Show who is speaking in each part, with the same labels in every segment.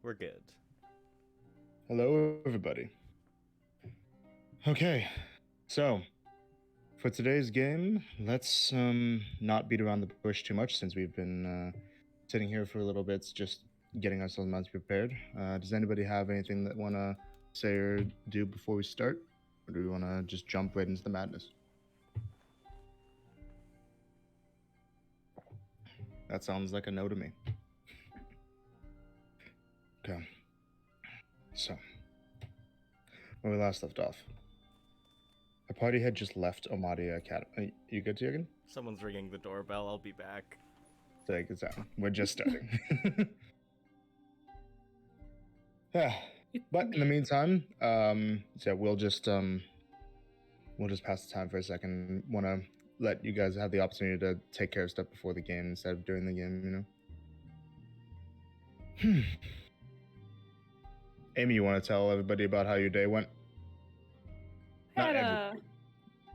Speaker 1: We're good.
Speaker 2: Hello, everybody. Okay, so for today's game, let's not beat around the bush too much since we've been sitting here for a little bit, just getting ourselves mentally prepared. Does anybody have anything that want to say or do before we start, or do we want to just jump right into the madness? That sounds like a no to me. Okay. So, when we last left off, our party had just left Omadia Academy. You good, Jürgen?
Speaker 1: Someone's ringing the doorbell. I'll be back.
Speaker 2: Take it down. We're just starting. Yeah. But in the meantime, so we'll just pass the time for a second. Want to let you guys have the opportunity to take care of stuff before the game instead of during the game, you know? Amy, you want to tell everybody about how your day went? Not everything,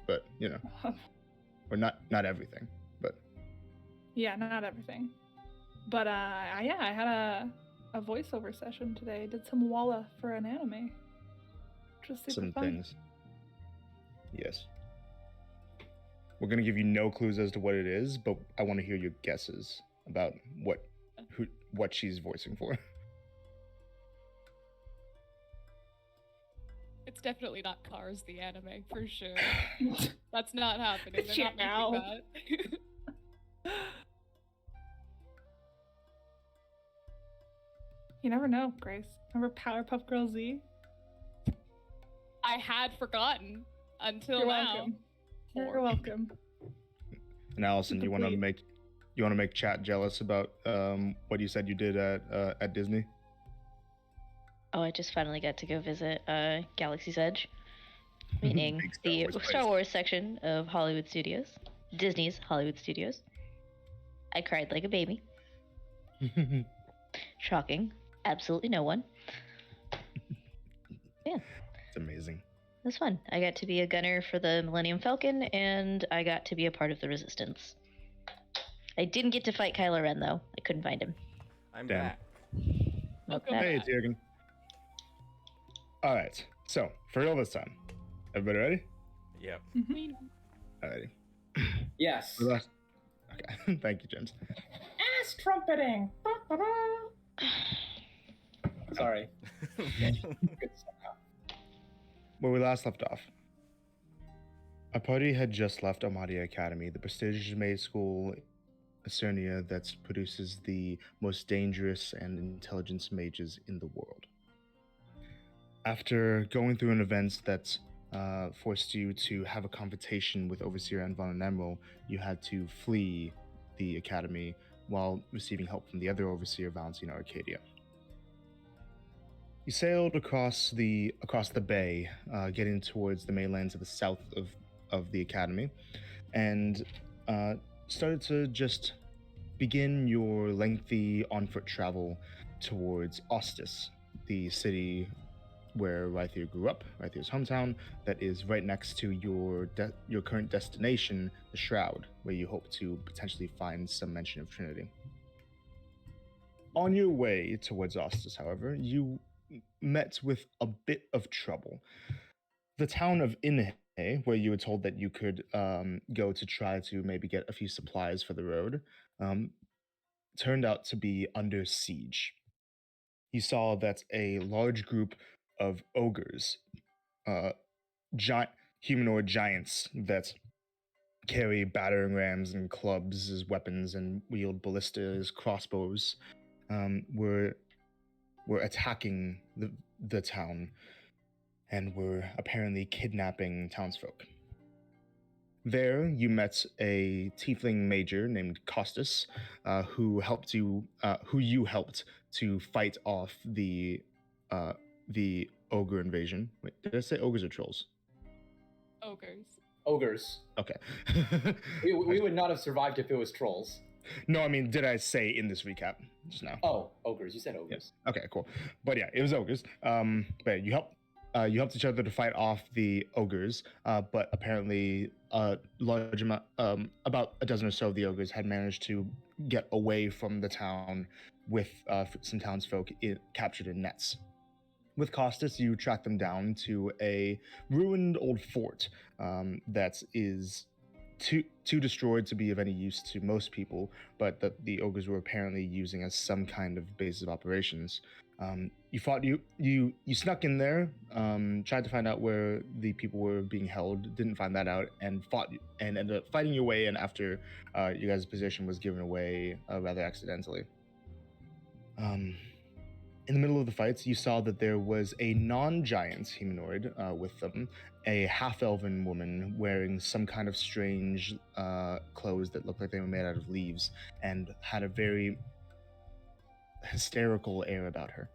Speaker 2: but you know, or not everything, but
Speaker 3: yeah, not everything. But I had a voiceover session today. I did some Walla for an anime. Just super fun.
Speaker 2: Things. Yes. We're gonna give you no clues as to what it is, but I want to hear your guesses about what she's voicing for.
Speaker 4: It's definitely not Cars the anime, for sure. That's not happening. They're not
Speaker 3: now.
Speaker 4: making that.
Speaker 3: You never know, Grace. Remember Powerpuff Girls Z?
Speaker 4: I had forgotten until
Speaker 3: You're
Speaker 4: now.
Speaker 3: welcome. You're welcome.
Speaker 2: And Allison, you want to make chat jealous about what you said you did at Disney?
Speaker 5: Oh, I just finally got to go visit Galaxy's Edge, meaning
Speaker 2: Big
Speaker 5: the Star Wars section of Hollywood Studios, Disney's Hollywood Studios. I cried like a baby. Shocking. Absolutely no one. Yeah.
Speaker 2: It's amazing.
Speaker 5: It was fun. I got to be a gunner for the Millennium Falcon, and I got to be a part of the Resistance. I didn't get to fight Kylo Ren, though. I couldn't find him.
Speaker 1: I'm
Speaker 2: Damn.
Speaker 1: back.
Speaker 4: Welcome
Speaker 2: Hey,
Speaker 4: back.
Speaker 2: it's Jürgen. All right. So for real this time, everybody ready?
Speaker 1: Yep.
Speaker 2: Alrighty.
Speaker 6: Yes.
Speaker 2: Okay. Thank you, James.
Speaker 6: Ass trumpeting. Sorry.
Speaker 2: Where we last left off, our party had just left Omadia Academy, the prestigious maid school in Ecernia that produces the most dangerous and intelligent mages in the world. After going through an event that forced you to have a confrontation with Overseer Anvan and Emerald, you had to flee the academy while receiving help from the other Overseer, Valentina Arcadia. You sailed across the bay, getting towards the mainland to the south of the academy, and started to just begin your lengthy on-foot travel towards Ostis, the city where Rythier grew up, Rythier's hometown, that is right next to your current destination, the Shroud, where you hope to potentially find some mention of Trinity. On your way towards Ostis, however, you met with a bit of trouble. The town of Inhe, where you were told that you could go to try to maybe get a few supplies for the road, turned out to be under siege. You saw that a large group of ogres, humanoid giants that carry battering rams and clubs as weapons and wield ballistas, crossbows, were attacking the town and were apparently kidnapping townsfolk. There, you met a tiefling major named Costas, who you helped to fight off the ogre invasion. Wait, did I say ogres or trolls?
Speaker 6: Ogres.
Speaker 2: Okay.
Speaker 6: We would not have survived if it was trolls.
Speaker 2: No, I mean, did I say in this recap just now?
Speaker 6: Oh, ogres. You said ogres.
Speaker 2: Yeah. Okay, cool. But yeah, it was ogres. But you helped each other to fight off the ogres, but apparently a large amount, about a dozen or so of the ogres had managed to get away from the town with some townsfolk captured in nets. With Costas, you track them down to a ruined old fort that is too destroyed to be of any use to most people, but that the ogres were apparently using as some kind of base of operations. You snuck in there, tried to find out where the people were being held, didn't find that out, and fought and ended up fighting your way in after you guys' position was given away rather accidentally. In the middle of the fights, you saw that there was a non-giant humanoid with them, a half-elven woman wearing some kind of strange clothes that looked like they were made out of leaves and had a very hysterical air about her.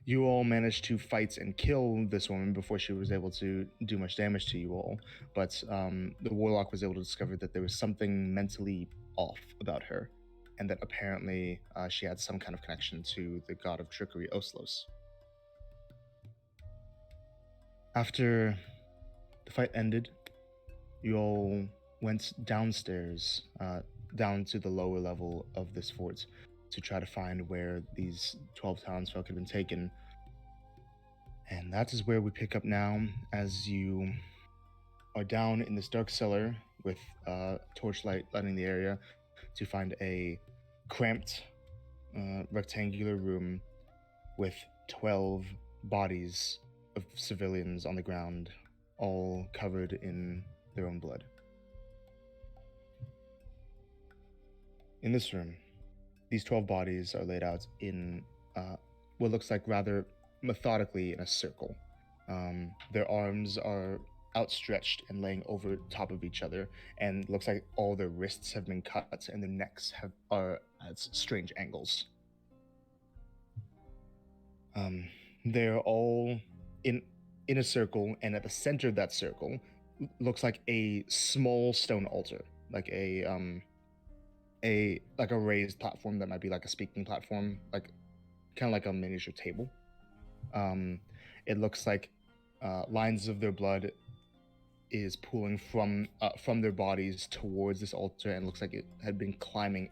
Speaker 2: You all managed to fight and kill this woman before she was able to do much damage to you all, but the warlock was able to discover that there was something mentally off about her, and that apparently she had some kind of connection to the god of trickery, Oslos. After the fight ended, you all went downstairs, down to the lower level of this fort to try to find where these 12 townsfolk had been taken. And that is where we pick up now, as you are down in this dark cellar with torchlight lighting the area to find a cramped rectangular room with 12 bodies of civilians on the ground, all covered in their own blood. In this room, these 12 bodies are laid out in what looks like rather methodically in a circle. Their arms are outstretched and laying over top of each other, and looks like all their wrists have been cut and their necks are at strange angles. They're all in a circle, and at the center of that circle looks like a small stone altar, like a raised platform that might be like a speaking platform, like kind of like a miniature table. It looks like lines of their blood is pooling from their bodies towards this altar, and looks like it had been climbing.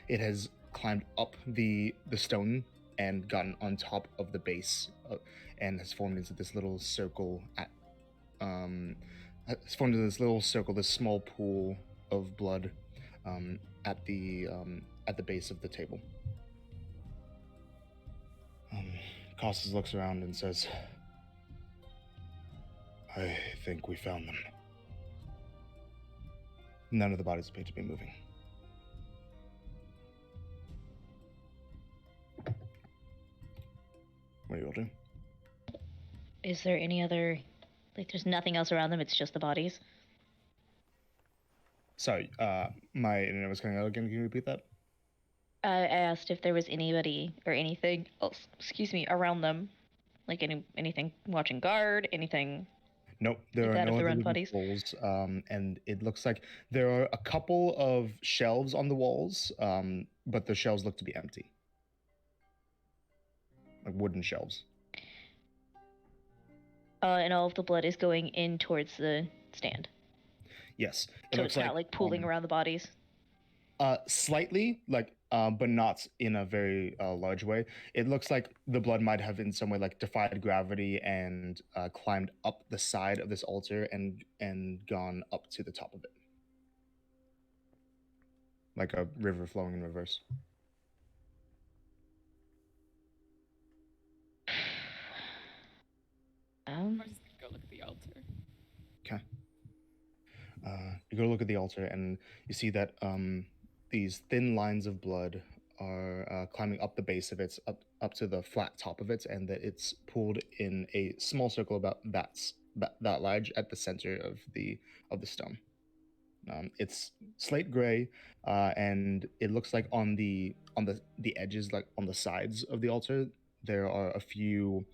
Speaker 2: It has climbed up the stone and gotten on top of the base, and has formed into this little circle. Has formed into this little circle, this small pool of blood at the base of the table. Costas looks around and says, "I think we found them." None of the bodies appear to be moving. What do you all do?
Speaker 5: Is there any other, like, there's nothing else around them, it's just the bodies?
Speaker 2: Sorry, my internet was cutting out again. Can you repeat that?
Speaker 5: I asked if there was anybody or anything else, around them. Like anything watching guard, anything.
Speaker 2: Nope, there
Speaker 5: Like
Speaker 2: are
Speaker 5: that
Speaker 2: no
Speaker 5: of the
Speaker 2: other
Speaker 5: run
Speaker 2: living
Speaker 5: bodies?
Speaker 2: souls, and it looks like there are a couple of shelves on the walls, but the shelves look to be empty. Like wooden shelves.
Speaker 5: And all of the blood is going in towards the stand.
Speaker 2: Yes.
Speaker 5: So it's not like pooling around the bodies.
Speaker 2: Slightly, like, but not in a very large way. It looks like the blood might have in some way like defied gravity and climbed up the side of this altar and gone up to the top of it, like a river flowing in reverse.
Speaker 4: We're just gonna go look at the altar.
Speaker 2: Okay. You go look at the altar, and you see that these thin lines of blood are climbing up the base of it, up to the flat top of it, and that it's pooled in a small circle about that large at the center of the stone. It's slate gray, and it looks like on the edges, like on the sides of the altar, there are a few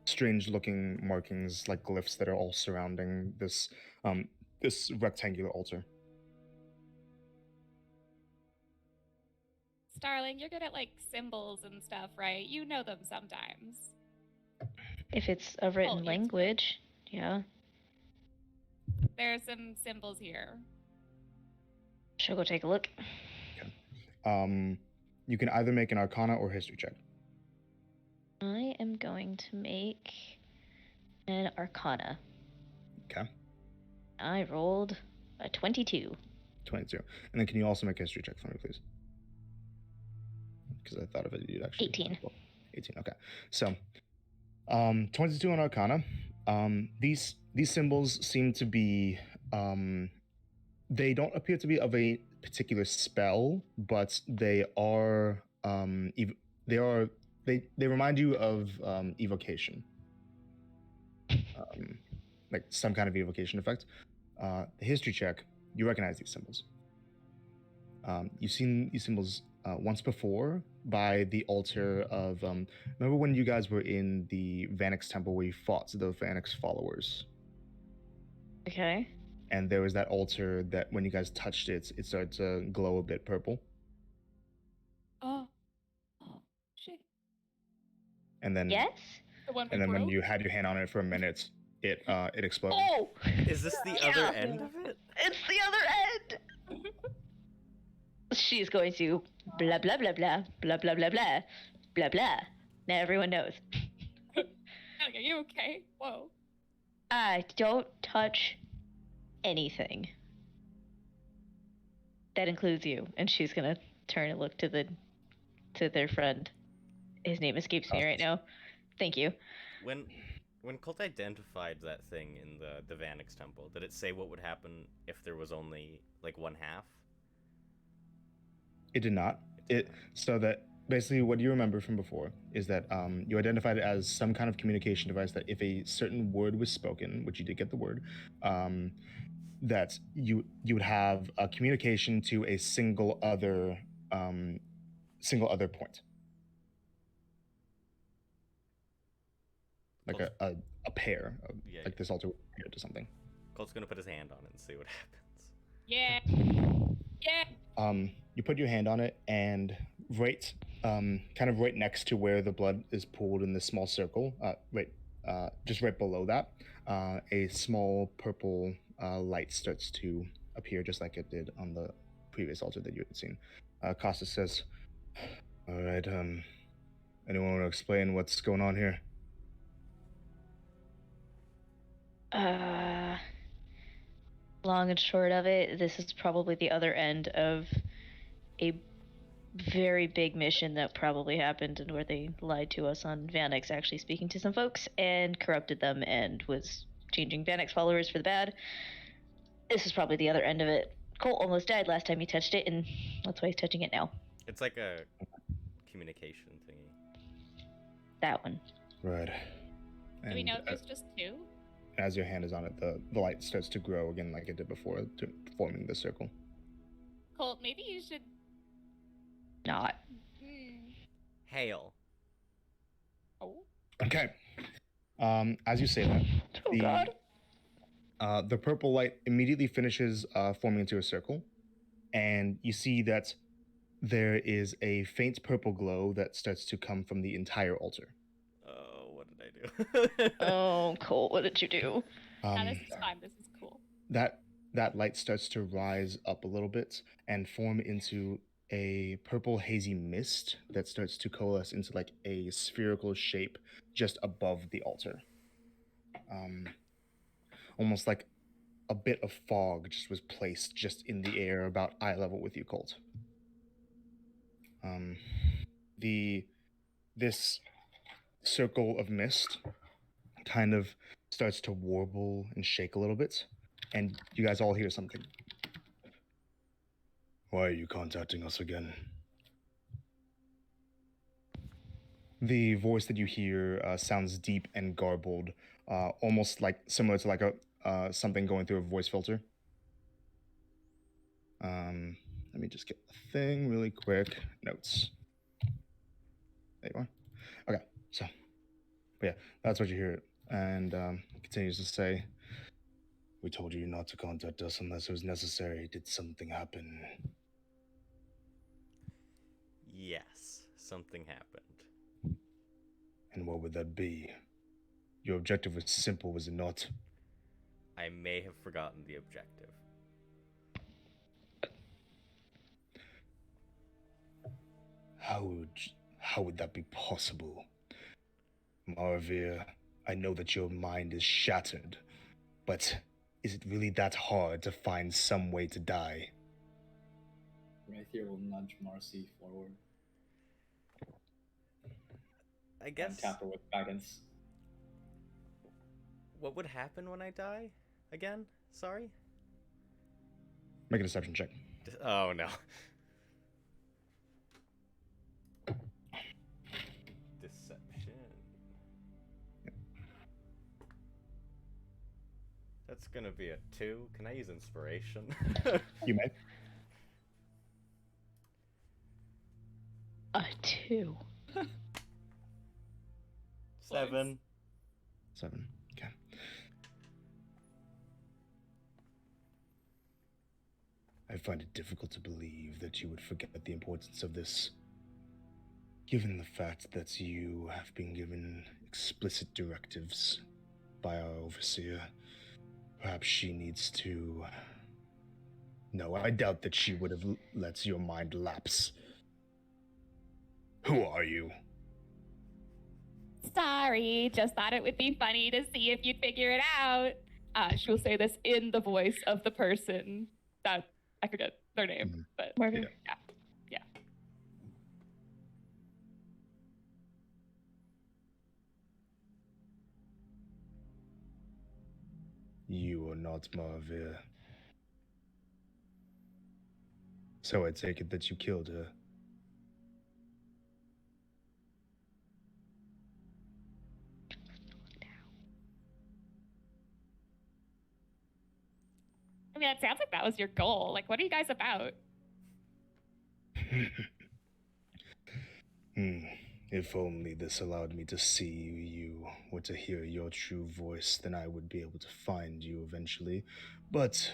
Speaker 2: strange-looking markings, like glyphs, that are all surrounding this rectangular altar.
Speaker 4: Starling, you're good at like symbols and stuff, right? You know them sometimes.
Speaker 5: If it's a written
Speaker 4: it's
Speaker 5: language, yeah.
Speaker 4: There are some symbols here.
Speaker 5: shall go take a look.
Speaker 2: You can either make an Arcana or History check.
Speaker 5: I am going to make an Arcana.
Speaker 2: Okay.
Speaker 5: I rolled a 22.
Speaker 2: 22. And then can you also make a History check for me, please? Because I thought of it, you'd actually...
Speaker 5: 18.
Speaker 2: 18, okay. So, 22 on Arcana. These symbols seem to be... they don't appear to be of a particular spell, but they are... they remind you of evocation. Like some kind of evocation effect. The History check, you recognize these symbols. You've seen these symbols once before by the altar of... remember when you guys were in the Vanix temple where you fought the Vanix followers?
Speaker 5: Okay.
Speaker 2: And there was that altar that when you guys touched it, it started to glow a bit purple.
Speaker 4: Oh. Oh, shit.
Speaker 2: And then...
Speaker 5: Yes?
Speaker 4: The one we
Speaker 2: And then when
Speaker 4: broke?
Speaker 2: you had your hand on it for a minute, it exploded.
Speaker 5: Oh!
Speaker 1: Is this the
Speaker 5: Yeah.
Speaker 1: other end of it?
Speaker 5: It's the other end! She's going to blah blah blah blah blah blah blah blah blah blah. Now everyone knows.
Speaker 4: Are you okay? Whoa.
Speaker 5: I don't touch anything. That includes you. And she's gonna turn and look to their friend. His name escapes me right now. Thank you.
Speaker 1: When Colt identified that thing in the Vanix temple, did it say what would happen if there was only like one half?
Speaker 2: It did not. So that basically what you remember from before is that you identified it as some kind of communication device that if a certain word was spoken, which you did get the word, that you would have a communication to a single other point. Like a pair of,
Speaker 1: Yeah,
Speaker 2: like this altar would pair to something.
Speaker 1: Colt's gonna put his hand on it and see what happens.
Speaker 4: Yeah. Yeah.
Speaker 2: You put your hand on it, and kind of right next to where the blood is pooled in this small circle, just right below that, a small purple light starts to appear, just like it did on the previous altar that you had seen. Costa says, "All right, anyone want to explain what's going on here?"
Speaker 5: Long and short of it, this is probably the other end of a very big mission that probably happened and where they lied to us on Vanix actually speaking to some folks and corrupted them and was changing Vanix followers for the bad. This is probably the other end of it. Colt almost died last time he touched it, and that's why he's touching it now.
Speaker 1: It's like a communication thingy.
Speaker 5: That one.
Speaker 2: Right.
Speaker 4: Do we know if there's just two?
Speaker 2: As your hand is on it, the light starts to grow again like it did before, forming the circle.
Speaker 4: Colt, maybe you should...
Speaker 5: Not.
Speaker 1: Hail.
Speaker 4: Oh.
Speaker 2: Okay. As you say that,
Speaker 5: Oh, God.
Speaker 2: the purple light immediately finishes forming into a circle, and you see that there is a faint purple glow that starts to come from the entire altar.
Speaker 1: Oh, what did I do?
Speaker 5: Oh, Colt, what did you do?
Speaker 4: This is fine. This is cool.
Speaker 2: That light starts to rise up a little bit and form into a purple hazy mist that starts to coalesce into like a spherical shape just above the altar. Almost like a bit of fog just was placed just in the air about eye level with you, Colt. This circle of mist kind of starts to warble and shake a little bit, and you guys all hear something. Why are you contacting us again? The voice that you hear sounds deep and garbled, almost like similar to like a something going through a voice filter. Let me just get the thing really quick. Notes. There you are. Okay, so, but yeah, that's what you hear. And it continues to say, "We told you not to contact us unless it was necessary. Did something happen?"
Speaker 1: Yes, something happened.
Speaker 2: And what would that be? Your objective was simple, was it not?
Speaker 1: I may have forgotten the objective.
Speaker 2: How would that be possible? Marvir, I know that your mind is shattered, but is it really that hard to find some way to die?
Speaker 6: Right here will nudge Marcy forward
Speaker 1: I
Speaker 6: and
Speaker 1: guess.
Speaker 6: tap her with guidance.
Speaker 1: What would happen when I die? Again? Sorry?
Speaker 2: Make a deception check.
Speaker 1: Oh no. Deception. That's gonna be a 2. Can I use inspiration?
Speaker 2: You may.
Speaker 5: A 2.
Speaker 1: 7.
Speaker 2: 7. Okay. I find it difficult to believe that you would forget the importance of this, given the fact that you have been given explicit directives by our overseer. Perhaps she needs to... No, I doubt that she would have let your mind lapse. Who are you?
Speaker 4: Sorry, just thought it would be funny to see if you'd figure it out. She'll say this in the voice of the person that I forget their name, but
Speaker 5: Marvin.
Speaker 4: yeah.
Speaker 2: You are not Marvir. So I take it that you killed her.
Speaker 4: I mean, it sounds like that was your goal. Like, what are you guys about?
Speaker 2: If only this allowed me to see you or to hear your true voice, then I would be able to find you eventually. But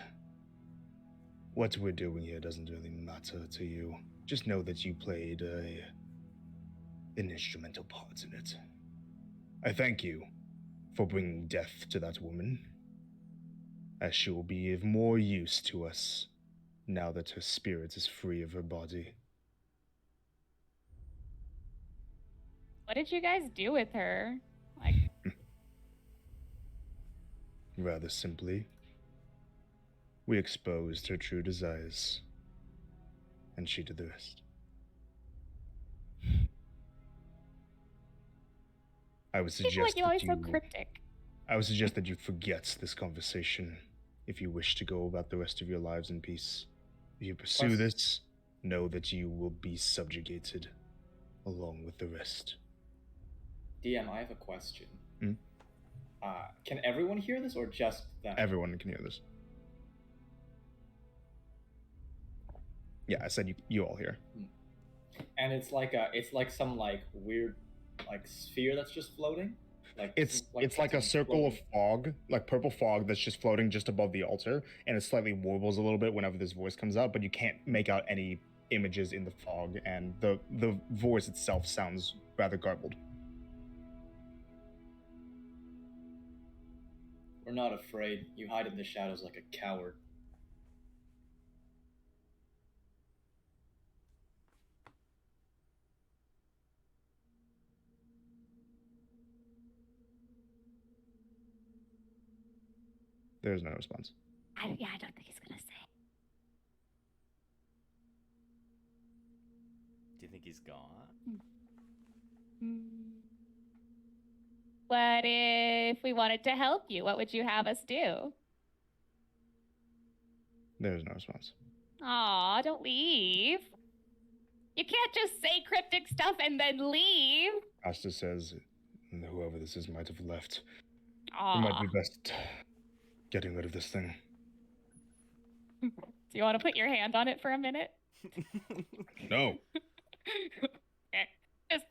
Speaker 2: what we're doing here doesn't really matter to you. Just know that you played an instrumental part in it. I thank you for bringing death to that woman, as she will be of more use to us now that her spirit is free of her body.
Speaker 4: What did you guys do with her? Like,
Speaker 2: Rather simply, we exposed her true desires, and she did the rest. I would
Speaker 4: I feel
Speaker 2: suggest
Speaker 4: like you're always
Speaker 2: that
Speaker 4: so cryptic.
Speaker 2: I would suggest that you forget this conversation if you wish to go about the rest of your lives in peace. If you pursue
Speaker 6: Plus-
Speaker 2: this, know that you will be subjugated along with the rest.
Speaker 6: DM, I have a question.
Speaker 2: Hmm?
Speaker 6: Can everyone hear this or just them?
Speaker 2: Everyone can hear this. Yeah, I said you all hear.
Speaker 6: And it's like some weird sphere that's just floating.
Speaker 2: It's like a circle of fog, like purple fog that's just floating just above the altar, and it slightly warbles a little bit whenever this voice comes out, but you can't make out any images in the fog, and the voice itself sounds rather garbled.
Speaker 6: We're not afraid. You hide in the shadows like a coward.
Speaker 2: There's no response.
Speaker 4: I don't think he's gonna say.
Speaker 1: Do you think he's gone?
Speaker 4: What if we wanted to help you? What would you have us do?
Speaker 2: There's no response.
Speaker 4: Aw, don't leave. You can't just say cryptic stuff and then leave.
Speaker 2: Asta says, whoever this is might have left. It
Speaker 4: Aw.
Speaker 2: might be best getting rid of this thing.
Speaker 4: Do you want to put your hand on it for a minute?
Speaker 2: No.
Speaker 4: Okay.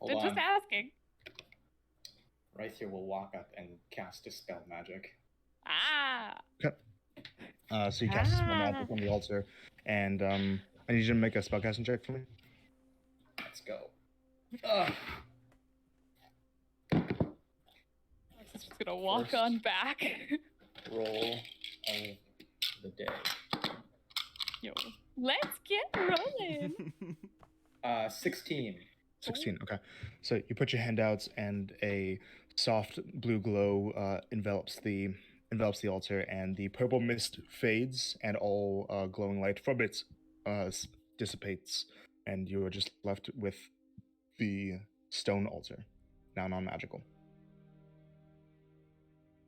Speaker 6: Hold
Speaker 4: Just
Speaker 6: on.
Speaker 4: asking.
Speaker 6: Right here will walk up and cast Dispel Magic.
Speaker 4: Ah.
Speaker 2: So you cast a spell magic on the altar, and I need you to make a spellcasting check for me.
Speaker 6: Let's go. Ugh.
Speaker 4: Just gonna walk
Speaker 6: First.
Speaker 4: on back.
Speaker 6: Roll of the day.
Speaker 4: Yo, let's get rolling.
Speaker 6: 16.
Speaker 2: 16. Okay. So you put your hand out, and a soft blue glow envelops the altar, and the purple mist fades, and all glowing light from it dissipates, and you are just left with the stone altar, now non-magical.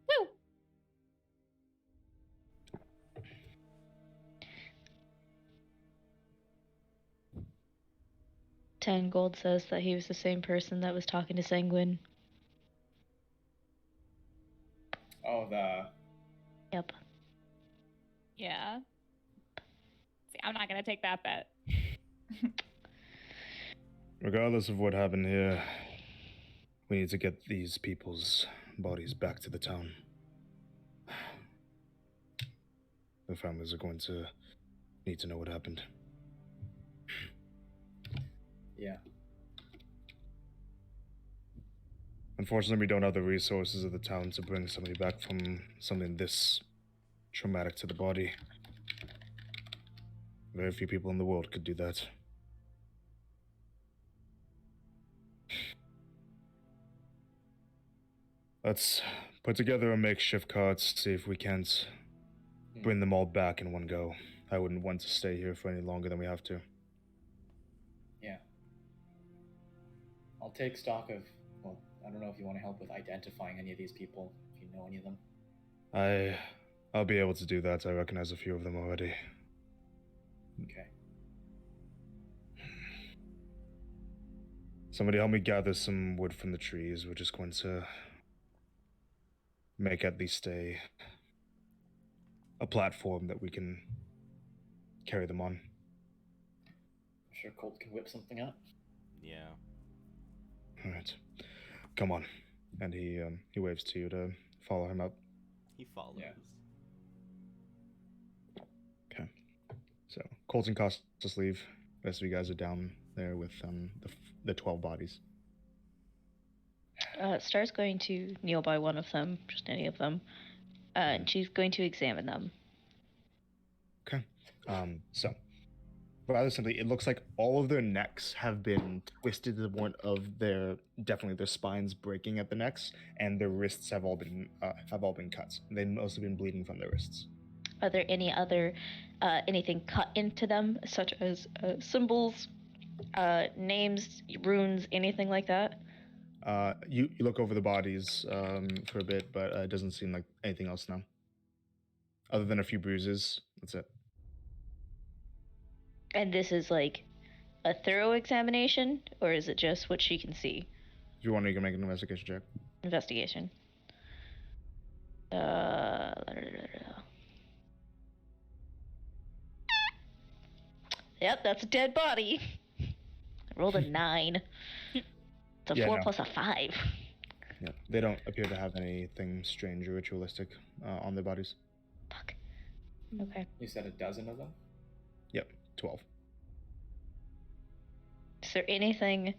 Speaker 4: Woo!
Speaker 5: 10 gold says that he was the same person that was talking to Sanguine.
Speaker 6: Oh, the
Speaker 5: Yep.
Speaker 4: Yeah. See, I'm not gonna take that bet.
Speaker 2: Regardless of what happened here, we need to get these people's bodies back to the town. The families are going to need to know what happened.
Speaker 6: yeah.
Speaker 2: Unfortunately, we don't have the resources of the town to bring somebody back from something this traumatic to the body. Very few people in the world could do that. Let's put together a makeshift cart, see if we can't bring them all back in one go. I wouldn't want to stay here for any longer than we have to.
Speaker 6: Yeah. I'll take stock of, well, I don't know if you want to help with identifying any of these people, if you know any of them.
Speaker 2: I'll be able to do that. I recognize a few of them already.
Speaker 6: Okay.
Speaker 2: Somebody help me gather some wood from the trees. We're just going to make at least a platform that we can carry them on.
Speaker 6: I'm sure Colt can whip something up.
Speaker 1: Yeah.
Speaker 2: All right, come on. And he waves to you to follow him up.
Speaker 1: He follows.
Speaker 6: Yeah.
Speaker 2: Okay. So Colt and Costas leave. The rest of you guys are down there with the 12 bodies.
Speaker 5: Star's going to kneel by one of them, just any of them, and she's going to examine them.
Speaker 2: Okay. So, rather simply, it looks like all of their necks have been twisted to the point of their spines breaking at the necks, and their wrists have all been cut. They've mostly been bleeding from their wrists.
Speaker 5: Are there any other anything cut into them, such as symbols, names, runes, anything like that?
Speaker 2: You look over the bodies for a bit, but it doesn't seem like anything else now. Other than a few bruises, that's it.
Speaker 5: And this is like a thorough examination, or is it just what she can see?
Speaker 2: If you want, you can make an investigation check.
Speaker 5: Investigation. Yep, that's a dead body. I rolled a 9. It's a 4 plus a 5.
Speaker 2: Yeah, they don't appear to have anything strange or ritualistic on their bodies.
Speaker 5: Fuck. Okay.
Speaker 6: You said a dozen of them?
Speaker 2: Yep, 12.
Speaker 5: Is there anything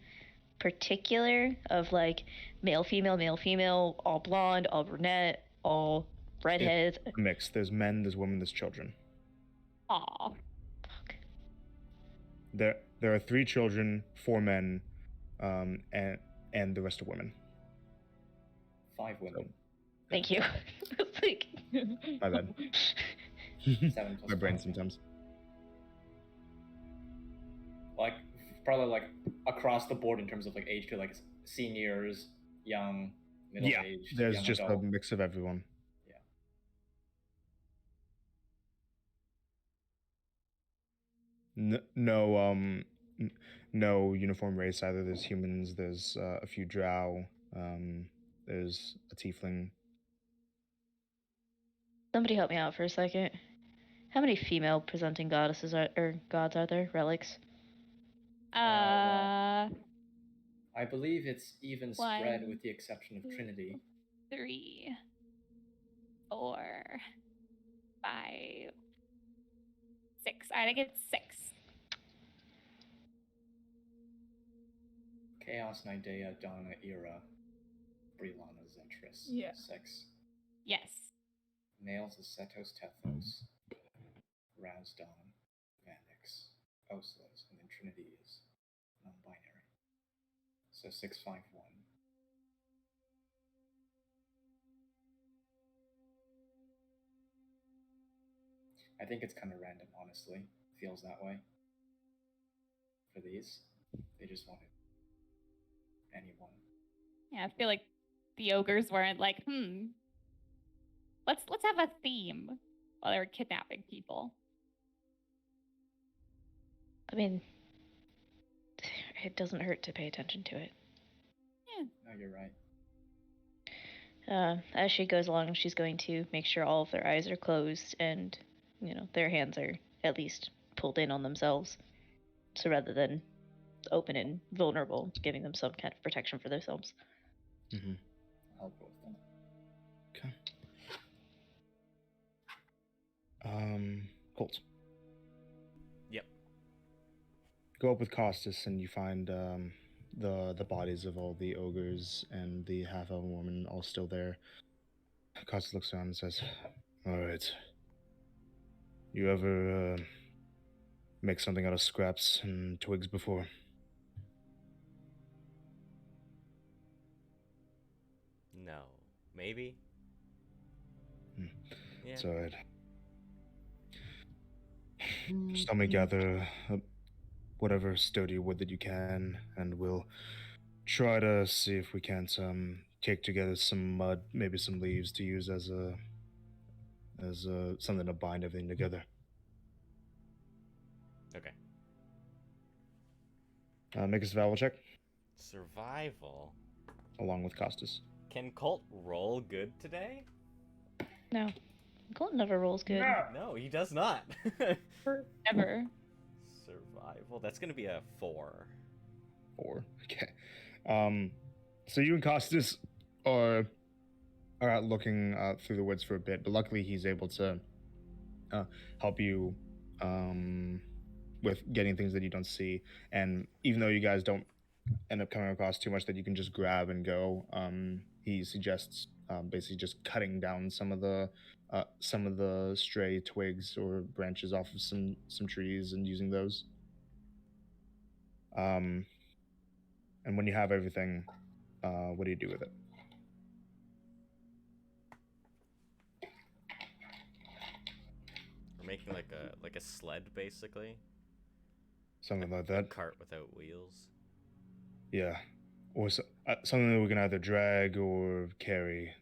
Speaker 5: particular of like male, female, all blonde, all brunette, all redheads?
Speaker 2: It's a mix. There's men, there's women, there's children.
Speaker 4: Aw.
Speaker 5: Fuck.
Speaker 2: There are 3 children, 4 men, and the rest are women.
Speaker 6: 5 women.
Speaker 5: Thank you. It's like...
Speaker 2: My bad.
Speaker 6: 7 plus
Speaker 2: My brain
Speaker 6: 5.
Speaker 2: sometimes.
Speaker 6: Like, probably like across the board in terms of like age to like seniors, young, middle age.
Speaker 2: There's
Speaker 6: young
Speaker 2: just
Speaker 6: adult.
Speaker 2: a mix of everyone.
Speaker 6: Yeah.
Speaker 2: No uniform race either. There's humans. There's a few drow. There's a tiefling.
Speaker 5: Somebody help me out for a second. How many female presenting goddesses gods are there? Relics?
Speaker 6: I believe it's even spread
Speaker 4: 1,
Speaker 6: with the exception of
Speaker 4: 2,
Speaker 6: Trinity.
Speaker 4: 3, 4, 5, 6. I think it's 6.
Speaker 6: Chaos, Nidea, Donna, Ira, Brilana, Zetris.
Speaker 3: Yeah.
Speaker 6: 6.
Speaker 4: Yes.
Speaker 6: Males is Setos, Tethos, Razdon, Vanix, Oslas, and then Trinity is non-binary. So 651. I think it's kind of random, honestly. Feels that way. For these, they just wanted anyone.
Speaker 4: Yeah, I feel like the ogres weren't like, let's have a theme while they were kidnapping people.
Speaker 5: I mean, it doesn't hurt to pay attention to it.
Speaker 4: Yeah.
Speaker 6: No, you're right.
Speaker 5: As she goes along, she's going to make sure all of their eyes are closed and, their hands are at least pulled in on themselves. So rather than open and vulnerable, giving them some kind of protection for themselves.
Speaker 2: Mm-hmm.
Speaker 6: I'll go with them.
Speaker 2: Okay. Colt.
Speaker 1: Yep.
Speaker 2: Go up with Costas and you find the bodies of all the ogres and the half-elven woman all still there. Costas looks around and says, "All right. You ever make something out of scraps and twigs before?"
Speaker 1: No. Maybe? Yeah.
Speaker 2: It's alright. Just help me gather whatever sturdy wood that you can, and we'll try to see if we can't cake together some mud, maybe some leaves to use as something to bind everything together.
Speaker 1: Okay.
Speaker 2: Make a survival check
Speaker 1: Survival.
Speaker 2: along with Costas.
Speaker 1: Can Colt roll good today?
Speaker 5: No. Colton never rolls good.
Speaker 1: No, he does not.
Speaker 4: Ever.
Speaker 1: Survival. That's gonna be a 4.
Speaker 2: 4. Okay. So you and Costas are out looking through the woods for a bit, but luckily he's able to help you with getting things that you don't see. And even though you guys don't end up coming across too much that you can just grab and go, he suggests basically just cutting down some of the stray twigs or branches off of some trees and using those. And when you have everything, what do you do with it?
Speaker 1: We're making like a sled, basically.
Speaker 2: Something like
Speaker 1: A
Speaker 2: that.
Speaker 1: cart without wheels.
Speaker 2: Yeah. Or something that we can either drag or carry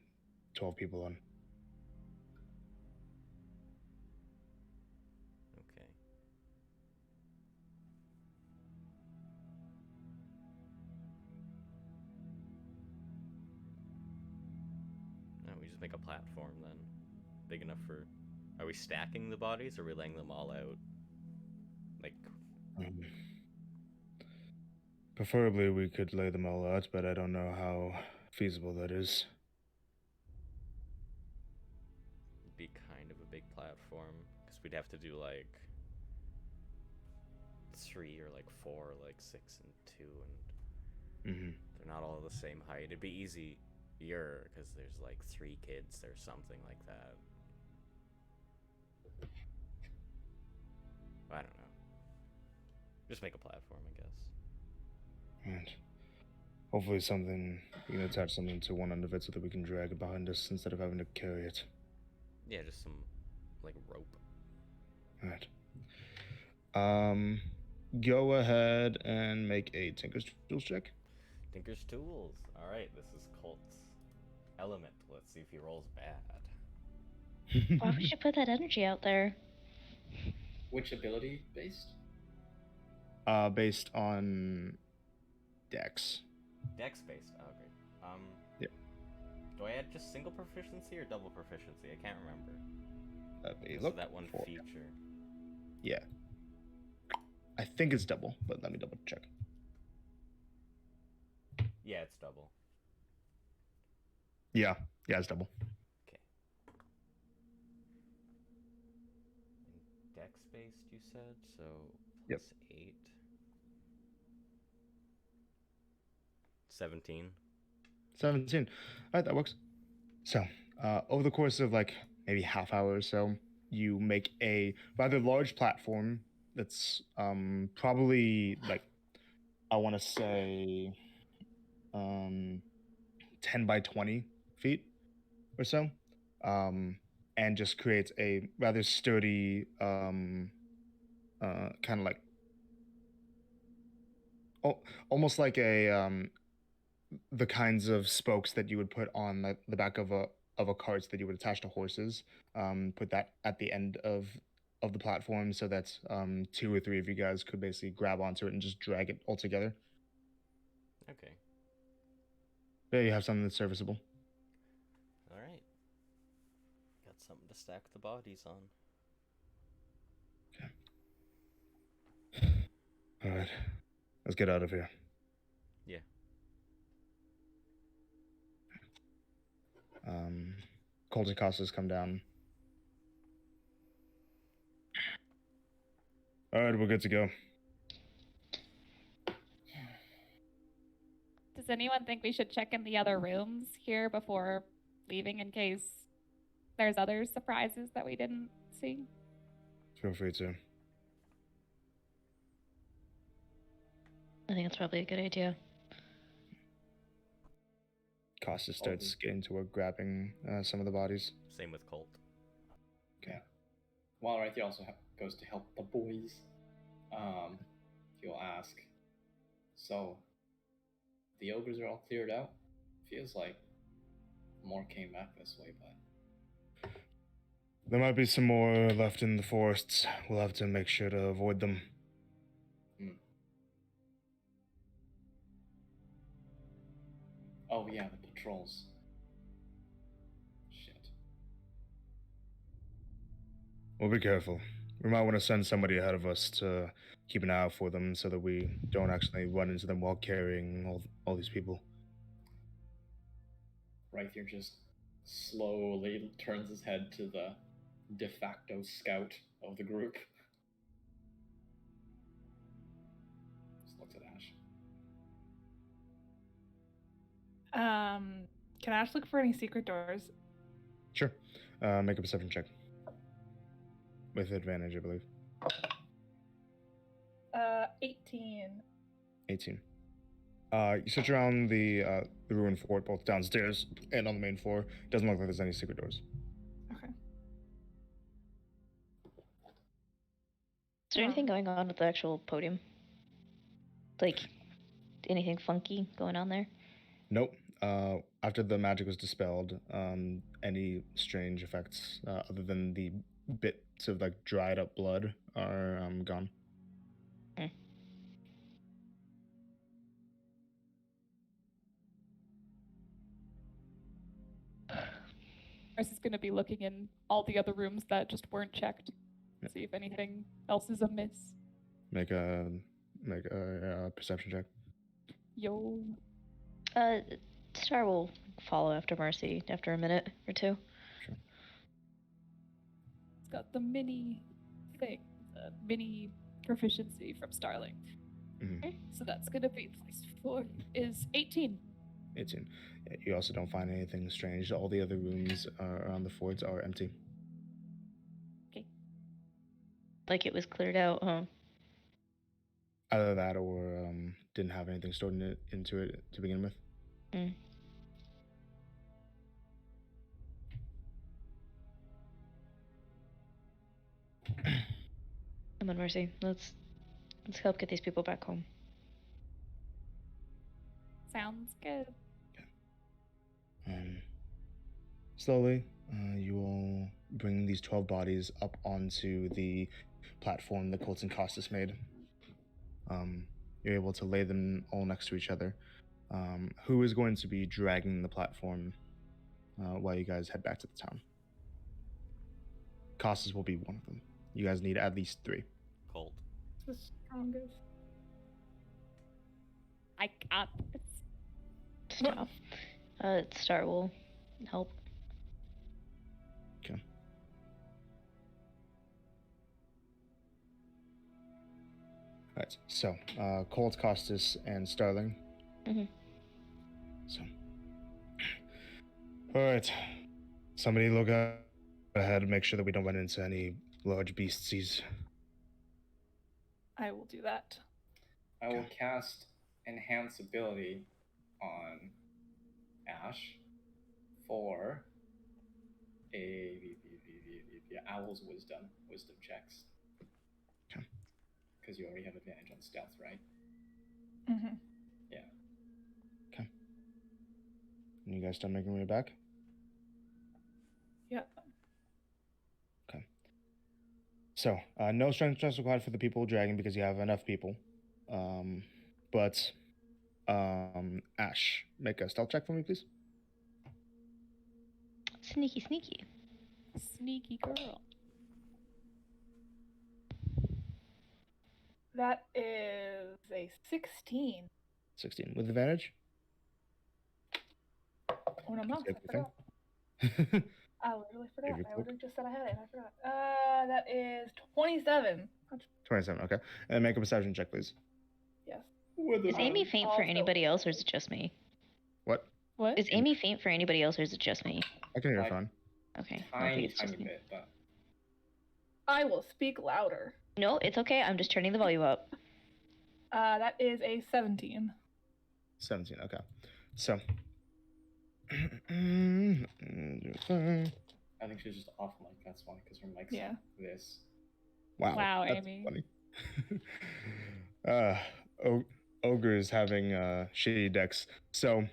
Speaker 2: 12 people on.
Speaker 1: Okay. No, we just make a platform then. Big enough for... Are we stacking the bodies or are we laying them all out? Like...
Speaker 2: Preferably we could lay them all out, but I don't know how feasible that is.
Speaker 1: It'd be kind of a big platform. Because we'd have to do like... 3 or like 4, like 6 and 2, and... They're not all the same height. It'd be easier because there's like 3 kids or something like that. I don't know. Just make a platform, I guess.
Speaker 2: Right. Hopefully we can attach something to one end of it so that we can drag it behind us instead of having to carry it.
Speaker 1: Yeah, just some, like, rope.
Speaker 2: Right. Go ahead and make a Tinker's Tools check.
Speaker 1: Tinker's Tools. Alright, this is Colt's element. Let's see if he rolls bad.
Speaker 5: Why would you put that energy out there?
Speaker 6: Which ability based?
Speaker 2: Based on Dex.
Speaker 1: Dex based. Oh, great.
Speaker 2: Yep.
Speaker 1: Do I add just single proficiency or double proficiency? I can't remember.
Speaker 2: Let me
Speaker 1: So
Speaker 2: look
Speaker 1: that one
Speaker 2: for-
Speaker 1: feature.
Speaker 2: Yeah. I think it's double, but let me double check.
Speaker 1: Yeah, it's double.
Speaker 2: Yeah, it's double.
Speaker 1: Okay. And Dex based, you said? So
Speaker 2: Yep.
Speaker 1: plus 8. 17.
Speaker 2: 17. All right, that works. So, over the course of like maybe half hour or so, you make a rather large platform that's probably like, I want to say 10 by 20 feet or so, and just creates a rather sturdy, kind of like almost like the kinds of spokes that you would put on the back of a cart that you would attach to horses. Put that at the end of the platform so that 2 or 3 of you guys could basically grab onto it and just drag it all together.
Speaker 1: Okay.
Speaker 2: There you have something that's serviceable.
Speaker 1: All right. Got something to stack the bodies on.
Speaker 2: All right, let's get out of here.
Speaker 1: Yeah.
Speaker 2: Colt and Costas come down. All right, we're good to go.
Speaker 4: Does anyone think we should check in the other rooms here before leaving in case there's other surprises that we didn't see?
Speaker 2: Feel free to.
Speaker 5: I think it's probably a good idea.
Speaker 2: Costas starts getting to work grabbing some of the bodies.
Speaker 1: Same with Colt.
Speaker 6: Okay. While right there also goes to help the boys. He'll ask, so the ogres are all cleared out? Feels like more came back this way, but
Speaker 2: There might be some more left in the forests. We'll have to make sure to avoid them.
Speaker 6: Oh yeah, the patrols. Shit.
Speaker 2: We'll be careful. We might want to send somebody ahead of us to keep an eye out for them so that we don't actually run into them while carrying all these people.
Speaker 6: Rythier just slowly turns his head to the de facto scout of the group. Just looks at Ash.
Speaker 3: Can Ash look for any secret doors?
Speaker 2: Sure. Make a perception check. With advantage, I believe.
Speaker 3: 18.
Speaker 2: 18. You search around the ruined fort, both downstairs and on the main floor. Doesn't look like there's any secret doors.
Speaker 3: Okay.
Speaker 5: Is there anything going on with the actual podium? Like, anything funky going on there?
Speaker 2: Nope. After the magic was dispelled, any strange effects other than the bits of like dried up blood are gone.
Speaker 4: Chris is going to be looking in all the other rooms that just weren't checked.
Speaker 2: Yep.
Speaker 4: See if anything else is amiss.
Speaker 2: Make a perception check.
Speaker 4: Yo.
Speaker 5: Star will follow after Mercy after a minute or two.
Speaker 2: Sure.
Speaker 4: It's got the mini thing, the mini proficiency from Starling.
Speaker 2: Mm-hmm.
Speaker 4: So that's going to be +4 is 18.
Speaker 2: 18. Yeah, you also don't find anything strange. All the other rooms around the forts are empty.
Speaker 4: Okay.
Speaker 5: Like it was cleared out, huh?
Speaker 2: Either that or didn't have anything stored into it to begin with.
Speaker 5: Come on, Mercy. Let's help get these people back home.
Speaker 4: Sounds good.
Speaker 2: Slowly, you will bring these 12 bodies up onto the platform that Colton Costas made. You're able to lay them all next to each other. Who is going to be dragging the platform while you guys head back to the town? Costas will be one of them. You guys need at least 3.
Speaker 1: Colt.
Speaker 3: The strongest.
Speaker 4: I got this.
Speaker 5: Stop. Star will help.
Speaker 2: Okay. Alright, so Colt, Costas, and Starling.
Speaker 5: Mm-hmm.
Speaker 2: So. Alright. Somebody look ahead and make sure that we don't run into any large beasties.
Speaker 3: I will do that.
Speaker 6: I will cast Enhance Ability on Ash for a Owl's wisdom checks.
Speaker 2: Okay.
Speaker 6: Because you already have advantage on stealth, right?
Speaker 3: Mm-hmm.
Speaker 6: Yeah.
Speaker 2: Okay. And you guys start making your way back?
Speaker 3: Yeah.
Speaker 2: Okay. So, no strength checks required for the people dragging because you have enough people. But Ash, make a stealth check for me, please.
Speaker 5: Sneaky, sneaky.
Speaker 4: Sneaky girl.
Speaker 3: That is a 16.
Speaker 2: 16 with advantage.
Speaker 3: Oh, no, mouse.
Speaker 2: Save
Speaker 3: I forgot.
Speaker 2: everything.
Speaker 3: I literally forgot.
Speaker 2: Save your
Speaker 3: I
Speaker 2: cloak.
Speaker 3: literally just said I had it and I forgot. That is 27.
Speaker 2: 27. Okay. And make a perception check, please.
Speaker 3: Yes.
Speaker 5: Is Amy faint for
Speaker 3: Also-
Speaker 5: anybody else, or is it just me?
Speaker 2: What?
Speaker 4: What?
Speaker 5: Is Amy faint for anybody else, or is it just me?
Speaker 2: I can hear
Speaker 6: I-
Speaker 2: fine.
Speaker 5: Okay. I think
Speaker 6: Tiny,
Speaker 5: it's just
Speaker 6: tiny
Speaker 5: me.
Speaker 6: bit, but
Speaker 3: I will speak louder.
Speaker 5: No, it's okay. I'm just turning the volume up.
Speaker 3: That is a 17.
Speaker 2: 17. Okay. So.
Speaker 6: I think she's just off mic. That's why, because her mic's
Speaker 3: Yeah.
Speaker 6: this.
Speaker 2: Wow.
Speaker 4: Wow,
Speaker 2: that's
Speaker 4: Amy.
Speaker 2: Funny. Ogres having shitty decks. So,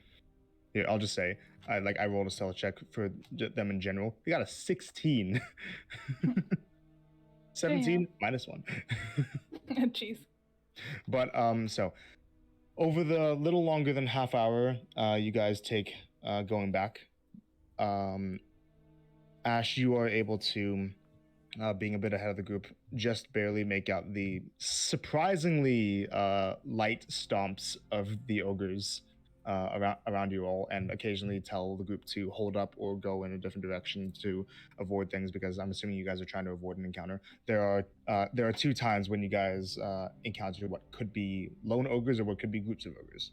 Speaker 2: here, I'll just say, I rolled a stealth check for them in general. They got a 16. 17 minus 1.
Speaker 3: Jeez.
Speaker 2: But so over the little longer than half hour, you guys take going back. Ash, you are able to, being a bit ahead of the group, just barely make out the surprisingly light stomps of the ogres around you all, and occasionally tell the group to hold up or go in a different direction to avoid things, because I'm assuming you guys are trying to avoid an encounter. There are 2 times when you guys encounter what could be lone ogres or what could be groups of ogres.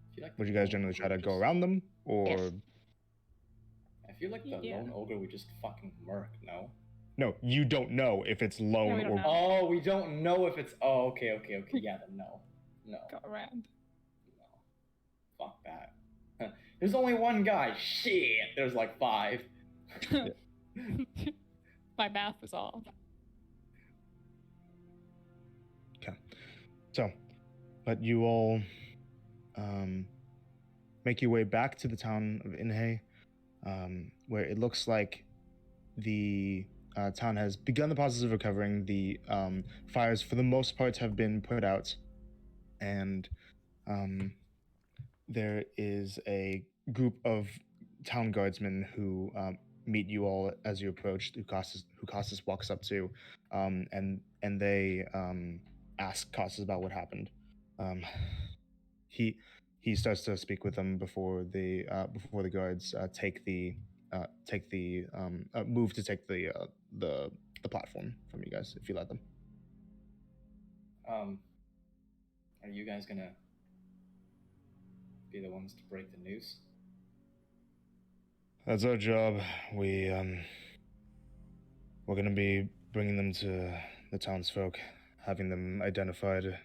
Speaker 6: I feel like
Speaker 2: Would
Speaker 6: the
Speaker 2: you guys
Speaker 6: lone
Speaker 2: generally try
Speaker 6: ogre
Speaker 2: to go
Speaker 6: just-
Speaker 2: around them, or
Speaker 5: Yes.
Speaker 6: I feel like the
Speaker 3: Yeah.
Speaker 6: lone ogre would just fucking murk, no?
Speaker 2: no? You don't know if it's lone
Speaker 3: we don't
Speaker 2: or
Speaker 3: know.
Speaker 6: Oh, we don't know if it's. Oh, okay. Yeah, then no.
Speaker 3: Go around.
Speaker 6: No. Fuck that. There's only one guy. Shit. There's like 5.
Speaker 4: My math was off.
Speaker 2: So, but you all make your way back to the town of Inhe, where it looks like the town has begun the process of recovering. The fires, for the most part, have been put out, and there is a group of town guardsmen who meet you all as you approach. Who Costas walks up to, and they ask Costas about what happened. He starts to speak with them before the guards move to take the platform from you guys, if you let them.
Speaker 6: Are you guys gonna be the ones to break the news?
Speaker 2: That's our job. We're gonna be bringing them to the townsfolk, having them identified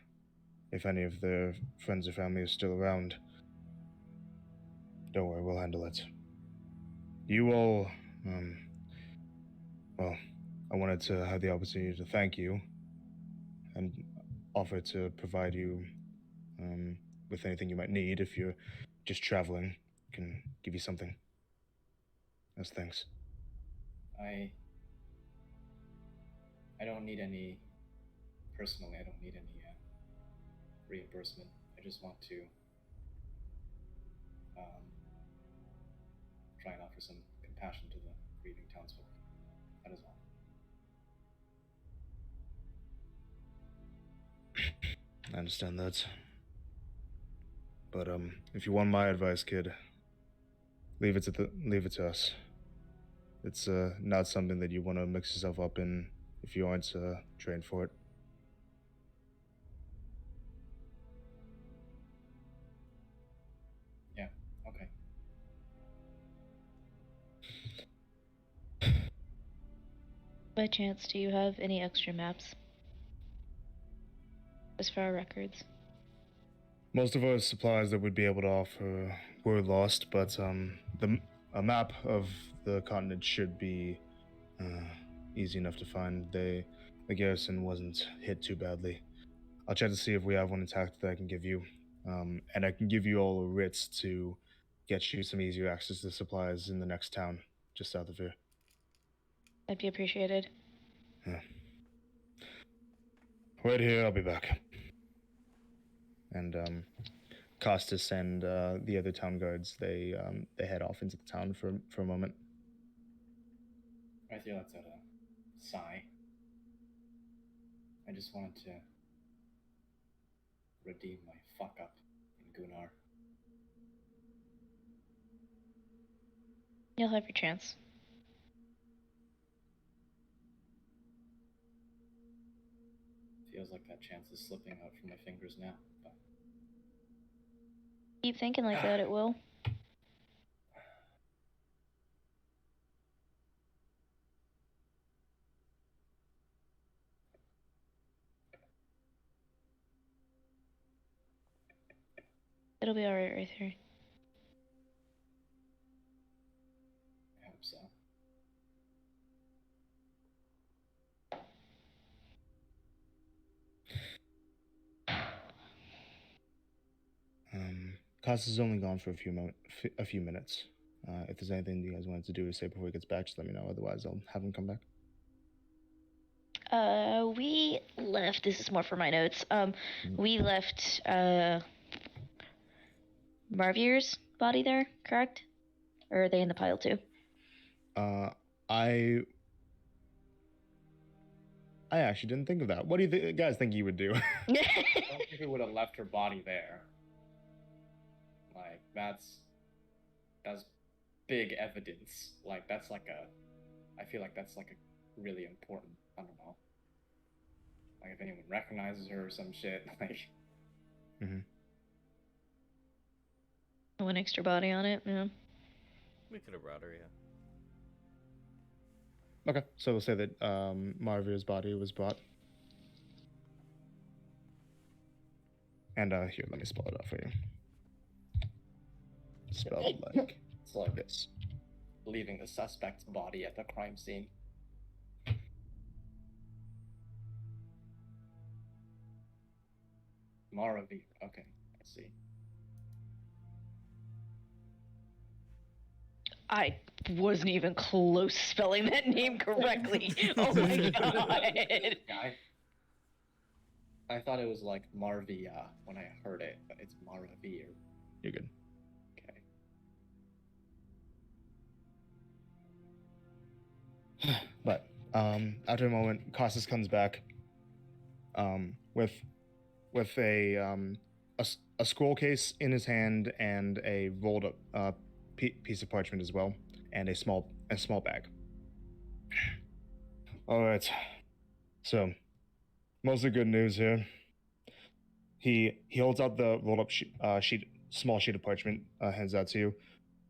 Speaker 2: if any of their friends or family is still around. Don't worry, we'll handle it. You all, well, I wanted to have the opportunity to thank you and offer to provide you with anything you might need. If you're just traveling, I can give you something as thanks.
Speaker 6: I don't need any. Personally, I don't need any reimbursement. I just want to try and offer some compassion to the grieving townsfolk. That is all.
Speaker 2: I understand that. But if you want my advice, kid, leave it to us. It's not something that you want to mix yourself up in if you aren't trained for it.
Speaker 6: Yeah. Okay.
Speaker 5: By chance, do you have any extra maps? As for our records.
Speaker 2: Most of our supplies that we'd be able to offer were lost, but a map of the continent should be easy enough to find. The garrison wasn't hit too badly. I'll check to see if we have one intact that I can give you, and I can give you all writs to get you some easier access to supplies in the next town, just south of here.
Speaker 5: That'd be appreciated.
Speaker 2: Yeah. Wait here, I'll be back. And Costas and the other town guards, they head off into the town for a moment.
Speaker 6: I feel that's a sigh. I just wanted to redeem my fuck up in Gunnar.
Speaker 5: You'll have your chance.
Speaker 6: Feels like that chance is slipping out from my fingers now. But...
Speaker 5: Keep thinking like that, it will. It'll be alright right here.
Speaker 6: I hope so.
Speaker 2: Costas is only gone for a few minutes. If there's anything you guys wanted to do or say before he gets back, just let me know. Otherwise, I'll have him come back.
Speaker 5: We left. This is more for my notes. We left Marvier's body there, correct? Or are they in the pile too?
Speaker 2: I actually didn't think of that. What do you guys think you would do?
Speaker 6: I don't think we would have left her body there. Like, that's big evidence. Like, that's like I feel like that's like a really important, I don't know. Like, if anyone recognizes her or some shit, like...
Speaker 2: Mm-hmm.
Speaker 5: One extra body on it, yeah.
Speaker 1: We could have brought her, yeah.
Speaker 2: Okay, so we'll say that Marvier's body was brought. And here, let me spell it out for you. Spelled like...
Speaker 6: It's like
Speaker 2: this.
Speaker 6: leaving the suspect's body at the crime scene. Maravir. Okay, I see.
Speaker 5: I wasn't even close spelling that name correctly. Oh my god.
Speaker 6: I thought it was like Marvia when I heard it, but it's Maravir.
Speaker 2: You're good.
Speaker 6: Okay.
Speaker 2: But after a moment, Costas comes back with a scroll case in his hand and a rolled up piece of parchment as well, and a small bag. All right. So, mostly good news here. He holds out the rolled up small sheet of parchment, hands out to you,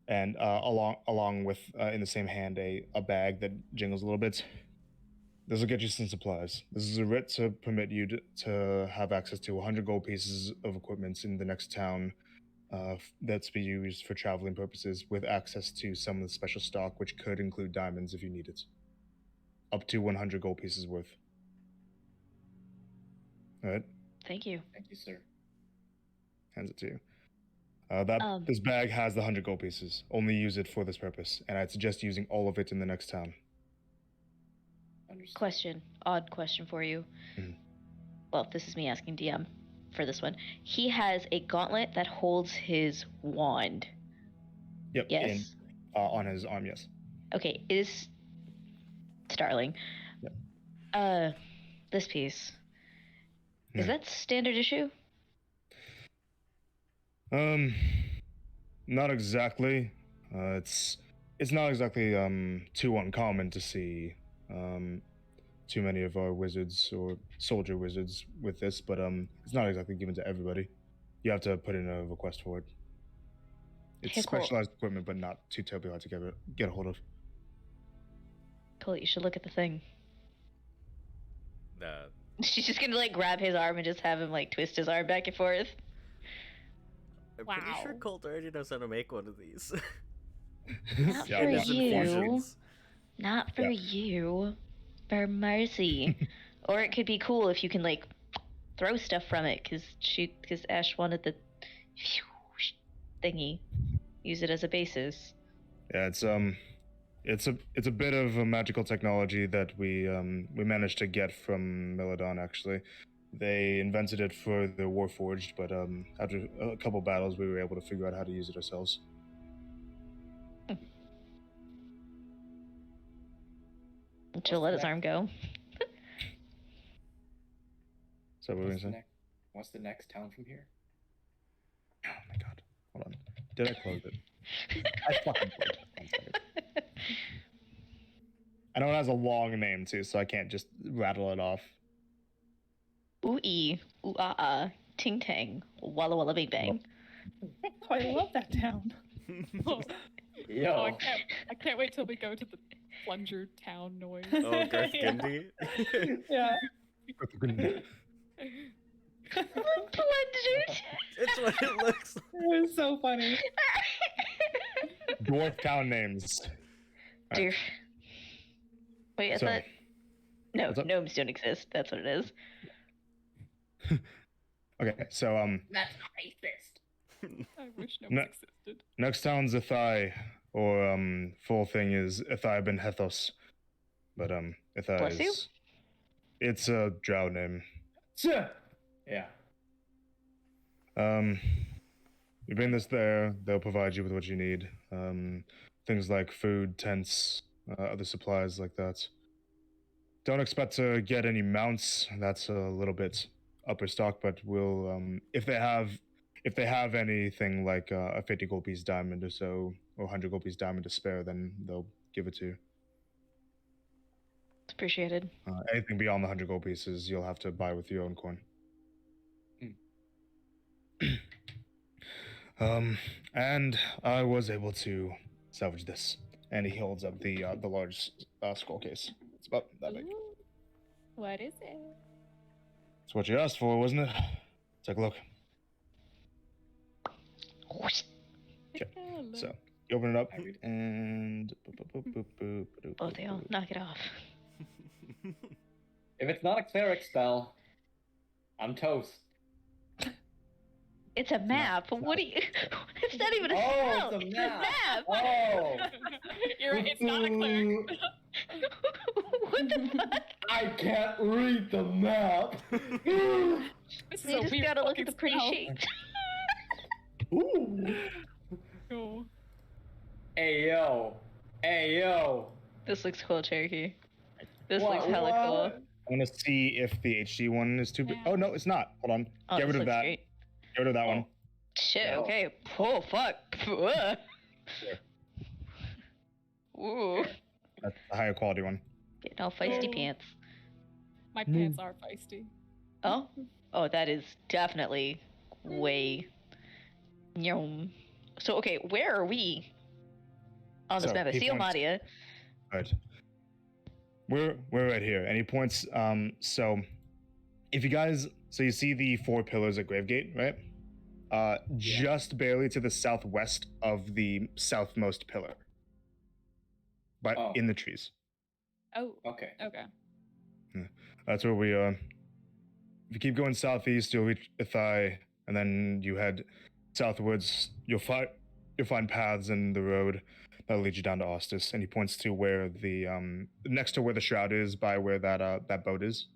Speaker 2: and along with in the same hand a bag that jingles a little bit. This will get you some supplies. This is a writ to permit you to have access to 100 gold pieces of equipment in the next town that's to be used for traveling purposes, with access to some of the special stock, which could include diamonds if you need it. Up to 100 gold pieces worth. All right?
Speaker 5: Thank you.
Speaker 6: Thank you, sir.
Speaker 2: Hands it to you. This bag has the 100 gold pieces. Only use it for this purpose, and I'd suggest using all of it in the next town.
Speaker 6: Understood.
Speaker 5: Odd question for you.
Speaker 2: Mhm.
Speaker 5: Well, this is me asking DM for this one. He has a gauntlet that holds his wand.
Speaker 2: Yep.
Speaker 5: Yes.
Speaker 2: On his arm, yes.
Speaker 5: Okay, is Starling.
Speaker 2: Yep.
Speaker 5: This piece.
Speaker 2: Yeah.
Speaker 5: Is that standard issue?
Speaker 2: Not exactly. It's not exactly too uncommon to see too many of our wizards or soldier wizards with this, but it's not exactly given to everybody. You have to put in a request for it. It's
Speaker 5: Okay, cool.
Speaker 2: specialized equipment, but not too terribly hard to get a hold of.
Speaker 5: Cool, you should look at the thing. She's just gonna like grab his arm and just have him like twist his arm back and forth.
Speaker 1: I'm pretty sure
Speaker 4: Wow.
Speaker 1: Colt already knows how to make one of these.
Speaker 5: Not
Speaker 2: Yeah,
Speaker 5: for
Speaker 2: that's
Speaker 5: you.
Speaker 1: infusions.
Speaker 5: Not for
Speaker 2: Yeah.
Speaker 5: you. For mercy. Or it could be cool if you can like throw stuff from it, because Ash wanted the thingy. Use it as a basis.
Speaker 2: Yeah, it's a bit of a magical technology that we managed to get from Meladon. Actually, they invented it for the Warforged, but after a couple battles, we were able to figure out how to use it ourselves.
Speaker 5: She'll let his arm go.
Speaker 2: So what were you saying?
Speaker 6: What's the next town from here?
Speaker 2: Oh my god! Hold on. Did I close it? I fucking closed it. 1 second. I know it has a long name too, so I can't just rattle it off.
Speaker 5: Ooh-ee, ooh-ah-ah, ting-tang, walla-walla bing-bang.
Speaker 3: Oh, I love that town.
Speaker 6: Yo.
Speaker 4: Oh, I can't wait till we go to the plunger town noise.
Speaker 1: Oh, Garth
Speaker 3: Yeah.
Speaker 1: Gindi?
Speaker 3: Yeah.
Speaker 5: Plunger.
Speaker 1: It's what it looks like.
Speaker 3: It was so funny.
Speaker 2: Dwarf town names.
Speaker 5: Dear. Wait, I
Speaker 2: So,
Speaker 5: thought... No,
Speaker 2: what's up?
Speaker 5: gnomes don't exist. That's what it is.
Speaker 2: Okay, so
Speaker 6: That's racist.
Speaker 4: I wish no
Speaker 2: No.
Speaker 4: one existed.
Speaker 2: next town's Ithai, or full thing is Ithai ben Hethos. But Ithai
Speaker 5: Bless you.
Speaker 2: is it's a drow name.
Speaker 6: Yeah.
Speaker 2: You bring this there, they'll provide you with what you need. Things like food, tents, other supplies like that. Don't expect to get any mounts. That's a little bit upper stock, but we'll if they have anything like a 50 gold piece diamond or so, or 100 gold piece diamond to spare, then they'll give it to you.
Speaker 5: It's appreciated.
Speaker 2: Anything beyond the 100 gold pieces, you'll have to buy with your own coin. And I was able to salvage this. And he holds up the large scroll case. It's about that big.
Speaker 4: Ooh. What is it?
Speaker 2: It's what you asked for, wasn't it? Take a look. Okay, so you open it up
Speaker 6: I read it.
Speaker 2: and
Speaker 5: Oh, they all knock it off.
Speaker 6: If it's not a cleric spell, I'm toast.
Speaker 5: It's a map. What do you... It's not even a
Speaker 6: Oh,
Speaker 5: spell.
Speaker 6: it's a
Speaker 5: It's
Speaker 6: map.
Speaker 5: a map.
Speaker 6: Oh!
Speaker 4: You're right, it's not a cleric.
Speaker 5: What the fuck?
Speaker 6: I can't read the map.
Speaker 4: This is
Speaker 5: You
Speaker 4: a
Speaker 5: just
Speaker 4: weird
Speaker 5: gotta look
Speaker 4: fucking
Speaker 5: at the pretty
Speaker 4: spell.
Speaker 5: shapes.
Speaker 6: Ooh.
Speaker 4: Cool.
Speaker 6: Hey yo. Hey yo.
Speaker 5: This looks cool, Cherokee. This
Speaker 6: What-
Speaker 5: looks hella
Speaker 6: what?
Speaker 5: cool.
Speaker 2: I'm gonna see if the HD one is too big.
Speaker 4: Yeah.
Speaker 2: Oh no, it's not. Hold on.
Speaker 5: Oh,
Speaker 2: Get
Speaker 5: this
Speaker 2: rid of
Speaker 5: looks
Speaker 2: that.
Speaker 5: great.
Speaker 2: Get rid of that one.
Speaker 5: Shit,
Speaker 6: No.
Speaker 5: okay. Oh, fuck. Ooh.
Speaker 2: That's the higher quality one.
Speaker 5: Getting all feisty
Speaker 4: Oh.
Speaker 5: pants.
Speaker 4: My pants are feisty.
Speaker 5: Oh? Oh, that is definitely way... Yum. So, okay, where are we on this
Speaker 2: So,
Speaker 5: map? I
Speaker 2: he
Speaker 5: see
Speaker 2: points-
Speaker 5: Omadia.
Speaker 2: Right. We're right here. And he points. So if you guys, so you see the 4 pillars at Gravegate, right? Just barely to the southwest of the southmost pillar, but
Speaker 6: Oh.
Speaker 2: in the trees.
Speaker 4: Oh,
Speaker 6: Okay.
Speaker 4: okay.
Speaker 2: That's where we are. If you keep going southeast, you'll reach Ithai, and then you head southwards. You'll find paths in the road that'll lead you down to Ostis. And he points to where the next to where the shroud is, by where that boat is.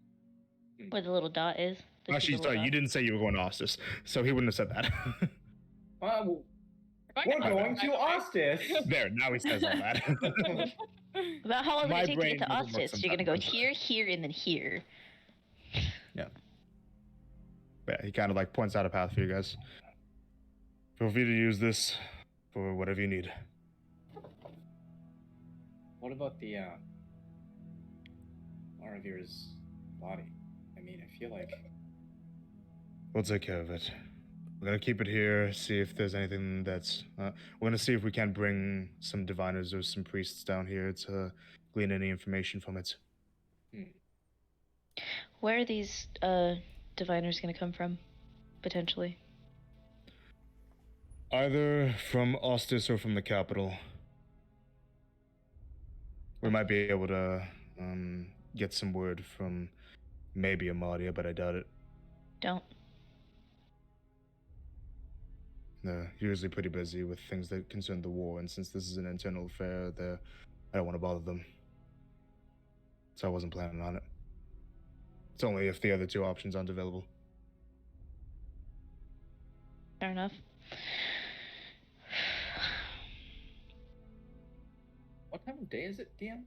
Speaker 5: Where the little dot is. The
Speaker 2: Actually,
Speaker 5: little
Speaker 2: sorry,
Speaker 5: dot.
Speaker 2: you didn't say you were going to Ostis, so he wouldn't have said that.
Speaker 4: If I
Speaker 6: We're
Speaker 4: can-
Speaker 6: going to Ostis.
Speaker 2: There, now he says all that.
Speaker 5: About how long would
Speaker 2: My
Speaker 5: it take to
Speaker 2: brain
Speaker 5: get to
Speaker 2: doesn't work
Speaker 5: Ostis? You're gonna go
Speaker 2: sometimes.
Speaker 5: here, here, and then here.
Speaker 2: But yeah, he kind of like points out a path for you guys. Feel free to use this for whatever you need.
Speaker 6: What about the Aravir's body? I mean, I feel like
Speaker 2: We'll take care of it. We're gonna keep it here, see if there's anything that's... we're gonna see if we can bring some diviners or some priests down here to glean any information from it.
Speaker 5: Where are these diviners gonna come from, potentially?
Speaker 2: Either from Ostis or from the capital. We might be able to get some word from maybe Amadia, but I doubt it.
Speaker 5: Don't.
Speaker 2: They're usually pretty busy with things that concern the war, and since this is an internal affair, I don't want to bother them. So I wasn't planning on it. It's only if the other two options aren't available.
Speaker 5: Fair enough.
Speaker 6: What time of day is it, DM?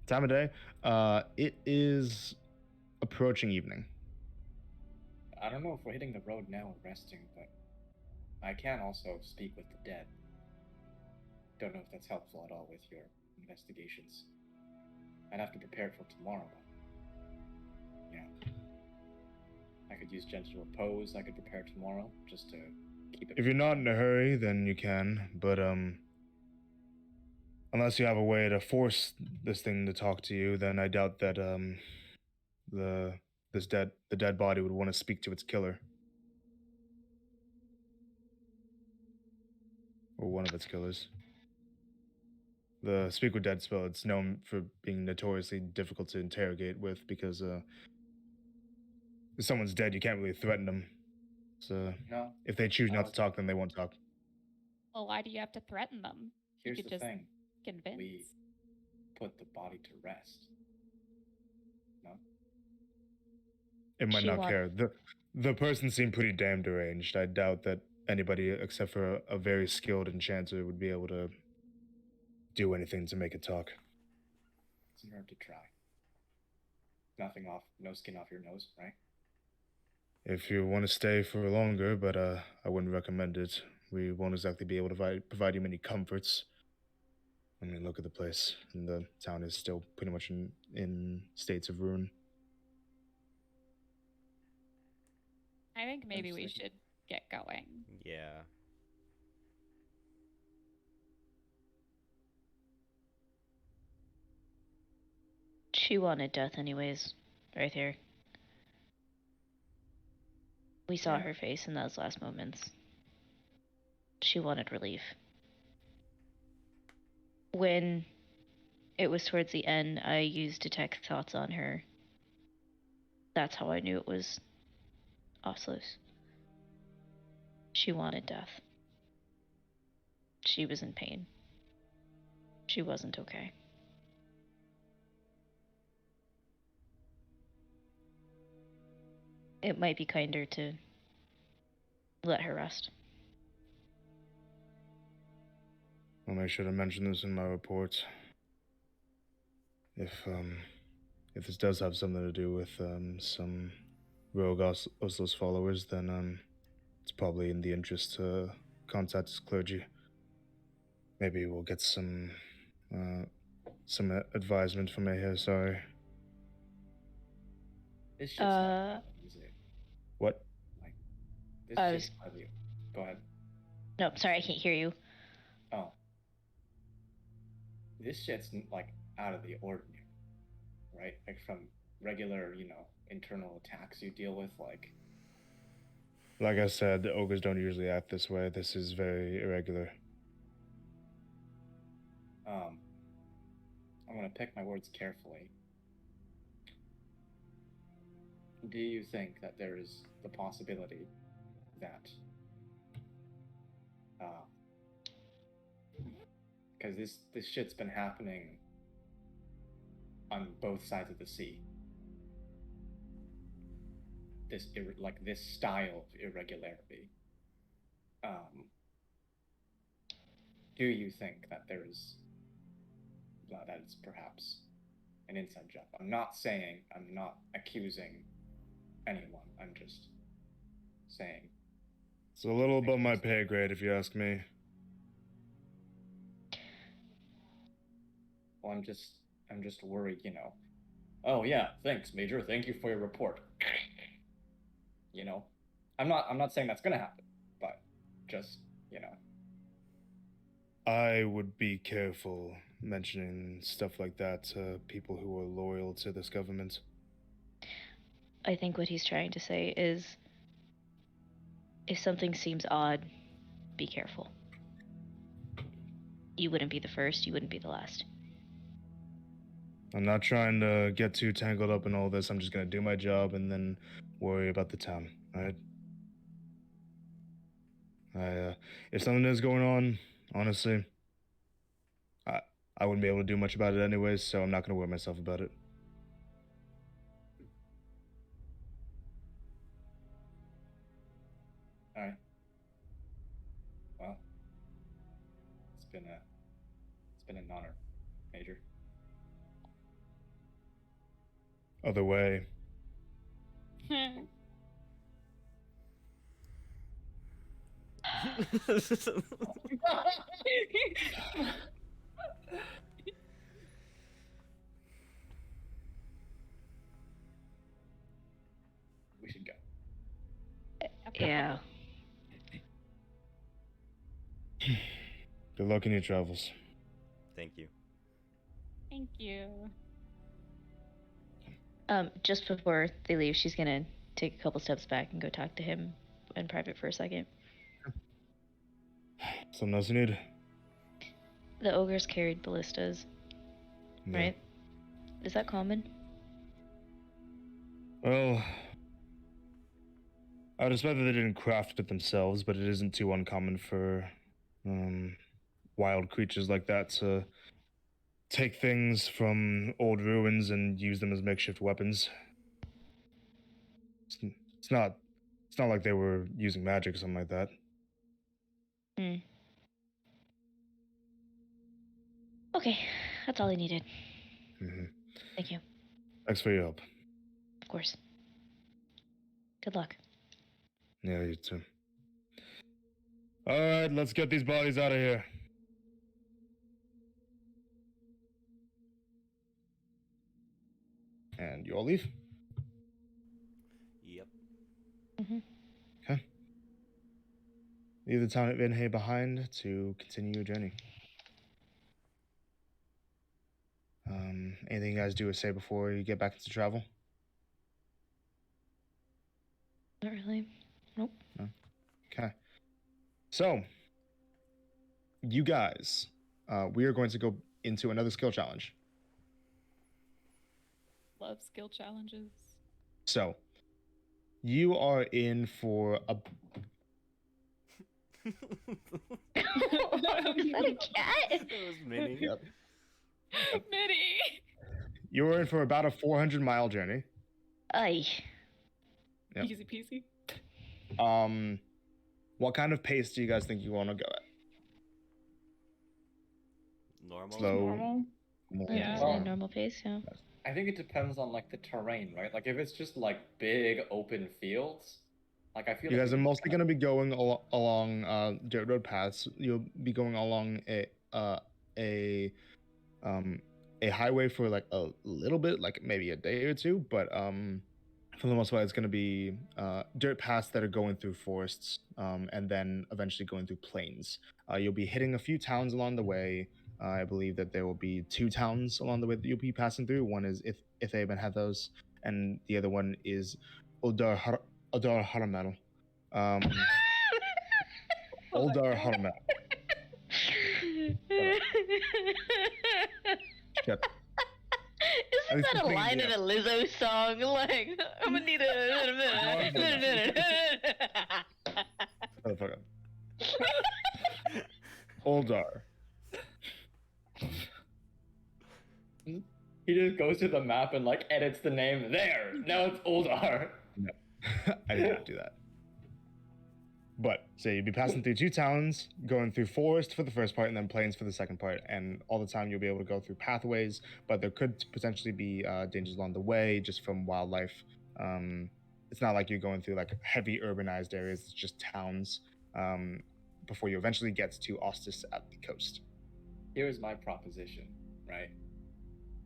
Speaker 2: Time of day? It is approaching evening.
Speaker 6: I don't know if we're hitting the road now or resting, but I can also speak with the dead. Don't know if that's helpful at all with your investigations. I'd have to prepare for tomorrow. Yeah. I could use gentle repose. I could prepare tomorrow just to keep it.
Speaker 2: If you're not in a hurry, then you can, but unless you have a way to force this thing to talk to you, then I doubt that the dead body would want to speak to its killer. Or one of its killers. The Speak with Dead spell, it's known for being notoriously difficult to interrogate with because if someone's dead, you can't really threaten them. So
Speaker 6: No.
Speaker 2: if they choose not to talk, then they won't talk.
Speaker 4: Well, why do you have to threaten them?
Speaker 6: Here's
Speaker 4: you could
Speaker 6: the
Speaker 4: just
Speaker 6: thing.
Speaker 4: convince.
Speaker 6: We put the body to rest. No?
Speaker 2: It might
Speaker 5: She
Speaker 2: not
Speaker 5: want-
Speaker 2: care. The person seemed pretty damn deranged. I doubt that anybody except for a very skilled enchanter would be able to do anything to make it talk.
Speaker 6: It's an herb to try. Nothing off, no skin off your nose, right?
Speaker 2: If you want to stay for longer, but I wouldn't recommend it. We won't exactly be able to provide you many comforts. I mean, look at the place. And the town is still pretty much in states of ruin.
Speaker 4: I think maybe we
Speaker 6: Understood.
Speaker 4: should get going.
Speaker 1: Yeah.
Speaker 5: She wanted death anyways, right here. We saw
Speaker 6: Yeah.
Speaker 5: her face in those last moments. She wanted relief. When it was towards the end, I used detect thoughts on her. That's how I knew it was Oslos. She wanted death. She was in pain. She wasn't okay. It might be kinder to let her rest.
Speaker 2: I'll make sure to mention this in my report. If this does have something to do with some rogue Oslo's followers, then it's probably in the interest to contact his clergy. Maybe we'll get some advisement from here. Sorry.
Speaker 6: This shit's not happening, is it?
Speaker 2: What?
Speaker 6: Like, this
Speaker 5: I
Speaker 6: shit's part of you. Go ahead.
Speaker 5: No, sorry, I can't hear you.
Speaker 6: Oh. This shit's like out of the ordinary, right? Like from regular, internal attacks you deal with, like.
Speaker 2: Like I said, the ogres don't usually act this way. This is very irregular.
Speaker 6: I'm gonna pick my words carefully. Do you think that there is the possibility that, because this shit's been happening on both sides of the sea. This style of irregularity. Do you think that there is that it's perhaps an inside job? I'm not accusing anyone. I'm just saying.
Speaker 2: It's a little above my pay grade, if you ask me.
Speaker 6: Well, I'm just worried, Oh yeah, thanks, Major. Thank you for your report. I'm not saying that's gonna happen, but just,
Speaker 2: I would be careful mentioning stuff like that to people who are loyal to this government.
Speaker 5: I think what he's trying to say is if something seems odd, be careful. You wouldn't be the first, you wouldn't be the last.
Speaker 2: I'm not trying to get too tangled up in all this. I'm just gonna do my job and then worry about the town, alright? If something is going on, honestly, I wouldn't be able to do much about it anyways, so I'm not gonna worry myself about it.
Speaker 6: All right. Well, it's been an honor, Major.
Speaker 2: Other way.
Speaker 6: We should go.
Speaker 5: Yeah.
Speaker 2: Good luck in your travels.
Speaker 1: Thank you.
Speaker 4: Thank you.
Speaker 5: Just before they leave, she's gonna take a couple steps back and go talk to him in private for a second.
Speaker 2: Something else you need?
Speaker 5: The ogres carried ballistas,
Speaker 2: Yeah.
Speaker 5: right? Is that common?
Speaker 2: Well, I'd expect that they didn't craft it themselves, but it isn't too uncommon for wild creatures like that to take things from old ruins and use them as makeshift weapons. It's not like they were using magic or something like that.
Speaker 5: Okay, that's all I needed.
Speaker 2: Mm-hmm.
Speaker 5: Thank you.
Speaker 2: Thanks for your help.
Speaker 5: Of course. Good luck.
Speaker 2: Yeah, you too. All right, let's get these bodies out of here. And you all leave?
Speaker 1: Yep.
Speaker 2: Okay. Leave the town of Vinhay behind to continue your journey. Anything you guys do or say before you get back into travel?
Speaker 5: Not really. Nope.
Speaker 2: No? Okay. So, you guys, we are going to go into another skill challenge.
Speaker 4: Love skill challenges.
Speaker 2: So, you are in for a...
Speaker 5: Is that a cat?
Speaker 1: It was Minnie.
Speaker 2: Yep.
Speaker 4: Minnie.
Speaker 2: You are in for about a 400-mile journey.
Speaker 5: Aye.
Speaker 2: Yep.
Speaker 3: Easy peasy.
Speaker 2: What kind of pace do you guys think you want to go at?
Speaker 1: Normal.
Speaker 2: Slow.
Speaker 3: Normal. Yeah.
Speaker 5: At a normal pace, yeah.
Speaker 6: I think it depends on like the terrain, right? Like if it's just like big open fields, like I feel
Speaker 2: You
Speaker 6: like
Speaker 2: guys are mostly going to be going along dirt road paths. You'll be going along a highway for like a little bit, like maybe a day or two, but for the most part, it's going to be dirt paths that are going through forests, and then eventually going through plains. You'll be hitting a few towns along the way. I believe that there will be 2 towns along the way that you'll be passing through. One is if they even have those, and the other one is Uldar Haramel. Uldar Haramel. Shut.
Speaker 5: Isn't that a line in a Lizzo song? Like, I'm gonna need
Speaker 2: Motherfucker. Uldar.
Speaker 6: he just goes to the map and like edits the name there. Now it's Uldar.
Speaker 2: No, I did not do that. But so you'd be passing through 2 towns, going through forest for the first part, and then plains for the second part. And all the time you'll be able to go through pathways, but there could potentially be dangers along the way, just from wildlife. It's not like you're going through like heavy urbanized areas. It's just towns before you eventually get to Ostis at the coast.
Speaker 6: Here's my proposition, right?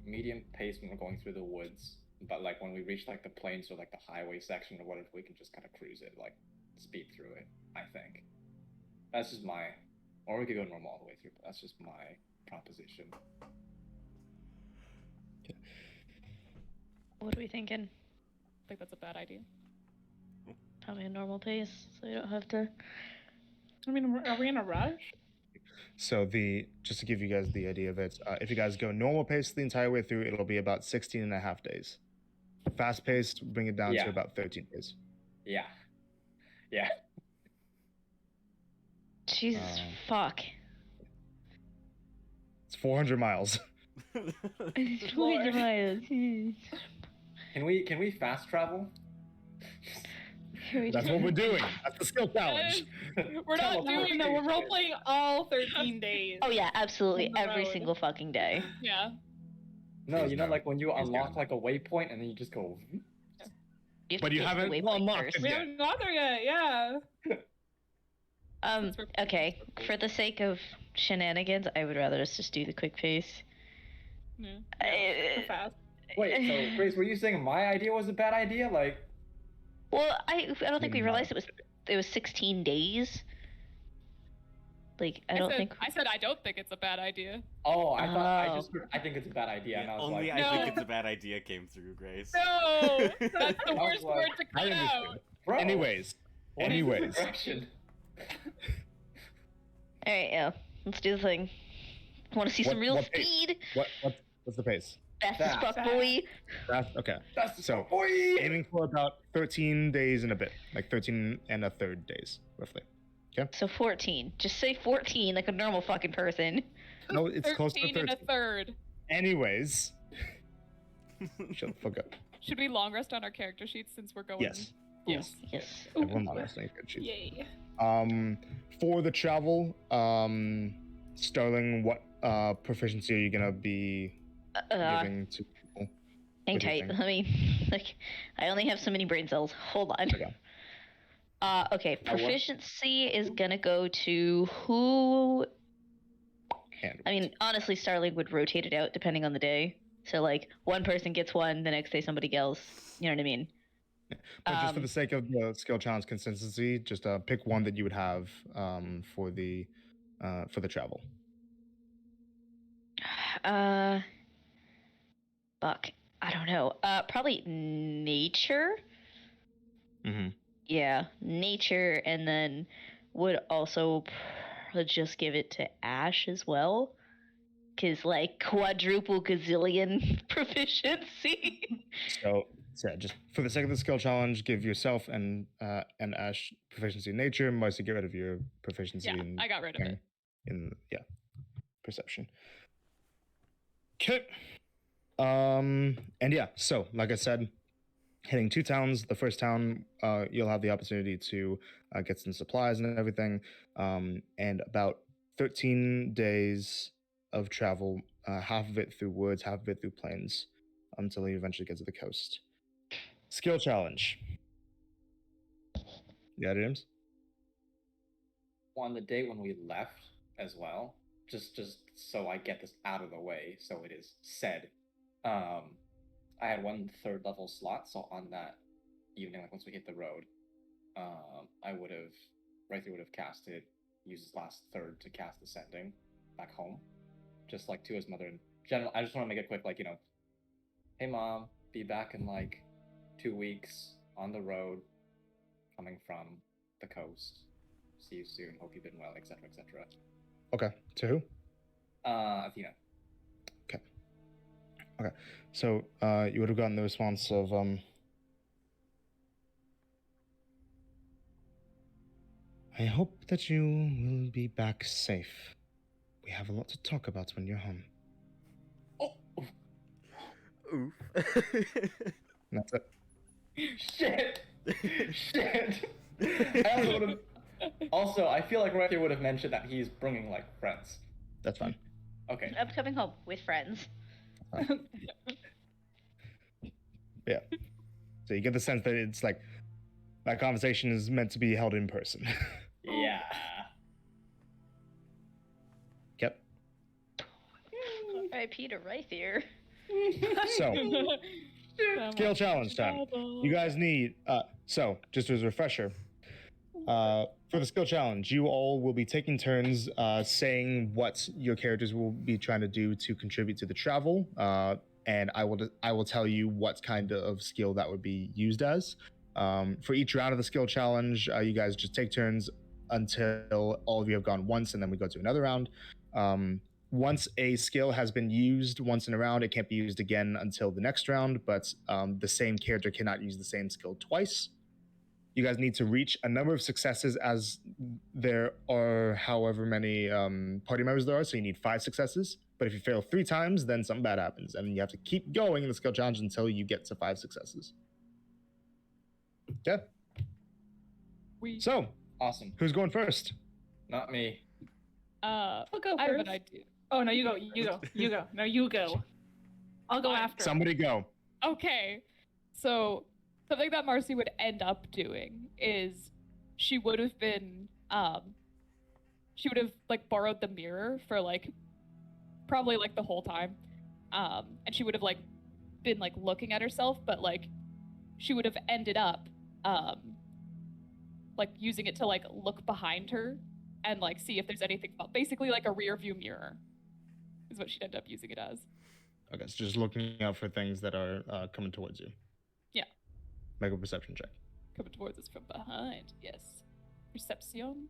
Speaker 6: Medium pace when we're going through the woods, but like when we reach like the plains or like the highway section or whatever, we can just kind of cruise it, like speed through it. I think that's just my, or we could go normal all the way through, but that's just my proposition.
Speaker 5: What are we thinking?
Speaker 4: think that's a bad idea.
Speaker 5: Probably a normal pace, so you don't have to.
Speaker 3: I mean, are we in a rush?
Speaker 2: So just to give you guys the idea of it, if you guys go normal pace the entire way through, it'll be about 16 and a half days. Fast paced, bring it down
Speaker 6: Yeah.
Speaker 2: to about 13 days.
Speaker 6: Yeah. Yeah.
Speaker 5: Jesus fuck.
Speaker 2: It's 400 miles.
Speaker 5: 200 miles.
Speaker 6: Can we fast travel?
Speaker 2: That's what we're doing. That's the skill challenge.
Speaker 3: We're not doing that. We're role playing all 13 days.
Speaker 5: Oh yeah, absolutely.
Speaker 3: On the
Speaker 5: Every
Speaker 3: road.
Speaker 5: single fucking day.
Speaker 4: Yeah.
Speaker 6: No, you know, like when you
Speaker 2: He's
Speaker 6: unlock
Speaker 2: gone.
Speaker 6: like a waypoint and then you just go.
Speaker 5: You have
Speaker 2: But
Speaker 5: to
Speaker 2: you
Speaker 5: get to the
Speaker 2: haven't
Speaker 5: waypoint
Speaker 2: unlocked
Speaker 5: first.
Speaker 2: it
Speaker 3: We
Speaker 2: yet.
Speaker 3: haven't got there yet, yeah.
Speaker 5: Okay. For the sake of shenanigans, I would rather us just do the quick pace.
Speaker 4: Yeah.
Speaker 3: Too fast.
Speaker 6: Wait, so Grace, were you saying my idea was a bad idea? Like,
Speaker 5: Well, I don't think we
Speaker 2: No.
Speaker 5: realized it was 16 days. Like I don't think.
Speaker 4: I said I don't think it's a bad idea.
Speaker 6: oh, I thought
Speaker 5: Oh.
Speaker 6: I think it's a bad idea, and I was
Speaker 1: Only
Speaker 6: like,
Speaker 1: I think
Speaker 4: No.
Speaker 1: it's a bad idea came through, Grace.
Speaker 4: No, that's the
Speaker 6: I was
Speaker 4: worst
Speaker 6: like,
Speaker 4: word to
Speaker 2: I
Speaker 4: cut
Speaker 2: understood.
Speaker 4: out.
Speaker 6: bro.
Speaker 2: Anyways,
Speaker 6: what is
Speaker 2: anyways.
Speaker 6: this aggression?
Speaker 5: All right, yeah. Let's do the thing. Want to see some
Speaker 2: What-
Speaker 5: real
Speaker 2: what pace?
Speaker 5: speed?
Speaker 2: What's the pace?
Speaker 5: Fast as
Speaker 6: Fast.
Speaker 5: fuck, boy.
Speaker 2: Okay.
Speaker 6: That's the
Speaker 2: So,
Speaker 6: boy.
Speaker 2: Aiming for about 13 days and a bit, like 13 and a third days, roughly.
Speaker 5: So 14. Just say 14 like a normal fucking person.
Speaker 2: No, it's close to
Speaker 4: 13 and
Speaker 2: 13.
Speaker 4: a third.
Speaker 2: Anyways, shut the fuck up.
Speaker 4: Should we long rest on our character sheets since we're going?
Speaker 2: Yes.
Speaker 6: Yes.
Speaker 5: Yes.
Speaker 2: Everyone loves saying good shit.
Speaker 3: Yay.
Speaker 2: For the travel, Sterling, what proficiency are you gonna be giving to people?
Speaker 5: Hang
Speaker 2: What do you
Speaker 5: tight.
Speaker 2: think?
Speaker 5: Let me. Like, I only have so many brain cells. Hold on.
Speaker 2: Okay.
Speaker 5: Okay.
Speaker 6: Now what?
Speaker 5: Proficiency is gonna go to who?
Speaker 2: And
Speaker 5: I mean, honestly, Starling would rotate it out depending on the day. So like, one person gets one, the next day somebody else. You know what I mean?
Speaker 2: but just for the sake of the skill challenge consistency, just pick one that you would have for the travel.
Speaker 5: Fuck. I don't know. Probably nature.
Speaker 2: Mm-hmm.
Speaker 5: Yeah, nature, and then would also just give it to Ash as well. Cause like quadruple gazillion proficiency.
Speaker 2: So yeah, just for the sake of the skill challenge, give yourself and Ash proficiency in nature. Mostly get rid of your proficiency
Speaker 4: Yeah,
Speaker 2: in
Speaker 4: I got rid of it.
Speaker 2: perception. Okay. And yeah, so like I said, hitting 2 towns. The first town, you'll have the opportunity to get some supplies and everything. And about 13 days of travel, half of it through woods, half of it through plains, until you eventually get to the coast. Skill challenge. Yeah, James?
Speaker 6: On the day when we left as well, just so I get this out of the way, so it is said. I had 1 third level slot, so on that evening, like once we hit the road, Ryther would have casted, used his last third to cast Ascending back home, just like to his mother. In general, I just want to make it quick, like, you know, hey mom, be back in like 2 weeks on the road, coming from the coast. See you soon. Hope you've been well, etc., etc.
Speaker 2: Okay. To who?
Speaker 6: Athena.
Speaker 2: Okay. So you would have gotten the response of I hope that you will be back safe. We have a lot to talk about when you're home.
Speaker 6: Oh,
Speaker 1: Oof.
Speaker 2: And that's it.
Speaker 6: shit! Shit! Also, I feel like Ryther would have mentioned that he's bringing like friends.
Speaker 2: That's fine.
Speaker 6: Okay.
Speaker 5: I'm coming home with friends.
Speaker 2: Yeah. So you get the sense that it's like that conversation is meant to be held in person.
Speaker 6: Yeah.
Speaker 2: Yep.
Speaker 5: R.I.P. to Ryther.
Speaker 2: So skill challenge time. You guys need so just as a refresher, for the skill challenge, you all will be taking turns saying what your characters will be trying to do to contribute to the travel. and I will tell you what kind of skill that would be used as. For each round of the skill challenge, you guys just take turns until all of you have gone once, and then we go to another round. Once a skill has been used once in a round, it can't be used again until the next round, but the same character cannot use the same skill twice. You guys need to reach a number of successes, as there are however many party members there are, so you need 5 successes. But if you fail 3 times, then something bad happens, and you have to keep going in the skill challenge until you get to 5 successes. Okay? So,
Speaker 6: Awesome.
Speaker 2: who's going first?
Speaker 6: Not me.
Speaker 3: I'll go
Speaker 4: I have
Speaker 3: first.
Speaker 4: an idea.
Speaker 3: Oh, no, you go. No, you go. I'll go after.
Speaker 2: Somebody go.
Speaker 4: Okay. So something that Marcy would end up doing is she would have been like borrowed the mirror for like probably like the whole time. And she would have like been like looking at herself, but like she would have ended up like using it to like look behind her and like see if there's anything, basically like a rear view mirror is what she'd end up using it as.
Speaker 2: Okay, so just looking out for things that are coming towards you.
Speaker 4: Yeah.
Speaker 2: Make a perception check.
Speaker 4: Coming towards us from behind. Yes. Perception.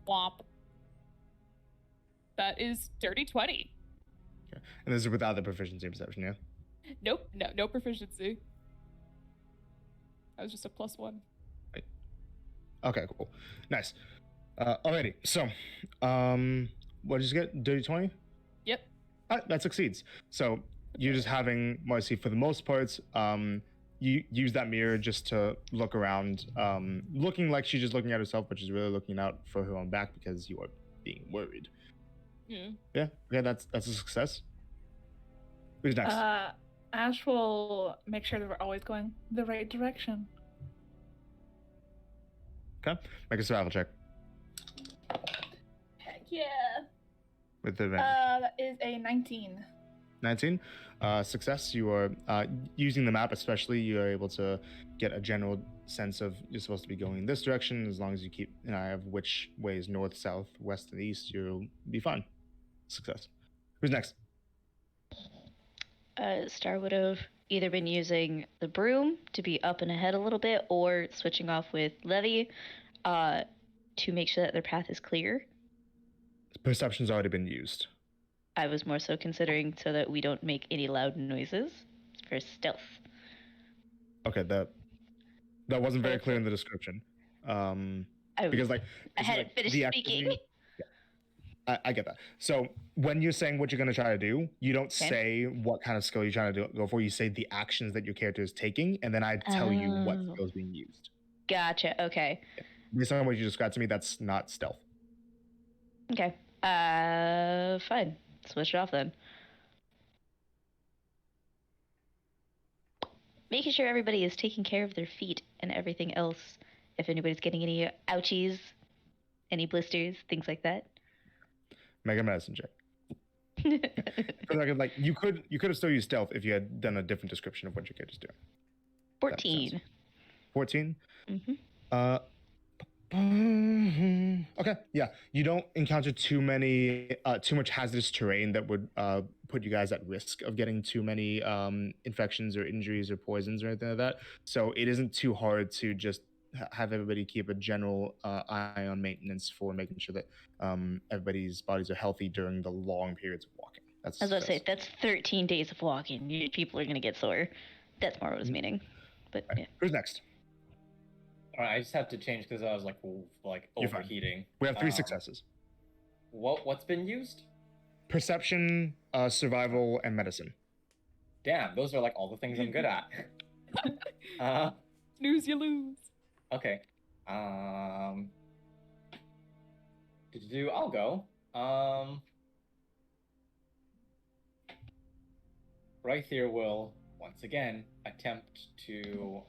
Speaker 4: Womp. That is dirty 20.
Speaker 2: Okay. And this is without the proficiency in perception, yeah?
Speaker 4: Nope. No proficiency. That was just a +1.
Speaker 2: Right. Okay, cool. Nice. Alrighty, so, what did you get? Dirty 20?
Speaker 4: Yep.
Speaker 2: That succeeds. So, you're just having Marcy, for the most part, you use that mirror just to look around, looking like she's just looking at herself, but she's really looking out for her own back because you are being worried.
Speaker 4: Yeah.
Speaker 2: Yeah, okay, that's a success. Who's next?
Speaker 3: Ash will make sure that we're always going the right direction.
Speaker 2: Okay, make a survival check
Speaker 3: Heck yeah.
Speaker 2: with the advantage.
Speaker 3: That is a 19.
Speaker 2: 19. Success. You are using the map, especially. You are able to get a general sense of you're supposed to be going in this direction. As long as you keep an eye of which way is north, south, west, and east, you'll be fine. Success. Who's next?
Speaker 5: Star would have either been using the broom to be up and ahead a little bit, or switching off with Levy to make sure that their path is clear.
Speaker 2: Perception's already been used.
Speaker 5: I was more so considering so that we don't make any loud noises for stealth.
Speaker 2: Okay, that wasn't very clear in the description. Because
Speaker 5: I hadn't finished speaking.
Speaker 2: I get that. So when you're saying what you're going to try to do, you don't say what kind of skill you're trying to go for. You say the actions that your character is taking, and then I tell you what skill is being used.
Speaker 5: Gotcha. Okay.
Speaker 2: Based on what you described to me, that's not stealth.
Speaker 5: Okay. Fine. Switch it off then. Making sure everybody is taking care of their feet and everything else. If anybody's getting any ouchies, any blisters, things like that.
Speaker 2: Make a medicine check. Like you could have still used stealth if you had done a different description of what your character's doing.
Speaker 5: 14.
Speaker 2: 14?
Speaker 5: Mm-hmm.
Speaker 2: Okay, yeah. You don't encounter too much hazardous terrain that would put you guys at risk of getting too many infections or injuries or poisons or anything like that. So it isn't too hard to just have everybody keep a general eye on maintenance for making sure that everybody's bodies are healthy during the long periods of walking.
Speaker 5: I was about to say, that's 13 days of walking. People are going to get sore. That's more what I was meaning. But
Speaker 2: right.
Speaker 5: Yeah.
Speaker 2: Who's next?
Speaker 6: All right, I just have to change because I was like overheating.
Speaker 2: We have 3 successes.
Speaker 6: What's been used?
Speaker 2: Perception, survival, and medicine.
Speaker 6: Damn, those are like all the things I'm good at.
Speaker 4: Snooze, you lose.
Speaker 6: Okay. I'll go. Rythier will once again attempt to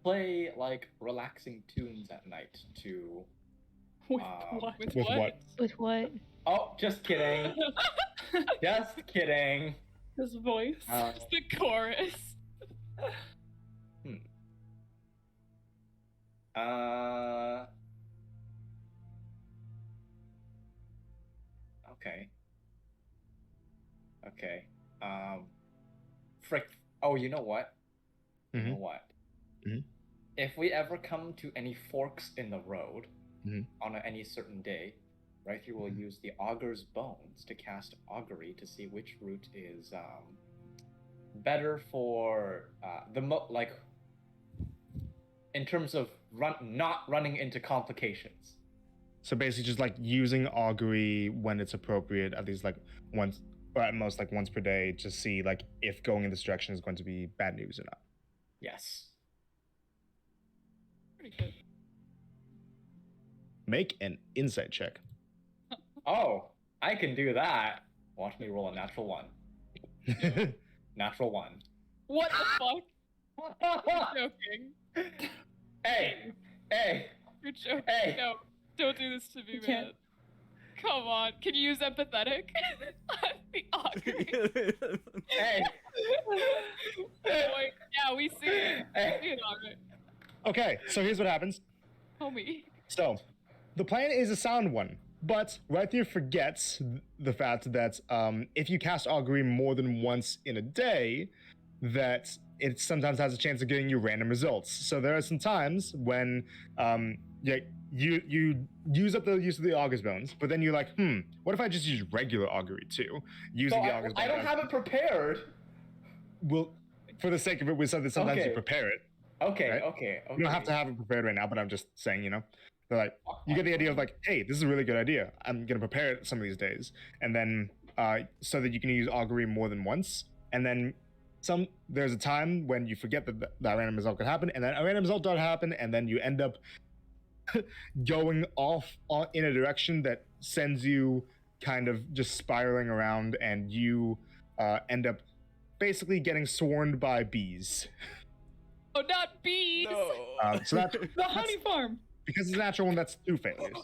Speaker 6: play like relaxing tunes at night to
Speaker 3: With what?
Speaker 4: With
Speaker 2: With what?
Speaker 5: With what?
Speaker 6: Oh, just kidding. Just kidding.
Speaker 3: His voice.
Speaker 4: It's the chorus.
Speaker 6: Okay. Okay. Frick. Oh, you know what? You know what?
Speaker 2: Mhm.
Speaker 6: If we ever come to any forks in the road
Speaker 2: Mhm.
Speaker 6: on any certain day, right, you will use the auger's bones to cast augury to see which route is better for in terms of not running into complications.
Speaker 2: So basically, just like using augury when it's appropriate, at least like once, or at most like once per day, to see like if going in this direction is going to be bad news or not.
Speaker 6: Yes.
Speaker 4: Pretty good.
Speaker 2: Make an insight check.
Speaker 6: Oh, I can do that. Watch me roll a natural 1. Natural 1.
Speaker 4: What the fuck? You're joking.
Speaker 6: Hey!
Speaker 4: You're joking.
Speaker 6: Hey.
Speaker 4: No, don't do this to me,
Speaker 3: You
Speaker 4: man.
Speaker 3: can't.
Speaker 4: Come on. Can you use empathetic? I'm the augury.
Speaker 6: Hey!
Speaker 4: Wait, yeah, we see it.
Speaker 6: Hey.
Speaker 4: We see it already.
Speaker 2: Okay, so here's what happens.
Speaker 4: Homie.
Speaker 2: So, the plan is a sound one, but Rythier forgets the fact that if you cast augury more than once in a day, that it sometimes has a chance of getting you random results. So there are some times when you use up the use of the auger's bones, but then you're like, what if I just use regular augury too? Using
Speaker 6: So
Speaker 2: the auger's
Speaker 6: I
Speaker 2: bones.
Speaker 6: don't have it prepared.
Speaker 2: Well, for the sake of it, we said that sometimes you
Speaker 6: Okay.
Speaker 2: prepare it.
Speaker 6: Okay,
Speaker 2: Right?
Speaker 6: okay.
Speaker 2: You don't have to have it prepared right now, but I'm just saying, they're like, you get the idea of like, hey, this is a really good idea. I'm gonna prepare it some of these days, and then so that you can use augury more than once, and then there's a time when you forget that that random result could happen, and then a random result does happen, and then you end up going off in a direction that sends you kind of just spiraling around, and you end up basically getting swarmed by bees.
Speaker 4: Oh, not bees.
Speaker 1: No.
Speaker 2: So that's
Speaker 3: The honey farm.
Speaker 2: because it's a natural one. That's 2 failures.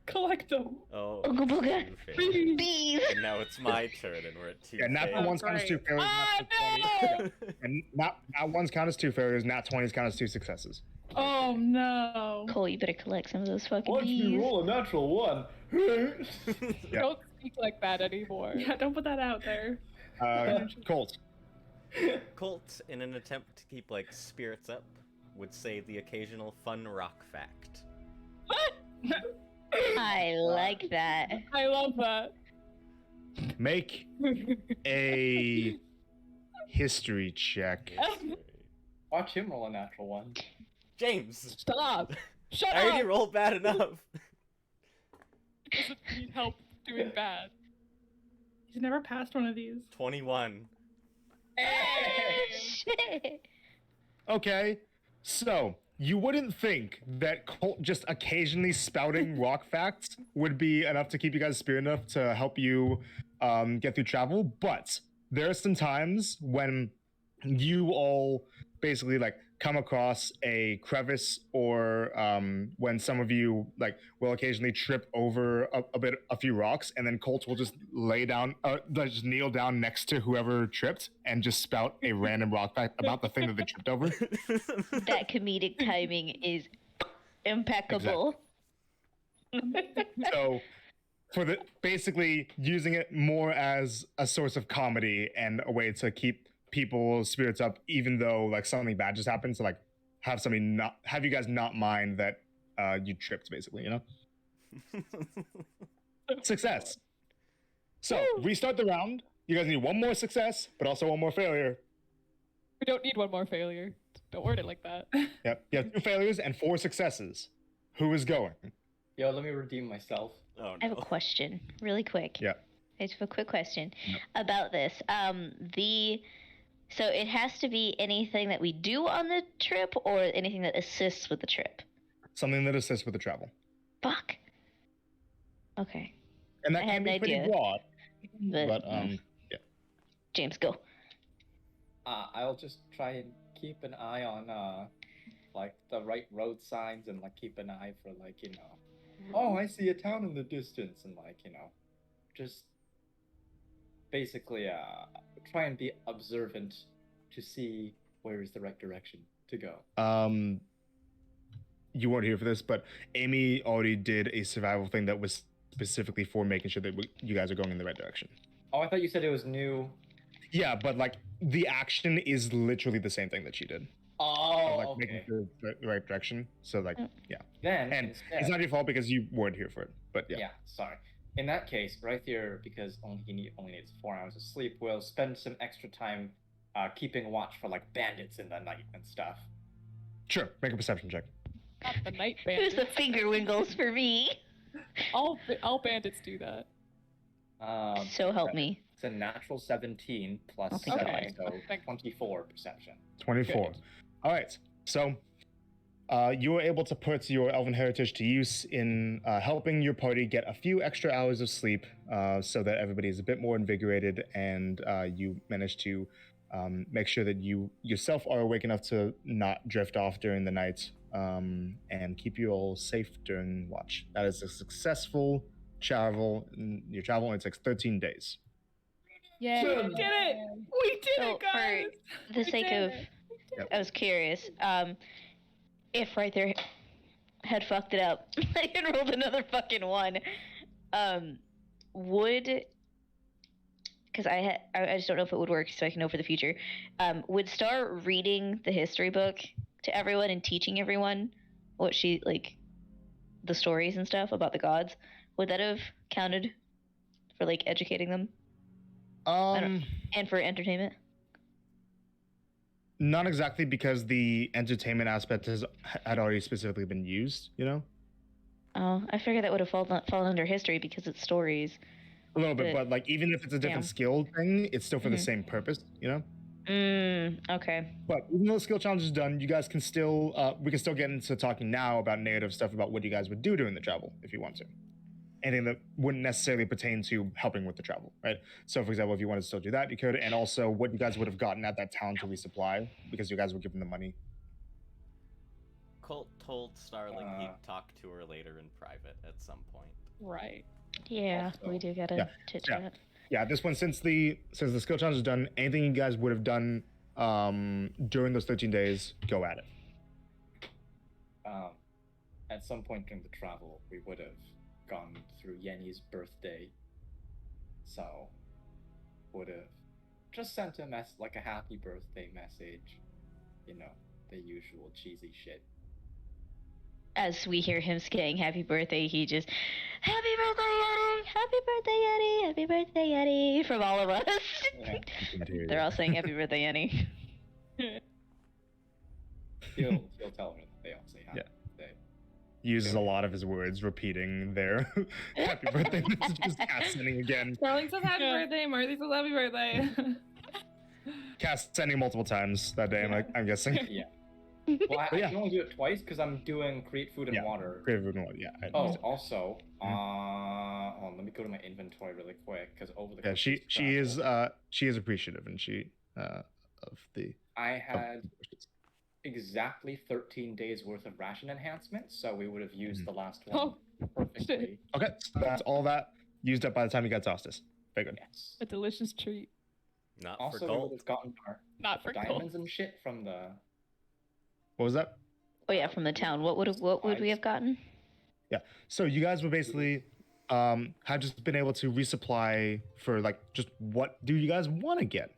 Speaker 3: Collect them.
Speaker 1: Oh.
Speaker 5: Ooga booga.
Speaker 1: two failures.
Speaker 5: Bees.
Speaker 1: And now it's my turn, and we're at 2
Speaker 2: Yeah, natural
Speaker 1: failures.
Speaker 2: ones count as 2 failures.
Speaker 4: Ah,
Speaker 2: natural 20
Speaker 4: no!
Speaker 2: and not ones count as 2 failures. Nat 20s count as 2 successes.
Speaker 3: Oh no.
Speaker 5: Cole, you better collect some of those fucking
Speaker 6: Watch me
Speaker 5: bees.
Speaker 6: roll a natural 1.
Speaker 2: Yeah.
Speaker 4: Don't speak like that anymore.
Speaker 3: Yeah, don't put that out there.
Speaker 2: Colt.
Speaker 1: Colt, in an attempt to keep like spirits up, would say the occasional fun rock fact.
Speaker 5: I like that.
Speaker 4: I love that.
Speaker 2: Make a history check.
Speaker 6: Watch him roll a natural 1.
Speaker 1: James,
Speaker 4: Stop. Shut
Speaker 1: I already
Speaker 4: up.
Speaker 1: rolled bad enough.
Speaker 4: Doesn't need help doing bad.
Speaker 3: He's never passed one of these.
Speaker 1: 21.
Speaker 5: Shit.
Speaker 2: Okay, so you wouldn't think that Colt just occasionally spouting rock facts would be enough to keep you guys spirit enough to help you get through travel, but there are some times when you all basically like come across a crevice, or when some of you like will occasionally trip over a few rocks, and then Colt will just lay down, just kneel down next to whoever tripped and just spout a random rock fact about the thing that they tripped over.
Speaker 5: That comedic timing is impeccable.
Speaker 2: So for basically using it more as a source of comedy and a way to keep people's spirits up, even though like something bad just happened, to like have you guys not mind that you tripped, basically, Success. So restart the round. You guys need one more success, but also one more failure.
Speaker 4: We don't need one more failure. Don't word it like that.
Speaker 2: Yep. You have 2 failures and 4 successes. Who is going?
Speaker 6: Yo, let me redeem myself.
Speaker 1: Oh
Speaker 5: I have a
Speaker 1: no.
Speaker 5: question, really quick.
Speaker 2: Yeah.
Speaker 5: I just have a quick question about this. So it has to be anything that we do on the trip, or anything that assists with the trip.
Speaker 2: Something that assists with the travel.
Speaker 5: Fuck. Okay.
Speaker 2: And that
Speaker 5: I
Speaker 2: can
Speaker 5: had
Speaker 2: be
Speaker 5: an
Speaker 2: pretty
Speaker 5: idea.
Speaker 2: broad,
Speaker 5: But,
Speaker 2: but
Speaker 5: James, go.
Speaker 6: I'll just try and keep an eye on like the right road signs, and like keep an eye for like, oh, I see a town in the distance, and like, just basically try and be observant to see where is the right direction to go.
Speaker 2: you weren't here for this, but Amy already did a survival thing that was specifically for making sure that you guys are going in the right direction.
Speaker 6: Oh, I thought you said it was new.
Speaker 2: Yeah, but like the action is literally the same thing that she did.
Speaker 6: Oh,
Speaker 2: Like
Speaker 6: okay.
Speaker 2: making sure it's the right direction. So like, yeah.
Speaker 6: Then
Speaker 2: And
Speaker 6: instead,
Speaker 2: it's not your fault because you weren't here for it. But yeah.
Speaker 6: yeah, sorry. In that case, right here, because he only needs 4 hours of sleep, we'll spend some extra time keeping watch for like bandits in the night and stuff.
Speaker 2: Sure. Make a perception check.
Speaker 4: Not the night
Speaker 5: Who's
Speaker 4: bandits.
Speaker 5: the finger wiggles for me?
Speaker 4: All bandits do that.
Speaker 5: So help me.
Speaker 6: It's a natural 17 plus
Speaker 5: Okay.
Speaker 6: 7,
Speaker 4: Okay.
Speaker 6: so
Speaker 4: Thank-
Speaker 6: 24 perception.
Speaker 2: 24.
Speaker 4: Good.
Speaker 2: All right. So you were able to put your elven heritage to use in helping your party get a few extra hours of sleep so that everybody is a bit more invigorated, and you managed to make sure that you yourself are awake enough to not drift off during the night and keep you all safe during watch. That is a successful travel. Your travel only takes 13 days.
Speaker 4: Yeah.
Speaker 3: We did it! We did
Speaker 5: So
Speaker 3: it, guys!
Speaker 5: for the
Speaker 3: We
Speaker 5: sake
Speaker 3: did
Speaker 5: of,
Speaker 3: it.
Speaker 2: Yep.
Speaker 5: I was curious, if right there had fucked it up and rolled another fucking one, would, because I just don't know if it would work, so I can know for the future, would Star reading the history book to everyone and teaching everyone what she, like, the stories and stuff about the gods, would that have counted for, like, educating them and for entertainment?
Speaker 2: Not exactly, because the entertainment aspect had already specifically been used, you know?
Speaker 5: Oh, I figured that would have fallen under history because it's stories.
Speaker 2: A little bit, but like even if it's a different
Speaker 5: Yeah.
Speaker 2: skill thing, it's still for the
Speaker 5: Mhm.
Speaker 2: same purpose, you know?
Speaker 5: Okay.
Speaker 2: But even though the skill challenge is done, you guys can still we can still get into talking now about narrative stuff about what you guys would do during the travel if you want to. Anything that wouldn't necessarily pertain to helping with the travel, right? So for example, if you wanted to still do that, you could, and also what you guys would have gotten at that town to resupply because you guys were given the money.
Speaker 1: Colt told Starling
Speaker 6: Uh.
Speaker 1: he'd talk to her later in private at some point.
Speaker 4: Right.
Speaker 5: Yeah,
Speaker 6: Also-
Speaker 5: we do gotta
Speaker 2: Yeah,
Speaker 5: chit
Speaker 2: yeah.
Speaker 5: chat.
Speaker 2: Yeah, this one, since the skill challenge is done, anything you guys would have done during those 13 days, go at it.
Speaker 6: At some point during the travel, we would have gone through Yenny's birthday, so would have just sent like a happy birthday message, you know, the usual cheesy shit.
Speaker 5: As we hear him saying happy birthday, he just, happy birthday, Yeti! Happy birthday, Yeti! Happy birthday, Yeti! From all of us.
Speaker 6: Yeah.
Speaker 5: They're all saying happy birthday, Yeti.
Speaker 6: He'll tell her that they all say happy birthday.
Speaker 2: Uses a lot of his words, repeating their happy birthday messages, cast sending again,
Speaker 3: Starling says happy
Speaker 4: Yeah.
Speaker 3: birthday, Martha says happy birthday.
Speaker 2: cast sending multiple times that day. I'm guessing.
Speaker 6: Yeah. Well, I
Speaker 2: Yeah.
Speaker 6: can only do it twice because I'm doing create food and
Speaker 2: Yeah.
Speaker 6: water.
Speaker 2: Creative food and water, yeah.
Speaker 6: Oh, also, hold on, let me go to my inventory really quick because over the
Speaker 2: Yeah,
Speaker 6: course
Speaker 2: she
Speaker 6: of this travel,
Speaker 2: she is appreciative, and she of the.
Speaker 6: I
Speaker 2: of-
Speaker 6: had exactly 13 days worth of ration enhancements, so we would have used the last one
Speaker 4: Oh,
Speaker 6: perfectly.
Speaker 2: Okay, so that's all that used up by the time you got to Ostis. Very good.
Speaker 6: Yes.
Speaker 4: A delicious treat.
Speaker 1: Not
Speaker 6: Also,
Speaker 1: for
Speaker 6: we would
Speaker 1: gold.
Speaker 6: have gotten our
Speaker 4: Not for gold.
Speaker 6: diamonds and shit from the.
Speaker 2: What was that?
Speaker 5: Oh yeah, from the town. What would we have gotten?
Speaker 2: So you guys were basically have just been able to resupply for like just what do you guys want to get?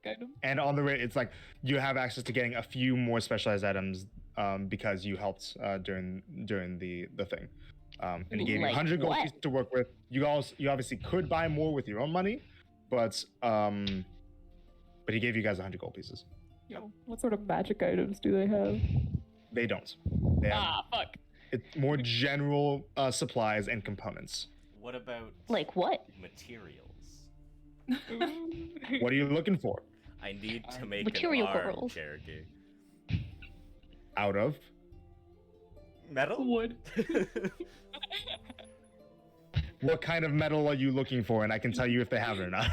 Speaker 4: Kind of.
Speaker 2: And on the rate, it's like you have access to getting a few more specialized items because you helped during the thing. And he gave you
Speaker 5: Like
Speaker 2: 100 gold
Speaker 5: what?
Speaker 2: pieces to work with. You obviously could buy more with your own money, but he gave you guys 100 gold pieces.
Speaker 4: Yo, what sort of magic items do they have?
Speaker 2: They don't. They have
Speaker 4: Fuck.
Speaker 2: it's more general supplies and components.
Speaker 1: What about
Speaker 5: Like what?
Speaker 1: materials?
Speaker 2: What are you looking for?
Speaker 1: I need to make
Speaker 5: Material
Speaker 1: an
Speaker 5: girls.
Speaker 1: armchair gig.
Speaker 2: Out of?
Speaker 1: Metal?
Speaker 4: Wood.
Speaker 2: What kind of metal are you looking for? And I can tell you if they have it or not.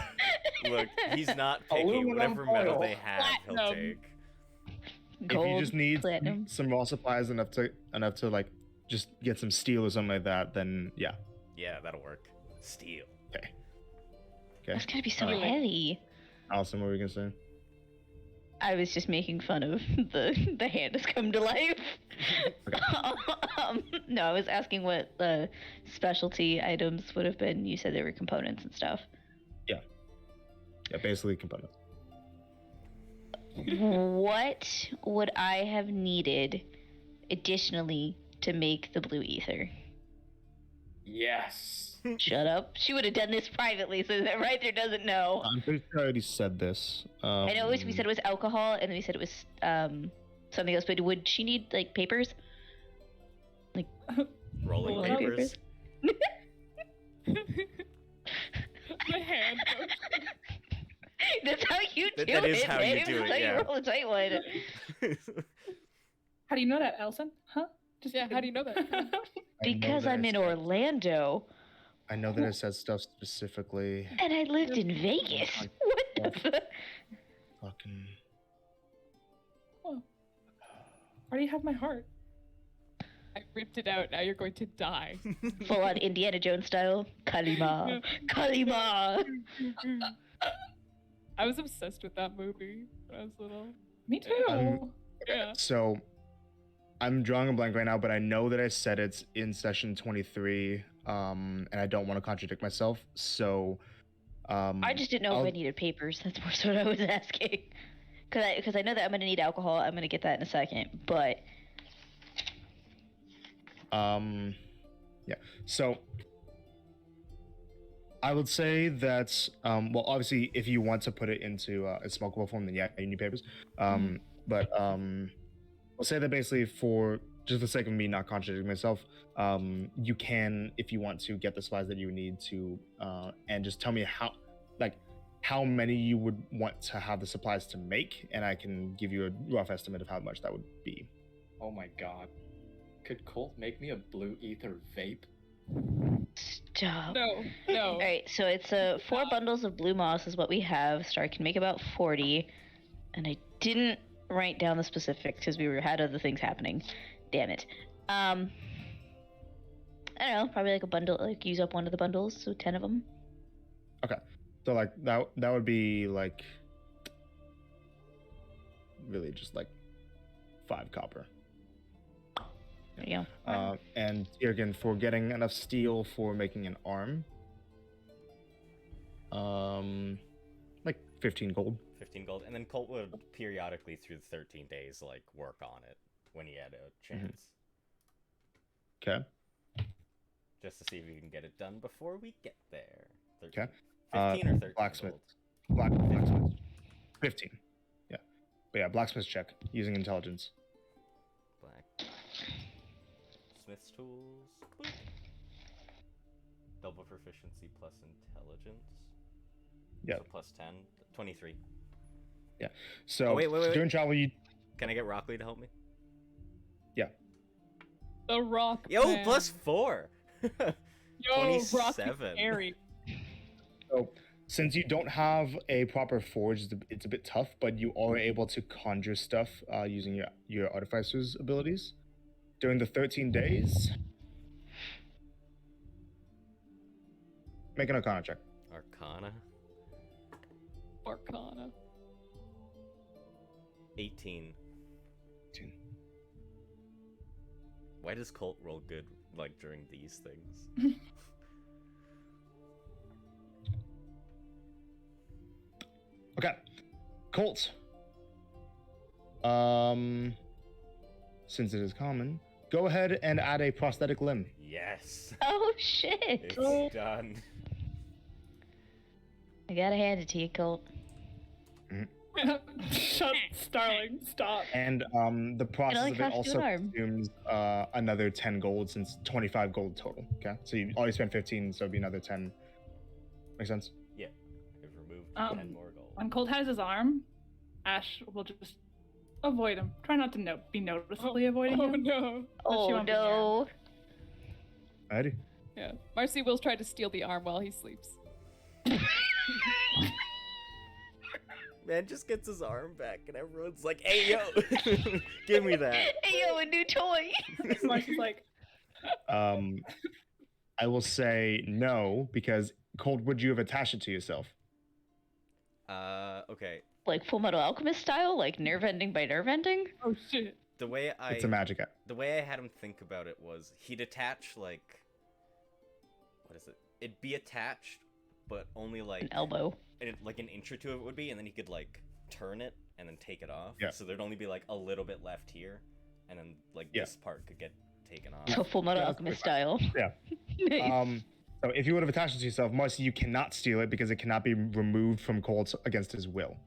Speaker 1: Look, he's not picky.
Speaker 6: Aluminum
Speaker 1: Whatever metal
Speaker 6: foil.
Speaker 1: they have, he'll
Speaker 4: Platinum.
Speaker 1: take.
Speaker 5: Gold,
Speaker 2: If you just need
Speaker 5: platinum.
Speaker 2: some raw supplies enough to like just get some steel or something like that, then yeah.
Speaker 1: Yeah, that'll work. Steel.
Speaker 2: Okay.
Speaker 5: That's gonna be so
Speaker 2: Alright.
Speaker 5: heavy.
Speaker 2: Allison, what were you gonna say?
Speaker 5: I was just making fun of the hand has come to life. No, I was asking what the specialty items would have been. You said they were components and stuff.
Speaker 2: Yeah, basically components.
Speaker 5: What would I have needed additionally to make the blue ether?
Speaker 6: Yes.
Speaker 5: Shut up. She would have done this privately, so that right there doesn't know.
Speaker 2: I'm pretty sure I already said this.
Speaker 5: I know we said it was alcohol, and then we said it was something else. But would she need like papers? Like
Speaker 1: Rolling
Speaker 3: Rolling
Speaker 1: papers.
Speaker 4: My hand.
Speaker 5: That's how you do
Speaker 1: That is
Speaker 5: it,
Speaker 1: how you
Speaker 5: babe.
Speaker 1: do
Speaker 5: That's
Speaker 1: it,
Speaker 5: how
Speaker 1: yeah.
Speaker 5: you roll a tight one.
Speaker 3: How do you know that, Elson? Huh? Just
Speaker 4: Yeah, how do you know that?
Speaker 5: Because I'm in Orlando,
Speaker 2: I know that it says stuff specifically.
Speaker 5: and I lived in Vegas. What the fuck?
Speaker 2: Fucking.
Speaker 3: Why do you have my heart?
Speaker 4: I ripped it out. Now you're going to die.
Speaker 5: Full on Indiana Jones style. Kalima. Kalima.
Speaker 4: I was obsessed with that movie when I was little.
Speaker 3: Me too.
Speaker 4: Yeah.
Speaker 2: So, I'm drawing a blank right now, but I know that I said it's in session 23, and I don't want to contradict myself. So,
Speaker 5: I just didn't know if I needed papers. That's more so what I was asking. Because I know that I'm going to need alcohol. I'm going to get that in a second. But
Speaker 2: yeah. So, I would say that, well, obviously, if you want to put it into a smokable form, then yeah, you need papers. But we'll say that basically for just the sake of me not contradicting myself, you can, if you want to, get the supplies that you need to, and just tell me how many you would want to have the supplies to make, and I can give you a rough estimate of how much that would be.
Speaker 6: Oh my god. Could Colt make me a blue ether vape?
Speaker 5: stop.
Speaker 4: No.
Speaker 5: All right, so it's 4 bundles of blue moss is what we have. Star can make about 40, and I didn't write down the specifics because we had other things happening. Damn it. I don't know, probably like a bundle, like use up one of the bundles, so 10 of them.
Speaker 2: Okay. So like that would be like really just like 5 copper.
Speaker 5: There you go.
Speaker 2: And here again, for getting enough steel for making an arm, like 15 gold.
Speaker 1: 15 gold. And then Colt would periodically through the 13 days like work on it when he had a chance.
Speaker 2: Okay.
Speaker 1: Just to see if we can get it done before we get there. 13.
Speaker 2: Okay.
Speaker 1: 15 or 13
Speaker 2: Blacksmith.
Speaker 1: gold.
Speaker 2: Blacksmith. 15. Yeah. But yeah, blacksmith check using intelligence.
Speaker 1: Black. Smith's tools. Boop. Double proficiency plus intelligence.
Speaker 2: Yeah.
Speaker 1: So plus 10. 23.
Speaker 2: So
Speaker 1: Oh, wait.
Speaker 2: during travel, you
Speaker 1: Can I get Rockley to help me?
Speaker 4: The Rock.
Speaker 1: Yo,
Speaker 4: Man.
Speaker 1: plus 4.
Speaker 4: Yo,
Speaker 1: 27.
Speaker 4: Rock Airy.
Speaker 2: So, since you don't have a proper forge, it's a bit tough, but you are able to conjure stuff using your artificer's abilities. During the 13 days, make an Arcana check.
Speaker 1: Arcana. 18.
Speaker 2: 18.
Speaker 1: Why does Colt roll good like during these things?
Speaker 2: Okay, Colt. Since it is common, go ahead and add a prosthetic limb.
Speaker 1: Yes.
Speaker 5: Oh shit!
Speaker 1: It's done.
Speaker 5: I gotta hand it to you, Colt.
Speaker 3: Shut, Starling, stop.
Speaker 2: And the process
Speaker 5: only
Speaker 2: of it
Speaker 5: costs you
Speaker 2: also
Speaker 5: an arm.
Speaker 2: consumes another 10 gold, since 25 gold total. Okay, so you already spent 15, so it'd be another 10. Make sense?
Speaker 1: Yeah. I've removed 10 more gold.
Speaker 3: When Colt has his arm, Ash will just avoid him. Try not to be noticeably avoiding him.
Speaker 4: no.
Speaker 5: Oh
Speaker 3: you won't be
Speaker 5: no!
Speaker 2: Alrighty.
Speaker 4: Yeah. Marcy Will's tried to steal the arm while he sleeps.
Speaker 1: Man just gets his arm back, and everyone's like, "Hey, yo, give me that."
Speaker 5: Hey yo, a new toy!
Speaker 3: Marcy's like,
Speaker 2: I will say no, because Colt, would you have attached it to yourself?
Speaker 1: Okay.
Speaker 5: Like Full Metal Alchemist style, like nerve ending by nerve ending.
Speaker 4: Oh shit.
Speaker 1: The way I
Speaker 2: It's a magic item.
Speaker 1: the way I had him think about it was he'd attach like, what is it? It'd be attached, but only like
Speaker 5: An elbow.
Speaker 1: like an inch or two of it would be, and then he could like turn it and then take it off.
Speaker 2: Yeah.
Speaker 1: So there'd only be like a little bit left here, and then like
Speaker 2: Yeah.
Speaker 1: this part could get taken off.
Speaker 5: So Full Metal
Speaker 2: Yeah, that's
Speaker 5: Alchemist
Speaker 2: pretty
Speaker 5: style.
Speaker 2: Yeah.
Speaker 5: Nice.
Speaker 2: So if you would have attached it to yourself, Marcy, you cannot steal it because it cannot be removed from Colt against his will.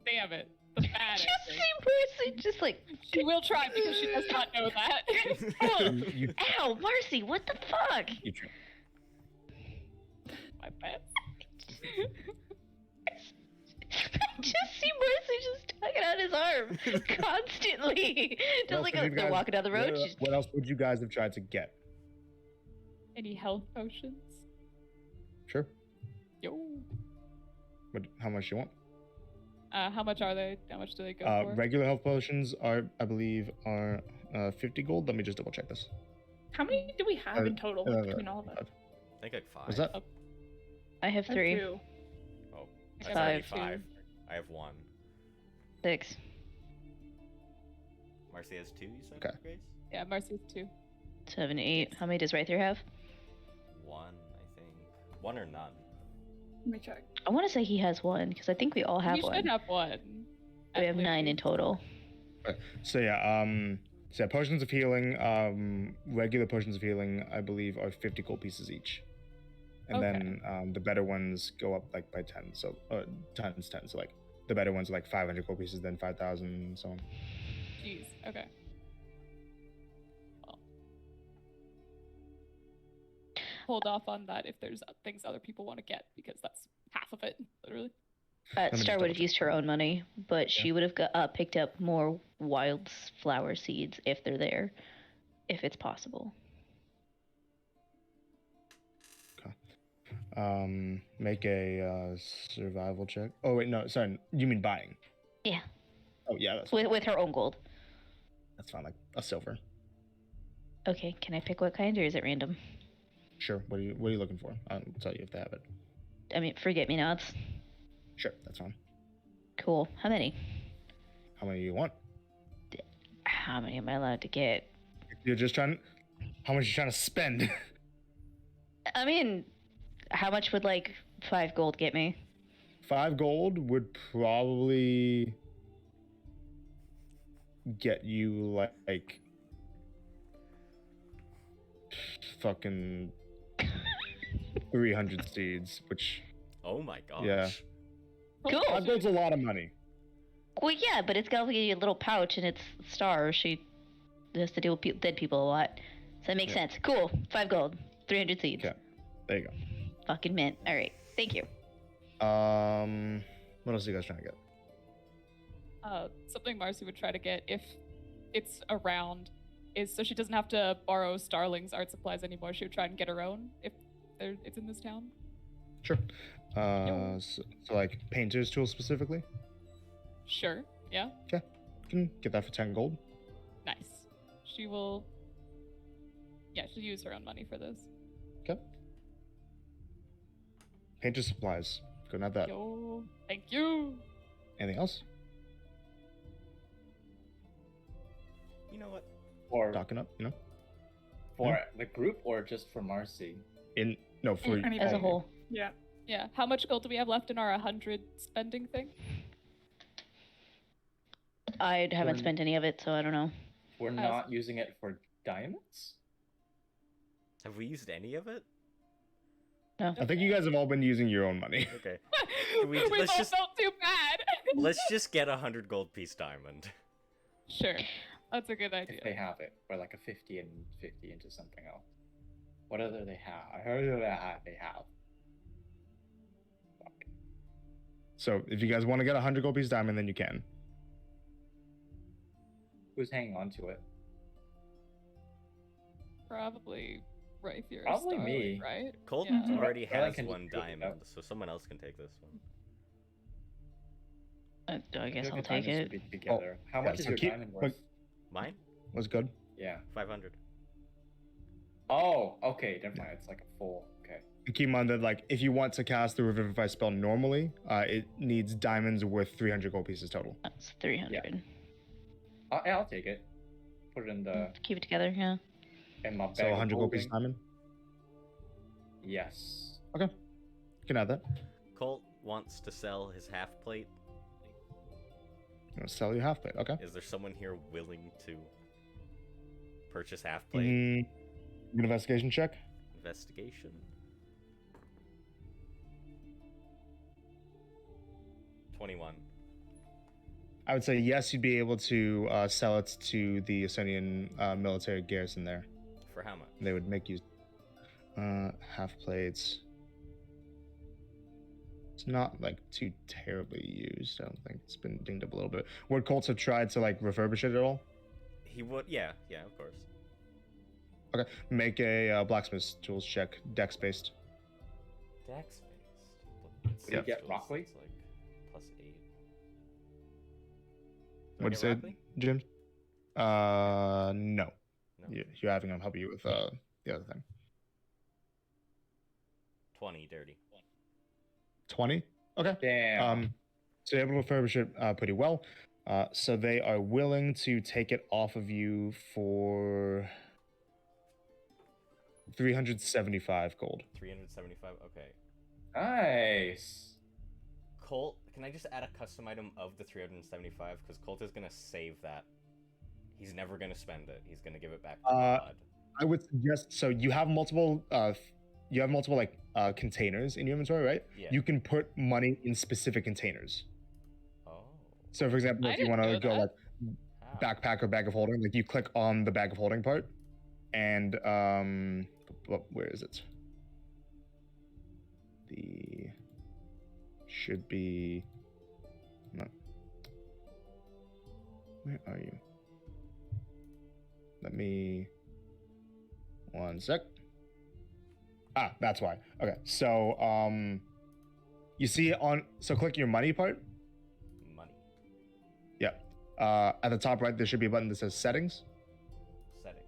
Speaker 4: Damn it. The bad
Speaker 5: Just
Speaker 4: ending.
Speaker 5: see Marcy just like,
Speaker 4: She will try because she does not know that.
Speaker 5: oh,
Speaker 2: You,
Speaker 5: ow, Marcy, what the fuck?
Speaker 2: you try.
Speaker 4: My bad.
Speaker 5: I just see Marcy just tugging out his arm constantly. Just
Speaker 2: else
Speaker 5: like
Speaker 2: would you
Speaker 5: they're
Speaker 2: guys-
Speaker 5: walking down the road.
Speaker 2: What,
Speaker 5: she's-
Speaker 2: what else would you guys have tried to get?
Speaker 4: Any health potions?
Speaker 2: Sure.
Speaker 4: Yo.
Speaker 2: How much you want?
Speaker 4: How much are they? How much do they go for?
Speaker 2: Regular health potions are, I believe, are 50 gold. Let me just double check this.
Speaker 3: How many do we have in total between all of us?
Speaker 1: I think like 5.
Speaker 2: Was that?
Speaker 5: I have
Speaker 3: I have
Speaker 5: 3,
Speaker 3: two.
Speaker 1: Oh,
Speaker 4: I
Speaker 1: that's
Speaker 4: have
Speaker 1: already
Speaker 5: 5.
Speaker 1: 5. I have 1.
Speaker 5: 6.
Speaker 1: Marcy has 2. You said,
Speaker 2: Okay.
Speaker 1: Grace?
Speaker 4: Yeah, Marcy's 2.
Speaker 5: 7, 8. How many does Ryther have?
Speaker 1: 1, I think. 1 or none.
Speaker 3: Let me check.
Speaker 5: I want to say he has 1 because I think we all have
Speaker 4: You
Speaker 5: one.
Speaker 4: should have 1.
Speaker 5: We have 9 in total.
Speaker 2: So yeah, potions of healing, regular potions of healing, I believe, are 50 gold pieces each. And
Speaker 4: Okay.
Speaker 2: then the better ones go up like by 10, so times 10. So like the better ones are like 500 gold pieces, then 5,000, and so on.
Speaker 4: Jeez. Okay. Well. Hold off on that if there's things other people want to get because that's half of it, literally.
Speaker 2: me just
Speaker 5: Star would
Speaker 2: double
Speaker 5: have
Speaker 2: check.
Speaker 5: used her own money, but she would have picked up more wildflower seeds if they're there, if it's possible.
Speaker 2: Make a survival check. Oh wait, no, sorry. You mean buying?
Speaker 5: Yeah,
Speaker 2: Oh yeah, that's
Speaker 5: with her own gold.
Speaker 2: that's fine. Like a silver.
Speaker 5: Okay, can I pick what kind or is it random?
Speaker 2: Sure. What are you looking for? I'll tell you if they have it.
Speaker 5: I mean, forget-me-nots.
Speaker 2: Sure, that's fine.
Speaker 5: Cool. How many?
Speaker 2: How many do you want?
Speaker 5: How many am I allowed to get?
Speaker 2: You're just trying. How much you trying to spend?
Speaker 5: I mean, how much would like 5 gold get me?
Speaker 2: 5 gold would probably get you like fucking 300 seeds, which
Speaker 1: Oh my gosh.
Speaker 2: Yeah.
Speaker 5: Cool.
Speaker 2: 5 gold's a lot of money.
Speaker 5: Well, yeah, but it's got like a little pouch and it's Star. She has to deal with dead people a lot. So that makes
Speaker 2: Yeah.
Speaker 5: sense. Cool. 5 gold. 300 seeds.
Speaker 2: Okay, there you go.
Speaker 5: Fucking mint. All right. Thank you.
Speaker 2: What else are you guys trying to get?
Speaker 4: Something Marcy would try to get if it's around is so she doesn't have to borrow Starling's art supplies anymore. She would try and get her own if it's in this town.
Speaker 2: Sure. So like painter's tools specifically.
Speaker 4: Sure. Yeah.
Speaker 2: You can get that for 10 gold.
Speaker 4: Nice. She will. Yeah, she'll use her own money for this.
Speaker 2: Okay. Painter supplies. Couldn't have that.
Speaker 4: Yo, thank you.
Speaker 2: Anything else?
Speaker 1: You know what?
Speaker 6: For
Speaker 2: Docking up, you know?
Speaker 6: for the group or just for Marcy?
Speaker 2: No, for
Speaker 3: Anybody.
Speaker 5: As a whole.
Speaker 3: Yeah.
Speaker 4: Yeah. How much gold do we have left in our 100 spending thing?
Speaker 5: I haven't
Speaker 6: We're-
Speaker 5: spent any of it, so I don't know.
Speaker 6: We're not using it for diamonds?
Speaker 1: Have we used any of it?
Speaker 5: No.
Speaker 2: I think you guys have all been using your own money.
Speaker 1: Okay.
Speaker 4: we
Speaker 1: let's
Speaker 4: both
Speaker 1: just-
Speaker 4: felt too bad.
Speaker 1: Let's just get 100 gold piece diamond.
Speaker 4: Sure. That's a good idea.
Speaker 6: If they have it, or like a 50 and 50 into something else. What other they have? I heard that they have. Fuck.
Speaker 2: So if you guys want to get 100 gold piece diamond, then you can.
Speaker 6: Who's hanging on to it?
Speaker 4: Probably right here.
Speaker 6: Probably me.
Speaker 4: Right?
Speaker 1: Colton
Speaker 4: Yeah.
Speaker 1: already
Speaker 6: Right, I
Speaker 1: has
Speaker 6: can just
Speaker 1: 1
Speaker 6: do it
Speaker 1: diamond,
Speaker 6: without-
Speaker 1: so someone else can take this one.
Speaker 5: I guess
Speaker 6: Feel
Speaker 5: I'll
Speaker 6: like
Speaker 5: take
Speaker 6: diamonds
Speaker 5: it.
Speaker 6: would be together. How
Speaker 2: yeah,
Speaker 6: much is
Speaker 2: so
Speaker 6: your
Speaker 2: keep-
Speaker 6: diamond worth?
Speaker 1: Mine?
Speaker 2: Was good.
Speaker 6: Yeah.
Speaker 1: 500.
Speaker 6: Oh, okay. Never mind. It's like a full. Okay.
Speaker 2: And keep in mind that like if you want to cast the Revivify spell normally, it needs diamonds worth 300 gold pieces total.
Speaker 5: That's 300.
Speaker 6: Yeah, I'll take it. put it in the
Speaker 5: Keep it together, yeah.
Speaker 6: in my bag.
Speaker 2: So
Speaker 6: of
Speaker 2: 100 gold piece
Speaker 6: holding.
Speaker 2: diamond.
Speaker 6: Yes.
Speaker 2: You can add that.
Speaker 1: Colt wants to sell his half plate.
Speaker 2: You want to sell your half plate? Okay.
Speaker 1: Is there someone here willing to purchase half plate?
Speaker 2: An investigation check.
Speaker 1: Investigation. 21.
Speaker 2: I would say yes, you'd be able to sell it to the Estonian military garrison there.
Speaker 1: For how much?
Speaker 2: They would make you half plates. It's not like too terribly used. I don't think it's been dinged up a little bit. Would Colts have tried to like refurbish it at all?
Speaker 1: He would, yeah, of course.
Speaker 2: Okay, make a blacksmith's tools check, dex based.
Speaker 1: Dex based.
Speaker 2: Yeah.
Speaker 6: Get Rockley?
Speaker 1: It's like +8.
Speaker 2: What'd you say, Jim? No.
Speaker 1: No.
Speaker 2: You're having him help you with the other thing.
Speaker 1: 20 dirty.
Speaker 2: 20. Okay.
Speaker 6: Damn.
Speaker 2: So you're able to refurbish it pretty well. So they are willing to take it off of you for 375 gold.
Speaker 1: 375. Okay.
Speaker 6: Nice.
Speaker 1: Colt, can I just add a custom item of the 375? Because Colt is gonna save that. He's never gonna spend it. He's gonna give it back to God.
Speaker 2: I would suggest, so you have multiple like containers in your inventory, right?
Speaker 1: Yeah.
Speaker 2: You can put money in specific containers.
Speaker 1: Oh.
Speaker 2: So for example,
Speaker 4: I
Speaker 2: if you
Speaker 4: didn't
Speaker 2: want to
Speaker 4: know
Speaker 2: go
Speaker 4: that.
Speaker 2: like
Speaker 1: How?
Speaker 2: backpack or bag of holding, like you click on the bag of holding part, and where is it? The should be. No. Where are you? Let me. One sec. Ah, that's why. Okay, so you see it on. So click your money part.
Speaker 1: Money.
Speaker 2: Yeah. At the top right, there should be a button that says settings,
Speaker 1: Settings.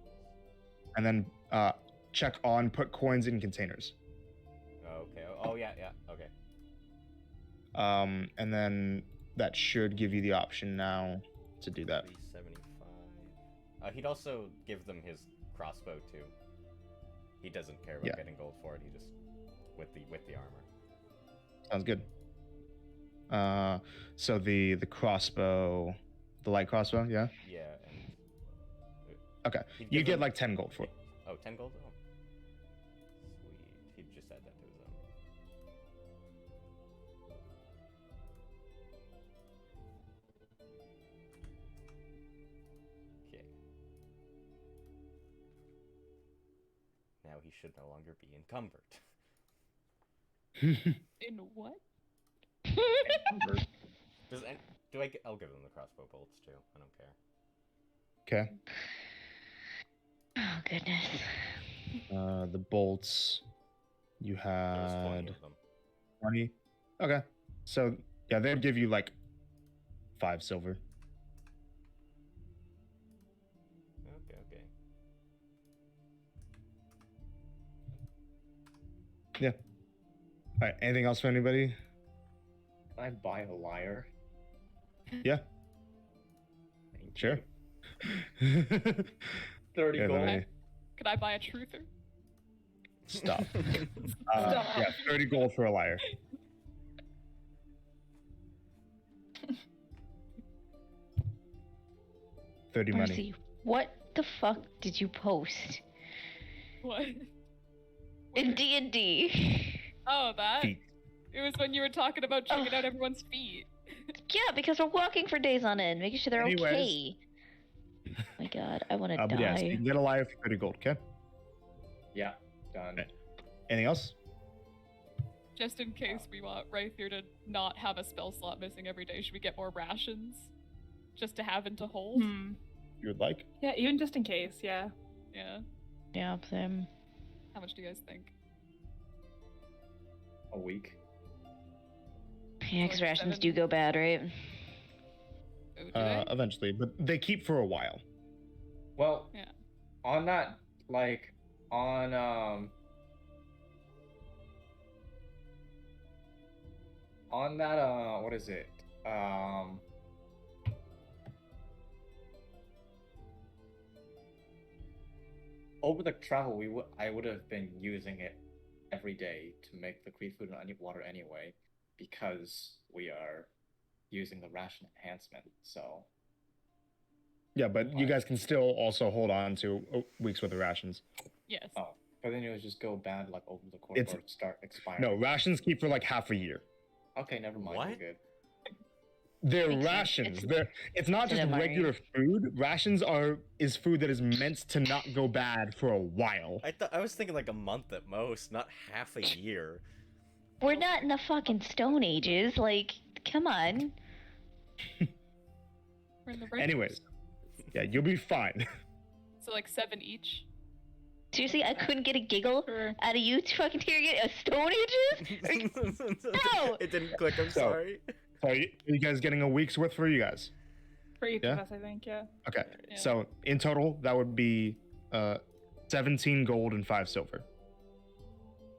Speaker 2: and then check on put coins in containers.
Speaker 1: Oh, okay. Oh, yeah. Okay.
Speaker 2: And then that should give you the option now to do that.
Speaker 1: 375. He'd also give them his crossbow too. He doesn't care about
Speaker 2: Yeah.
Speaker 1: getting gold for it. He just with the armor.
Speaker 2: Sounds good. So the crossbow, the light crossbow, yeah.
Speaker 1: Yeah. And
Speaker 2: Okay,
Speaker 1: he'd
Speaker 2: you
Speaker 1: give
Speaker 2: get
Speaker 1: them-
Speaker 2: like 10 gold for it.
Speaker 1: Oh, 10 gold. Oh. Sweet. He'd just add that to his own. Okay. Now he should no longer be encumbered.
Speaker 4: In what?
Speaker 1: Does any, do I get? I'll give them the crossbow bolts too. I don't care.
Speaker 2: Okay.
Speaker 5: Oh goodness.
Speaker 2: The bolts. You
Speaker 1: There was 20
Speaker 2: had
Speaker 1: of them.
Speaker 2: 20. Okay. So yeah, they'd give you like 5 silver.
Speaker 1: Okay.
Speaker 2: Yeah. All right. Anything else for anybody?
Speaker 6: Can I buy a lyre?
Speaker 2: Yeah.
Speaker 6: Thank
Speaker 2: Sure.
Speaker 6: you. 30
Speaker 2: Yeah,
Speaker 6: gold.
Speaker 2: let me-
Speaker 4: Could I buy a truther?
Speaker 2: Stop.
Speaker 3: Stop.
Speaker 2: Yeah, 30 gold for a liar. $30 money.
Speaker 5: Marcy, what the fuck did you post
Speaker 4: What?
Speaker 5: in D&D?
Speaker 4: Oh, that?
Speaker 2: Feet.
Speaker 4: It was when you were talking about checking out everyone's feet.
Speaker 5: Yeah, because we're walking for days on end, making sure they're
Speaker 2: Anyways.
Speaker 5: okay. Oh my god, I want to
Speaker 2: But yeah, so you
Speaker 5: die.
Speaker 2: can get a liar for 30 gold, okay?
Speaker 6: Yeah, done.
Speaker 2: Okay. Anything else?
Speaker 4: Just in case we want right here to not have a spell slot missing every day, should we get more rations? Just to have and to hold?
Speaker 2: You would like?
Speaker 3: Yeah, even just in case, yeah.
Speaker 4: Yeah.
Speaker 5: Yeah, same.
Speaker 4: How much do you guys think?
Speaker 6: A week.
Speaker 5: Yeah, because
Speaker 4: Like
Speaker 5: rations
Speaker 4: 7?
Speaker 5: do go bad, right?
Speaker 4: Oh, do they?
Speaker 2: Eventually, but they keep for a while.
Speaker 6: Well,
Speaker 4: Yeah.
Speaker 6: on that, like, on that, what is it? over the travel, I would have been using it every day to make the Greek food and water anyway, because we are using the ration enhancement. So
Speaker 2: Yeah, but you guys can still also hold on to a week's worth of rations.
Speaker 4: Yes.
Speaker 6: oh, but then it would just go bad like over the course
Speaker 2: It's-
Speaker 6: or start expiring.
Speaker 2: No, rations keep for like half a year.
Speaker 6: Okay, never mind.
Speaker 1: What?
Speaker 6: We're good.
Speaker 2: They're
Speaker 5: Makes sense.
Speaker 2: rations.
Speaker 5: It's-
Speaker 2: It's not just
Speaker 5: It's a
Speaker 2: regular food. Rations is food that is meant to not go bad for a while.
Speaker 1: I was thinking like a month at most, not half a year.
Speaker 5: We're not in the fucking Stone Ages. Like, come on.
Speaker 4: We're in the right.
Speaker 2: Anyways, yeah, you'll be fine.
Speaker 4: So like 7 each.
Speaker 5: Seriously, I couldn't get a giggle
Speaker 3: Sure.
Speaker 5: out of you fucking hearing it. A Stone Ages? No!
Speaker 1: It didn't click. I'm
Speaker 2: So-
Speaker 1: sorry.
Speaker 2: So are you guys getting a week's worth for you guys?
Speaker 3: For each
Speaker 2: Yeah?
Speaker 3: of us, I think, yeah.
Speaker 2: Okay.
Speaker 4: Yeah.
Speaker 2: So in total, that would be 17 gold and 5 silver.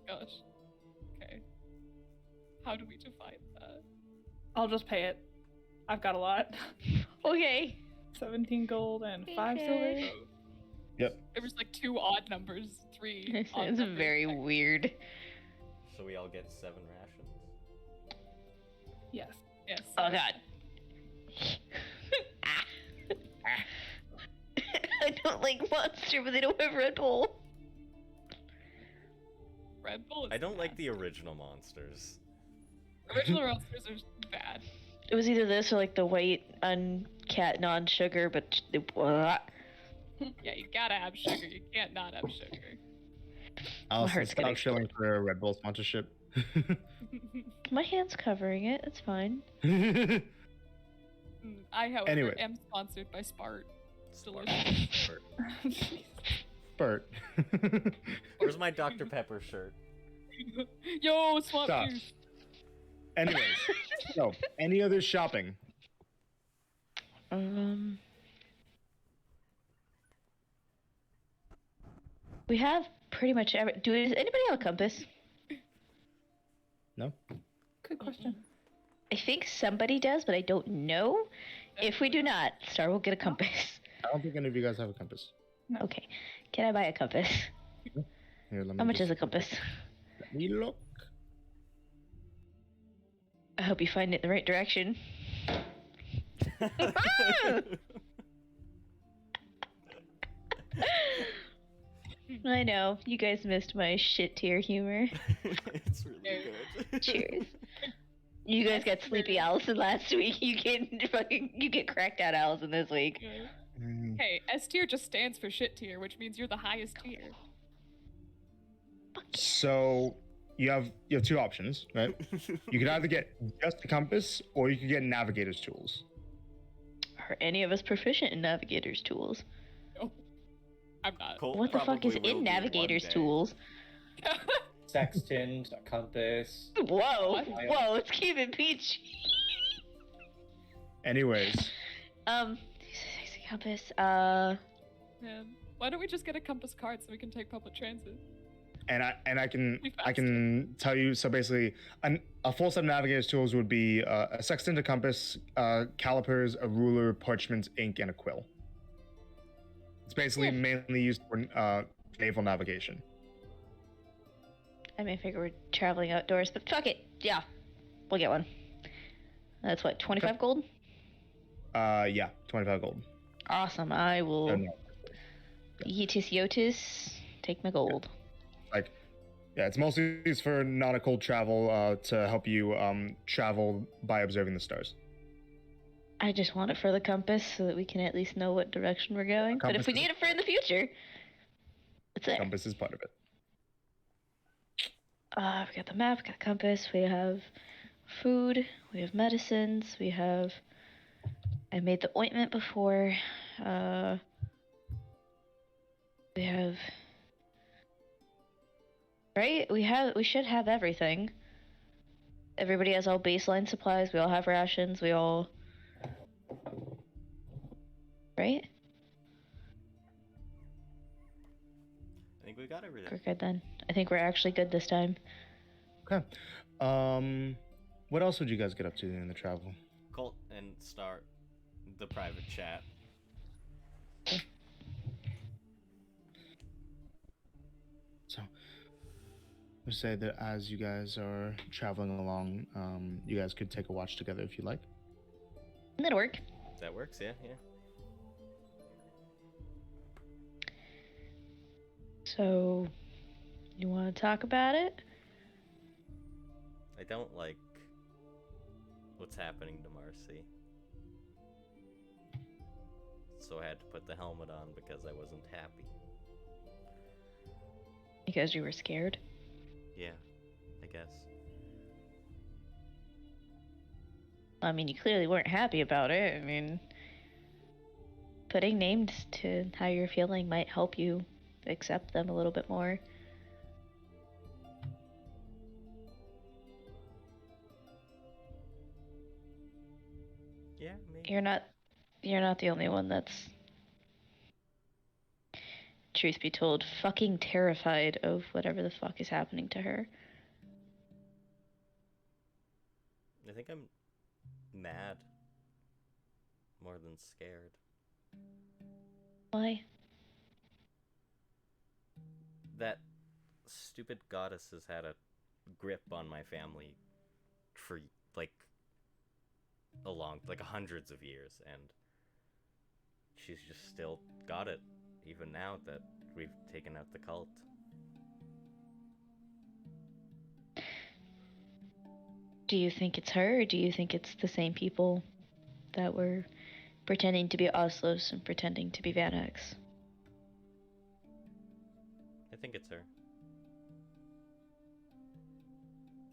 Speaker 4: Gosh. Okay. How do we define that?
Speaker 3: I'll just pay it. I've got a lot.
Speaker 5: Okay.
Speaker 3: 17 gold and 5
Speaker 5: Okay.
Speaker 3: silver.
Speaker 4: There was like 2 odd numbers, 3.
Speaker 5: This
Speaker 4: odd
Speaker 5: is
Speaker 4: numbers.
Speaker 5: very weird.
Speaker 1: So we all get 7 rations.
Speaker 3: Yes.
Speaker 4: Yes.
Speaker 5: Oh god. I don't like Monster, but they don't have Red Bull.
Speaker 4: Red Bull. Is
Speaker 1: I don't like
Speaker 4: bad.
Speaker 1: the original monsters.
Speaker 4: Original monsters are bad.
Speaker 5: It was either this or like the white uncat non-sugar, but
Speaker 4: Yeah, you gotta have sugar. You can't not have sugar.
Speaker 2: I'll
Speaker 5: heart's gonna
Speaker 2: stop shilling for a Red Bull sponsorship.
Speaker 5: my hand's covering it. It's fine.
Speaker 4: I, however,
Speaker 2: Anyway.
Speaker 4: am sponsored by Spart.
Speaker 1: Smart.
Speaker 4: Delicious.
Speaker 2: Bert.
Speaker 1: Where's my Dr. Pepper shirt?
Speaker 4: Yo, swamp
Speaker 2: Stop.
Speaker 4: juice.
Speaker 2: Anyways, so any other shopping?
Speaker 5: We have pretty much every. Does anybody have a compass?
Speaker 2: No.
Speaker 3: Good question.
Speaker 5: I think somebody does, but I don't know. If we do not, Star will get a compass.
Speaker 2: I don't think any of you guys have a compass.
Speaker 5: Okay. Can I buy a compass?
Speaker 2: Here, let me
Speaker 5: How much
Speaker 2: just-
Speaker 5: is a compass?
Speaker 2: Let me look.
Speaker 5: I hope you find it in the right direction. I know. You guys missed my shit tier humor.
Speaker 1: It's really good.
Speaker 5: Cheers. You guys got Sleepy Allison last week. You get cracked out Allison this week.
Speaker 2: Mm,
Speaker 4: Hey, S tier just stands for shit tier, which means you're the highest tier.
Speaker 2: So you have 2 options, right? You could either get just the compass, or you could get navigator's tools.
Speaker 5: Are any of us proficient in navigator's tools?
Speaker 4: No, I'm not.
Speaker 1: Colt
Speaker 5: What the fuck is
Speaker 1: probably will
Speaker 5: in
Speaker 1: be one
Speaker 5: navigator's
Speaker 1: day.
Speaker 5: tools?
Speaker 6: Sextant, a compass.
Speaker 5: Whoa,
Speaker 4: What?
Speaker 5: whoa, let's keep it peachy.
Speaker 2: Anyways,
Speaker 5: Sexy compass.
Speaker 4: Man, why don't we just get a compass card so we can take public transit?
Speaker 2: and I can
Speaker 4: Be
Speaker 2: I can tell you. So basically, a full set of navigator's tools would be a sextant, a compass, calipers, a ruler, parchment, ink, and a quill. It's basically
Speaker 5: Yeah.
Speaker 2: mainly used for naval navigation.
Speaker 5: I may figure we're traveling outdoors, but fuck it. Yeah, we'll get one. That's what, 25 gold?
Speaker 2: Yeah, 25 gold.
Speaker 5: Awesome. I will.
Speaker 2: Oh, no.
Speaker 5: Yeetus Yotis, take my gold.
Speaker 2: Like, yeah, it's mostly used for nautical travel to help you travel by observing the stars.
Speaker 5: I just want it for the compass so that we can at least know what direction we're going. But if
Speaker 2: Compass
Speaker 5: we
Speaker 2: is-
Speaker 5: need it for in the future, it's there.
Speaker 2: Compass is part of it.
Speaker 5: We got the map, we got the compass, we have food, we have medicines, we have. I made the ointment before. We have. Right? We should have everything. Everybody has all baseline supplies, we all have rations, we all. Right?
Speaker 1: I think we got everything.
Speaker 5: We're good then. I think we're actually good this time.
Speaker 2: Okay. What else would you guys get up to in the travel?
Speaker 1: Colt and start the private chat.
Speaker 2: would say that as you guys are traveling along, you guys could take a watch together if you like.
Speaker 5: That'll work.
Speaker 1: That works, yeah, yeah.
Speaker 5: So, you want to talk about it?
Speaker 1: I don't like what's happening to Marcy. So I had to put the helmet on because I wasn't happy.
Speaker 5: Because you were scared?
Speaker 1: Yeah, I guess.
Speaker 5: I mean, you clearly weren't happy about it. I mean, putting names to how you're feeling might help you accept them a little bit more.
Speaker 1: Yeah, maybe.
Speaker 5: You're not the only one that's, truth be told, fucking terrified of whatever the fuck is happening to her.
Speaker 1: I think I'm mad more than scared.
Speaker 5: Why?
Speaker 1: That stupid goddess has had a grip on my family for like hundreds of years, and she's just still got it even now that we've taken out the cult.
Speaker 5: Do you think it's her, or do you think it's the same people that were pretending to be Oslos and pretending to be Vanax?
Speaker 1: I think it's her.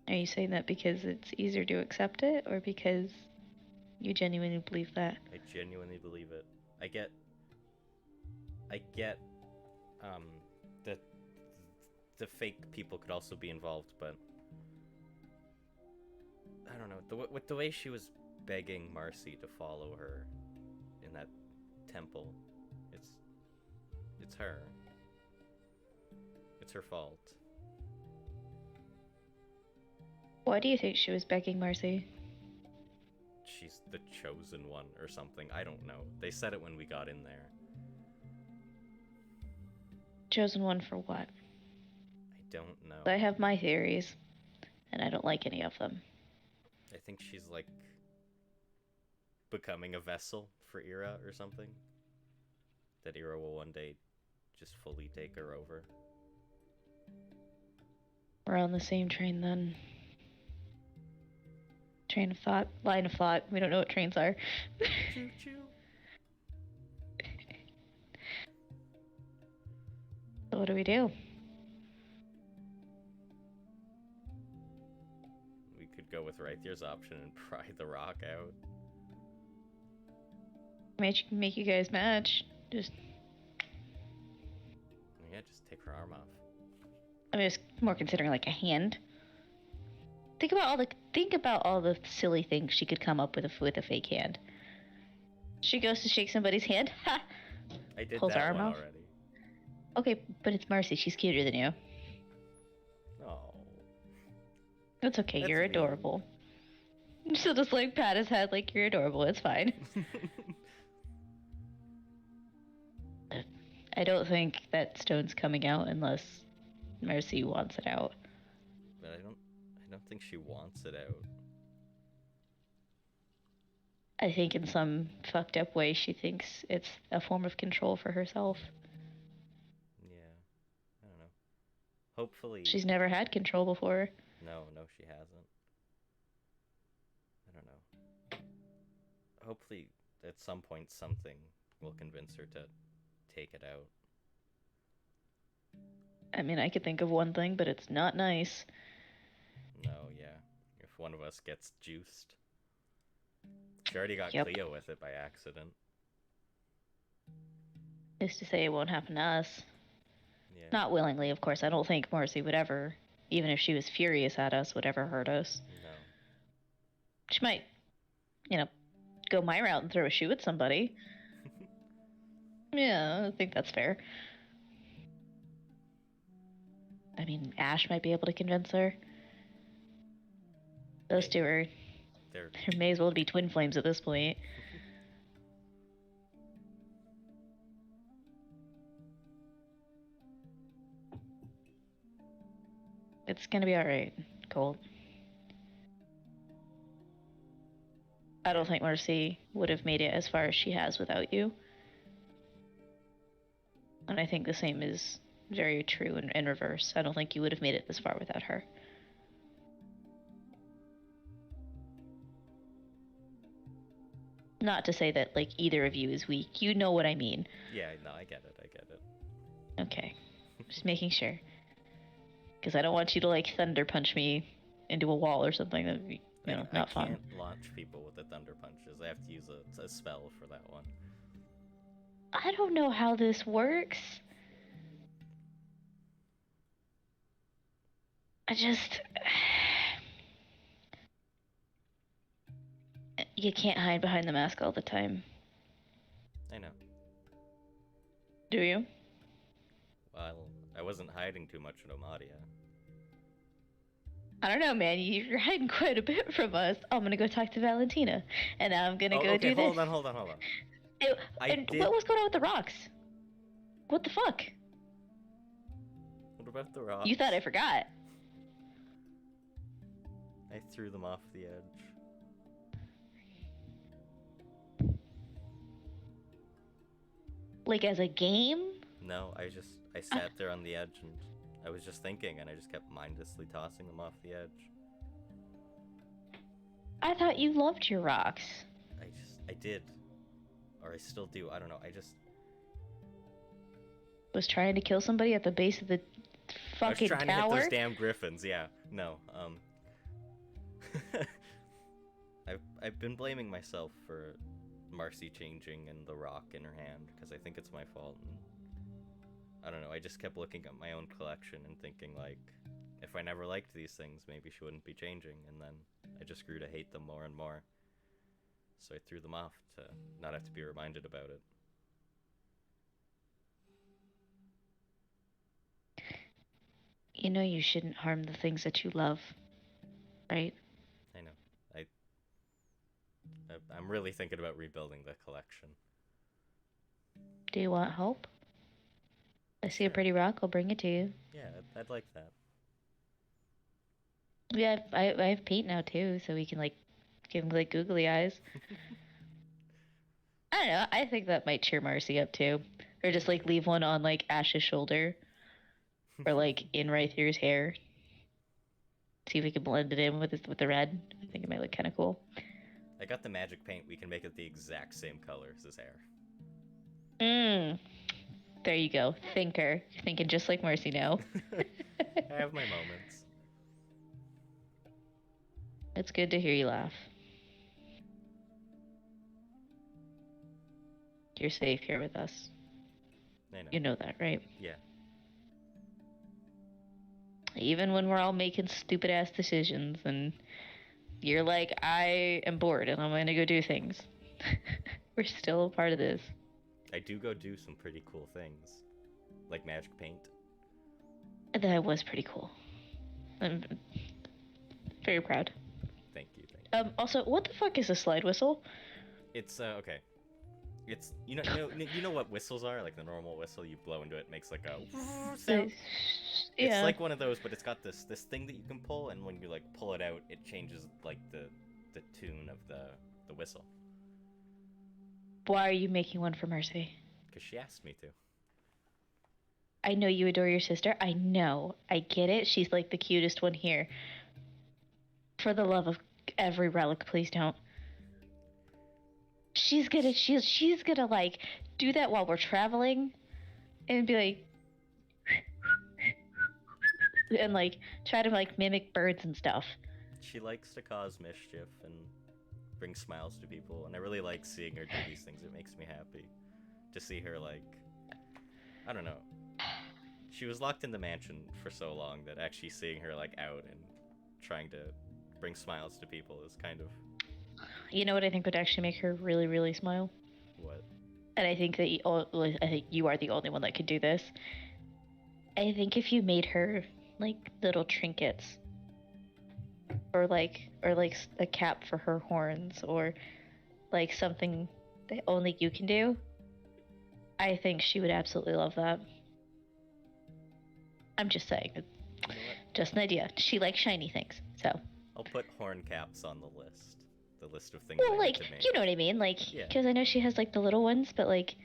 Speaker 5: Are you saying that because it's easier to accept it, or because you genuinely believe that?
Speaker 1: I genuinely believe it. I get that the fake people could also be involved, but I don't know. With the way she was begging Marcy to follow her in that temple, it's her. It's her fault.
Speaker 5: Why do you think she was begging Marcy?
Speaker 1: She's the chosen one or something. I don't know. They said it when we got in there.
Speaker 5: Chosen one for what?
Speaker 1: I don't know.
Speaker 5: I have my theories, and I don't like any of them.
Speaker 1: I think she's like becoming a vessel for Ira or something. That Ira will one day just fully take her over.
Speaker 5: We're on the same train then. Train of thought, line of thought. We don't know what trains are.
Speaker 1: Choo choo.
Speaker 5: So what do we do?
Speaker 1: We could go with Rythier's option and pry the rock out.
Speaker 5: Make you guys match. Just,
Speaker 1: Yeah, just take her arm off.
Speaker 5: I'm just more considering like a hand. Think about all the silly things she could come up with a fake hand. She goes to shake somebody's hand. Ha!
Speaker 1: I did
Speaker 5: Pulls
Speaker 1: that
Speaker 5: her arm
Speaker 1: one
Speaker 5: off.
Speaker 1: already.
Speaker 5: Okay, but it's Marcy. She's cuter than you.
Speaker 1: Oh.
Speaker 5: It's okay.
Speaker 1: That's
Speaker 5: You're
Speaker 1: mean.
Speaker 5: adorable. She'll just like pat his head like you're adorable. It's fine. I don't think that stone's coming out unless Mercy wants it out.
Speaker 1: But I don't think she wants it out.
Speaker 5: I think in some fucked up way she thinks it's a form of control for herself.
Speaker 1: Yeah. I don't know. Hopefully.
Speaker 5: She's never had control before.
Speaker 1: No, she hasn't. I don't know. Hopefully, at some point, something will convince her to take it out.
Speaker 5: I mean, I could think of one thing, but it's not nice.
Speaker 1: No, yeah. If one of us gets juiced. She already got
Speaker 5: Yep.
Speaker 1: Cleo with it by accident.
Speaker 5: Who's to say it won't happen to us?
Speaker 1: Yeah.
Speaker 5: Not willingly, of course. I don't think Marcy would ever, even if she was furious at us, would ever hurt us.
Speaker 1: No.
Speaker 5: She might, go my route and throw a shoe at somebody. Yeah, I think that's fair. I mean, Ash might be able to convince her. Those two are,
Speaker 1: They're
Speaker 5: they may as well be twin flames at this point. It's gonna be alright, Colt. I don't think Mercy would have made it as far as she has without you. And I think the same is very true in reverse. I don't think you would have made it this far without her. Not to say that, like, either of you is weak. You know what I mean.
Speaker 1: Yeah, no, I get it.
Speaker 5: Okay. Just making sure. Because I don't want you to, like, thunder punch me into a wall or something. That would be, not fun.
Speaker 1: I can't launch people with the thunder punches. I have to use a spell for that one.
Speaker 5: I don't know how this works. I just... You can't hide behind the mask all the time.
Speaker 1: I know.
Speaker 5: Do you?
Speaker 1: Well, I wasn't hiding too much in Omadia.
Speaker 5: I don't know, man. You're hiding quite a bit from us. I'm gonna go talk to Valentina, and I'm gonna go do this.
Speaker 1: Hold on.
Speaker 5: What was going on with the rocks? What the fuck?
Speaker 1: What about the rocks?
Speaker 5: You thought I forgot.
Speaker 1: I threw them off the edge.
Speaker 5: Like as a game?
Speaker 1: No, I sat there on the edge and I was just thinking and I just kept mindlessly tossing them off the edge.
Speaker 5: I thought you loved your rocks.
Speaker 1: I did. Or I still do, I don't know,
Speaker 5: Was trying to kill somebody at the base of the fucking
Speaker 1: tower? I was trying
Speaker 5: tower?
Speaker 1: to hit those damn griffins, yeah. No, I've been blaming myself for Marcy changing and the rock in her hand, because I think it's my fault. And I don't know, I just kept looking at my own collection and thinking, like, if I never liked these things, maybe she wouldn't be changing, and then I just grew to hate them more and more. So I threw them off to not have to be reminded about it.
Speaker 5: You know you shouldn't harm the things that you love, right?
Speaker 1: I know. I'm really thinking about rebuilding the collection.
Speaker 5: Do you want help? I see a pretty rock, I'll bring it to you.
Speaker 1: Yeah, I'd like that.
Speaker 5: Yeah, I have Pete now too, so we can like give him like googly eyes. I don't know, I think that might cheer Marcy up too. Or just like leave one on like Ash's shoulder. Or like in right through his hair. See if we can blend it in with the red. I think it might look kinda cool.
Speaker 1: I got the magic paint, we can make it the exact same color as his hair.
Speaker 5: There you go. Thinker. You're thinking just like Mercy now.
Speaker 1: I have my moments.
Speaker 5: It's good to hear you laugh. You're safe here with us.
Speaker 1: I know.
Speaker 5: You know that, right?
Speaker 1: Yeah.
Speaker 5: Even when we're all making stupid ass decisions and you're like, I am bored and I'm gonna go do things. We're still a part of this.
Speaker 1: I do go do some pretty cool things. Like magic paint.
Speaker 5: That was pretty cool. I'm very proud.
Speaker 1: Thank you.
Speaker 5: Also, what the fuck is a slide whistle?
Speaker 1: It's, okay. It's, you know what whistles are? Like the normal whistle, you blow into it, it makes like a sound.
Speaker 5: Yeah.
Speaker 1: It's like one of those, but it's got this thing that you can pull, and when you like pull it out, it changes like the tune of the whistle.
Speaker 5: Why are you making one for Mercy?
Speaker 1: Because she asked me to.
Speaker 5: I know you adore your sister. I know. I get it. She's like the cutest one here. For the love of every relic, please don't. She's gonna like do that while we're traveling and be like and like try to like mimic birds and stuff.
Speaker 1: She likes to cause mischief and bring smiles to people, and I really like seeing her do these things. It makes me happy to see her, like, I don't know. She was locked in the mansion for so long that actually seeing her like out and trying to bring smiles to people is kind of...
Speaker 5: You know what I think would actually make her really, really smile?
Speaker 1: What?
Speaker 5: And I think that I think you are the only one that could do this. I think if you made her like little trinkets, or like a cap for her horns, or like something that only you can do, I think she would absolutely love that. I'm just saying.
Speaker 1: You know what?
Speaker 5: Just an idea. She likes shiny things, so.
Speaker 1: I'll put horn caps on the list. The list of things
Speaker 5: Well,
Speaker 1: I
Speaker 5: like,
Speaker 1: need to make.
Speaker 5: you know what I mean? Like,
Speaker 1: Yeah.
Speaker 5: because I know she has, like, the little ones, but, like,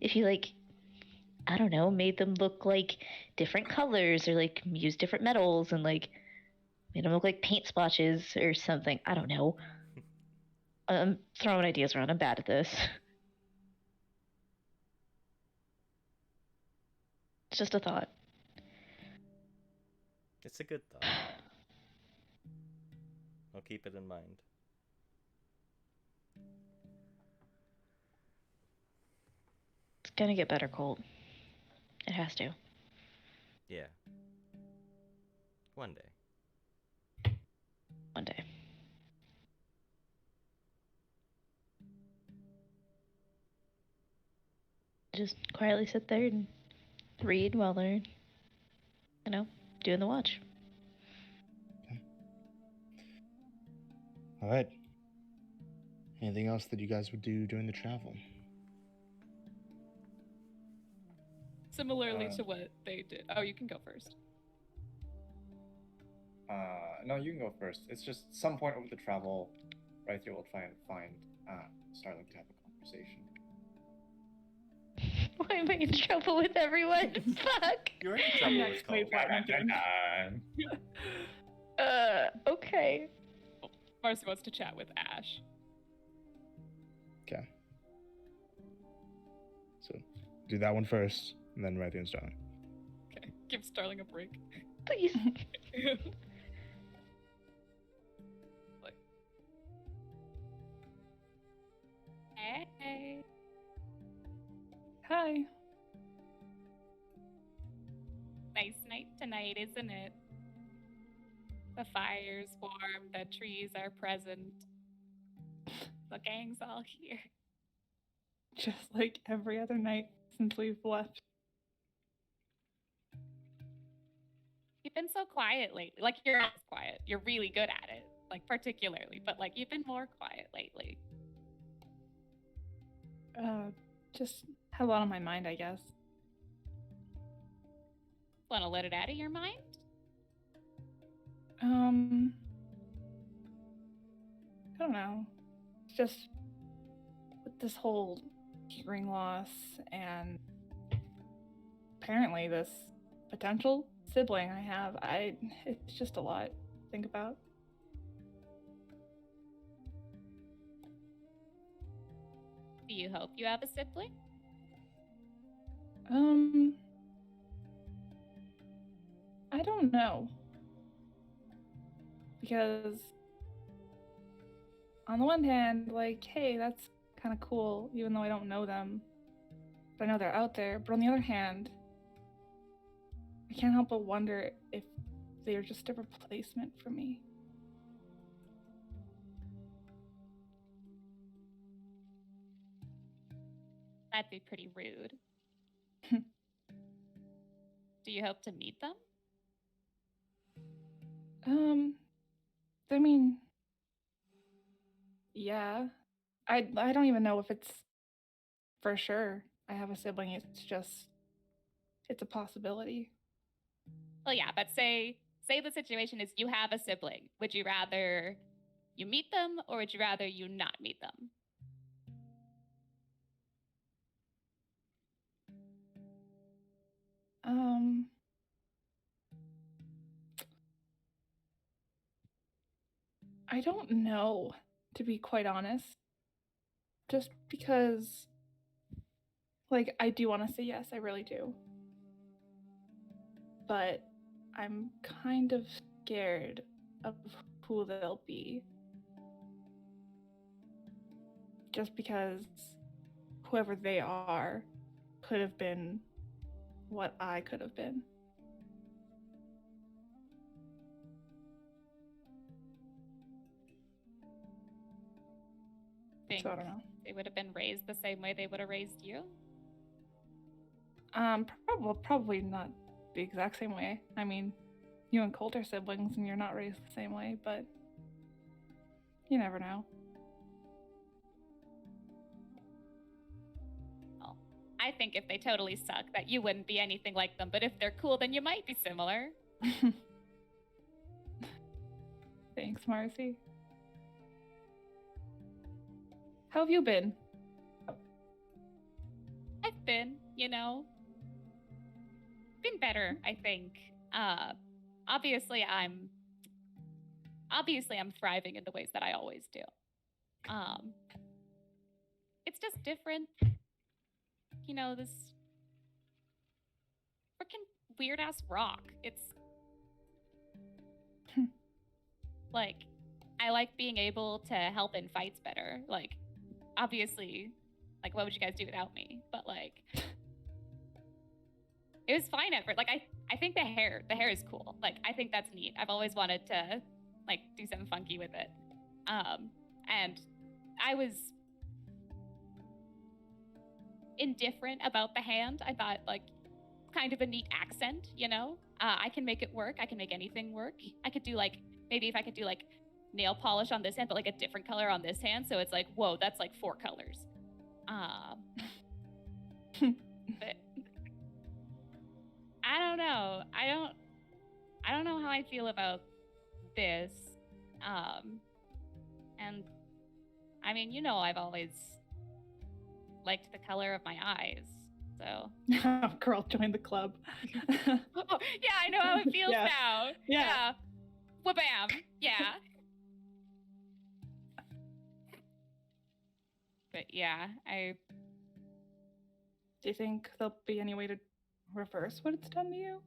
Speaker 5: if you, like, I don't know, made them look like different colors or, like, use different metals and, like, made them look like paint splotches or something. I don't know. I'm throwing ideas around. I'm bad at this. It's just a thought.
Speaker 1: It's a good thought. I'll keep it in mind.
Speaker 5: It's gonna get better, Colt. It has to.
Speaker 1: Yeah. One day.
Speaker 5: One day. Just quietly sit there and read while they're, doing the watch.
Speaker 2: All right. Anything else that you guys would do during the travel?
Speaker 4: Similarly to what they did. Oh, you can go first.
Speaker 6: No, you can go first. It's just some point over the travel, right here, we'll try and find Starling to have a conversation.
Speaker 5: Why am I in trouble with everyone? Fuck.
Speaker 1: You're in trouble with
Speaker 3: Next wave
Speaker 1: Cole.
Speaker 5: Okay.
Speaker 4: Marcy wants to chat with Ash.
Speaker 2: Okay. So, do that one first, and then Rythier and Starling.
Speaker 4: Okay, give Starling a break.
Speaker 5: Please.
Speaker 4: Hey.
Speaker 3: Hi.
Speaker 4: Nice night tonight, isn't it? The fire's warm, the trees are present. The gang's all here.
Speaker 3: Just like every other night since we've left.
Speaker 4: You've been so quiet lately. Like, you're always quiet. You're really good at it. Like, particularly. But, like, you've been more quiet lately.
Speaker 3: Just had a lot on my mind, I guess.
Speaker 4: Want to let it out of your mind?
Speaker 3: I don't know. It's just with this whole hearing loss and apparently this potential sibling I have, it's just a lot to think about.
Speaker 4: Do you hope you have a sibling?
Speaker 3: I don't know. Because on the one hand, like, hey, that's kind of cool, even though I don't know them. But I know they're out there. But on the other hand, I can't help but wonder if they're just a replacement for me.
Speaker 4: That'd be pretty rude. Do you hope to meet them?
Speaker 3: I mean, yeah. I don't even know if it's for sure I have a sibling. It's a possibility.
Speaker 4: Well, yeah, but say the situation is you have a sibling. Would you rather you meet them or would you rather you not meet them?
Speaker 3: I don't know, to be quite honest. Just because, like, I do want to say yes, I really do. But I'm kind of scared of who they'll be. Just because whoever they are could have been what I could have been.
Speaker 4: Think
Speaker 3: So I don't know.
Speaker 4: they would have been raised the same way they would have raised you?
Speaker 3: Probably not the exact same way. I mean, you and Colt are siblings and you're not raised the same way, but you never know.
Speaker 4: Well, I think if they totally suck, that you wouldn't be anything like them. But if they're cool, then you might be similar.
Speaker 3: Thanks, Marcy. How have you been?
Speaker 4: I've been, been better, I think. Obviously I'm thriving in the ways that I always do. It's just different. This freaking weird ass rock. It's like I like being able to help in fights better. Like, obviously, like, what would you guys do without me? But like, it was fine at first. Like, I think the hair is cool. Like, I think that's neat. I've always wanted to like do something funky with it. And I was indifferent about the hand. I thought like kind of a neat accent, I can make it work. I can make anything work. I could do like, maybe if I could do like nail polish on this hand, but like a different color on this hand. So it's like, whoa, that's like 4 colors. But I don't know. I don't know how I feel about this. And I mean, I've always liked the color of my eyes. So
Speaker 3: Girl, join the club.
Speaker 4: Oh, yeah, I know how it feels now.
Speaker 3: Yeah.
Speaker 4: Wha-bam. Yeah. But yeah,
Speaker 3: Do you think there'll be any way to reverse what it's done to you?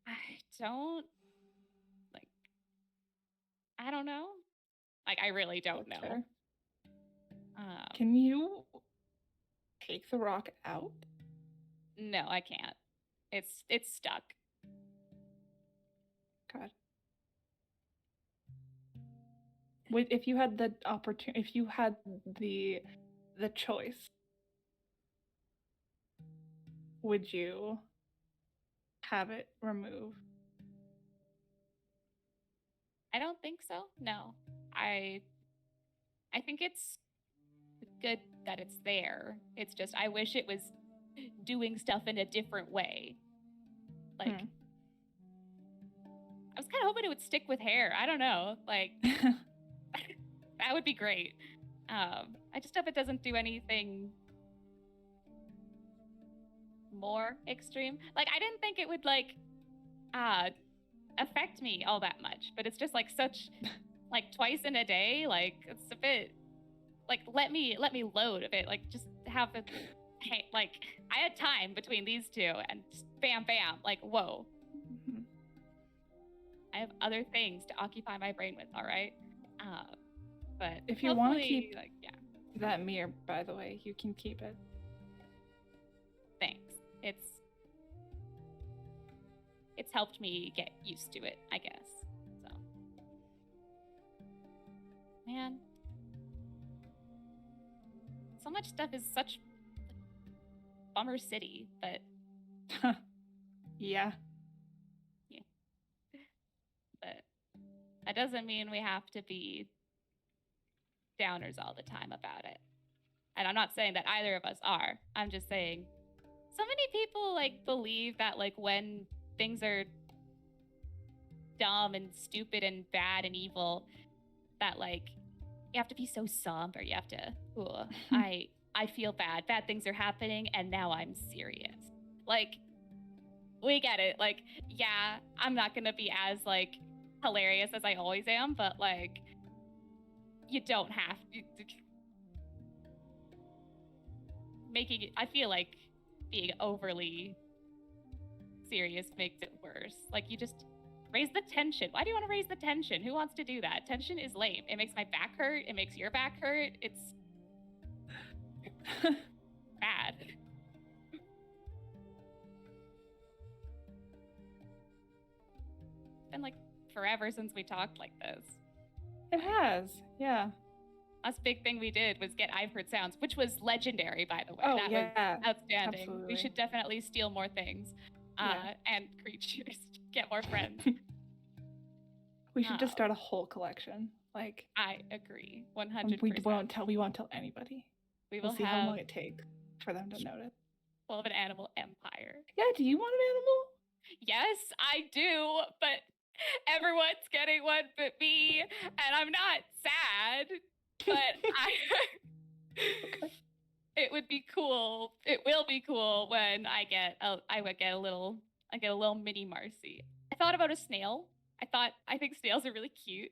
Speaker 4: I don't know. Like, I really don't know.
Speaker 3: Fair. Can you take the rock out?
Speaker 4: No, I can't. It's stuck.
Speaker 3: God. If you had the opportunity, if you had the choice, would you have it removed?
Speaker 4: I don't think so. No. I think it's good that it's there. It's just I wish it was doing stuff in a different way. Like I was kind of hoping it would stick with hair. I don't know. Like that would be great. I just hope it doesn't do anything more extreme. Like I didn't think it would like affect me all that much, but it's just like such like twice in a day. Like it's a bit like let me load a bit. Like just have it. Like I had time between these two, and just bam, bam. Like whoa.
Speaker 3: Mm-hmm.
Speaker 4: I have other things to occupy my brain with. All right. But
Speaker 3: if you want to
Speaker 4: hopefully,
Speaker 3: keep
Speaker 4: like, yeah.
Speaker 3: that mirror, by the way, you can keep it.
Speaker 4: Thanks. It's helped me get used to it, I guess. So, man, so much stuff is such bummer city, but
Speaker 3: yeah.
Speaker 4: But that doesn't mean we have to be downers all the time about it. And I'm not saying that either of us are. I'm just saying so many people like believe that like when things are dumb and stupid and bad and evil, that like you have to be so somber. You have to, I feel bad. Bad things are happening and now I'm serious. Like, we get it. Like, yeah, I'm not gonna be as like hilarious as I always am, but like you don't have to. Making it, I feel like being overly serious makes it worse. Like you just raise the tension. Why do you want to raise the tension? Who wants to do that? Tension is lame. It makes my back hurt. It makes your back hurt. It's bad. It's been like forever since we talked like this.
Speaker 3: It has, yeah.
Speaker 4: Last big thing we did was get I've Heard Sounds, which was legendary, by the way.
Speaker 3: Oh,
Speaker 4: that
Speaker 3: yeah.
Speaker 4: was outstanding.
Speaker 3: Absolutely.
Speaker 4: We should definitely steal more things and creatures. Get more friends.
Speaker 3: We should just start a whole collection. Like
Speaker 4: I agree, 100%.
Speaker 3: We won't tell anybody. We'll see how long it takes for them to notice.
Speaker 4: We'll have an animal empire.
Speaker 3: Yeah, do you want an animal?
Speaker 4: Yes, I do, but Everyone's getting one but me, and I'm not sad, but it would be cool. It will be cool when I would get a little mini Marcy. I thought about a snail. I think snails are really cute.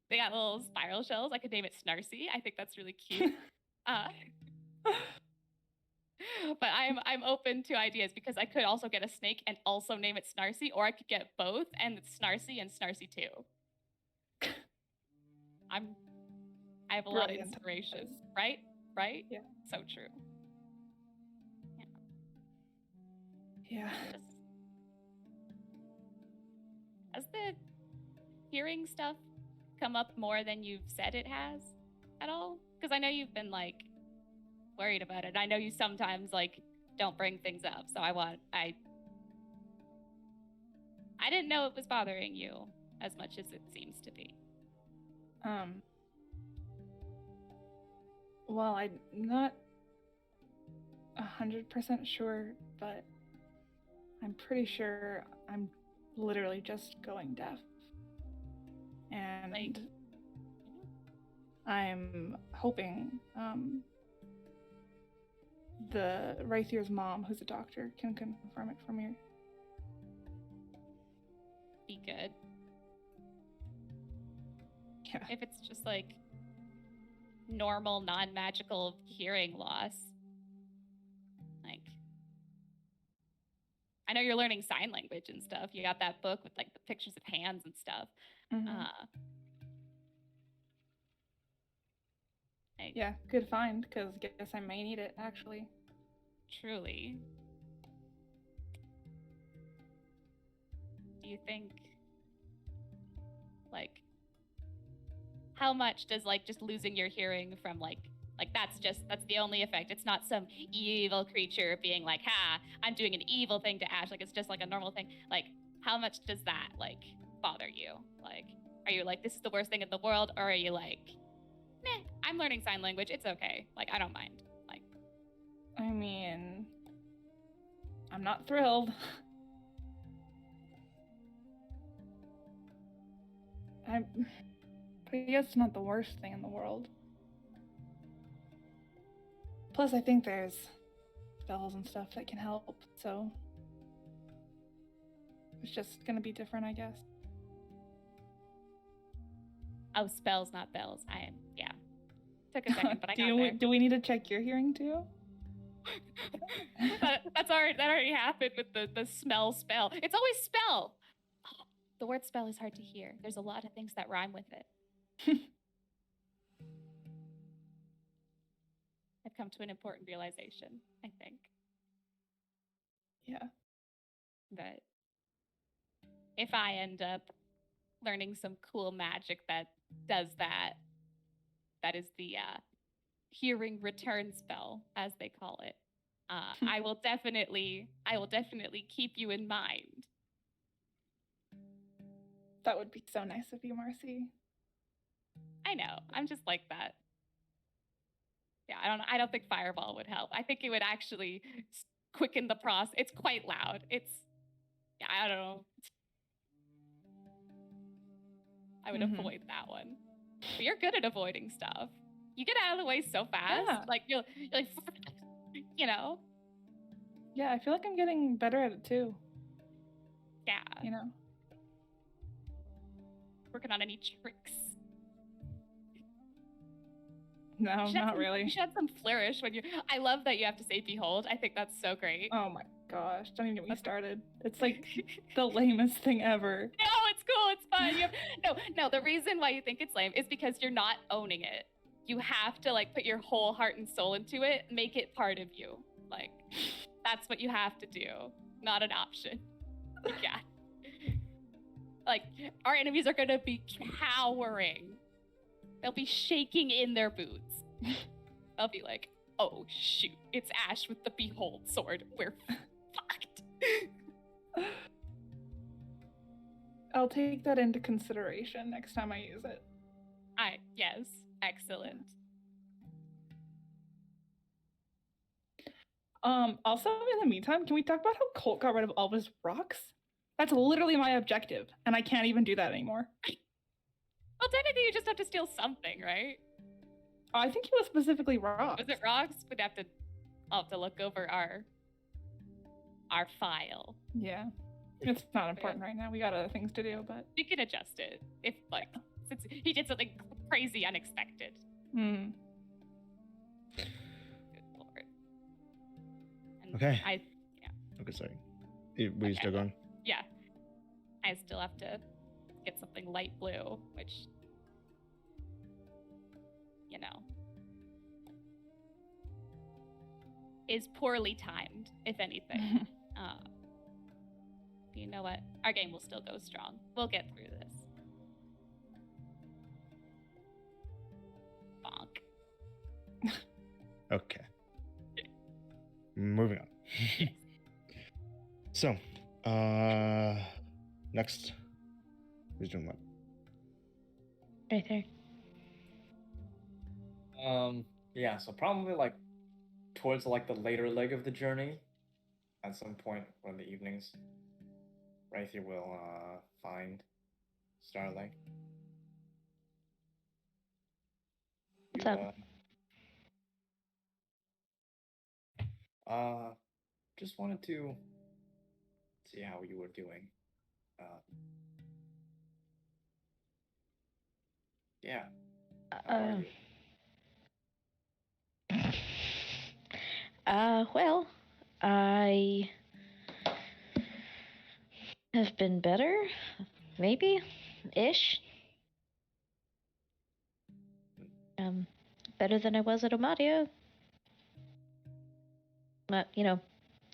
Speaker 4: They got little spiral shells. I could name it Snarcy. I think that's really cute. But I'm open to ideas because I could also get a snake and also name it Snarcy, or I could get both and it's Snarcy and Snarcy too. I have a lot of
Speaker 3: Brilliant.
Speaker 4: inspiration, right? Right?
Speaker 3: Yeah.
Speaker 4: So true.
Speaker 3: Yeah.
Speaker 4: Has the hearing stuff come up more than you've said it has at all? Because I know you've been like worried about it. I know you sometimes like don't bring things up, so I didn't know it was bothering you as much as it seems to be.
Speaker 3: Well, I'm not 100% sure, but I'm pretty sure I'm literally just going deaf. And
Speaker 4: Like,
Speaker 3: I'm hoping the Raithier's mom, who's a doctor, can confirm it for me.
Speaker 4: be good.
Speaker 3: Yeah.
Speaker 4: If it's just like normal, non-magical hearing loss. Like, I know you're learning sign language and stuff. You got that book with like the pictures of hands and stuff.
Speaker 3: Yeah, good find, because guess I may need it, actually.
Speaker 4: Truly. Do you think, like, how much does like just losing your hearing from like that's the only effect? It's not some evil creature being like, ha, I'm doing an evil thing to Ash. Like, it's just like a normal thing. Like, how much does that like bother you? Like, are you like, this is the worst thing in the world? Or are you like, meh, I'm learning sign language, it's okay. Like, I don't mind. Like,
Speaker 3: I mean, I'm not thrilled. But I guess it's not the worst thing in the world. Plus, I think there's spells and stuff that can help, so it's just gonna be different, I guess.
Speaker 4: oh, spells, not bells. Yeah. Took a second, but I got there.
Speaker 3: Do we need to check your hearing too?
Speaker 4: That already happened with the smell spell. It's always spell. Oh, the word spell is hard to hear. There's a lot of things that rhyme with it. I've come to an important realization, I think.
Speaker 3: Yeah.
Speaker 4: That if I end up learning some cool magic that does that, that is the hearing return spell, as they call it. I will definitely keep you in mind.
Speaker 3: That would be so nice of you, Marcy.
Speaker 4: I know. I'm just like that. Yeah, I don't think Fireball would help. I think it would actually quicken the process. It's quite loud. Yeah, I don't know. I would avoid that one. But you're good at avoiding stuff. You get out of the way so fast.
Speaker 3: Yeah.
Speaker 4: Like, you're like, you know?
Speaker 3: Yeah, I feel like I'm getting better at it too.
Speaker 4: Yeah.
Speaker 3: You know?
Speaker 4: Working on any tricks?
Speaker 3: No, not really.
Speaker 4: You should have some flourish when you. I love that you have to say behold. I think that's so great.
Speaker 3: Oh my gosh, don't even get me started. It's like the lamest thing ever.
Speaker 4: No, it's cool. It's fun. No. The reason why you think it's lame is because you're not owning it. You have to like put your whole heart and soul into it, make it part of you. Like, that's what you have to do. Not an option. Yeah. Like, our enemies are gonna be cowering. They'll be shaking in their boots. They'll be like, oh shoot, it's Ash with the behold sword. We're fucked.
Speaker 3: I'll take that into consideration next time I use it.
Speaker 4: Yes, excellent.
Speaker 3: Also, in the meantime, can we talk about how Colt got rid of all of his rocks? That's literally my objective, and I can't even do that anymore.
Speaker 4: Well, technically, you just have to steal something, right?
Speaker 3: I think it was specifically rocks.
Speaker 4: Was it rocks? I'll have to look over our file.
Speaker 3: Yeah. It's not important right now. We got other things to do, but
Speaker 4: We can adjust it if, like, since he did something crazy unexpected.
Speaker 3: Hmm.
Speaker 4: Good lord. And
Speaker 2: Okay.
Speaker 4: Yeah.
Speaker 2: Okay, sorry. Were you still going?
Speaker 4: Yeah. I still have to get something light blue, which, you know, is poorly timed, if anything. You know what? Our game will still go strong. We'll get through this. Bonk.
Speaker 2: Okay. Moving on.
Speaker 4: Yes.
Speaker 2: So, next. Who's doing what?
Speaker 5: Right there.
Speaker 6: Yeah, so probably like towards like the later leg of the journey, at some point in the evenings, Wraithy will find Starlight.
Speaker 5: What's up?
Speaker 6: Just wanted to see how you were doing. Yeah. How are you?
Speaker 5: Well, I have been better, maybe, ish. Better than I was at Omadia. Not,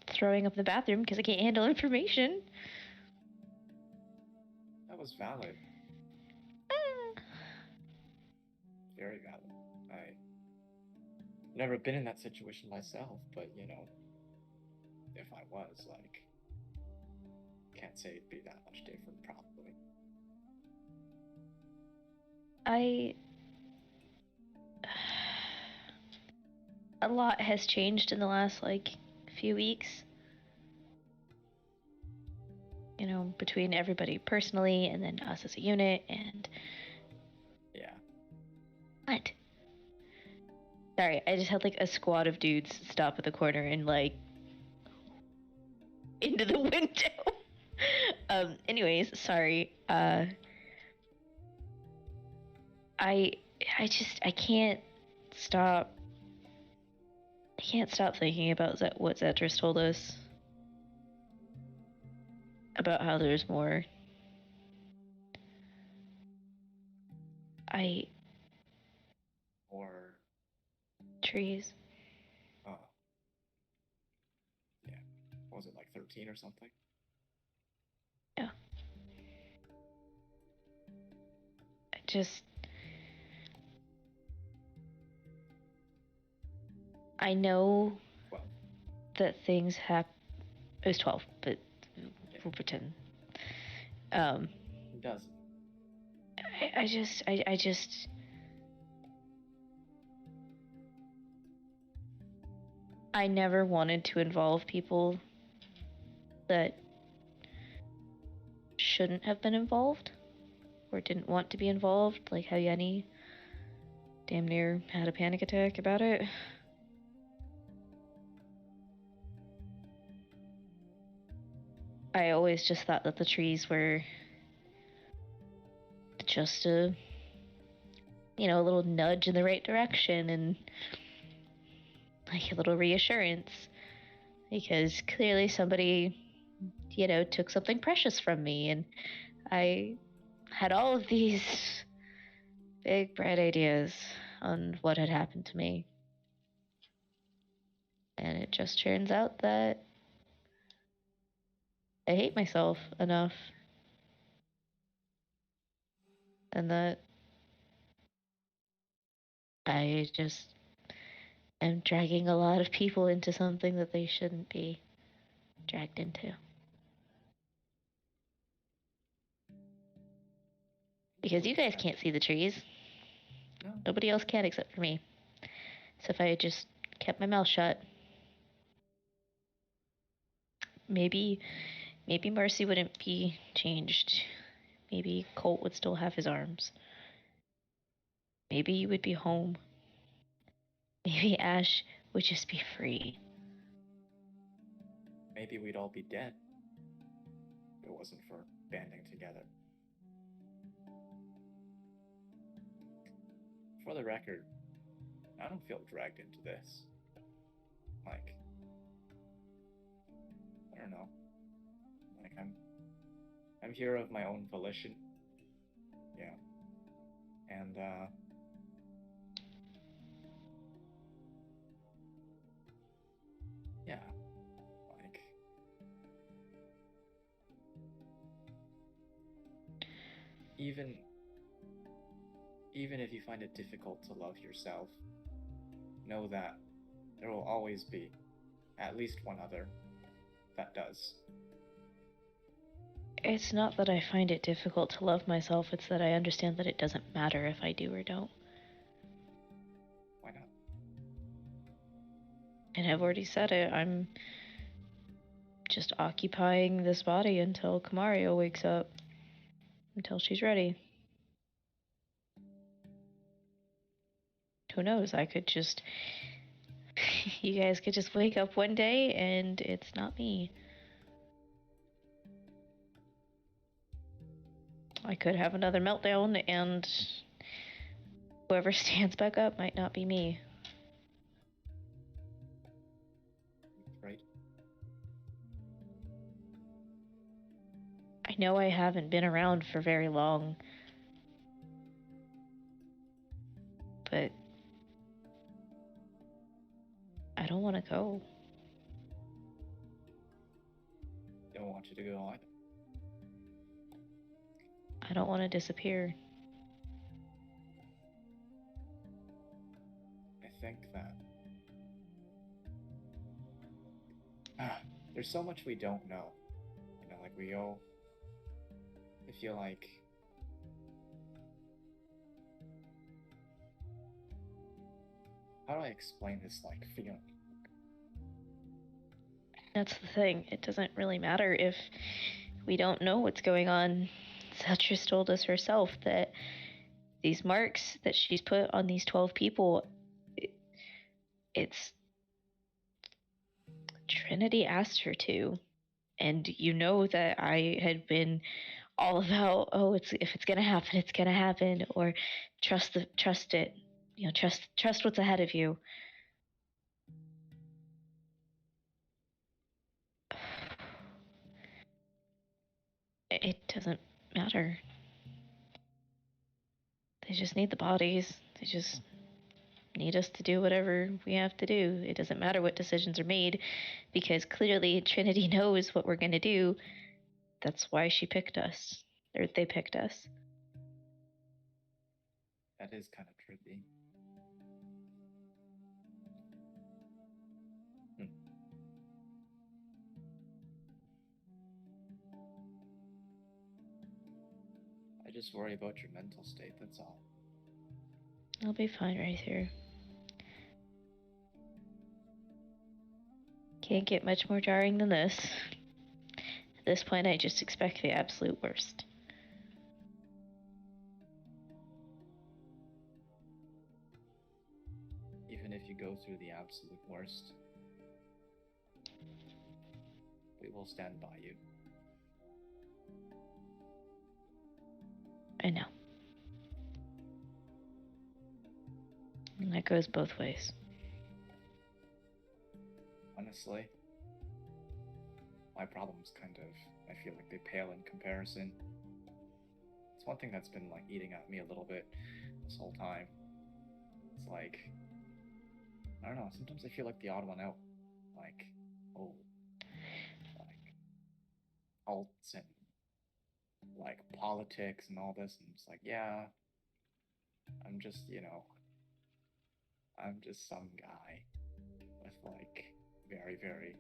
Speaker 5: throwing up in the bathroom because I can't handle information.
Speaker 6: That was valid. Very valid. I've never been in that situation myself, but if I was, like, can't say it'd be that much different, probably.
Speaker 5: A lot has changed in the last, few weeks. Between everybody personally and then us as a unit, and...
Speaker 6: Yeah.
Speaker 5: What? Sorry, I just had, a squad of dudes stop at the corner and, into the window. Anyways, sorry. I can't stop. I can't stop thinking about what Zetris told us. About how there's more.
Speaker 6: Or...
Speaker 5: trees.
Speaker 6: Oh. Yeah. What was it, like 13 or something?
Speaker 5: Yeah. I know
Speaker 6: 12.
Speaker 5: that things happen. It was 12, but we'll pretend.
Speaker 6: It doesn't.
Speaker 5: I never wanted to involve people that shouldn't have been involved or didn't want to be involved, like how Yenny damn near had a panic attack about it. I always just thought that the trees were just a little nudge in the right direction and a little reassurance, because clearly somebody took something precious from me, and I had all of these big bright ideas on what had happened to me, and it just turns out that I hate myself enough, and that I just am dragging a lot of people into something that they shouldn't be dragged into. Because you guys can't see the trees.
Speaker 6: No.
Speaker 5: Nobody else can except for me. So if I had just kept my mouth shut, maybe Maybe Marcy wouldn't be changed. Maybe Colt would still have his arms. Maybe you would be home. Maybe Ash would just be free.
Speaker 6: Maybe we'd all be dead if it wasn't for banding together. For the record, I don't feel dragged into this. Like, I don't know. Like, I'm here of my own volition. Yeah. And, yeah. Like, even if you find it difficult to love yourself, know that there will always be at least one other that does.
Speaker 5: It's not that I find it difficult to love myself, it's that I understand that it doesn't matter if I do or don't.
Speaker 6: Why not?
Speaker 5: And I've already said it, I'm just occupying this body until Kamario wakes up. Until she's ready. Who knows? I could just. You guys could just wake up one day and it's not me. I could have another meltdown and whoever stands back up might not be me.
Speaker 6: Right.
Speaker 5: I know I haven't been around for very long, but I don't want to go.
Speaker 6: Don't want you to go either.
Speaker 5: I don't want to disappear.
Speaker 6: I think that there's so much we don't know. You know, like I feel like how do I explain this feeling?
Speaker 5: That's the thing. It doesn't really matter if we don't know what's going on. Zeltris told us herself that these marks that she's put on these 12 people, it's Trinity asked her to. And you know that I had been all about, if it's gonna happen, it's gonna happen, or trust it, trust what's ahead of you. It doesn't matter. They just need the bodies. They just need us to do whatever we have to do. It doesn't matter what decisions are made, because clearly Trinity knows what we're gonna do. That's why she picked us, or they picked us.
Speaker 6: That is kind of trippy. I just worry about your mental state, that's all.
Speaker 5: I'll be fine right here. Can't get much more jarring than this. At this point, I just expect the absolute worst.
Speaker 6: Even if you go through the absolute worst, we will stand by you.
Speaker 5: I know. And that goes both ways.
Speaker 6: Honestly, my problems I feel like they pale in comparison. It's one thing that's been eating at me a little bit this whole time. It's I don't know, sometimes I feel like the odd one out. Alts and politics and all this, and it's yeah, I'm just, I'm just some guy with very, very,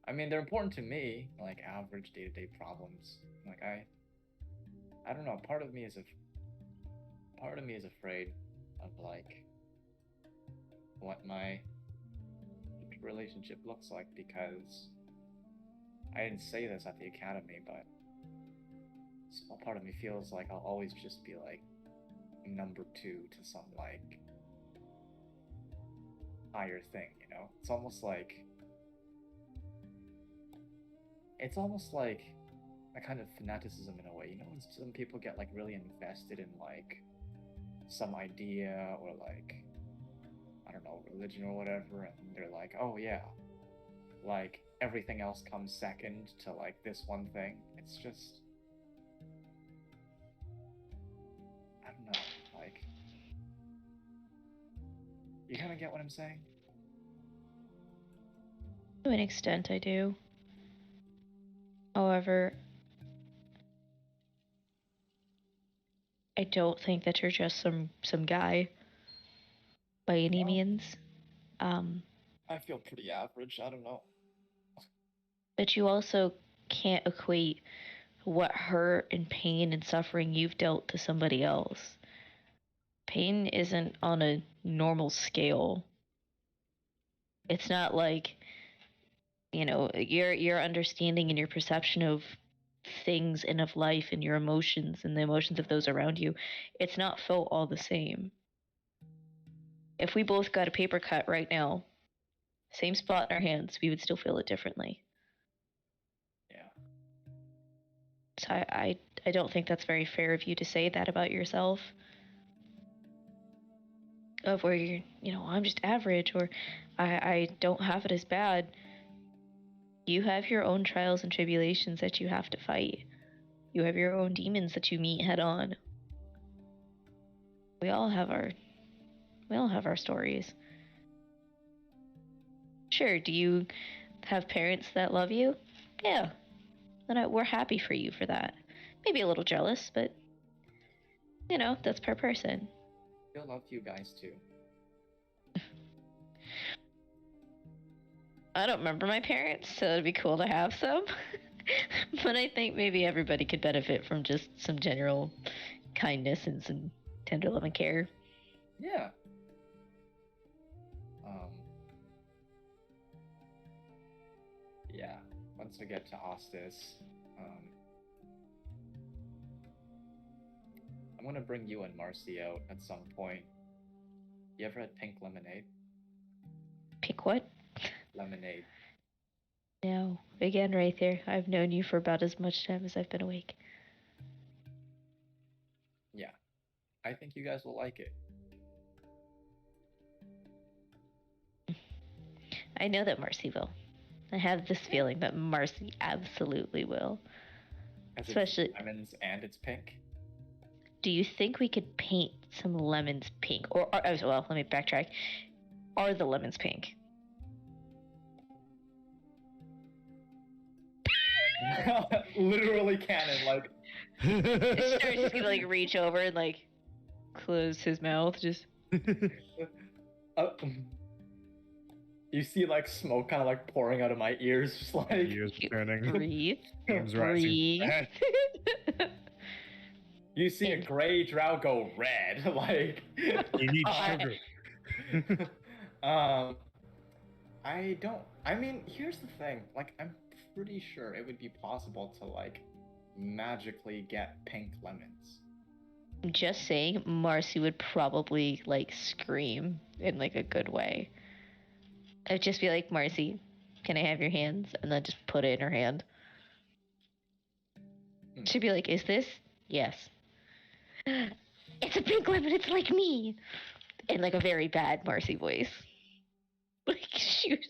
Speaker 6: I mean, they're important to me, average day-to-day problems. I don't know, part of me is afraid of what my relationship looks like, because I didn't say this at the academy, but a small part of me feels like I'll always just be like number 2 to some like higher thing, you know? It's almost like a kind of fanaticism in a way. You know, when some people get like really invested in like some idea or like, I don't know, religion or whatever, and they're like, oh yeah, like everything else comes second to like this one thing. It's just, I don't know, like, you kind of get what I'm saying?
Speaker 5: To an extent, I do. However, I don't think that you're just some guy by any
Speaker 6: No.
Speaker 5: means.
Speaker 6: I feel pretty average. I don't know.
Speaker 5: But you also can't equate what hurt and pain and suffering you've dealt to somebody else. Pain isn't on a normal scale. It's not like, you know, your understanding and your perception of things and of life and your emotions and the emotions of those around you, it's not felt all the same. If we both got a paper cut right now, same spot in our hands, we would still feel it differently.
Speaker 6: Yeah.
Speaker 5: So I don't think that's very fair of you to say that about yourself. Of where you're, you know, I'm just average, or I don't have it as bad. You have your own trials and tribulations that you have to fight. You have your own demons that you meet head on. We all have our stories. Sure, do you have parents that love you? Yeah. Then we're happy for you for that. Maybe a little jealous, but you know, that's per person.
Speaker 6: He'll love you guys too.
Speaker 5: I don't remember my parents, so it'd be cool to have some. But I think maybe everybody could benefit from just some general kindness and some tender love and care.
Speaker 6: Yeah. Yeah. Once we get to Hostis, I'm gonna bring you and Marcy out at some point. You ever had pink lemonade?
Speaker 5: Pick what?
Speaker 6: Lemonade.
Speaker 5: No. Again, right there. I've known you for about as much time as I've been awake.
Speaker 6: Yeah. I think you guys will like it.
Speaker 5: I know that Marcy will. I have this feeling that Marcy absolutely will. Especially,
Speaker 6: it's lemons and it's pink.
Speaker 5: do you think we could paint some lemons pink? Or well, let me backtrack. Are the lemons pink?
Speaker 6: Literally canon, like.
Speaker 5: Stuart's just gonna like reach over and like close his mouth, just.
Speaker 6: You see like smoke kind of like pouring out of my ears, just like.
Speaker 2: Ears turning.
Speaker 5: Breathe.
Speaker 2: Arms rising.
Speaker 5: Breathe.
Speaker 6: You see a gray drow go red, like.
Speaker 2: You need sugar.
Speaker 6: I don't. I mean, here's the thing. Like, I'm pretty sure it would be possible to like magically get pink lemons.
Speaker 5: I'm just saying, Marcy would probably like scream in like a good way. I'd just be like, Marcy, can I have your hands? And then just put it in her hand. She'd be like, is this? Yes. It's a pink lemon, it's like me. In like a very bad Marcy voice. Like she would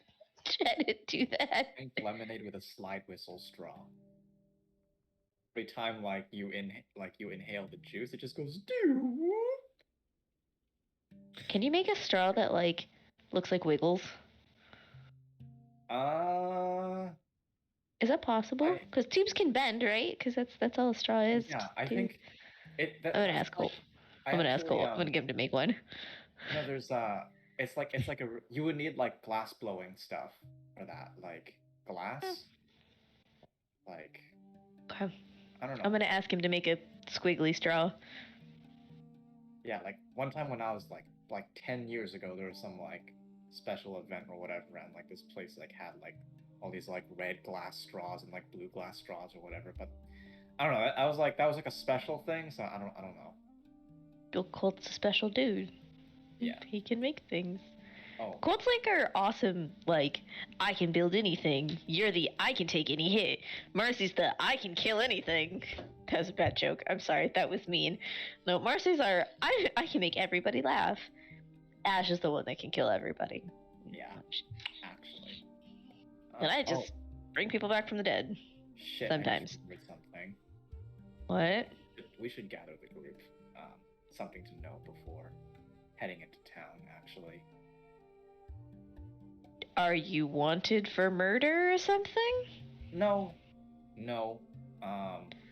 Speaker 5: try to do that.
Speaker 6: Pink lemonade with a slide whistle straw. Every time like you inhale the juice, it just goes doo.
Speaker 5: Can you make a straw that like looks like Wiggles? Is that possible? Because tubes can bend, right? Because that's all a straw is.
Speaker 6: Yeah, I think it.
Speaker 5: I'm gonna ask Cole. I'm gonna ask Cole. I'm gonna get him to make one.
Speaker 6: You know, there's it's like a you would need like glass blowing stuff for that, like glass. Like.
Speaker 5: Okay.
Speaker 6: I don't know.
Speaker 5: I'm gonna ask him to make a squiggly straw.
Speaker 6: Yeah, like one time when I was like 10 years ago, there was some like special event or whatever, and like this place like had like all these like red glass straws and like blue glass straws or whatever. But I don't know. I was like that was like a special thing, so I don't know.
Speaker 5: Bill Colt's a special dude.
Speaker 6: Yeah.
Speaker 5: He can make things.
Speaker 6: Oh,
Speaker 5: Colts like are awesome. Like, I can build anything. You're the I can take any hit. Marcy's the I can kill anything. That was a bad joke. I'm sorry. That was mean. No, Marcy's are I can make everybody laugh. Ash is the one that can kill everybody.
Speaker 6: yeah, actually.
Speaker 5: And I just bring people back from the dead.
Speaker 6: Shit,
Speaker 5: sometimes.
Speaker 6: I just remembered something.
Speaker 5: What?
Speaker 6: We should gather the group. Something to know before heading into town, actually.
Speaker 5: Are you wanted for murder or something?
Speaker 6: No.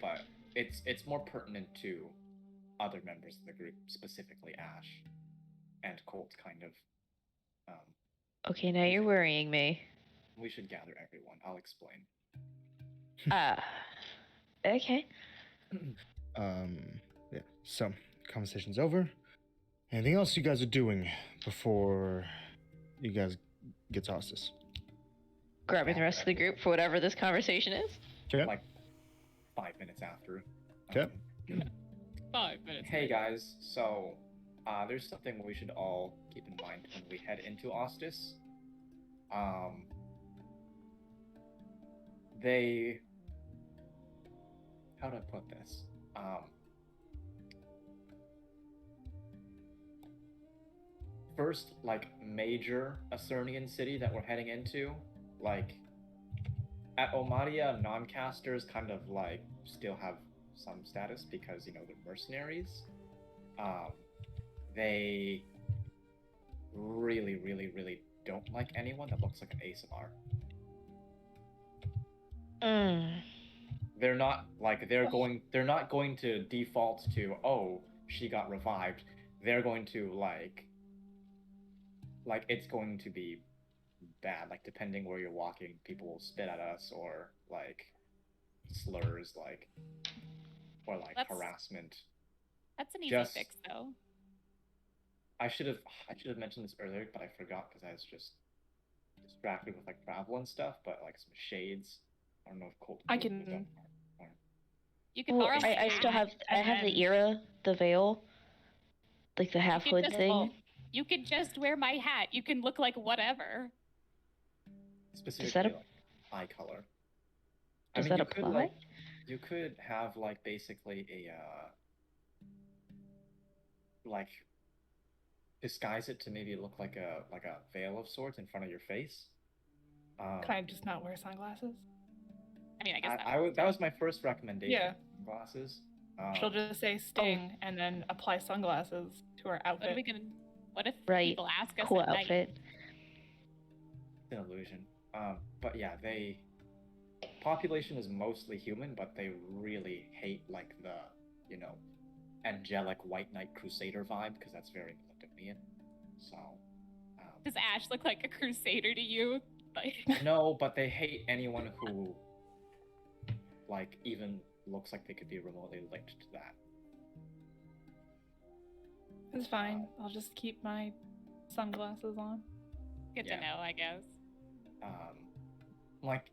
Speaker 6: But it's more pertinent to other members of the group, specifically Ash and Colt, kind of.
Speaker 5: Okay, now you're worrying me.
Speaker 6: We should gather everyone. I'll explain.
Speaker 5: Okay.
Speaker 2: Yeah. So, conversation's over. Anything else you guys are doing before you guys get to Ostis?
Speaker 5: Grabbing the rest of the group for whatever this conversation is.
Speaker 2: Okay.
Speaker 6: Like 5 minutes after.
Speaker 2: Okay.
Speaker 4: 5 minutes.
Speaker 6: Hey guys, so there's something we should all keep in mind when we head into Ostis. How do I put this? First, like, major Acernian city that we're heading into, like, at Omadia, non-casters kind of, like, still have some status because, you know, they're mercenaries. They really, really, really don't like anyone that looks like an ASMR. They're not like they're not going to default to, oh, she got revived. They're going to like it's going to be bad. Like, depending where you're walking, people will spit at us or like slurs, like, or like harassment.
Speaker 4: That's an easy fix, though.
Speaker 6: I should have mentioned this earlier, but I forgot because I was just distracted with like travel and stuff. But like some shades. I don't know if Colt.
Speaker 3: I can.
Speaker 4: You can
Speaker 5: Well,
Speaker 4: borrow.
Speaker 5: I still have. I have the era, the veil, like the half hood thing.
Speaker 4: You can just wear my hat. You can look like whatever.
Speaker 6: Specifically, like eye color.
Speaker 5: Does that apply?
Speaker 6: You could have like basically a like disguise it to maybe look like a veil of sorts in front of your face.
Speaker 3: Can I just not wear sunglasses?
Speaker 4: I mean, I guess
Speaker 6: that was my first recommendation.
Speaker 3: Yeah.
Speaker 6: Glasses.
Speaker 3: She'll just say Sting and then apply sunglasses to her outfit.
Speaker 4: What if people ask us
Speaker 5: cool
Speaker 4: at
Speaker 5: outfit.
Speaker 4: night?
Speaker 6: It's an illusion. But yeah, population is mostly human, but they really hate like the, you know, angelic white knight crusader vibe because that's very Militonian. So.
Speaker 4: Does Ash look like a crusader to you? Like...
Speaker 6: No, but they hate anyone who, like, even looks like they could be remotely linked to that.
Speaker 3: It's fine. I'll just keep my sunglasses on.
Speaker 4: Good to know, I guess.
Speaker 6: Like,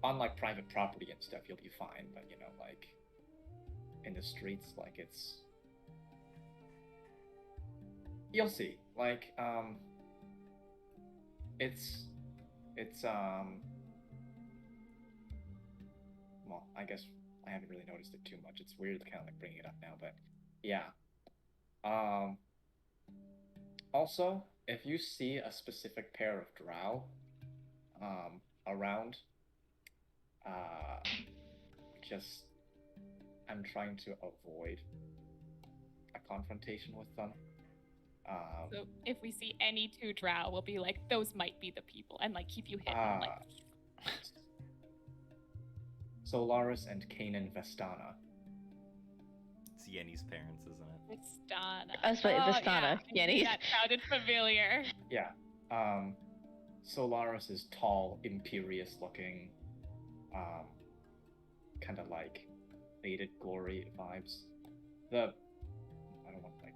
Speaker 6: on like private property and stuff, you'll be fine. But you know, like, in the streets, like you'll see. Like, it's well, I guess I haven't really noticed it too much. It's weird kind of like bringing it up now, but yeah. Also, if you see a specific pair of drow around, I'm trying to avoid a confrontation with them.
Speaker 4: So if we see any two drow, we'll be like, those might be the people, and like keep you hidden. Like...
Speaker 6: Solaris and Kanan Vestana.
Speaker 1: It's Yenny's parents, isn't it?
Speaker 4: Vestana.
Speaker 5: I was like, Vestana. Yenny's.
Speaker 4: That sounded familiar.
Speaker 6: Yeah. Solaris is tall, imperious looking, kind of like faded glory vibes. I don't want to like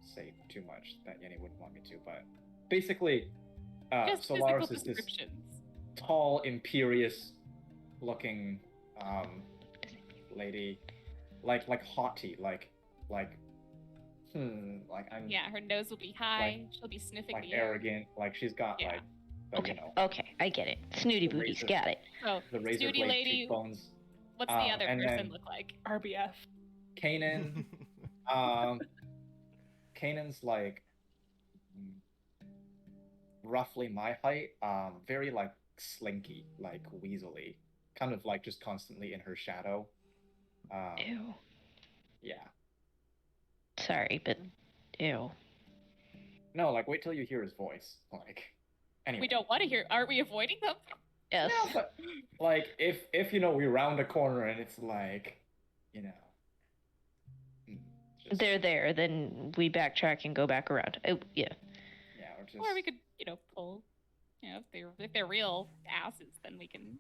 Speaker 6: say too much that Yenny wouldn't want me to, but basically,
Speaker 4: just
Speaker 6: Solaris
Speaker 4: physical
Speaker 6: is this
Speaker 4: descriptions.
Speaker 6: tall, imperious looking lady, like haughty, like I'm
Speaker 4: Yeah, her nose will be high. She'll be sniffing
Speaker 6: like
Speaker 4: the air.
Speaker 6: arrogant, like she's got
Speaker 4: Yeah.
Speaker 6: like
Speaker 5: Okay.
Speaker 6: you know,
Speaker 5: Okay, I get it. Snooty
Speaker 6: the
Speaker 5: booties,
Speaker 6: razor-
Speaker 5: got it.
Speaker 4: So,
Speaker 6: the razor
Speaker 4: snooty
Speaker 6: blade
Speaker 4: lady.
Speaker 6: cheekbones.
Speaker 4: What's the other
Speaker 6: and
Speaker 4: person
Speaker 6: then
Speaker 4: look like?
Speaker 3: RBF.
Speaker 6: Kanan, Kanan's like roughly my height, very like slinky, like weaselly, kind of like just constantly in her shadow.
Speaker 5: Ew.
Speaker 6: Yeah.
Speaker 5: Sorry, but ew.
Speaker 6: No, like wait till you hear his voice. Like, anyway.
Speaker 4: We don't want to hear. Aren't we avoiding them?
Speaker 5: Yes.
Speaker 6: No, but like if you know we round a corner and it's like, you know, just,
Speaker 5: They're there, then we backtrack and go back around. Oh, yeah.
Speaker 6: yeah, or just
Speaker 4: Or we could, pull. If they're real asses, then we can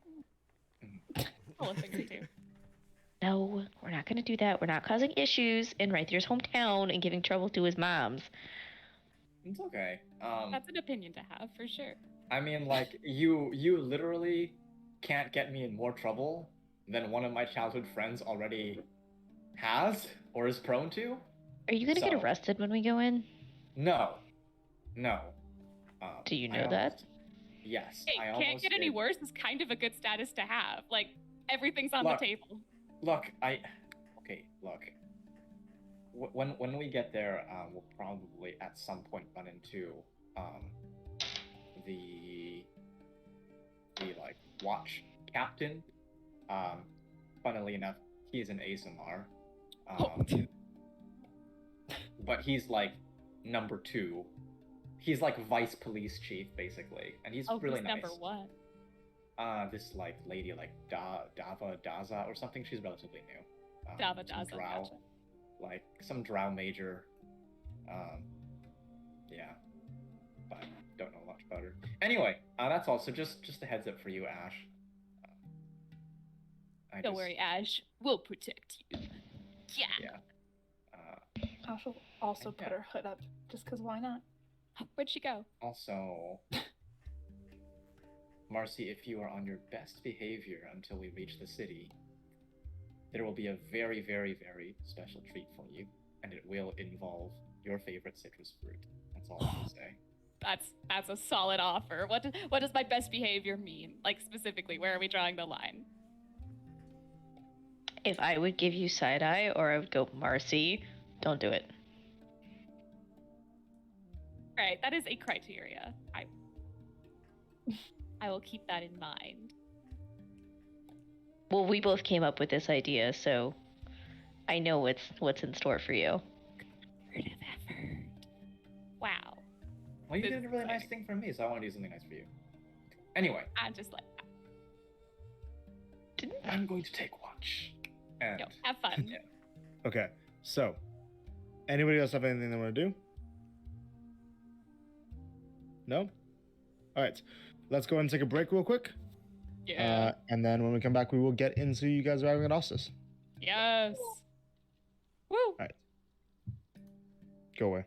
Speaker 4: pull a thing or two.
Speaker 5: No, we're not gonna do that. We're not causing issues in Rythier's hometown and giving trouble to his moms.
Speaker 6: It's okay.
Speaker 4: That's an opinion to have for sure.
Speaker 6: I mean, like you literally can't get me in more trouble than one of my childhood friends already has or is prone to.
Speaker 5: Are you gonna get
Speaker 6: So-
Speaker 5: arrested when we go in?
Speaker 6: No.
Speaker 5: Do you
Speaker 6: I
Speaker 5: know that?
Speaker 6: almost- Yes,
Speaker 4: Hey,
Speaker 6: I
Speaker 4: can't
Speaker 6: almost
Speaker 4: get any
Speaker 6: did.
Speaker 4: worse is kind of a good status to have. Like, everything's on
Speaker 6: Look.
Speaker 4: the table.
Speaker 6: Look, look. When we get there, we'll probably at some point run into the like watch captain. Funnily enough, he's an ASMR. But he's like number 2. He's like vice police chief basically, and he's really
Speaker 4: who's
Speaker 6: nice.
Speaker 4: number one?
Speaker 6: This like lady like Dava Daza or something. She's relatively new.
Speaker 4: Dava
Speaker 6: some
Speaker 4: Daza,
Speaker 6: drow,
Speaker 4: gotcha.
Speaker 6: like some drow major. Yeah, but don't know much about her. Anyway, that's all. So just a heads up for you, Ash.
Speaker 4: Don't worry, Ash. We'll protect you. Yeah.
Speaker 6: Yeah.
Speaker 3: Ash will also put
Speaker 6: Yeah.
Speaker 3: her hood up, just because why not?
Speaker 4: Where'd she go?
Speaker 6: Also, Marcy, if you are on your best behavior until we reach the city, there will be a very, very, very special treat for you, and it will involve your favorite citrus fruit. That's all I can say.
Speaker 4: That's a solid offer. What does my best behavior mean? Like, specifically, where are we drawing the line?
Speaker 5: If I would give you side eye or I would go Marcy, don't do it.
Speaker 4: All right, that is a criteria. I will keep that in mind.
Speaker 5: Well, we both came up with this idea, so I know what's in store for you.
Speaker 4: Word of effort. Wow.
Speaker 6: Well, you
Speaker 4: This
Speaker 6: did a
Speaker 4: is
Speaker 6: really nice
Speaker 4: exciting.
Speaker 6: thing for me, so I want to do something nice for you. Anyway,
Speaker 4: I'm just like,
Speaker 6: I'm going to take watch. And
Speaker 4: have fun.
Speaker 6: Yeah.
Speaker 2: Okay, so anybody else have anything they want to do? No? All right, let's go ahead and take a break real quick.
Speaker 4: Yeah.
Speaker 2: And then when we come back, we will get into you guys arriving at Ossus.
Speaker 4: Yes. Woo.
Speaker 2: Go away.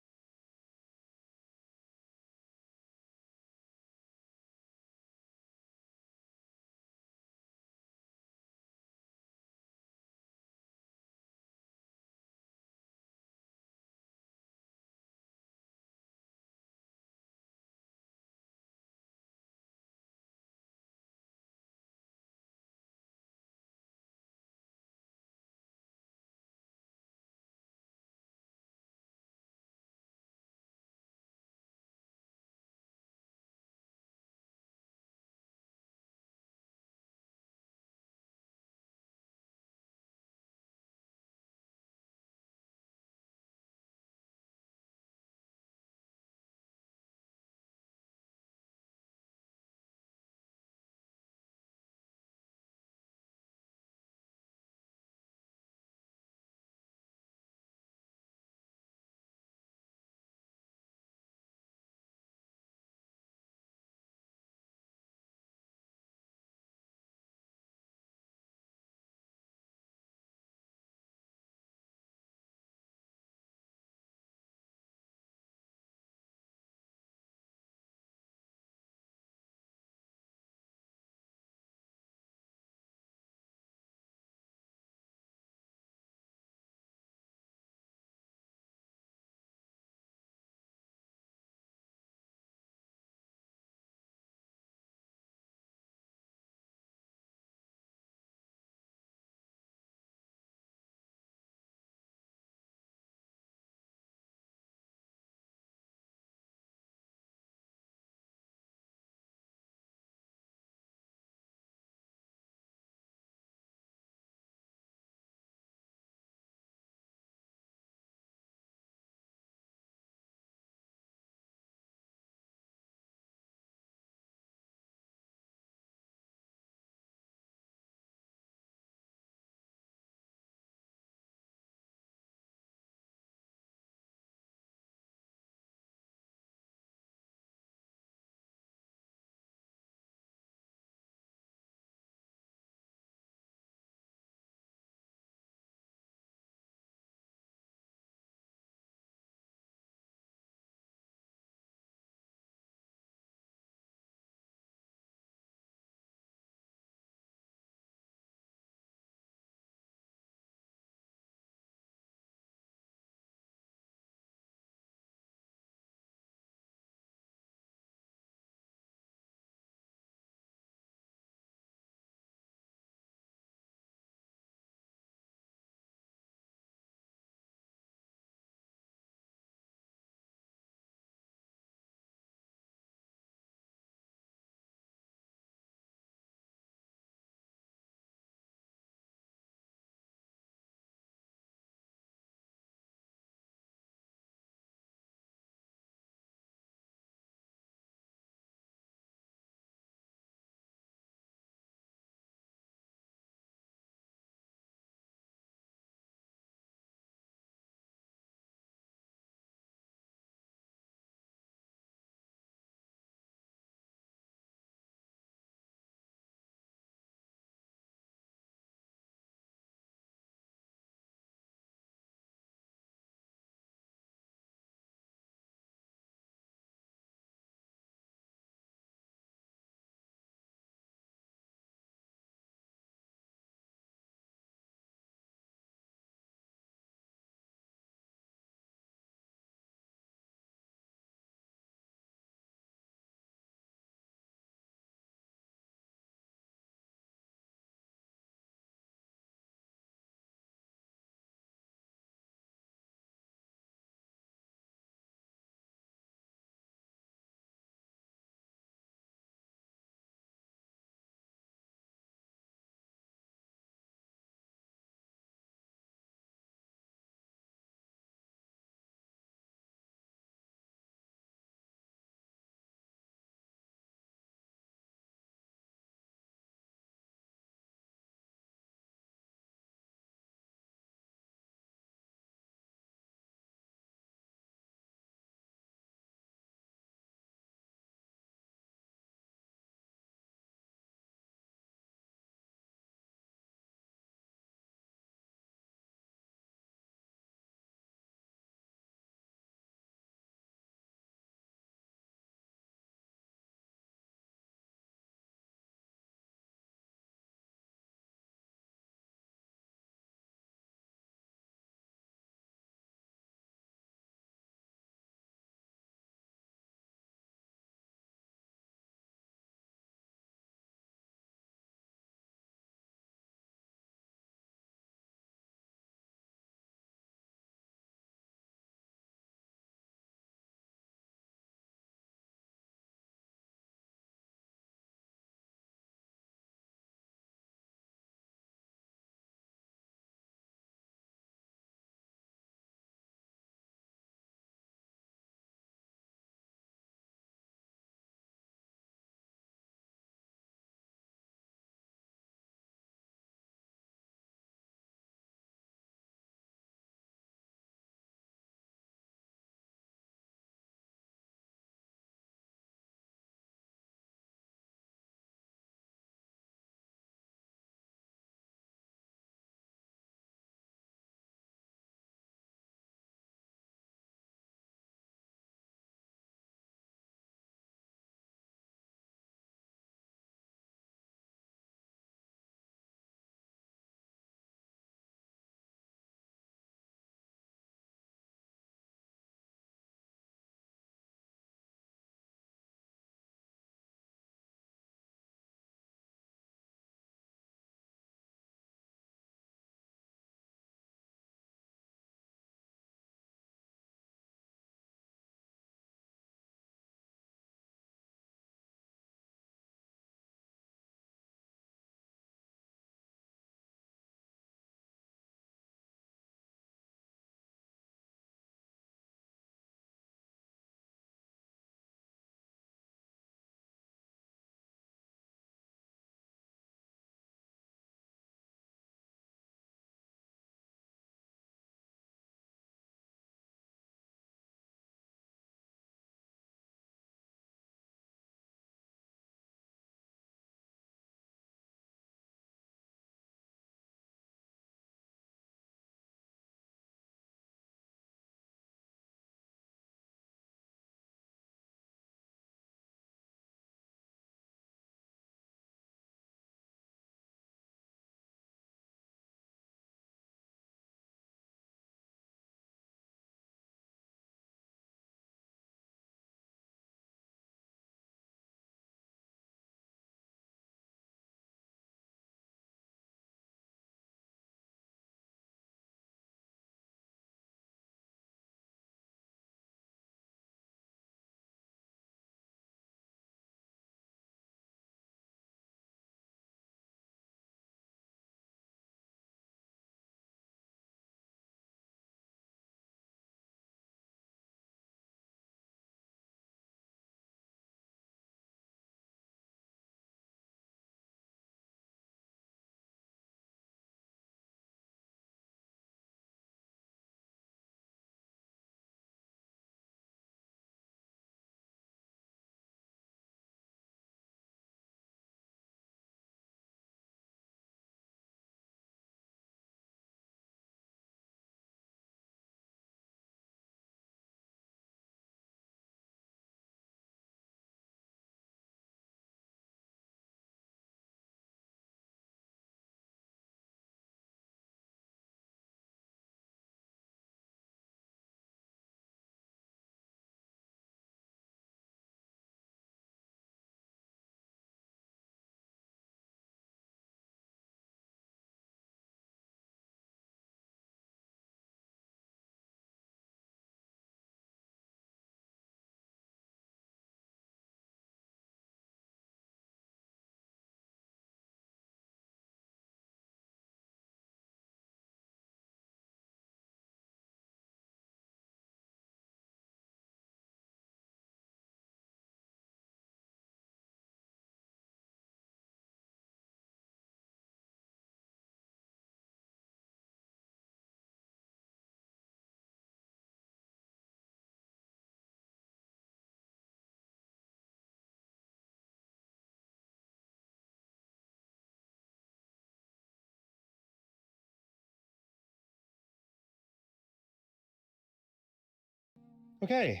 Speaker 2: Okay.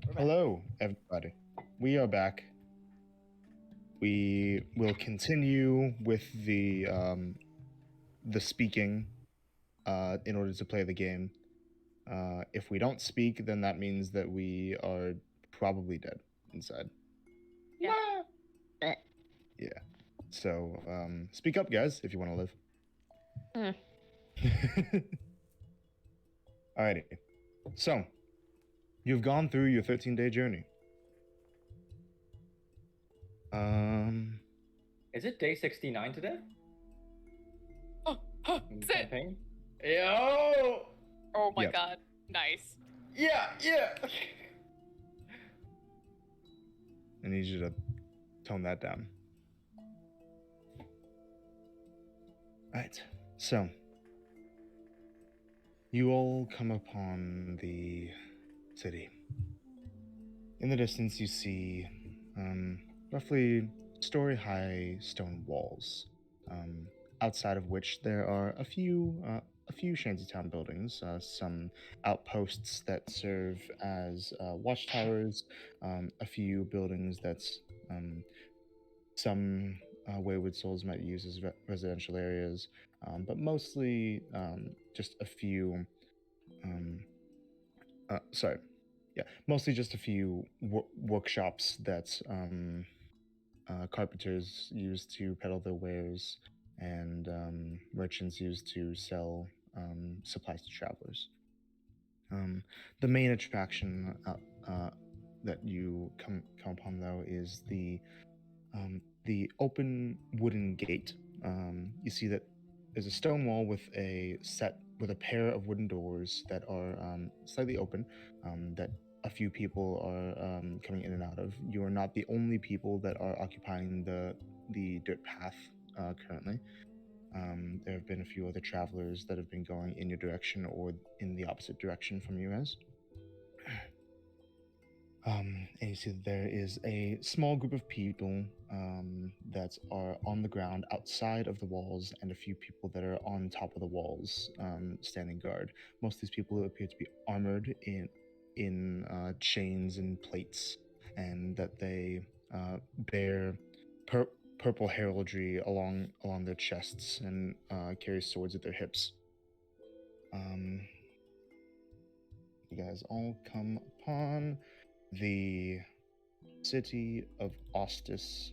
Speaker 6: We're back.
Speaker 2: Hello, everybody. We are back. We will continue with the speaking in order to play the game. If we don't speak, then that means that we are probably dead inside.
Speaker 4: Yeah.
Speaker 5: Eh.
Speaker 2: Yeah. So speak up, guys, if you want to live. Alrighty. So you've gone through your 13-day journey.
Speaker 6: Is it day 69 today? In the
Speaker 4: That's it.
Speaker 6: campaign? Yo!
Speaker 4: Oh my
Speaker 2: Yep.
Speaker 4: god. Nice.
Speaker 6: Yeah.
Speaker 2: I need you to tone that down. Alright, so you all come upon the city. In the distance, you see roughly story-high stone walls, outside of which there are a few shantytown buildings, some outposts that serve as watchtowers, a few buildings that some wayward souls might use as residential areas, but mostly just a few. Mostly just a few workshops that carpenters use to peddle their wares, and merchants use to sell supplies to travelers. The main attraction that you come upon, though, is the open wooden gate. You see that there's a stone wall with a pair of wooden doors that are slightly open, that a few people are coming in and out of. You are not the only people that are occupying the dirt path currently. There have been a few other travelers that have been going in your direction or in the opposite direction from you guys. And you see that there is a small group of people that are on the ground outside of the walls, and a few people that are on top of the walls standing guard. Most of these people appear to be armored in chains and plates, and that they bear purple heraldry along their chests, and carry swords at their hips. You guys all come upon the city of Ostis.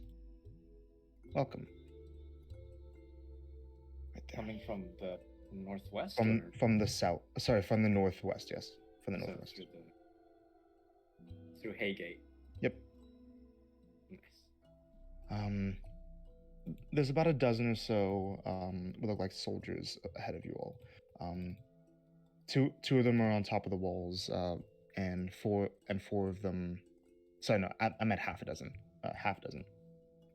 Speaker 2: Welcome. Right there.
Speaker 6: Coming from the northwest?
Speaker 2: From the south. Sorry, from the northwest, yes. From the northwest.
Speaker 6: Through Haygate.
Speaker 2: Yep.
Speaker 6: Nice.
Speaker 2: There's about a dozen or so what look like soldiers ahead of you all. Two of them are on top of the walls, and four of them. Sorry, no, I meant half a dozen.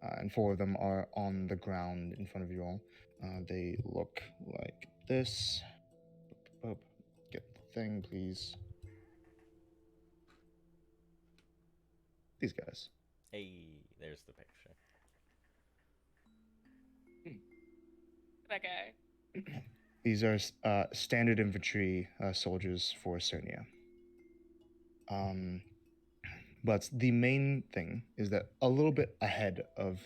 Speaker 2: And four of them are on the ground in front of you all. They look like this. Get the thing, please. These guys.
Speaker 1: Hey, there's the picture.
Speaker 4: That guy.
Speaker 2: These are standard infantry soldiers for Cernia. But the main thing is that a little bit ahead of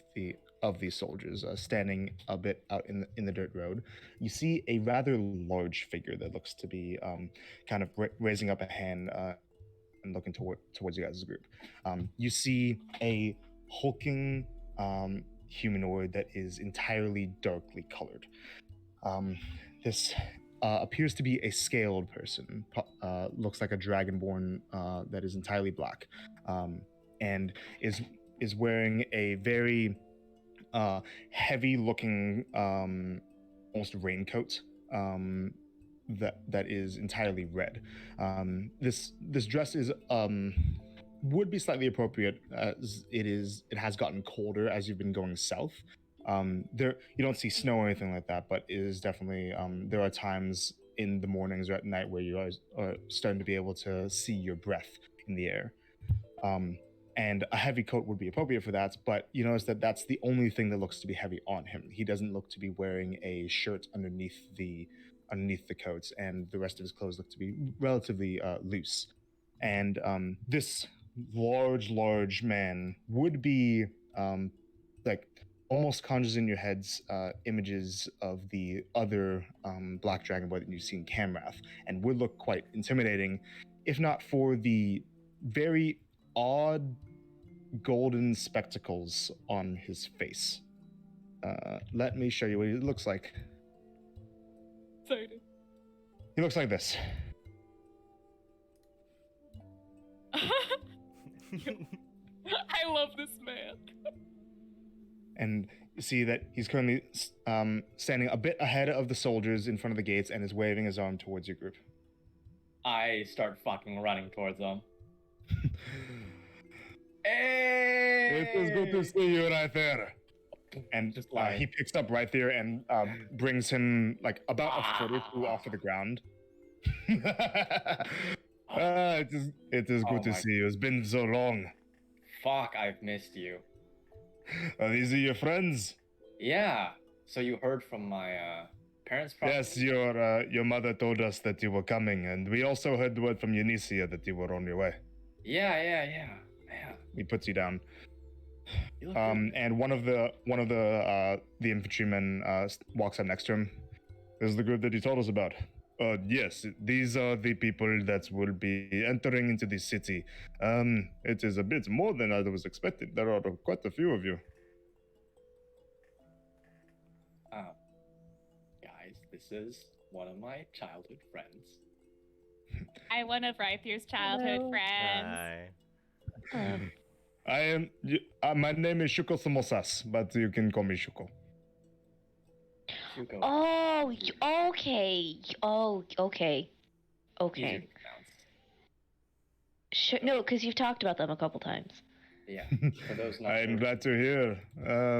Speaker 2: these soldiers, standing a bit out in the dirt road, you see a rather large figure that looks to be kind of raising up a hand and looking towards you guys' group. You see a hulking humanoid that is entirely darkly colored. This appears to be a scaled person. Looks like a dragonborn that is entirely black, and is wearing a very heavy-looking, almost raincoat that is entirely red. This dress is would be slightly appropriate, as it has gotten colder as you've been going south. There you don't see snow or anything like that, but it is definitely there are times in the mornings or at night where you guys are starting to be able to see your breath in the air. And a heavy coat would be appropriate for that, but you notice that that's the only thing that looks to be heavy on him. He doesn't look to be wearing a shirt underneath the coats, and the rest of his clothes look to be relatively loose. and this large man would be like almost conjures in your heads images of the other black dragon boy that you see in Camrath, and would look quite intimidating, if not for the very odd golden spectacles on his face. Let me show you what he looks like.
Speaker 3: Sorry. Dude.
Speaker 2: He looks like this.
Speaker 3: I love this man.
Speaker 2: And you see that he's currently standing a bit ahead of the soldiers in front of the gates and is waving his arm towards your group.
Speaker 6: I start fucking running towards them. Hey!
Speaker 2: It is good to see you right there. And
Speaker 6: Just like-
Speaker 2: he picks up right there and brings him like about a foot or two off of the ground. It is
Speaker 6: Oh
Speaker 2: good to
Speaker 6: my-
Speaker 2: see you. It's been so long.
Speaker 6: Fuck, I've missed you.
Speaker 2: These are your friends.
Speaker 6: Yeah. So you heard from my parents? Probably?
Speaker 2: Yes, your mother told us that you were coming, and we also heard word from Eunicia that you were on your way.
Speaker 6: Yeah.
Speaker 2: He puts you down.
Speaker 6: You look good.
Speaker 2: And one of the infantrymen walks up next to him. This is the group that you told us about. Yes, these are the people that will be entering into the city. It is a bit more than I was expecting. There are quite a few of you.
Speaker 6: Guys, this is one of my childhood friends.
Speaker 4: I'm one of Rythier's childhood
Speaker 3: Hello.
Speaker 4: friends.
Speaker 1: Hi.
Speaker 2: I am. My name is Shuko Samosas, but you can call me Shuko.
Speaker 6: Shuko.
Speaker 5: Oh, okay. Oh, okay.
Speaker 6: Easier
Speaker 5: Okay.
Speaker 6: to pronounce.
Speaker 5: No, because you've talked about them a couple times.
Speaker 6: Yeah. For those not
Speaker 2: I am
Speaker 6: sure.
Speaker 2: glad to hear.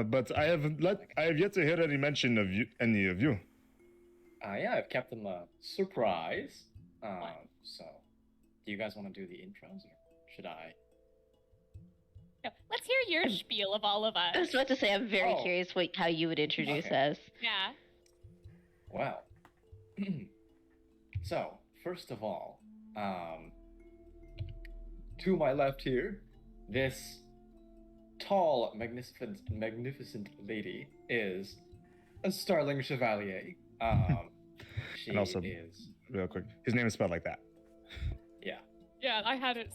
Speaker 2: But I have yet to hear any mention of you, any of you.
Speaker 6: Yeah, I've kept them a surprise. So, do you guys want to do the intros, or should I?
Speaker 4: No, let's hear your spiel of all of us.
Speaker 5: I was about to say, I'm very
Speaker 6: Oh.
Speaker 5: curious how you would introduce
Speaker 6: Okay.
Speaker 5: us.
Speaker 4: Yeah.
Speaker 6: Well, so first of all, to my left here, this tall, magnificent lady is a Starling Chevalier. She
Speaker 2: And also-
Speaker 6: is,
Speaker 2: Real quick, his name is spelled like that.
Speaker 6: yeah.
Speaker 3: Yeah, I had it.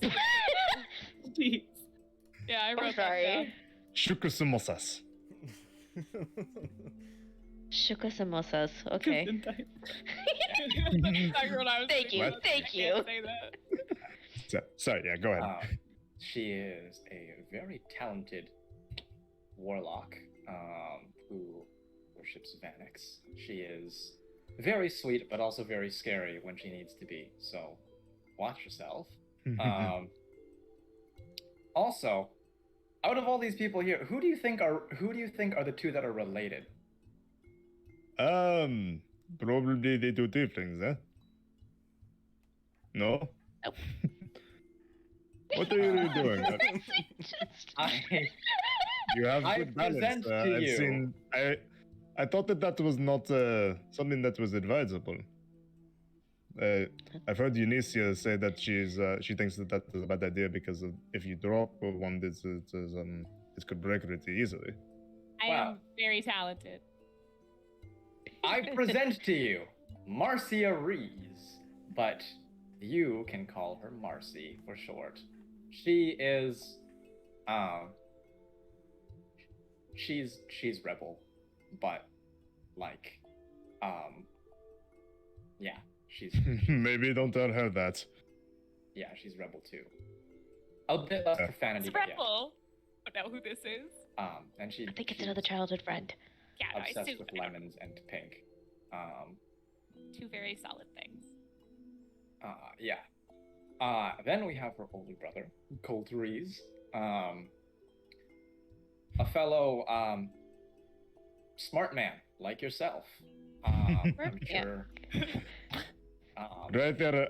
Speaker 3: Jeez. Yeah, I wrote
Speaker 5: I'm
Speaker 3: that
Speaker 5: sorry.
Speaker 3: down.
Speaker 2: Shuko Samosas.
Speaker 5: Shuka samosas. Okay.
Speaker 3: Gesundheit. Exactly what I was
Speaker 5: Thank
Speaker 3: thinking.
Speaker 5: you,
Speaker 3: I
Speaker 5: thank
Speaker 3: can't
Speaker 5: you.
Speaker 3: say that.
Speaker 2: Sorry, yeah, go ahead.
Speaker 6: She is a very talented warlock who worships Vanix. She is very sweet, but also very scary when she needs to be. So, watch yourself. Also, out of all these people here, who do you think are the two that are related?
Speaker 2: Probably the two tieflings, eh? No?
Speaker 5: Nope.
Speaker 2: What are you doing?
Speaker 6: I
Speaker 2: You have
Speaker 6: I
Speaker 2: good balance.
Speaker 6: present to
Speaker 2: I've
Speaker 6: you.
Speaker 2: seen. I thought that was not something that was advisable. I've heard Eunicia say that she thinks that is a bad idea because if you drop one, it could break pretty easily.
Speaker 4: I
Speaker 6: Wow.
Speaker 4: am very talented.
Speaker 6: I present to you Marcia Rees, but you can call her Marcy for short. She is, she's rebel, but like, yeah, she's
Speaker 2: Maybe don't tell her that.
Speaker 6: yeah, she's rebel too. A bit less profanity,
Speaker 4: It's
Speaker 6: but yeah.
Speaker 4: Rebel. I don't know who this is.
Speaker 6: And she
Speaker 5: I think it's
Speaker 6: she's
Speaker 5: another childhood friend.
Speaker 4: Yeah, no, I
Speaker 6: obsessed
Speaker 4: assume
Speaker 6: with
Speaker 4: I know.
Speaker 6: lemons and pink.
Speaker 4: Two very solid things.
Speaker 6: Yeah. Then we have her older brother, Colt Rees. A fellow, smart man like yourself. I'm
Speaker 5: Yeah.
Speaker 6: sure.
Speaker 2: Right there,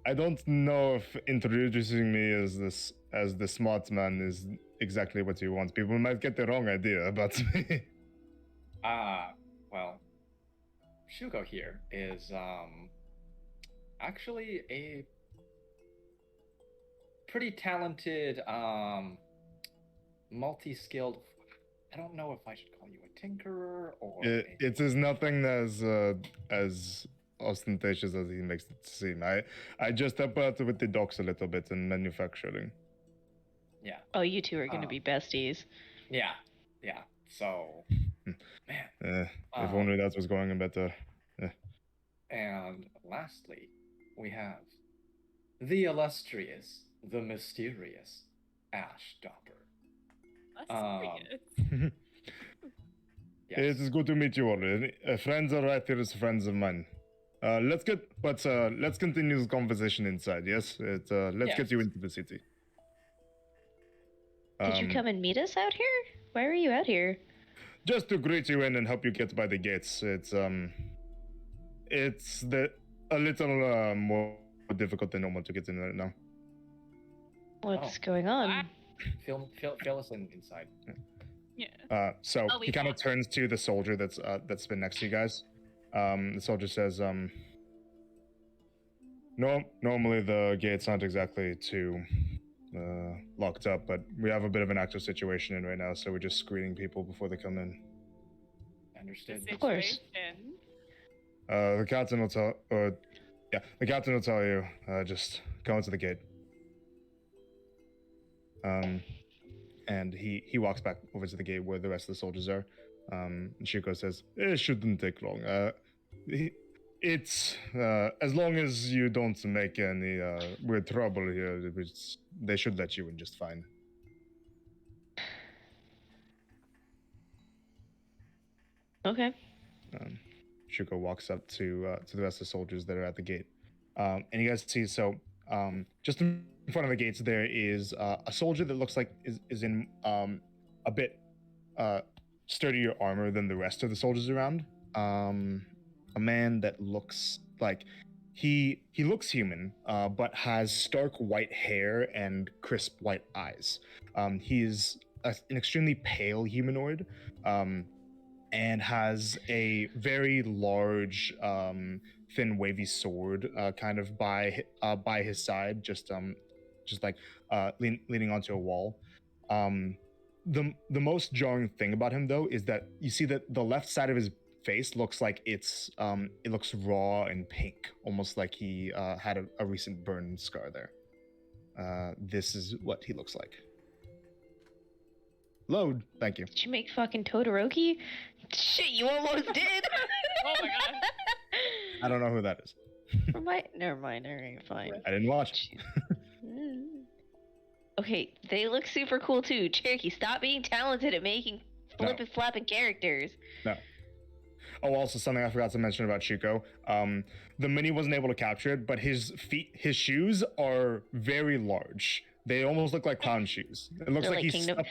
Speaker 2: I don't know if introducing me as the smart man is exactly what you want. People might get the wrong idea about me.
Speaker 6: Well, Shuko here is, actually a pretty talented, multi-skilled. I don't know if I should call you a tinkerer or.
Speaker 2: It is nothing as ostentatious as he makes it seem. I just help out with the docks a little bit in manufacturing.
Speaker 6: Yeah.
Speaker 5: Oh, you two are gonna be besties.
Speaker 6: Yeah. Yeah. So, man.
Speaker 2: If only that was going better.
Speaker 6: And lastly, we have the illustrious, the mysterious Ash Dopper. Yes.
Speaker 2: It is good to meet you all. Friends are right here as friends of mine. Let's continue this conversation inside. Yes, let's get you into the city.
Speaker 5: Did you come and meet us out here? Why are you out here?
Speaker 2: Just to greet you in and help you get by the gates. It's a little more difficult than normal to get in right now.
Speaker 5: What's going on?
Speaker 6: Fill us in inside.
Speaker 4: Yeah.
Speaker 2: So he kind of turns to the soldier that's been next to you guys. The soldier says, "No, normally the gates aren't exactly too locked up, but we have a bit of an active situation in right now, so we're just screening people before they come in."
Speaker 6: Understood.
Speaker 5: Of course.
Speaker 2: The captain will tell you. Just go into the gate. And he walks back over to the gate where the rest of the soldiers are. And Shuko says, "It shouldn't take long. It's as long as you don't make any weird trouble here, they should let you in just fine."
Speaker 5: Okay.
Speaker 2: Shuko walks up to the rest of the soldiers that are at the gate, and you guys see just in front of the gates there is a soldier that looks like is in a bit sturdier armor than the rest of the soldiers around. A man that looks like he looks human, but has stark white hair and crisp white eyes. He's an extremely pale humanoid, and has a very large, thin, wavy sword, kind of by his side, just like leaning onto a wall. The most jarring thing about him, though, is that you see that the left side of his face looks like it looks raw and pink, almost like he had a recent burn scar there. This is what he looks like. Load, thank you.
Speaker 5: Did you make fucking Todoroki? Shit, you almost did.
Speaker 4: Oh my god.
Speaker 2: I don't know who that is.
Speaker 5: Never mind. All right, fine.
Speaker 2: I didn't watch.
Speaker 5: Okay, they look super cool too. Cherokee, stop being talented at making flapping characters.
Speaker 2: No. Oh, also something I forgot to mention about Shuko. The mini wasn't able to capture it, but his shoes are very large. They almost look like clown shoes. It looks
Speaker 5: They're
Speaker 2: like
Speaker 5: like
Speaker 2: he's
Speaker 5: Kingdom-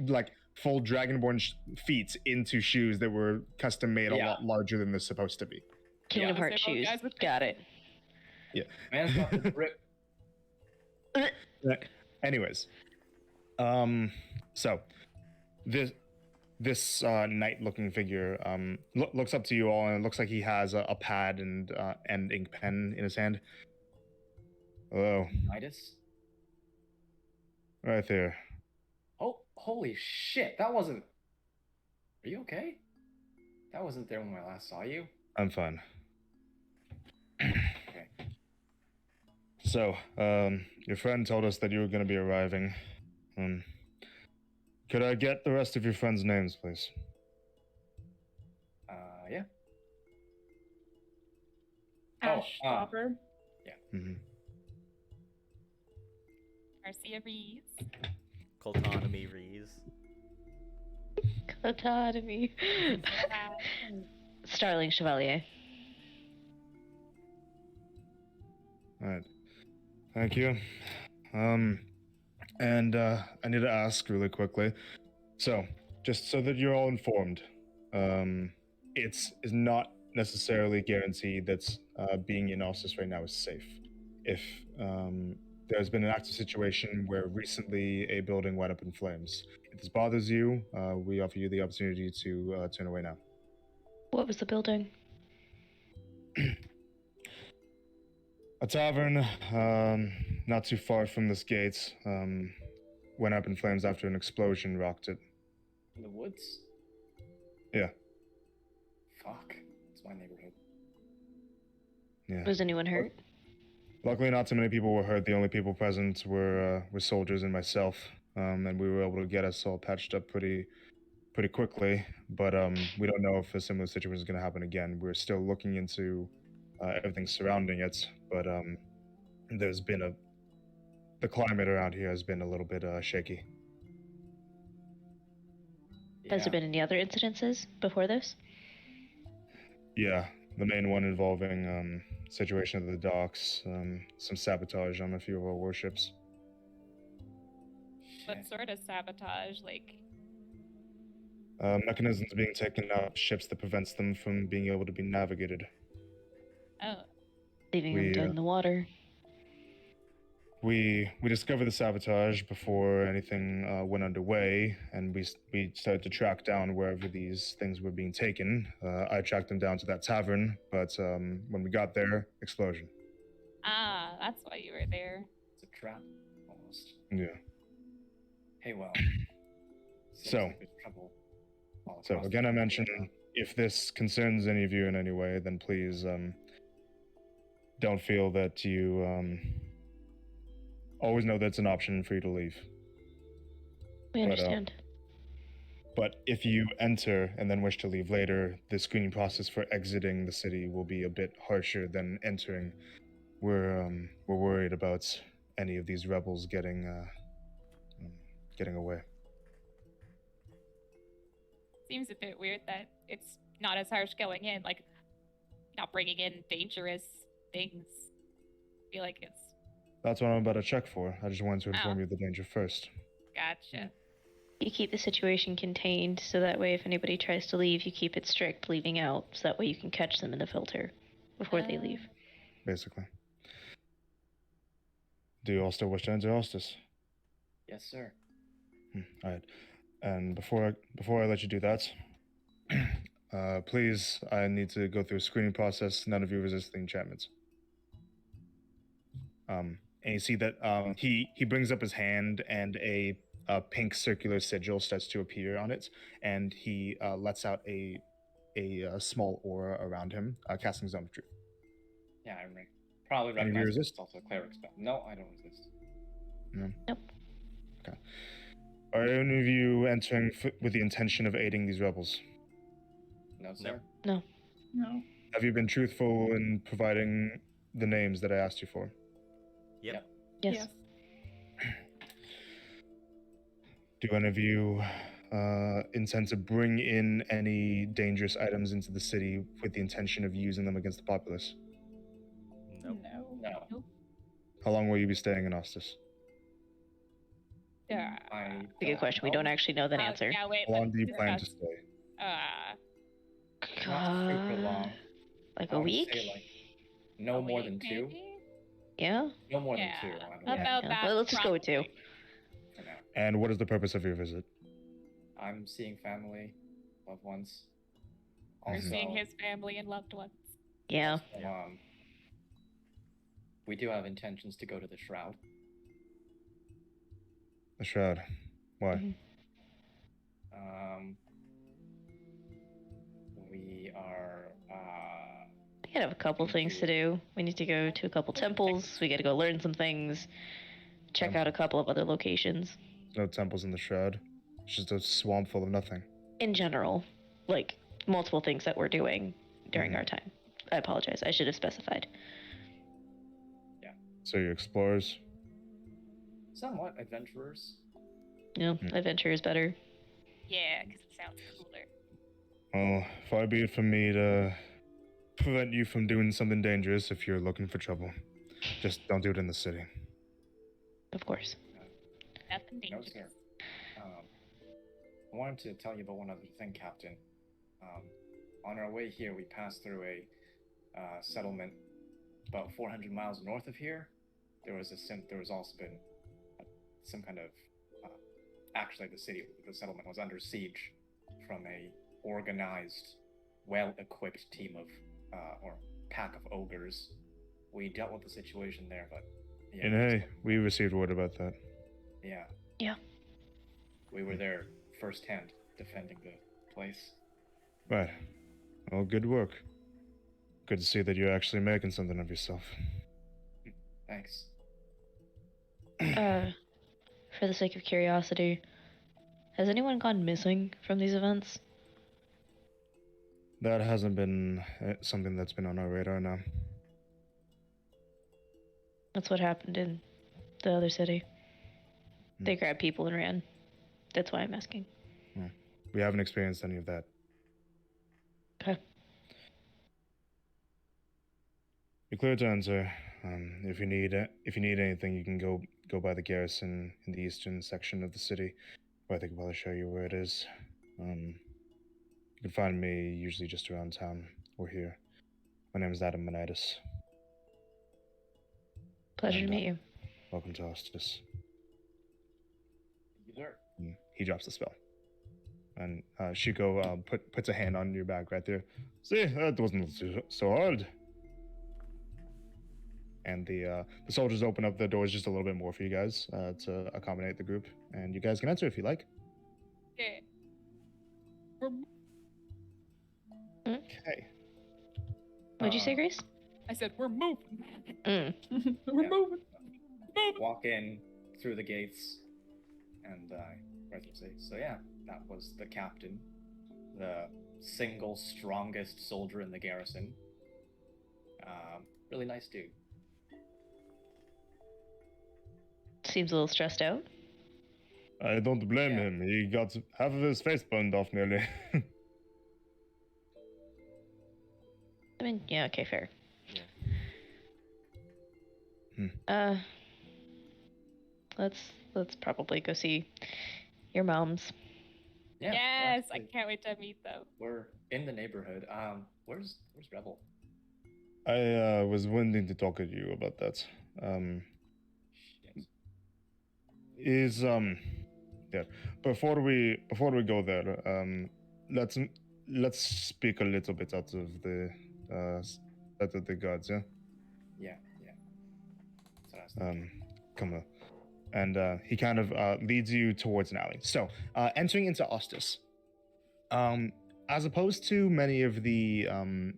Speaker 2: like full Dragonborn feet into shoes that were custom made a
Speaker 6: Yeah.
Speaker 2: lot larger than they're supposed to be.
Speaker 5: Kingdom
Speaker 6: Yeah.
Speaker 5: Hearts shoes. Got it.
Speaker 2: Yeah.
Speaker 6: Man's got the grip.
Speaker 2: Anyways, so this knight-looking figure looks up to you all, and it looks like he has a pad and ink pen in his hand. Hello,
Speaker 6: Midas.
Speaker 2: right there.
Speaker 6: Oh, holy shit! That wasn't. Are you okay? That wasn't there when I last saw you.
Speaker 2: I'm fine.
Speaker 6: Okay.
Speaker 2: So, your friend told us that you were going to be arriving. Could I get the rest of your friends' names, please?
Speaker 6: Yeah.
Speaker 3: Ash Stopper.
Speaker 2: Mm-hmm.
Speaker 4: Marcia Reeves.
Speaker 1: Coltonomy Rees.
Speaker 5: Autonomy. Starling Chevalier.
Speaker 2: All right. Thank you. And I need to ask really quickly. So, just so that you're all informed, it's not necessarily guaranteed that being in Ossus right now is safe. If there's been an active situation where recently a building went up in flames, if this bothers you, we offer you the opportunity to turn away now.
Speaker 5: What was the building?
Speaker 2: A tavern not too far from this gate. Went up in flames after an explosion rocked it.
Speaker 6: In the woods?
Speaker 2: Yeah.
Speaker 6: Fuck. It's my neighborhood.
Speaker 2: Yeah.
Speaker 5: Was anyone hurt?
Speaker 2: Luckily, not too many people were hurt. The only people present were soldiers and myself, and we were able to get us all patched up pretty quickly. But we don't know if a similar situation is going to happen again. We're still looking into everything surrounding it, but there's been the climate around here has been a little bit shaky.
Speaker 5: Has there been any other incidences before this?
Speaker 2: Yeah, the main one involving situation at the docks, some sabotage on a few of our warships.
Speaker 4: What sort of sabotage? Like,
Speaker 2: Mechanisms being taken out of ships that prevents them from being able to be navigated.
Speaker 4: oh,
Speaker 5: Leaving them dead in the water.
Speaker 2: We discovered the sabotage before anything went underway, and we started to track down wherever these things were being taken. I tracked them down to that tavern, but when we got there, explosion.
Speaker 4: that's why you were there.
Speaker 6: It's a trap, almost.
Speaker 2: Yeah.
Speaker 6: Hey, well. Seems
Speaker 2: So-
Speaker 6: like there's trouble all
Speaker 2: So
Speaker 6: across
Speaker 2: again,
Speaker 6: the
Speaker 2: I
Speaker 6: board
Speaker 2: mentioned
Speaker 6: right now.
Speaker 2: if this concerns any of you in any way, then please don't feel that you always know that's an option for you to leave.
Speaker 5: We understand.
Speaker 2: But if you enter and then wish to leave later, the screening process for exiting the city will be a bit harsher than entering. We're worried about any of these rebels getting away.
Speaker 4: Seems a bit weird that it's not as harsh going in, like not bringing in dangerous things. I feel like it's
Speaker 2: That's what I'm about to check for. I just wanted to inform
Speaker 4: Oh.
Speaker 2: you of the danger first.
Speaker 4: gotcha.
Speaker 5: You keep the situation contained, so that way if anybody tries to leave, you keep it strict, leaving out, so that way you can catch them in the filter before they leave.
Speaker 2: Basically. Do you all still wish to enter Hostis?
Speaker 6: Yes, sir.
Speaker 2: Alright. And before I let you do that, please, I need to go through a screening process. None of you resist the enchantments. And you see that he brings up his hand, and a pink circular sigil starts to appear on it, and he lets out a small aura around him, casting Zone of Truth.
Speaker 6: Yeah, I probably
Speaker 2: Any of you
Speaker 6: recognize
Speaker 2: resist?
Speaker 6: it's also a cleric spell. No, I don't resist.
Speaker 5: Nope.
Speaker 2: Okay. Are any of you entering with the intention of aiding these rebels?
Speaker 6: No, sir.
Speaker 3: No.
Speaker 2: Have you been truthful in providing the names that I asked you for?
Speaker 1: Yep.
Speaker 5: Yes.
Speaker 2: Do any of you intend to bring in any dangerous items into the city with the intention of using them against the populace?
Speaker 1: Nope.
Speaker 6: No.
Speaker 2: How long will you be staying in Ostis?
Speaker 4: Yeah.
Speaker 6: I
Speaker 5: It's a good question. We don't actually know that answer.
Speaker 4: Yeah, wait.
Speaker 2: How long
Speaker 4: let's
Speaker 2: do you plan to
Speaker 4: discuss.
Speaker 2: stay?
Speaker 6: Not super long.
Speaker 5: Like
Speaker 6: I
Speaker 5: a
Speaker 6: would
Speaker 5: week?
Speaker 6: say, like, no
Speaker 4: A
Speaker 6: more
Speaker 4: week,
Speaker 6: than two.
Speaker 4: maybe?
Speaker 5: Yeah?
Speaker 6: No more
Speaker 4: Yeah.
Speaker 6: than two. I don't
Speaker 4: How
Speaker 6: know.
Speaker 4: about
Speaker 5: Yeah.
Speaker 4: that?
Speaker 5: Well, let's just go with two.
Speaker 4: probably?
Speaker 6: For now.
Speaker 2: And what is the purpose of your visit?
Speaker 6: I'm seeing family, loved ones.
Speaker 4: We're
Speaker 6: Also,
Speaker 4: seeing his family and loved ones.
Speaker 5: Yeah.
Speaker 6: we do have intentions to go to the Shroud.
Speaker 2: The Shroud. Why?
Speaker 5: Mhm.
Speaker 6: We are.
Speaker 5: We gotta have a couple things to do. We need to go to a couple temples. We gotta go learn some things. Check out a couple of other locations.
Speaker 2: No temples in the Shroud. It's just a swamp full of nothing.
Speaker 5: In general, like multiple things that we're doing during our time. I apologize. I should have specified.
Speaker 2: So you're explorers?
Speaker 6: Somewhat adventurers.
Speaker 5: No, adventure is better.
Speaker 4: Yeah, because it sounds cooler.
Speaker 2: Well, far be it from me to prevent you from doing something dangerous if you're looking for trouble. Just don't do it in the city.
Speaker 5: Of course.
Speaker 4: Nothing
Speaker 6: No,
Speaker 4: dangerous.
Speaker 6: sir. I wanted to tell you about one other thing, Captain. On our way here, we passed through a settlement about 400 miles north of here. There was also been some kind of actually the settlement was under siege from a organized, well-equipped team of or pack of ogres. We dealt with the situation there, but Yeah,
Speaker 2: And hey, we received word about that.
Speaker 6: yeah.
Speaker 5: Yeah.
Speaker 6: We were there firsthand defending the place.
Speaker 2: Right. Well, good work. Good to see that you're actually making something of yourself.
Speaker 6: Thanks.
Speaker 5: For the sake of curiosity, has anyone gone missing from these events?
Speaker 2: That hasn't been something that's been on our radar now.
Speaker 5: That's what happened in the other city. They
Speaker 2: Hmm.
Speaker 5: grabbed people and ran. That's why I'm asking.
Speaker 2: We haven't experienced any of that.
Speaker 5: Okay.
Speaker 2: You're clear to answer. If you need anything, you can go by the garrison in the eastern section of the city, or I think I'll show you where it is. You can find me usually just around town or here. My name is Adam Menitis.
Speaker 5: Pleasure
Speaker 2: And,
Speaker 5: to meet you.
Speaker 2: Welcome to Hostis.
Speaker 6: Sure.
Speaker 2: He drops the spell, and Shuko puts a hand on your back right there. See, that wasn't so hard. And the soldiers open up the doors just a little bit more for you guys to accommodate the group, and you guys can enter if you like.
Speaker 4: Okay.
Speaker 2: Okay.
Speaker 5: What'd you say, Grace?
Speaker 4: I said we're moving.
Speaker 5: Mm.
Speaker 3: We're
Speaker 6: Yeah.
Speaker 3: moving.
Speaker 6: Walk in through the gates, and Arthur say, so yeah, that was the captain, the single strongest soldier in the garrison. Really nice dude.
Speaker 5: Seems a little stressed out.
Speaker 2: I don't blame
Speaker 6: Yeah.
Speaker 2: him. He got half of his face burned off nearly.
Speaker 5: I mean, yeah, okay, fair.
Speaker 1: Yeah.
Speaker 5: Let's probably go see your mom's.
Speaker 6: Yeah.
Speaker 4: Yes, I
Speaker 6: yeah,
Speaker 4: can't wait to meet them.
Speaker 6: We're in the neighborhood. Where's Rebel?
Speaker 2: I was wanting to talk to you about that.
Speaker 6: Shit.
Speaker 2: Yeah. Before we go there, let's speak a little bit out of the gods, yeah.
Speaker 6: Yeah. That's what I was thinking.
Speaker 2: Come on. And he kind of leads you towards an alley. So, entering into Ostis, as opposed to many of the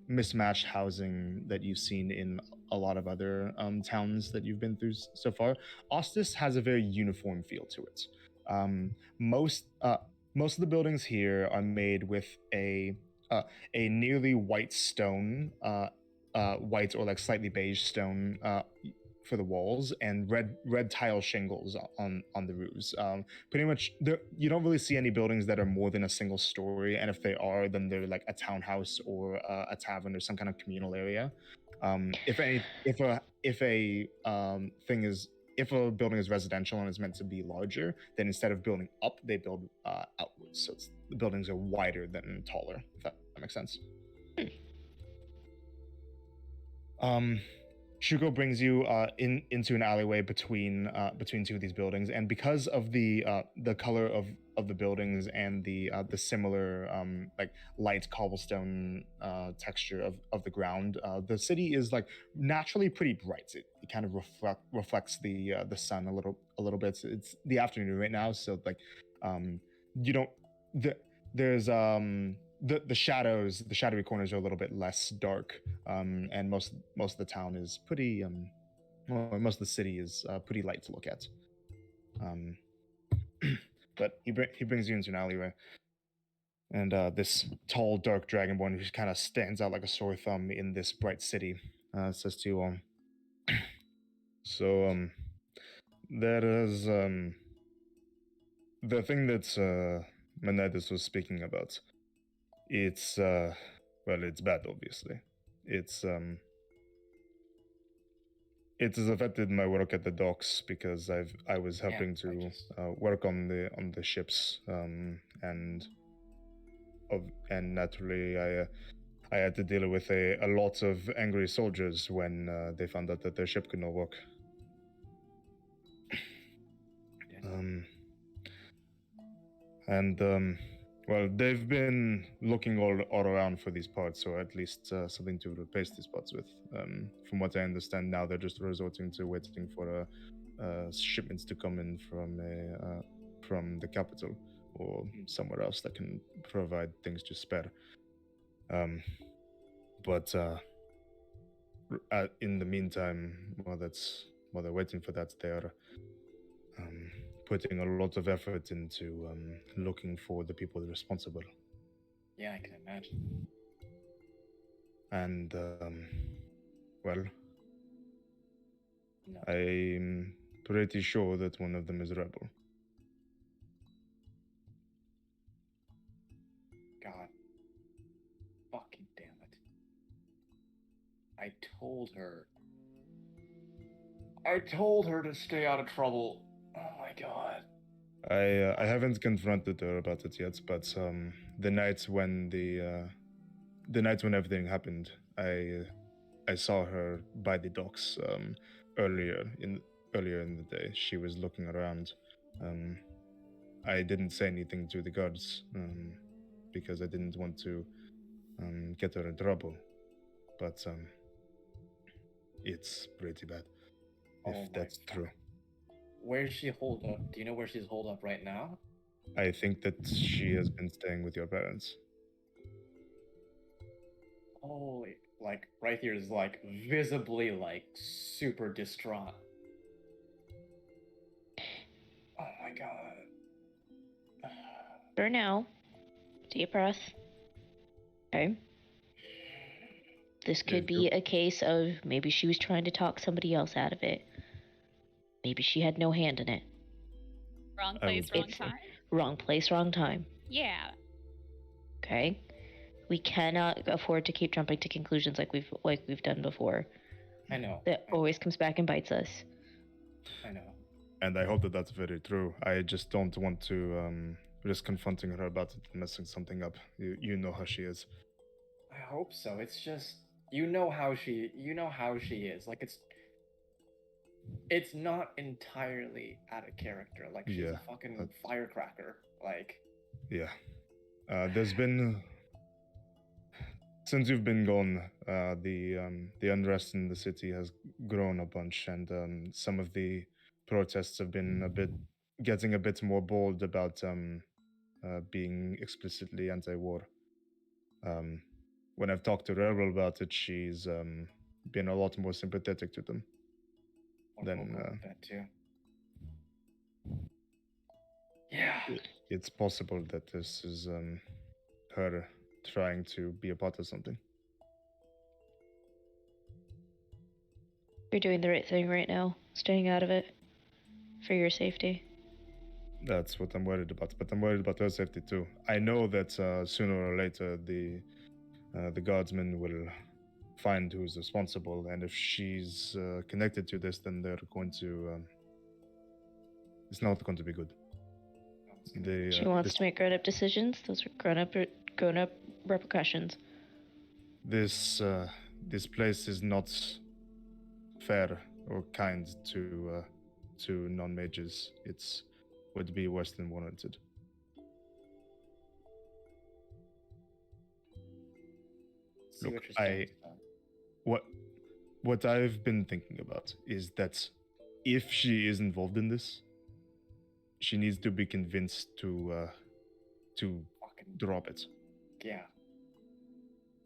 Speaker 2: mismatched housing that you've seen in a lot of other towns that you've been through so far, Ostis has a very uniform feel to it. Most of the buildings here are made with a nearly white stone, white or like slightly beige stone for the walls, and red tile shingles on the roofs. Pretty much, you don't really see any buildings that are more than a single story, and if they are, then they're like a townhouse or a tavern or some kind of communal area. If a building is residential and is meant to be larger, then instead of building up, they build outwards. So the buildings are wider than taller. If that makes sense. Shuko brings you into an alleyway between two of these buildings, and because of the color of the buildings and the similar like light cobblestone texture of the ground, the city is like naturally pretty bright. It kind of reflects the sun a little bit. It's the afternoon right now, so like you don't there's the shadowy corners are a little bit less dark, and most of the town is pretty most of the city is pretty light to look at. But he brings you into an alleyway, and this tall dark dragonborn who kind of stands out like a sore thumb in this bright city says to you, so there is the thing that Menedis was speaking about. It's well, it's bad, obviously. It has affected my work at the docks because I was helping to work on the ships, and naturally I had to deal with a lot of angry soldiers when they found out that their ship could not work. And Well, they've been looking all around for these parts, or at least something to replace these parts with. From what I understand now, they're just resorting to waiting for shipments to come in from the capital or somewhere else that can provide things to spare. But in the meantime, while they're waiting for that, they're putting a lot of effort into looking for the people responsible.
Speaker 6: Yeah, I can imagine.
Speaker 2: And well,
Speaker 6: No.
Speaker 2: I'm pretty sure that one of them is a rebel.
Speaker 6: God. Fucking damn it. I told her. I told her to stay out of trouble. Oh my god.
Speaker 2: I haven't confronted her about it yet, but the night when the night when everything happened, I saw her by the docks earlier in the day. She was looking around. I didn't say anything to the guards because I didn't want to get her in trouble. But it's pretty bad if
Speaker 6: Oh my
Speaker 2: that's
Speaker 6: fuck.
Speaker 2: true.
Speaker 6: Where's she holed up? Do you know where she's holed up right now?
Speaker 2: I think that she has been staying with your parents.
Speaker 6: Holy, like right here is like visibly like super distraught. Oh my god.
Speaker 5: For now, deep breath. Okay. This could be a case of maybe she was trying to talk somebody else out of it. Maybe she had no hand in it.
Speaker 4: Wrong
Speaker 2: I
Speaker 4: place,
Speaker 2: would
Speaker 4: wrong
Speaker 2: hope so.
Speaker 4: time.
Speaker 5: Wrong place, wrong time.
Speaker 4: Yeah.
Speaker 5: Okay. We cannot afford to keep jumping to conclusions like we've done before.
Speaker 6: I know.
Speaker 5: That always comes back and bites us.
Speaker 6: I know.
Speaker 2: And I hope that that's very true. I just don't want to risk confronting her about it and messing something up. You know how she is.
Speaker 6: I hope so. It's just you know how she is. Like it's not entirely out of character. Like she's
Speaker 2: Yeah,
Speaker 6: a fucking
Speaker 2: that's-
Speaker 6: firecracker. Like
Speaker 2: Yeah. There's been since you've been gone, the unrest in the city has grown a bunch, and some of the protests have been getting a bit more bold about being explicitly anti-war. When I've talked to Rebel about it, she's been a lot more sympathetic to them.
Speaker 6: I'll
Speaker 2: Then
Speaker 6: go with that too. Yeah.
Speaker 2: it's possible that this is her trying to be a part of something.
Speaker 5: You're doing the right thing right now, staying out of it for your safety.
Speaker 2: That's what I'm worried about, but I'm worried about her safety too. I know that sooner or later the guardsmen will find who's responsible, and if she's connected to this, then they're going to. It's not going to be good.
Speaker 5: She wants to make grown-up decisions. Those are grown-up repercussions.
Speaker 2: This place is not fair or kind to non-mages. It's would be worse than warranted.
Speaker 6: See
Speaker 2: Look,
Speaker 6: what you're saying.
Speaker 2: what I've been thinking about is that if she is involved in this, she needs to be convinced to
Speaker 6: Fucking
Speaker 2: drop it.
Speaker 6: yeah.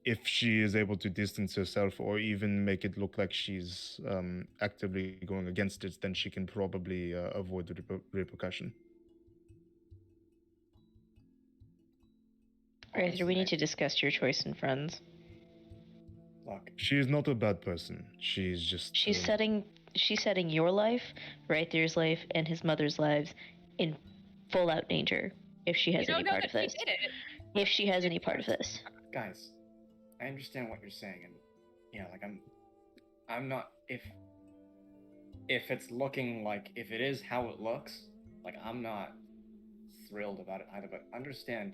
Speaker 2: If she is able to distance herself or even make it look like she's actively going against it, then she can probably avoid the repercussion.
Speaker 5: Arthur, we need to discuss your choice in friends.
Speaker 6: Look,
Speaker 2: She is not a bad person. She's just
Speaker 5: She's setting your life, Arthur's life, and his mother's lives in full out danger if she has
Speaker 4: You
Speaker 5: any
Speaker 4: don't know
Speaker 5: part
Speaker 4: that
Speaker 5: of this.
Speaker 4: he did it.
Speaker 5: If she has any part of this.
Speaker 6: guys, I understand what you're saying, and yeah, like I'm not if it's looking like if it is how it looks, like I'm not thrilled about it either. But understand,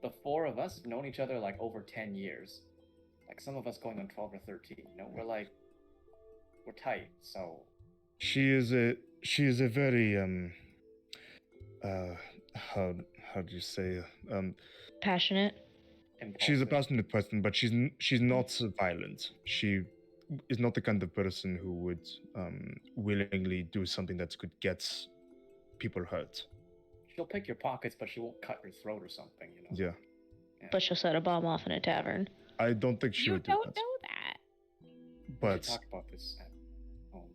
Speaker 6: the four of us have known each other like over 10 years. Like some of us going on 12 or 13. You know, we're tight. So
Speaker 2: she is a very how how do you say,
Speaker 5: Passionate.
Speaker 2: she's a
Speaker 6: Impulsive.
Speaker 2: passionate person, but she's not violent. She is not the kind of person who would willingly do something that could get people hurt.
Speaker 6: She'll pick your pockets, but she won't cut your throat or something, you know?
Speaker 2: Yeah,
Speaker 5: But she'll set a bomb off in a tavern.
Speaker 2: I don't think she
Speaker 4: You
Speaker 2: would do
Speaker 4: don't
Speaker 2: that.
Speaker 4: know that.
Speaker 6: We should
Speaker 2: But
Speaker 6: talk about this at home.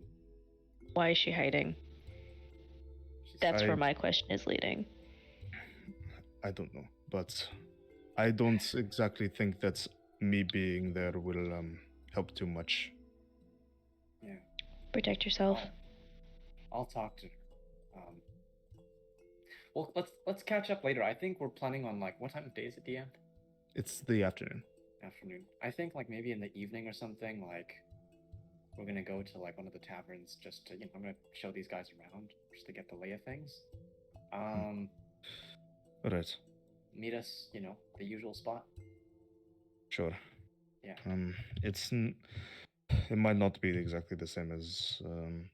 Speaker 5: Why is she hiding?
Speaker 6: She's
Speaker 5: That's
Speaker 2: I-
Speaker 5: where my question is leading.
Speaker 2: I don't know. But I don't exactly think that me being there will help too much.
Speaker 5: Protect yourself.
Speaker 6: I'll talk to her. Well, let's catch up later. I think we're planning on like what time of day is it, DM?
Speaker 2: It's the afternoon.
Speaker 6: Afternoon. I think like maybe in the evening or something. Like we're gonna go to like one of the taverns just to I'm gonna show these guys around just to get the lay of things.
Speaker 2: All right,
Speaker 6: Meet us, the usual spot.
Speaker 2: sure.
Speaker 6: Yeah.
Speaker 2: It might not be exactly the same as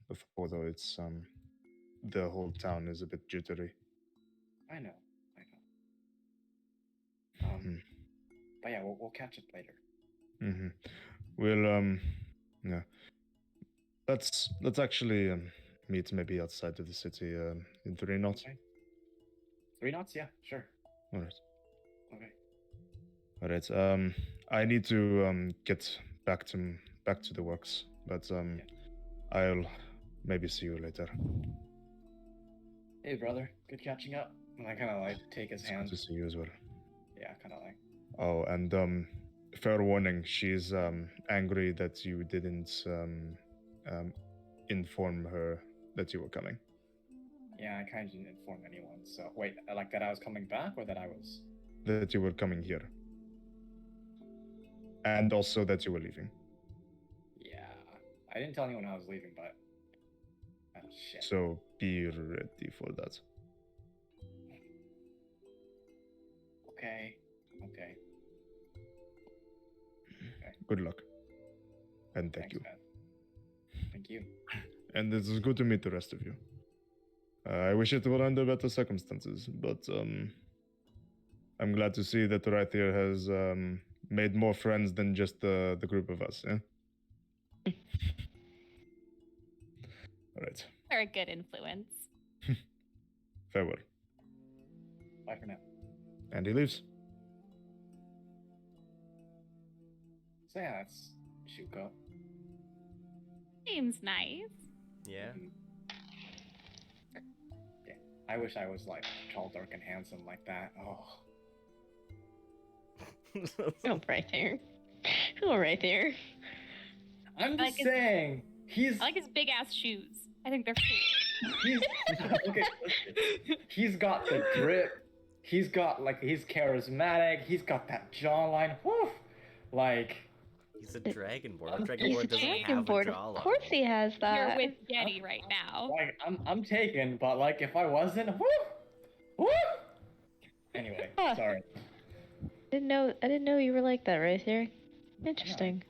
Speaker 2: before, though. It's the whole town is a bit jittery.
Speaker 6: I know.
Speaker 2: Hmm.
Speaker 6: But yeah, we'll catch up later.
Speaker 2: Mm-hmm. We'll yeah. Let's actually meet maybe outside of the city in 3 knots.
Speaker 6: Okay. 3 knots? Yeah, sure.
Speaker 2: All right.
Speaker 6: Okay.
Speaker 2: All right. I need to get back to the works, but I'll maybe see you later.
Speaker 6: Hey, brother. Good catching up. And I kind of like take his
Speaker 2: It's good
Speaker 6: hand.
Speaker 2: to see you as well.
Speaker 6: Yeah, kind of like.
Speaker 2: Oh, and fair warning, she's angry that you didn't inform her that you were coming.
Speaker 6: Yeah, I kind of didn't inform anyone. So wait, like that I was coming back or that I was.
Speaker 2: That you were coming here. And also that you were leaving.
Speaker 6: Yeah, I didn't tell anyone I was leaving, but. Oh shit.
Speaker 2: So be ready for that.
Speaker 6: Okay.
Speaker 2: Good luck. And thank
Speaker 6: Thanks,
Speaker 2: you.
Speaker 6: man. Thank you.
Speaker 2: And it's good to meet the rest of you. I wish it were under better circumstances, but I'm glad to see that Raithier has made more friends than just the group of us, yeah? Alright,
Speaker 4: They're a good influence.
Speaker 2: farewell.
Speaker 6: Bye for now.
Speaker 2: And he leaves.
Speaker 6: So yeah, that's Shuko.
Speaker 4: Seems nice.
Speaker 1: Yeah.
Speaker 6: Yeah. I wish I was like tall, dark, and handsome like that. Oh.
Speaker 5: Oh, right there. Oh, right there.
Speaker 6: I'm
Speaker 4: I
Speaker 6: just
Speaker 4: like his-
Speaker 6: saying. He's
Speaker 4: I like his big ass shoes. I think they're cool.
Speaker 6: he's okay. Listen. He's got the drip. He's charismatic. He's got that jawline. Whew. Like.
Speaker 1: He's a dragonborn. A
Speaker 6: He's
Speaker 1: dragonborn
Speaker 5: He's a
Speaker 1: doesn't
Speaker 5: dragon
Speaker 1: have
Speaker 5: board.
Speaker 1: a
Speaker 5: Of
Speaker 1: jawline.
Speaker 5: course he has
Speaker 4: You're
Speaker 5: that.
Speaker 4: with Yeti right now.
Speaker 6: Like I'm taken, but like if I wasn't, whoo. Anyway,
Speaker 5: Huh.
Speaker 6: sorry.
Speaker 5: I didn't know you were like that right there. Interesting.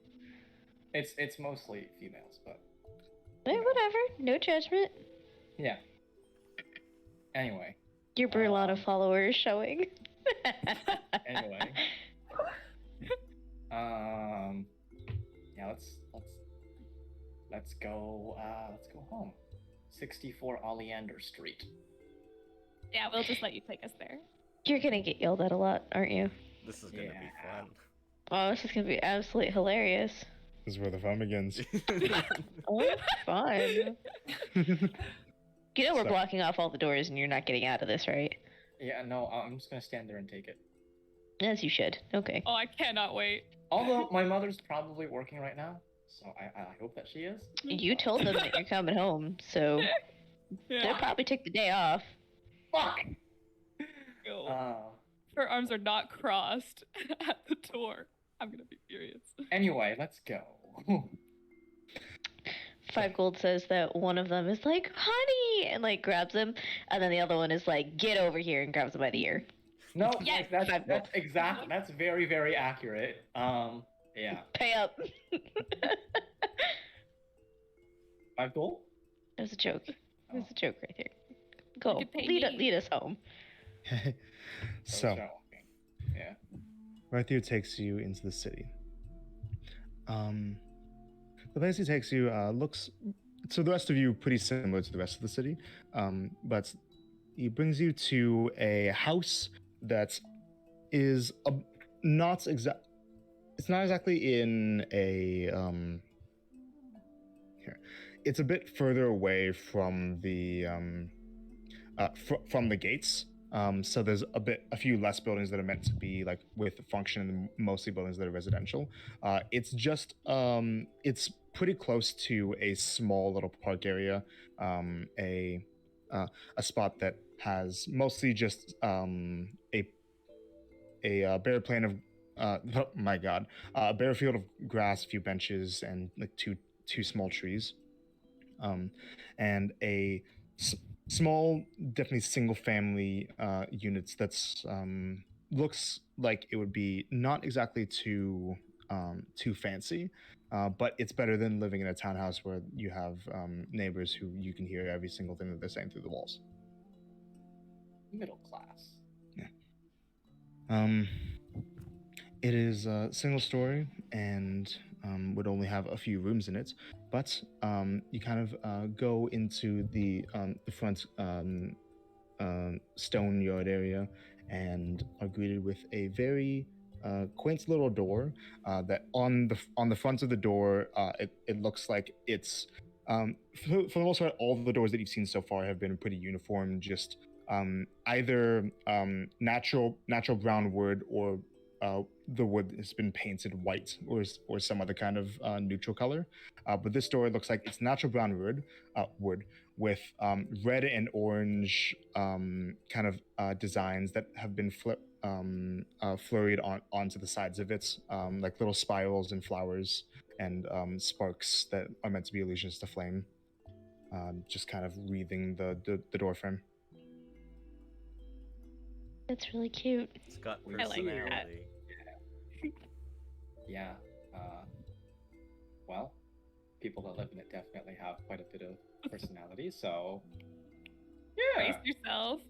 Speaker 6: It's mostly females, but
Speaker 5: Whatever. No judgment.
Speaker 6: yeah. Anyway,
Speaker 5: Your Berlana follower is showing.
Speaker 6: anyway. Yeah, let's go home. 64 Oleander Street.
Speaker 4: Yeah, we'll just let you take us there.
Speaker 5: You're gonna get yelled at a lot, aren't you?
Speaker 1: This is gonna be
Speaker 6: Yeah.
Speaker 1: fun.
Speaker 5: Oh, this is gonna be absolutely hilarious.
Speaker 2: This is where the fun begins.
Speaker 5: Oh, fun. You know we're
Speaker 2: So-
Speaker 5: blocking off all the doors and you're not getting out of this, right?
Speaker 6: Yeah, no, I'm just gonna stand there and take it.
Speaker 5: As you should. Okay.
Speaker 4: Oh, I cannot wait.
Speaker 6: Although my mother's probably working right now, so I hope that she is.
Speaker 5: You told them that you're coming home, so they'll probably take the day off.
Speaker 6: Fuck.
Speaker 4: Go. Her arms are not crossed at the door. I'm gonna be furious.
Speaker 6: Anyway, let's go.
Speaker 5: 5 Gold says that one of them is like, honey, and like grabs him, and then the other one is like, get over here, and grabs him by the ear.
Speaker 6: No,
Speaker 4: Yes.
Speaker 6: like, that's exact. That's very, very accurate. Yeah.
Speaker 5: Pay up.
Speaker 6: 5 gold?
Speaker 5: It was a joke. It was a joke right there. Go.
Speaker 4: could pay
Speaker 5: Lead
Speaker 4: me.
Speaker 5: us home.
Speaker 2: So,
Speaker 6: start walking. Yeah.
Speaker 2: Rythier takes you into the city. The place he takes you looks, to the rest of you, pretty similar to the rest of the city, but he brings you to a house that is not exact. It's not exactly in a here. It's a bit further away from the from the gates. So there's a few less buildings that are meant to be like with function, and mostly buildings that are residential. It's just it's pretty close to a small little park area, a spot that has mostly just a bare plain of oh my god, a bare field of grass, a few benches, and like two small trees, and a small, definitely single family units that's looks like it would be not exactly too fancy, but it's better than living in a townhouse where you have neighbors who you can hear every single thing that they're saying through the walls.
Speaker 6: Middle class.
Speaker 2: It is a single story and would only have a few rooms in it, but you kind of go into the front stone yard area and are greeted with a very quaint little door that on the front of the door it looks like it's for the most part all the doors that you've seen so far have been pretty uniform, just either natural brown wood or the wood has been painted white or some other kind of neutral color. But this door looks like it's natural brown wood with red and orange kind of designs that have been flurried onto the sides of it, like little spirals and flowers and sparks that are meant to be allusions to flame, just kind of wreathing the door frame.
Speaker 5: That's really cute.
Speaker 1: It's got
Speaker 4: I like that.
Speaker 1: personality.
Speaker 6: Yeah. Well, people that live in it definitely have quite a bit of personality, so yeah.
Speaker 4: Brace yourself.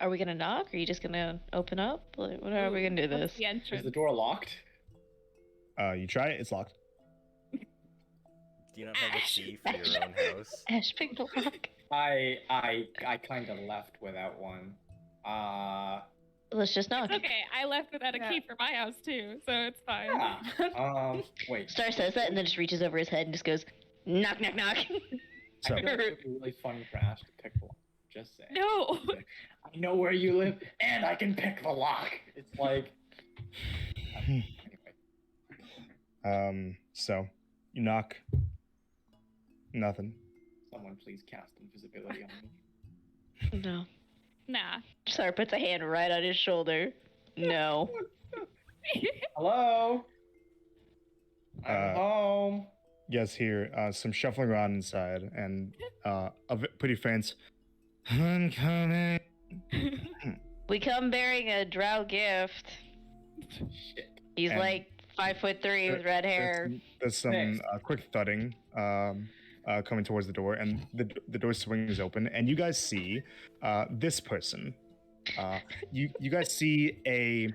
Speaker 5: Are we gonna knock? Are you just gonna open up? Like, what are we gonna do
Speaker 4: What's
Speaker 5: this?
Speaker 4: the
Speaker 6: Is
Speaker 4: entrance?
Speaker 6: the door locked?
Speaker 2: You try it, it's locked.
Speaker 1: Do you not have a
Speaker 4: Ash.
Speaker 1: key for your own house?
Speaker 5: Ash, pick the lock.
Speaker 6: I kind of left without one.
Speaker 5: Let's just knock.
Speaker 4: It's okay. I left without a
Speaker 3: Yeah.
Speaker 4: key for my house too, so it's fine.
Speaker 6: Yeah. Wait.
Speaker 5: Star says that and then just reaches over his head and just goes, knock, knock, knock.
Speaker 2: So
Speaker 6: I feel like it would be really funny for Ash to pick the lock. Just saying.
Speaker 4: No.
Speaker 6: I know where you live, and I can pick the lock. It's like. Anyway,
Speaker 2: so you knock. Nothing.
Speaker 6: someone please cast invisibility on me.
Speaker 5: No.
Speaker 4: Nah.
Speaker 5: Star puts a hand right on his shoulder. No.
Speaker 6: Hello. I'm
Speaker 2: Uh,
Speaker 6: home.
Speaker 2: You guys hear some shuffling around inside and pretty faint. I'm coming.
Speaker 5: We come bearing a drow gift.
Speaker 6: Shit.
Speaker 5: He's
Speaker 2: And-
Speaker 5: like 5'3" with red hair.
Speaker 2: There's some
Speaker 6: Next.
Speaker 2: quick thudding coming towards the door, and the door swings open, and you guys see this person. You guys see a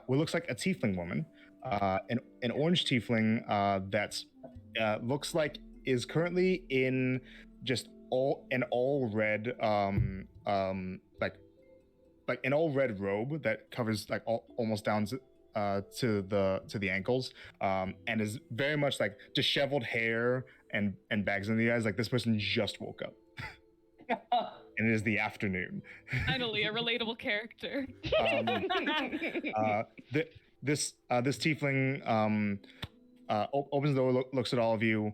Speaker 2: what looks like a tiefling woman, an orange tiefling that looks like is currently in just all red like an all red robe that covers like almost down to the ankles, and is very much like disheveled hair and bags under the eyes. Like this person just woke up, and it is the afternoon.
Speaker 4: Finally, a relatable character.
Speaker 2: This tiefling opens the door, looks at all of you,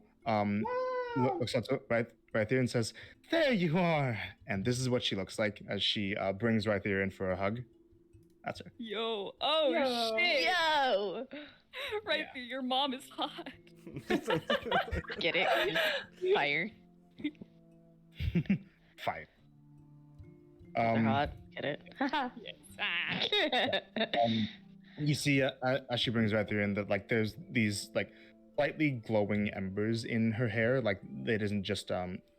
Speaker 2: looks up to right there and says, "There you are." And this is what she looks like as she brings right there in for a hug. That's her.
Speaker 4: Yo. Oh
Speaker 3: Yo.
Speaker 4: shit.
Speaker 5: Yo!
Speaker 4: Right
Speaker 6: Yeah.
Speaker 4: there, your mom is hot.
Speaker 5: Get it? Fire.
Speaker 2: Fire.
Speaker 5: They're hot. Get it?
Speaker 4: Yes. Ah.
Speaker 2: You see as she brings right there in that like there's these like slightly glowing embers in her hair. Like it isn't just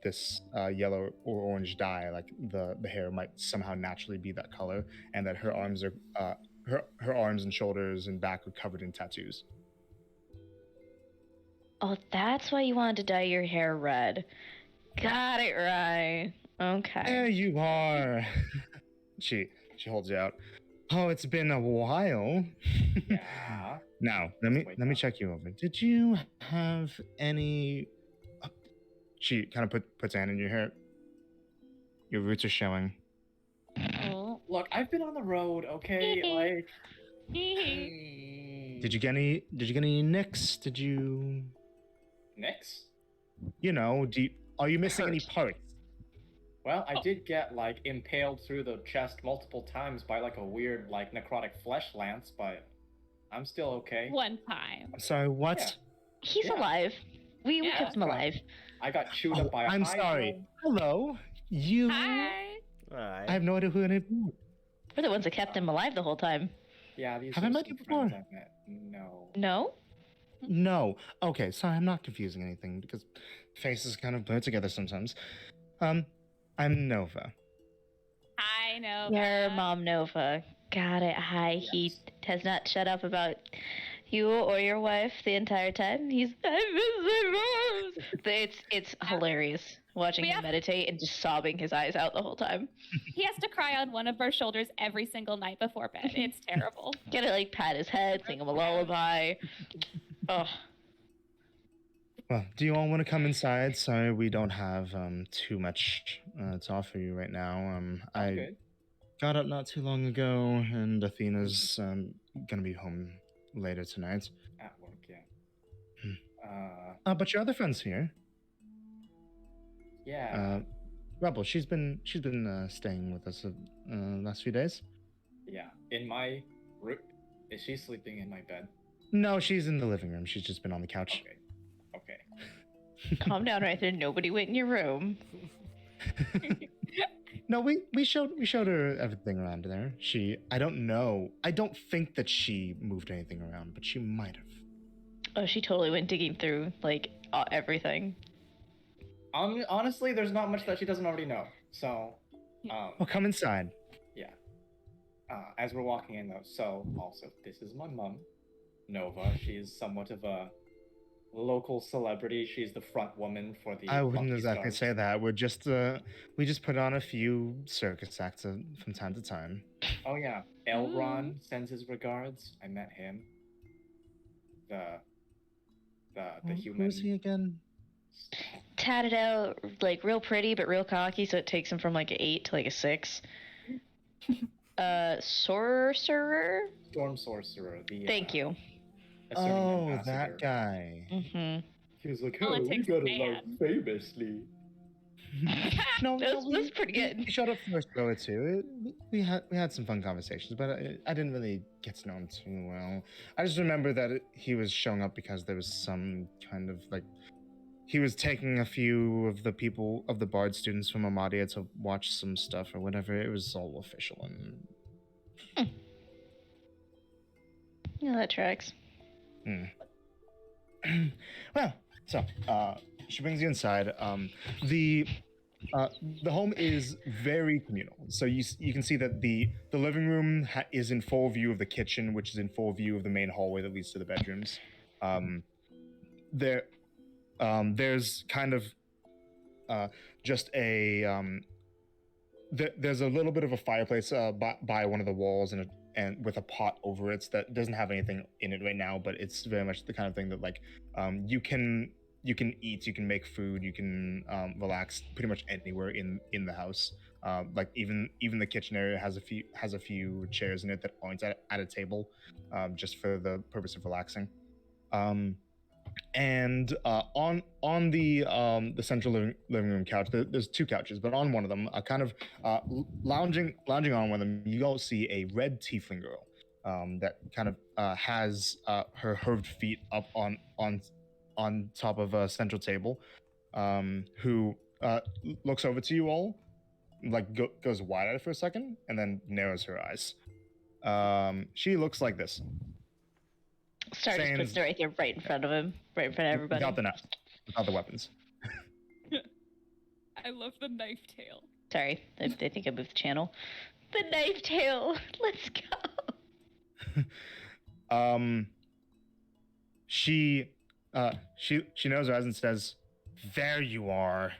Speaker 2: this yellow or orange dye. Like the hair might somehow naturally be that color, and that her arms are her arms and shoulders and back are covered in tattoos.
Speaker 5: Oh, that's why you wanted to dye your hair red. Got it right. Okay.
Speaker 2: There you are. she holds you out. Oh, it's been a while.
Speaker 6: Yeah.
Speaker 2: Now,
Speaker 6: Wake
Speaker 2: let me
Speaker 6: up.
Speaker 2: check you over. Did you have any? She kind of puts a hand in your hair. Your roots are showing.
Speaker 5: Oh.
Speaker 6: Look, I've been on the road, okay? Like.
Speaker 2: Did you get any? Did you get any nicks? Did you?
Speaker 6: Nicks?
Speaker 2: You know, are you missing any
Speaker 5: Hurt.
Speaker 2: parts?
Speaker 6: Well, I did get like impaled through the chest multiple times by like a weird like necrotic flesh lance, but I'm still okay.
Speaker 4: One time.
Speaker 2: I'm sorry. What?
Speaker 6: Yeah.
Speaker 5: He's
Speaker 6: Yeah.
Speaker 5: alive. We
Speaker 4: Yeah.
Speaker 5: kept him alive.
Speaker 6: I got chewed
Speaker 2: Oh,
Speaker 6: up by a
Speaker 2: I'm
Speaker 6: hydra.
Speaker 2: sorry. Hello. You.
Speaker 4: Hi.
Speaker 1: Alright.
Speaker 2: I have no idea who any of you.
Speaker 5: We're the ones that kept him alive the whole time.
Speaker 6: Yeah, these
Speaker 2: Have
Speaker 6: are
Speaker 2: I met
Speaker 6: some
Speaker 2: you before?
Speaker 6: friends I've met. No.
Speaker 5: No?
Speaker 2: No. Okay, sorry, I'm not confusing anything because faces kind of blur together sometimes. I'm Nova.
Speaker 4: Hi, no.
Speaker 5: Your mom Nova. Got it. Hi.
Speaker 6: Yes.
Speaker 5: He has not shut up about you or your wife the entire time. He's I miss my mom. It's hilarious watching
Speaker 4: We
Speaker 5: him
Speaker 4: have-
Speaker 5: meditate and just sobbing his eyes out the whole time.
Speaker 4: He has to cry on one of our shoulders every single night before bed. It's terrible.
Speaker 5: Gotta like pat his head, sing him a lullaby. Oh,
Speaker 2: Well, do you all want to come inside? Sorry, we don't have too much to offer you right now. I
Speaker 6: Good.
Speaker 2: got up not too long ago, and Athena's gonna be home later tonight.
Speaker 6: At work, yeah.
Speaker 2: But your other friend's here.
Speaker 6: Yeah.
Speaker 2: Rebel, she's been staying with us last few days.
Speaker 6: Yeah. In my room. Is she sleeping in my bed?
Speaker 2: No, she's in the living room. She's just been on the couch.
Speaker 6: Okay. Okay.
Speaker 5: calm down right there. Nobody went in your room.
Speaker 2: No, we showed her everything around there. I don't know. I don't think that she moved anything around, but she might have.
Speaker 5: Oh, she totally went digging through like everything.
Speaker 6: Honestly, there's not much that she doesn't already know. So,
Speaker 2: Well, come inside.
Speaker 6: yeah. As we're walking in, though, so also, this is my mom, Nova. She's somewhat of a local celebrity. She's the front woman for the.
Speaker 2: I wouldn't
Speaker 6: Monkey
Speaker 2: exactly
Speaker 6: Stars.
Speaker 2: say that. We just put on a few circus acts from time to time.
Speaker 6: Oh yeah, Elron sends his regards. I met him. The human.
Speaker 2: Who's he again?
Speaker 5: Tatted out, like real pretty but real cocky, so it takes him from like an 8 to like a 6. Sorcerer?
Speaker 6: Storm sorcerer. The.
Speaker 5: Thank you.
Speaker 6: Assyrian
Speaker 2: Oh,
Speaker 6: ambassador.
Speaker 2: that guy.
Speaker 5: Mm-hmm.
Speaker 6: He was like,
Speaker 4: All it
Speaker 6: "Oh, we
Speaker 4: takes
Speaker 6: got
Speaker 4: is
Speaker 6: along
Speaker 4: man."
Speaker 6: famously."
Speaker 2: No,
Speaker 5: That's pretty good.
Speaker 2: He showed up first row or two. We had some fun conversations, but I didn't really get to know him too well. I just remember that he was showing up because there was some kind of like he was taking a few of the Bard students from Amadia to watch some stuff or whatever. It was all official and
Speaker 5: Yeah, that tracks.
Speaker 2: well, so she brings you inside. The home is very communal. So you can see that the living room is in full view of the kitchen, which is in full view of the main hallway that leads to the bedrooms. There's kind of just a there's a little bit of a fireplace by one of the walls and with a pot over it that doesn't have anything in it right now, but it's very much the kind of thing that like you can eat, you can make food, you can relax pretty much anywhere in the house. Like even the kitchen area has a few chairs in it that aren't at a table, just for the purpose of relaxing. And on the central living room couch, there's two couches, but on one of them, kind of lounging on one of them, you all see a red tiefling girl that kind of has her curved feet up on top of a central table, who looks over to you all, like goes wide-eyed for a second, and then narrows her eyes. She looks like this.
Speaker 5: Star just puts
Speaker 2: Sans-
Speaker 5: it right there, right in front of him, right in front of everybody.
Speaker 2: Without the knife, without the weapons.
Speaker 4: I love the knife tail.
Speaker 5: Sorry, I think I moved the channel. The knife tail. Let's go.
Speaker 2: She knows her and says, "There you are."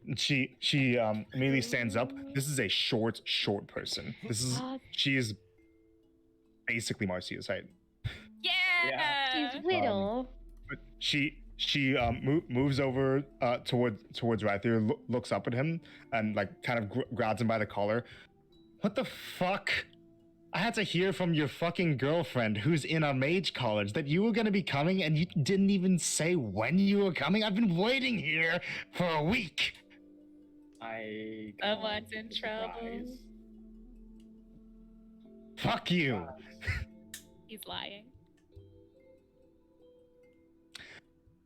Speaker 2: And she immediately stands up. This is a short person. She is basically Marcia's height.
Speaker 4: Yeah.
Speaker 5: He's little.
Speaker 2: But she moves over towards Rythier, looks up at him, and like kind of grabs him by the collar. What the fuck? I had to hear from your fucking girlfriend who's in a mage college that you were gonna be coming and you didn't even say when you were coming. I've been waiting here for a week.
Speaker 4: Someone's in trouble.
Speaker 6: Surprise.
Speaker 2: Fuck you.
Speaker 4: He's lying.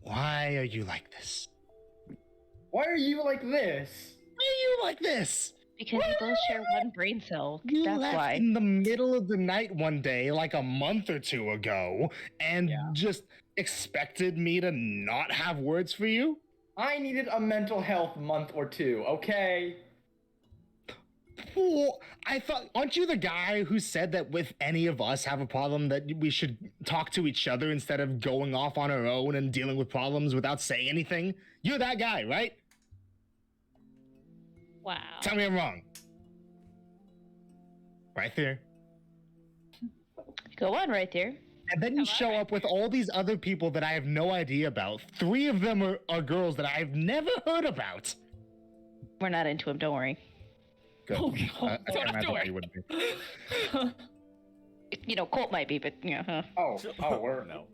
Speaker 2: Why are you like this?
Speaker 6: Why are you like this?
Speaker 2: Why are you like this?
Speaker 5: Because you both share one brain cell.
Speaker 2: You
Speaker 5: That's
Speaker 2: left
Speaker 5: why.
Speaker 2: in the middle of the night one day, like a month or two ago, and
Speaker 6: Yeah.
Speaker 2: just expected me to not have words for you?
Speaker 6: I needed a mental health month or two, okay?
Speaker 2: Well, I thought, aren't you the guy who said that with any of us have a problem that we should talk to each other instead of going off on our own and dealing with problems without saying anything? You're that guy, right?
Speaker 4: Wow.
Speaker 2: Tell me I'm wrong. Right there.
Speaker 5: Go on right there.
Speaker 2: And then you show up with all these other people that I have no idea about. 3 of them are girls that I've never heard about.
Speaker 5: We're not into him, don't worry.
Speaker 2: Good.
Speaker 3: Oh,
Speaker 2: I can't imagine why you wouldn't be.
Speaker 5: You know, Colt might be, but yeah.
Speaker 6: Oh, we're
Speaker 1: No.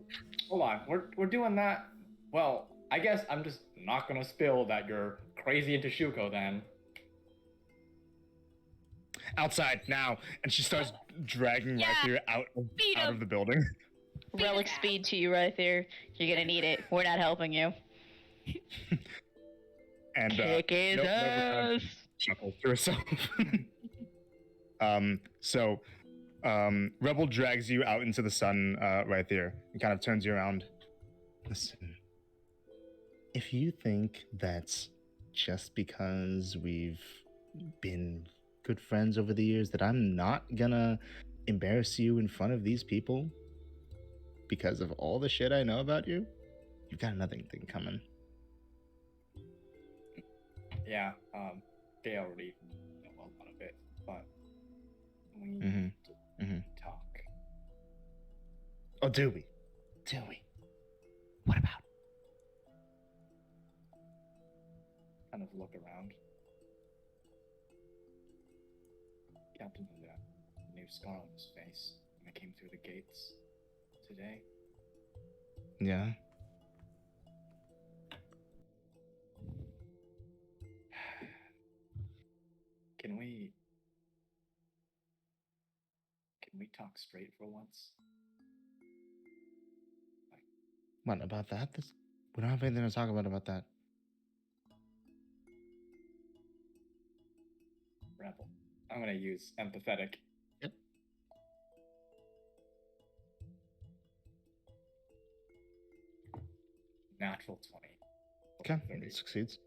Speaker 6: hold on. We're doing that. Well, I guess I'm just not gonna spill that you're crazy into Shuko then.
Speaker 2: Outside now, and she starts dragging
Speaker 4: Yeah.
Speaker 2: Rythier out
Speaker 4: Beat him.
Speaker 2: of the building.
Speaker 5: Relic speed to you right there. You're gonna need it. We're not helping you.
Speaker 2: And
Speaker 5: Kick his
Speaker 2: nope, never
Speaker 5: ass.
Speaker 2: chuckles to herself. So Rebel drags you out into the sun right there and kind of turns you around. Listen, if you think that's just because we've been good friends over the years that I'm not gonna embarrass you in front of these people because of all the shit I know about you, you've got another thing coming.
Speaker 6: Yeah, they already know a lot of it, but we
Speaker 2: Mhm.
Speaker 6: need to
Speaker 2: Mhm.
Speaker 6: talk.
Speaker 2: Oh, do we? What about?
Speaker 6: Kind of look around. Captain had a new scar on his face when I came through the gates today.
Speaker 2: Yeah.
Speaker 6: Can we talk straight for once?
Speaker 2: What about that? We don't have anything to talk about that.
Speaker 6: Rebel. I'm gonna use empathetic.
Speaker 2: Yep.
Speaker 6: Natural 20.
Speaker 2: Okay,
Speaker 6: 30.
Speaker 2: it succeeds.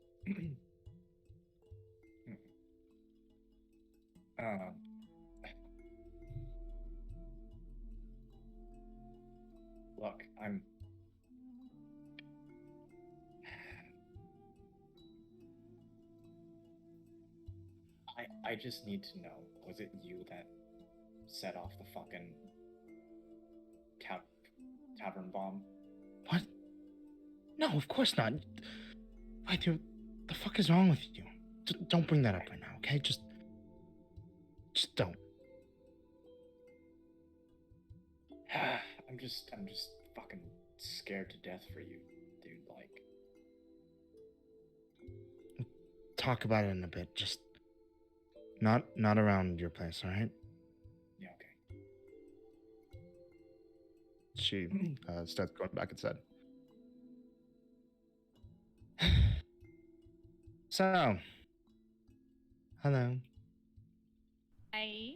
Speaker 6: Um, look, I just need to know, was it you that set off the fucking tavern bomb?
Speaker 2: What? No, of course not. Wait, dude, the fuck is wrong with you? Don't bring that up right now, okay? Just don't.
Speaker 6: I'm just fucking scared to death for you, dude. Like,
Speaker 2: Talk about it in a bit. Just not around your place, all right?
Speaker 6: yeah, okay.
Speaker 2: She starts going back inside. So, hello.
Speaker 4: I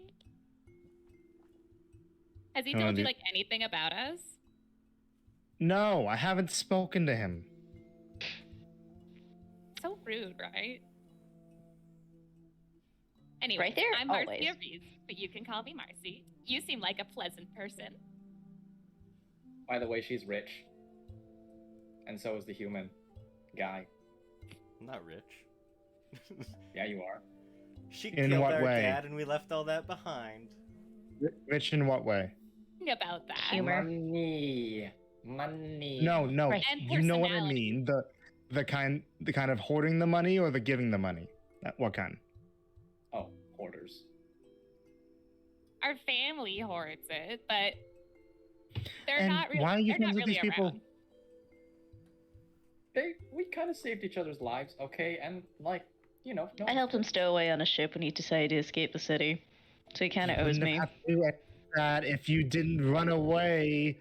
Speaker 4: Has he
Speaker 2: No,
Speaker 4: told you
Speaker 2: dude.
Speaker 4: like anything about us?
Speaker 2: No, I haven't spoken to him.
Speaker 4: So rude, right? Anyway,
Speaker 5: Right there?
Speaker 4: I'm Marcia
Speaker 5: Always.
Speaker 4: Reese, but you can call me Marcy. You seem like a pleasant person.
Speaker 6: By the way, she's rich. And so is the human guy.
Speaker 1: I'm not rich.
Speaker 6: Yeah, you are.
Speaker 1: She
Speaker 2: In
Speaker 1: killed
Speaker 2: what
Speaker 1: our
Speaker 2: way?
Speaker 1: dad and we left all that behind.
Speaker 2: Rich in what way?
Speaker 4: Think about that.
Speaker 5: Humor.
Speaker 6: Money.
Speaker 2: No,
Speaker 5: Right.
Speaker 4: And
Speaker 2: you know what I
Speaker 4: personality.
Speaker 2: mean. The kind of hoarding the money or the giving the money. What kind?
Speaker 6: Oh, hoarders.
Speaker 4: Our family hoards it, but they're
Speaker 2: And
Speaker 4: not really.
Speaker 2: why are you
Speaker 4: they're not
Speaker 2: friends with
Speaker 4: really
Speaker 2: these people?
Speaker 4: around.
Speaker 6: We kind of saved each other's lives, okay? And like, you know, no
Speaker 5: I helped him stow away on a ship when he decided to escape the city. So he kind of
Speaker 2: You
Speaker 5: owes
Speaker 2: wouldn't
Speaker 5: me.
Speaker 2: have had to do that if you didn't run away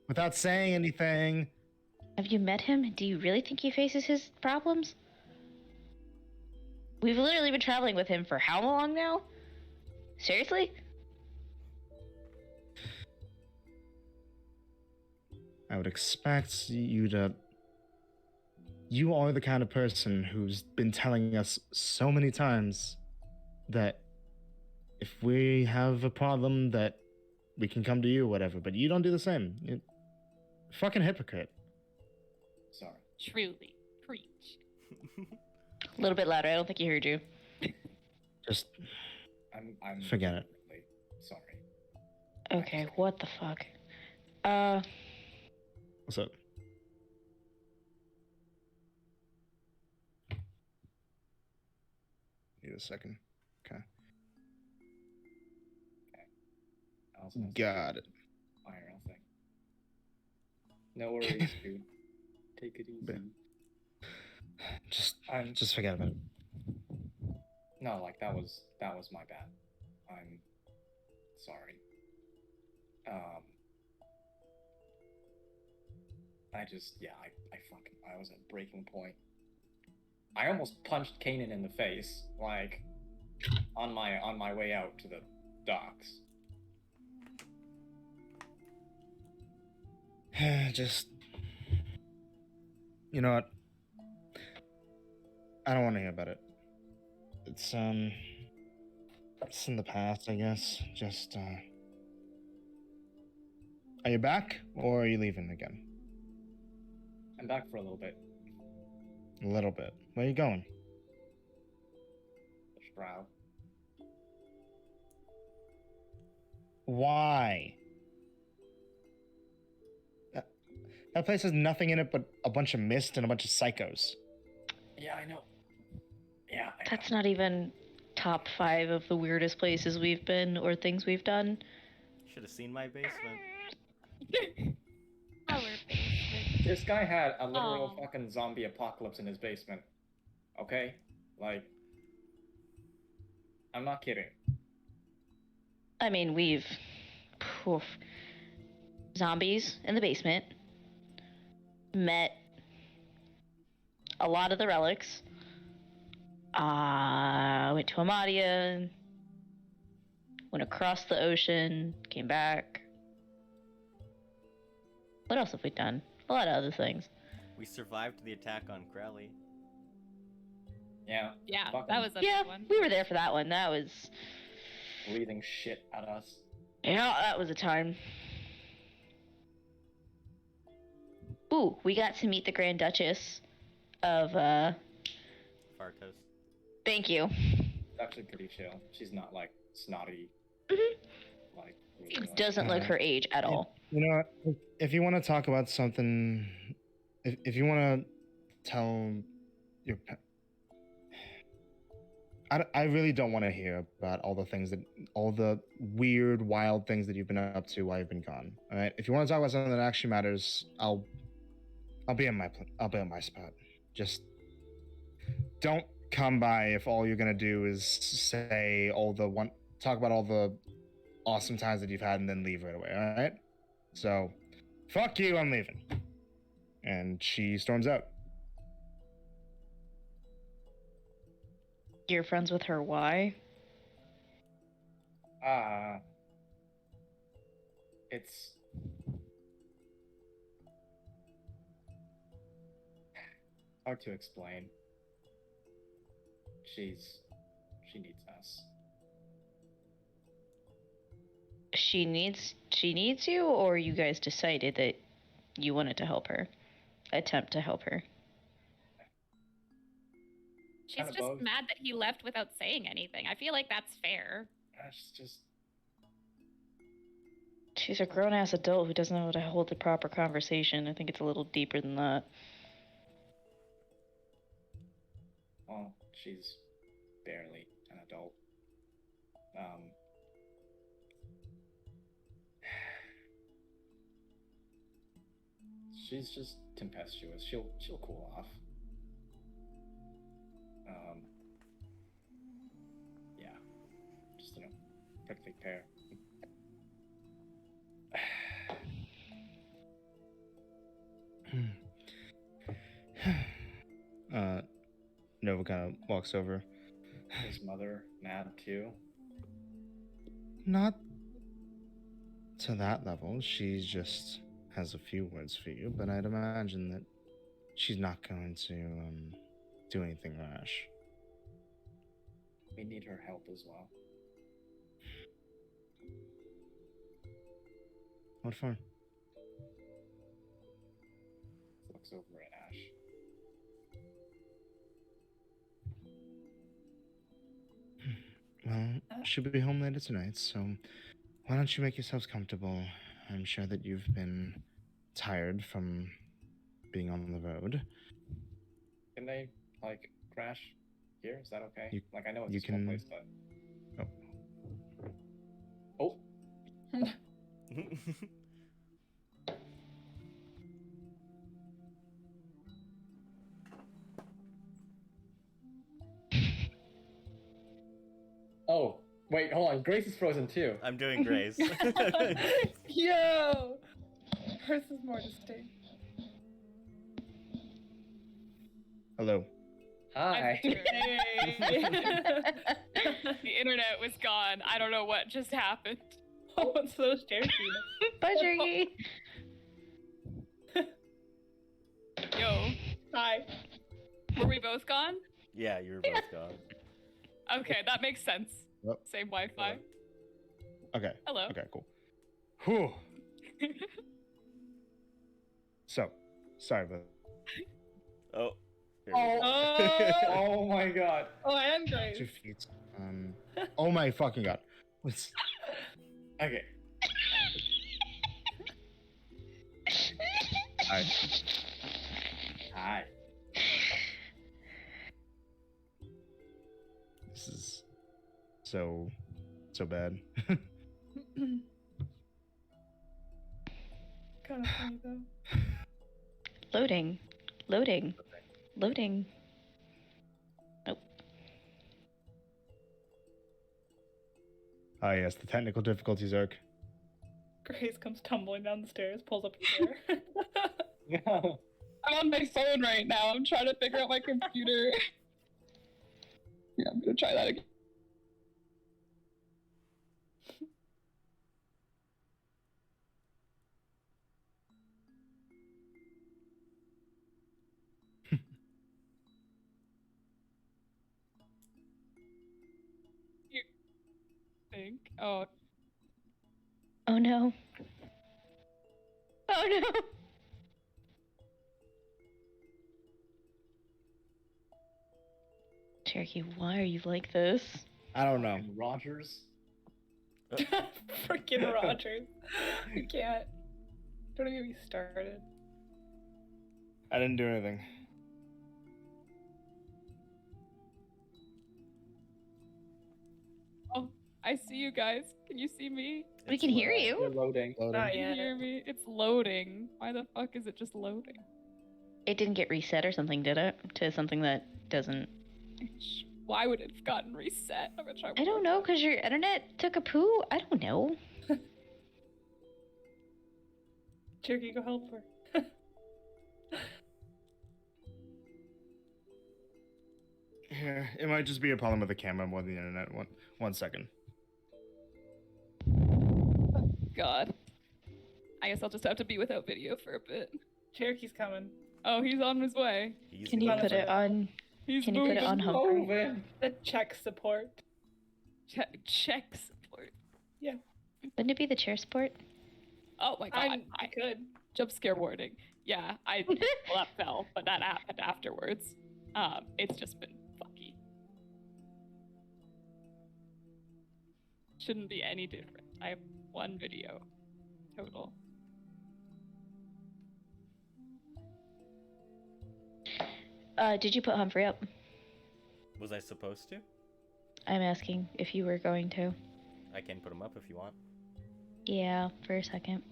Speaker 2: without saying anything.
Speaker 5: Have you met him? Do you really think he faces his problems? We've literally been traveling with him for how long now? Seriously?
Speaker 2: I would expect you to. You are the kind of person who's been telling us so many times that if we have a problem that we can come to you or whatever, but you don't do the same. You're fucking hypocrite.
Speaker 6: Sorry.
Speaker 4: Truly, preach.
Speaker 5: A little bit louder. I don't think he heard you.
Speaker 2: Just
Speaker 6: I'm
Speaker 2: forget it.
Speaker 6: really sorry.
Speaker 5: Okay, what the fuck?
Speaker 2: What's up? Need a second. Okay.
Speaker 6: I also have
Speaker 2: Got it.
Speaker 6: IRL thing. No worries, dude. Take it easy.
Speaker 2: Just forget about it.
Speaker 6: No, like that was my bad. I'm sorry. I was at breaking point. I almost punched Kanan in the face, like on my way out to the docks.
Speaker 2: Just, you know what? I don't want to hear about it. It's in the past, I guess. Just, are you back or are you leaving again?
Speaker 6: I'm back for a little bit.
Speaker 2: A little bit. Where are you going?
Speaker 6: The Shroud.
Speaker 2: Why? That place has nothing in it but a bunch of mist and a bunch of psychos.
Speaker 6: Yeah, I know. Yeah, I
Speaker 5: That's
Speaker 6: know.
Speaker 5: not even top 5 of the weirdest places we've been or things we've done.
Speaker 1: Should have seen my basement.
Speaker 4: Our basement.
Speaker 6: This guy had a literal
Speaker 4: Oh.
Speaker 6: fucking zombie apocalypse in his basement. Okay? Like, I'm not kidding.
Speaker 5: I mean, we've... Poof. Zombies in the basement. Met a lot of the relics. Went to Amadia. Went across the ocean. Came back. What else have we done? A lot of other things.
Speaker 1: We survived the attack on Crowley.
Speaker 6: Yeah.
Speaker 4: Yeah,
Speaker 6: Fucking
Speaker 4: that was a
Speaker 5: Yeah,
Speaker 4: big one.
Speaker 5: we were there for that one. That was...
Speaker 6: breathing shit at us.
Speaker 5: Yeah, that was a time. Ooh, we got to meet the Grand Duchess of,
Speaker 1: Fartos.
Speaker 5: Thank you.
Speaker 6: It's actually pretty chill. She's not like snotty. Like, really,
Speaker 5: Doesn't look her age at all.
Speaker 2: You know what? If you want to talk about something, if you want to tell your I really don't want to hear about all the weird, wild things that you've been up to while you've been gone. All right. If you want to talk about something that actually matters, I'll be in my spot. Just don't come by if all you're gonna do is talk about all the awesome times that you've had and then leave right away. All right. So, fuck you. I'm leaving. And she storms out.
Speaker 5: You're friends with her, why?
Speaker 6: It's hard to explain. She needs us.
Speaker 5: She needs you, or you guys decided that you wanted to help her, attempt to help her.
Speaker 4: She's
Speaker 6: Kinda
Speaker 4: just
Speaker 6: both.
Speaker 4: mad that he left without saying anything. I feel like that's fair.
Speaker 6: It's just
Speaker 5: She's a grown-ass adult who doesn't know how to hold a proper conversation. I think it's a little deeper than that.
Speaker 6: well, she's barely an adult. She's just tempestuous. She'll cool off. Yeah, just perfect pair.
Speaker 2: Nova kind of walks over.
Speaker 6: His mother mad too.
Speaker 2: Not to that level. She just has a few words for you, but I'd imagine that she's not going to do anything rash.
Speaker 6: We need her help as well.
Speaker 2: What for?
Speaker 6: Looks over at Ash.
Speaker 2: Well, she'll be home later tonight, so why don't you make yourselves comfortable? I'm sure that you've been tired from being on the road.
Speaker 6: Can they crash here? Is that okay? I know it's
Speaker 2: you
Speaker 6: a small
Speaker 2: can-
Speaker 6: place, but oh. Oh, wait, hold on. Grace is frozen too.
Speaker 1: I'm doing Grace.
Speaker 3: Yo! Hers is more distinct.
Speaker 2: Hello.
Speaker 6: Hi.
Speaker 3: Hey!
Speaker 4: The internet was gone. I don't know what just happened.
Speaker 3: Oh, it's so scary.
Speaker 5: Bye, Jerky.
Speaker 4: Yo,
Speaker 3: Hi.
Speaker 4: were we both gone?
Speaker 1: Yeah, you were both gone.
Speaker 4: Okay, that makes sense.
Speaker 2: Yep.
Speaker 4: Same Wi-Fi.
Speaker 2: Okay.
Speaker 4: Hello.
Speaker 2: Okay, cool. Whew. So, sorry about
Speaker 1: Oh. Here we
Speaker 6: Oh.
Speaker 1: go.
Speaker 6: Oh my god.
Speaker 3: Oh, and Grace.
Speaker 2: 2 feet. Oh my fucking god. What's...
Speaker 6: Okay.
Speaker 2: Hi.
Speaker 6: Hi.
Speaker 2: This is so bad.
Speaker 3: Kind of funny though.
Speaker 5: Loading. Loading. Loading. Nope.
Speaker 2: Ah, yes, the technical difficulties, Ark.
Speaker 3: Grace comes tumbling down the stairs, pulls up a chair.
Speaker 6: No.
Speaker 7: I'm on my phone right now. I'm trying to figure out my computer. Yeah, I'm gonna try that again.
Speaker 4: Think. Oh,
Speaker 5: Oh no. Oh no. Cherokee, why are you like this?
Speaker 2: I don't know.
Speaker 6: And Rogers.
Speaker 3: Freaking Rogers. I can't. Don't even get me started.
Speaker 2: I didn't do anything.
Speaker 4: oh, I see you guys. Can you see me?
Speaker 5: We
Speaker 1: It's
Speaker 5: can hear
Speaker 1: low.
Speaker 5: you.
Speaker 6: They're loading.
Speaker 3: Not
Speaker 4: Can you
Speaker 3: yet.
Speaker 4: hear me? It's loading. Why the fuck is it just loading?
Speaker 5: It didn't get reset or something, did it? To something that doesn't.
Speaker 4: Why would it have gotten reset? I'm gonna try.
Speaker 5: I don't know, because your internet took a poo? I don't know.
Speaker 3: Cherokee, go help her.
Speaker 2: Here, it might just be a problem with the camera more than the internet. One second.
Speaker 4: God.
Speaker 7: I guess I'll just have to be without video for a bit.
Speaker 3: Cherokee's coming.
Speaker 7: Oh, he's on his way.
Speaker 1: He's
Speaker 5: Can you
Speaker 3: Got
Speaker 5: put
Speaker 3: it.
Speaker 5: it on?
Speaker 7: He's
Speaker 5: Can you put it
Speaker 7: moving.
Speaker 5: on Humphrey?
Speaker 6: Moving.
Speaker 3: The check support.
Speaker 7: Check support.
Speaker 5: Wouldn't it be the chair support?
Speaker 7: Oh my god.
Speaker 3: I could.
Speaker 7: Jump scare warning. Yeah, well, that fell, but that happened afterwards. It's just been fucky. Shouldn't be any different. I have 1 video total.
Speaker 5: Did you put Humphrey up?
Speaker 1: Was I supposed to?
Speaker 5: I'm asking if you were going to.
Speaker 1: I can put him up if you want.
Speaker 5: Yeah, for a second.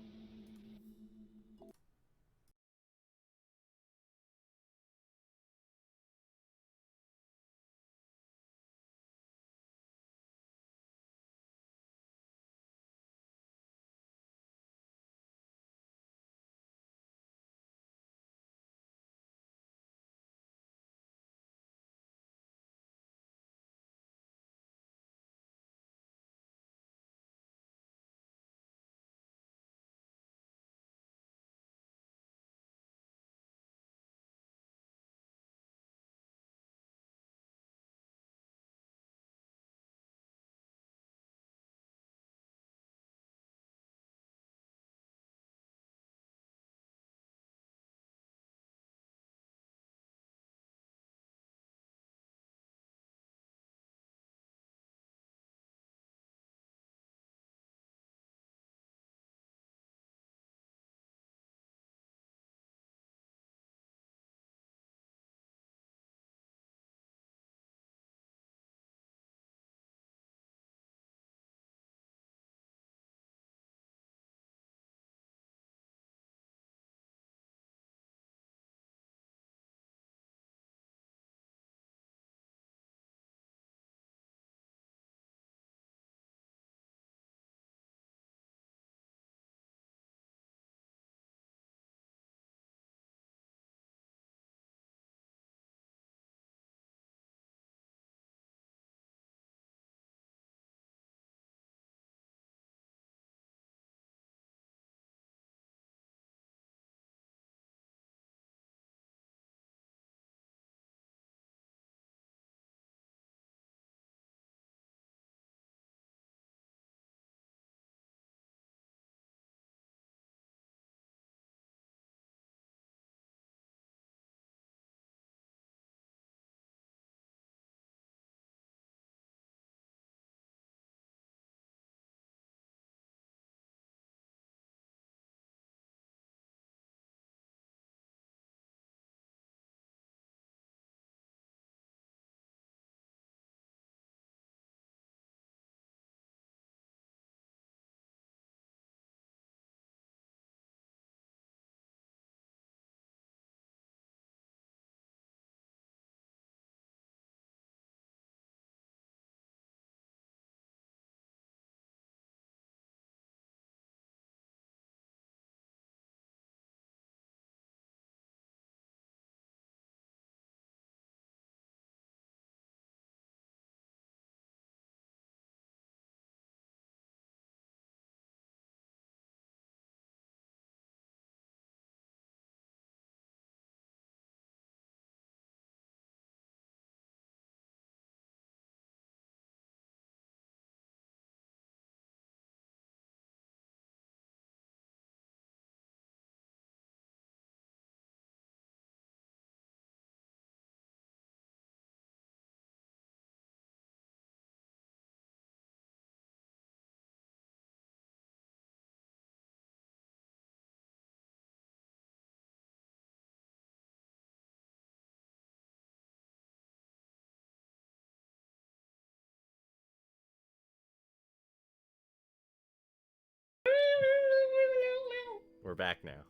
Speaker 1: We're back now.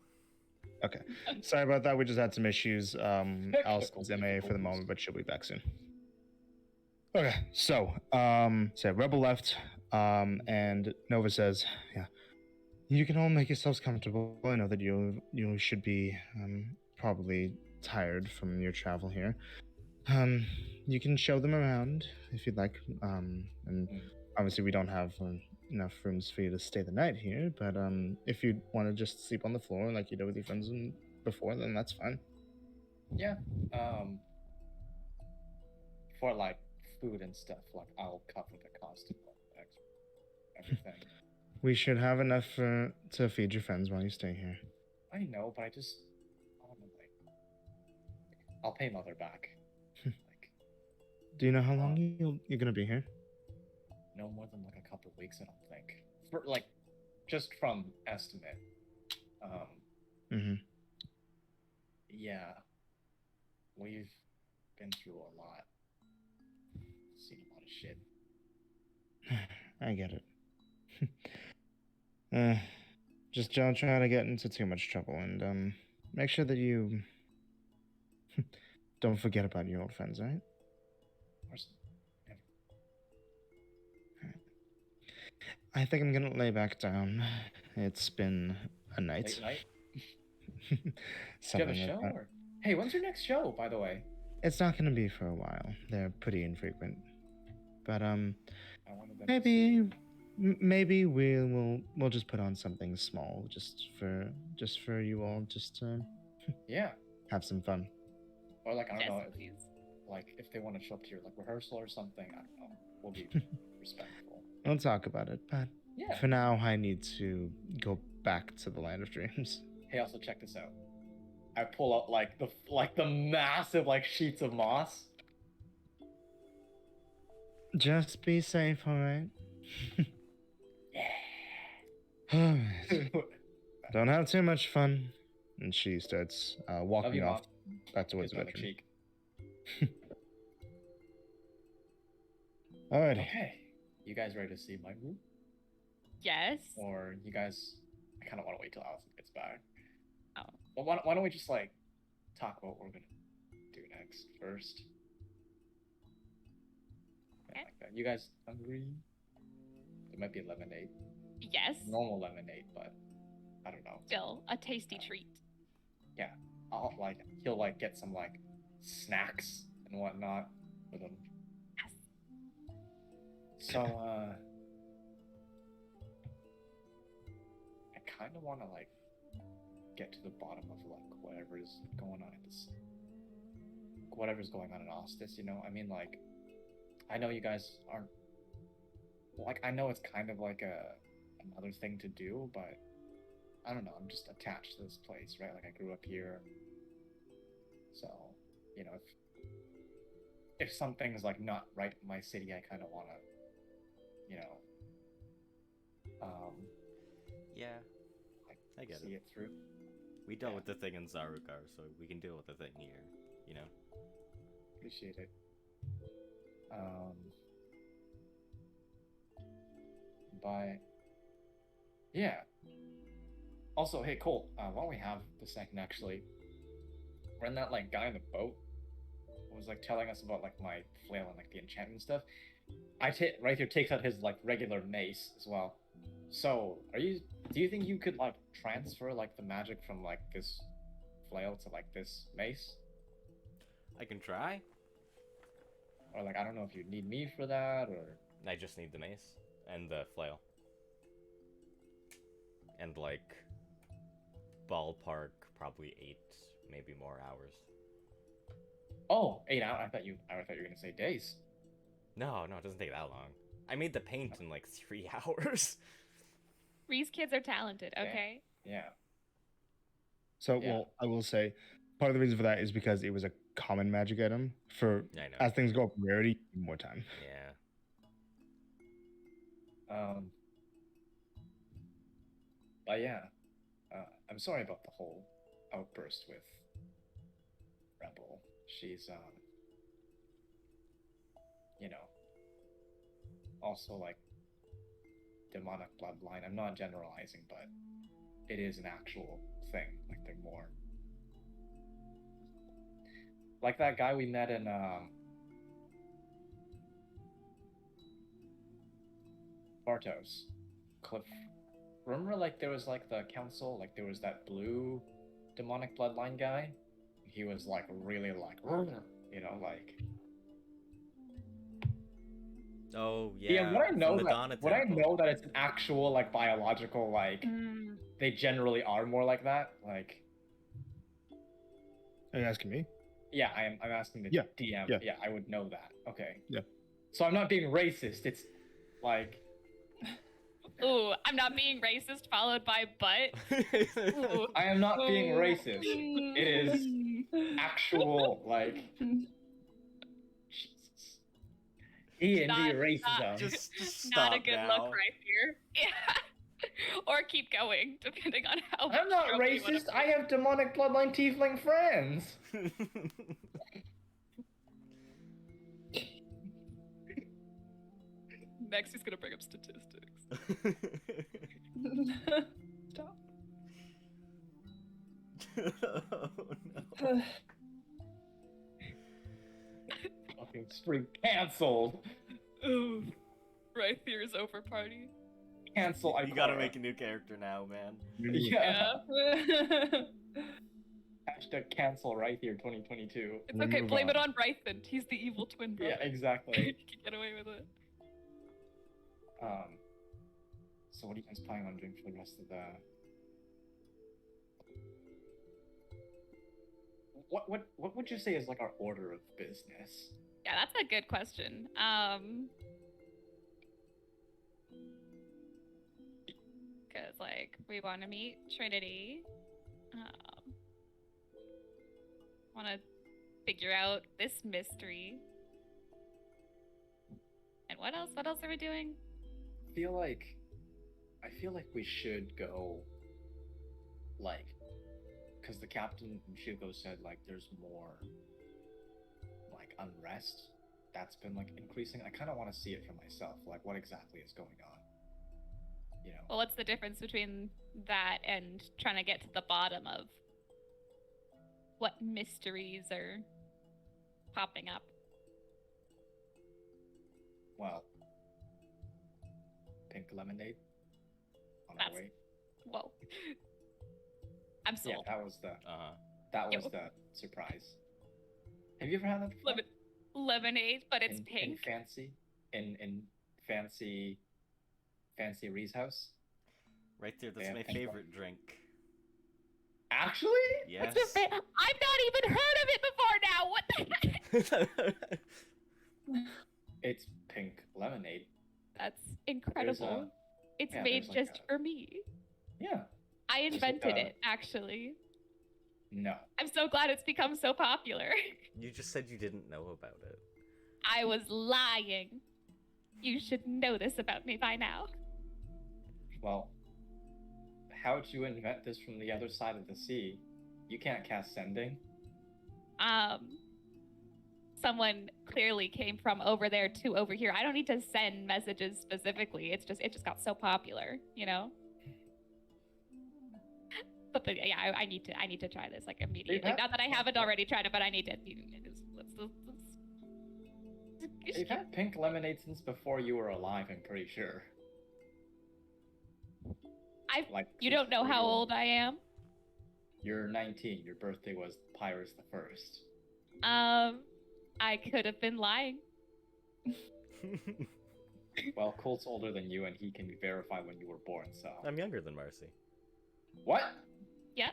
Speaker 2: Okay. Sorry about that. We just had some issues. Allison's MA for the
Speaker 6: difficulties.
Speaker 2: moment, but she'll be back soon. Okay, so Rebel left, and Nova says, "Yeah, you can all make yourselves comfortable. I know that you should be probably tired from your travel here. You can show them around if you'd like. And obviously we don't have enough rooms for you to stay the night here, but if you want to just sleep on the floor like you did with your friends before, then that's fine.
Speaker 6: Yeah. For like food and stuff, like I'll cover the cost of like, everything.
Speaker 2: We should have enough to feed your friends while you stay here.
Speaker 6: I know, but I want to like, I'll pay Mother back. Like,
Speaker 2: Do you know how long you're gonna be here?
Speaker 6: no more than like a couple of weeks, I don't think. For like, just from estimate. Yeah, we've been through a lot. Seen a lot of shit.
Speaker 2: I get it. Just don't try to get into too much trouble, and make sure that you don't forget about your old friends, all right?
Speaker 6: Of course. Never.
Speaker 2: I think I'm gonna lay back down. It's been a night.
Speaker 6: Late night? Do you have
Speaker 2: Something
Speaker 6: a
Speaker 2: like
Speaker 6: show?
Speaker 2: that.
Speaker 6: Or... Hey, when's your next show, by the way?
Speaker 2: It's not gonna be for a while. They're pretty infrequent. But
Speaker 6: I wanted them to see.
Speaker 2: maybe we'll just put on something small just for you all, just to
Speaker 6: Yeah.
Speaker 2: have some fun.
Speaker 6: Or like, I don't
Speaker 4: Yes,
Speaker 6: know,
Speaker 4: please.
Speaker 6: if they want to show up to your like rehearsal or something, I don't know. We'll be respectful.
Speaker 2: We'll talk about it, but
Speaker 6: Yeah.
Speaker 2: for now I need to go back to the land of dreams.
Speaker 6: Hey, also check this out. I pull out like the massive like sheets of moss.
Speaker 2: Just be safe, alright?
Speaker 6: Yeah.
Speaker 2: Don't have too much fun. And she starts
Speaker 6: Love
Speaker 2: walking
Speaker 6: you,
Speaker 2: off
Speaker 6: Mom.
Speaker 2: back towards
Speaker 6: Kiss
Speaker 2: the
Speaker 6: me on the
Speaker 2: bedroom.
Speaker 6: cheek.
Speaker 2: Alrighty.
Speaker 6: Okay. You guys ready to see my room?
Speaker 4: Yes.
Speaker 6: Or you guys? I kind of want to wait till Allison gets back.
Speaker 4: Oh.
Speaker 6: Well, why don't we just like talk about what we're gonna do next first? Yeah,
Speaker 4: Okay.
Speaker 6: like that. You guys hungry? There might be lemonade,
Speaker 4: Yes.
Speaker 6: normal lemonade, but I don't know.
Speaker 4: Still a tasty treat.
Speaker 6: He'll like get some like snacks and whatnot for them.
Speaker 4: Yes.
Speaker 6: So I kind of want to like get to the bottom of like whatever's going on in Ostis, you know? I mean, like, I know you guys aren't like, I know it's kind of like another thing to do, but I don't know, I'm just attached to this place, right? Like, I grew up here. So, you know, if something's like not right in my city, I kind of want to, you know,
Speaker 1: Yeah,
Speaker 6: like,
Speaker 1: I get
Speaker 6: see
Speaker 1: it.
Speaker 6: it through.
Speaker 1: We dealt with the thing in Zarukar, so we can deal with the thing here, you know?
Speaker 6: Appreciate it. But yeah. Also, hey Cole, while we have the second, actually, when that like guy in the boat was like telling us about like my flail and like the enchantment stuff, right here takes out his like regular mace as well. So, do you think you could like transfer like the magic from like this flail to like this mace?
Speaker 1: I can try.
Speaker 6: Or like, I don't know if you need me for that, or
Speaker 1: I just need the mace and the flail. And like ballpark probably 8, maybe more hours.
Speaker 6: oh, 8 hours. I thought you were gonna say days.
Speaker 1: No, it doesn't take that long. I made the paint in like 3 hours.
Speaker 4: These kids are talented,
Speaker 6: Okay.
Speaker 4: okay?
Speaker 6: Yeah.
Speaker 2: So,
Speaker 6: Yeah.
Speaker 2: well, I will say, part of the reason for that is because it was a common magic item. For
Speaker 1: I know.
Speaker 2: as things go up in rarity, you need more time.
Speaker 1: Yeah.
Speaker 6: But yeah, I'm sorry about the whole outburst with Rebel. She's you know, also like demonic bloodline. I'm not generalizing, but it is an actual thing. Like, they're more like that guy we met in Bartos Cliff. Remember, like, there was like the council, like there was that blue demonic bloodline guy. He was like really like, you know, like.
Speaker 1: Oh yeah.
Speaker 6: Would I
Speaker 1: from
Speaker 6: know
Speaker 1: the
Speaker 6: that?
Speaker 1: Donna
Speaker 6: Would I
Speaker 1: Temple.
Speaker 6: know that it's an actual like biological like?
Speaker 3: Mm.
Speaker 6: They generally are more like that. Like,
Speaker 2: Are you asking me?
Speaker 6: yeah, I'm asking the
Speaker 2: Yeah,
Speaker 6: DM.
Speaker 2: yeah.
Speaker 6: Yeah, I would know that. Okay.
Speaker 2: Yeah.
Speaker 6: So I'm not being racist. It's like,
Speaker 4: Ooh, I'm not being racist, followed by but. Ooh.
Speaker 6: I am not being
Speaker 3: Oh.
Speaker 6: racist. It is actual like. Jesus. D&D
Speaker 4: Not-
Speaker 6: racism.
Speaker 1: just
Speaker 4: Not a
Speaker 1: stop
Speaker 4: good
Speaker 1: now.
Speaker 4: look right here. Yeah. Or keep going, depending on how.
Speaker 6: I'm not
Speaker 4: strong you wanna
Speaker 6: racist. I have demonic bloodline tiefling friends.
Speaker 4: be. Next, he's gonna bring up statistics.
Speaker 3: Stop.
Speaker 1: Oh, no.
Speaker 6: Fucking stream canceled.
Speaker 4: Ooh. Right here's over party.
Speaker 6: Cancel.
Speaker 1: You gotta
Speaker 6: Ikora.
Speaker 1: make a new character now, man.
Speaker 6: Yeah.
Speaker 4: Yeah.
Speaker 6: Hashtag cancel right here 2022.
Speaker 4: It's okay, blame it on Brython. He's the evil twin brother.
Speaker 6: Yeah, exactly.
Speaker 4: He can get away with it.
Speaker 6: So what are you guys planning on doing for the rest of the? What would you say is like our order of business?
Speaker 4: Yeah, that's a good question. Because like we want to meet Trinity. Want to figure out this mystery. And what else? What else are we doing?
Speaker 6: I feel like we should go. Like, because the captain Shugo said like there's more like unrest that's been like increasing. I kind of want to see it for myself. Like, what exactly is going on? You know.
Speaker 4: Well, what's the difference between that and trying to get to the bottom of what mysteries are popping up?
Speaker 6: Well, pink lemonade on our
Speaker 4: That's-
Speaker 6: way.
Speaker 4: Whoa. I'm
Speaker 6: Yeah,
Speaker 4: sold.
Speaker 6: that was the
Speaker 1: Uh-huh.
Speaker 6: surprise. Have you ever had that before?
Speaker 4: Lemonade, but it's
Speaker 6: in
Speaker 4: pink.
Speaker 6: fancy Ree's house.
Speaker 1: Right there, that's
Speaker 6: Yeah,
Speaker 1: my
Speaker 6: pink
Speaker 1: favorite drink.
Speaker 6: Actually?
Speaker 1: Yes.
Speaker 4: What's your fa- I've not even heard of it before now. What the heck?
Speaker 6: It's pink lemonade.
Speaker 4: That's incredible. It's
Speaker 6: yeah,
Speaker 4: made
Speaker 6: there's like
Speaker 4: just
Speaker 6: a-
Speaker 4: for me.
Speaker 6: Yeah.
Speaker 4: I
Speaker 6: Just like
Speaker 4: invented
Speaker 6: a-
Speaker 4: it, actually.
Speaker 6: No.
Speaker 4: I'm so glad it's become so popular.
Speaker 1: You just said you didn't know about it.
Speaker 4: I was lying. You should know this about me by now.
Speaker 6: Well, how'd you invent this from the other side of the sea? You can't cast sending.
Speaker 4: Someone clearly came from over there to over here. I don't need to send messages specifically. It just got so popular, you know? But yeah, I need to try this like immediately.
Speaker 6: had-
Speaker 4: Not that I haven't already tried it, but I need to.
Speaker 6: You've had pink lemonade since before you were alive, I'm pretty sure. Like
Speaker 4: You
Speaker 6: since
Speaker 4: don't know
Speaker 6: before
Speaker 4: how
Speaker 6: you were-
Speaker 4: old I am.
Speaker 6: You're 19. Your birthday was Pyrus the First.
Speaker 4: I could have been lying.
Speaker 6: Well, Colt's older than you, and he can verify when you were born. So.
Speaker 1: I'm younger than Marcy.
Speaker 6: What?
Speaker 4: Yeah.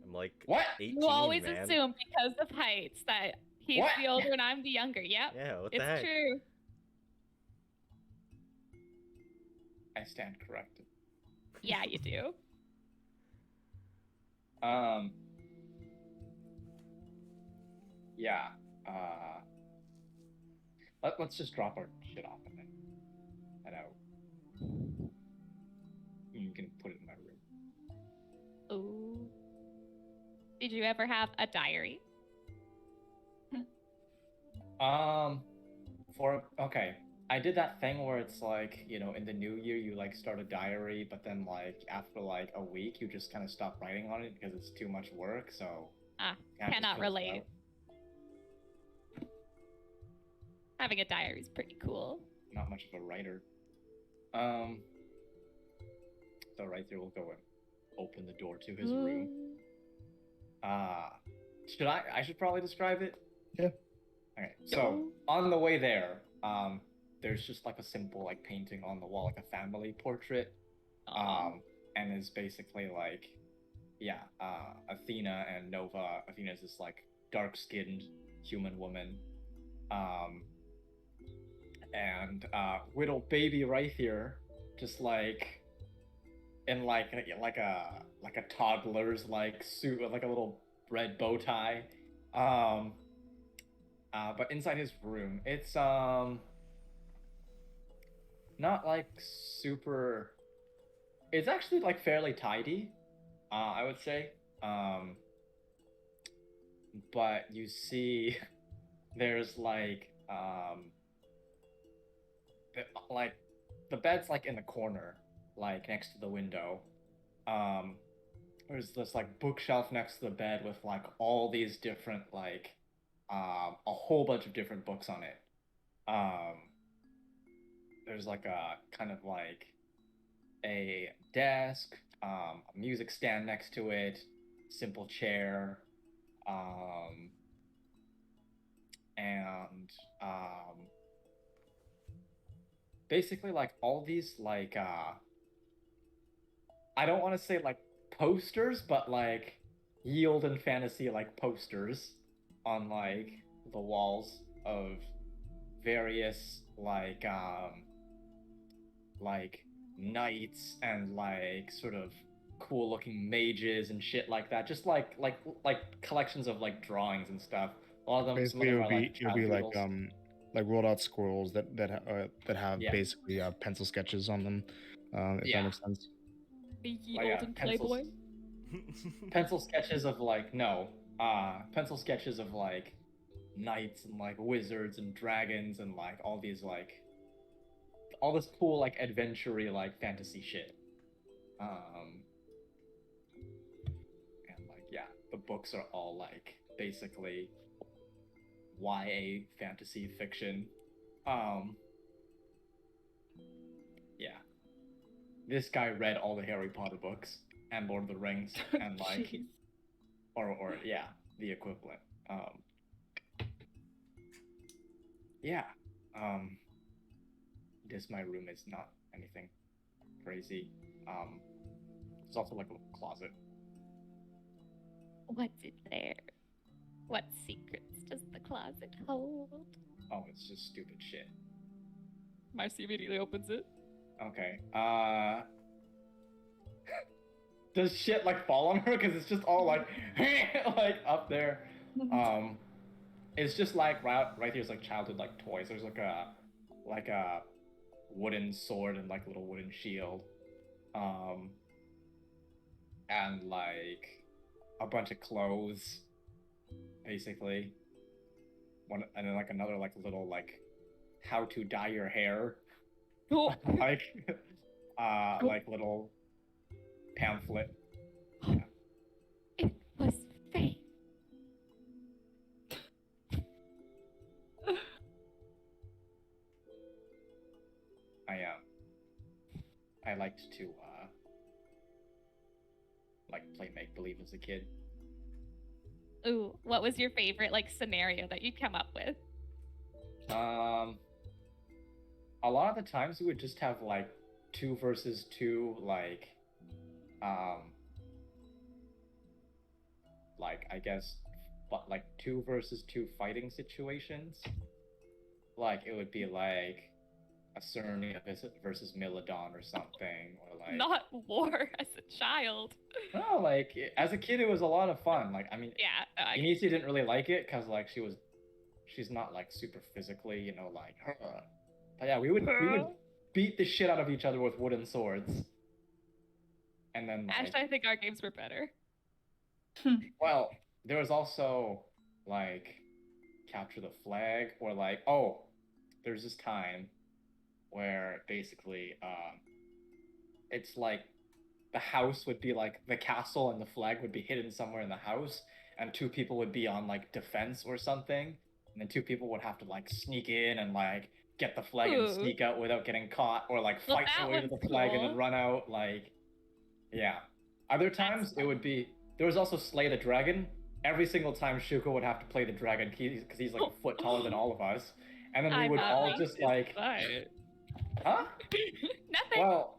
Speaker 1: I'm like
Speaker 6: What?
Speaker 1: 18,
Speaker 4: You always
Speaker 1: man.
Speaker 4: assume because of heights that he's
Speaker 6: What?
Speaker 4: the older and I'm the younger. Yep.
Speaker 1: Yeah, what
Speaker 4: It's
Speaker 1: the heck?
Speaker 4: true.
Speaker 6: I stand corrected.
Speaker 4: Yeah, you do.
Speaker 6: Yeah. Let's just drop our shit off and then head out. You can put it in my room.
Speaker 4: Ooh. Did you ever have a diary?
Speaker 6: Okay. I did that thing where it's like, you know, in the new year you like start a diary, but then like after like a week you just kind of stop writing on it because it's too much work. So
Speaker 4: Ah,
Speaker 6: I just
Speaker 4: cannot
Speaker 6: closed it
Speaker 4: relate.
Speaker 6: out.
Speaker 4: Having a diary is pretty cool.
Speaker 6: Not much of a writer. So right there, we'll go and open the door to his room. Should I should probably describe it.
Speaker 2: Yeah.
Speaker 6: Okay. So on the way there, there's just like a simple like painting on the wall, like a family portrait. And is basically like, yeah, Athena and Nova. Athena is this like dark-skinned human woman, and little baby right here, just like in like a toddler's like suit with like a little red bow tie. But inside his room, it's not like super. It's actually like fairly tidy, I would say. But you see, there's like like the bed's like in the corner, like next to the window. There's this like bookshelf next to the bed with like all these different like a whole bunch of different books on it. There's like a kind of like a desk, a music stand next to it, simple chair, and basically like all these like I don't want to say like posters, but like yield and fantasy like posters on like the walls of various like knights and like sort of cool looking mages and shit like that. Just like collections of like drawings and stuff. A lot of them,
Speaker 2: Basically,
Speaker 6: some
Speaker 2: it
Speaker 6: of them
Speaker 2: would
Speaker 6: are
Speaker 2: be
Speaker 6: like
Speaker 2: it would be
Speaker 6: child
Speaker 2: like rolled out scrolls that have
Speaker 6: Yeah.
Speaker 2: basically pencil sketches on them. If
Speaker 6: Yeah.
Speaker 2: that makes sense.
Speaker 3: Ye
Speaker 6: Like,
Speaker 3: olden Playboy.
Speaker 6: pencil sketches of like pencil sketches of like knights and like wizards and dragons and like all these like all this cool like adventure-y like fantasy shit. And like yeah, the books are all like basically YA fantasy fiction. Yeah. This guy read all the Harry Potter books and Lord of the Rings and like
Speaker 3: Jeez.
Speaker 6: or yeah, the equivalent. Yeah. This my room is not anything crazy. There's also like a little closet.
Speaker 4: What's in there? What secrets does the closet hold?
Speaker 6: Oh, it's just stupid shit.
Speaker 3: Marcy immediately opens it.
Speaker 6: Okay. Does shit like fall on her? Because it's just all like like up there. It's just like right here's like childhood like toys. There's like a wooden sword and like little wooden shield. And like a bunch of clothes, basically. One and then like another like little like how to dye your hair.
Speaker 3: Oh.
Speaker 6: like like little pamphlet.
Speaker 4: It was fate.
Speaker 6: I liked to like play make believe as a kid.
Speaker 4: Ooh, what was your favorite like scenario that you'd come up with?
Speaker 6: A lot of the times we would just have like 2 versus 2 like I guess but like 2 versus 2 fighting situations. Like it would be like Acernia versus Milodon or something, or like
Speaker 4: Not war as a child.
Speaker 6: no, like as a kid it was a lot of fun. Like I mean,
Speaker 4: Yeah.
Speaker 6: Inicia didn't really like it because like she's not like super physically, you know, like but yeah, we would beat the shit out of each other with wooden swords. And then like,
Speaker 4: Actually, I think our games were better.
Speaker 6: well, there was also like capture the flag, or like there's this time where basically it's like the house would be like the castle and the flag would be hidden somewhere in the house, and 2 people would be on like defense or something, and then 2 people would have to like sneak in and like get the flag and sneak out without getting caught, or like fight their way to the flag and then run out. Like yeah, other times it would be there was also Slay the Dragon. Every single time Shuko would have to play the dragon because he's like a foot taller than all of us, And then we
Speaker 4: I'm
Speaker 6: would
Speaker 4: not
Speaker 6: all
Speaker 4: making
Speaker 6: just
Speaker 4: this
Speaker 6: like,
Speaker 4: fight.
Speaker 6: huh?
Speaker 4: Nothing.
Speaker 6: Well,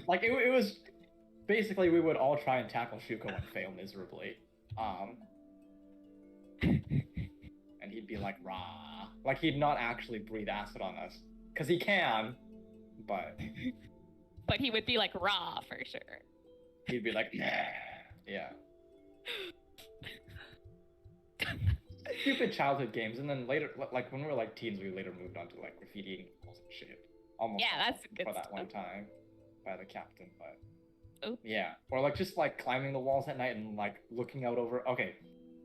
Speaker 6: like it was basically we would all try and tackle Shuko and fail miserably. And he'd be like, rah. Like he'd not actually breathe acid on us. Because he can, but
Speaker 4: But he would be like raw for sure.
Speaker 6: he'd be like, nah. Yeah. Stupid childhood games, and then later, like when we were like teens, we later moved on to like graffitiing walls and shit. Almost
Speaker 4: Yeah, that's good
Speaker 6: for that
Speaker 4: stuff.
Speaker 6: one time by the captain, but
Speaker 4: Oh.
Speaker 6: yeah, or like just like climbing the walls at night and like looking out over. Okay,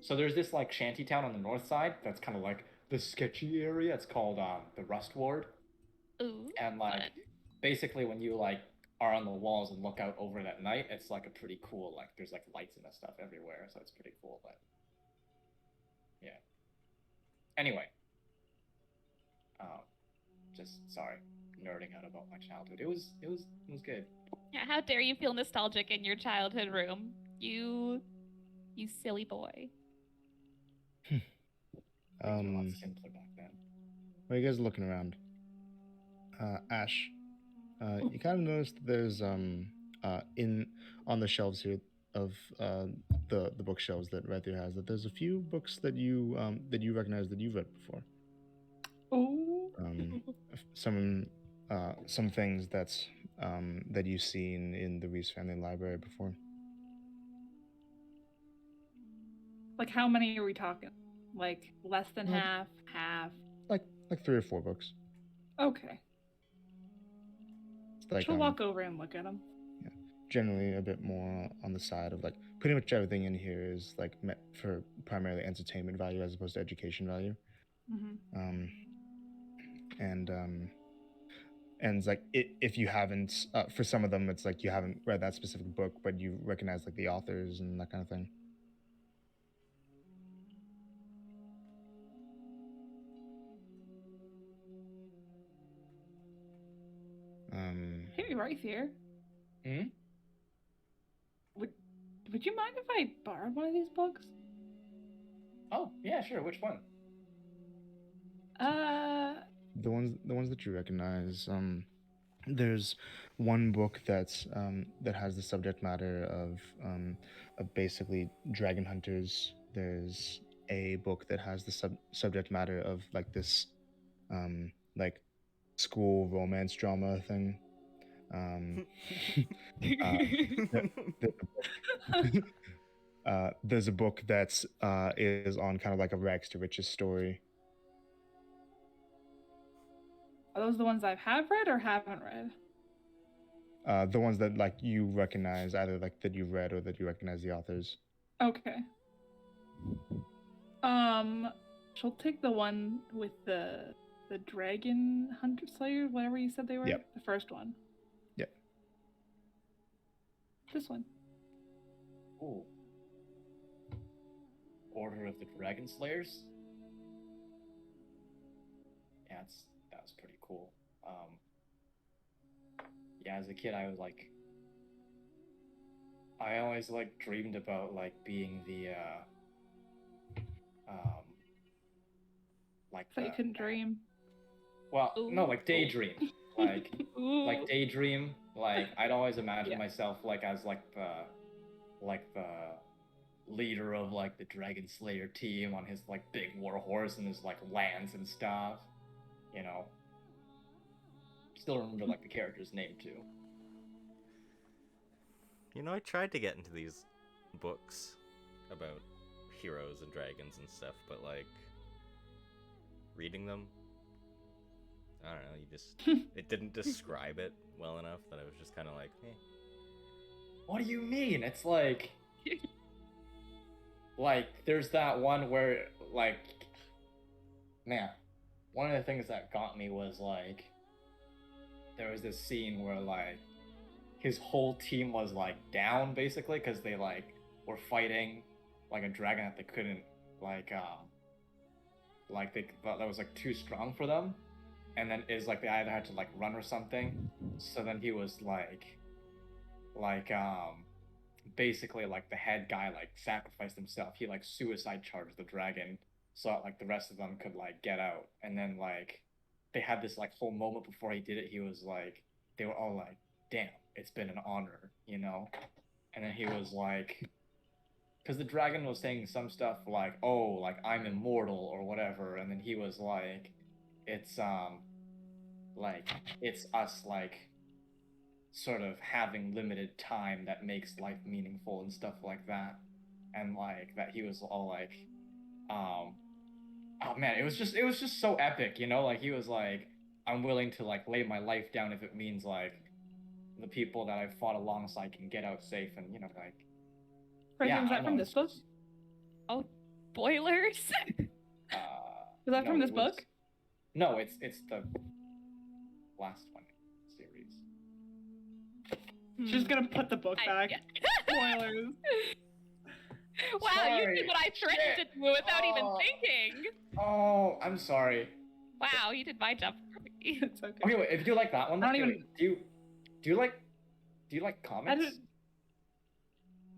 Speaker 6: so there's this like shanty town on the north side that's kind of like the sketchy area. It's called the Rust Ward,
Speaker 4: Ooh,
Speaker 6: and like
Speaker 4: fun.
Speaker 6: basically when you like are on the walls and look out over it at night, it's like a pretty cool like there's like lights and stuff everywhere, so it's pretty cool. But yeah. Anyway, just sorry, nerding out about my childhood. It was good.
Speaker 4: Yeah, how dare you feel nostalgic in your childhood room? You silly boy.
Speaker 6: Things were a lot simpler back then.
Speaker 2: While you guys are looking around, Ash, you kind of noticed there's in on the shelves here of the bookshelves that Red Deer has, that there's a few books that you recognize that you've read before.
Speaker 3: Oh.
Speaker 2: Some things that you've seen in the Reese family library before.
Speaker 3: Like how many are we talking? Like less than
Speaker 2: Like-
Speaker 3: half?
Speaker 2: Like 3 or 4 books.
Speaker 3: Okay.
Speaker 2: It's like
Speaker 3: She'll walk over and look at them.
Speaker 2: generally a bit more on the side of like pretty much everything in here is like meant for primarily entertainment value as opposed to education value.
Speaker 3: Mm-hmm.
Speaker 2: And it's like if you haven't for some of them it's like you haven't read that specific book but you recognize like the authors and that kind of thing.
Speaker 3: Hey, right here.
Speaker 6: Hmm?
Speaker 3: Would you mind if I borrowed one of these books?
Speaker 6: Oh yeah, sure. Which one?
Speaker 2: The ones that you recognize, there's one book that's that has the subject matter of basically dragon hunters. There's a book that has the subject matter of like this like school romance drama thing. There's a book that's is on kind of like a rags to riches story.
Speaker 3: Are those the ones I have read or haven't read?
Speaker 2: The ones that like you recognize, either like that you've read or that you recognize the authors.
Speaker 3: Okay. She'll take the one with the dragon hunter slayer, whatever you said they were.
Speaker 2: Yep.
Speaker 3: The first one.
Speaker 2: Yep.
Speaker 3: This one.
Speaker 6: Ooh. Order of the Dragon Slayers. Yeah, that was pretty cool. Yeah, as a kid, I was like, I always like dreamed about like being the like
Speaker 3: So you couldn't dream.
Speaker 6: Well, no,
Speaker 4: Ooh.
Speaker 6: like daydream, like
Speaker 4: Ooh.
Speaker 6: like daydream. Like I'd always imagine
Speaker 3: Yeah.
Speaker 6: myself like as like the leader of like the Dragon Slayer team on his like big war horse and his like lands and stuff, you know. Still remember like the character's name too.
Speaker 1: You know, I tried to get into these books about heroes and dragons and stuff, but like reading them, I don't know, you just it didn't describe it well enough that I was just kind of like, eh.
Speaker 6: What do you mean? It's like there's that one where like, man, one of the things that got me was like there was this scene where like his whole team was like down basically because they like were fighting like a dragon that they couldn't like they thought that was like too strong for them, and then is like they either had to like run or something, so then he was like basically like the head guy like sacrificed himself. He like suicide charged the dragon so that, like, the rest of them could like get out. And then like they had this like whole moment before he did it. He was like, they were all like, "Damn, it's been an honor," you know. And then he was like, because the dragon was saying some stuff like, "Oh, like I'm immortal" or whatever, and then he was it's like it's us like sort of having limited time that makes life meaningful and stuff like that, and like that he was all like, oh man, it was just so epic, you know, like he was like, "I'm willing to like lay my life down if it means like the people that I've fought alongside can get out safe," and you know like.
Speaker 3: Right,
Speaker 6: Yeah,
Speaker 3: was
Speaker 6: I
Speaker 3: that
Speaker 6: don't
Speaker 3: from
Speaker 6: know,
Speaker 3: this book?
Speaker 4: Oh, spoilers.
Speaker 6: Uh,
Speaker 3: Was that
Speaker 6: no,
Speaker 3: from this
Speaker 6: it was-
Speaker 3: book?
Speaker 6: No, it's the last one series.
Speaker 3: She's just gonna put the book back.
Speaker 4: Yeah.
Speaker 3: Spoilers.
Speaker 4: Wow, you
Speaker 6: Sorry.
Speaker 4: did what I threatened
Speaker 6: Shit.
Speaker 4: to do without even
Speaker 6: Oh.
Speaker 4: thinking.
Speaker 6: Oh, I'm sorry.
Speaker 4: Wow, you did my job for me.
Speaker 3: It's okay.
Speaker 6: Okay, wait, if you like that one,
Speaker 3: I don't
Speaker 6: okay,
Speaker 3: even-
Speaker 6: wait, do you like
Speaker 3: I
Speaker 6: comics?
Speaker 3: don't,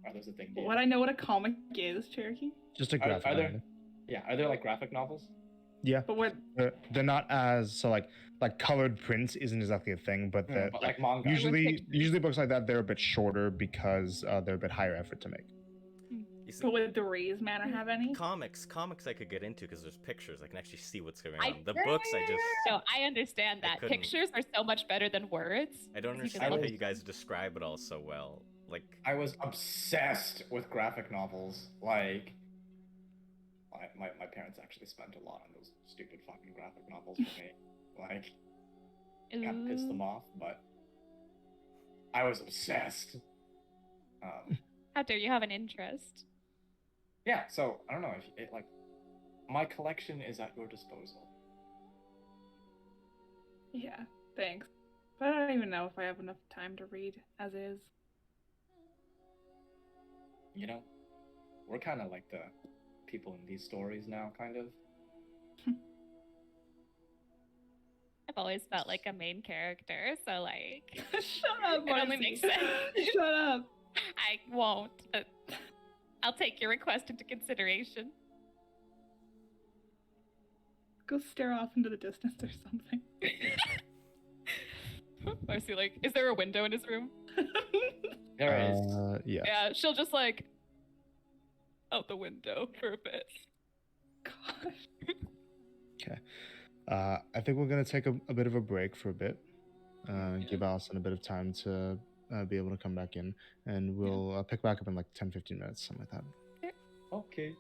Speaker 6: Are those a thing? Do you?
Speaker 3: what I know what a comic is, Cherokee.
Speaker 2: Just a
Speaker 6: Are
Speaker 2: graphic
Speaker 6: there?
Speaker 2: novel.
Speaker 6: Yeah, are there like graphic novels?
Speaker 2: Yeah,
Speaker 3: But what
Speaker 2: they're not as so like colored prints isn't exactly a thing, but
Speaker 6: Mm,
Speaker 2: they're
Speaker 6: but like manga.
Speaker 2: usually books like that they're a bit shorter because they're a bit higher effort to make.
Speaker 1: You see,
Speaker 3: but would the Raise Manor have any?
Speaker 1: comics I could get into because there's pictures. I can actually see what's going
Speaker 4: I-
Speaker 1: on. The books, I just
Speaker 4: No, I understand
Speaker 1: I
Speaker 4: that.
Speaker 1: couldn't-
Speaker 4: Pictures are so much better than words.
Speaker 1: I don't
Speaker 4: 'cause you can
Speaker 1: understand how
Speaker 4: look-
Speaker 1: you guys describe it all so well. Like,
Speaker 6: I was obsessed with graphic novels. Like, my parents actually spent a lot on those stupid fucking graphic novels for me. Like, kind of pissed them
Speaker 4: Ooh.
Speaker 6: off, but I was obsessed.
Speaker 4: How dare you have an interest?
Speaker 6: Yeah, so I don't know if it like my collection is at your disposal.
Speaker 3: Yeah, thanks. But I don't even know if I have enough time to read as is.
Speaker 6: You know, we're kind of like the people in these stories now, kind of.
Speaker 4: I've always felt like a main character, so like
Speaker 3: Shut up,
Speaker 4: It only
Speaker 3: Marcy.
Speaker 4: makes sense.
Speaker 3: Shut up.
Speaker 4: I won't. But I'll take your request into consideration.
Speaker 3: Go stare off into the distance or something.
Speaker 4: Marcy, like, is there a window in his room?
Speaker 6: There is.
Speaker 2: Yeah.
Speaker 4: Yeah, she'll just like out the window for a bit.
Speaker 3: Gosh.
Speaker 2: I think we're gonna take a bit of a break for a bit.
Speaker 4: Yeah.
Speaker 2: Give Allison a bit of time to be able to come back in, and we'll pick back up in like 10-15 minutes, something like that.
Speaker 6: Okay.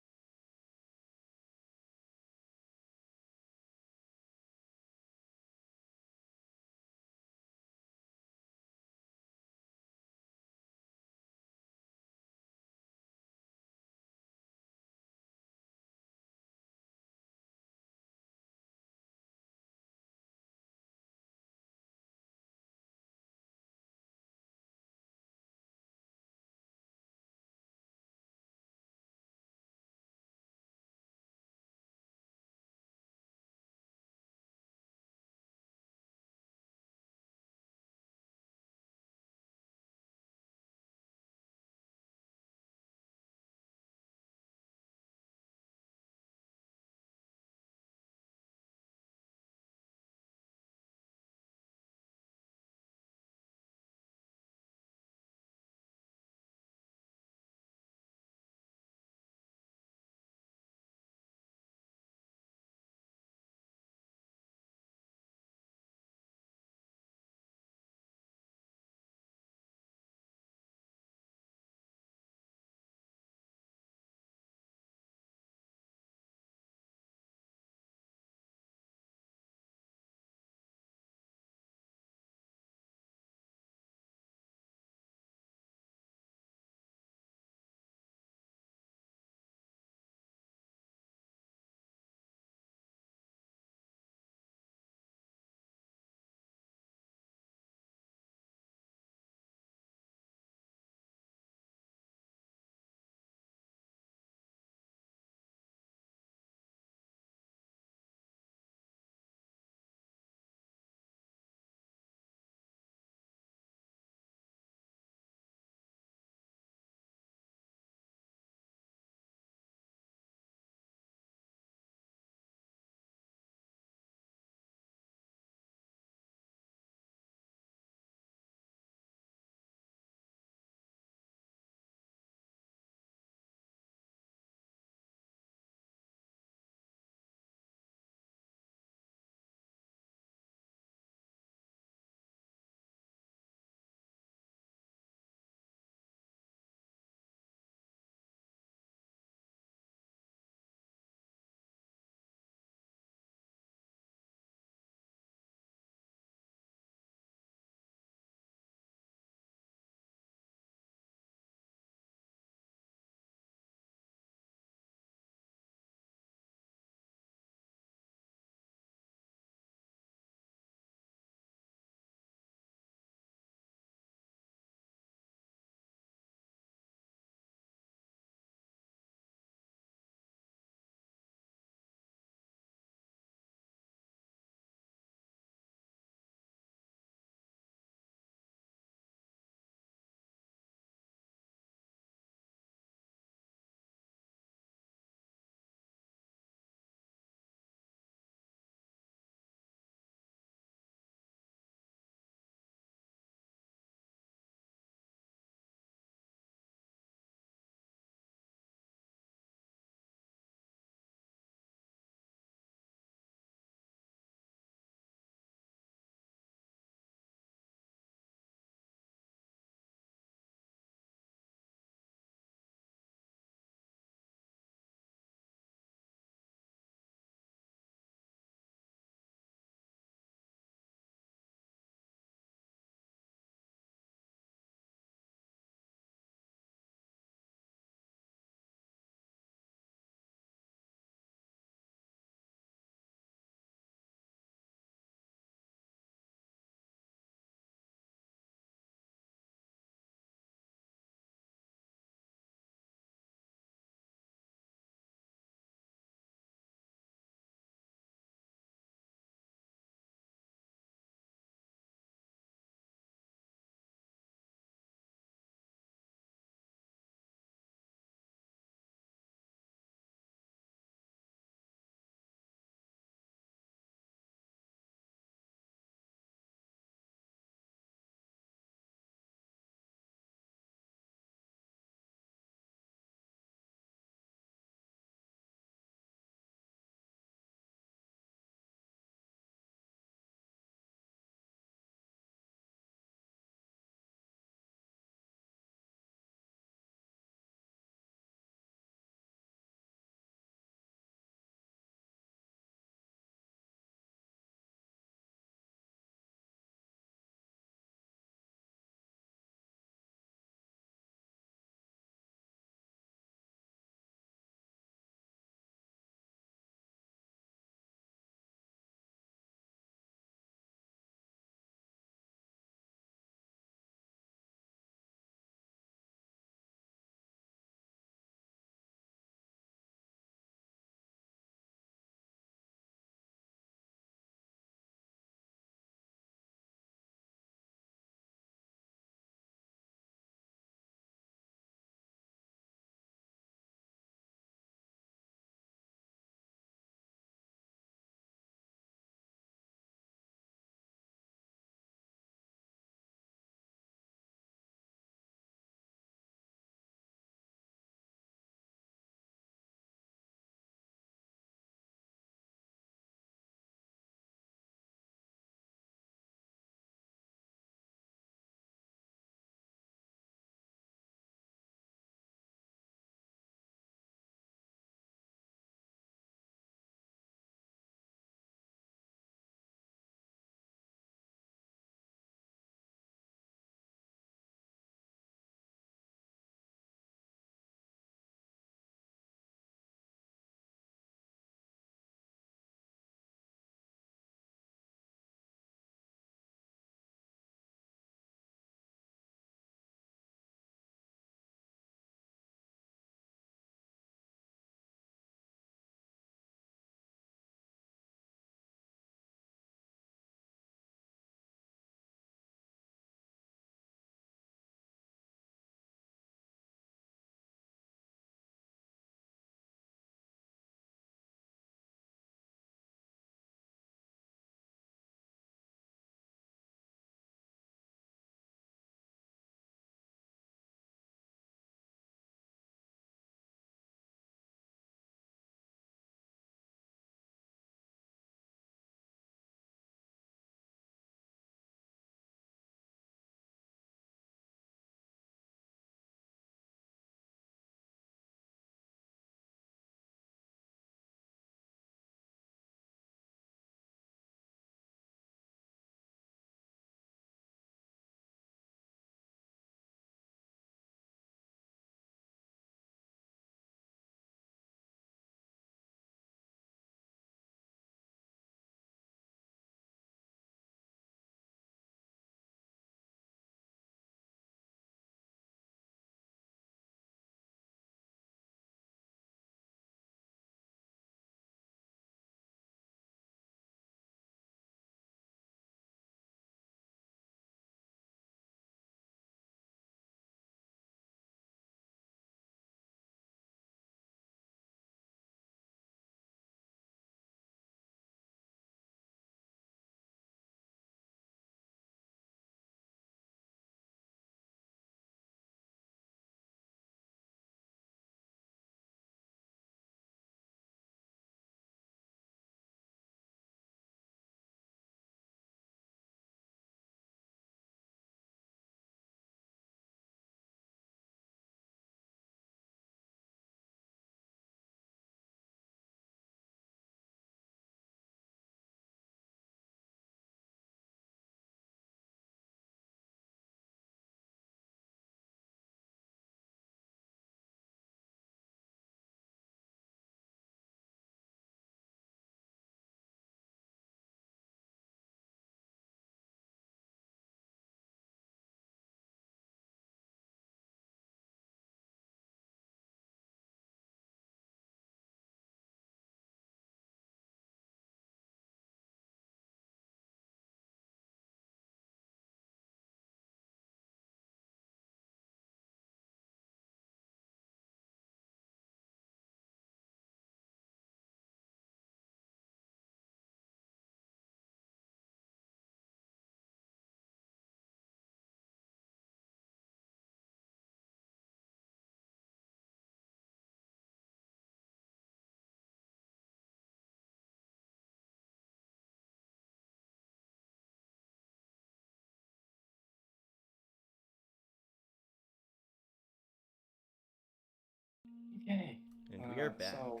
Speaker 6: Okay.
Speaker 1: And we are back.
Speaker 6: So,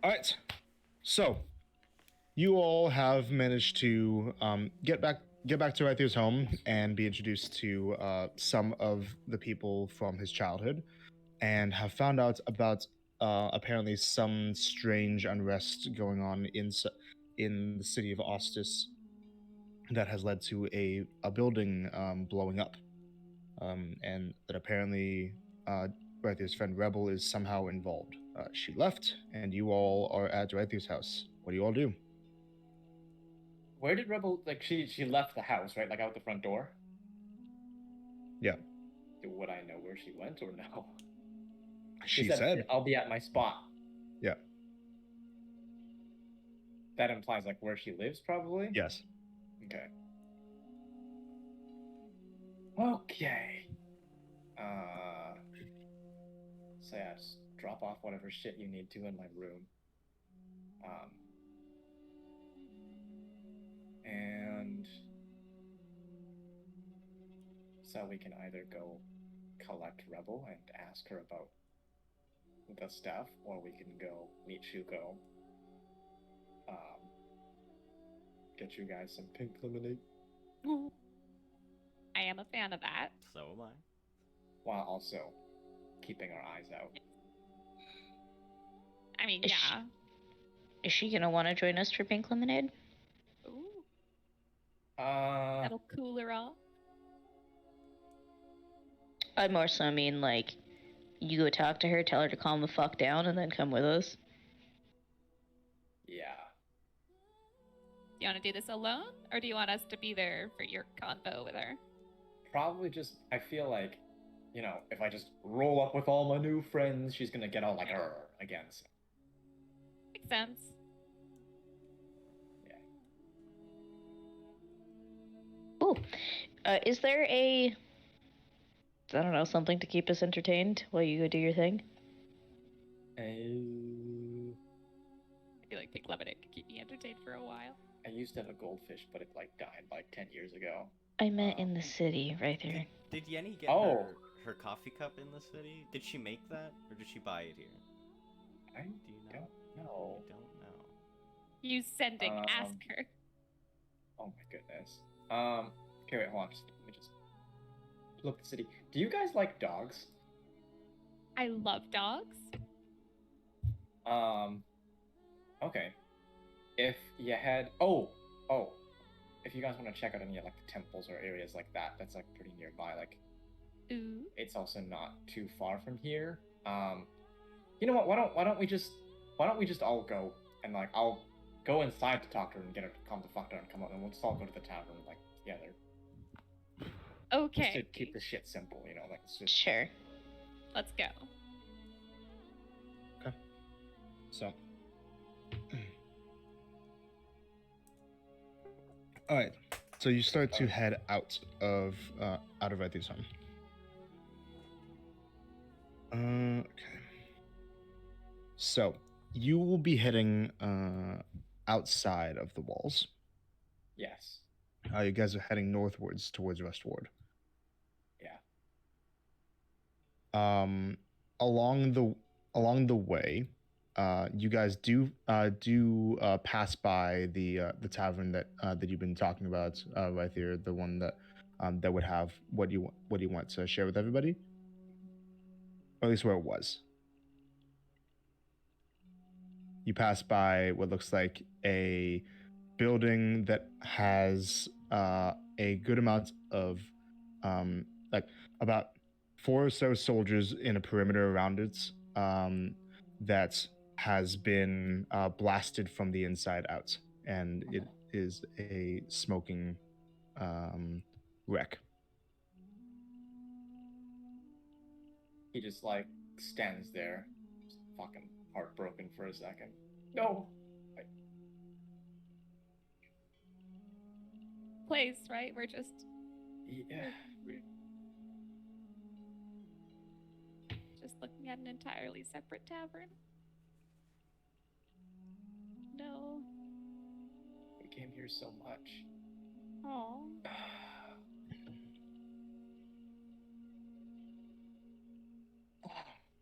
Speaker 2: All right. So, you all have managed to get back to Arthur's home and be introduced to some of the people from his childhood, and have found out about apparently some strange unrest going on in the city of Ostis that has led to a building blowing up, and that apparently Arthur's friend Rebel is somehow involved. She left, and you all are at Arthur's house. What do you all do?
Speaker 6: where did Rebel like she left the house, right? Like out the front door?
Speaker 2: Yeah.
Speaker 6: Would I know where she went or no?
Speaker 2: She said.
Speaker 6: I'll be at my spot.
Speaker 2: Yeah.
Speaker 6: That implies like where she lives, probably?
Speaker 2: Yes.
Speaker 6: Okay. Okay. So yeah, just drop off whatever shit you need to in my room. And so we can either go collect Rebel and ask her about the stuff, or we can go meet Shuko. Get you guys some pink lemonade.
Speaker 4: I am a fan of that.
Speaker 1: So am I.
Speaker 6: While also keeping our eyes out.
Speaker 4: I mean,
Speaker 5: Is
Speaker 4: yeah.
Speaker 5: Is she gonna want to join us for pink lemonade?
Speaker 4: Ooh,
Speaker 6: Uh,
Speaker 4: that'll cool her off.
Speaker 5: I more so mean like, you go talk to her, tell her to calm the fuck down, and then come with us.
Speaker 6: yeah.
Speaker 4: Do you want to do this alone, or do you want us to be there for your convo with her?
Speaker 6: Probably just, I feel like, you know, if I just roll up with all my new friends, she's gonna get all like, again. So.
Speaker 4: Makes sense.
Speaker 5: Ooh. Is there I don't know, something to keep us entertained while you go do your thing?
Speaker 4: I feel like pink lemonade could keep me entertained for a while.
Speaker 6: I used to have a goldfish, but it like died like 10 years ago.
Speaker 5: I meant in the city, right there.
Speaker 1: Did Yenny get her coffee cup in the city? Did she make that, or did she buy it here?
Speaker 6: I
Speaker 1: Do you know?
Speaker 6: don't know.
Speaker 1: I don't know.
Speaker 4: You sending, ask her.
Speaker 6: Oh my goodness. Okay, wait, hold on. Let me just pull up the city. Do you guys like dogs?
Speaker 4: I love dogs.
Speaker 6: Okay. If you had, if you guys want to check out any like temples or areas like that, that's like pretty nearby. Like,
Speaker 4: Ooh.
Speaker 6: it's also not too far from here. You know what? Why don't we just all go and like I'll go inside to talk to her and get her to calm the fuck down and come out, and we'll just all go to the tavern like together.
Speaker 4: Okay.
Speaker 6: Just to keep the shit simple, you know, like it's just...
Speaker 5: Sure.
Speaker 4: Let's go.
Speaker 2: Okay. So. All right. So you start to head out of Arthur's home. Okay. So you will be heading outside of the walls.
Speaker 6: Yes.
Speaker 2: You guys are heading northwards towards Westward.
Speaker 6: Yeah.
Speaker 2: Along the way, you guys do pass by the tavern that you've been talking about right there, the one that would have what you want to share with everybody, or at least where it was. You pass by what looks like a building that has a good amount of like about 4 or so soldiers in a perimeter around it that has been blasted from the inside out, and it is a smoking wreck.
Speaker 6: He just like stands there, just fucking heartbroken for a second. No.
Speaker 4: Place, right? We're just
Speaker 6: Yeah.
Speaker 4: just looking at an entirely separate tavern. No.
Speaker 6: We came here so much.
Speaker 4: Oh.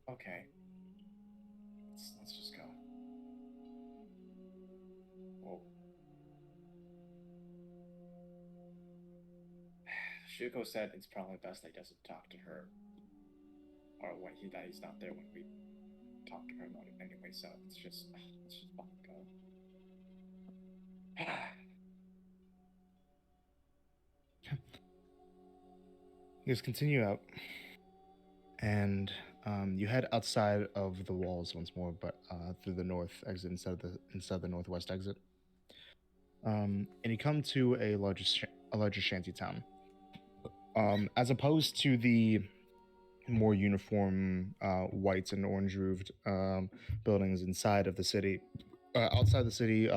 Speaker 6: Okay. Shuko said it's probably best I doesn't talk to her. Or when he's not there when we talk to her about it anyway, so let's just fucking go.
Speaker 2: You guys continue out, and you head outside of the walls once more, but through the north exit instead of the northwest exit. And you come to a larger shanty town. As opposed to the more uniform white and orange roofed buildings inside of the city, outside the city,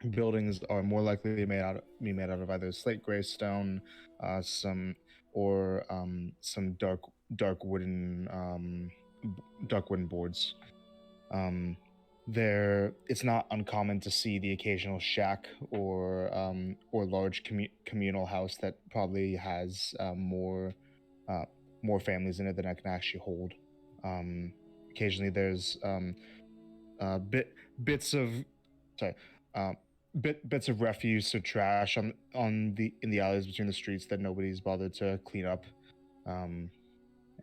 Speaker 2: buildings are more likely to be made out of either slate gray stone, some dark wooden boards. It's not uncommon to see the occasional shack or large communal house that probably has more families in it than I can actually hold. Occasionally, there's bits of refuse or trash in the alleys between the streets that nobody's bothered to clean up,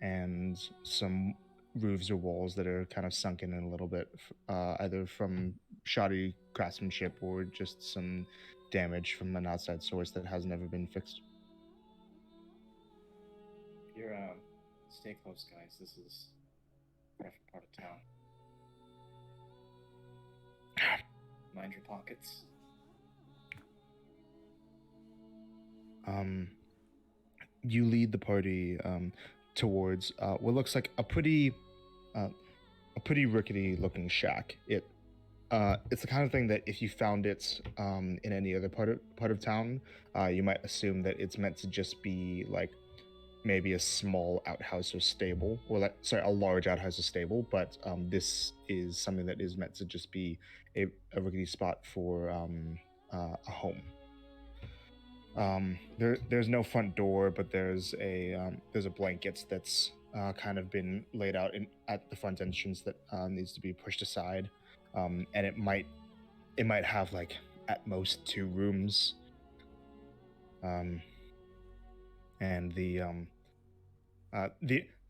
Speaker 2: and some roofs or walls that are kind of sunken in a little bit, either from shoddy craftsmanship or just some damage from an outside source that has never been fixed.
Speaker 6: You're stay close, guys. This is a rough part of town. Mind your pockets.
Speaker 2: You lead the party towards what looks like a pretty rickety looking shack. It's the kind of thing that if you found it in any other part of town, you might assume that it's meant to just be like maybe a small outhouse or stable, or a large outhouse or stable. But this is something that is meant to just be a rickety spot for a home. There's no front door, but there's a blanket that's kind of been laid out at the front entrance that needs to be pushed aside, and it might have like at most 2 rooms, and the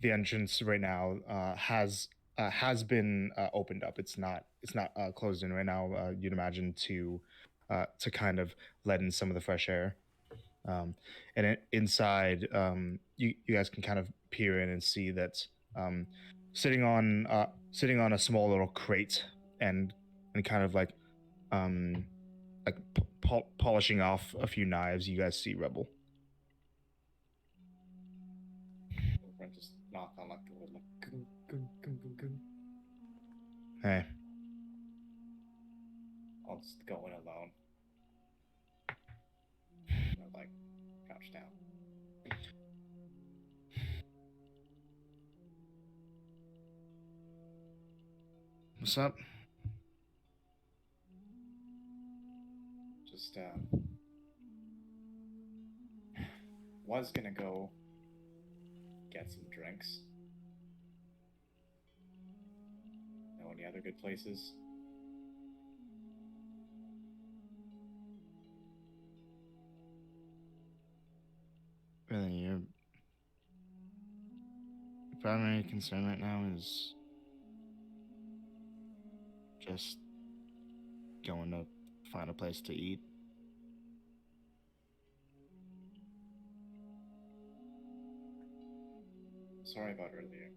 Speaker 2: entrance right now has been opened up. It's not closed in right now. You'd imagine to kind of let in some of the fresh air. And inside, you guys can kind of peer in and see that sitting on a small little crate and kind of like polishing off a few knives, you guys see Rebel.
Speaker 6: We're just knock on like the wood, like goom, goom, goom, goom, goom.
Speaker 2: Hey.
Speaker 6: I'll just go in alone. Like crouch down.
Speaker 2: What's up?
Speaker 6: Just was gonna go get some drinks. Know any other good places?
Speaker 2: Really, your primary concern right now is just going to find a place to eat?
Speaker 6: Sorry about earlier.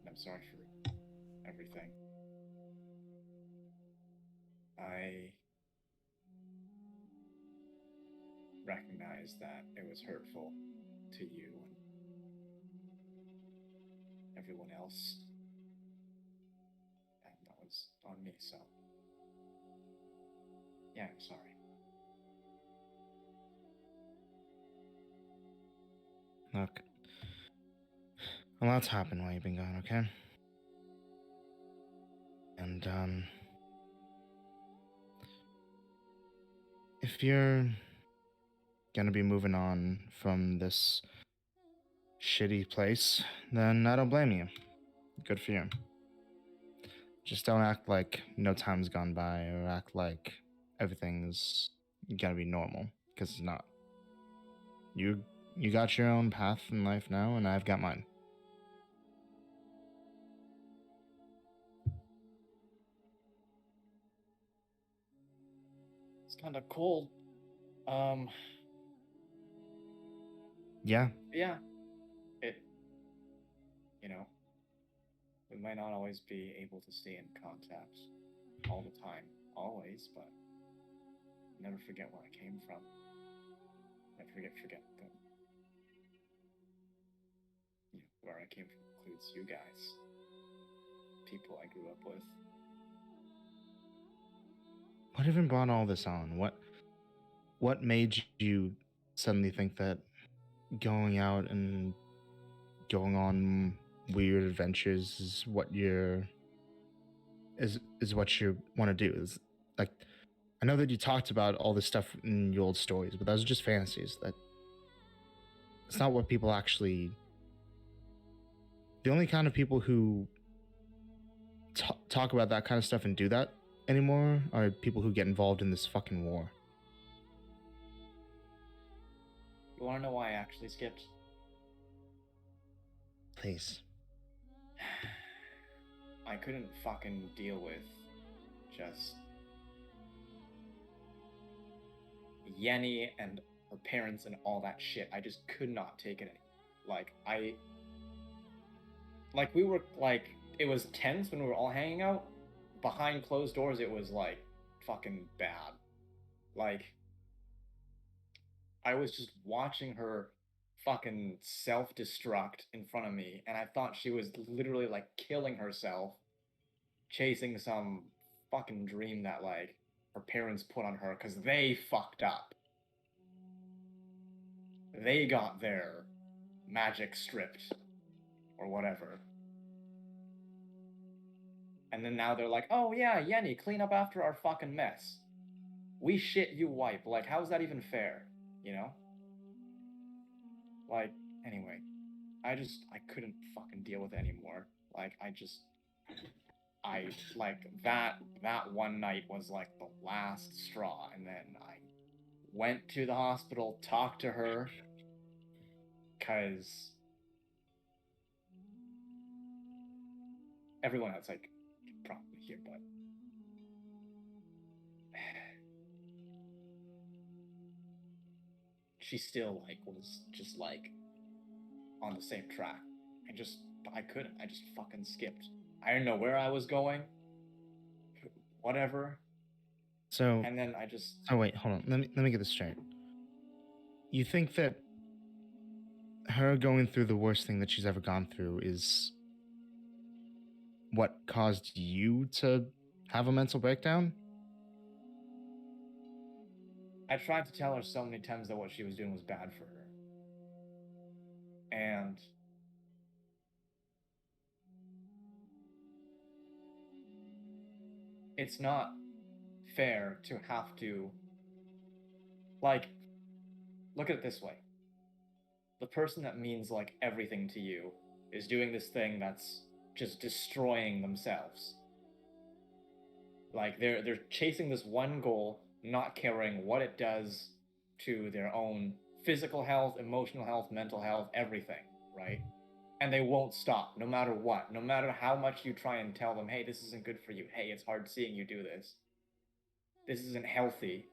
Speaker 6: I'm sorry for everything. I recognize that it was hurtful to you and everyone else. And that was on me, so yeah, I'm sorry.
Speaker 2: Look, a lot's happened while you've been gone, okay? And, if you're gonna be moving on from this shitty place, then I don't blame you. Good for you. Just don't act like no time's gone by, or act like everything's gonna be normal, because it's not. You're You got your own path in life now, and I've got mine.
Speaker 6: It's kind of cold.
Speaker 2: Yeah.
Speaker 6: Yeah. You know, we might not always be able to stay in contact all the time, always, but never forget where I came from. Never forget that, where I came from includes you guys, people I grew up with.
Speaker 2: What even brought all this on? What made you suddenly think that going out and going on weird adventures is what you want to do? Is like, I know that you talked about all this stuff in your old stories, but those are just fantasies. It's not what people actually. The only kind of people who talk about that kind of stuff and do that anymore are people who get involved in this fucking war.
Speaker 6: You wanna know why I actually skipped?
Speaker 2: Please.
Speaker 6: I couldn't fucking deal with just Yenny and her parents and all that shit. I just could not take it anymore. We were it was tense when we were all hanging out. Behind closed doors, it was fucking bad. I was just watching her fucking self-destruct in front of me, and I thought she was literally killing herself, chasing some fucking dream that her parents put on her because they fucked up. They got their magic stripped or whatever. And then now they're like, oh yeah, Yenny, clean up after our fucking mess. We shit, you wipe. How's that even fair? You know? Anyway. I couldn't fucking deal with it anymore. That one night was the last straw, and then I went to the hospital, talked to her, cause everyone else could probably hear, but she still was just on the same track. I couldn't. I just fucking skipped. I didn't know where I was going. Whatever.
Speaker 2: So.
Speaker 6: And then I just.
Speaker 2: Oh wait, hold on. Let me get this straight. You think that her going through the worst thing that she's ever gone through is what caused you to have a mental breakdown?
Speaker 6: I tried to tell her so many times that what she was doing was bad for her. And it's not fair to have to, look at it this way. The person that means, everything to you is doing this thing that's just destroying themselves. They're chasing this one goal, not caring what it does to their own physical health, emotional health, mental health, everything, right? And they won't stop, no matter what. No matter how much you try and tell them, hey, this isn't good for you. Hey, it's hard seeing you do this. This isn't healthy.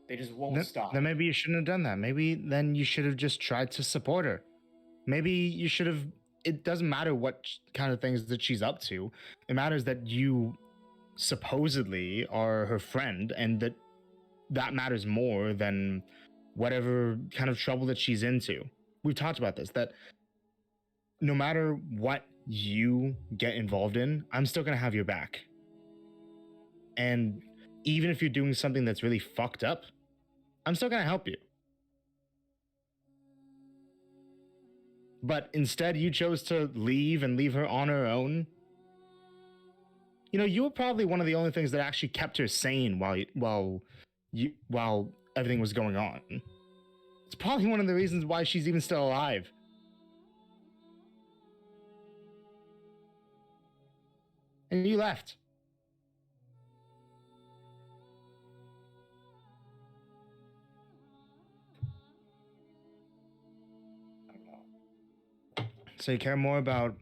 Speaker 6: They just won't stop.
Speaker 2: Then maybe you shouldn't have done that. Maybe then you should have just tried to support her. Maybe you should have... It doesn't matter what kind of things that she's up to. It matters that you supposedly are her friend, and that matters more than whatever kind of trouble that she's into. We've talked about this, that no matter what you get involved in, I'm still going to have your back. And even if you're doing something that's really fucked up, I'm still going to help you. But instead, you chose to leave and leave her on her own. You know, you were probably one of the only things that actually kept her sane while everything was going on. It's probably one of the reasons why she's even still alive. And you left. So you care more about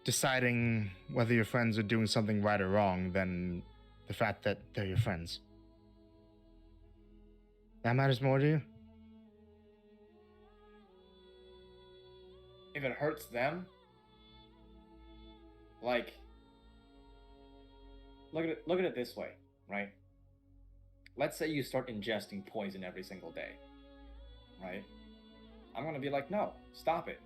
Speaker 2: deciding whether your friends are doing something right or wrong than the fact that they're your friends. That matters more to you?
Speaker 6: If it hurts them, like, look at it this way, right? Let's say you start ingesting poison every single day, right? I'm gonna be like, no, stop it.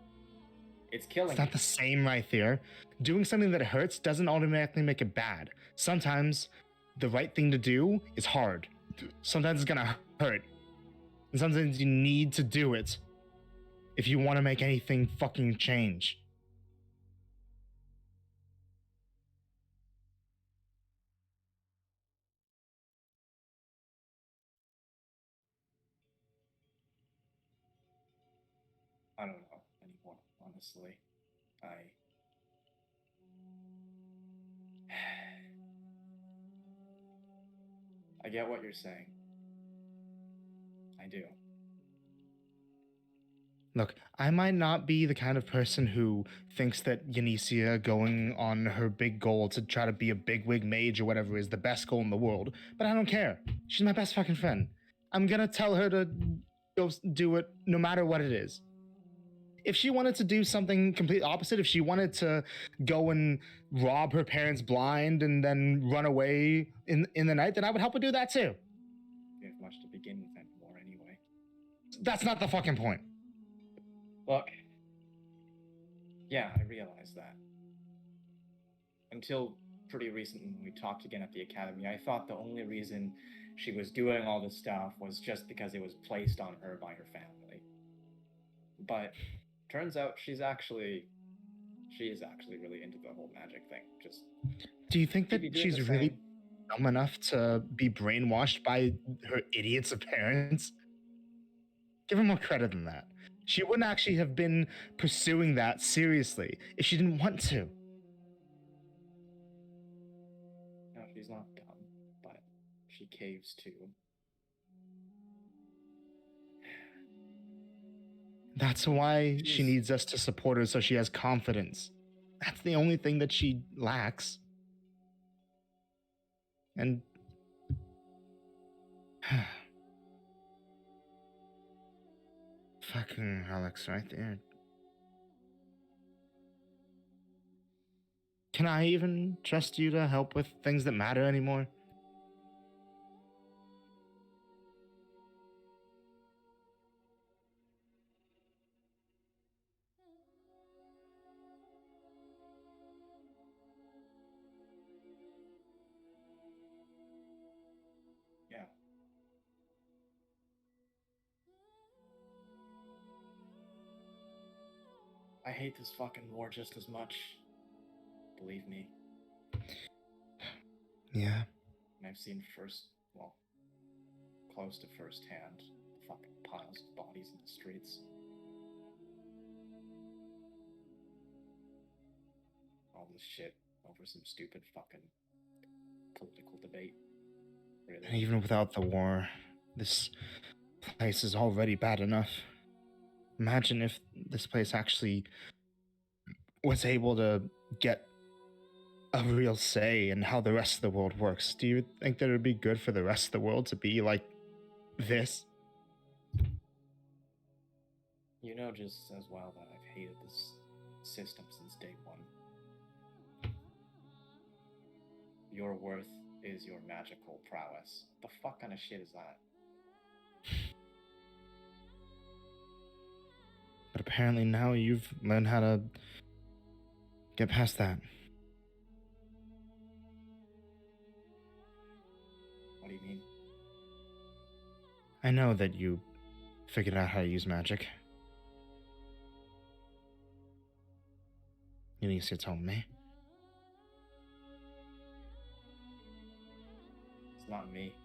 Speaker 6: It's killing
Speaker 2: It's not
Speaker 6: you.
Speaker 2: the same right there. Doing something that hurts doesn't automatically make it bad. Sometimes the right thing to do is hard. Sometimes it's gonna hurt. And sometimes you need to do it if you want to make anything fucking change.
Speaker 6: I don't know anymore, honestly. I get what you're saying. I do.
Speaker 2: Look, I might not be the kind of person who thinks that Yanicia going on her big goal to try to be a bigwig mage or whatever is the best goal in the world, but I don't care. She's my best fucking friend. I'm gonna tell her to go do it no matter what it is. If she wanted to do something completely opposite, if she wanted to go and rob her parents blind and then run away in the night, then I would help her do that too.
Speaker 6: You have much to begin with anymore anyway.
Speaker 2: That's not the fucking point.
Speaker 6: Look, yeah, I realize that. Until pretty recently when we talked again at the academy, I thought the only reason she was doing all this stuff was just because it was placed on her by her family. But turns out she is actually really into the whole magic thing. Just
Speaker 2: do you think that
Speaker 6: she'd be doing
Speaker 2: she's
Speaker 6: the
Speaker 2: really
Speaker 6: same.
Speaker 2: dumb enough to be brainwashed by her idiots of parents? Give her more credit than that. She wouldn't actually have been pursuing that seriously if she didn't want to.
Speaker 6: No, she's not dumb, but she caves too.
Speaker 2: That's why she
Speaker 6: She's-
Speaker 2: needs us to support her so she has confidence. That's the only thing that she lacks. And fucking Alex right there. Can I even trust you to help with things that matter anymore?
Speaker 6: Yeah. I hate this fucking war just as much. Believe me.
Speaker 2: Yeah.
Speaker 6: And I've seen close to firsthand, the fucking piles of bodies in the streets. All this shit over some stupid fucking political debate.
Speaker 2: And
Speaker 6: Really.
Speaker 2: even without the war, this place is already bad enough. Imagine if this place actually was able to get a real say in how the rest of the world works. Do you think that it would be good for the rest of the world to be like this?
Speaker 6: You know just as well that I've hated this system since day one. Your worth is your magical prowess. The fuck kind of shit is that?
Speaker 2: But apparently now you've learned how to get past that.
Speaker 6: What do you mean?
Speaker 2: I know that you figured out how to use magic. Unicia told me.
Speaker 6: It's not me.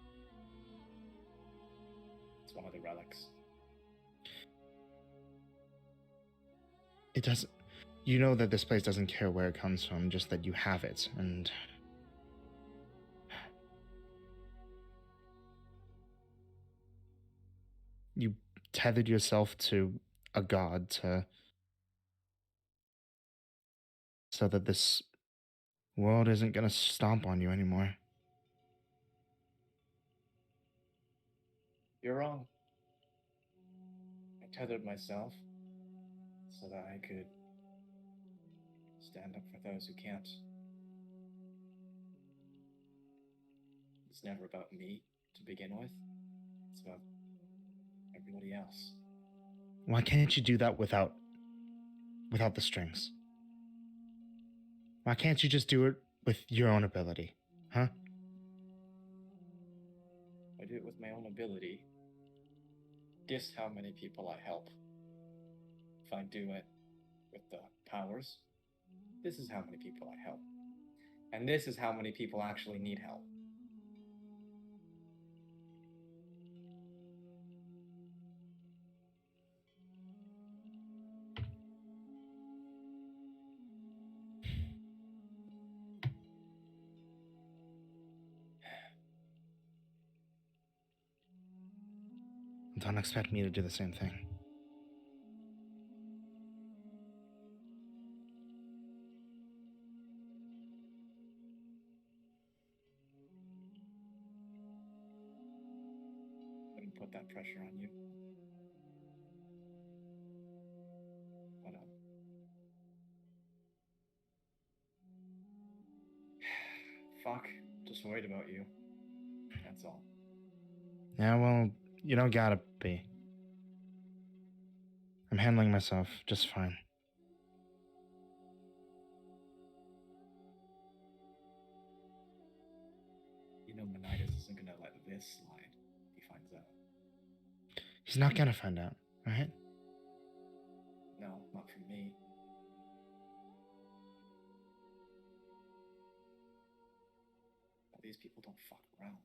Speaker 6: It's one of the relics.
Speaker 2: It doesn't. You know that this place doesn't care where it comes from, just that you have it, and. You tethered yourself to a god to so that this world isn't gonna stomp on you anymore.
Speaker 6: You're wrong. I tethered myself so that I could stand up for those who can't. It's never about me to begin with. It's about everybody else.
Speaker 2: Why can't you do that without the strings? Why can't you just do it with your own ability? Huh?
Speaker 6: I do it with my own ability. Guess how many people I help. If I do it with the powers, this is how many people I help. And this is how many people actually need help.
Speaker 2: Don't expect me to do the same thing.
Speaker 6: Let me put that pressure on you. But, fuck. Just worried about you. That's all.
Speaker 2: Yeah, well, you don't gotta be. I'm handling myself just fine.
Speaker 6: You know Menidas isn't gonna let this slide. He finds out.
Speaker 2: He's not gonna find out, right?
Speaker 6: No, not from me. But these people don't fuck around.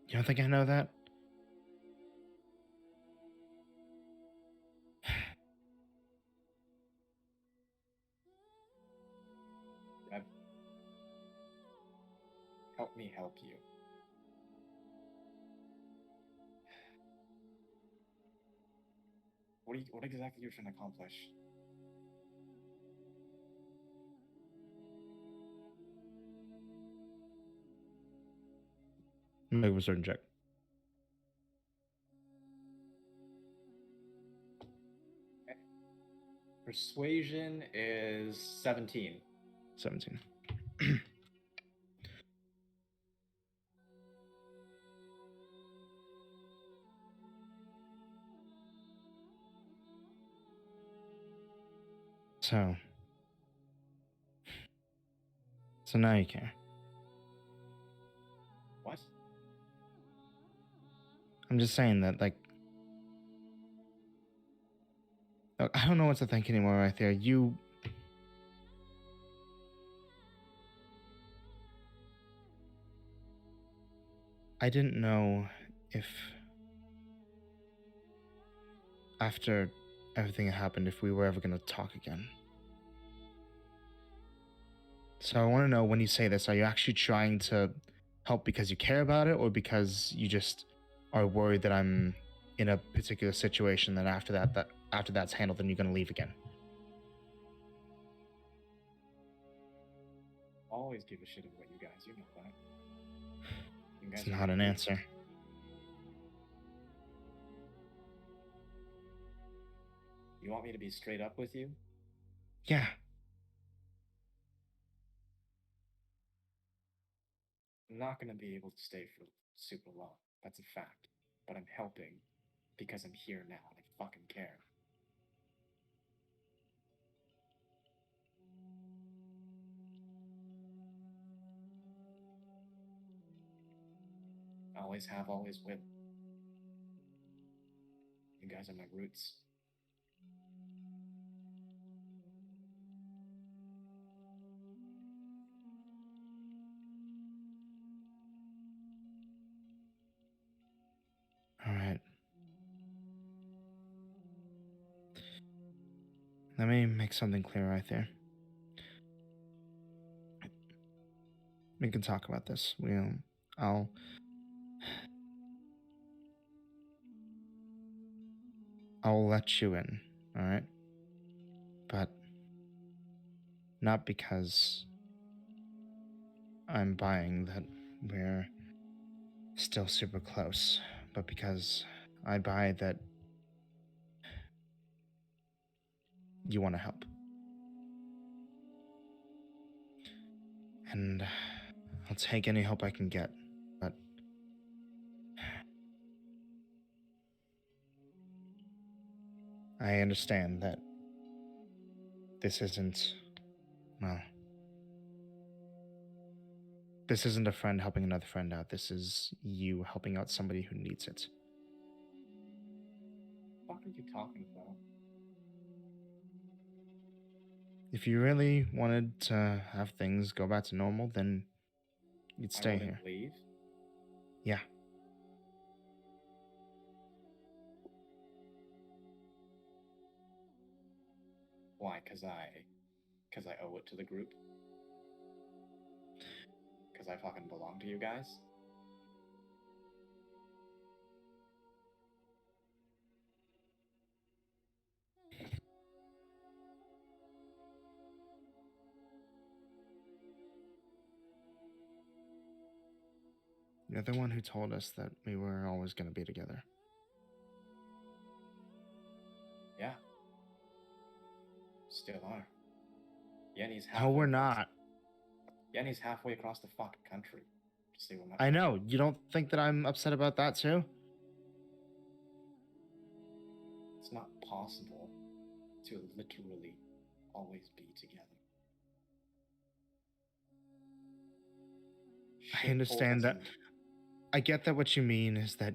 Speaker 2: You don't think I know that?
Speaker 6: Reb, help me help you. What exactly are you trying to accomplish?
Speaker 2: Make a certain check.
Speaker 6: Okay. Persuasion is 17.
Speaker 2: 17. So now you care.
Speaker 6: What?
Speaker 2: I'm just saying that, like, look, I don't know what to think anymore right there. I didn't know if after everything had happened, if we were ever going to talk again. So I want to know, when you say this, are you actually trying to help because you care about it, or because you just are worried that I'm in a particular situation that after that's handled, then you're going to leave again?
Speaker 6: I'll always give a shit about you guys. You know that. You guys
Speaker 2: It's
Speaker 6: are
Speaker 2: not
Speaker 6: my
Speaker 2: an
Speaker 6: roots.
Speaker 2: answer.
Speaker 6: You want me to be straight up with you?
Speaker 2: Yeah.
Speaker 6: I'm not gonna be able to stay for super long. That's a fact. But I'm helping because I'm here now and I fucking care. I always have, always will. You guys are my roots.
Speaker 2: All right. Let me make something clear right there. We can talk about this. I'll let you in, Alright? But not because I'm buying that we're still super close, but because I buy that you want to help. And I'll take any help I can get, but I understand that this isn't, well, this isn't a friend helping another friend out. This is you helping out somebody who needs it.
Speaker 6: What are you talking about?
Speaker 2: If you really wanted to have things go back to normal, then you'd
Speaker 6: I
Speaker 2: stay
Speaker 6: wouldn't
Speaker 2: here.
Speaker 6: leave.
Speaker 2: Yeah.
Speaker 6: Why? Cause I owe it to the group. Cause I fucking belong to you guys.
Speaker 2: You're the one who told us that we were always going to be together.
Speaker 6: Yeah. Still are. Yenny's
Speaker 2: No,
Speaker 6: halfway
Speaker 2: we're
Speaker 6: across-
Speaker 2: not.
Speaker 6: Yenny's halfway across the fucking country. Just say we're not.
Speaker 2: I know. You don't think that I'm upset about that too?
Speaker 6: It's not possible to literally always be together.
Speaker 2: I understand that. I get that what you mean is that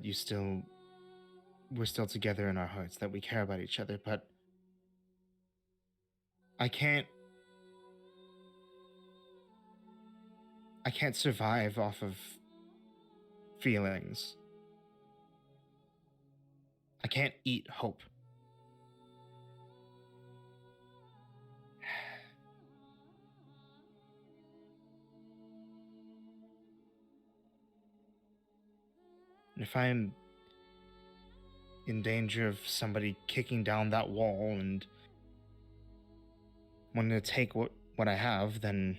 Speaker 2: we're still together in our hearts, that we care about each other, but I can't survive off of feelings. I can't eat hope. And if I'm in danger of somebody kicking down that wall and wanting to take what I have, then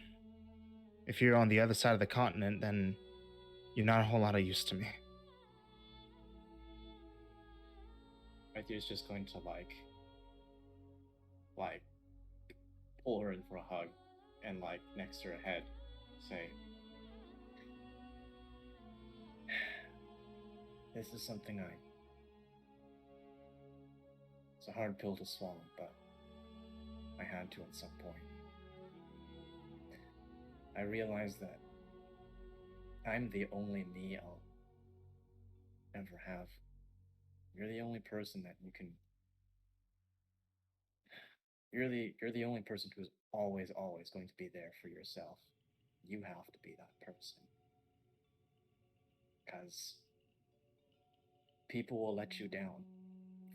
Speaker 2: if you're on the other side of the continent, then you're not a whole lot of use to me.
Speaker 6: Raithier's just going to like pull her in for a hug and like next to her head say, this is something it's a hard pill to swallow, but I had to at some point. I realized that I'm the only me I'll ever have. You're the only person that you can. You're the only person who's always going to be there for yourself. You have to be that person. Because people will let you down.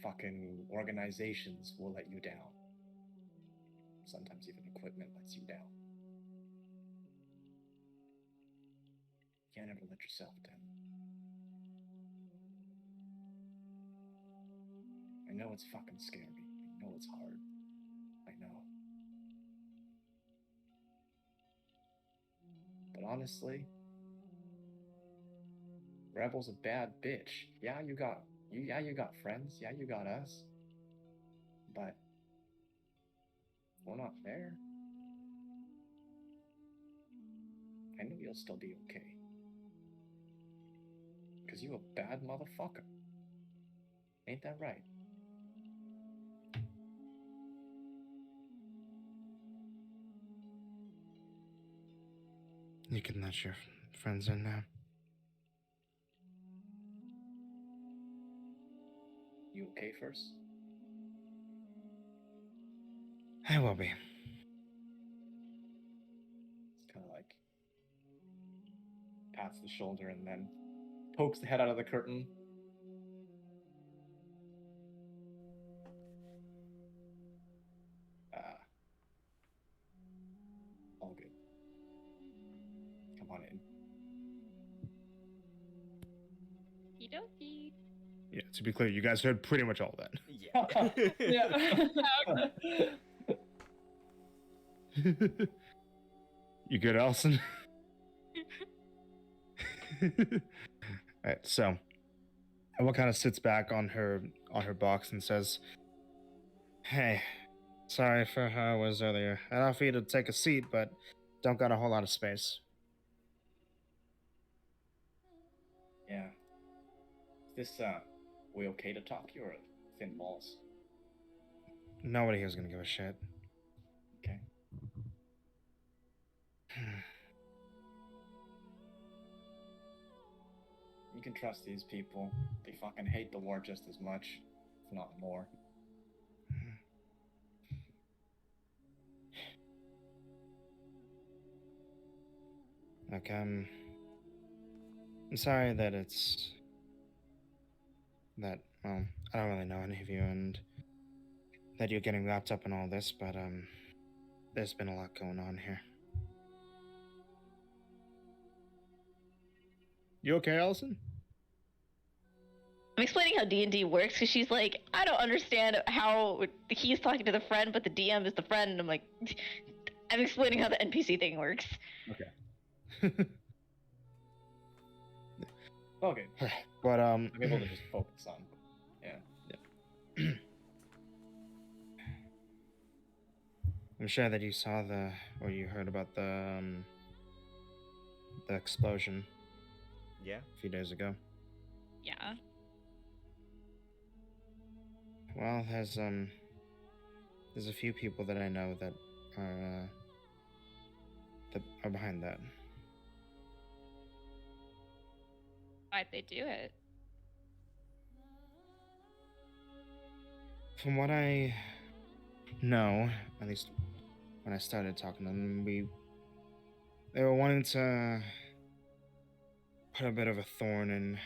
Speaker 6: Fucking organizations will let you down. Sometimes even equipment lets you down. You can't ever let yourself down. I know it's fucking scary. I know it's hard. I know. But honestly, Rebel's a bad bitch. Yeah, you got friends. Yeah, you got us. But we're not there. I know you'll still be okay. Cause you a bad motherfucker. Ain't that right?
Speaker 2: You can let your friends in now.
Speaker 6: You okay first?
Speaker 2: I will be.
Speaker 6: It's kind of like pats the shoulder and then pokes the head out of the curtain. All good. Come on in.
Speaker 4: Okie dokie.
Speaker 2: Yeah, to be clear, you guys heard pretty much all that.
Speaker 1: Yeah.
Speaker 2: You good, Allison? Alright, so Emma kind of sits back on her box and says, "Hey, sorry for how I was earlier. I'd offer you to take a seat, but don't got a whole lot of space."
Speaker 6: Yeah. Is this, we okay to talk? You're thin balls.
Speaker 2: Nobody here's gonna give a shit.
Speaker 6: Okay. You can trust these people. They fucking hate the war just as much, if not more.
Speaker 2: Look, I'm sorry that well, I don't really know any of you, and that you're getting wrapped up in all this, but there's been a lot going on here. You okay, Allison?
Speaker 5: I'm explaining how D&D works because she's like, I don't understand how he's talking to the friend, but the DM is the friend. And I'm like, I'm explaining how the NPC thing works.
Speaker 2: Okay.
Speaker 6: Okay.
Speaker 2: But
Speaker 6: I'm able to just focus on. Yeah.
Speaker 2: I'm sure that you saw or you heard about the explosion
Speaker 1: Yeah.
Speaker 2: a few days ago.
Speaker 4: Yeah.
Speaker 2: Well, there's a few people that I know that are behind that.
Speaker 4: Why'd they do it?
Speaker 2: From what I know, at least when I started talking to them, they were wanting to put a bit of a thorn in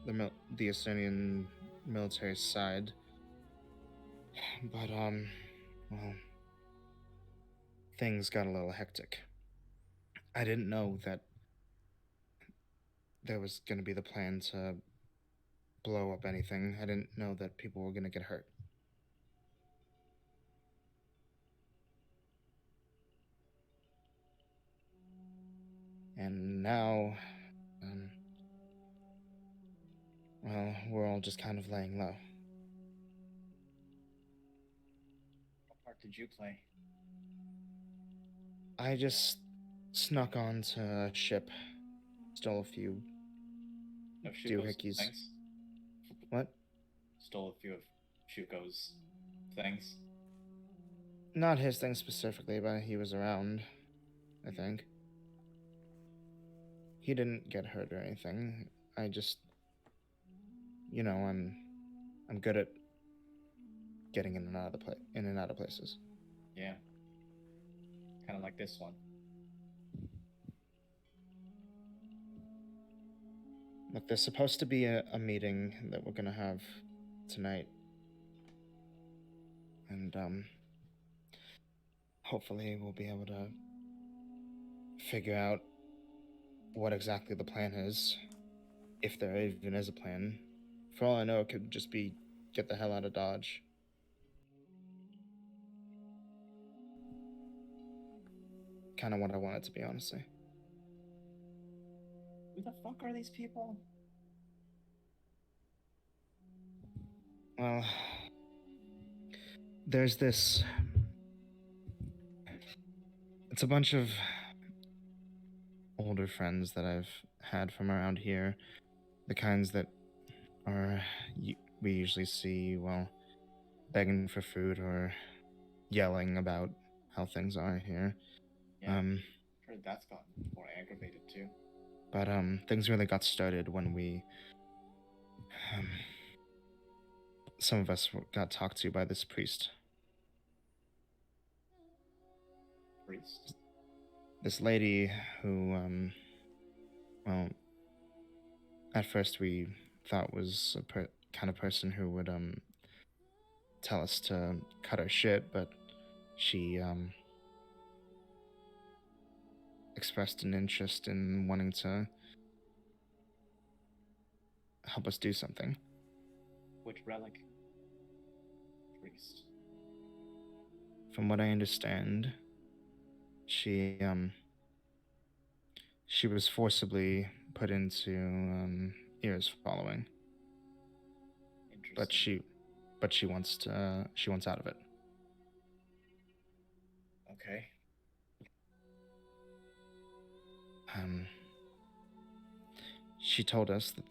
Speaker 2: the Estonian military side. But well, things got a little hectic. I didn't know that there was going to be the plan to blow up anything. I didn't know that people were going to get hurt. And now, well, we're all just kind of laying low.
Speaker 6: What part did you play?
Speaker 2: I just snuck onto a ship, stole a few
Speaker 6: No, Shuko's
Speaker 2: doohickeys.
Speaker 6: things.
Speaker 2: What?
Speaker 6: Stole a few of Shuko's things.
Speaker 2: Not his thing specifically, but he was around, I think. He didn't get hurt or anything. I just, I'm good at getting in and out of places.
Speaker 6: Yeah. Kind of like this one.
Speaker 2: Look, there's supposed to be a meeting that we're gonna have tonight. And, hopefully we'll be able to figure out what exactly the plan is. If there even is a plan. For all I know, it could just be get the hell out of Dodge. Kind of what I want it to be, honestly.
Speaker 6: Who the fuck are these people?
Speaker 2: Well, there's this... It's a bunch of older friends that I've had from around here. The kinds that we usually see, well, begging for food or yelling about how things are here.
Speaker 6: Yeah, heard that's gotten more aggravated too.
Speaker 2: But things really got started when some of us got talked to by this priest.
Speaker 6: Priest?
Speaker 2: This lady who, well, at first we thought was a kind of person who would tell us to cut our shit, but she expressed an interest in wanting to help us do something.
Speaker 6: which relic? Priest.
Speaker 2: From what I understand, she was forcibly put into ears following,
Speaker 6: Interesting.
Speaker 2: but she wants out of it.
Speaker 6: Okay.
Speaker 2: She told us that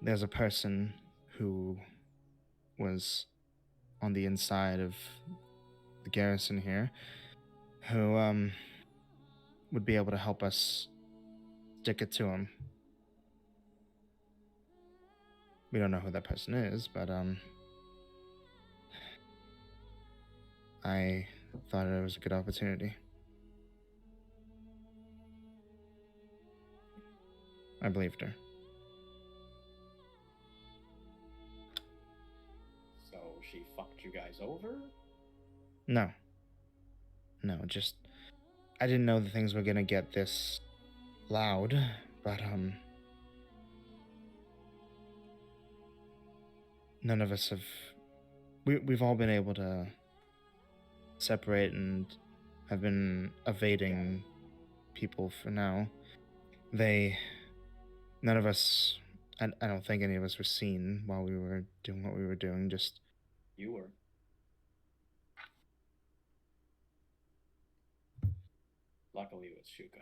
Speaker 2: there's a person who was on the inside of the garrison here who would be able to help us stick it to him. We don't know who that person is, but I thought it was a good opportunity. I believed her.
Speaker 6: So she fucked you guys over?
Speaker 2: No, just I didn't know that things were gonna get this loud, but none of us have. We've all been able to separate and have been evading people for now. None of us. I don't think any of us were seen while we were doing what we were doing. Just
Speaker 6: You were. Luckily, it was Shuko.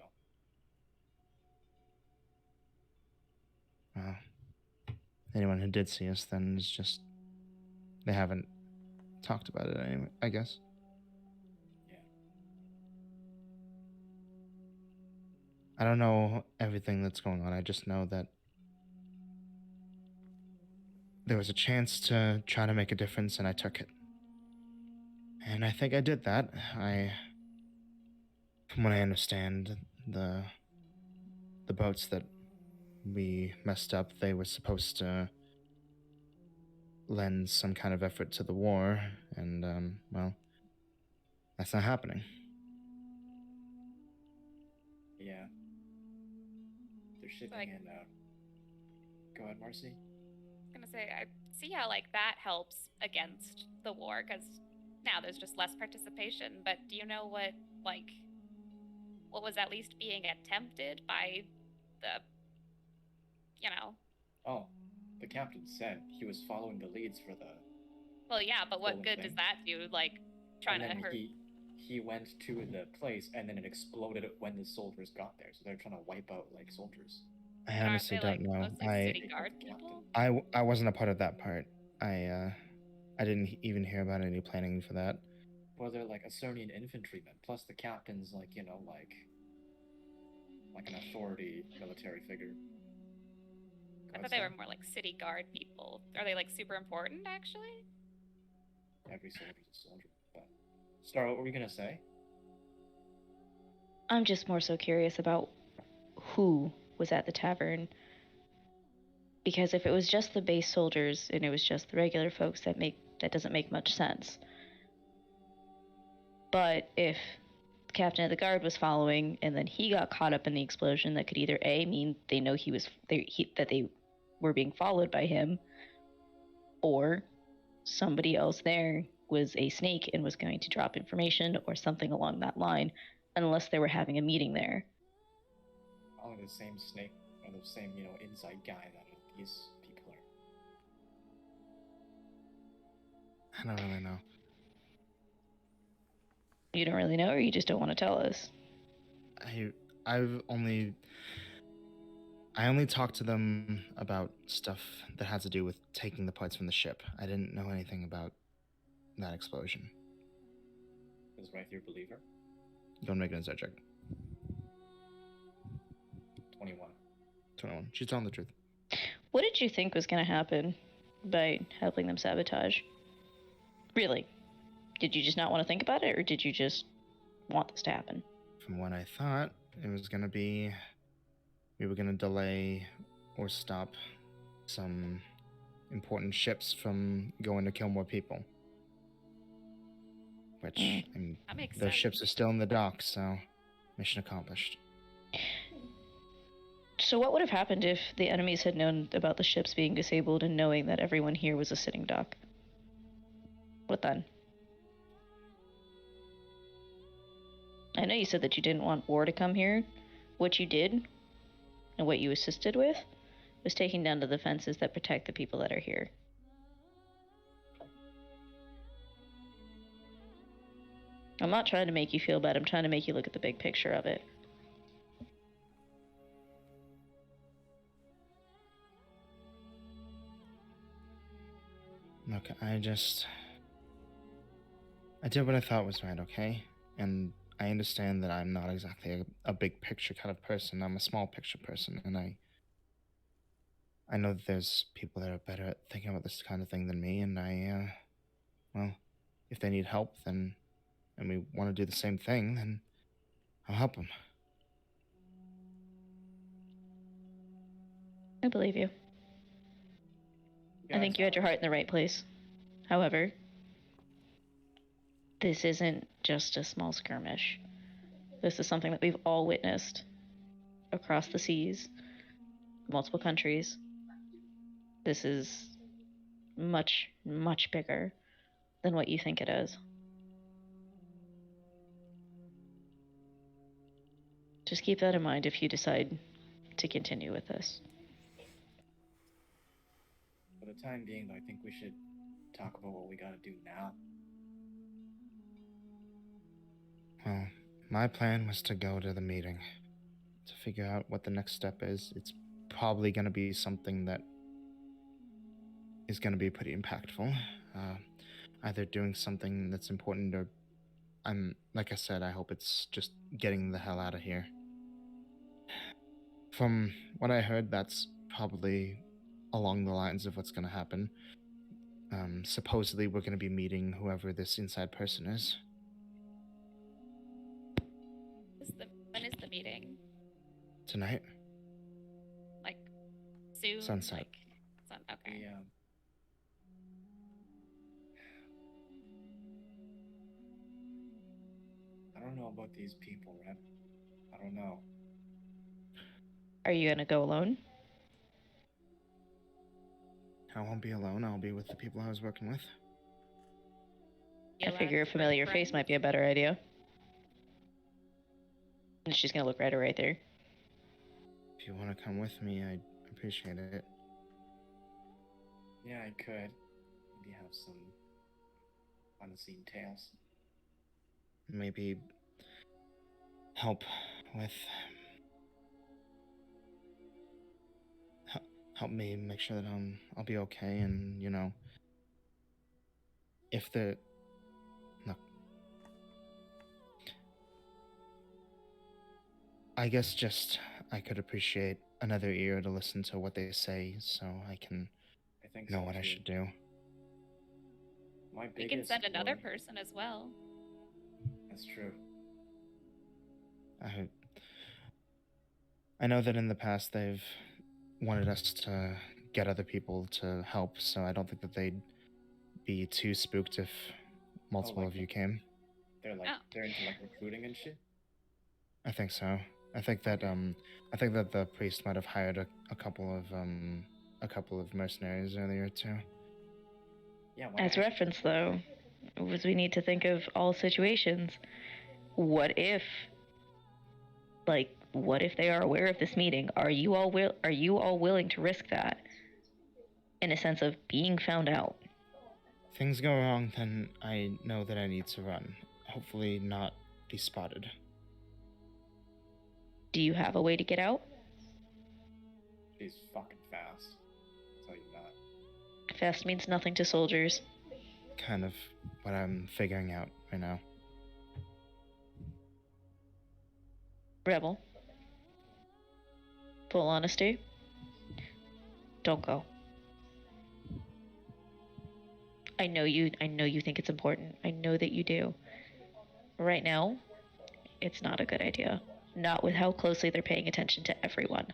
Speaker 2: well, anyone who did see us then is just they haven't talked about it anyway. I guess.
Speaker 6: Yeah.
Speaker 2: I don't know everything that's going on. I just know that there was a chance to try to make a difference, and I took it. And I think I did that. From what I understand, the boats that we messed up, they were supposed to lend some kind of effort to the war, and well, that's not happening.
Speaker 6: Yeah. They're shipping
Speaker 4: Like-
Speaker 6: in. Go ahead, Marcy.
Speaker 4: I was gonna say, I see how like that helps against the war because now there's just less participation. But do you know what was at least being attempted by the,
Speaker 6: Oh, the captain said he was following the leads for the.
Speaker 4: Well, yeah, but what
Speaker 6: Stolen
Speaker 4: good
Speaker 6: thing.
Speaker 4: does that do? Like trying
Speaker 6: And
Speaker 4: to
Speaker 6: then
Speaker 4: hurt.
Speaker 6: he went to the place, and then it exploded when the soldiers got there. So they're trying to wipe out like soldiers.
Speaker 2: I
Speaker 4: Aren't
Speaker 2: honestly
Speaker 4: they,
Speaker 2: don't
Speaker 4: like,
Speaker 2: know.
Speaker 4: mostly city guard people?
Speaker 2: I wasn't a part of that part. I didn't even hear about any planning for that.
Speaker 6: Well, they're like Acernian infantrymen, plus the captain's like like an authority military figure.
Speaker 4: I thought they were more like city guard people. Are they like super important actually?
Speaker 6: Every soldier's a soldier. But Star, what were you gonna say?
Speaker 5: I'm just more so curious about who was at the tavern. Because if it was just the base soldiers and it was just the regular folks, that doesn't make much sense. But if the captain of the guard was following and then he got caught up in the explosion, that could either A, mean they know that they were being followed by him, or somebody else there was a snake and was going to drop information or something along that line, unless they were having a meeting there.
Speaker 6: Probably the same snake or the same inside guy that these people are.
Speaker 2: I don't really know.
Speaker 5: You don't really know, or you just don't want to tell us?
Speaker 2: I only talked to them about stuff that had to do with taking the parts from the ship. I didn't know anything about that explosion.
Speaker 6: Is right your believer?
Speaker 2: Don't make an insight check.
Speaker 6: 21.
Speaker 2: 21. She's telling the truth.
Speaker 5: What did you think was going to happen by helping them sabotage? Really? Did you just not want to think about it, or did you just want this to happen?
Speaker 2: From what I thought, it was going to be we were going to delay or stop some important ships from going to kill more people. Which, I mean,
Speaker 4: That makes
Speaker 2: those
Speaker 4: sense.
Speaker 2: ships are still in the dock, so mission accomplished.
Speaker 5: So what would have happened if the enemies had known about the ships being disabled and knowing that everyone here was a sitting duck? What then? I know you said that you didn't want war to come here. What you did, and what you assisted with, was taking down the defenses that protect the people that are here. I'm not trying to make you feel bad, I'm trying to make you look at the big picture of it.
Speaker 2: Look, I did what I thought was right, okay? And I understand that I'm not exactly a big picture kind of person. I'm a small picture person, and I know that there's people that are better at thinking about this kind of thing than me, and well, if they need help, and we want to do the same thing, then I'll help them.
Speaker 5: I believe you. I think you had your heart in the right place. However, this isn't just a small skirmish. This is something that we've all witnessed across the seas, multiple countries. This is much, much bigger than what you think it is. Just keep that in mind if you decide to continue with this.
Speaker 6: For the time being, though, I think we should talk about what we gotta do now.
Speaker 2: Well, my plan was to go to the meeting to figure out what the next step is. It's probably going to be something that is going to be pretty impactful. Either doing something that's important or like I said, I hope it's just getting the hell out of here. From what I heard, that's probably along the lines of what's going to happen. Supposedly, we're going to be meeting whoever this inside person is.
Speaker 4: When is the meeting?
Speaker 2: Tonight?
Speaker 4: Like, soon?
Speaker 2: Sunset.
Speaker 4: Okay.
Speaker 6: I don't know about these people, Red. I don't know.
Speaker 5: Are you gonna go alone?
Speaker 2: I won't be alone. I'll be with the people I was working with.
Speaker 5: I figure a familiar face might be a better idea. And she's gonna look right there.
Speaker 2: If you want to come with me, I'd appreciate it.
Speaker 6: Yeah, I could. Maybe have some unseen tales.
Speaker 2: Maybe help with... help me make sure that I'll be okay, and, you know... If the... Look... I guess just I could appreciate another ear to listen to what they say, so I can know what I should do.
Speaker 4: We can send another person as well.
Speaker 6: That's true.
Speaker 2: I know that in the past they've wanted us to get other people to help, so I don't think that they'd be too spooked if multiple of you came.
Speaker 6: They're into like recruiting and shit?
Speaker 2: I think so. I think that the priest might have hired a couple of mercenaries earlier too.
Speaker 6: Yeah.
Speaker 5: As reference, though, was we need to think of all situations. What if they are aware of this meeting? Are you all willing to risk that? In a sense of being found out.
Speaker 2: If things go wrong, then I know that I need to run. Hopefully not be spotted.
Speaker 5: Do you have a way to get out?
Speaker 6: She's fucking fast. I'll tell you that.
Speaker 5: Fast means nothing to soldiers.
Speaker 2: Kind of what I'm figuring out right now.
Speaker 5: Rebel. Full honesty. Don't go. I know you think it's important. I know that you do. Right now, it's not a good idea. Not with how closely they're paying attention to everyone.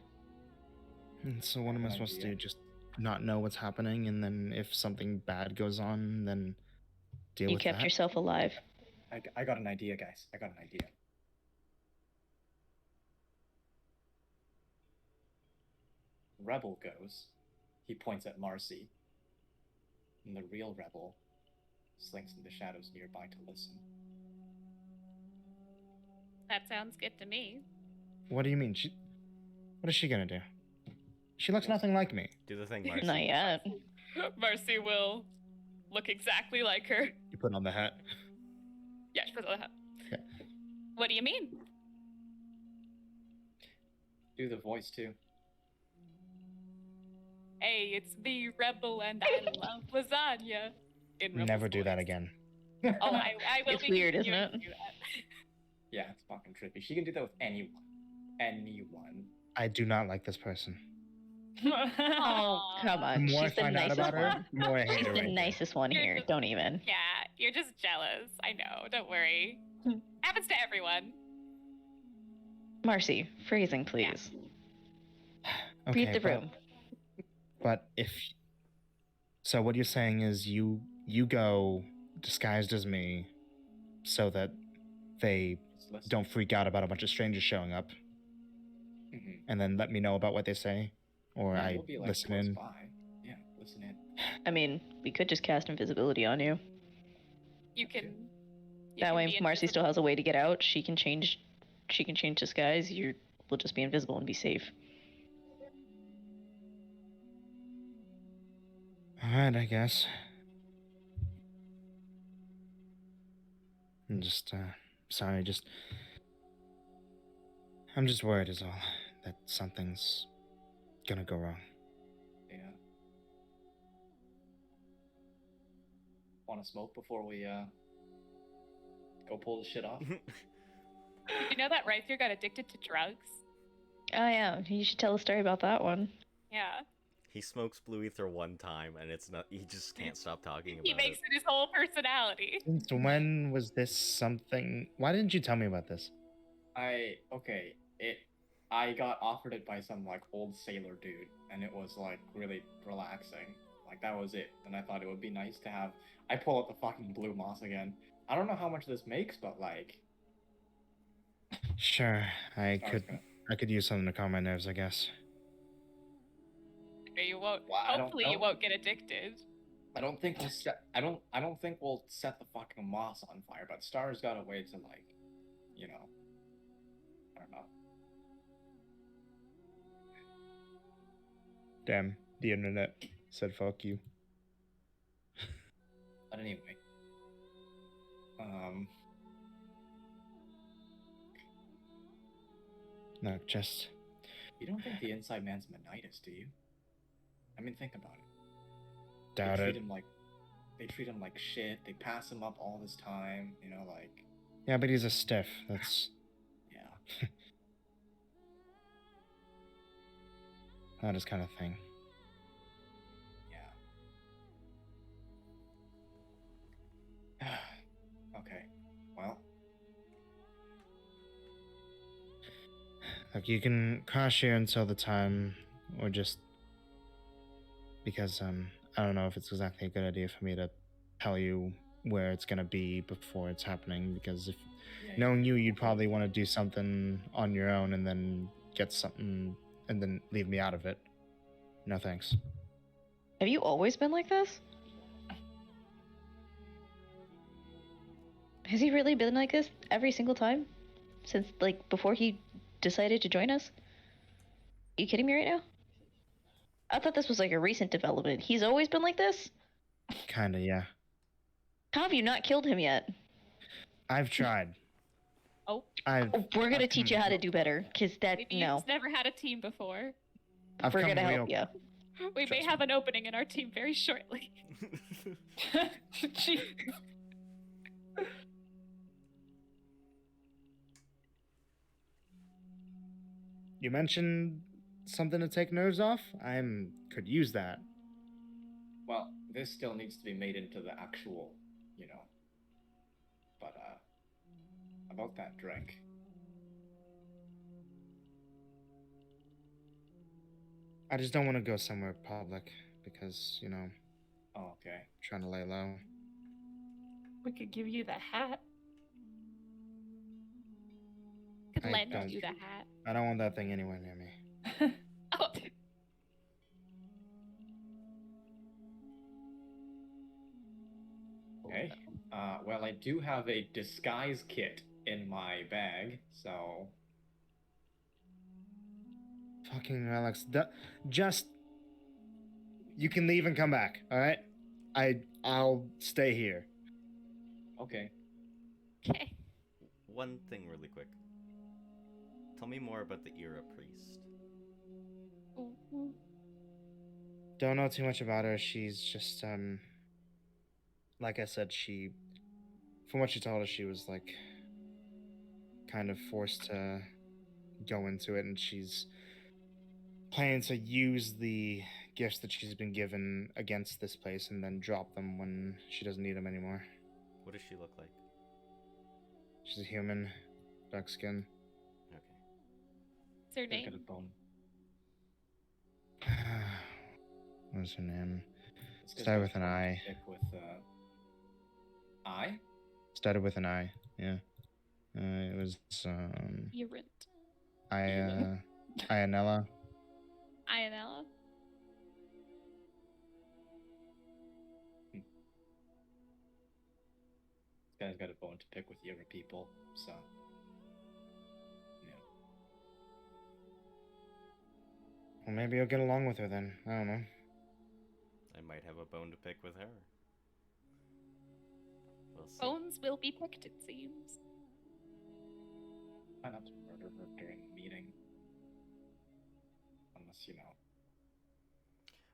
Speaker 2: And so what am I supposed to do? Just not know what's happening, and then if something bad goes on, then deal with that?
Speaker 5: You kept yourself alive.
Speaker 6: I got an idea, guys. I got an idea. rebel goes, he points at Marcy. And the real rebel slinks in the shadows nearby to listen.
Speaker 4: That sounds good to me.
Speaker 2: What do you mean? What is she gonna do? She looks nothing like me.
Speaker 1: Do the thing, Marcy.
Speaker 5: Not yet.
Speaker 4: Marcy will look exactly like her.
Speaker 2: You put on the hat.
Speaker 4: Yeah, she puts on the hat.
Speaker 2: Okay.
Speaker 4: What do you mean?
Speaker 6: Do the voice too.
Speaker 4: Hey, it's me, Rebel, and I love lasagna. In Rebel's
Speaker 2: Never do that
Speaker 4: voice.
Speaker 2: again.
Speaker 4: Oh, I will
Speaker 5: It's
Speaker 4: be
Speaker 5: weird, isn't
Speaker 4: continuing
Speaker 5: it?
Speaker 4: to do that.
Speaker 6: Yeah, it's fucking trippy. She can do that with anyone. Anyone.
Speaker 2: I do not like this person.
Speaker 5: Oh, come
Speaker 2: The
Speaker 5: on.
Speaker 2: more I
Speaker 5: She's the
Speaker 2: find out
Speaker 5: nicest
Speaker 2: about her,
Speaker 5: one.
Speaker 2: the more I hate
Speaker 5: She's
Speaker 2: her.
Speaker 5: the
Speaker 2: right
Speaker 5: nicest one
Speaker 4: You're
Speaker 5: here.
Speaker 4: just-
Speaker 5: Don't even.
Speaker 4: Yeah, you're just jealous. I know. Don't worry. Happens to everyone.
Speaker 5: Marcy, phrasing, please.
Speaker 2: there.
Speaker 5: Read the
Speaker 2: but-
Speaker 5: room.
Speaker 2: But if so, what you're saying is you go disguised as me, so that they
Speaker 6: Just listen.
Speaker 2: don't freak out about a bunch of strangers showing up,
Speaker 6: Mhm.
Speaker 2: and then let me know about what they say, or
Speaker 6: Yeah,
Speaker 2: I
Speaker 6: you'll be, like,
Speaker 2: listen
Speaker 6: close
Speaker 2: in.
Speaker 6: by. Yeah, listen in.
Speaker 5: I mean, we could just cast invisibility on you.
Speaker 4: You can. you
Speaker 5: That
Speaker 4: can
Speaker 5: way,
Speaker 4: be
Speaker 5: if Marcy still
Speaker 4: invisible.
Speaker 5: has a way to get out, she can change. She can change disguise. We'll just be invisible and be safe.
Speaker 2: All right, I guess. I'm just sorry. I'm just worried, is all, that something's gonna go wrong.
Speaker 6: Yeah. Want to smoke before we go pull the shit off?
Speaker 4: Did you know that Ryther got addicted to drugs?
Speaker 5: Oh yeah, you should tell a story about that one.
Speaker 4: Yeah.
Speaker 1: He smokes blue ether one time, and it's not. He just can't stop talking about
Speaker 4: He makes
Speaker 1: it.
Speaker 4: it his whole personality.
Speaker 2: Since when was this something? Why didn't you tell me about this?
Speaker 6: I got offered it by some like old sailor dude, and it was like really relaxing. Like that was it. And I thought it would be nice to have. I pull out the fucking blue moss again. I don't know how much this makes, but like.
Speaker 2: Sure, I
Speaker 6: Sorry,
Speaker 2: could.
Speaker 6: Scott.
Speaker 2: I could use something to calm my nerves, I guess.
Speaker 4: Or you won't.
Speaker 6: Well, I don't
Speaker 4: Hopefully, you
Speaker 6: know.
Speaker 4: won't get addicted.
Speaker 6: I don't think we'll set. I don't think we'll set the fucking moss on fire. But Star's got a way to like, you know. I don't know.
Speaker 2: Damn, the internet said fuck you.
Speaker 6: But anyway.
Speaker 2: No, just
Speaker 6: You don't think the inside man's Menitis, do you? I mean, think about it.
Speaker 2: doubt
Speaker 6: they
Speaker 2: it.
Speaker 6: treat him like they treat him like shit. They pass him up all this time. You know, like
Speaker 2: Yeah, but he's a stiff. That's
Speaker 6: yeah.
Speaker 2: that is kind of thing.
Speaker 6: Yeah. Okay. Well,
Speaker 2: Look, you can crash here until the time, or just because I don't know if it's exactly a good idea for me to tell you where it's gonna be before it's happening. Because if
Speaker 6: yeah,
Speaker 2: knowing you, you'd probably want to do something on your own and then get something and then leave me out of it. No thanks.
Speaker 5: Have you always been like this? Has he really been like this every single time? Since, like, before he decided to join us? Are you kidding me right now? I thought this was, like, a recent development. He's always been like this?
Speaker 2: Kinda, yeah.
Speaker 5: How have you not killed him yet?
Speaker 2: I've tried.
Speaker 4: Oh.
Speaker 2: I've
Speaker 5: Oh, we're gonna
Speaker 2: I've
Speaker 5: teach
Speaker 2: come-
Speaker 5: you how to do better, because that,
Speaker 4: Maybe
Speaker 5: no.
Speaker 4: you've never had a team before.
Speaker 2: I've
Speaker 5: We're
Speaker 2: come
Speaker 5: gonna
Speaker 2: real-
Speaker 5: help you.
Speaker 4: We may
Speaker 2: Trust
Speaker 4: have an opening in our team very shortly.
Speaker 3: Jeez.
Speaker 2: You mentioned something to take nerves off? Could use that.
Speaker 6: well, this still needs to be made into the actual, you know. But about that drink.
Speaker 2: I just don't want to go somewhere public because,
Speaker 6: Oh, okay.
Speaker 2: trying to lay low.
Speaker 3: We could give you the hat.
Speaker 4: Could
Speaker 2: I
Speaker 4: lend
Speaker 2: don't-
Speaker 4: you the hat.
Speaker 2: I don't want that thing anywhere near me.
Speaker 4: Oh,
Speaker 6: Okay. Well, I do have a disguise kit in my bag, so
Speaker 2: Fucking Alex, just you can leave and come back. All right, I'll stay here.
Speaker 6: okay.
Speaker 4: Okay.
Speaker 1: One thing really quick. Tell me more about the Era priest.
Speaker 2: Don't know too much about her. She's just like I said, from what she told us, she was like kind of forced to go into it, and she's planning to use the gifts that she's been given against this place and then drop them when she doesn't need them anymore.
Speaker 1: What does she look like?
Speaker 2: She's a human, dark skin.
Speaker 1: Okay.
Speaker 4: What's her
Speaker 6: Look at
Speaker 4: name?
Speaker 6: a bone.
Speaker 2: What's her name?
Speaker 6: This guy's
Speaker 2: Started
Speaker 6: got
Speaker 2: with an
Speaker 6: a
Speaker 2: I.
Speaker 6: stick with I.
Speaker 2: Started with an I. Yeah. It was
Speaker 4: Urant.
Speaker 2: Ionella.
Speaker 4: Ionella.
Speaker 6: This guy's got a bone to pick with the other people, so yeah.
Speaker 2: Well, maybe you'll get along with her then. I don't know.
Speaker 1: I might have a bone to pick with her. We'll see.
Speaker 4: Bones will be picked, it seems.
Speaker 6: Try not to murder her during the meeting, unless you know.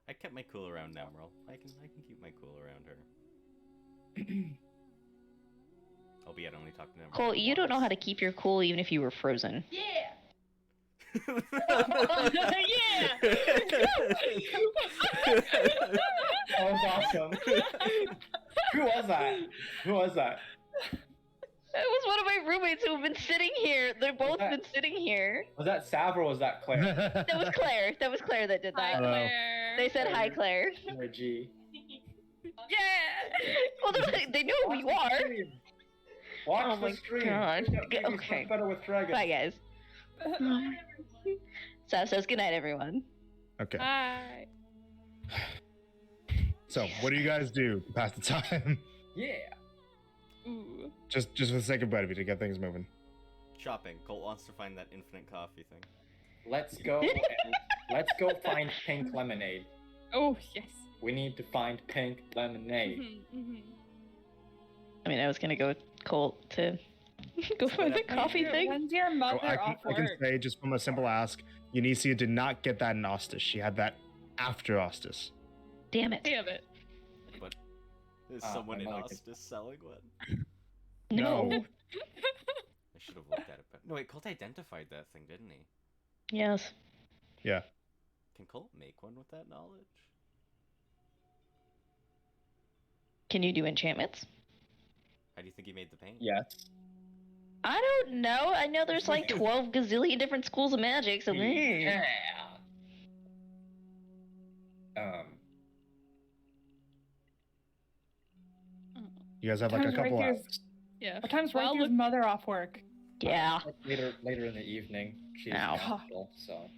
Speaker 1: I kept my cool around Namrel. I can keep my cool around her. Albeit only talk to Namrel.
Speaker 5: Cole, you don't know how to keep your cool even if you were frozen.
Speaker 4: Yeah!
Speaker 3: Yeah!
Speaker 6: That was awesome. Who was that? Who was that?
Speaker 5: That was one of my roommates who have been sitting here. They've both
Speaker 6: that-
Speaker 5: been sitting here.
Speaker 6: Was that Sav or was that Claire?
Speaker 5: That was Claire. That was Claire that did
Speaker 4: Hi,
Speaker 5: that.
Speaker 2: Hello.
Speaker 4: Claire.
Speaker 5: They said hi, Claire.
Speaker 6: Or G.
Speaker 4: Yeah!
Speaker 5: Well, they know who you are.
Speaker 6: Watch
Speaker 5: Oh
Speaker 6: the
Speaker 5: my
Speaker 6: stream.
Speaker 5: God.
Speaker 6: Check out Baby
Speaker 5: Okay.
Speaker 6: Stuff Better with Dragons.
Speaker 5: Bye, guys. Sav says goodnight, everyone.
Speaker 2: Okay.
Speaker 4: Hi.
Speaker 2: So, what do you guys do to pass the time?
Speaker 6: Yeah.
Speaker 4: Ooh.
Speaker 2: just for the sake of brevity to get things moving.
Speaker 1: Shopping. Colt wants to find that infinite coffee thing.
Speaker 6: Let's go. Let's go find pink lemonade.
Speaker 4: Oh, yes.
Speaker 6: We need to find pink lemonade.
Speaker 5: I mean, I was gonna go with Colt to go find the coffee thing.
Speaker 3: When's your mother
Speaker 2: So I
Speaker 3: off
Speaker 2: can
Speaker 3: work?
Speaker 2: say, just from a simple ask, Unicia did not get that in Ostis. She had that after Ostis.
Speaker 5: Damn it.
Speaker 4: Damn it.
Speaker 1: But is
Speaker 6: Ah,
Speaker 1: someone
Speaker 6: my
Speaker 1: in
Speaker 6: mother could-
Speaker 1: Ostis selling one?
Speaker 5: No.
Speaker 2: No.
Speaker 1: I should have looked at it. But no, wait. Colt identified that thing, didn't he?
Speaker 5: Yes.
Speaker 2: Yeah.
Speaker 1: Can Colt make one with that knowledge?
Speaker 5: Can you do enchantments?
Speaker 1: How do you think he made the paint?
Speaker 6: Yes.
Speaker 5: I don't know. I know there's like 12 gazillion different schools of magic, so
Speaker 6: Yeah.
Speaker 2: You guys have like a
Speaker 3: Time's
Speaker 2: couple
Speaker 3: right
Speaker 2: hours.
Speaker 3: there's-
Speaker 4: Yeah.
Speaker 3: What time's
Speaker 4: Well,
Speaker 3: Raitheur's
Speaker 4: look-
Speaker 3: mother off work?
Speaker 5: yeah.
Speaker 6: Later in the evening, she's
Speaker 5: Ow.
Speaker 6: in hospital, so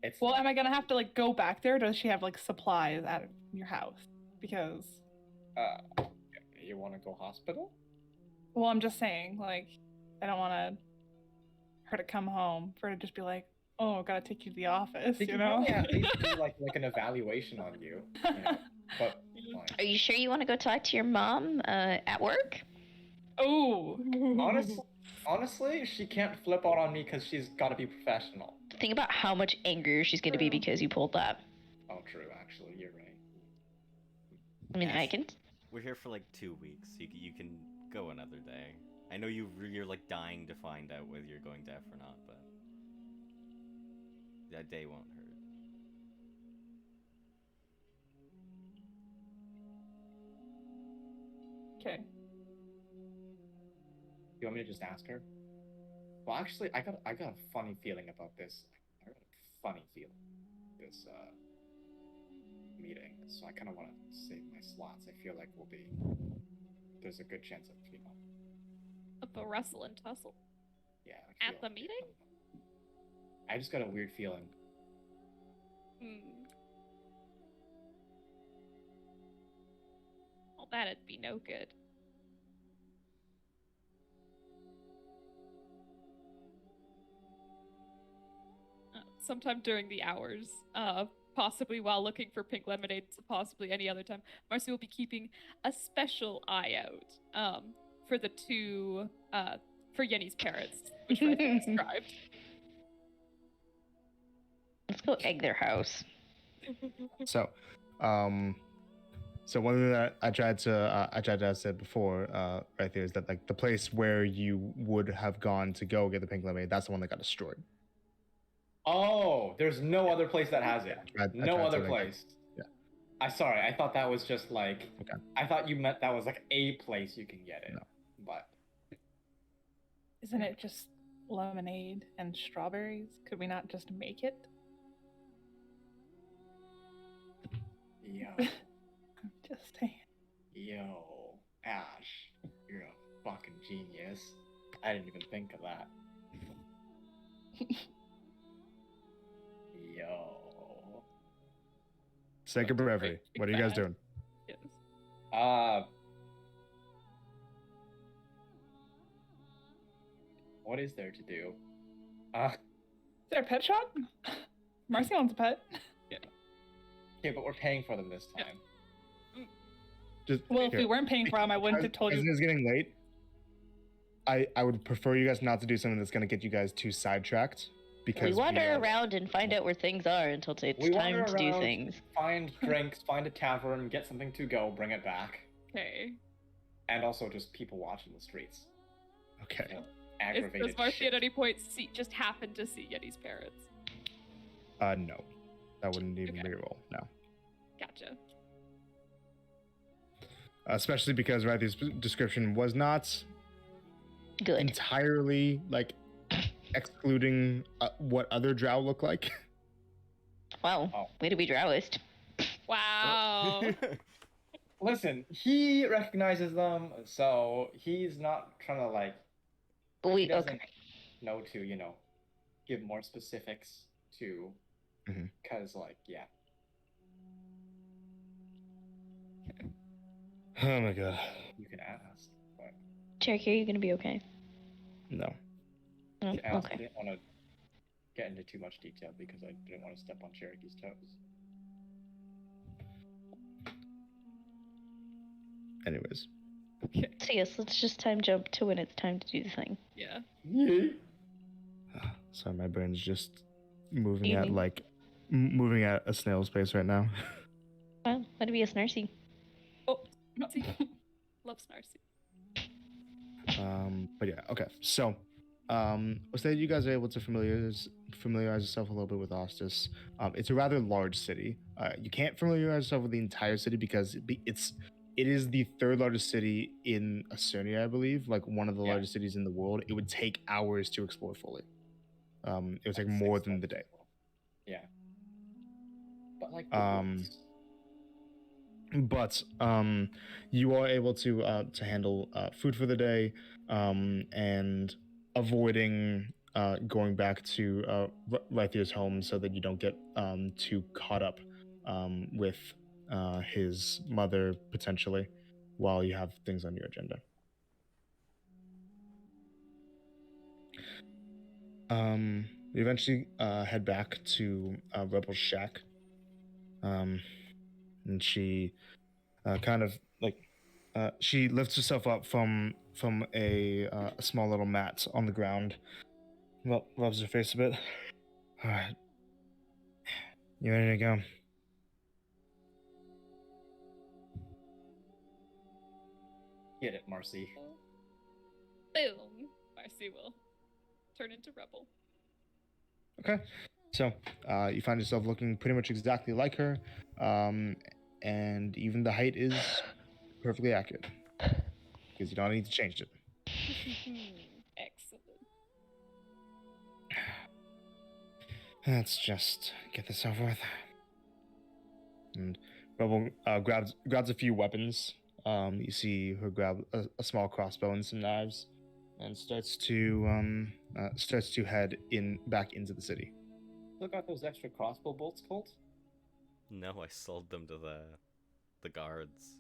Speaker 6: it's
Speaker 3: Well, am I gonna have to like go back there? Or does she have like supplies at your house? Because,
Speaker 6: you want to go hospital?
Speaker 3: well, I'm just saying, like, I don't want her to come home for her to just be like, "Oh, gotta take you to the office,"
Speaker 6: They
Speaker 3: you
Speaker 6: can
Speaker 3: know?
Speaker 6: probably at least do like an evaluation on you. Know? But fine.
Speaker 5: Are you sure you want to go talk to your mom at work?
Speaker 3: Oh,
Speaker 6: honestly, she can't flip out on me because she's got to be professional.
Speaker 5: Think about how much angrier she's going to be because you pulled that.
Speaker 6: Oh, true. Actually, you're right.
Speaker 5: I mean, I can.
Speaker 1: We're here for like 2 weeks. You can go another day. I know you're like dying to find out whether you're going deaf or not, but that day won't hurt.
Speaker 3: okay.
Speaker 6: You want me to just ask her? Well, actually, I got a funny feeling about this. I got a funny feeling this meeting, so I kind of want to save my slots. I feel like there's a good chance of
Speaker 4: Of a rustle and tussle.
Speaker 6: yeah. I
Speaker 4: At
Speaker 6: feel
Speaker 4: the
Speaker 6: like-
Speaker 4: meeting?
Speaker 6: I just got a weird feeling.
Speaker 4: I'll That'd be no good. Sometime during the hours, possibly while looking for pink lemonade, possibly any other time, Marcy will be keeping a special eye out for the two, for Yenny's parents, which I described.
Speaker 5: Let's go egg their house.
Speaker 2: So, so one thing that I tried to say before, right there, is that like the place where you would have gone to go get the pink lemonade, that's the one that got destroyed.
Speaker 6: Oh, there's no other place that has it.
Speaker 2: I
Speaker 6: No
Speaker 2: tried
Speaker 6: other
Speaker 2: to, like,
Speaker 6: place.
Speaker 2: yeah.
Speaker 6: I thought that was just like.
Speaker 2: Okay.
Speaker 6: I thought you meant that was like a place you can get it.
Speaker 2: No.
Speaker 6: But
Speaker 3: Isn't it just lemonade and strawberries? Could we not just make it?
Speaker 6: yo,
Speaker 3: I'm just saying.
Speaker 6: yo, Ash, you're a fucking genius. I didn't even think of that. Yo.
Speaker 2: Sake of brevity. What are you guys doing?
Speaker 4: Yes.
Speaker 6: What is there to do?
Speaker 3: Is there a pet shop? Marcy wants a pet.
Speaker 6: Okay, but we're paying for them this time.
Speaker 2: Just
Speaker 3: Well, if
Speaker 2: here.
Speaker 3: we weren't paying for them, I wouldn't have told
Speaker 2: Because
Speaker 3: you.
Speaker 2: it's getting late. I would prefer you guys not to do something that's going to get you guys too sidetracked. Because
Speaker 5: We wander
Speaker 2: are-
Speaker 5: around and find out where things are until it's
Speaker 6: We
Speaker 5: time
Speaker 6: wander
Speaker 5: to do
Speaker 6: around,
Speaker 5: things.
Speaker 6: Find drinks, find a tavern, get something to go, bring it back.
Speaker 4: Okay.
Speaker 6: And also just people watching the streets.
Speaker 2: Okay.
Speaker 6: You know, aggravated
Speaker 4: Does Marcy
Speaker 6: shit.
Speaker 4: at any point just happen to see Yenny's parents?
Speaker 2: No. That wouldn't even
Speaker 4: Okay.
Speaker 2: be a roll. No.
Speaker 4: Gotcha.
Speaker 2: Especially because this description was not
Speaker 5: Good.
Speaker 2: entirely like excluding what other drow look like.
Speaker 5: Wow.
Speaker 6: Oh.
Speaker 5: Way to be Drowist.
Speaker 4: Wow.
Speaker 6: Listen, he recognizes them, so he's not trying to like. He doesn't
Speaker 5: Okay.
Speaker 6: know to, give more specifics to,
Speaker 2: Mhm.
Speaker 6: because yeah.
Speaker 2: Oh my god.
Speaker 6: You can ask, but
Speaker 5: Cherokee, are you gonna be okay?
Speaker 2: No.
Speaker 5: Oh,
Speaker 6: I also
Speaker 5: okay.
Speaker 6: didn't want to get into too much detail because I didn't want to step on Cherokee's toes.
Speaker 2: Anyways.
Speaker 4: Okay.
Speaker 5: So yes, let's just time jump to when it's time to do the thing.
Speaker 4: Yeah.
Speaker 6: Yeah.
Speaker 2: Sorry, my brain's just moving
Speaker 5: You
Speaker 2: at
Speaker 5: mean-
Speaker 2: like moving at a snail's pace right now.
Speaker 5: Well, let it be a snarcy.
Speaker 4: Oh, see. Love Snarcy.
Speaker 2: But yeah, okay. So, let's say you guys are able to familiarize yourself a little bit with Ostis. It's a rather large city. You can't familiarize yourself with the entire city because it is the third largest city in Acernia, I believe, like one of the
Speaker 6: Yeah.
Speaker 2: largest cities in the world. It would take hours to explore fully. It would take
Speaker 6: Like
Speaker 2: more
Speaker 6: 6
Speaker 2: than the
Speaker 6: months
Speaker 2: day.
Speaker 6: as well. Yeah. But like the woods.
Speaker 2: But you are able to handle food for the day, and avoiding going back to Rythier's home so that you don't get too caught up with his mother potentially while you have things on your agenda. You eventually head back to Rebel's shack, and she kind of like she lifts herself up from a small little mat on the ground, rubs her face a bit. All right, you ready to go?
Speaker 6: Get it, Marcy.
Speaker 4: Boom. Marcy will turn into Rebel.
Speaker 2: Okay. So you find yourself looking pretty much exactly like her, and even the height is perfectly accurate because you don't need to change it.
Speaker 4: Excellent.
Speaker 2: Let's just get this over with. And Rebel grabs a few weapons. You see her grab a small crossbow and some knives, and starts to head back into the city.
Speaker 6: Still got those extra crossbow bolts, Colt?
Speaker 1: No, I sold them to the guards.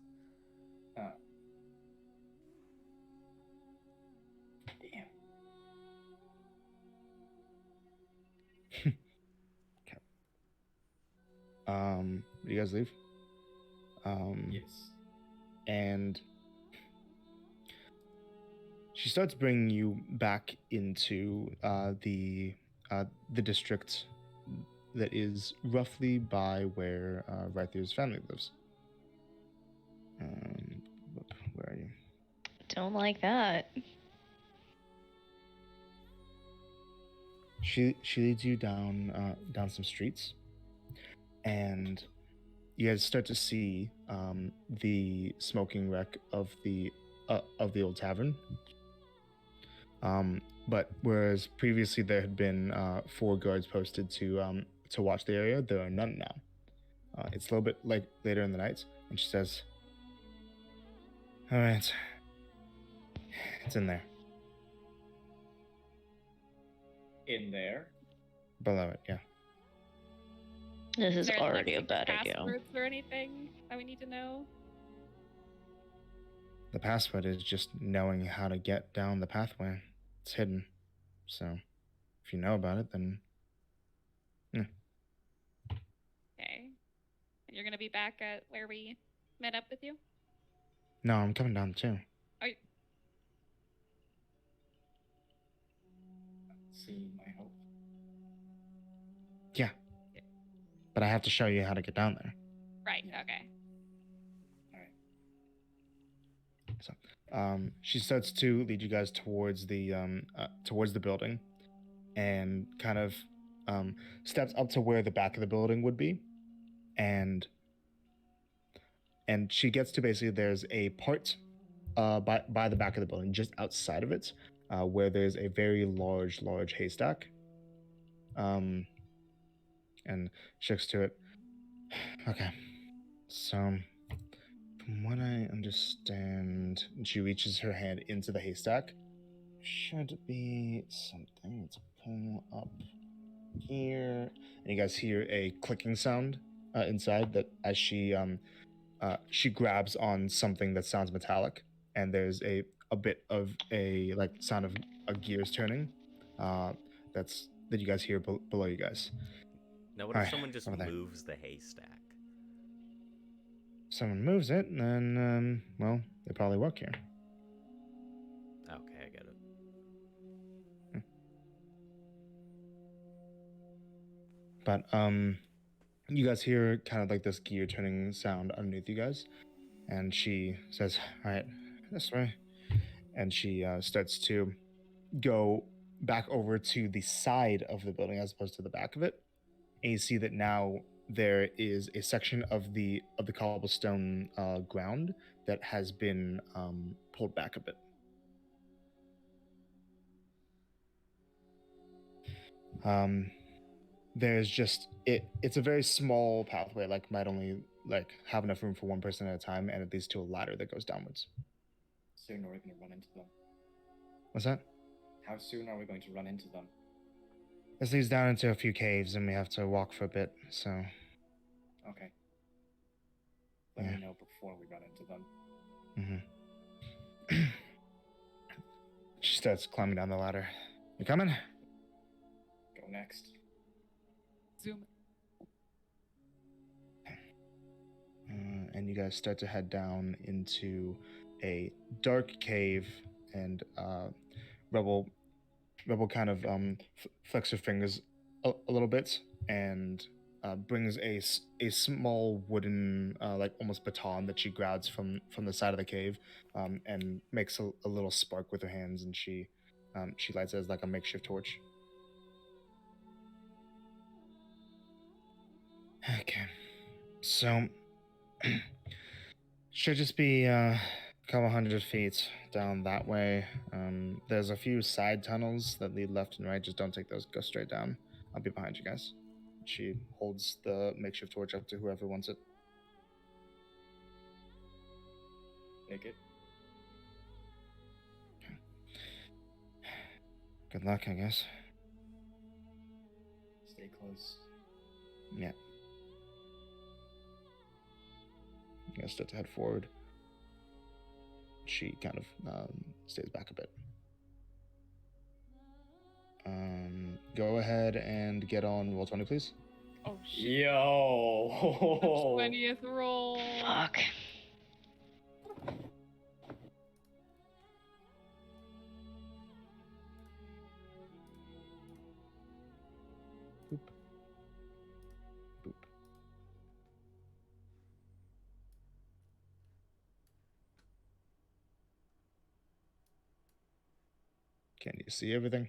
Speaker 6: Oh. Damn.
Speaker 2: You guys leave?
Speaker 6: Yes.
Speaker 2: And she starts bringing you back into the district that is roughly by where Rythier's family lives. Where are you?
Speaker 5: Don't like that.
Speaker 2: She leads you down some streets, and you guys start to see the smoking wreck of the old tavern. But whereas previously there had been 4 guards posted to watch the area, there are none now. It's a little bit like later in the night, and she says, "All right, it's in there,
Speaker 6: In there?
Speaker 2: below it, yeah."
Speaker 5: This is
Speaker 4: there,
Speaker 5: already a
Speaker 4: like,
Speaker 5: bad idea.
Speaker 4: passwords or anything that we need to know?
Speaker 2: The password is just knowing how to get down the pathway. It's hidden, so if you know about it, then
Speaker 4: Okay. And you're gonna be back at where we met up with you?
Speaker 2: no, I'm coming down too.
Speaker 4: Are you...
Speaker 6: See my hope.
Speaker 2: Yeah, but I have to show you how to get down there.
Speaker 4: Right, okay.
Speaker 2: She starts to lead you guys towards the building, and kind of steps up to where the back of the building would be, and she gets to basically there's a part by the back of the building, just outside of it, where there's a very large haystack. And she looks to it. Okay, so from what I understand, she reaches her hand into the haystack. Should be something to pull up here. And you guys hear a clicking sound inside that as she grabs on something that sounds metallic, and there's a bit of a like sound of gears turning. That you guys hear below you guys.
Speaker 1: Now, what if
Speaker 2: Alright,
Speaker 1: someone just
Speaker 2: over there.
Speaker 1: moves the haystack?
Speaker 2: Someone moves it, then well, they probably work here.
Speaker 1: Okay, I get it.
Speaker 2: But you guys hear kind of like this gear turning sound underneath you guys, and she says, "All right, this way," and she starts to go back over to the side of the building as opposed to the back of it. And you see that now there is a section of the cobblestone ground that has been pulled back a bit. There's just it's a very small pathway, like might only like have enough room for one person at a time, and it leads to a ladder that goes downwards.
Speaker 6: Soon are we going to run into them?
Speaker 2: What's that?
Speaker 6: How soon are we going to run into them?
Speaker 2: This leads down into a few caves, and we have to walk for a bit, so...
Speaker 6: Okay. Let
Speaker 2: Yeah.
Speaker 6: me know before we run into them.
Speaker 2: Mm-hmm. She starts climbing down the ladder. You coming?
Speaker 6: Go next.
Speaker 4: Zoom.
Speaker 2: And you guys start to head down into a dark cave, and Rebel kind of flicks her fingers a little bit, and brings a small wooden like almost baton that she grabs from the side of the cave, and makes a little spark with her hands, and she lights it as like a makeshift torch. Okay, so should just be a couple 100 feet down that way. There's a few side tunnels that lead left and right. Just don't take those. Go straight down. I'll be behind you guys. She holds the makeshift torch up to whoever wants it.
Speaker 6: Take it.
Speaker 2: Good luck, I guess.
Speaker 6: Stay close.
Speaker 2: Yeah. You guys start to head forward. she kind of stays back a bit. Go ahead and get on roll 20, please.
Speaker 3: Oh shit.
Speaker 6: Yo.
Speaker 4: 20th roll.
Speaker 5: Fuck.
Speaker 2: Boop. Boop. Can you see everything?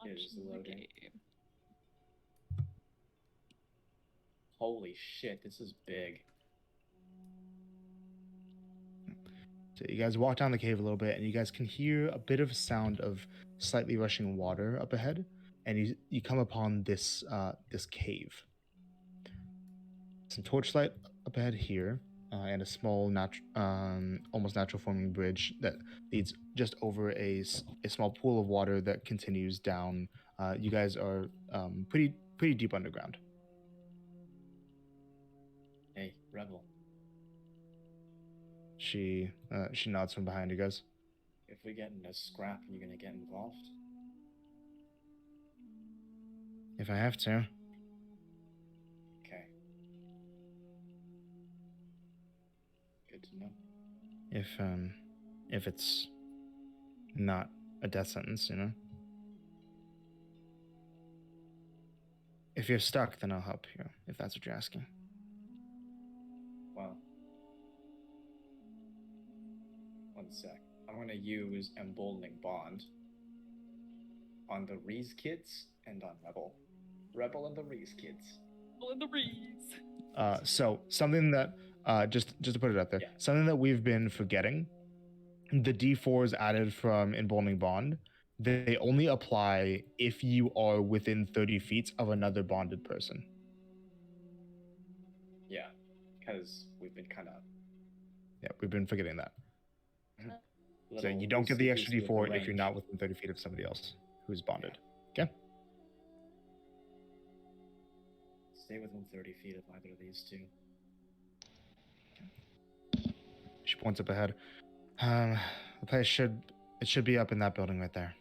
Speaker 6: It is
Speaker 4: Launch the
Speaker 6: loading.
Speaker 4: game.
Speaker 6: Holy shit, this is big.
Speaker 2: So you guys walk down the cave a little bit, and you guys can hear a bit of a sound of slightly rushing water up ahead, and you come upon this this cave. Some torchlight up ahead here, and a small almost natural forming bridge that leads just over a small pool of water that continues down. You guys are pretty deep underground.
Speaker 6: Hey, Rebel,
Speaker 2: She nods from behind you guys.
Speaker 6: if we get in a scrap, are you gonna get involved?
Speaker 2: If I have to.
Speaker 6: Okay. Good to know.
Speaker 2: If it's not a death sentence, you know. If you're stuck, then I'll help you, if that's what you're asking.
Speaker 6: Well, one sec. I'm gonna use Emboldening Bond on the Reese kids and on Rebel. Rebel and the Reese kids.
Speaker 4: All in the breeze.
Speaker 2: So something that just to put it out there,
Speaker 6: Yeah.
Speaker 2: something that we've been forgetting, the D4s added from Emboldening Bond, they only apply if you are within 30 feet of another bonded person.
Speaker 6: Yeah, because we've been kind of.
Speaker 2: Yeah, we've been forgetting that. So
Speaker 6: little
Speaker 2: you don't get the
Speaker 6: loosey-goosey
Speaker 2: extra
Speaker 6: with the
Speaker 2: D4 if you're
Speaker 6: range.
Speaker 2: not within 30 feet of somebody else who's bonded. Okay?
Speaker 6: Stay within 30 feet of either of these two.
Speaker 2: She points up ahead. The place should be up in that building right there.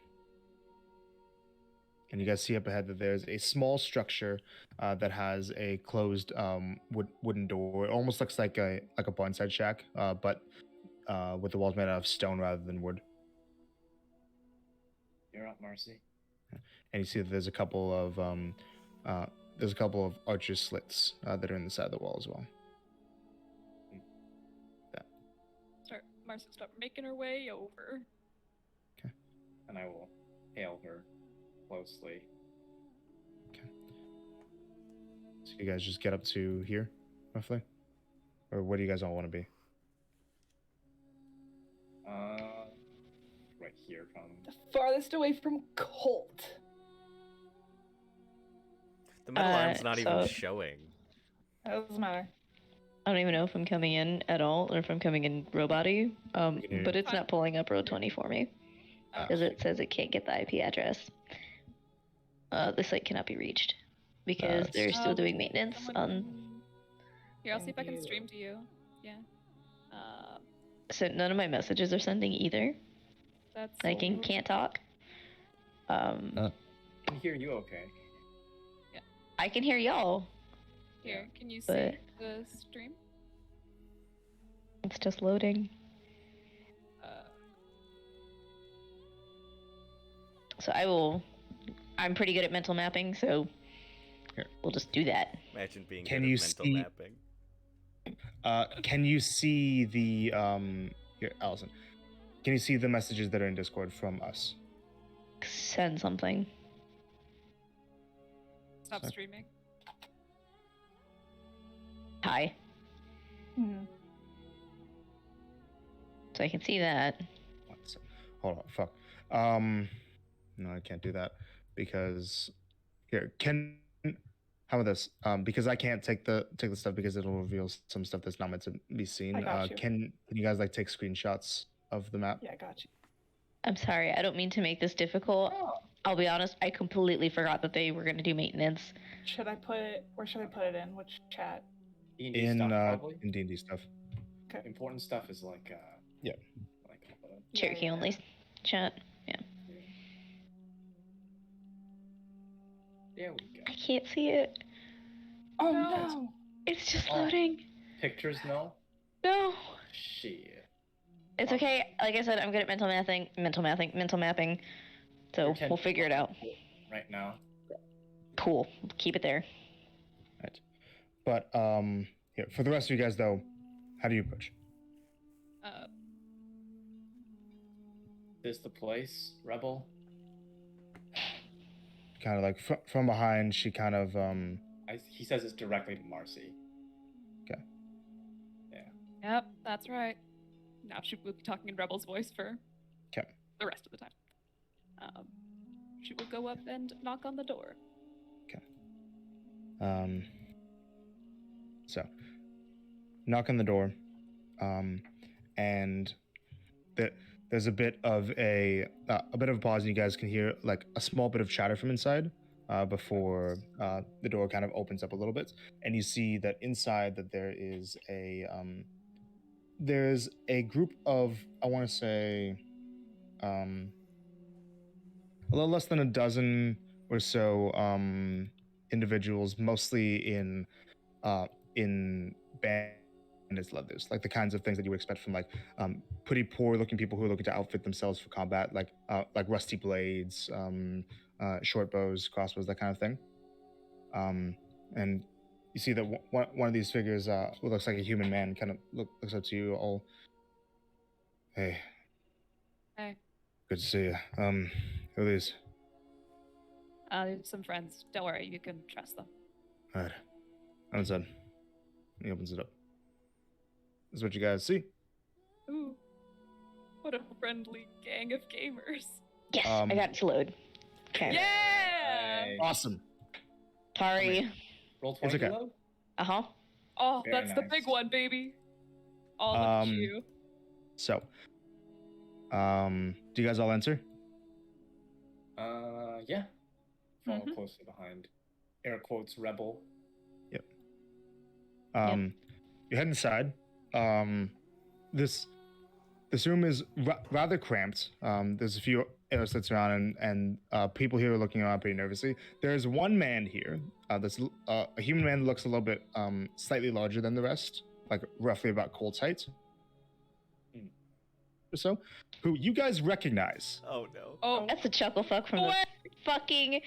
Speaker 2: And you guys see up ahead that there's a small structure that has a closed wooden door. It almost looks like a barnside shack, but with the walls made out of stone rather than wood.
Speaker 6: You're up, Marcy.
Speaker 2: And you see that there's a couple of archer slits that are in the side of the wall as well.
Speaker 4: Start making her way over.
Speaker 6: And I will hail her closely.
Speaker 2: So you guys just get up to here, roughly? Or where do you guys all want to be?
Speaker 6: Right here, probably.
Speaker 3: The farthest away from Colt.
Speaker 1: The metal arm's not even
Speaker 5: so-
Speaker 1: showing.
Speaker 3: That doesn't matter.
Speaker 5: I don't even know if I'm coming in at all or if I'm coming in robot-y,
Speaker 2: can
Speaker 5: but it's not pulling up row 20 for me because it says it can't get the IP address. The site cannot be reached because
Speaker 2: That's-
Speaker 5: they're still doing maintenance on.
Speaker 4: Here, I'll see if I can
Speaker 3: Thank you.
Speaker 4: stream to you. Yeah.
Speaker 5: So none of my messages are sending either.
Speaker 4: That's.
Speaker 5: I can't talk.
Speaker 6: I can hear you okay.
Speaker 5: I can hear y'all.
Speaker 4: Here, can you see
Speaker 5: But-
Speaker 4: the stream?
Speaker 5: It's just loading. So I'm pretty good at mental mapping, so
Speaker 2: Here.
Speaker 5: we'll just do that.
Speaker 1: Imagine being
Speaker 2: Can
Speaker 1: good
Speaker 2: you
Speaker 1: at mental
Speaker 2: see-
Speaker 1: mapping.
Speaker 2: Can you see the here, Allison? Can you see the messages that are in Discord from us?
Speaker 5: Send something.
Speaker 4: Stop
Speaker 2: Sorry.
Speaker 4: streaming.
Speaker 5: Hi.
Speaker 3: Hmm.
Speaker 5: So I can see that.
Speaker 2: Hold on, fuck. No, I can't do that because here how about this? Because I can't take the stuff because it'll reveal some stuff that's not meant to be seen.
Speaker 3: I got you.
Speaker 2: Can you guys like take screenshots of the map?
Speaker 3: Yeah, got you.
Speaker 5: I'm sorry, I don't mean to make this difficult. I'll be honest, I completely forgot that they were going to do maintenance.
Speaker 3: Where should I put it in? Which chat?
Speaker 6: D&D
Speaker 2: In
Speaker 6: stuff, probably.
Speaker 2: in D&D stuff.
Speaker 3: Okay.
Speaker 6: Important stuff is like
Speaker 2: Yeah.
Speaker 6: Like,
Speaker 5: Cherokee only chat.
Speaker 6: there we go.
Speaker 5: I can't see it.
Speaker 3: Oh
Speaker 4: No.
Speaker 3: no!
Speaker 5: It's just
Speaker 6: Oh.
Speaker 5: loading.
Speaker 6: Pictures, no?
Speaker 5: No.
Speaker 6: Shit.
Speaker 5: It's okay. Like I said, I'm good at mental mapping. So
Speaker 6: You're 10
Speaker 5: we'll figure it out.
Speaker 6: Right now.
Speaker 5: Cool. Keep it there.
Speaker 2: Right. But here, for the rest of you guys though, how do you approach?
Speaker 6: This the place, Rebel?
Speaker 2: Kind of like from behind, she kind of
Speaker 6: He says it's directly to Marcy.
Speaker 4: Yep, that's right. Now she will be talking in Rebel's voice for
Speaker 2: Okay.
Speaker 4: the rest of the time. She will go up and knock on the door.
Speaker 2: So knock on the door, and there's a bit of a bit of a pause, and you guys can hear like a small bit of chatter from inside before the door kind of opens up a little bit, and you see that inside that there's a group of, I want to say, a little less than a dozen or so individuals, mostly in bandits leathers, like the kinds of things that you would expect from like pretty poor looking people who are looking to outfit themselves for combat, like rusty blades, short bows, crossbows, that kind of thing. And you see that one of these figures who looks like a human man kind of looks up to you all. Hey. Good to see you. Who are these?
Speaker 4: Some friends. Don't worry, you can trust them.
Speaker 2: All right. I'm inside. He opens it up. This is what you guys see.
Speaker 4: Ooh, what a friendly gang of gamers.
Speaker 5: Yes, I got it to load. Okay.
Speaker 4: Yeah!
Speaker 6: Hey.
Speaker 2: Awesome.
Speaker 5: Sorry.
Speaker 6: Roll 20
Speaker 2: It's okay.
Speaker 6: load?
Speaker 5: Uh-huh.
Speaker 4: Oh,
Speaker 6: Very
Speaker 4: that's the
Speaker 6: nice.
Speaker 4: big one, baby. All of you.
Speaker 2: So, do you guys all enter?
Speaker 6: Yeah. Follow
Speaker 4: Mhm.
Speaker 6: closely behind. Air quotes, Rebel.
Speaker 2: You head inside. This room is rather cramped. There's a few air slits around, and people here are looking around pretty nervously. There's one man here. That's a human man that looks a little bit slightly larger than the rest, like roughly about Colt's height or so, who you guys recognize.
Speaker 1: Oh no.
Speaker 4: Oh,
Speaker 5: That's a chuckle fuck from the fucking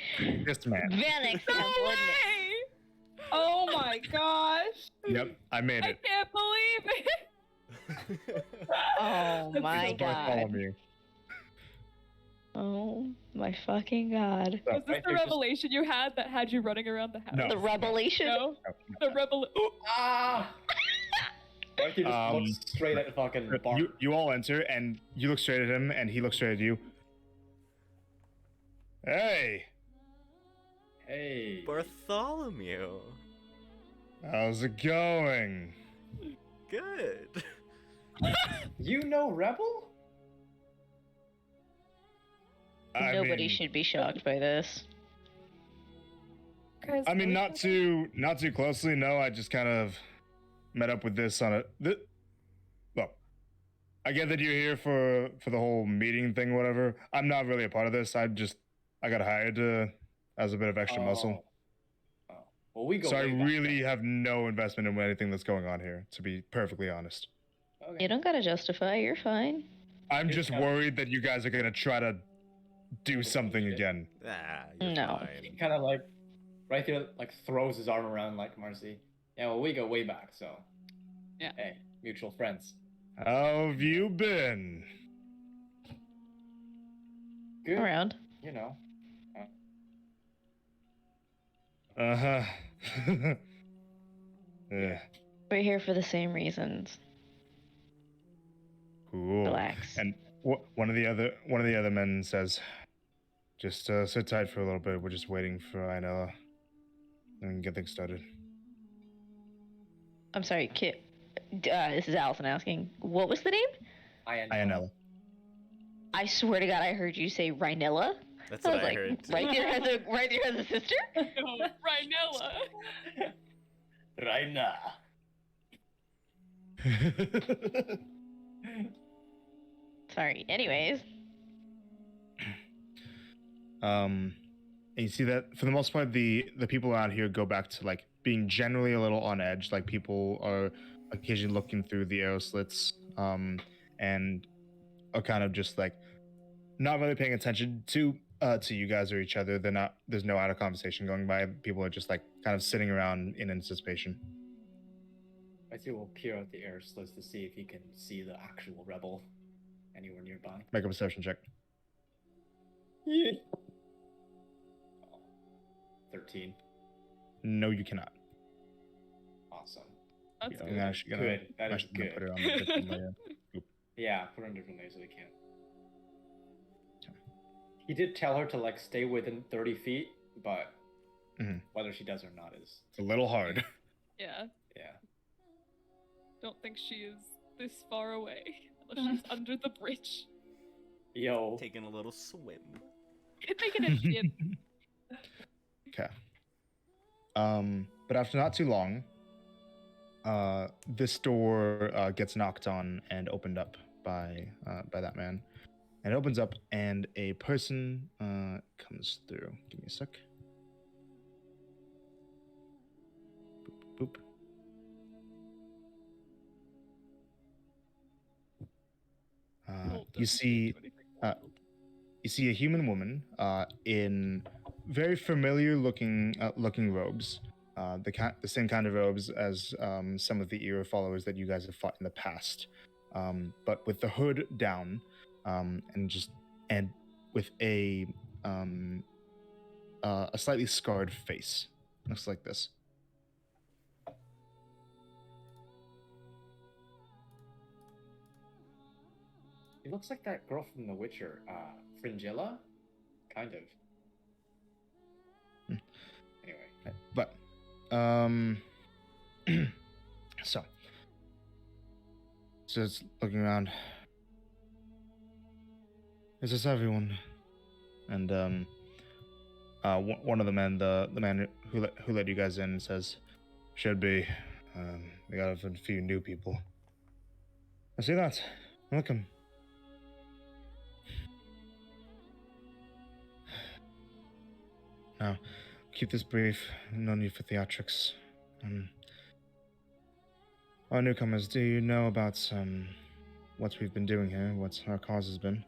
Speaker 2: This man.
Speaker 5: Vanix
Speaker 4: no
Speaker 5: temple, isn't it?
Speaker 4: way!
Speaker 3: Oh my gosh!
Speaker 2: Yep, I made
Speaker 4: I
Speaker 2: it.
Speaker 4: can't believe it!
Speaker 5: Oh my
Speaker 2: It's Bartholomew.
Speaker 5: god. Oh my fucking god.
Speaker 2: So,
Speaker 4: Was this
Speaker 6: right
Speaker 4: the
Speaker 6: there, just-
Speaker 4: revelation you had that had you running around the house?
Speaker 2: No.
Speaker 5: The revelation?
Speaker 4: No? The
Speaker 6: Ah! Like he just
Speaker 2: Um,
Speaker 6: looks straight at fucking Bart.
Speaker 2: you all enter, and you look straight at him, and he looks straight at you. Hey,
Speaker 6: Hey.
Speaker 1: Bartholomew.
Speaker 2: how's it going?
Speaker 1: Good.
Speaker 6: You know Rebel?
Speaker 5: Nobody should be shocked by this.
Speaker 4: Guys,
Speaker 2: I mean,
Speaker 4: what?
Speaker 2: not too closely. No, I just kind of met up with this on a. Well, I get that you're here for the whole meeting thing, whatever. I'm not really a part of this. I got hired as a bit of extra muscle.
Speaker 6: Oh. Well, we go.
Speaker 2: So I
Speaker 6: way back
Speaker 2: really have no investment in anything that's going on here, to be perfectly honest.
Speaker 6: then. Okay.
Speaker 5: You don't gotta justify, you're fine.
Speaker 2: I'm
Speaker 6: You're
Speaker 2: just
Speaker 6: kinda-
Speaker 2: worried that you guys are gonna try to do something again.
Speaker 1: Ah, you're
Speaker 5: No.
Speaker 6: He
Speaker 1: fine.
Speaker 6: kind of like right there, like throws his arm around like Marcy. Yeah, well, we go way back, so.
Speaker 4: Yeah.
Speaker 6: Hey, mutual friends.
Speaker 2: How have you been?
Speaker 6: Good.
Speaker 5: Around.
Speaker 6: You know.
Speaker 2: Uh-huh. Yeah.
Speaker 5: We're here for the same reasons.
Speaker 2: Cool.
Speaker 5: Relax.
Speaker 2: And one of the other men says, "Just sit tight for a little bit. We're just waiting for Ainella and get things started."
Speaker 5: I'm sorry, Kit. This is Allison asking. What was the name?
Speaker 2: Ainella.
Speaker 5: I swear to God, I heard you say Rhinella.
Speaker 1: That's
Speaker 5: I
Speaker 1: what
Speaker 5: was
Speaker 1: I
Speaker 5: like,
Speaker 1: heard.
Speaker 5: right there has a sister.
Speaker 4: No, Rhinella.
Speaker 6: Right now.
Speaker 5: Sorry. Anyways.
Speaker 2: And you see that for the most part, the people around here go back to like being generally a little on edge. Like people are occasionally looking through the arrow slits, and are kind of just like not really paying attention to you guys or each other. They're not. There's no outer conversation going by. People are just like kind of sitting around in anticipation.
Speaker 6: Raithir will peer out the air slits to see if he can see the actual rebel anywhere nearby.
Speaker 2: Make a perception check.
Speaker 6: Yeah. 13.
Speaker 2: No, you cannot.
Speaker 6: Awesome.
Speaker 7: That's
Speaker 2: I'm
Speaker 7: good.
Speaker 2: actually gonna,
Speaker 6: Good. That is
Speaker 2: actually gonna
Speaker 6: good.
Speaker 2: put it on a different layer.
Speaker 6: Yeah, put it on different layers so we can. He did tell her to like stay within 30 feet, but whether she does or not is
Speaker 2: It's a little hard.
Speaker 7: Yeah.
Speaker 6: yeah.
Speaker 7: Don't think she is this far away. Unless she's under the bridge.
Speaker 6: Yo.
Speaker 1: Taking a little swim.
Speaker 7: Making a dip.
Speaker 2: Okay. But after not too long, this door gets knocked on and opened up by that man. And it opens up, and a person comes through. Give me a sec. Boop, boop. You see a human woman in very familiar looking robes, the same kind of robes as some of the Era followers that you guys have fought in the past, but with the hood down, and with a slightly scarred face. Looks like this.
Speaker 6: He looks like that girl from The Witcher, Fringilla? Kind of. Anyway.
Speaker 2: But, so just looking around. Is this everyone? And one of the men, the man who let you guys in, says, "Should be. We got a few new people. I see that. Welcome." Now, keep this brief. No need for theatrics. Our newcomers, do you know about what we've been doing here? What our cause has been?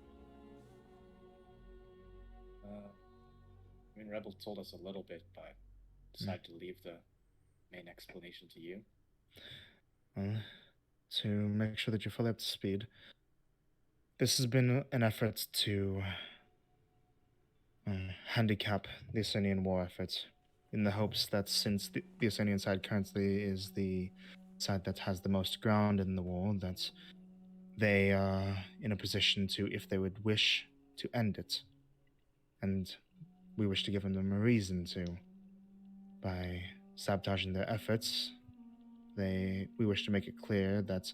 Speaker 6: I mean, Rebel told us a little bit, but decided to leave the main explanation to you.
Speaker 2: Well, to make sure that you're fully up to speed, this has been an effort to handicap the Asenian war effort, in the hopes that since the Asenian side currently is the side that has the most ground in the war, that they are in a position to, if they would wish, to end it. And we wish to give them a reason to. By sabotaging their efforts, we wish to make it clear that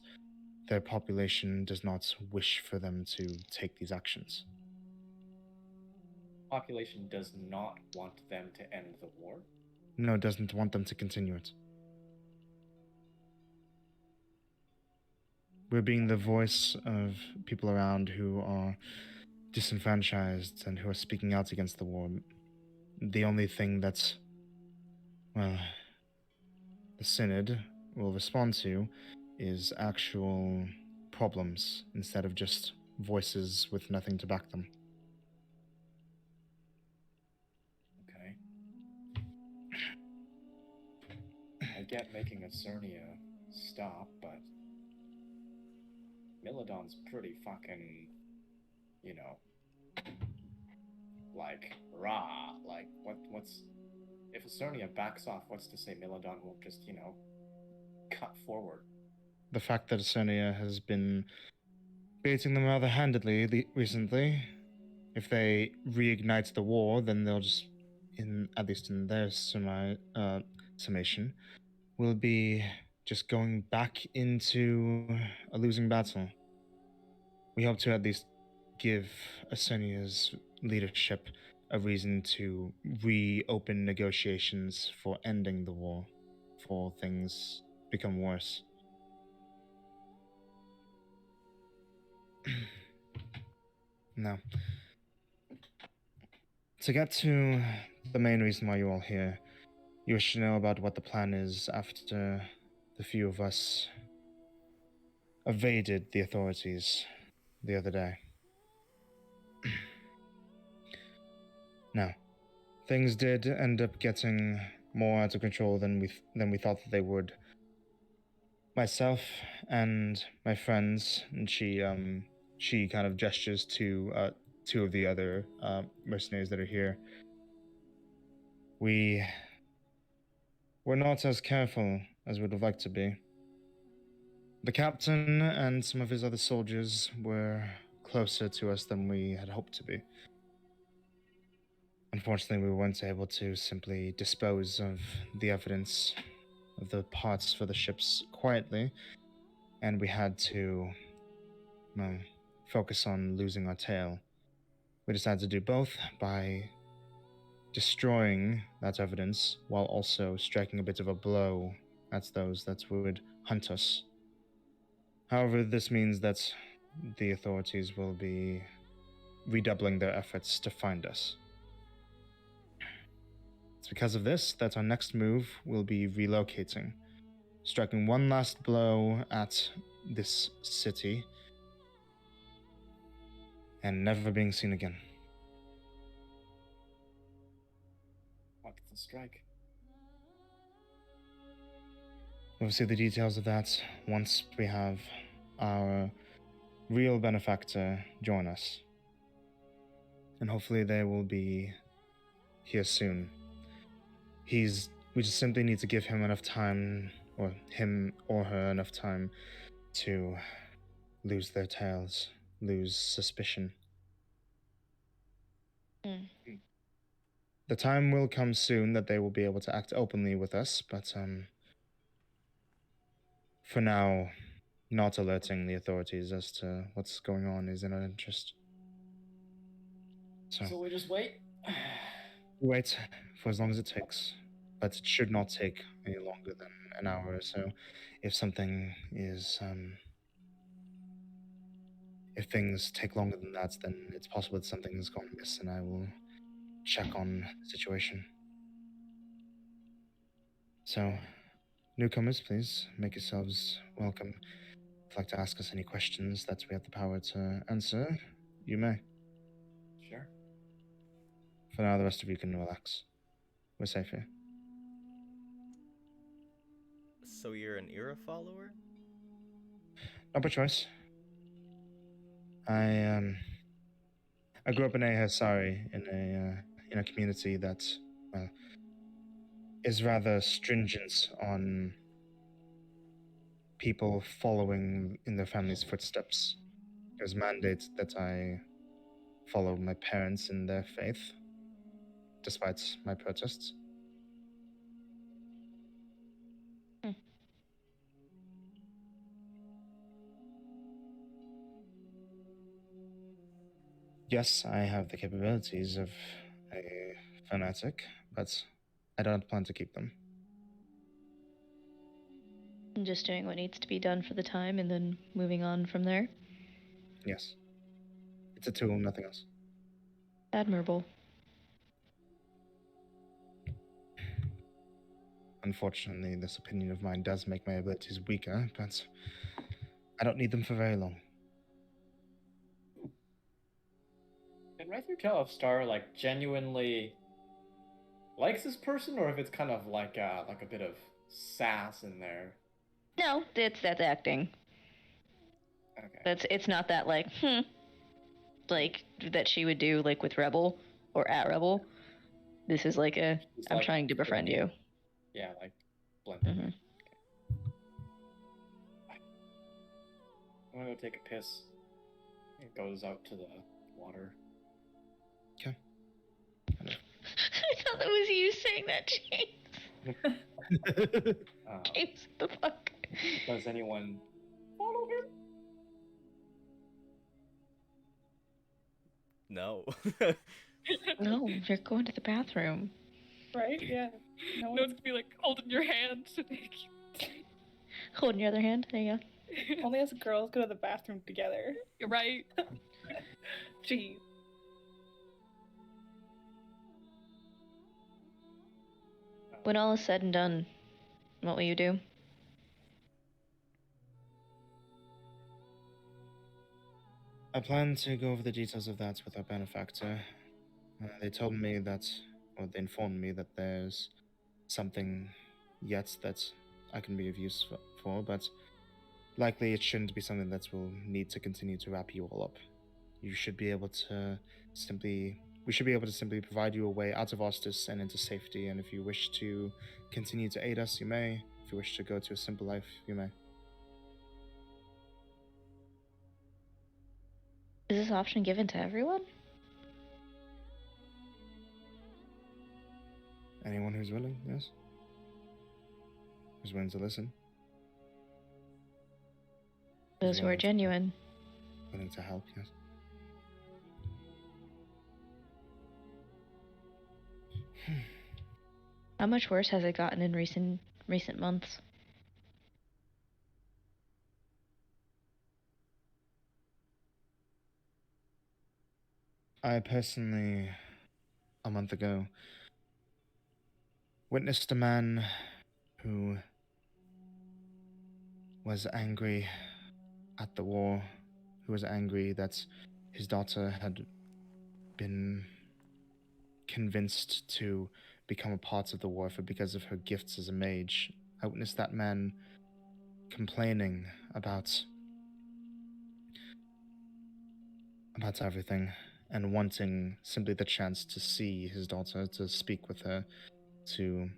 Speaker 2: their population does not wish for them to take these actions.
Speaker 6: Population does not want them to end the war?
Speaker 2: No, it doesn't want them to continue it. We're being the voice of people around who are disenfranchised and who are speaking out against the war. The only thing that, well, the Synod will respond to is actual problems instead of just voices with nothing to back them.
Speaker 6: Okay. I get making Acernia stop, but Milodon's pretty fucking, you know, like, rah. Like, what's... If Acernia backs off, what's to say Milodon won't just, you know, cut forward?
Speaker 2: The fact that Acernia has been baiting them rather handedly recently, if they reignite the war, then they'll just, at least in their summation, will be just going back into a losing battle. We hope to at least give Acernia's leadership a reason to reopen negotiations for ending the war, before things become worse. Now, to get to the main reason why you're all here, you wish to know about what the plan is after the few of us evaded the authorities the other day. Now, things did end up getting more out of control than we thought that they would. Myself and my friends, and she kind of gestures to two of the other mercenaries that are here. We were not as careful as we'd have liked to be. The captain and some of his other soldiers were closer to us than we had hoped to be. Unfortunately, we weren't able to simply dispose of the evidence of the parts for the ships quietly, and we had to, well, focus on losing our tail. We decided to do both by destroying that evidence while also striking a bit of a blow at those that would hunt us. However, this means that the authorities will be redoubling their efforts to find us. It's because of this that our next move will be relocating, striking one last blow at this city, and never being seen again.
Speaker 6: What's the strike?
Speaker 2: We'll see the details of that once we have our real benefactor join us. And hopefully they will be here soon. We just simply need to give him enough time, or him or her enough time, to lose their tails, lose suspicion. The time will come soon that they will be able to act openly with us, but for now, not alerting the authorities as to what's going on is in our interest.
Speaker 6: So we just wait?
Speaker 2: Wait for as long as it takes, but it should not take any longer than an hour or so. If something is, if things take longer than that, then it's possible that something has gone amiss, and I will check on the situation. So, newcomers, please make yourselves welcome. If you'd like to ask us any questions that we have the power to answer, you may.
Speaker 6: Sure.
Speaker 2: For now, the rest of you can relax. We're safe here.
Speaker 1: So you're an Era follower?
Speaker 2: Not by choice. I grew up in Ahasari, in a community that, well, is rather stringent on people following in their family's footsteps. It was mandated that I follow my parents in their faith, despite my protests. Yes, I have the capabilities of a fanatic, but I don't plan to keep them.
Speaker 5: And just doing what needs to be done for the time and then moving on from there.
Speaker 2: Yes. It's a tool, nothing else.
Speaker 5: Admirable.
Speaker 2: Unfortunately, this opinion of mine does make my abilities weaker, but I don't need them for very long.
Speaker 6: Can Ryther tell if Star genuinely likes this person, or if it's kind of like a bit of sass in there?
Speaker 5: No, that's acting.
Speaker 6: Okay.
Speaker 5: It's not that like that she would do with Rebel or at Rebel. This is I'm trying to befriend you.
Speaker 6: Yeah, blending.
Speaker 5: Mm-hmm.
Speaker 6: I'm gonna go take a piss. It goes out to the water.
Speaker 2: Okay.
Speaker 5: I thought that was you saying that, James. James, the fuck?
Speaker 6: Does anyone follow him?
Speaker 1: No.
Speaker 5: No, you're going to the bathroom.
Speaker 3: Right? Yeah.
Speaker 7: No one's gonna be holding your hand.
Speaker 5: Holding your other hand. There you go.
Speaker 3: Only us girls go to the bathroom together.
Speaker 7: You're right.
Speaker 3: Jeez.
Speaker 5: When all is said and done, what will you do?
Speaker 2: I plan to go over the details of that with our benefactor. They told me that, or they informed me that there's something yet that I can be of use for, but likely it shouldn't be something that will need to continue to wrap you all up. You should be able to we should be able to simply provide you a way out of Ostis and into safety, and if you wish to continue to aid us, you may. If you wish to go to a simple life, you may.
Speaker 5: Is this option given to everyone?
Speaker 2: Anyone who's willing, yes? Who's willing to listen?
Speaker 5: Those who are
Speaker 2: willing to-
Speaker 5: genuine.
Speaker 2: Willing to help, yes.
Speaker 5: How much worse has it gotten in recent months?
Speaker 2: I personally, a month ago, witnessed a man who was angry at the war, who was angry that his daughter had been convinced to become a part of the war because of her gifts as a mage. I witnessed that man complaining about everything and wanting simply the chance to see his daughter, to speak with her, to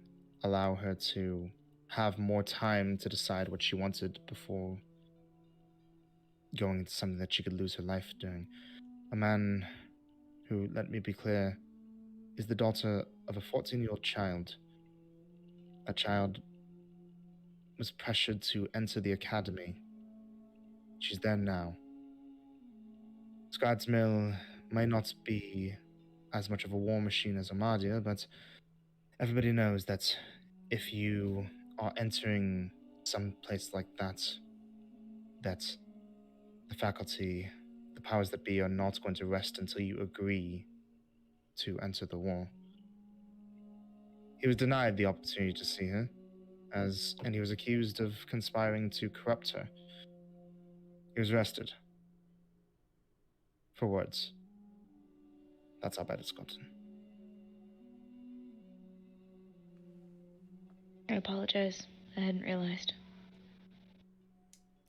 Speaker 2: allow her to have more time to decide what she wanted before going into something that she could lose her life doing. A man who, let me be clear, is the daughter of a 14-year-old child. That child was pressured to enter the academy. She's there now. Scott's Mill may not be as much of a war machine as Omadia, but everybody knows that if you are entering some place like that, that the faculty, the powers that be, are not going to rest until you agree to enter the war. He was denied the opportunity to see her, and he was accused of conspiring to corrupt her. He was arrested. For words. That's how bad it's gotten.
Speaker 5: I apologize. I hadn't realized.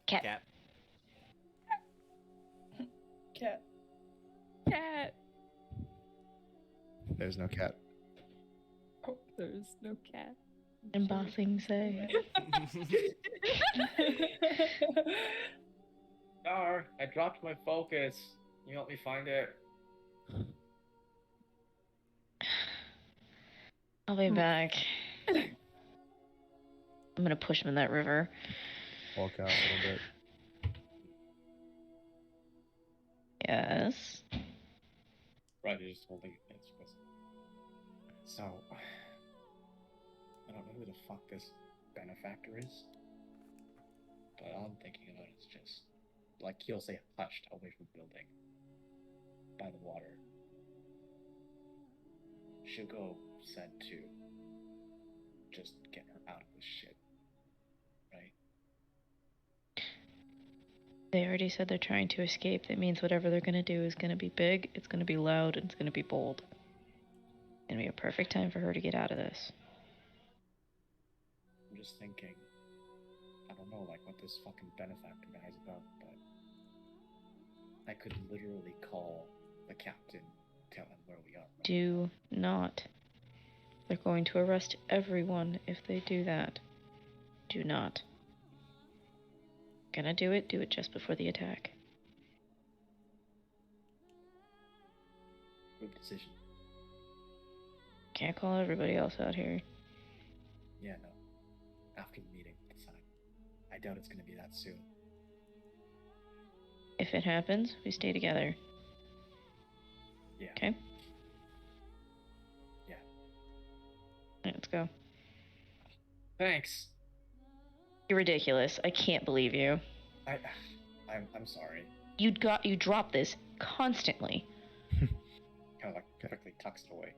Speaker 5: Cat.
Speaker 1: Cat.
Speaker 3: Cat.
Speaker 4: Cat.
Speaker 2: There's no cat.
Speaker 4: There's no cat.
Speaker 5: Embossing say.
Speaker 6: Dar, I dropped my focus. Can you help me find it?
Speaker 5: I'll be back. I'm gonna push him in that river.
Speaker 2: Walk out a little bit.
Speaker 5: Yes.
Speaker 6: Right, you're just holding it. So, I don't know who the fuck this benefactor is, but all I'm thinking about is just, like, he'll say hushed away from the building, by the water. Shugo said to just get her out of this shit, right?
Speaker 5: They already said they're trying to escape. That means whatever they're gonna do is gonna be big, it's gonna be loud, and it's gonna be bold. It's gonna be a perfect time for her to get out of this.
Speaker 6: I'm just thinking, I don't know, like, what this fucking benefactor guy's about, but I could literally call the captain, tell him where we are. Right?
Speaker 5: Do not. They're going to arrest everyone if they do that. Do not. Gonna do it just before the attack.
Speaker 6: Good decision.
Speaker 5: Can't call everybody else out here.
Speaker 6: Yeah, no. After the meeting, decide. I doubt it's gonna be that soon.
Speaker 5: If it happens, we stay together.
Speaker 6: Yeah.
Speaker 5: Okay?
Speaker 6: Yeah.
Speaker 5: Let's go.
Speaker 6: Thanks.
Speaker 5: You're ridiculous. I can't believe you.
Speaker 6: I'm sorry.
Speaker 5: You dropped this constantly.
Speaker 6: Kind of like perfectly tucked away.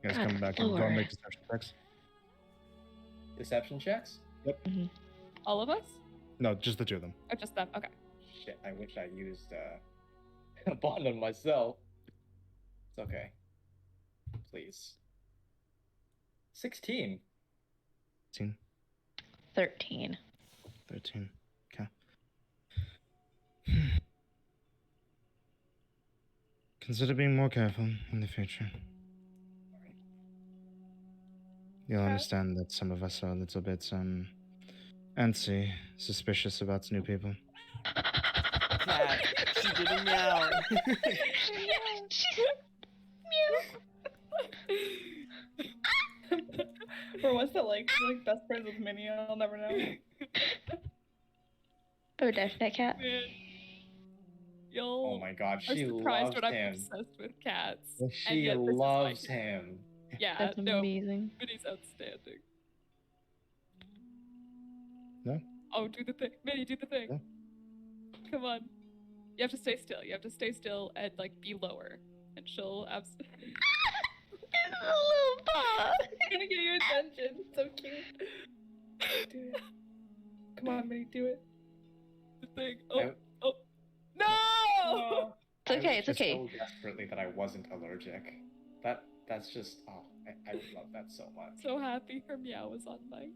Speaker 2: You guys
Speaker 5: God,
Speaker 2: come back and go and
Speaker 5: Lord.
Speaker 2: make deception checks.
Speaker 6: Deception checks?
Speaker 3: All of us?
Speaker 2: No, just the two of them.
Speaker 3: Or just them? Okay.
Speaker 6: Shit, I wish I used a bond on myself. It's okay. Please. 16.
Speaker 2: 13.
Speaker 5: 13.
Speaker 2: 13. Okay. Consider being more careful in the future. You'll understand that some of us are a little bit, antsy, suspicious about new people.
Speaker 1: Cat, she did a meow.
Speaker 3: Or was it like best friends with Minnie? I'll never know.
Speaker 5: Oh, that cat.
Speaker 4: Man.
Speaker 6: Oh
Speaker 4: Y'all
Speaker 6: my god,
Speaker 4: are
Speaker 6: she
Speaker 4: surprised
Speaker 6: loves
Speaker 4: when I'm
Speaker 6: him.
Speaker 4: obsessed with cats.
Speaker 6: She
Speaker 4: yet this is
Speaker 6: loves
Speaker 4: like-
Speaker 6: him.
Speaker 4: Yeah,
Speaker 5: That's
Speaker 4: no,
Speaker 5: amazing.
Speaker 4: Minnie's outstanding.
Speaker 2: No?
Speaker 4: Oh, do the thing. Minnie, do the thing.
Speaker 2: No.
Speaker 4: Come on. You have to stay still. You have to stay still and, like, be lower. And she'll absolutely...
Speaker 5: It's a little paw.
Speaker 3: Trying to get your attention. So cute. Do it. Come on, Minnie, do it.
Speaker 4: The thing. Oh,
Speaker 6: I-
Speaker 4: oh. No!
Speaker 3: Oh.
Speaker 5: It's okay,
Speaker 6: I
Speaker 5: it's
Speaker 6: wish
Speaker 5: okay.
Speaker 6: So desperately that I wasn't allergic. That's just I would love that so much.
Speaker 4: So happy her meow was on mic.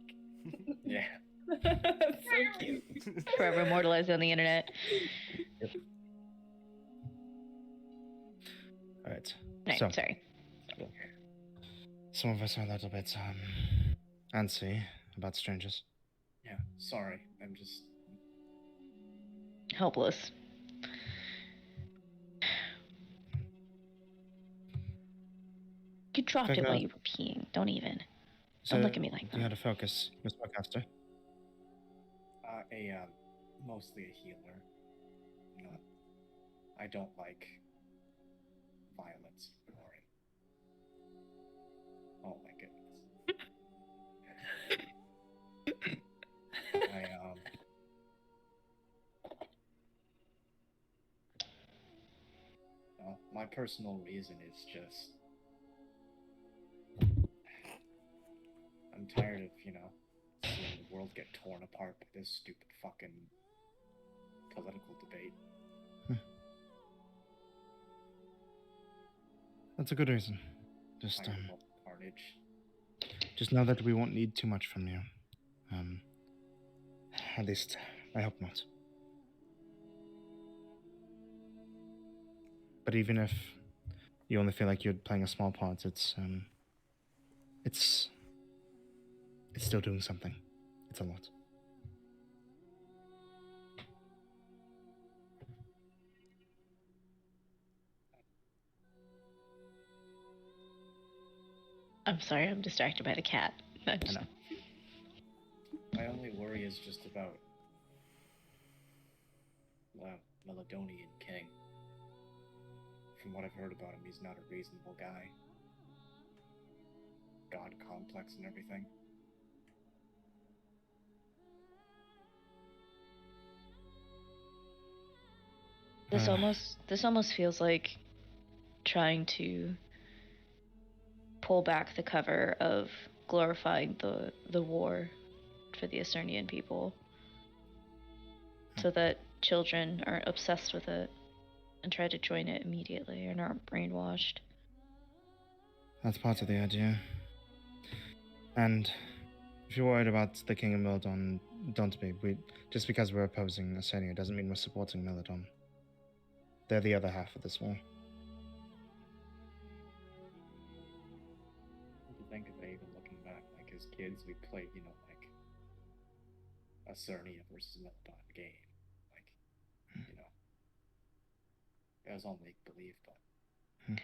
Speaker 6: Yeah.
Speaker 3: That's so cute.
Speaker 5: Forever immortalized on the internet.
Speaker 2: Alright.
Speaker 5: No,
Speaker 2: So,
Speaker 5: sorry.
Speaker 2: some of us are a little bit, antsy about strangers.
Speaker 6: Yeah. Sorry. I'm just
Speaker 5: Helpless. You dropped it
Speaker 2: Figure
Speaker 5: while
Speaker 2: out-
Speaker 5: you were peeing. Don't even.
Speaker 2: So,
Speaker 5: Don't look at me like
Speaker 2: you
Speaker 5: that.
Speaker 2: had to focus, Miss Podcaster.
Speaker 6: mostly a healer. You know, I don't like violence or oh my goodness. My personal reason is just I'm tired of, seeing the world get torn apart by this stupid fucking political debate.
Speaker 2: That's a good reason. Just,
Speaker 6: Tired of all the carnage.
Speaker 2: just know that we won't need too much from you. At least, I hope not. But even if you only feel like you're playing a small part, it's still doing something. It's a lot.
Speaker 5: I'm sorry, I'm distracted by the cat.
Speaker 2: I know.
Speaker 6: My only worry is just about Meladonian King. From what I've heard about him, he's not a reasonable guy. God complex and everything.
Speaker 5: This almost feels like trying to pull back the cover of glorifying the war for the Esternian people, so that children aren't obsessed with it and try to join it immediately and aren't brainwashed.
Speaker 2: That's part of the idea. And if you're worried about the King of Meladon, don't be. Just because we're opposing Esternia doesn't mean we're supporting Meladon. They're the other half of this war.
Speaker 6: If you think of it, even looking back, like as kids, we played, like a Cernia versus Meladon game. Like, it was all make believe, but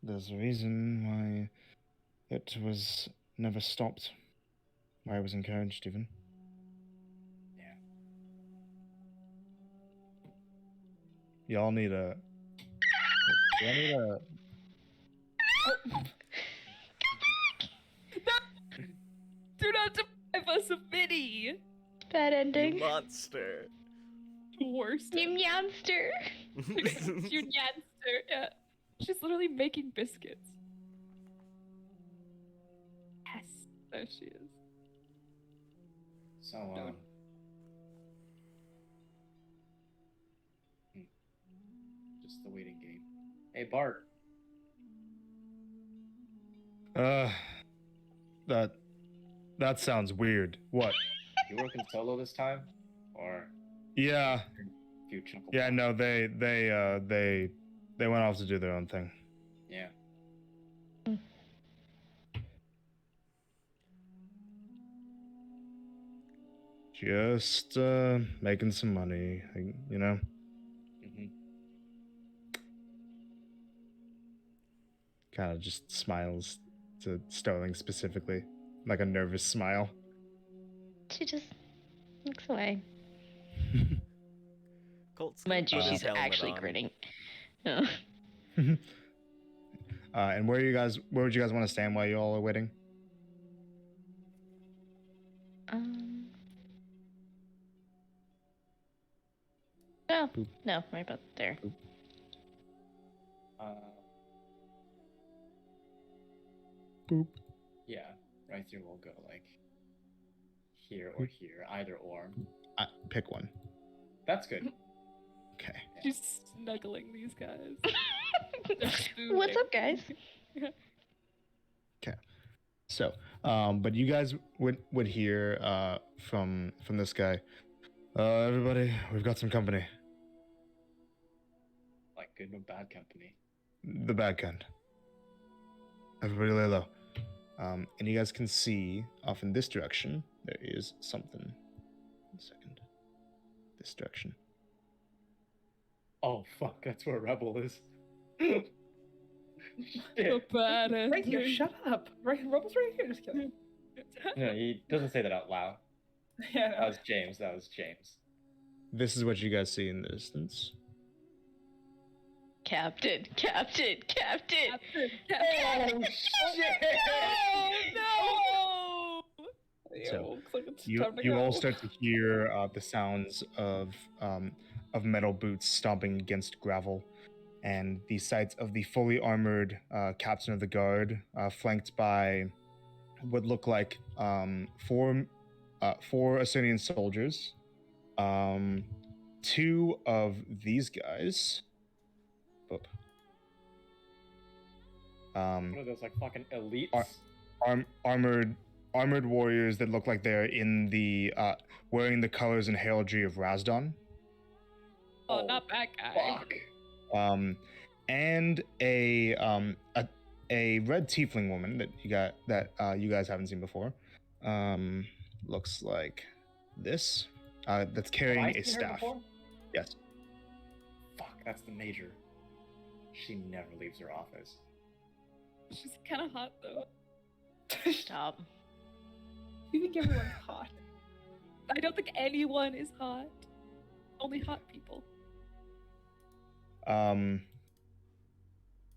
Speaker 2: There's a reason why it was never stopped. Why it was encouraged, even.
Speaker 6: yeah.
Speaker 2: Y'all need a... Y'all need a...
Speaker 4: Do not deprive us of Minnie!
Speaker 5: Bad
Speaker 1: You
Speaker 5: ending.
Speaker 1: monster.
Speaker 4: Worst.
Speaker 5: You meowster.
Speaker 4: You Yanster. Yeah. She's literally making biscuits. Yes. There she is.
Speaker 6: So, just the waiting game. Hey, Bart.
Speaker 2: That sounds weird. What?
Speaker 6: You working solo this time, or
Speaker 2: Yeah.
Speaker 6: future?
Speaker 2: Yeah. No, they went off to do their own thing.
Speaker 6: Yeah.
Speaker 2: Just making some money, you know.
Speaker 6: Mm-hmm.
Speaker 2: Kind of just smiles to Sterling specifically, like a nervous smile.
Speaker 5: She just looks away.
Speaker 1: Colt's
Speaker 5: Mind you,
Speaker 1: put his
Speaker 5: she's
Speaker 1: helmet
Speaker 5: actually
Speaker 1: on.
Speaker 5: grinning. Oh.
Speaker 2: And where would you guys want to stand while you all are waiting?
Speaker 5: No,
Speaker 2: Boop.
Speaker 5: no, right about there.
Speaker 2: Boop. Boop.
Speaker 6: Yeah, right here we'll go like here or here, either or.
Speaker 2: Pick one.
Speaker 6: That's good.
Speaker 2: Okay.
Speaker 4: She's snuggling these guys.
Speaker 5: What's up, guys?
Speaker 2: Okay. So, but you guys would hear from this guy. Everybody, we've got some company.
Speaker 6: Like good or bad company.
Speaker 2: The bad kind. Everybody lay low. And you guys can see off in this direction, there is something. 1 second. This direction.
Speaker 6: Oh fuck, that's where Rebel is.
Speaker 3: The
Speaker 6: Shit.
Speaker 3: baddest.
Speaker 8: Right here, shut up. Right, Rebel's right here. Just kidding.
Speaker 6: No, he doesn't say that out loud.
Speaker 8: Yeah,
Speaker 6: That was James. That was James.
Speaker 2: This is what you guys see in the distance.
Speaker 5: Captain.
Speaker 6: Oh shit!
Speaker 4: Oh no!
Speaker 2: So,
Speaker 8: looks like it's
Speaker 2: You
Speaker 8: time to
Speaker 2: you
Speaker 8: go.
Speaker 2: all start to hear the sounds of metal boots stomping against gravel, and the sights of the fully armored captain of the guard, flanked by what look like four Assyrian soldiers, 2 of these guys. Boop.
Speaker 6: One of those like fucking elites.
Speaker 2: Armored warriors that look like they're in the wearing the colors and heraldry of Razdon.
Speaker 4: Oh, not that guy.
Speaker 6: Fuck.
Speaker 2: And a red tiefling woman that you guys haven't seen before. Looks like this. That's carrying
Speaker 6: Have I
Speaker 2: a
Speaker 6: seen her
Speaker 2: staff.
Speaker 6: before?
Speaker 2: Yes.
Speaker 6: Fuck, that's the major. She never leaves her office.
Speaker 4: She's kind of hot though.
Speaker 5: Stop.
Speaker 8: You think everyone's hot?
Speaker 4: I don't think anyone is hot. Only hot people.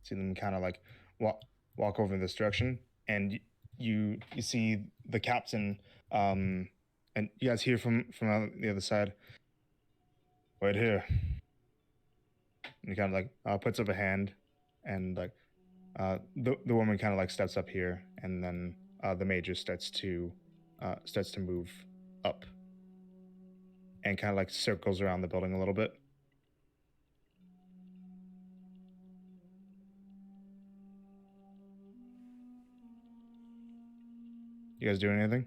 Speaker 2: See them kind of like walk over in this direction, and you see the captain. And you guys hear from the other side. Wait here. And he kind of like puts up a hand, and like the woman kind of like steps up here, and then the major starts to move up, and kind of like circles around the building a little bit. You guys doing anything?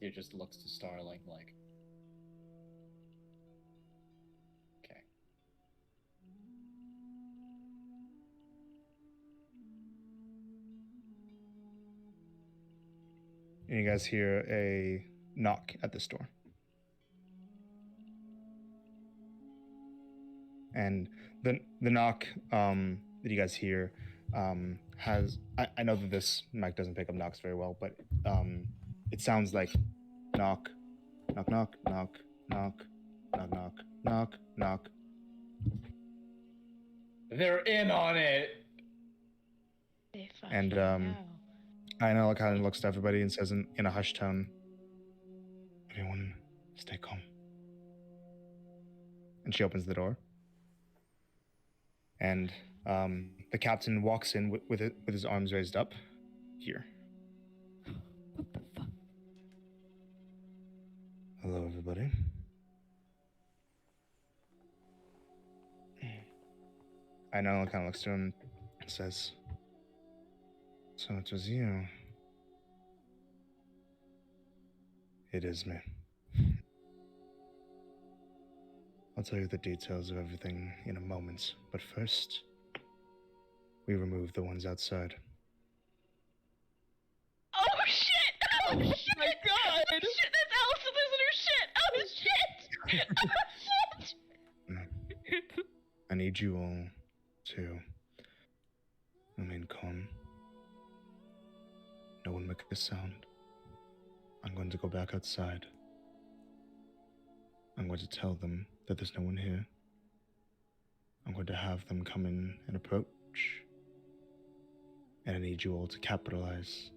Speaker 6: He just looks to Starling like. Okay.
Speaker 2: And you guys hear a knock at this door. And the knock that you guys hear has I know that this mic doesn't pick up knocks very well, but it sounds like knock, knock, knock, knock, knock, knock, knock, knock, knock.
Speaker 6: They're in on it.
Speaker 5: They
Speaker 2: And,
Speaker 5: fucking know.
Speaker 2: Ionella kind of looks to everybody and says in a hushed tone, "Everyone, stay calm." And she opens the door. And the captain walks in with his arms raised up. Here.
Speaker 3: What the fuck?
Speaker 2: Hello, everybody. Ionella kind of looks to him and says, "So it was you." "It is me. I'll tell you the details of everything in a moment, but first, we remove the ones outside."
Speaker 5: Oh shit! Oh shit!
Speaker 7: my God.
Speaker 5: Oh shit! That's Allison losing her shit! Oh shit! Oh shit!
Speaker 2: I need you all to remain calm. No one make a sound. I'm going to go back outside. I'm going to tell them that there's no one here. I'm going to have them come in and approach. And I need you all to capitalize.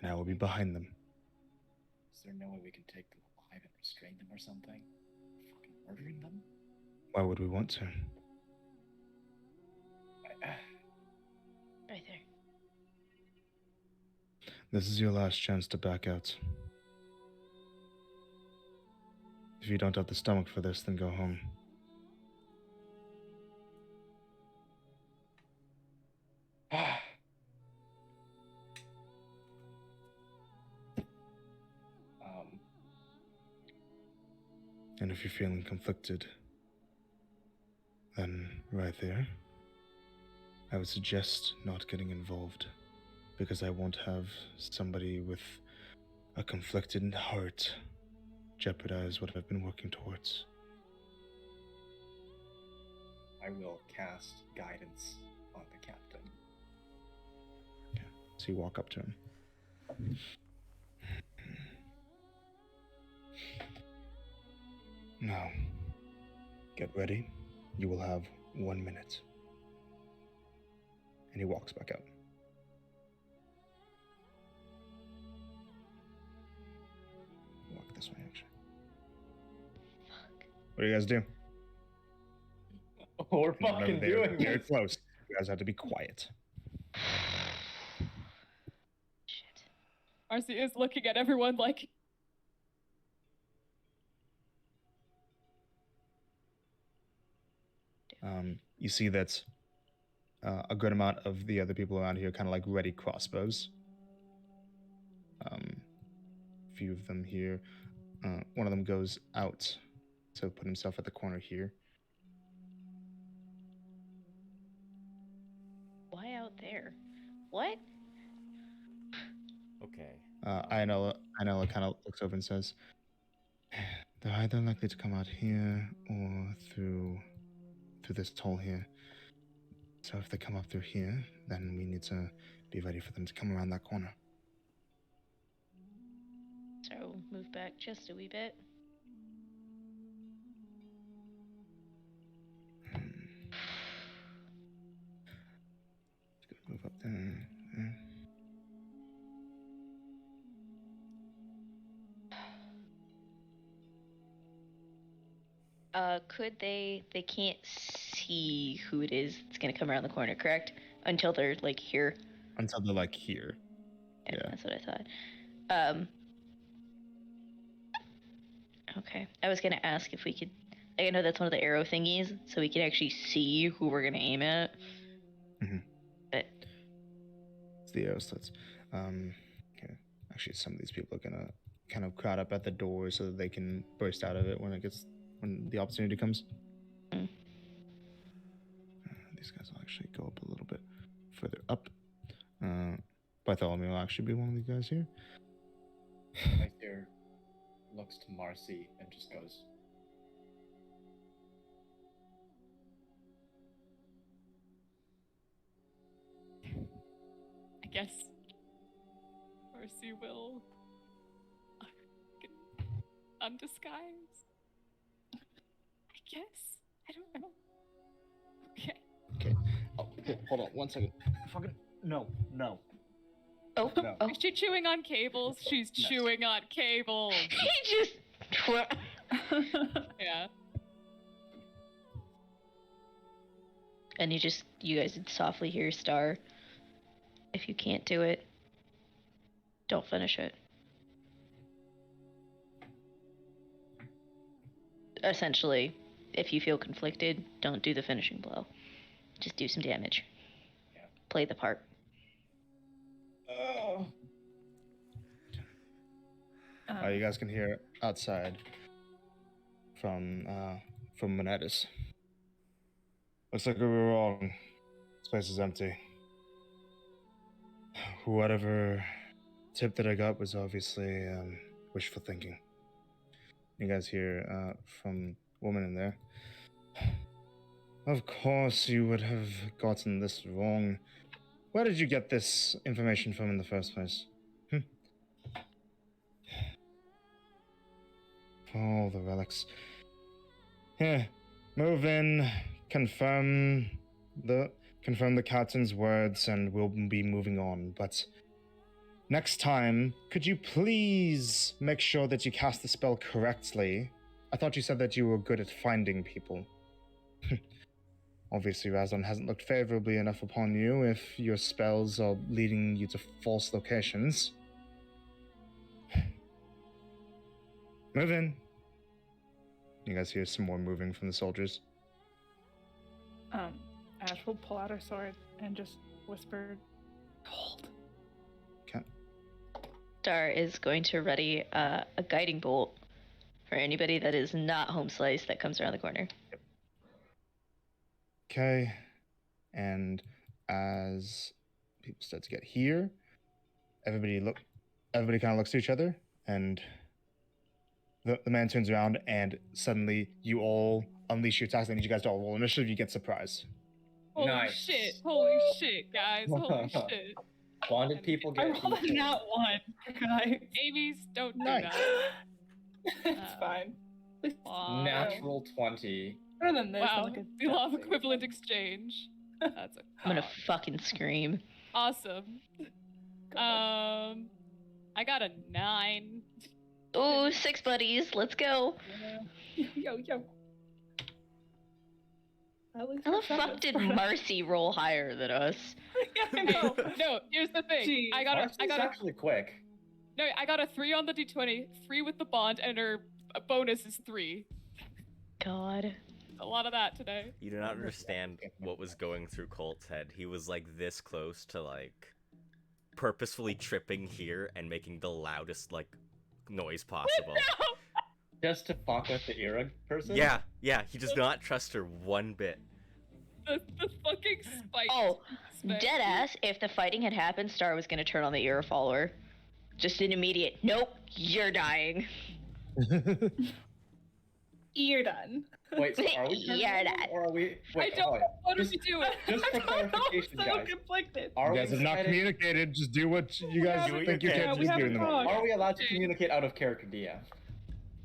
Speaker 2: And I will be behind them.
Speaker 6: Is there no way we can take them alive and restrain them or something? Fucking murdering them?
Speaker 2: Why would we want to?
Speaker 5: Right there.
Speaker 2: This is your last chance to back out. If you don't have the stomach for this, then go home. And if you're feeling conflicted, then right there, I would suggest not getting involved, because I won't have somebody with a conflicted heart jeopardize what I've been working towards.
Speaker 6: I will cast guidance on the captain.
Speaker 2: Okay. So you walk up to him. Now, get ready. You will have 1 minute. And he walks back out. Walk this way, actually.
Speaker 5: Fuck.
Speaker 2: What do you guys do?
Speaker 6: Oh, we're
Speaker 2: Remember,
Speaker 6: fucking
Speaker 2: they're
Speaker 6: doing
Speaker 2: very
Speaker 6: this.
Speaker 2: close. You guys have to be quiet.
Speaker 5: Shit.
Speaker 7: Marcy is looking at everyone like,
Speaker 2: You see that a good amount of the other people around here kind of like ready crossbows. A few of them here. One of them goes out to put himself at the corner here.
Speaker 5: Why out there? What?
Speaker 1: Okay.
Speaker 2: Ionella kind of looks over and says, "They're either likely to come out here or through this hole here. So if they come up through here, then we need to be ready for them to come around that corner."
Speaker 5: So move back just a wee bit.
Speaker 2: Just gonna move up there. There.
Speaker 5: Could they can't see who it is that's gonna come around the corner, correct? Until they're like here.
Speaker 2: Until they're like here.
Speaker 5: Yeah,
Speaker 2: Yeah.
Speaker 5: that's what I thought. Okay. I was gonna ask if we could, I know that's one of the arrow thingies, so we can actually see who we're gonna aim at.
Speaker 2: Mhm.
Speaker 5: But
Speaker 2: It's the arrow slits. Okay. Actually, some of these people are gonna kind of crowd up at the door so that they can burst out of it when the opportunity comes.
Speaker 5: Mm.
Speaker 2: These guys will actually go up a little bit further up. Bartholomew will actually be one of these guys here.
Speaker 6: Here looks to Marcy and just goes,
Speaker 7: I guess Marcy will undisguise. I guess. I don't know. Okay.
Speaker 2: Okay. Okay, hold on 1 second. Fucking no.
Speaker 5: Oh,
Speaker 2: No.
Speaker 5: oh.
Speaker 4: Is she chewing on cables? She's
Speaker 2: Yes.
Speaker 4: chewing on cables.
Speaker 5: He just.
Speaker 4: Yeah.
Speaker 5: And you guys softly hear Star. If you can't do it, don't finish it. Essentially, if you feel conflicted, don't do the finishing blow. Just do some damage.
Speaker 6: Yeah.
Speaker 5: Play the part.
Speaker 2: You guys can hear outside from Monetis. Looks like we were wrong. This place is empty. Whatever tip that I got was obviously wishful thinking. You guys hear from woman in there. Of course you would have gotten this wrong. Where did you get this information from in the first place? Oh, the relics. Here, move in, confirm the captain's words, and we'll be moving on. But next time, could you please make sure that you cast the spell correctly? I thought you said that you were good at finding people. Obviously, Razon hasn't looked favorably enough upon you if your spells are leading you to false locations. Move in. You guys hear some more moving from the soldiers.
Speaker 3: Ash will pull out her sword and just whisper, "Hold."
Speaker 2: Okay.
Speaker 5: Star is going to ready a guiding bolt for anybody that is not home slice that comes around the corner.
Speaker 2: Okay. And as people start to get here, everybody kind of looks to each other, and the man turns around, and suddenly you all unleash your attacks. I need you guys to all roll initiative. You get surprise.
Speaker 4: Holy
Speaker 6: Nice.
Speaker 4: shit. Holy shit, guys. Holy shit.
Speaker 6: Bonded people
Speaker 3: I
Speaker 6: get
Speaker 3: rolled a nat 1, guys.
Speaker 4: Amy's, don't do
Speaker 2: Nice.
Speaker 4: that.
Speaker 3: It's fine.
Speaker 4: Wow.
Speaker 6: natural 20.
Speaker 3: Better than this.
Speaker 4: Wow.
Speaker 3: Like a
Speaker 4: The law of
Speaker 3: death save.
Speaker 4: equivalent exchange. That's a
Speaker 5: I'm gonna
Speaker 4: con.
Speaker 5: fucking scream.
Speaker 4: Awesome. I got a 9.
Speaker 5: Ooh, 6 buddies. Let's go.
Speaker 3: Yo. At least
Speaker 5: How the
Speaker 3: we're
Speaker 5: fuck
Speaker 3: seven.
Speaker 5: did Marcy roll higher than us?
Speaker 3: I know.
Speaker 4: No, here's the thing.
Speaker 3: Jeez.
Speaker 4: I got
Speaker 6: Marcy's
Speaker 4: a
Speaker 6: actually quick.
Speaker 4: no, I got a 3 on the d20, 3 with the bond, and her bonus is 3.
Speaker 5: God.
Speaker 4: A lot of that today.
Speaker 1: You do not understand what was going through Colt's head. He was like this close to like purposefully tripping here and making the loudest like noise possible.
Speaker 6: Just to fuck with the Era person?
Speaker 1: Yeah, he does not trust her one bit.
Speaker 4: The fucking spike.
Speaker 5: Oh,
Speaker 4: spike.
Speaker 5: deadass, if the fighting had happened, Star was gonna turn on the ear follower. Just an immediate, nope, you're dying.
Speaker 3: You're done.
Speaker 6: Wait, so are we turning
Speaker 5: Yeah,
Speaker 6: on,
Speaker 5: that-
Speaker 6: or are we?
Speaker 4: I
Speaker 6: Wait,
Speaker 4: don't
Speaker 6: oh,
Speaker 4: know what are
Speaker 6: just,
Speaker 4: we doing.
Speaker 6: just for clarification,
Speaker 3: so
Speaker 6: guys.
Speaker 3: conflicted.
Speaker 6: Are
Speaker 2: You guys
Speaker 6: we
Speaker 2: have not
Speaker 6: deciding-
Speaker 2: communicated. Just do what you guys
Speaker 1: Do what
Speaker 2: think
Speaker 1: you
Speaker 2: your
Speaker 1: can.
Speaker 2: characters
Speaker 3: Yeah, we
Speaker 2: do in the
Speaker 3: haven't
Speaker 2: moment.
Speaker 3: talked.
Speaker 6: Are we allowed to communicate out of character, DM?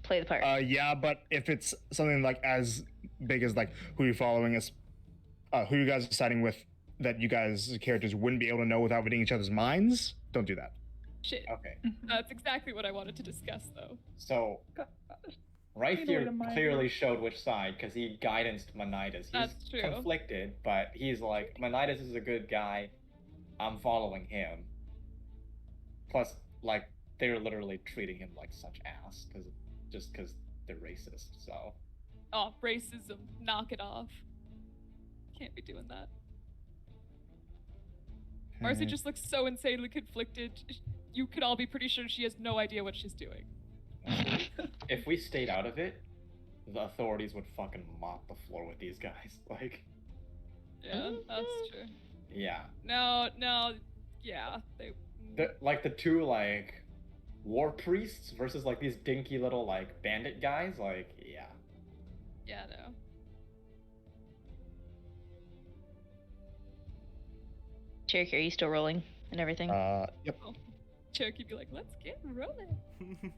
Speaker 5: Play the part.
Speaker 2: Yeah, but if it's something like as big as like who you're following is, who you guys are siding with, that you guys characters wouldn't be able to know without reading each other's minds, don't do that.
Speaker 4: Shit.
Speaker 6: Okay,
Speaker 4: That's exactly what I wanted to discuss, though.
Speaker 6: so
Speaker 3: God.
Speaker 6: right
Speaker 3: Either way
Speaker 6: here
Speaker 3: to mine.
Speaker 6: clearly showed which side because he guidanced Monitis. He's
Speaker 4: That's true.
Speaker 6: conflicted, but he's like, Monitis is a good guy. I'm following him. Plus, like, they're literally treating him like such ass because they're racist. So
Speaker 4: Oh, racism. Knock it off. Can't be doing that. Marcy just looks so insanely conflicted. You could all be pretty sure she has no idea what she's doing.
Speaker 6: if we stayed out of it, the authorities would fucking mop the floor with these guys. Like,
Speaker 4: Yeah, that's true.
Speaker 6: yeah.
Speaker 4: No, yeah. They.
Speaker 6: The two like war priests versus like these dinky little like bandit guys, like yeah.
Speaker 4: Yeah, no.
Speaker 5: Cherokee, are you still rolling and everything?
Speaker 2: Yep.
Speaker 4: Cherokee be like, let's get rolling.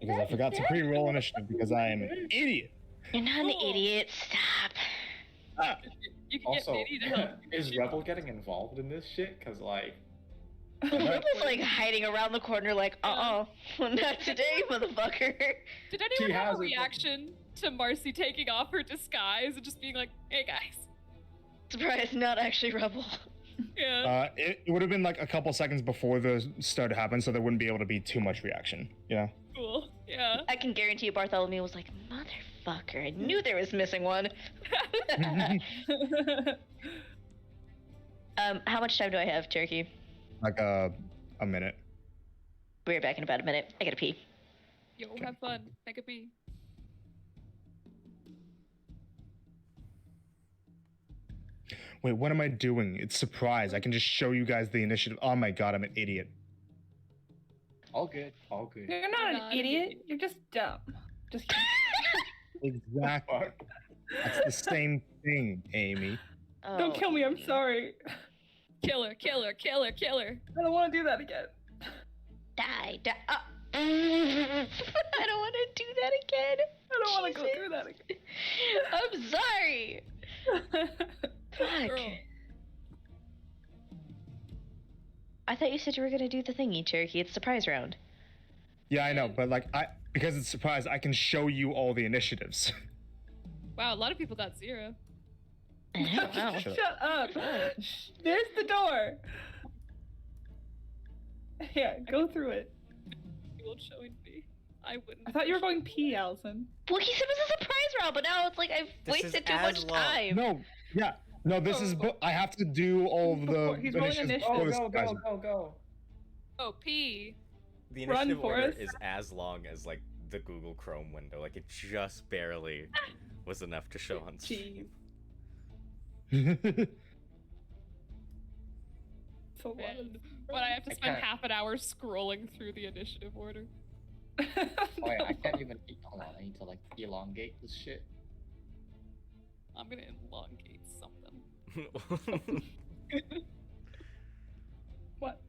Speaker 2: Because I forgot to pre-roll initiative because I am an idiot.
Speaker 5: You're not an
Speaker 4: cool.
Speaker 5: idiot. Stop.
Speaker 4: You can
Speaker 6: Also,
Speaker 4: get Minnie to help.
Speaker 6: is Rebel getting involved in this shit? Cause like,
Speaker 5: Rebel's like hiding around the corner, like, not today, motherfucker.
Speaker 4: Did anyone
Speaker 6: She
Speaker 4: have
Speaker 6: has
Speaker 4: a
Speaker 6: it.
Speaker 4: reaction to Marcy taking off her disguise and just being like, "Hey guys"?
Speaker 5: Surprise, not actually Rebel.
Speaker 4: Yeah.
Speaker 2: It would have been like a couple seconds before the start happened, so there wouldn't be able to be too much reaction. Yeah.
Speaker 4: Cool. Yeah.
Speaker 5: I can guarantee you Bartholomew was like, motherfucker, I knew there was missing one. How much time do I have, Cherokee?
Speaker 2: Like a minute.
Speaker 5: We're back in about a minute. I gotta pee.
Speaker 4: Yo, have fun. Take a pee.
Speaker 2: Wait, what am I doing? It's surprise. I can just show you guys the initiative. Oh my god, I'm an idiot.
Speaker 6: all good, all good.
Speaker 3: You're not
Speaker 4: Not
Speaker 3: an
Speaker 4: an
Speaker 3: idiot.
Speaker 4: idiot.
Speaker 3: You're just dumb. Just kidding.
Speaker 2: Exactly.
Speaker 6: Fuck.
Speaker 2: That's the same thing, Amy.
Speaker 3: Don't kill me. I'm
Speaker 5: Amy.
Speaker 3: sorry.
Speaker 4: Killer, killer, killer, killer.
Speaker 3: I don't want to do that again.
Speaker 5: Die. I don't want to do that again.
Speaker 3: I don't want to go
Speaker 5: Jesus.
Speaker 3: through that again.
Speaker 5: I'm sorry. Fuck.
Speaker 4: Girl.
Speaker 5: I thought you said you were gonna do the thingy, Cherokee. It's surprise round.
Speaker 2: Yeah, I know, but like because it's surprise, I can show you all the initiatives.
Speaker 4: Wow, a lot of people got 0.
Speaker 5: Wow.
Speaker 2: Shut
Speaker 3: Shut up. There's the door. Yeah, go through it.
Speaker 4: You won't show me. I wouldn't.
Speaker 3: I thought you were going pee, Allison.
Speaker 5: Well, he said it was a surprise round, but now it's like I've
Speaker 1: This is
Speaker 5: wasted too
Speaker 1: as
Speaker 5: much
Speaker 1: long.
Speaker 5: time.
Speaker 2: No, yeah. No, this is I have to do all of the
Speaker 3: He's rolling
Speaker 2: initiatives
Speaker 3: initiative.
Speaker 2: before
Speaker 6: Go,
Speaker 2: the
Speaker 6: go,
Speaker 2: surprise.
Speaker 6: go, go, go.
Speaker 4: Oh, pee.
Speaker 1: The
Speaker 3: Run,
Speaker 1: initiative order
Speaker 3: Forrest.
Speaker 1: is as long as like the Google Chrome window. Like it just barely was enough to show on stream.
Speaker 3: So long.
Speaker 4: And but I have to
Speaker 6: I
Speaker 4: spend
Speaker 6: can't.
Speaker 4: half an hour scrolling through the initiative order.
Speaker 6: Oh yeah, I can't even. Hold on, I need to like elongate this shit.
Speaker 4: I'm gonna elongate something.
Speaker 3: What?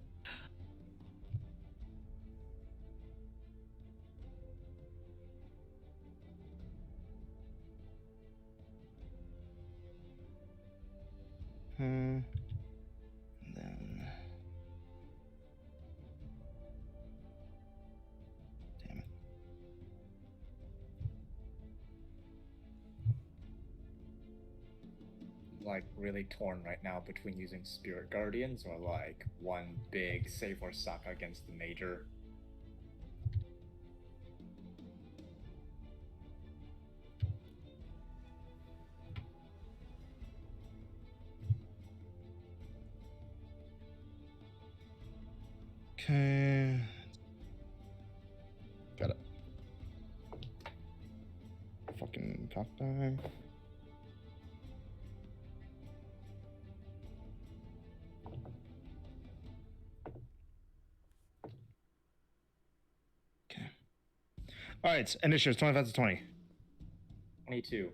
Speaker 2: And then damn it.
Speaker 6: I'm like really torn right now between using Spirit Guardians or like one big save or suck against the major.
Speaker 2: Okay. Got it. Fucking cock die. Okay. All right, initiatives 25 to 20.
Speaker 6: 22.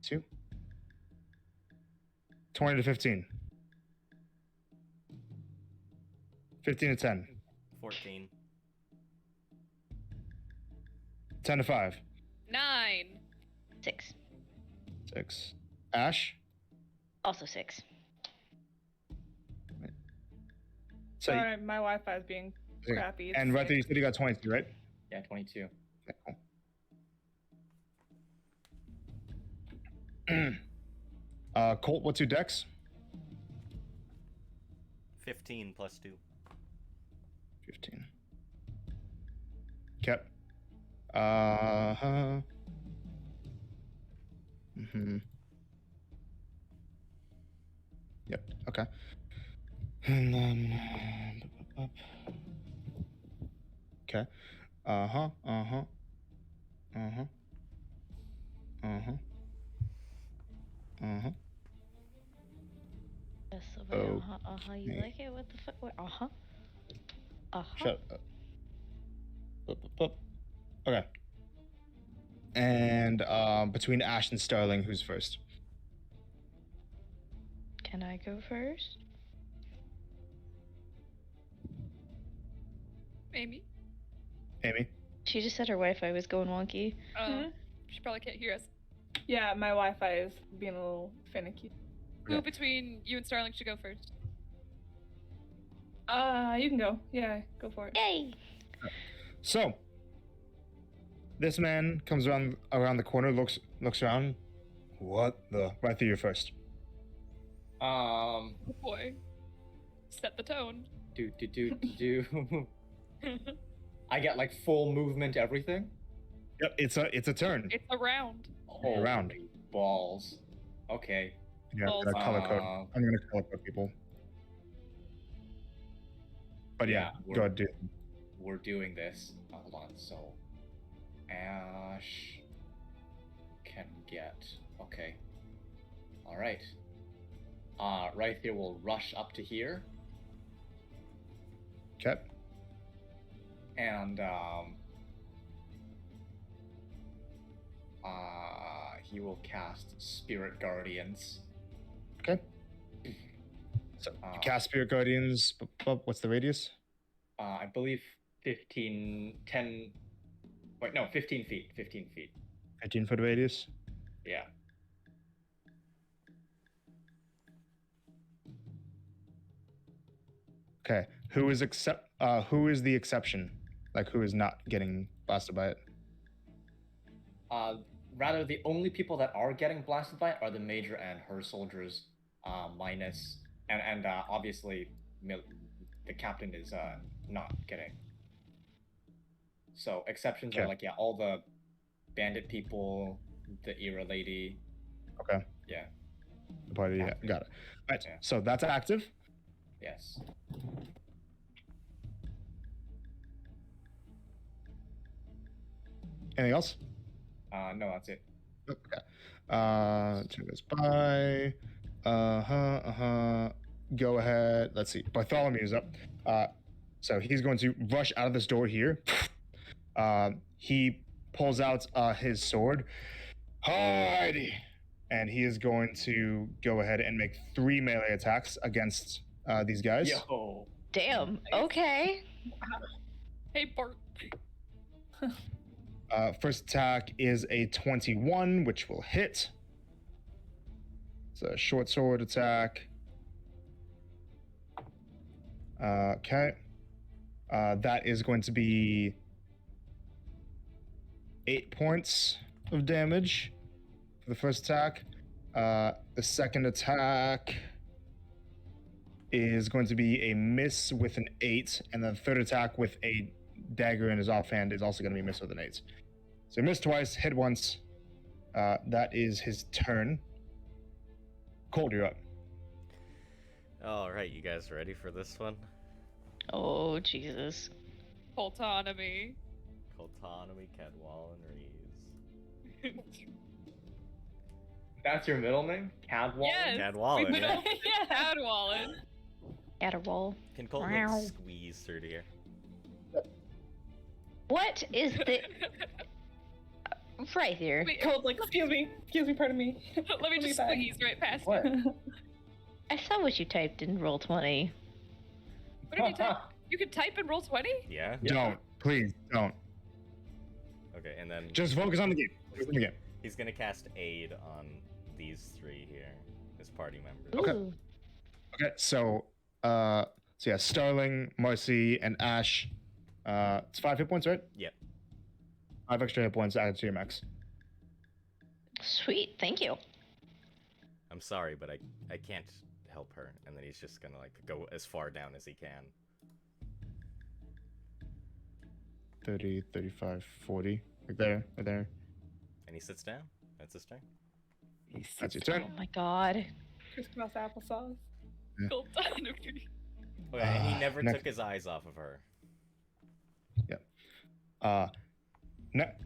Speaker 2: 2. 20 to 15. 15 to 10.
Speaker 1: 14.
Speaker 2: 10 to 5.
Speaker 4: 9.
Speaker 5: 6.
Speaker 2: 6. Ash?
Speaker 5: Also 6.
Speaker 2: So,
Speaker 3: Sorry, my Wi-Fi is being
Speaker 2: okay.
Speaker 3: crappy. It's
Speaker 2: And right there, you
Speaker 3: sick.
Speaker 2: said you got 22, right?
Speaker 6: Yeah, 22.
Speaker 2: Okay, cool. Colt, what's your dex?
Speaker 1: 15 plus 2.
Speaker 2: 15. Okay. Uh-huh. Mm-hmm. Yep, okay. And then... Okay. Uh-huh, uh-huh. Uh-huh. Uh-huh. Uh-huh.
Speaker 5: Yes,
Speaker 2: Oh,
Speaker 5: you
Speaker 2: okay.
Speaker 5: like it? What the fuck? Uh-huh. Uh-huh.
Speaker 2: Shut up. Up. Okay. And between Ash and Starling, who's first?
Speaker 5: Can I go first?
Speaker 4: Amy.
Speaker 2: Amy?
Speaker 5: She just said her Wi-Fi was going wonky.
Speaker 4: She probably can't hear us.
Speaker 3: Yeah, my Wi-Fi is being a little finicky.
Speaker 7: Who
Speaker 2: Okay.
Speaker 7: between you and Starling should go first?
Speaker 3: You can go. Yeah, go for it.
Speaker 5: Yay!
Speaker 2: So, this man comes around the corner, looks around. What the? Right through you first.
Speaker 7: Oh boy. Set the tone.
Speaker 6: Do. I get like full movement, everything.
Speaker 2: Yep, it's a turn.
Speaker 7: It's a round.
Speaker 6: Holy
Speaker 2: Around.
Speaker 6: balls. Okay.
Speaker 2: Yeah,
Speaker 7: Balls.
Speaker 2: I'm gonna color code.
Speaker 6: Uh,
Speaker 2: I'm gonna color code people. But yeah,
Speaker 6: we're-
Speaker 2: go ahead, dude.
Speaker 6: We're doing this. Hold on. So, Ash can get. Okay. All right. Right here, we'll rush up to here,
Speaker 2: Okay.
Speaker 6: and he will cast Spirit Guardians.
Speaker 2: Okay. So you
Speaker 6: Uh,
Speaker 2: cast Spirit Guardians. What's the radius?
Speaker 6: I believe 10. Wait, no, 15 feet. 15 feet.
Speaker 2: 15-foot radius.
Speaker 6: Yeah.
Speaker 2: Okay. Who is the exception? Like, who is not getting blasted by it?
Speaker 6: Rather, the only people that are getting blasted by it are the Major and her soldiers, minus, and obviously, the captain is not getting. So exceptions are
Speaker 2: Okay.
Speaker 6: like, yeah, all the bandit people, the Era lady.
Speaker 2: Okay.
Speaker 6: Yeah.
Speaker 2: The party. Yeah,
Speaker 6: Active.
Speaker 2: got it. Right.
Speaker 6: Yeah.
Speaker 2: So that's active.
Speaker 6: Yes.
Speaker 2: Anything else?
Speaker 6: No, that's it.
Speaker 2: Okay. Turn this by. Go ahead. Let's see. Bartholomew's up. So he's going to rush out of this door here. He pulls out his sword. Alrighty. And he is going to go ahead and make 3 melee attacks against these guys.
Speaker 6: Yo.
Speaker 5: Damn. Okay.
Speaker 7: Hey, Bart.
Speaker 2: First attack is a 21, which will hit. It's a short sword attack. Okay. That is going to be 8 points of damage for the first attack. The second attack is going to be a miss with an 8, and the third attack with a dagger in his offhand is also going to be a miss with an 8. So he missed twice, hit once. That is his turn. Cold, you're up.
Speaker 1: All right, you guys ready for this one?
Speaker 5: Oh Jesus.
Speaker 7: Autonomy.
Speaker 1: Autonomy, Cadwall, and Reeves.
Speaker 6: That's your middle name? Cadwall?
Speaker 7: Yes.
Speaker 1: Cadwall,
Speaker 7: We
Speaker 1: yeah.
Speaker 7: don't add Wallen.
Speaker 5: Adderall.
Speaker 1: Can Colt
Speaker 5: Wow.
Speaker 1: like squeeze through to here?
Speaker 5: What is the right here?
Speaker 7: Wait,
Speaker 3: Cold, like, excuse me, pardon me.
Speaker 7: let me just
Speaker 3: back.
Speaker 7: squeeze right past
Speaker 6: What?
Speaker 7: you.
Speaker 5: I saw what you typed in roll 20.
Speaker 7: What did you type? You could type and roll 20?
Speaker 1: Yeah?
Speaker 6: Yeah.
Speaker 2: Don't. Please, don't.
Speaker 1: Okay, and then
Speaker 2: Just focus on the game. Focus on the game.
Speaker 1: he's gonna cast Aid on these 3 here, his party members.
Speaker 2: Okay.
Speaker 5: Ooh.
Speaker 2: Okay, so yeah, Starling, Marcy, and Ash. It's 5 hit points, right?
Speaker 1: Yep.
Speaker 2: 5 extra hit points added to your max.
Speaker 5: Sweet, thank you.
Speaker 1: I'm sorry, but I can't help her. And then he's just gonna like go as far down as he can.
Speaker 2: 30, 35, 40. Right there, right there.
Speaker 1: And he sits down. That's his turn.
Speaker 2: That's your turn.
Speaker 5: Oh my god.
Speaker 3: Crisscross applesauce.
Speaker 7: Autonomy.
Speaker 1: Okay, and he never
Speaker 2: next-
Speaker 1: took his eyes off of her.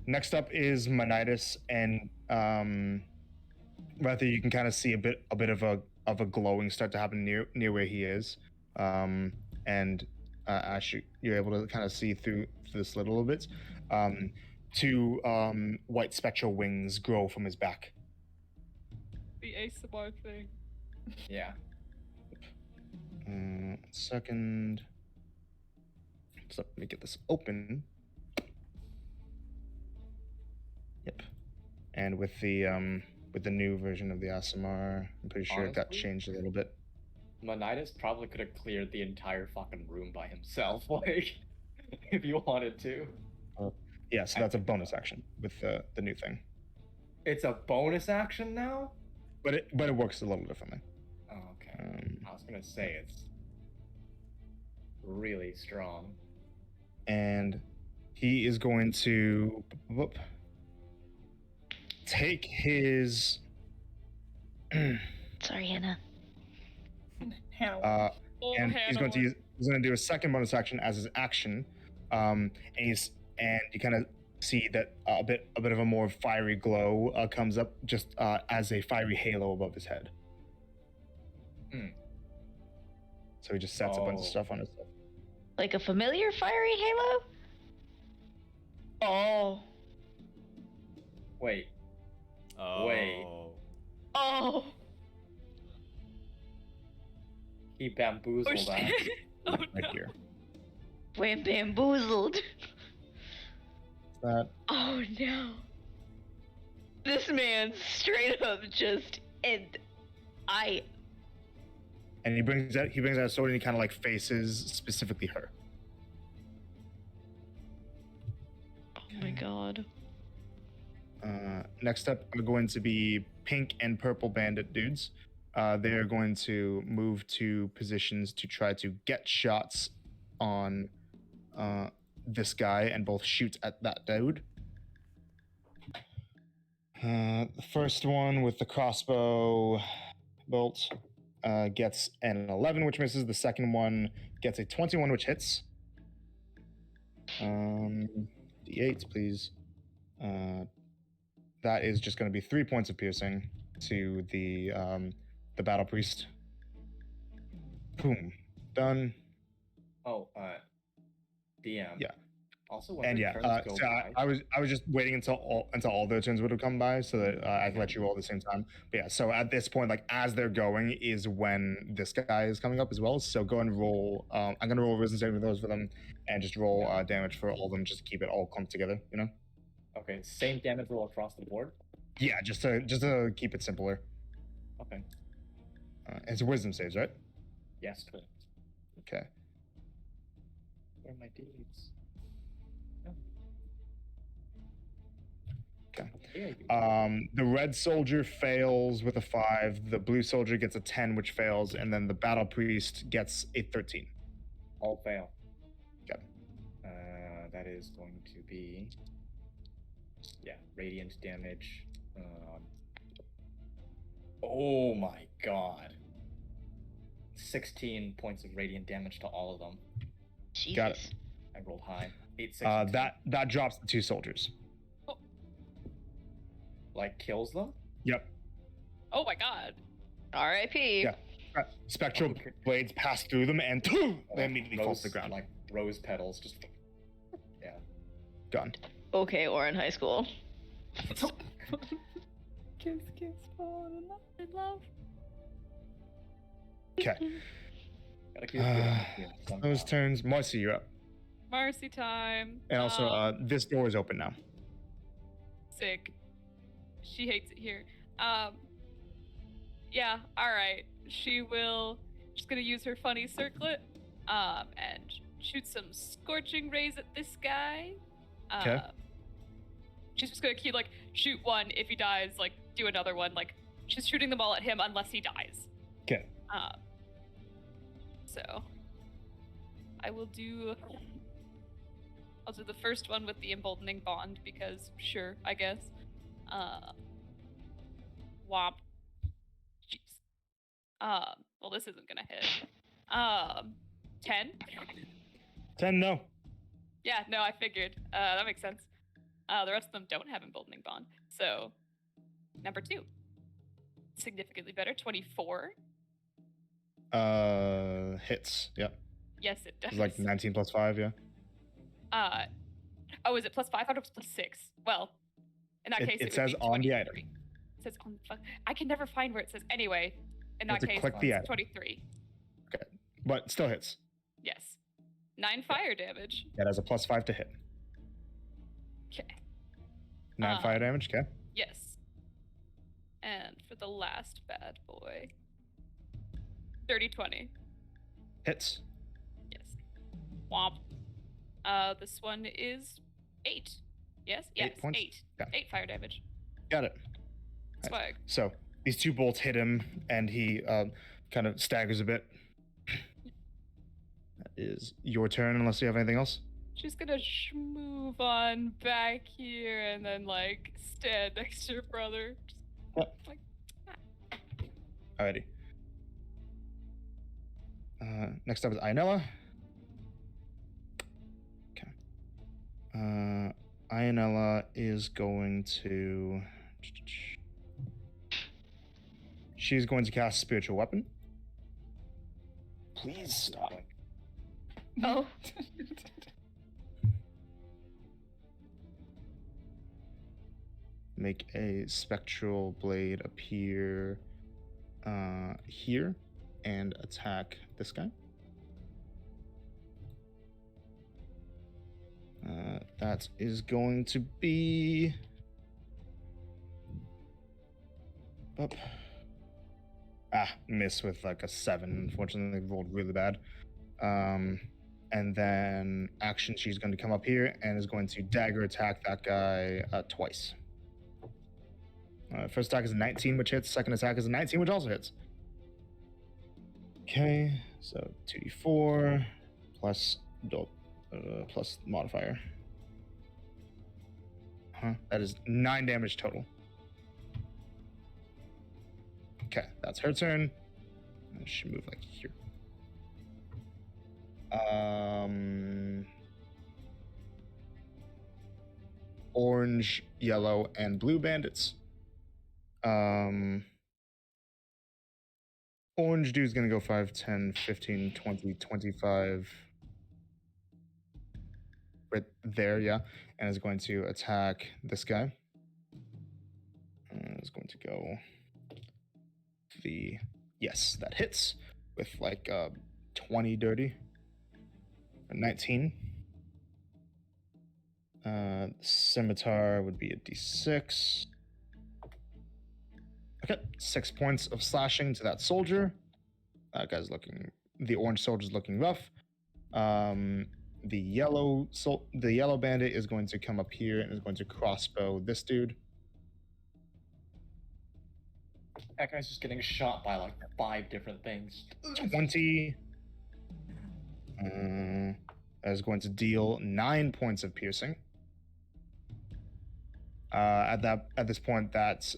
Speaker 2: Next up is Monitis, and right there you can kind of see a bit of a glowing start to happen near where he is, and Ash, you're able to kind of see through the slit a little bit. 2 white spectral wings grow from his back.
Speaker 7: The ASMR thing.
Speaker 6: Yeah.
Speaker 2: Second. So let me get this open. Yep. And with the with the new version of the ASMR. I'm pretty sure it got
Speaker 6: Honestly?
Speaker 2: changed a little bit.
Speaker 6: Monitis probably could have cleared the entire fucking room by himself, like, if you wanted to.
Speaker 2: Yeah, so that's a bonus action with the new thing.
Speaker 6: It's a bonus action now?
Speaker 2: But it works a little differently.
Speaker 6: Oh, okay. I was gonna say it's really strong.
Speaker 2: And he is going to take his
Speaker 5: Sorry, Hannah.
Speaker 8: Hannah.
Speaker 2: and he's going to do a second bonus action as his action, and you kind of see that a bit of a more fiery glow comes up just as a fiery halo above his head. So he just sets a bunch of stuff on his head.
Speaker 5: Like a familiar fiery halo? Oh.
Speaker 6: Wait.
Speaker 1: Oh.
Speaker 6: Wait.
Speaker 5: Oh.
Speaker 6: He bamboozled
Speaker 4: shit.
Speaker 6: that.
Speaker 4: Oh,
Speaker 2: Right
Speaker 4: no.
Speaker 2: here.
Speaker 5: We're bamboozled.
Speaker 2: That
Speaker 5: Oh no. This man straight up just and
Speaker 2: he brings out a sword and he kind of like faces specifically her.
Speaker 5: oh my god.
Speaker 2: Next up are going to be pink and purple bandit dudes. They are going to move to positions to try to get shots on this guy and both shoot at that dude. The first one with the crossbow bolt gets an 11, which misses. The second one gets a 21, which hits. D8, please. That is just going to be 3 points of piercing to the battle priest. Boom, done.
Speaker 6: Oh, DM.
Speaker 2: Yeah.
Speaker 6: Also, when
Speaker 2: And
Speaker 6: the
Speaker 2: yeah,
Speaker 6: turns go
Speaker 2: so
Speaker 6: by,
Speaker 2: I was just waiting until all their turns would have come by, so that I could let you roll at the same time. But yeah, so at this point, like as they're going, is when this guy is coming up as well. So go and roll. I'm gonna roll Risen saving throws for them, and just roll damage for all of them, just to keep it all clumped together. You know?
Speaker 6: okay, same damage roll across the board.
Speaker 2: Yeah, just to keep it simpler.
Speaker 6: Okay.
Speaker 2: It's wisdom saves, right?
Speaker 6: Yes, correct.
Speaker 2: Okay.
Speaker 6: Where are my deeds?
Speaker 2: Okay.
Speaker 6: Yeah,
Speaker 2: The red soldier fails with a 5. The blue soldier gets a 10, which fails, and then the battle priest gets a 13.
Speaker 6: all fail.
Speaker 2: Okay.
Speaker 6: That is going to be radiant damage. Oh my god. 16 points of radiant damage to all of them.
Speaker 5: Jesus.
Speaker 2: Got it.
Speaker 6: I rolled high. 8, 6, and 2.
Speaker 2: That drops the 2 soldiers.
Speaker 6: Like kills them.
Speaker 2: Yep.
Speaker 4: Oh my god.
Speaker 5: R.I.P.
Speaker 2: Yeah. Spectral
Speaker 6: Okay.
Speaker 2: blades pass through them, and they immediately fall to the ground.
Speaker 6: Like rose petals, just
Speaker 2: Gone.
Speaker 5: Okay, or in high school.
Speaker 3: Kiss, fall in love.
Speaker 2: Okay.
Speaker 6: gotta keep it somehow.
Speaker 2: Those turns. Marcy, you're up.
Speaker 4: Marcy time.
Speaker 2: And also, this door is open now.
Speaker 4: Sick. She hates it here. Yeah, alright. She's gonna use her funny circlet, and shoot some scorching rays at this guy.
Speaker 2: Okay.
Speaker 4: She's just gonna keep, like, shoot one. If he dies, like, do another one. Like, she's shooting them all at him unless he dies.
Speaker 2: Okay.
Speaker 4: So, I'll do the first one with the emboldening bond because, sure, I guess. Womp. Jeez. Well, this isn't gonna hit. 10?
Speaker 2: 10, no.
Speaker 4: Yeah, no, I figured. That makes sense. The rest of them don't have emboldening bond. So, number 2. Significantly better. 24.
Speaker 2: Hits. Yep.
Speaker 4: Yes, it does.
Speaker 2: It's like 19 plus 5, yeah.
Speaker 4: Oh, is it plus 5? I thought it was plus 6. Well, in that case,
Speaker 2: It
Speaker 4: would
Speaker 2: says
Speaker 4: be
Speaker 2: on the
Speaker 4: 23.
Speaker 2: item.
Speaker 4: It says on the I can never find where it says. Anyway, in
Speaker 2: You
Speaker 4: that
Speaker 2: have to
Speaker 4: case,
Speaker 2: click the
Speaker 4: it's
Speaker 2: item.
Speaker 4: 23.
Speaker 2: But still hits.
Speaker 4: Yes. 9 fire damage.
Speaker 2: That has a plus 5 to hit.
Speaker 4: Okay.
Speaker 2: 9 fire damage, okay.
Speaker 4: Yes. And for the last bad boy. 30-20.
Speaker 2: Hits.
Speaker 4: Yes. Womp. This one is 8. Yes? Yes,
Speaker 2: 8 points?
Speaker 4: 8.
Speaker 2: Yeah.
Speaker 4: 8 fire damage.
Speaker 2: Got it.
Speaker 4: Swag.
Speaker 2: So these 2 bolts hit him, and he kind of staggers a bit. That is your turn, unless you have anything else.
Speaker 4: She's gonna move on back here and then, like, stand next to her brother.
Speaker 2: Yep.
Speaker 4: Like,
Speaker 2: Alrighty. Next up is Ionella. Okay. Ionella is going to... She's going to cast Spiritual Weapon. Please stop.
Speaker 5: Oh.
Speaker 2: Make a spectral blade appear here and attack this guy. That is going to be up. Miss with like a 7. Unfortunately, rolled really bad. And then action, she's going to come up here and is going to dagger attack that guy twice. First attack is a 19, which hits. Second attack is a 19, which also hits. Okay, so 2d4 plus plus modifier. That is 9 damage total. Okay, that's her turn. She moved like here. Orange, yellow, and blue bandits. Orange dude's gonna go 5, 10, 15, 20, 25. Right there, yeah. And is going to attack this guy. Is going to go yes, that hits with like 20 dirty. 19. Scimitar would be a d6. Okay, 6 points of slashing to that soldier. The orange soldier's looking rough. The yellow bandit is going to come up here and is going to crossbow this dude.
Speaker 6: That guy's just getting shot by like 5 different things.
Speaker 2: 20. That is going to deal 9 points of piercing. At this point, that's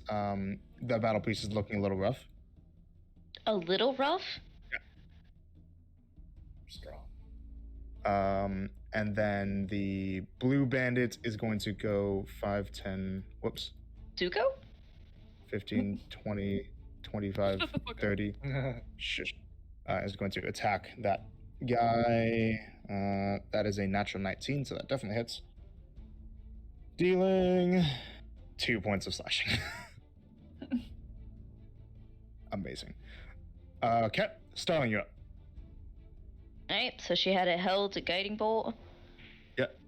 Speaker 2: the battle piece is looking a little rough.
Speaker 5: A little rough?
Speaker 6: Strong.
Speaker 2: And then the blue bandit is going to go 5, 10, whoops.
Speaker 5: Zuko?
Speaker 2: 15, 20, 25, 30. Shush. Is going to attack that guy. That is a natural 19, so that definitely hits. Dealing 2 points of slashing. Amazing. Okay, Starling, you're up.
Speaker 5: Alright, so she had it held to guiding bolt.
Speaker 2: Yep.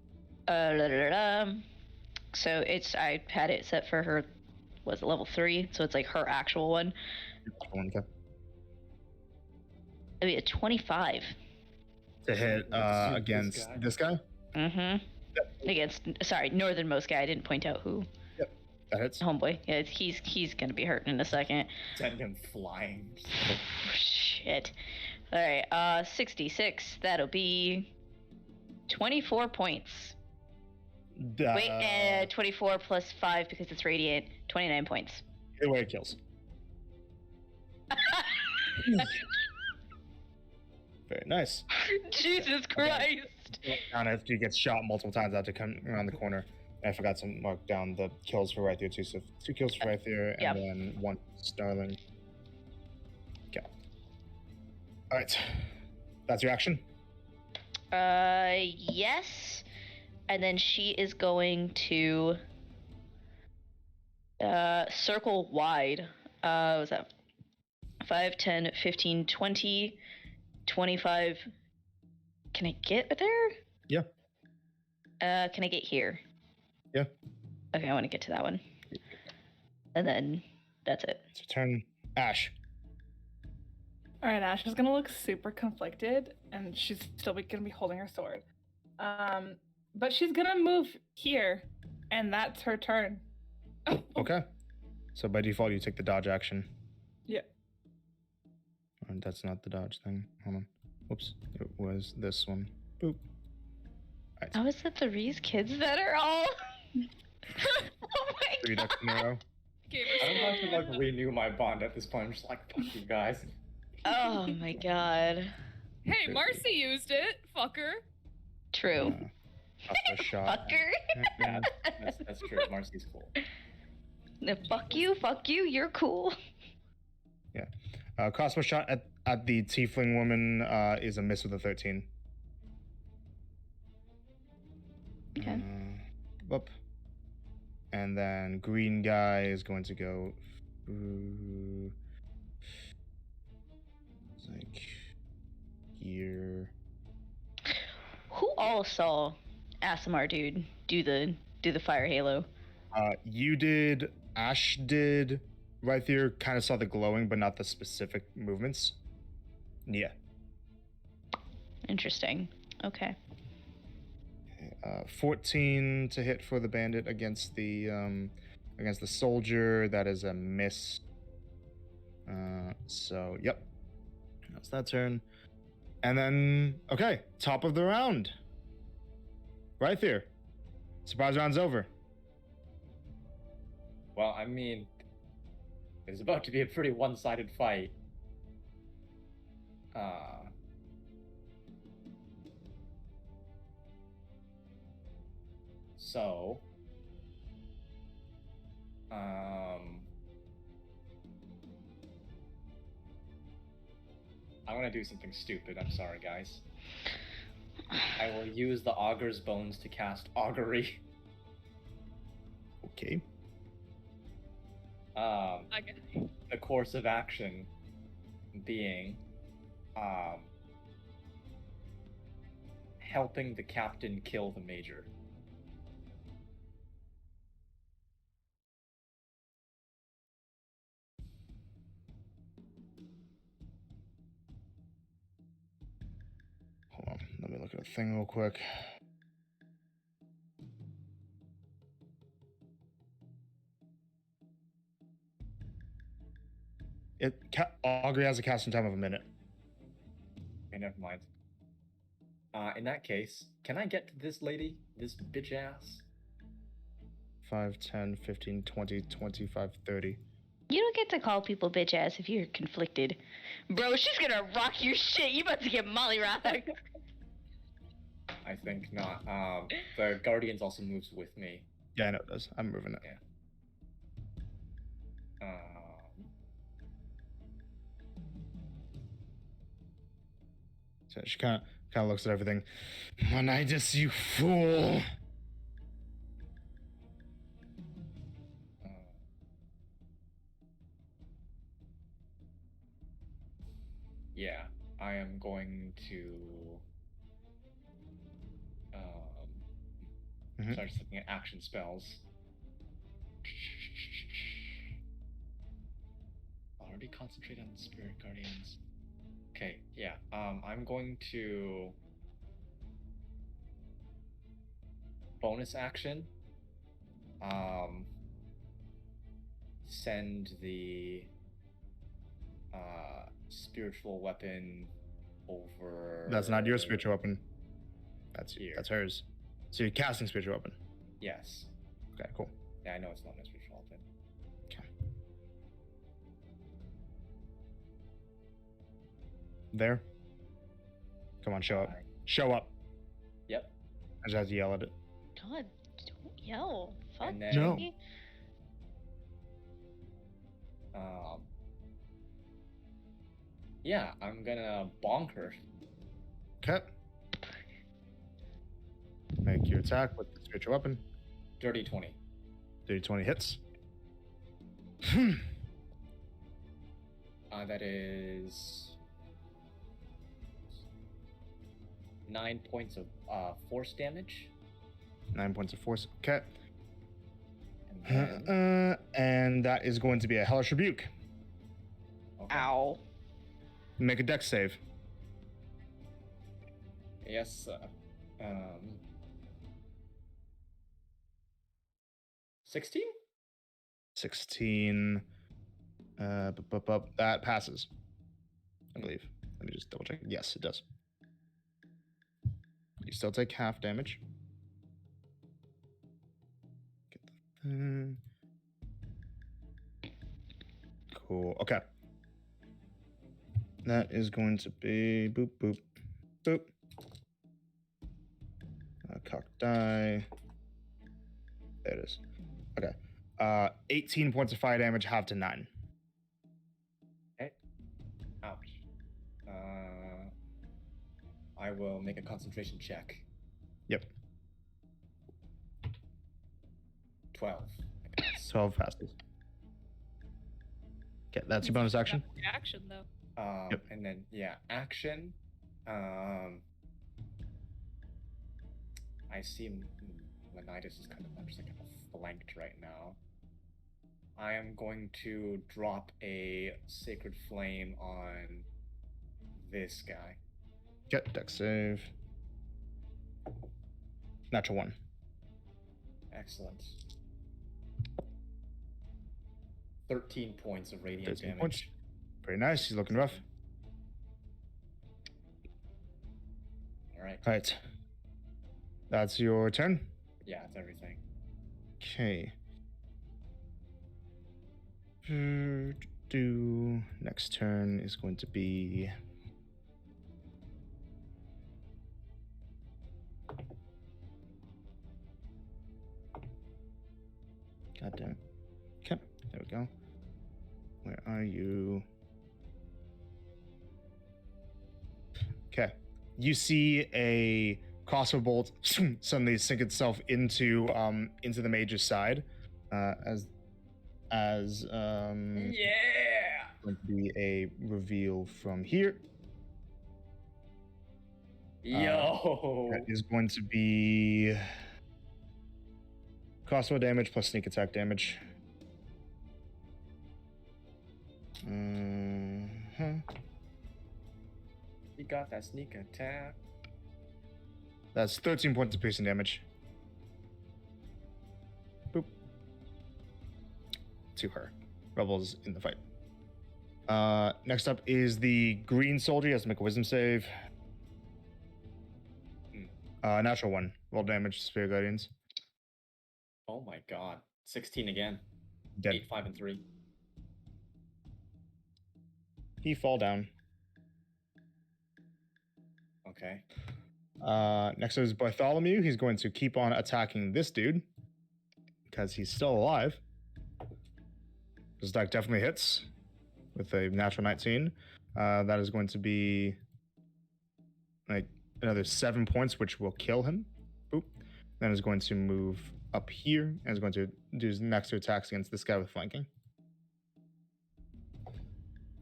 Speaker 5: So I had it set for her, was it level 3? So it's like her actual one.
Speaker 2: Okay.
Speaker 5: That'd be a 25.
Speaker 2: To hit against this guy?
Speaker 5: Mm-hmm. Yep. Against, northernmost guy. I didn't point out who.
Speaker 2: Yep, that hits.
Speaker 5: Homeboy. Yeah, he's gonna be hurting in a second.
Speaker 6: Send him flying.
Speaker 5: Shit. Alright, 66. That'll be 24 points. Wait, 24 plus 5 because it's radiant. 29 points.
Speaker 2: Either way, it kills. Very nice.
Speaker 5: Jesus Christ.
Speaker 2: And after he gets shot multiple times, I have to come around the corner. I forgot to mark down the kills for Rythier too. So 2 kills for Rythier and then 1 Starling. Okay. Alright. That's your action?
Speaker 5: Yes. And then she is going to circle wide. What was that? 5, 10, 15, 20, 25. Can I get there?
Speaker 2: Yeah.
Speaker 5: Can I get here?
Speaker 2: Yeah.
Speaker 5: Okay, I want to get to that one. And then That's it.
Speaker 2: It's your turn. Ash.
Speaker 3: All right, Ash is gonna look super conflicted, and she's still gonna be holding her sword. But she's gonna move here, and that's her turn.
Speaker 2: Okay. So by default, you take the dodge action.
Speaker 3: Yeah.
Speaker 2: And that's not the dodge thing. Hold on. Whoops. It was this one. Boop. Alright,
Speaker 5: How is it the Reese kids that are all? Oh my
Speaker 2: 3
Speaker 5: god.
Speaker 2: ducks in a row.
Speaker 6: I'm about to like renew my bond at this point. I'm just like, fuck you guys.
Speaker 5: Oh my god.
Speaker 7: Hey, Marcy used it, fucker.
Speaker 5: True.
Speaker 2: Crossbow shot.
Speaker 5: Fucker.
Speaker 6: Yeah, that's true. Marcy's cool.
Speaker 5: No, fuck you, you're cool.
Speaker 2: Crossbow shot at the tiefling woman is a miss with a 13.
Speaker 5: Okay.
Speaker 2: Up. And then green guy is going to go through. It's like here.
Speaker 5: Who all saw Asimar dude do the fire halo?
Speaker 2: You did. Ash did. Right there, kind of saw the glowing, but not the specific movements. Yeah.
Speaker 5: Interesting. Okay.
Speaker 2: 14 to hit for the bandit against the soldier. That is a miss. So yep, that's that turn. And then okay, top of the round. Right there. Surprise round's over.
Speaker 6: Well, I mean, it's about to be a pretty one-sided fight. So, I'm gonna do something stupid. I'm sorry, guys. I will use the Augur's Bones to cast Augury.
Speaker 2: Okay.
Speaker 6: The course of action being helping the captain kill the major.
Speaker 2: Hold on. Let me look at a thing real quick. Augury has a casting time of a minute.
Speaker 6: Okay, never mind. In that case, can I get to this lady? This bitch ass?
Speaker 2: 5, 10, 15, 20, 25, 30.
Speaker 5: You don't get to call people bitch ass if you're conflicted. Bro, she's gonna rock your shit. You about to get mollyrocked.
Speaker 6: I think not. The Guardians also moves with me.
Speaker 2: Yeah, I know it does. I'm moving it. So she kind of looks at everything. Monitis, you fool!
Speaker 6: Yeah, I am going to start looking at action spells. Already concentrate on the Spirit Guardians. Okay, yeah. I'm going to bonus action. Send the spiritual weapon over.
Speaker 2: That's not your spiritual weapon. That's
Speaker 6: here.
Speaker 2: That's hers. So you're casting spiritual weapon.
Speaker 6: Yes.
Speaker 2: Okay, cool.
Speaker 6: Yeah, I know it's not my spiritual weapon.
Speaker 2: Okay. There. Come on, show up. Show up.
Speaker 6: Yep.
Speaker 2: I just have to yell at it.
Speaker 5: God, don't yell. Fuck.
Speaker 6: And then,
Speaker 2: No.
Speaker 6: Yeah, I'm gonna bonk her.
Speaker 2: Okay. Make your attack with the spiritual weapon.
Speaker 6: Dirty 20.
Speaker 2: Dirty 20 hits.
Speaker 6: That is 9 points of force damage.
Speaker 2: 9 points of force. Okay.
Speaker 6: And Then,
Speaker 2: And that is going to be a hellish rebuke.
Speaker 6: okay.
Speaker 5: Ow.
Speaker 2: Make a dex save.
Speaker 6: Yes, sir. 16?
Speaker 2: 16. That passes, I believe. Let me just double check. Yes, it does. You still take half damage. Get the thing. Cool. Okay. That is going to be boop, boop, boop. Cock die. There it is. Okay. 18 points of fire damage, half to 9.
Speaker 6: Ouch. I will make a concentration check.
Speaker 2: Yep.
Speaker 6: 12.
Speaker 2: 12 passes. Okay, that's your bonus action.
Speaker 4: Reaction though.
Speaker 2: Yep.
Speaker 6: And then, yeah, action. I see Leonidas is kind of flanked right now. I am going to drop a sacred flame on this guy.
Speaker 2: Get dex save. Natural 1.
Speaker 6: Excellent. 13 points of radiant
Speaker 2: 13
Speaker 6: damage.
Speaker 2: points. Very nice. He's looking rough.
Speaker 6: All right.
Speaker 2: All right. That's your turn.
Speaker 6: Yeah, it's everything.
Speaker 2: Okay. Next turn is going to be. God damn it. Okay, there we go. Where are you? Okay. You see a crossbow bolt suddenly sink itself into the mage's side. As
Speaker 6: Yeah!
Speaker 2: going to be a reveal from here.
Speaker 6: Yo!
Speaker 2: That is going to be crossbow damage plus sneak attack damage.
Speaker 6: He got that sneak attack.
Speaker 2: That's 13 points of piercing damage. Boop. To her. Rebels in the fight. Next up is the green soldier. He has to make a wisdom save. Natural 1. Roll damage, Spear Guardians.
Speaker 6: Oh my god. 16 again.
Speaker 2: Dead.
Speaker 6: 8, 5, and 3.
Speaker 2: He fall down.
Speaker 6: Okay.
Speaker 2: Next up is Bartholomew. He's going to keep on attacking this dude because he's still alive. This attack definitely hits with a natural 19. That is going to be like another 7 points, which will kill him. Boop. Then is going to move up here and is going to do his next 2 attacks against this guy with flanking.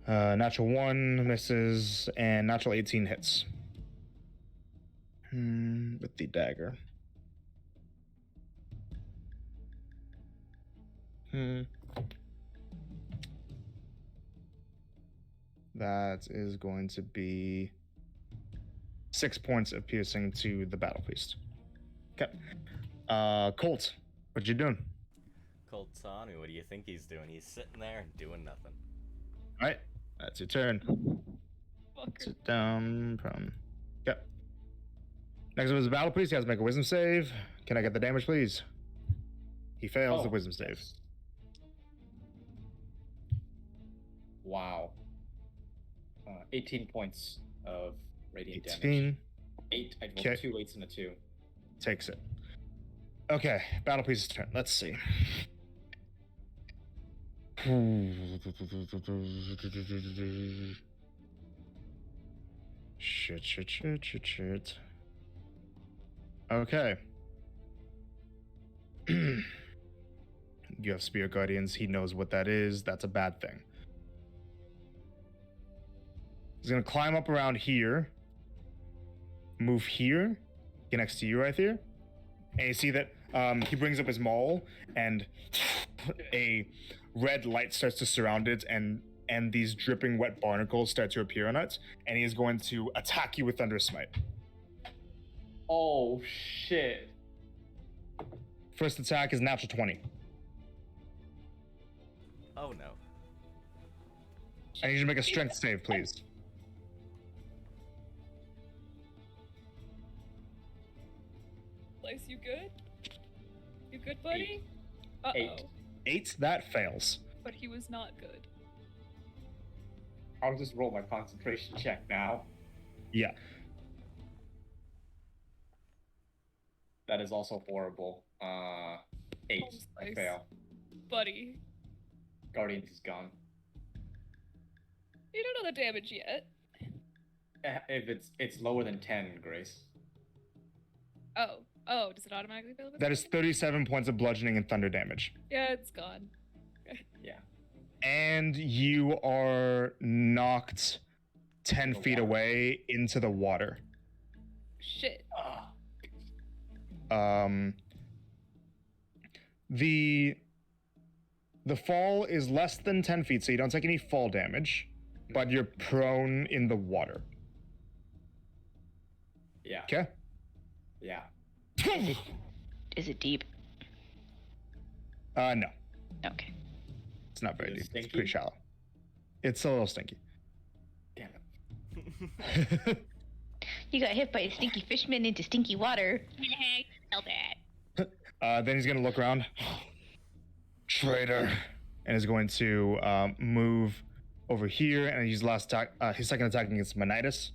Speaker 2: Natural 1 misses and natural 18 hits. With the dagger. That is going to be 6 points of piercing to the battle priest. Okay. Colt, what you doing?
Speaker 1: Colt Tanu, what do you think he's doing? He's sitting there and doing nothing.
Speaker 2: All right, that's your turn. Sit down. Yep. Next up is the battle priest. He has to make a wisdom save. Can I get the damage, please? He fails the wisdom save.
Speaker 6: Wow. 18 points of radiant
Speaker 2: 18.
Speaker 6: damage. 8. I rolled
Speaker 2: Okay.
Speaker 6: 2 8s and a 2.
Speaker 2: Takes it. Okay, battle priest's turn. Let's see. Shit. Okay. You have Spear Guardians. He knows what that is. That's a bad thing. He's gonna climb up around here. Move here. Get next to you right there. And you see that He brings up his maul, and a red light starts to surround it, and these dripping wet barnacles start to appear on it, and he is going to attack you with Thunder Smite.
Speaker 6: Oh shit.
Speaker 2: First attack is natural 20.
Speaker 1: Oh no.
Speaker 2: I need you to make a strength save, please.
Speaker 7: Place, you good? You good, buddy? Uh-oh.
Speaker 6: 8.
Speaker 2: 8, that fails.
Speaker 7: But he was not good.
Speaker 6: I'll just roll my concentration check now.
Speaker 2: Yeah.
Speaker 6: That is also horrible. 8.
Speaker 7: Oh,
Speaker 6: I
Speaker 7: nice.
Speaker 6: fail.
Speaker 7: Buddy.
Speaker 6: Guardians is gone.
Speaker 7: You don't know the damage yet.
Speaker 6: If it's lower than 10, Grace.
Speaker 7: Oh, does it automatically fail?
Speaker 2: That is 37 points of bludgeoning and thunder damage.
Speaker 7: Yeah, it's gone.
Speaker 6: Yeah.
Speaker 2: And you are knocked 10
Speaker 6: The
Speaker 2: feet
Speaker 6: water.
Speaker 2: away into the water.
Speaker 7: Shit.
Speaker 2: The fall is less than 10 feet, so you don't take any fall damage, but you're prone in the water.
Speaker 6: Yeah.
Speaker 2: Okay?
Speaker 6: Yeah.
Speaker 5: Is it deep?
Speaker 2: No.
Speaker 5: Okay.
Speaker 2: It's not very
Speaker 6: Is it
Speaker 2: deep. It's
Speaker 6: stinky?
Speaker 2: pretty shallow. It's a little stinky.
Speaker 6: Damn it.
Speaker 5: You got hit by a stinky fishman into stinky water.
Speaker 4: Tell that.
Speaker 2: Then he's going to look around. Traitor. And is going to move over here and use last attack, his second attack against Menitis.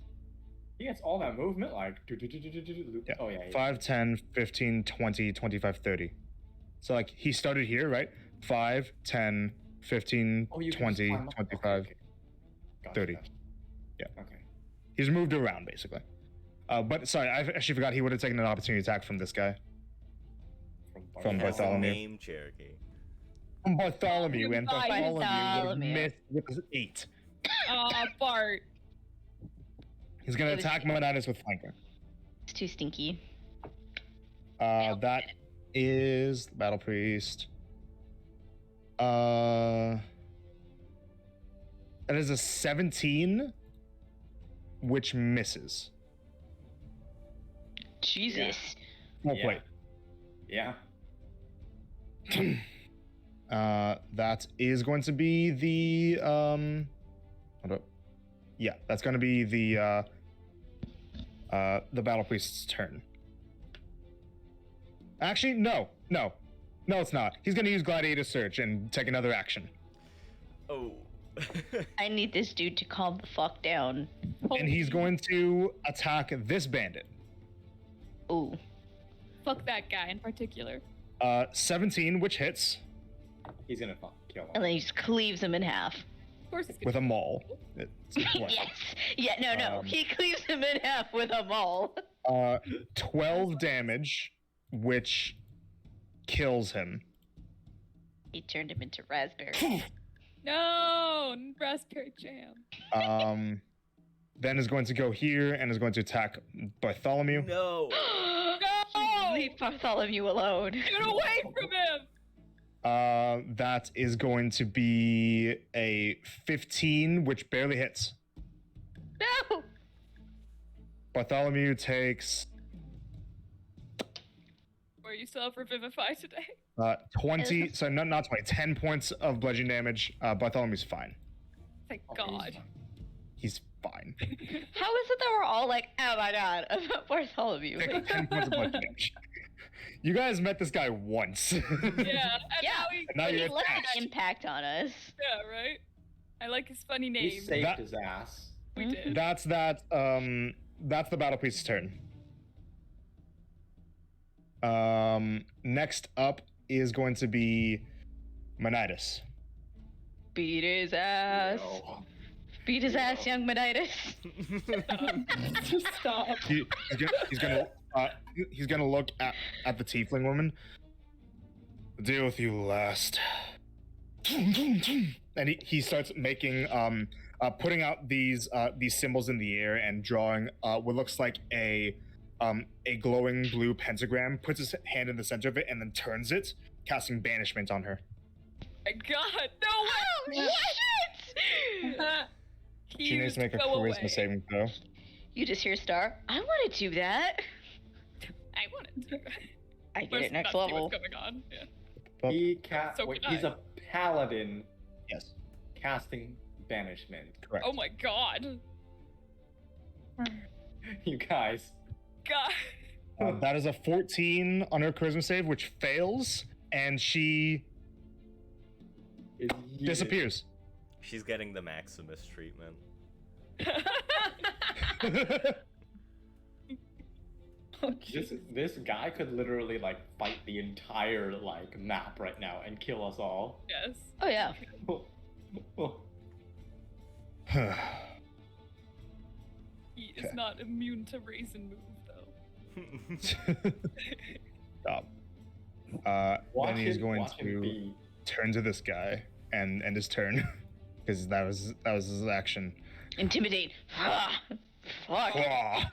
Speaker 6: He gets all that movement, like...
Speaker 2: Yeah.
Speaker 6: Oh, yeah.
Speaker 2: 5, 10, 15, 20, 25, 30. So, like, he started here, right? 5, 10, 15,
Speaker 6: Oh, you can
Speaker 2: 20,
Speaker 6: just climb up.
Speaker 2: 25.
Speaker 6: Okay. Gotcha,
Speaker 2: 30.
Speaker 6: gotcha.
Speaker 2: Yeah.
Speaker 6: Okay.
Speaker 2: He's moved around, basically. But, sorry, I actually forgot he would have taken an opportunity attack from this guy. From
Speaker 1: He has a
Speaker 2: Bartholomew.
Speaker 1: name, Cherokee.
Speaker 2: From Bartholomew, and Bartholomew would have
Speaker 5: Bartholomew.
Speaker 2: missed with his 8.
Speaker 7: Aw, Bart.
Speaker 2: He's going
Speaker 5: It
Speaker 2: to
Speaker 5: was-
Speaker 2: attack Menitis with flanker.
Speaker 5: It's too stinky.
Speaker 2: That is the Battle Priest. That is a 17, which misses.
Speaker 5: Jesus.
Speaker 2: Oh,
Speaker 6: Yeah.
Speaker 2: wait.
Speaker 6: Yeah.
Speaker 2: That is going to be the hold up. Yeah, that's going to be the Battle Priest's turn. Actually, no, it's not. He's going to use Gladiator Search and take another action,
Speaker 1: Oh.
Speaker 5: I need this dude to calm the fuck down.
Speaker 2: and he's going to attack this bandit.
Speaker 5: Ooh.
Speaker 7: Fuck that guy in particular.
Speaker 2: 17, which hits
Speaker 6: He's gonna kill him.
Speaker 5: And then he just cleaves him in half.
Speaker 7: Of course he's
Speaker 2: with
Speaker 7: gonna
Speaker 2: a maul. It's what?
Speaker 5: Yes. Yeah, no.
Speaker 2: Um,
Speaker 5: He cleaves him in half with a maul.
Speaker 2: 12 damage, which kills him.
Speaker 5: He turned him into raspberry.
Speaker 7: No, raspberry jam.
Speaker 2: Then is going to go here and is going to attack Bartholomew.
Speaker 1: No.
Speaker 7: No!
Speaker 5: Leave Bartholomew alone.
Speaker 7: Get away from him!
Speaker 2: That is going to be a 15, which barely hits.
Speaker 5: No!
Speaker 2: Bartholomew takes
Speaker 7: Or you still have Revivify today?
Speaker 2: 20, so not 20, 10 points of bludgeoning damage. Bartholomew's fine.
Speaker 7: Thank
Speaker 6: Oh,
Speaker 7: God.
Speaker 2: He's fine.
Speaker 5: How is it that we're all like, oh my god, about Bartholomew?
Speaker 2: Take 10 points of bludgeoning damage. You guys met this guy once.
Speaker 7: Yeah, and
Speaker 5: Yeah.
Speaker 7: now he...
Speaker 2: Now
Speaker 5: He
Speaker 2: you're
Speaker 5: left
Speaker 2: attached.
Speaker 5: an impact on us.
Speaker 7: Yeah, right? I like his funny
Speaker 6: He
Speaker 7: name.
Speaker 6: saved
Speaker 2: That-
Speaker 6: his ass.
Speaker 7: We did.
Speaker 2: That's the Battle Priest's turn. Next up is going to be Menitis.
Speaker 5: Beat his ass.
Speaker 6: No.
Speaker 5: Beat his ass, young Menitis.
Speaker 8: Just stop.
Speaker 2: He's gonna look at the tiefling woman. Deal with you last. And he starts making putting out these symbols in the air and drawing what looks like a a glowing blue pentagram, puts his hand in the center of it, and then turns it, casting banishment on her.
Speaker 7: My God, no way! Shit!
Speaker 2: She needs to make a charisma saving throw.
Speaker 5: You just hear Star. I want to do that.
Speaker 7: I want to do that.
Speaker 5: I get
Speaker 7: Let's
Speaker 5: it next
Speaker 7: not see
Speaker 5: level.
Speaker 7: what's going on. Yeah.
Speaker 2: Up.
Speaker 6: He's a paladin
Speaker 2: Yes,
Speaker 6: casting banishment.
Speaker 2: correct.
Speaker 7: Oh my God.
Speaker 6: You guys.
Speaker 7: God.
Speaker 2: That is a 14 on her charisma save, which fails, and she disappears.
Speaker 1: She's getting the Maximus treatment.
Speaker 6: This guy could literally like fight the entire like map right now and kill us all.
Speaker 7: Yes.
Speaker 5: Oh yeah.
Speaker 7: He is not immune to raisin move though.
Speaker 2: Stop.
Speaker 6: Watch
Speaker 2: Then he's
Speaker 6: him-
Speaker 2: going
Speaker 6: watch him
Speaker 2: to
Speaker 6: be-
Speaker 2: turn to this guy and end his turn because that was his action.
Speaker 5: Intimidate. Ah, fuck.
Speaker 2: Wah.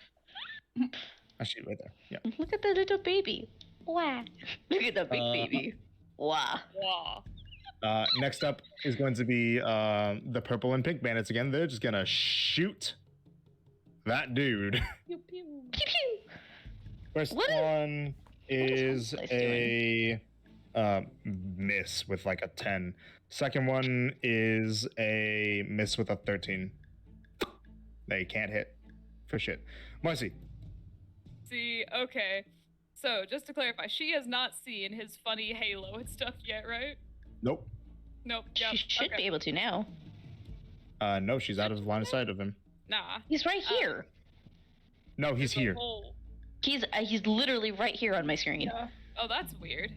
Speaker 2: Actually, right there. Yeah.
Speaker 5: Look at the little baby. Wow. Look at the big baby. Wow.
Speaker 7: Wow.
Speaker 2: Next up is going to be the purple and pink bandits again. They're just gonna shoot that dude.
Speaker 7: Pew pew.
Speaker 5: Pew pew.
Speaker 2: First
Speaker 5: What
Speaker 2: one is
Speaker 5: What is
Speaker 2: a miss with like a 10. Second one is a miss with a 13. They can't hit for shit. Marcy.
Speaker 7: See, okay. So, just to clarify, she has not seen his funny halo and stuff yet, right?
Speaker 2: Nope.
Speaker 7: Nope. Yep.
Speaker 5: She should
Speaker 7: okay.
Speaker 5: be able to now.
Speaker 2: No, she's out of line of sight of him.
Speaker 7: Nah.
Speaker 5: He's right here.
Speaker 2: No, he's
Speaker 7: There's a
Speaker 2: here.
Speaker 7: hole.
Speaker 5: He's literally right here on my screen.
Speaker 3: Yeah.
Speaker 7: Oh, that's weird.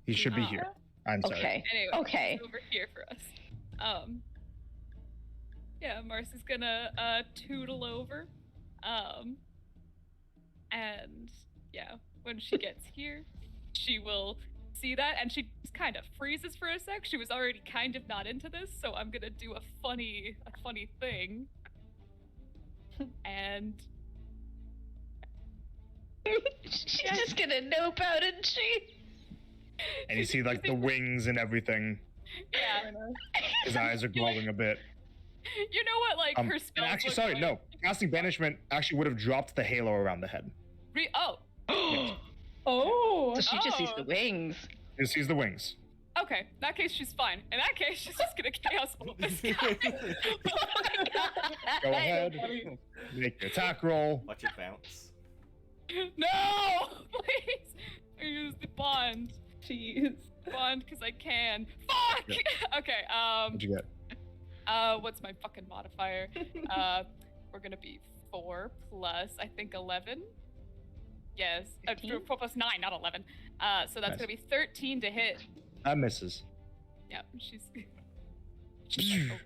Speaker 2: He should be
Speaker 7: Ah.
Speaker 2: here. I'm sorry.
Speaker 5: Okay.
Speaker 7: Anyway,
Speaker 5: Okay.
Speaker 7: he's over here for us. Yeah, Marcy's gonna tootle over. And yeah, when she gets here, she will see that and she just kind of freezes for a sec. She was already kind of not into this, so I'm gonna do a funny thing. And
Speaker 5: She's just gonna nope out, isn't she?
Speaker 2: And you see like the wings and everything.
Speaker 7: yeah.
Speaker 2: His eyes are glowing a bit.
Speaker 7: You know what, like her
Speaker 2: And
Speaker 7: spells
Speaker 2: actually,
Speaker 7: look
Speaker 2: sorry,
Speaker 7: like?
Speaker 2: no. Casting banishment actually would have dropped the halo around the head.
Speaker 7: Oh,
Speaker 3: Oh.
Speaker 5: So she just sees the
Speaker 7: Oh.
Speaker 5: wings.
Speaker 2: He sees the wings.
Speaker 7: okay. In that case, she's fine. In that case, she's just gonna chaos bolt this guy.
Speaker 5: Oh my god.
Speaker 2: Go ahead. Make your attack roll.
Speaker 1: Watch it bounce.
Speaker 7: No, please. I use the bond,
Speaker 3: Jeez.
Speaker 7: because I can. Fuck. Okay.
Speaker 2: What'd you get?
Speaker 7: What's my fucking modifier? We're gonna be 4 plus I think 11. Yes,
Speaker 5: 15?
Speaker 7: 4 plus 9, not 11. So that's
Speaker 2: Nice.
Speaker 7: gonna be 13 to hit.
Speaker 2: That misses.
Speaker 7: Yeah, she's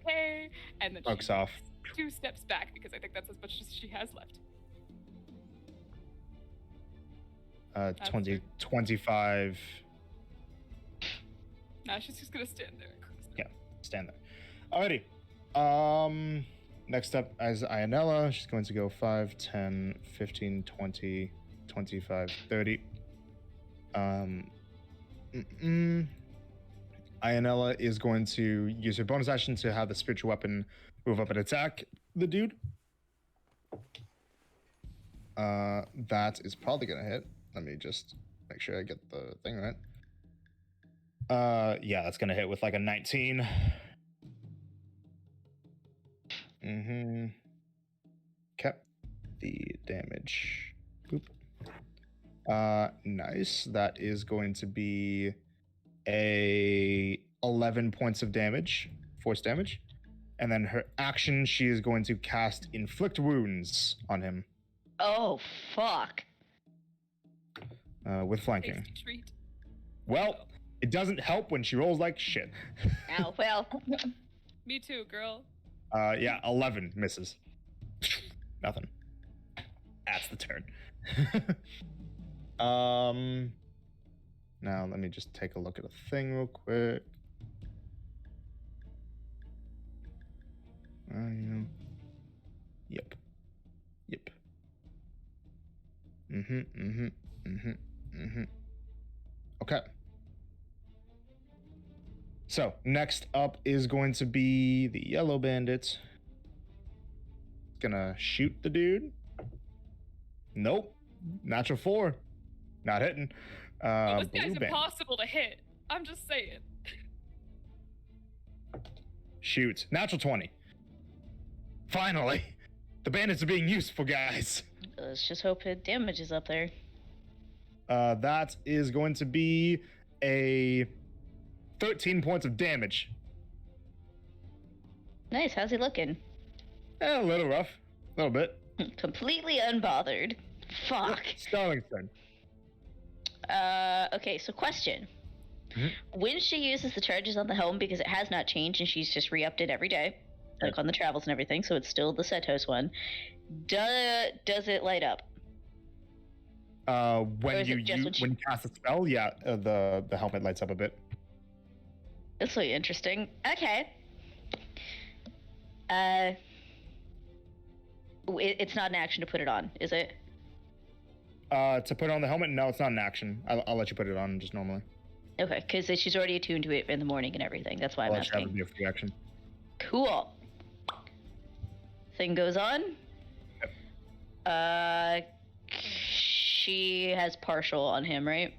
Speaker 7: okay, and then
Speaker 2: Bugs
Speaker 7: she
Speaker 2: off.
Speaker 7: 2 steps back because I think that's as much as she has left.
Speaker 2: 20, 25.
Speaker 7: Now she's just gonna stand there.
Speaker 2: Yeah, stand there. Alrighty. Next up is Ionella. She's going to go 5, 10, 15, 20, 25, 30. Ionella is going to use her bonus action to have the spiritual weapon move up and attack the dude. That is probably gonna hit. Let me just make sure I get the thing right. Yeah, that's gonna hit with like a 19. Kept the damage. Boop. Nice. That is going to be a 11 points of damage, force damage. And then her action, she is going to cast Inflict Wounds on him
Speaker 5: Oh fuck.
Speaker 2: with flanking.
Speaker 7: Tasty treat.
Speaker 2: Well, it doesn't help when she rolls like shit.
Speaker 5: Ow, well.
Speaker 7: Me too, girl.
Speaker 2: Yeah, 11 misses. Nothing. That's the turn. Now let me just take a look at a thing real quick. Yep. Okay. So, next up is going to be the yellow bandit. Gonna shoot the dude. Nope. Natural 4. Not hitting.
Speaker 7: Oh, this guy's
Speaker 2: Blue bandit.
Speaker 7: impossible to hit. I'm just saying.
Speaker 2: Shoots. Natural 20. Finally. The bandits are being useful, guys.
Speaker 5: Let's just hope it damages up there.
Speaker 2: That is going to be a 13 points of damage.
Speaker 5: Nice. How's he looking?
Speaker 2: A little rough. A little bit.
Speaker 5: Completely unbothered. Fuck.
Speaker 2: Starling's turn.
Speaker 5: Okay, so question.
Speaker 2: Mhm.
Speaker 5: When she uses the charges on the helm, because it has not changed and she's just re-upped it every day, like on the travels and everything, so it's still the Setos one, does it light up? Or
Speaker 2: When
Speaker 5: is
Speaker 2: you
Speaker 5: it just
Speaker 2: when you cast a spell, yeah, the helmet lights up a bit.
Speaker 5: That's really interesting. Okay. It's not an action to put it on, is it?
Speaker 2: To put on the helmet, no, it's not an action. I'll let you put it on just normally.
Speaker 5: Okay, because she's already attuned to it in the morning and everything. That's why
Speaker 2: I'll
Speaker 5: I'm
Speaker 2: let you have it
Speaker 5: asking.
Speaker 2: be a free action.
Speaker 5: Cool. Thing goes on. She has partial on him, right?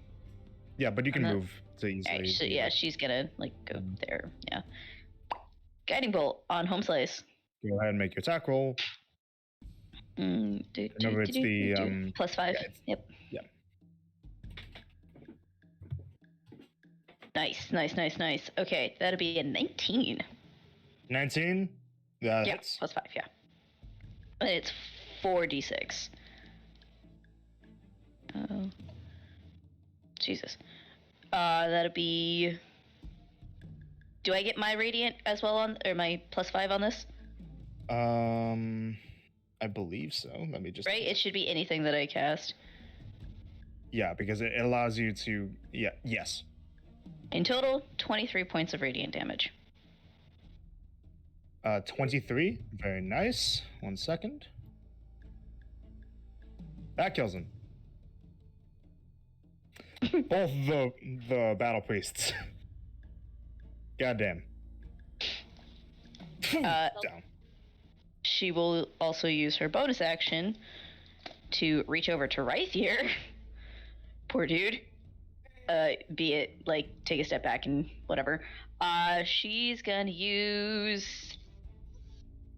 Speaker 2: Yeah, but you can
Speaker 5: I'm not-
Speaker 2: move to easily.
Speaker 5: Alright, so yeah, she's gonna like go there. Yeah. Guiding bolt on home slice.
Speaker 2: Go ahead and make your attack roll. Remember, it's the
Speaker 5: +5.
Speaker 2: yeah, it's-
Speaker 5: Yep.
Speaker 2: yeah.
Speaker 5: Nice. Okay, that'll be a 19.
Speaker 2: 19. Yeah,
Speaker 5: Yeah,
Speaker 2: hits.
Speaker 5: +5. Yeah. And it's 4d6. Oh. Jesus. That'll be. Do I get my radiant as well on, or my +5 on this?
Speaker 2: I believe so. Let me just.
Speaker 5: Right? It should be anything that I cast.
Speaker 2: Yeah, because it allows you to. Yeah. Yes.
Speaker 5: In total, 23 points of radiant damage.
Speaker 2: 23. Very nice. 1 second. That kills him. Both the battle priests. Goddamn. Down.
Speaker 5: She will also use her bonus action to reach over to Rythier. Poor dude. Be it like take a step back and whatever. She's gonna use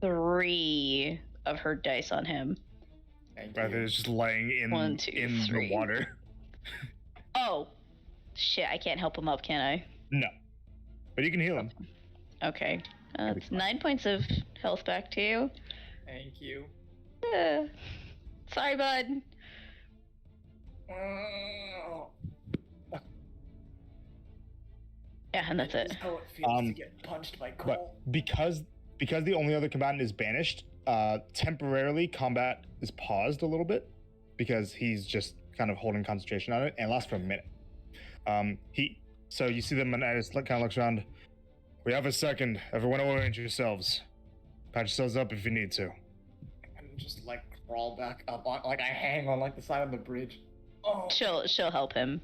Speaker 5: 3 of her dice on him.
Speaker 2: Rather it's just laying in
Speaker 5: 1, 2,
Speaker 2: in
Speaker 5: 3.
Speaker 2: the water.
Speaker 5: Oh, shit! I can't help him up, can I?
Speaker 2: No, but you can heal him.
Speaker 5: Okay.
Speaker 2: That'd be
Speaker 5: It's 9 points of health back to you.
Speaker 6: Thank you.
Speaker 5: Sorry, bud. Yeah, and that's it.
Speaker 6: This is how it feels
Speaker 2: Um,
Speaker 6: to get punched by
Speaker 2: But
Speaker 6: Cole.
Speaker 2: because the only other combatant is banished, temporarily combat is paused a little bit because he's just kind of holding concentration on it and it lasts for a minute. So you see the Manitis kind of looks around. We have a second. Everyone orient yourselves. Patch yourselves up if you need to.
Speaker 6: And just like crawl back up on, like I hang on like the side of the bridge. Oh,
Speaker 5: She'll help him.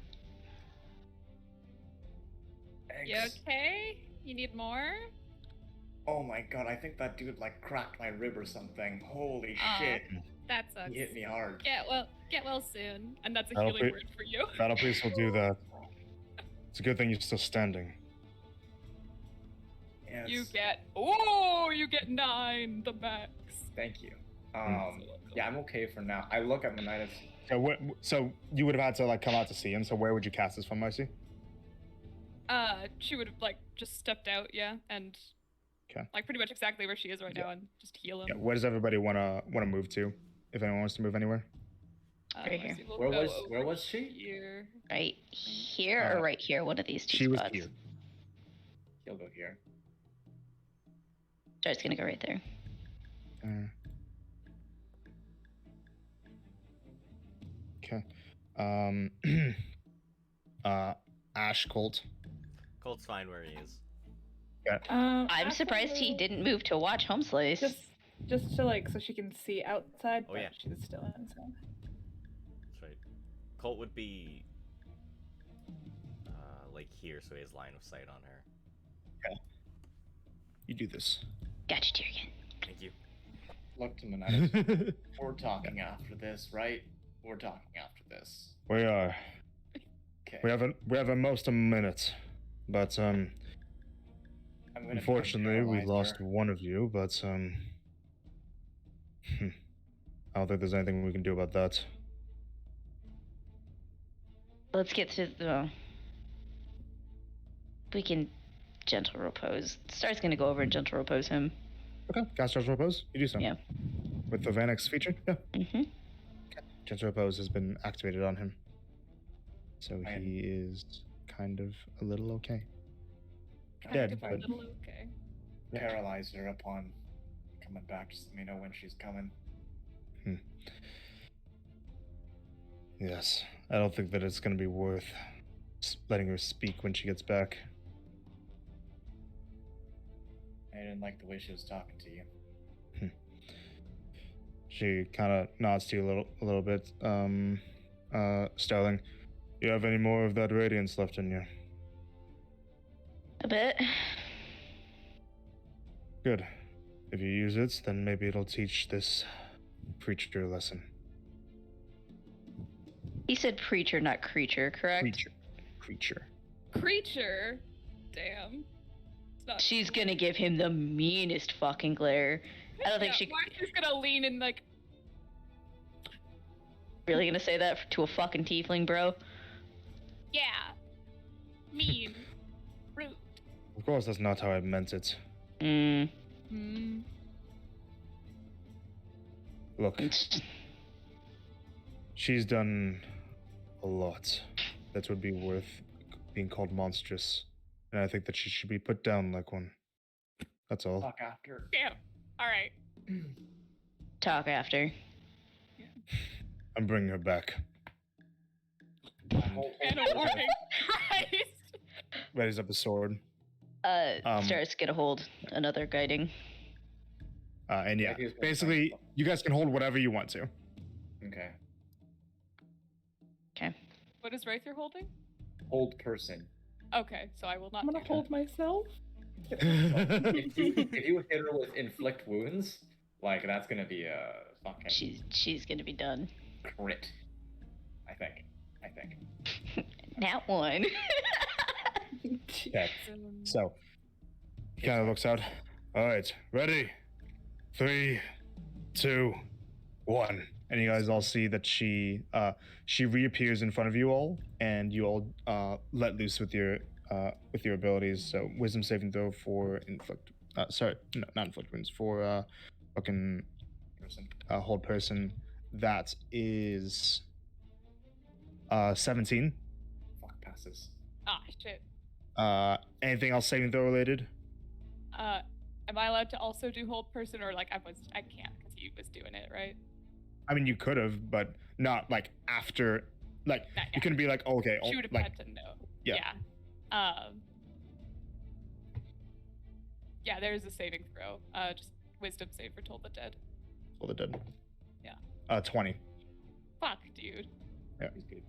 Speaker 6: thanks.
Speaker 7: You okay? You need more?
Speaker 6: Oh my god, I think that dude like cracked my rib or something. Holy
Speaker 7: Aw.
Speaker 6: shit.
Speaker 7: That sucks.
Speaker 6: He hit me hard.
Speaker 7: Get well soon. And that's a
Speaker 2: That'll
Speaker 7: healing
Speaker 2: be-
Speaker 7: word for you.
Speaker 2: Battle priest will do that. It's a good thing you're still standing.
Speaker 6: Yes.
Speaker 7: You get 9, the max.
Speaker 6: Thank you.
Speaker 2: Hmm.
Speaker 6: Yeah, I'm okay for now. I look at Manitis.
Speaker 2: So you would have had to like come out to see him. So where would you cast this from, Mercy?
Speaker 7: She would have like just stepped out, yeah, and
Speaker 2: Okay.
Speaker 7: like pretty much exactly where she is right
Speaker 2: Yeah.
Speaker 7: now, and just heal him.
Speaker 2: Yeah. Where does everybody wanna move to? If anyone wants to move anywhere.
Speaker 5: Right here.
Speaker 7: Mercy will
Speaker 6: Where
Speaker 7: go
Speaker 6: was
Speaker 7: over
Speaker 6: she?
Speaker 7: Here.
Speaker 5: Right here or right here? One of these two
Speaker 2: She was
Speaker 5: spots.
Speaker 2: here.
Speaker 6: He'll go here.
Speaker 5: Jar's gonna go right there.
Speaker 2: Okay. Ash Colt.
Speaker 1: Colt's fine where he is.
Speaker 5: I'm surprised he didn't move to watch Home Slice.
Speaker 3: Just to like so she can see outside.
Speaker 1: Oh,
Speaker 3: but
Speaker 1: yeah.
Speaker 3: she's still inside.
Speaker 1: That's right. Colt would be like here, so he has line of sight on her.
Speaker 2: Okay. You do this.
Speaker 5: Gotcha, Tyrion.
Speaker 1: Thank you.
Speaker 6: Look to Monetus. We're talking after this, right? We're talking after this.
Speaker 2: We are.
Speaker 6: Okay.
Speaker 2: We have a most a minute, but
Speaker 6: I'm gonna
Speaker 2: unfortunately we
Speaker 6: paralyze
Speaker 2: lost
Speaker 6: her.
Speaker 2: one of you. But I don't think there's anything we can do about that.
Speaker 5: Let's get to the. We can gentle repose. Star's gonna go over and gentle repose him.
Speaker 2: Okay, cast Gentle Repose. You do so.
Speaker 5: Yeah.
Speaker 2: With the Vanix feature. Yeah.
Speaker 5: Mm-hmm.
Speaker 2: Gentle Repose has been activated on him, so
Speaker 6: Right.
Speaker 2: he is kind of a little okay.
Speaker 7: Kind
Speaker 2: Dead,
Speaker 7: of a
Speaker 2: but
Speaker 7: little okay.
Speaker 6: Paralyze her upon coming back. Just let me know when she's coming.
Speaker 2: yes, I don't think that it's going to be worth letting her speak when she gets back.
Speaker 6: I didn't like the way she was talking to you.
Speaker 2: She kind of nods to you a little bit. Sterling, you have any more of that radiance left in you?
Speaker 5: A bit.
Speaker 2: Good. If you use it, then maybe it'll teach this preacher a lesson.
Speaker 5: He said preacher, not creature, correct?
Speaker 2: Creature.
Speaker 7: Creature. Damn. It's not
Speaker 5: She's gonna give him the meanest fucking glare. I don't think she
Speaker 7: Marcy's gonna lean in like.
Speaker 5: really gonna say that to a fucking tiefling, bro.
Speaker 7: Yeah. Mean. Rude.
Speaker 2: Of course, that's not how I meant it.
Speaker 7: Hmm.
Speaker 2: Look, she's done a lot that would be worth being called monstrous, and I think that she should be put down like one. That's all.
Speaker 6: Talk after.
Speaker 7: Damn. All right.
Speaker 5: Talk after.
Speaker 2: I'm bringing her back.
Speaker 7: And a warning. Christ.
Speaker 2: Raises up a sword.
Speaker 5: Star's gonna hold another guiding.
Speaker 2: And yeah,
Speaker 6: Maybe it's gonna
Speaker 2: basically,
Speaker 6: fight.
Speaker 2: you guys can hold whatever you want to.
Speaker 6: Okay.
Speaker 7: What is Wraither holding?
Speaker 6: Old person.
Speaker 7: Okay, so I will not.
Speaker 3: I'm gonna
Speaker 7: do
Speaker 3: hold myself.
Speaker 6: if you hit her with inflict wounds, like that's gonna be a fucking
Speaker 5: She's gonna be done.
Speaker 6: crit. I think.
Speaker 5: Nat one.
Speaker 2: Okay,
Speaker 7: that.
Speaker 2: so he kind of looks out. All right, ready? 3, 2, 1. And you guys all see that she reappears in front of you all, and you all let loose with your abilities. So wisdom saving throw for inflict. Sorry, no, not inflict wounds, for fucking
Speaker 6: Person.
Speaker 2: hold person. That is 17.
Speaker 6: Fuck passes.
Speaker 7: Ah, shit.
Speaker 2: Anything else saving throw related?
Speaker 7: Am I allowed to also do hold person, or like I can't because he was doing it, right?
Speaker 2: I mean, you could have, but not like after. Like you couldn't be like, oh, okay,
Speaker 7: She would have
Speaker 2: like
Speaker 7: had to know.
Speaker 2: yeah.
Speaker 7: Yeah, there's a saving throw. Just wisdom save for Toll the Dead.
Speaker 2: Toll the Dead.
Speaker 7: Yeah.
Speaker 2: 20.
Speaker 7: Fuck, dude.
Speaker 6: He's good.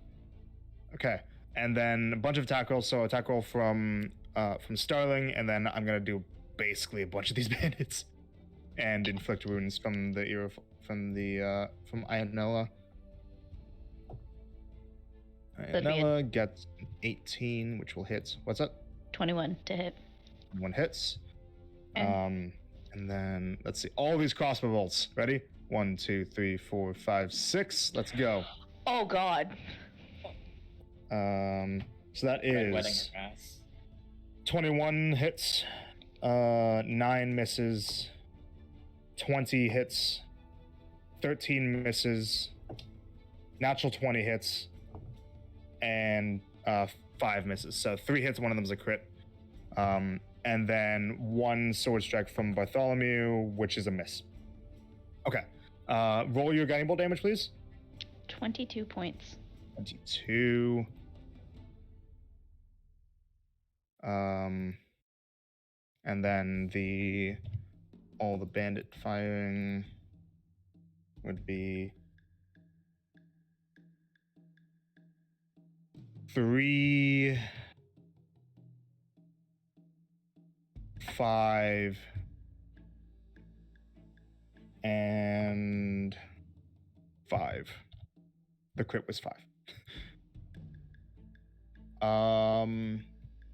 Speaker 2: Okay, and then a bunch of attack rolls. So attack roll from Starling, and then I'm gonna do basically a bunch of these bandits, and inflict wounds from the era from Ionella.
Speaker 5: That'd be
Speaker 2: Ionella gets 18, which will hit. What's that?
Speaker 5: 21 to hit.
Speaker 2: One hits.
Speaker 5: Okay.
Speaker 2: And then let's see. All these crossbow bolts. Ready? 1, 2, 3, 4, 5, 6. Let's go.
Speaker 5: Oh god.
Speaker 2: So that
Speaker 6: Red wedding
Speaker 2: is
Speaker 6: her ass.
Speaker 2: 21 hits, 9 misses, 20 hits, 13 misses, natural 20 hits, and 5 misses. So 3 hits, one of them is a crit. And then 1 sword strike from Bartholomew, which is a miss. Okay. Roll your guiding bolt damage, please.
Speaker 5: 22 points.
Speaker 2: 22. And then all the bandit firing would be 3, 5, and 5. The crit was 5.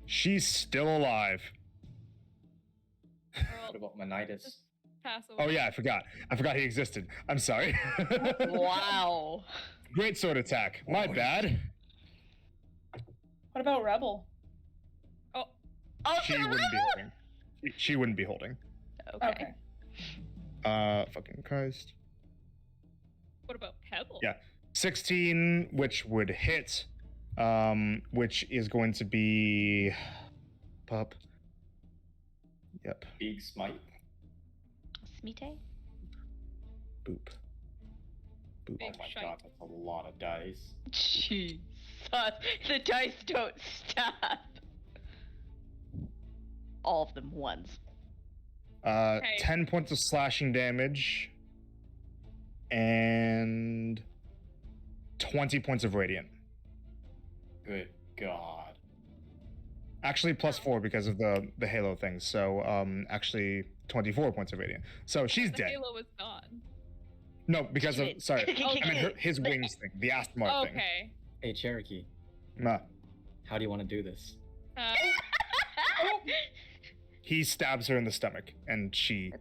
Speaker 2: She's still alive.
Speaker 6: What about Manitis?
Speaker 7: Pass away.
Speaker 2: Oh yeah, I forgot. I forgot he existed. I'm sorry.
Speaker 5: Wow.
Speaker 2: Great sword attack. My bad.
Speaker 3: What about Rebel?
Speaker 7: Oh,
Speaker 2: She wouldn't be holding. She wouldn't be holding.
Speaker 5: Okay.
Speaker 2: Fucking Christ.
Speaker 7: what about Pebble?
Speaker 2: Yeah. 16, which would hit, which is going to be pup. Yep.
Speaker 6: Big smite.
Speaker 5: Smite?
Speaker 2: Boop. Boop.
Speaker 6: Oh
Speaker 7: Big
Speaker 6: my
Speaker 7: shite.
Speaker 6: god, that's a lot of dice.
Speaker 5: Jesus. The dice don't stop. All of them once.
Speaker 7: Okay.
Speaker 2: 10 points of slashing damage and 20 points of radiant.
Speaker 6: Good god.
Speaker 2: Actually, plus 4 because of the halo thing. So, actually, 24 points of radiant. So she's
Speaker 7: The
Speaker 2: dead.
Speaker 7: halo is gone.
Speaker 2: No, because of
Speaker 5: Kick it.
Speaker 2: sorry,
Speaker 5: Kick it,
Speaker 2: I
Speaker 5: kick
Speaker 2: meant
Speaker 5: it.
Speaker 2: his wings thing, the Astmark thing.
Speaker 7: Okay.
Speaker 6: Hey, Cherokee,
Speaker 2: Nah.
Speaker 6: how do you want to do this?
Speaker 2: He stabs her in the stomach, and she.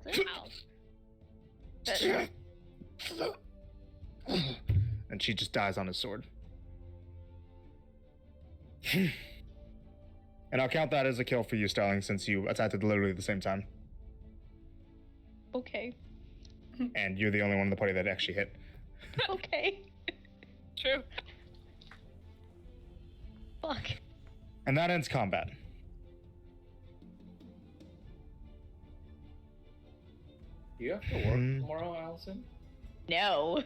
Speaker 5: That's
Speaker 2: And she just dies on his sword. And I'll count that as a kill for you, Starling, since you attacked at literally the same time.
Speaker 5: Okay.
Speaker 2: And you're the only one in the party that actually hit.
Speaker 5: Okay.
Speaker 7: True.
Speaker 5: Fuck.
Speaker 2: And that ends combat.
Speaker 6: Do you have to work tomorrow, Allison?
Speaker 5: No.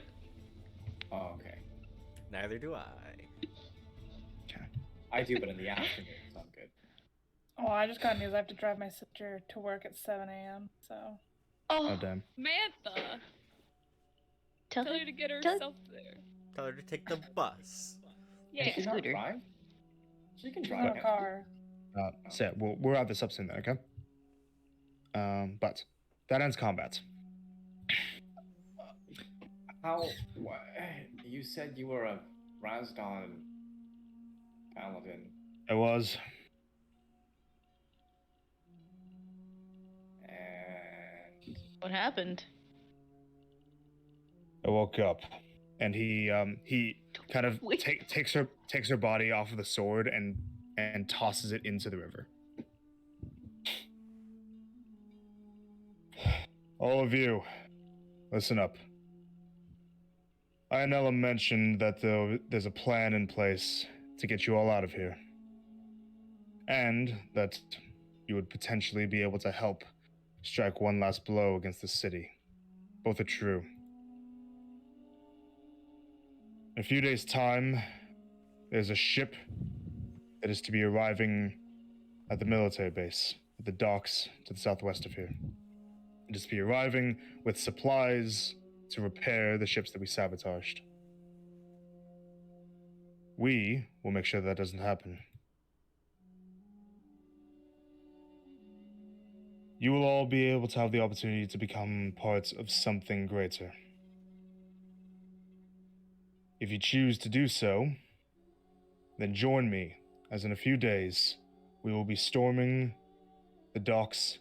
Speaker 6: Oh, okay.
Speaker 1: Neither do I.
Speaker 6: I do, but in the afternoon, so I'm good.
Speaker 3: Oh, I just got news. I have to drive my sister to work at 7 a.m. So.
Speaker 2: Oh, damn.
Speaker 7: Mantha,
Speaker 5: Tell
Speaker 7: tell
Speaker 5: her
Speaker 7: her to get herself there.
Speaker 1: Tell her to take the bus.
Speaker 7: Yeah.
Speaker 6: Can she not
Speaker 5: Scooter.
Speaker 6: drive? She can
Speaker 3: She's
Speaker 6: drive.
Speaker 3: in a
Speaker 6: can't
Speaker 3: car.
Speaker 2: So we'll wrap this up soon then, okay? But that ends combat.
Speaker 6: she? How? What, you said you were a Razdon paladin,
Speaker 2: It was.
Speaker 6: and
Speaker 5: what happened.
Speaker 2: I woke up, and he kind of
Speaker 5: Wait.
Speaker 2: takes her body off of the sword and tosses it into the river. All of you, listen up. Ionella mentioned that there's a plan in place to get you all out of here, and that you would potentially be able to help strike one last blow against the city. Both are true. In a few days' time, there's a ship that is to be arriving at the military base, at the docks to the southwest of here. It is to be arriving with supplies to repair the ships that we sabotaged. We will make sure that doesn't happen. You will all be able to have the opportunity to become parts of something greater. If you choose to do so, then join me, as in a few days, we will be storming the docks,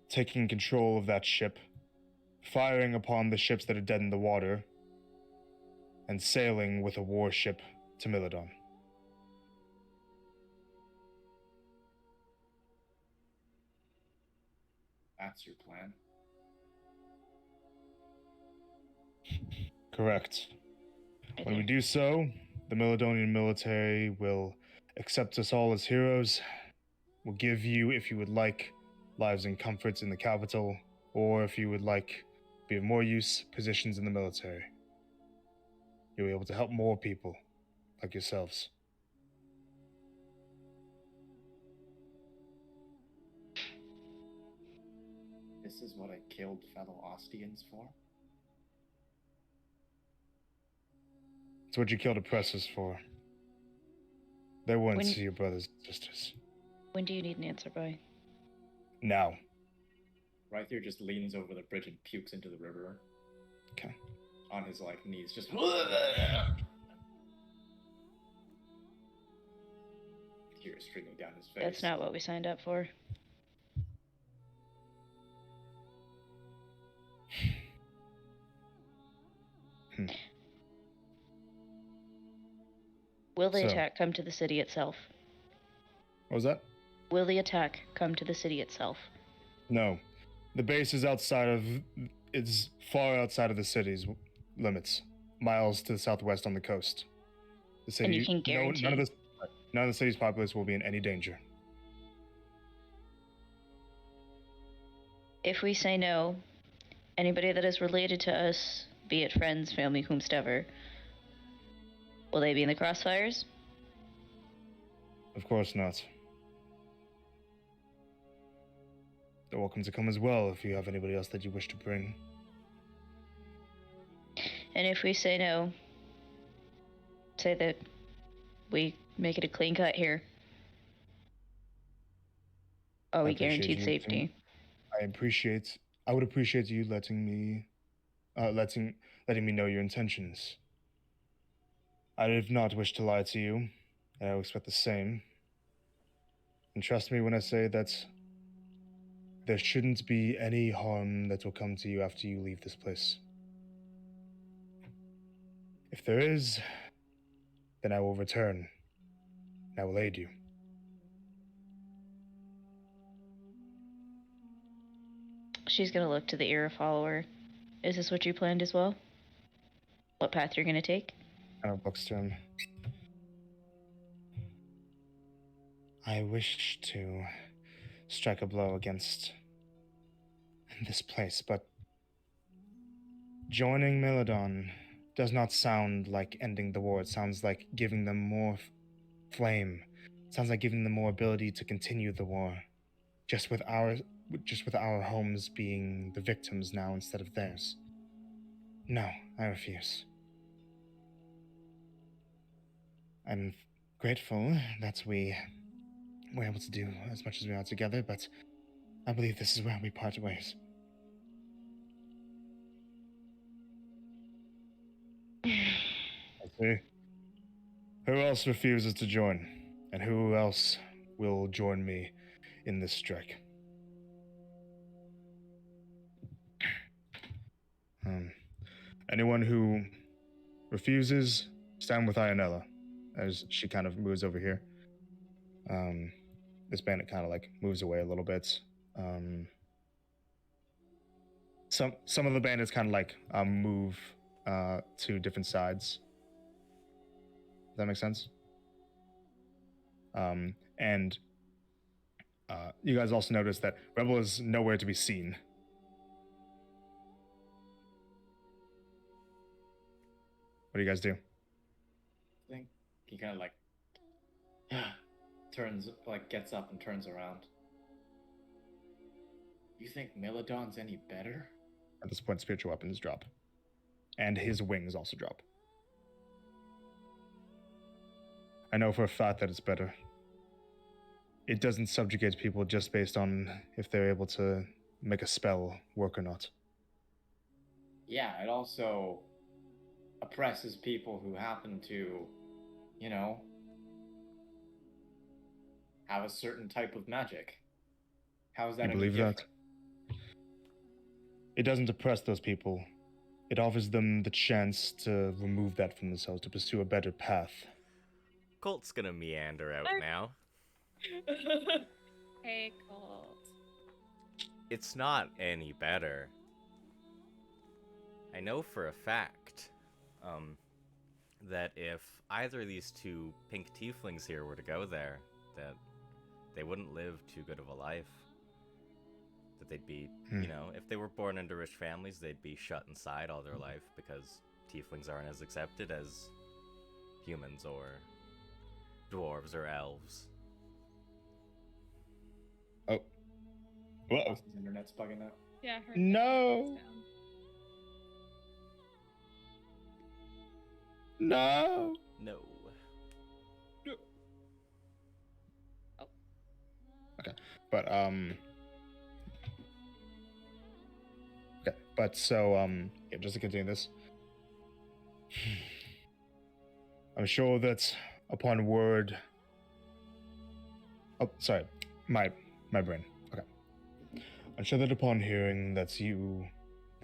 Speaker 2: taking control of that ship, firing upon the ships that are dead in the water, and sailing with a warship to Milodon.
Speaker 6: that's your plan.
Speaker 2: Correct. When we do so, the Milodonian military will accept us all as heroes, will give you, if you would like, lives and comforts in the capital, or if you would like, be of more use, positions in the military. You'll be able to help more people, like yourselves.
Speaker 6: This is what I killed fellow Ostians for?
Speaker 2: It's what you killed oppressors for. They weren't
Speaker 5: When-
Speaker 2: your brothers and sisters.
Speaker 5: When do you need an answer by?
Speaker 2: Now.
Speaker 6: Rythier just leans over the bridge and pukes into the river.
Speaker 2: Okay.
Speaker 6: On his knees, just tears streaming down his face.
Speaker 5: That's not what we signed up for. Will the
Speaker 2: So-
Speaker 5: attack come to the city itself?
Speaker 2: What was that?
Speaker 5: Will the attack come to the city itself?
Speaker 2: No. The base is outside of. It's far outside of the city's limits, miles to the southwest on the coast. The city.
Speaker 5: And you can guarantee.
Speaker 2: None of the city's populace will be in any danger.
Speaker 5: If we say no, anybody that is related to us, be it friends, family, whomstever, will they be in the crossfires?
Speaker 2: Of course not. They're welcome to come as well if you have anybody else that you wish to bring.
Speaker 5: And if we say no, say that we make it a clean cut here. Are
Speaker 2: I
Speaker 5: we
Speaker 2: appreciate
Speaker 5: guaranteed
Speaker 2: you
Speaker 5: safety?
Speaker 2: I would appreciate you letting me letting me know your intentions. I did not wish to lie to you, and I will expect the same. And trust me when I say that there shouldn't be any harm that will come to you after you leave this place. If there is, then I will return, and I will aid you.
Speaker 5: She's gonna look to the Era follower. Is this what you planned as well? What path you're gonna take?
Speaker 2: Kind of looks to him. I wish to strike a blow against this place, but joining Melodon does not sound like ending the war. It sounds like giving them more flame. It sounds like giving them more ability to continue the war, just with our homes being the victims now instead of theirs. No, I refuse. I'm grateful that we were able to do as much as we are together, but I believe this is where we part ways. I see. Who else refuses to join? And who else will join me in this strike? Anyone who refuses, stand with Ionella, as she kind of moves over here. This bandit kind of moves away a little bit. Some of the bandits kind of move to different sides. Does that make sense? And you guys also notice that Rebel is nowhere to be seen. What do you guys do?
Speaker 6: I think he kind of turns, gets up and turns around. You think Melodon's any better?
Speaker 2: At this point, spiritual weapons drop. And his wings also drop. I know for a fact that it's better. It doesn't subjugate people just based on if they're able to make a spell work or not.
Speaker 6: Yeah, it also oppresses people who happen to, have a certain type of magic. How is that
Speaker 2: You
Speaker 6: any
Speaker 2: believe
Speaker 6: different?
Speaker 2: that? It doesn't oppress those people. It offers them the chance to remove that from themselves, to pursue a better path.
Speaker 1: Colt's gonna meander out now.
Speaker 4: Hey, Colt.
Speaker 1: It's not any better. I know for a fact, that if either of these two pink tieflings here were to go there, that they wouldn't live too good of a life. That they'd be, if they were born into rich families, they'd be shut inside all their life because tieflings aren't as accepted as humans or dwarves or elves.
Speaker 2: Oh. Whoa.
Speaker 6: Austin's internet's bugging out.
Speaker 7: Yeah, her
Speaker 2: No. No.
Speaker 1: No.
Speaker 2: But okay. But so yeah, just to continue this. I'm sure that upon word. Oh, sorry, my brain. Okay. I'm sure that upon hearing that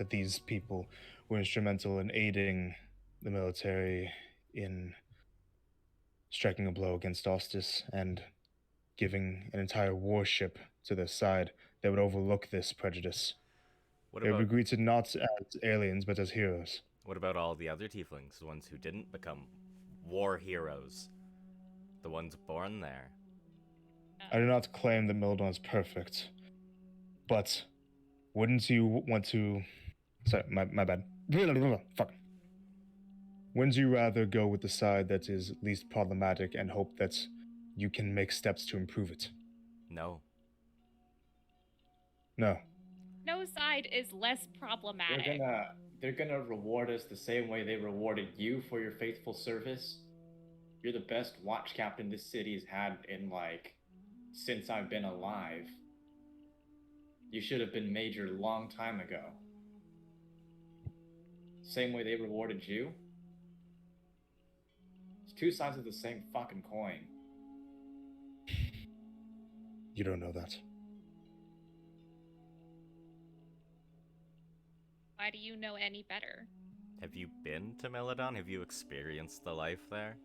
Speaker 2: these people were instrumental in aiding the military in striking a blow against Ostis and giving an entire warship to their side, they would overlook this prejudice.
Speaker 1: What
Speaker 2: They would
Speaker 1: about
Speaker 2: be greeted not as aliens, but as heroes.
Speaker 1: what about all the other tieflings, the ones who didn't become war heroes, the ones born there?
Speaker 2: I do not claim that Mildon is perfect, but wouldn't you want to... Sorry, my bad. Fuck. Wouldn't you rather go with the side that is least problematic and hope that you can make steps to improve it?
Speaker 1: No.
Speaker 2: No.
Speaker 4: No side is less problematic.
Speaker 6: They're gonna reward us the same way they rewarded you for your faithful service. You're the best watch captain this city's had in since I've been alive. You should have been major long time ago. Same way they rewarded you. It's two sides of the same fucking coin.
Speaker 2: You don't know that.
Speaker 4: Why do you know any better?
Speaker 1: Have you been to Meladon? Have you experienced the life there?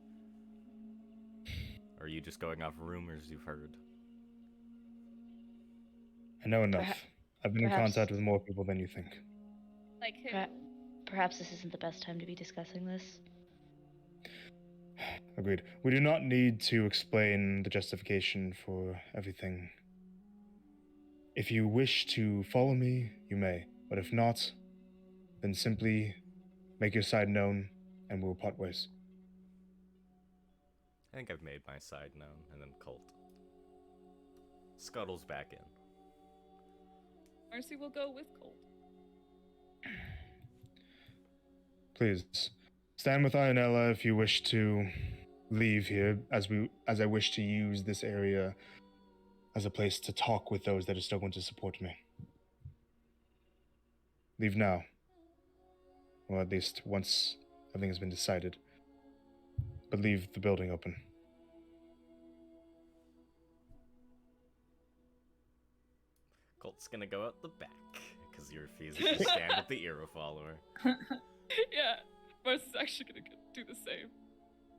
Speaker 1: Or are you just going off rumors you've heard?
Speaker 2: I know enough. I've been in
Speaker 5: perhaps-
Speaker 2: contact with more people than you think.
Speaker 4: Like who?
Speaker 5: Perhaps this isn't the best time to be discussing this.
Speaker 2: Agreed. We do not need to explain the justification for everything. If you wish to follow me, you may. But if not, then simply make your side known and we'll part ways.
Speaker 1: I think I've made my side known, and then Colt scuttles back in.
Speaker 7: Marcy will go with Colt.
Speaker 2: Please, stand with Ionella if you wish to leave here, as I wish to use this area as a place to talk with those that are still going to support me. Leave now. Or at least once everything has been decided. But leave the building open.
Speaker 1: Colt's gonna go out the back, because he refuses to stand with the Eero follower.
Speaker 7: Yeah, Marcy's actually gonna do the same.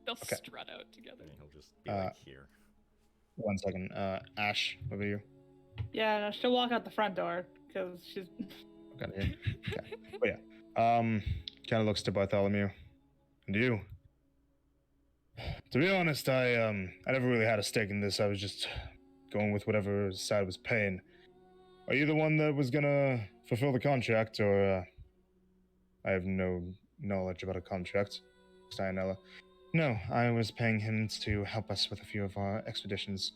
Speaker 7: They'll
Speaker 2: Okay.
Speaker 7: strut out together.
Speaker 1: And he'll just be like here.
Speaker 2: 1 second. Ash, over to you.
Speaker 3: Yeah, no, she'll walk out the front door because she's.
Speaker 2: Okay, here. Okay. But yeah. Kind of looks to Bartholomew. And you. To be honest, I never really had a stake in this. I was just going with whatever side was paying. Are you the one that was gonna fulfill the contract, or I have no knowledge about a contract, Steinella. No, I was paying him to help us with a few of our expeditions.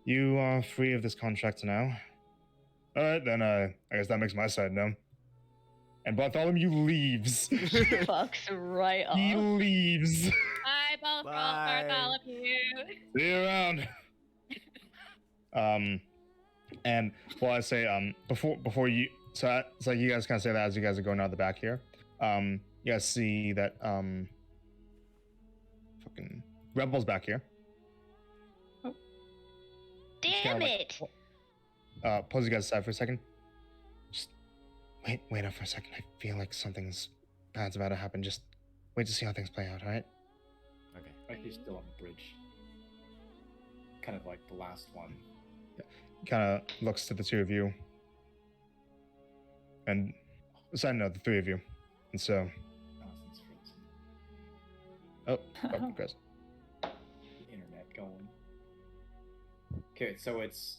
Speaker 2: You are free of this contract now. All right, then I guess that makes my side known. And Bartholomew leaves.
Speaker 5: Fucks right
Speaker 2: He
Speaker 5: off.
Speaker 2: leaves.
Speaker 4: Bye, Bartholomew.
Speaker 2: See you around. And well, I say before you, so it's like you guys kind of say that as you guys are going out the back here. You guys see that fucking Rebel's back here. Just
Speaker 5: Damn
Speaker 2: kinda
Speaker 5: it!
Speaker 2: Pause you guys aside for a second. Just wait up for a second. I feel like something's bad's about to happen. Just wait to see how things play out, alright?
Speaker 1: Okay.
Speaker 6: Like he's still on the bridge. Kind of like the last one.
Speaker 2: Kind of looks to the two of you. And side note, the three of you. And so,
Speaker 6: Jonathan's frozen.
Speaker 2: oh, guys.
Speaker 6: Internet going. Okay, so it's...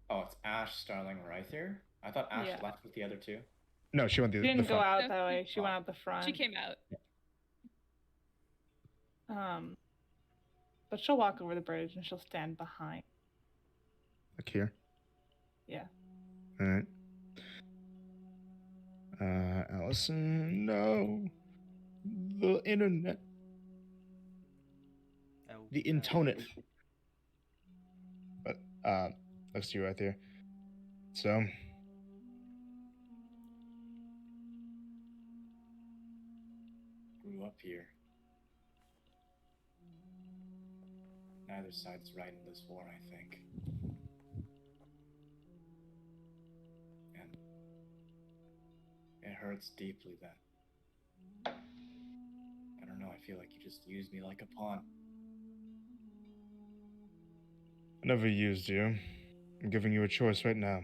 Speaker 6: Oh, it's Ash, Starling, right there? I thought Ash
Speaker 3: Yeah.
Speaker 6: left with the other two.
Speaker 2: No, she went
Speaker 3: She
Speaker 2: the
Speaker 3: didn't go
Speaker 2: front.
Speaker 3: out that way. She went out the front.
Speaker 7: She came out.
Speaker 3: But she'll walk over the bridge and she'll stand behind.
Speaker 2: Like here.
Speaker 3: Yeah.
Speaker 2: Alright. Allison, no. The internet.
Speaker 1: Oh.
Speaker 2: The intonate. But, next to you right there. So,
Speaker 6: grew up here. Neither side's right in this war, I think. And it hurts deeply that I don't know, I feel like you just used me like a pawn.
Speaker 2: I never used you. I'm giving you a choice right now.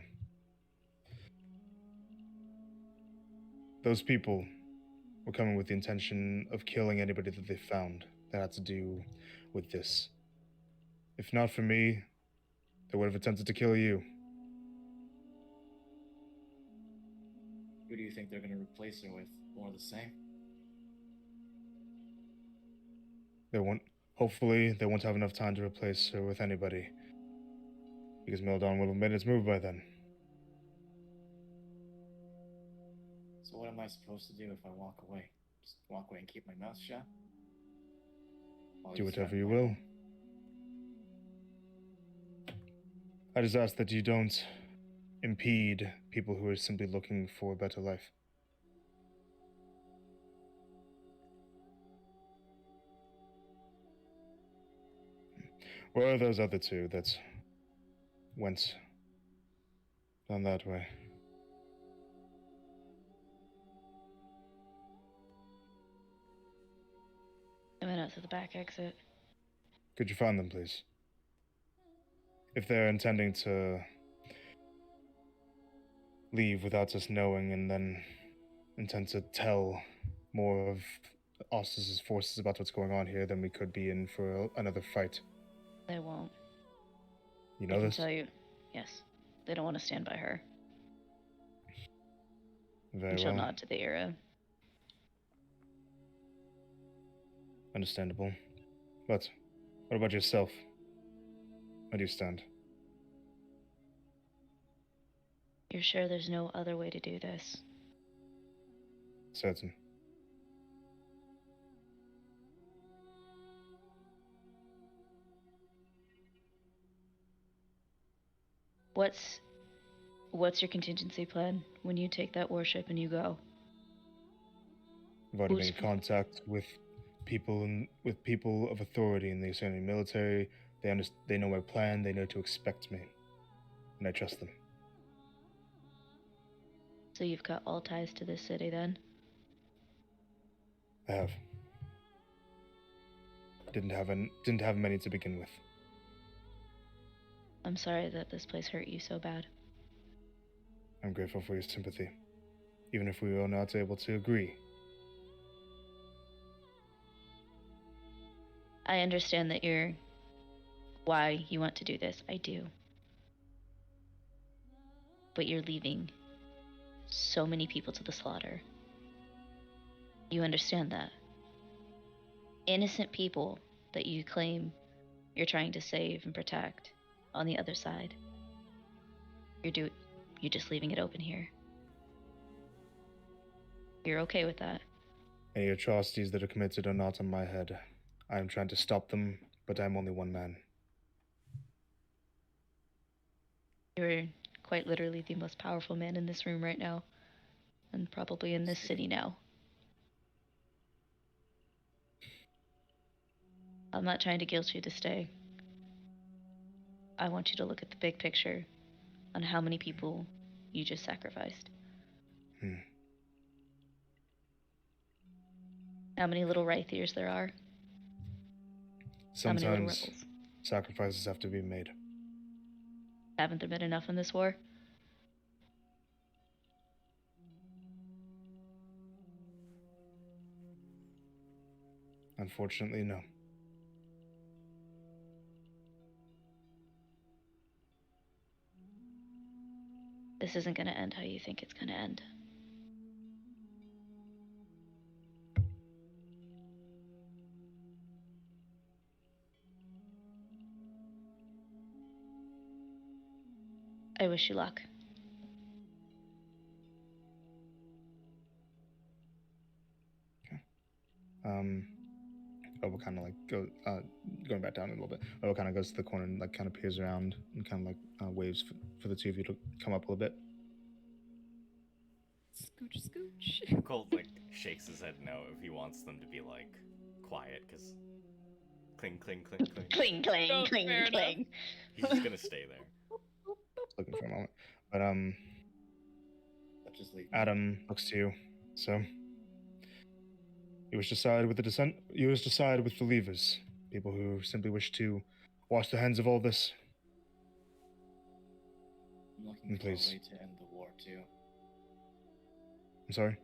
Speaker 2: Those people were coming with the intention of killing anybody that they found that had to do with this. If not for me, they would have attempted to kill you.
Speaker 6: Who do you think they're gonna replace her with? More of the same?
Speaker 2: Hopefully, they won't have enough time to replace her with anybody. Because Mildon will have made its move by then.
Speaker 6: So what am I supposed to do if I walk away? Just walk away and keep my mouth shut? While
Speaker 2: Do
Speaker 6: you
Speaker 2: whatever
Speaker 6: threaten
Speaker 2: you
Speaker 6: my
Speaker 2: will.
Speaker 6: home?
Speaker 2: I just ask that you don't impede people who are simply looking for a better life. Where are those other two that went down that way?
Speaker 5: I went out to the back exit.
Speaker 2: Could you find them, please? If they're intending to leave without us knowing and then intend to tell more of Ostus's forces about what's going on here, then we could be in for another fight.
Speaker 5: They won't.
Speaker 2: You know
Speaker 5: I can
Speaker 2: this?
Speaker 5: tell you. Yes. They don't want to stand by her.
Speaker 2: Very
Speaker 5: And she'll
Speaker 2: well.
Speaker 5: nod to the era.
Speaker 2: Understandable. But what about yourself? Where do you stand?
Speaker 5: You're sure there's no other way to do this?
Speaker 2: Certain.
Speaker 5: What's your contingency plan when you take that warship and you go?
Speaker 2: I've already
Speaker 5: Who's-
Speaker 2: made contact with people of authority in the Israeli military. They know my plan. They know to expect me, and I trust them.
Speaker 5: So you've cut all ties to this city then?
Speaker 2: I have. Didn't have many to begin with.
Speaker 5: I'm sorry that this place hurt you so bad.
Speaker 2: I'm grateful for your sympathy, even if we were not able to agree.
Speaker 5: I understand that why you want to do this. I do. But you're leaving so many people to the slaughter. You understand that? Innocent people that you claim you're trying to save and protect on the other side. You're just leaving it open here. You're okay with that?
Speaker 2: Any atrocities that are committed are not on my head. I am trying to stop them, but I'm only one man.
Speaker 5: You're quite literally the most powerful man in this room right now. And probably in this city now. I'm not trying to guilt you to stay. I want you to look at the big picture on how many people you just sacrificed. How many little Rythiers there are. How many little
Speaker 2: Sometimes
Speaker 5: rebels.
Speaker 2: sacrifices have to be made.
Speaker 5: Haven't there been enough in this war?
Speaker 2: Unfortunately, no.
Speaker 5: This isn't going to end how you think it's going to end. I wish you luck.
Speaker 2: Oba kind of like going back down a little bit. Oba kind of goes to the corner and like kind of peers around and kind of like waves for the two of you to come up a little bit.
Speaker 7: Scooch, scooch.
Speaker 1: Colt like shakes his head no if he wants them to be like quiet, because cling, cling, cling, cling.
Speaker 5: Cling, clang,
Speaker 7: Oh,
Speaker 5: cling,
Speaker 7: fair enough.
Speaker 5: clang.
Speaker 1: He's just gonna stay there.
Speaker 2: Looking for a moment, but
Speaker 6: Let's just leave.
Speaker 2: Adam looks to you. So, you wish to side with the dissent? You wish to side with the leavers, people who simply wish to wash their hands of all this.
Speaker 6: I'm looking for
Speaker 2: Please.
Speaker 6: a way to end the war too.
Speaker 2: I'm sorry.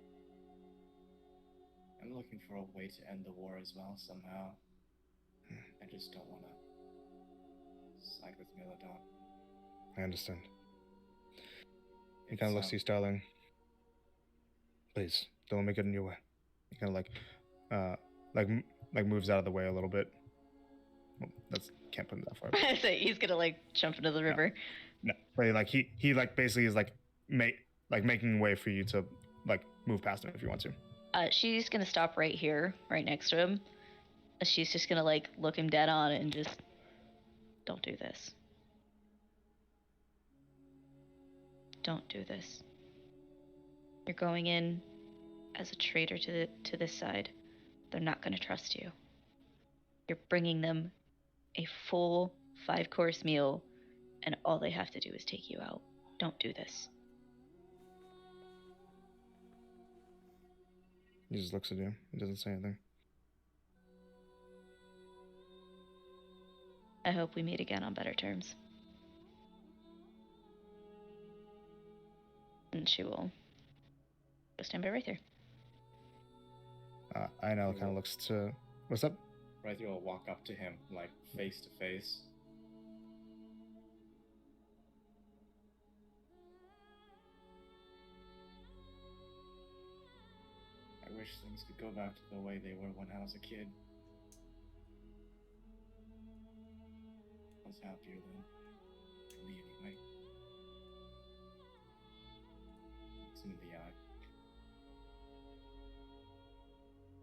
Speaker 6: I'm looking for a way to end the war as well somehow. I just don't want to side with Milodon.
Speaker 2: I understand. He kind of looks to you, Starling. Please, don't make it in your way. He kind of like moves out of the way a little bit. Well, that's can't put him that far.
Speaker 5: So he's gonna like jump into the river.
Speaker 2: No, but like he like basically is like making way for you to like move past him if you want to.
Speaker 5: She's gonna stop right here, right next to him. She's just gonna like look him dead on and just don't do this. Don't do this. You're going in as a traitor to this side. They're not gonna trust you. You're bringing them a full 5-course meal, and all they have to do is take you out. Don't do this.
Speaker 2: He just looks at you. He doesn't say anything.
Speaker 5: I hope we meet again on better terms. And she will go stand by right there.
Speaker 2: Ainel kind of looks to. What's up?
Speaker 6: Ryther will walk up to him, like, face to face. I wish things could go back to the way they were when I was a kid. I was happier then. For me, anyway. Looks him in the eye.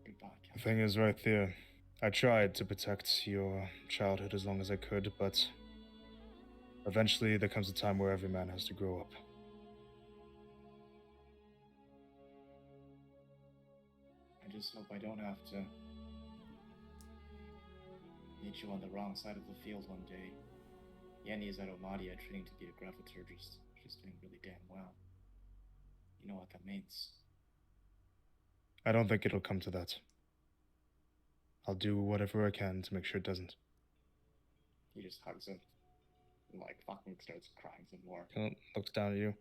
Speaker 6: Goodbye,
Speaker 2: The
Speaker 6: Captain.
Speaker 2: thing is right there. I tried to protect your childhood as long as I could, but eventually there comes a time where every man has to grow up.
Speaker 6: I just hope I don't have to meet you on the wrong side of the field one day. Yanni is at Omadia training to be a graviturgist. She's doing really damn well. You know what that means.
Speaker 2: I don't think it'll come to that. I'll do whatever I can to make sure it doesn't.
Speaker 6: He just hugs him and like fucking starts crying some more.
Speaker 2: Kind of looks down at you.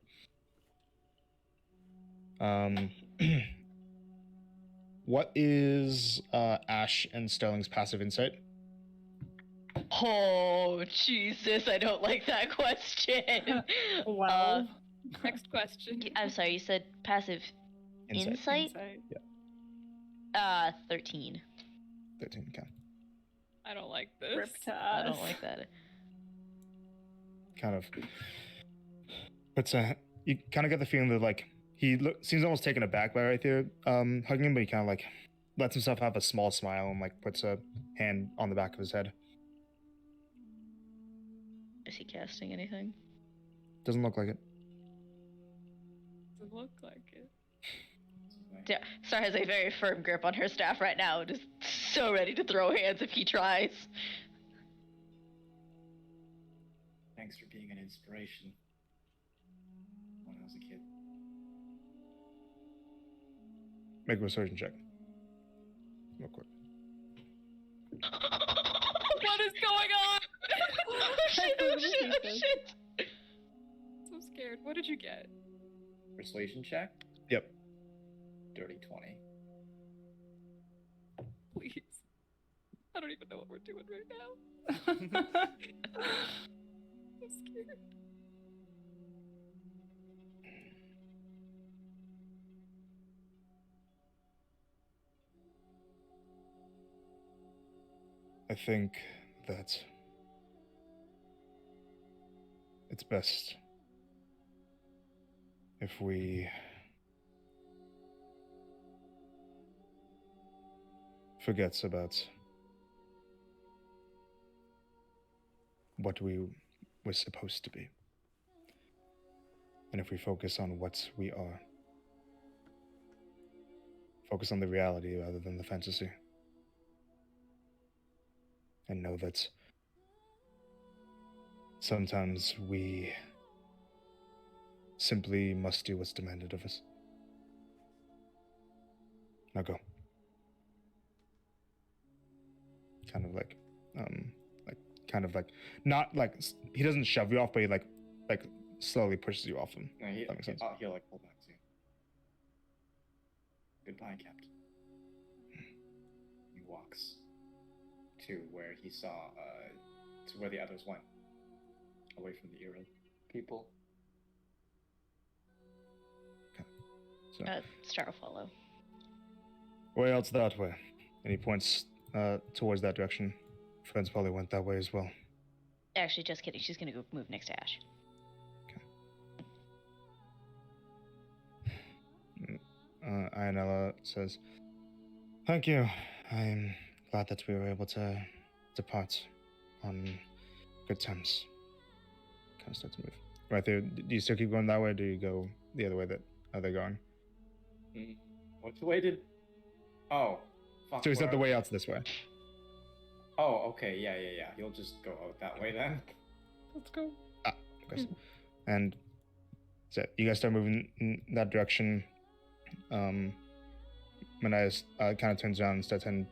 Speaker 2: What is Ash and Sterling's passive insight?
Speaker 5: Oh, Jesus, I don't like that question.
Speaker 3: Well,
Speaker 7: Next question.
Speaker 5: I'm sorry, you said passive insight?
Speaker 2: Yeah,
Speaker 5: 13.
Speaker 2: 13, okay.
Speaker 7: I don't like this.
Speaker 3: rip to
Speaker 5: I
Speaker 3: us.
Speaker 5: don't like that.
Speaker 2: Kind of. But you kind of get the feeling that like he seems almost taken aback by right there hugging him, but he kind of like lets himself have a small smile and like puts a hand on the back of his head.
Speaker 5: Is he casting anything?
Speaker 2: Doesn't look like it.
Speaker 7: Doesn't look like it.
Speaker 5: Yeah, Star has a very firm grip on her staff right now, just so ready to throw hands if he tries.
Speaker 6: Thanks for being an inspiration when I was a kid.
Speaker 2: Make a persuasion check. Real quick.
Speaker 7: What is going on?
Speaker 5: Shit, oh shit, oh shit.
Speaker 7: So scared. What did you get?
Speaker 6: Persuasion check?
Speaker 2: Yep.
Speaker 6: Dirty 20.
Speaker 7: Please. I don't even know what we're doing right now. I'm scared.
Speaker 2: I think that it's best if we forget about what we were supposed to be. And if we focus on what we are, focus on the reality rather than the fantasy, and know that sometimes we simply must do what's demanded of us. Now go. Not like he doesn't shove you off, but he like slowly pushes you off him.
Speaker 6: No,
Speaker 2: That makes sense.
Speaker 6: he'll like pull back soon. Goodbye, Captain. He walks to where he saw, to where the others went, away from the Earl people.
Speaker 2: So,
Speaker 5: Star will follow.
Speaker 2: way else that way, and he points towards that direction. Friends probably went that way as well.
Speaker 5: Actually, just kidding. She's gonna go move next to Ash.
Speaker 2: Ionella says, "Thank you. I'm glad that we were able to depart on good terms." Kind of start to move. Right there. Do you still keep going that way, or do you go the other way that they're going?
Speaker 6: Which way did... Oh, fuck.
Speaker 2: So he said
Speaker 6: where
Speaker 2: the
Speaker 6: are
Speaker 2: way
Speaker 6: they?
Speaker 2: out's this way.
Speaker 6: Oh, okay, yeah. You'll just go out that way then.
Speaker 3: Let's go.
Speaker 2: Of course. And so you guys start moving in that direction. Manias kind of turns around and starts heading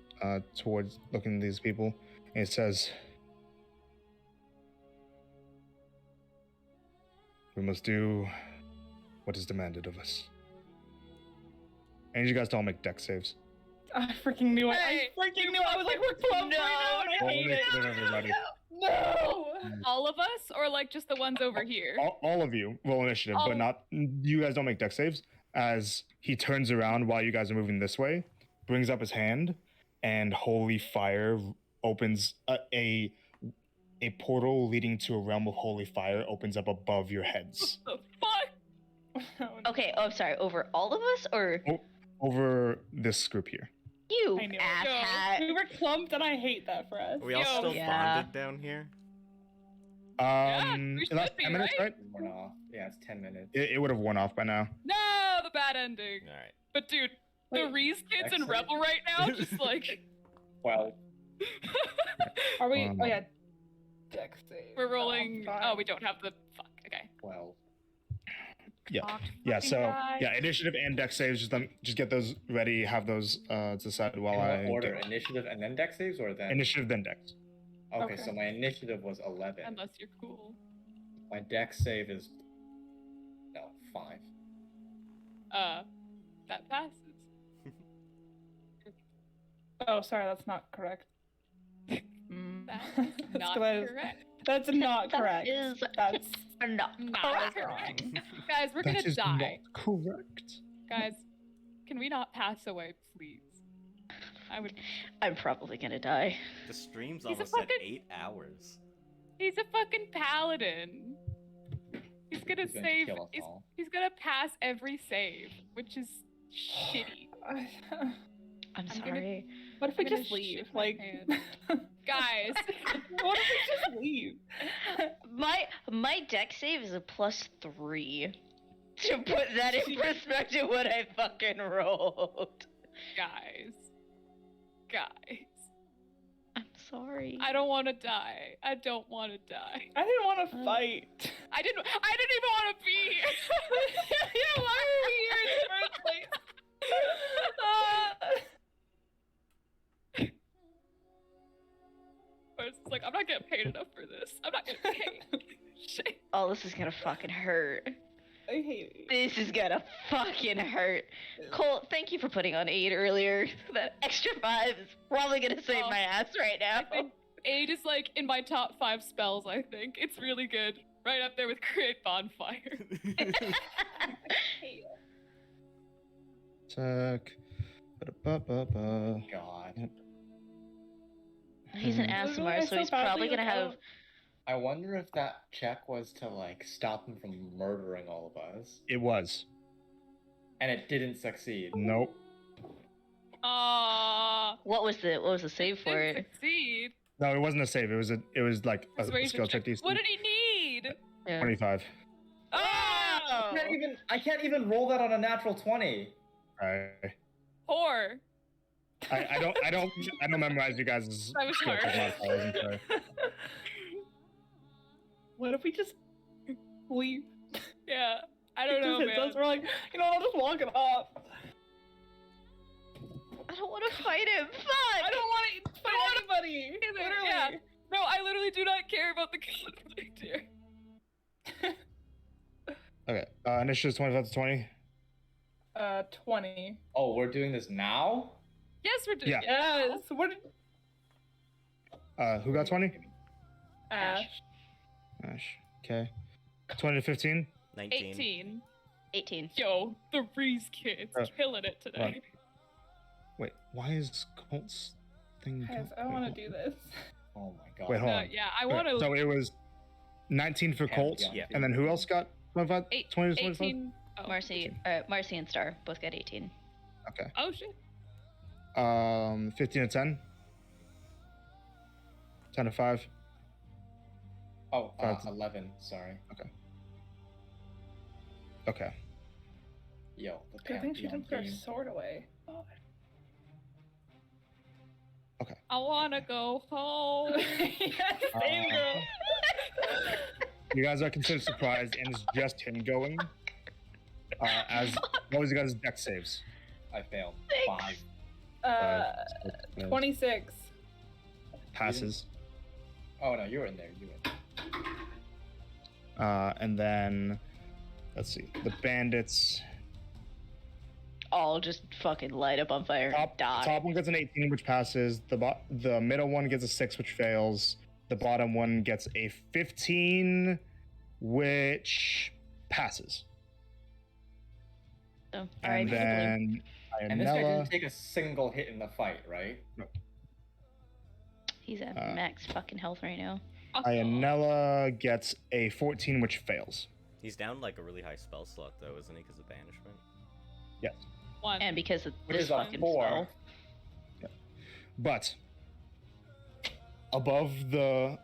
Speaker 2: towards looking at these people. And it says, "We must do what is demanded of us." And you guys to all make deck saves.
Speaker 3: I freaking knew it.
Speaker 7: Hey,
Speaker 3: I freaking knew it. I was like, we're clumped right now, and I
Speaker 2: Roll
Speaker 3: hate it.
Speaker 2: initiative, everybody.
Speaker 3: No.
Speaker 7: All of us, or like just the ones over here?
Speaker 2: All of you roll initiative,
Speaker 7: All-
Speaker 2: but not you guys don't make deck saves. As he turns around while you guys are moving this way, brings up his hand, and holy fire opens a portal leading to a realm of holy fire opens up above your heads.
Speaker 7: The fuck?
Speaker 5: Okay. Oh, I'm sorry. Over all of us, or
Speaker 2: Over this group here.
Speaker 5: you
Speaker 3: I knew it.
Speaker 5: asshat?
Speaker 3: We were clumped, and I hate that for us.
Speaker 1: Are we all
Speaker 7: Yo.
Speaker 1: still
Speaker 5: Yeah.
Speaker 1: bonded down here?
Speaker 7: we
Speaker 2: It lasts
Speaker 7: should be,
Speaker 2: 10 minutes, right?
Speaker 6: Worn off. Yeah, it's 10 minutes.
Speaker 2: It would have worn off by now.
Speaker 7: No, the bad ending.
Speaker 1: All right.
Speaker 7: But dude, the
Speaker 3: Wait,
Speaker 7: Reese kids in
Speaker 6: excellent.
Speaker 7: Rebel right now, just like
Speaker 6: Well,
Speaker 3: Are we?
Speaker 2: Um,
Speaker 3: Oh yeah. Dex save.
Speaker 7: we're rolling.
Speaker 3: Oh,
Speaker 7: Oh, we don't have the fuck. Okay.
Speaker 6: well.
Speaker 2: Yeah.
Speaker 7: Fuck,
Speaker 2: Yeah,
Speaker 7: fucking
Speaker 2: so
Speaker 7: guy.
Speaker 2: yeah, initiative and deck saves. Just get those ready. Have those to the side while
Speaker 6: In
Speaker 2: I
Speaker 6: what order?
Speaker 2: get
Speaker 6: Initiative and then deck saves, or then?
Speaker 2: initiative then decks.
Speaker 6: Okay,
Speaker 3: Okay.
Speaker 6: so my initiative was 11.
Speaker 7: Unless you're cool.
Speaker 6: My deck save is... No, 5.
Speaker 7: That passes.
Speaker 3: Oh, sorry, that's not correct. Mm.
Speaker 7: That is
Speaker 3: That's
Speaker 7: not
Speaker 3: good.
Speaker 7: correct.
Speaker 3: That's not
Speaker 5: That
Speaker 3: correct.
Speaker 5: is
Speaker 3: That's
Speaker 5: not
Speaker 7: Not
Speaker 3: correct.
Speaker 7: correct. Guys, we're gonna
Speaker 2: That is
Speaker 7: die.
Speaker 2: not correct.
Speaker 7: Guys, can we not pass away, please? I would.
Speaker 5: I'm probably gonna die.
Speaker 1: The stream's
Speaker 7: He's a
Speaker 1: almost at
Speaker 7: fucking-
Speaker 1: 8 hours.
Speaker 7: He's a fucking paladin. He's gonna
Speaker 6: He's going to
Speaker 7: save.
Speaker 6: kill us all.
Speaker 7: He's gonna pass every save, which is shitty.
Speaker 5: I'm
Speaker 7: I'm gonna-
Speaker 5: sorry.
Speaker 3: What if we
Speaker 7: I'm gonna
Speaker 3: just leave?
Speaker 7: shit my
Speaker 3: Like,
Speaker 7: pants. Guys,
Speaker 3: what if we just leave?
Speaker 5: My deck save is a +3. To put that in perspective, what I fucking rolled.
Speaker 7: guys.
Speaker 5: I'm sorry.
Speaker 7: I don't want to die. I don't want to die.
Speaker 3: I didn't want to fight.
Speaker 7: I didn't even want to be here.
Speaker 3: Yeah, why are we here in the first place?
Speaker 7: I was just like, I'm not getting paid enough for this. I'm not getting paid. Shit.
Speaker 5: Oh, this is gonna fucking hurt.
Speaker 3: I hate it.
Speaker 5: This is gonna fucking hurt. Cole, thank you for putting on 8 earlier. That extra 5 is probably gonna save
Speaker 7: Oh,
Speaker 5: my ass right now.
Speaker 7: I think 8 is like in my top 5 spells, I think. It's really good. Right up there with Create Bonfire.
Speaker 2: Attack. Ba-da-ba-ba-ba.
Speaker 6: God.
Speaker 5: He's an
Speaker 2: Mhm.
Speaker 3: Literally, I
Speaker 5: ASMR, so
Speaker 3: so
Speaker 5: he's
Speaker 3: badly,
Speaker 5: probably gonna
Speaker 3: like, I
Speaker 5: have.
Speaker 3: don't-
Speaker 6: I wonder if that check was to, like, stop him from murdering all of us.
Speaker 2: It was.
Speaker 6: And it didn't succeed.
Speaker 2: Nope.
Speaker 7: Aww.
Speaker 5: What was the save for
Speaker 7: Didn't
Speaker 5: it?
Speaker 7: succeed.
Speaker 2: No, it wasn't a save. It was like a
Speaker 7: Persuasion
Speaker 2: skill check. DC.
Speaker 7: What did he need?
Speaker 5: Yeah.
Speaker 2: 25.
Speaker 7: Oh!
Speaker 6: I can't even roll that on a natural 20.
Speaker 2: Alright.
Speaker 7: Poor.
Speaker 2: I don't memorize you guys'
Speaker 7: That was
Speaker 2: skill check
Speaker 7: hard.
Speaker 2: modifiers. I'm sorry.
Speaker 3: What if we just leave?
Speaker 7: Yeah. I don't know, man.
Speaker 3: We're like, I'll just walk it off.
Speaker 5: I don't want to fight him. Fuck!
Speaker 3: I don't want to fight anybody. Literally.
Speaker 7: Yeah. No, I literally do not care about the conflict here.
Speaker 2: Okay. Initiative's 25 to 20.
Speaker 3: 20.
Speaker 6: Oh, we're doing this now?
Speaker 7: Yes, we're doing
Speaker 2: Yeah.
Speaker 7: it.
Speaker 3: Yes. What did
Speaker 2: Who got 20?
Speaker 3: Ash?
Speaker 2: Ash. Okay. 20 to 15.
Speaker 1: 19.
Speaker 7: 18.
Speaker 5: 18.
Speaker 7: Yo, the Breeze kid's killing it today.
Speaker 2: Wait, why is Colt's thing?
Speaker 3: Guys, I want to do this.
Speaker 6: Oh my god.
Speaker 2: Wait, hold on.
Speaker 7: Yeah, I
Speaker 2: Okay,
Speaker 7: want to.
Speaker 2: So it was 19 for Colt,
Speaker 1: Yeah.
Speaker 2: and then who else got 25? 20 to 25?
Speaker 7: 18. Oh.
Speaker 5: Marcy and Star both got 18.
Speaker 2: Okay.
Speaker 7: Oh shit.
Speaker 2: 15 to 10. 10 to 5.
Speaker 6: Oh,
Speaker 2: Five to-
Speaker 6: 11. Sorry.
Speaker 2: Okay.
Speaker 6: Yo, the
Speaker 3: Good thing she
Speaker 6: Pantheon
Speaker 3: took her
Speaker 6: theme.
Speaker 3: sword away. Oh.
Speaker 7: I want to go home.
Speaker 3: Yes, same girl.
Speaker 2: You guys are considered surprised, and it's just him going. As what was you guys' deck saves?
Speaker 6: I failed. 5.
Speaker 3: 26.
Speaker 2: Passes.
Speaker 6: Oh no, you were in there. You were in there.
Speaker 2: And then let's see. The bandits.
Speaker 5: All just fucking light up on fire. Die.
Speaker 2: Top one gets an 18, which passes. The middle one gets a 6, which fails. The bottom one gets a 15, which passes.
Speaker 5: So, all
Speaker 2: And
Speaker 5: right,
Speaker 2: then
Speaker 6: And this guy
Speaker 2: Ionella.
Speaker 6: didn't take a single hit in the fight, right?
Speaker 5: he's at
Speaker 2: uh,
Speaker 5: max fucking health right now.
Speaker 2: Ionella gets a 14, which fails.
Speaker 1: He's down like a really high spell slot though, isn't he? Because of banishment.
Speaker 2: Yes.
Speaker 7: One.
Speaker 5: And because of
Speaker 6: Which
Speaker 5: this
Speaker 6: is a
Speaker 5: fucking
Speaker 6: 4.
Speaker 5: spell.
Speaker 2: But above the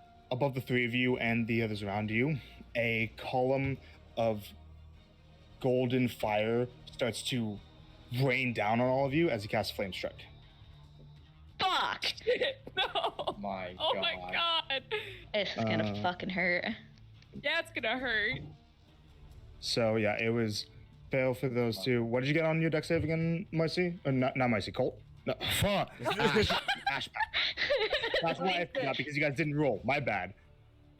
Speaker 2: three of you and the others around you, a column of golden fire starts to rain down on all of you as he casts Flame Strike.
Speaker 5: Fuck!
Speaker 7: No.
Speaker 6: My
Speaker 7: Oh
Speaker 6: god.
Speaker 7: my god.
Speaker 5: This is gonna fucking hurt.
Speaker 7: Yeah, it's gonna hurt.
Speaker 2: So yeah, it was fail for those two. What did you get on your deck save again, Marcy? Or not Marcy, Colt? No, fuck. Ash. That's why I forgot, because you guys didn't roll. My bad.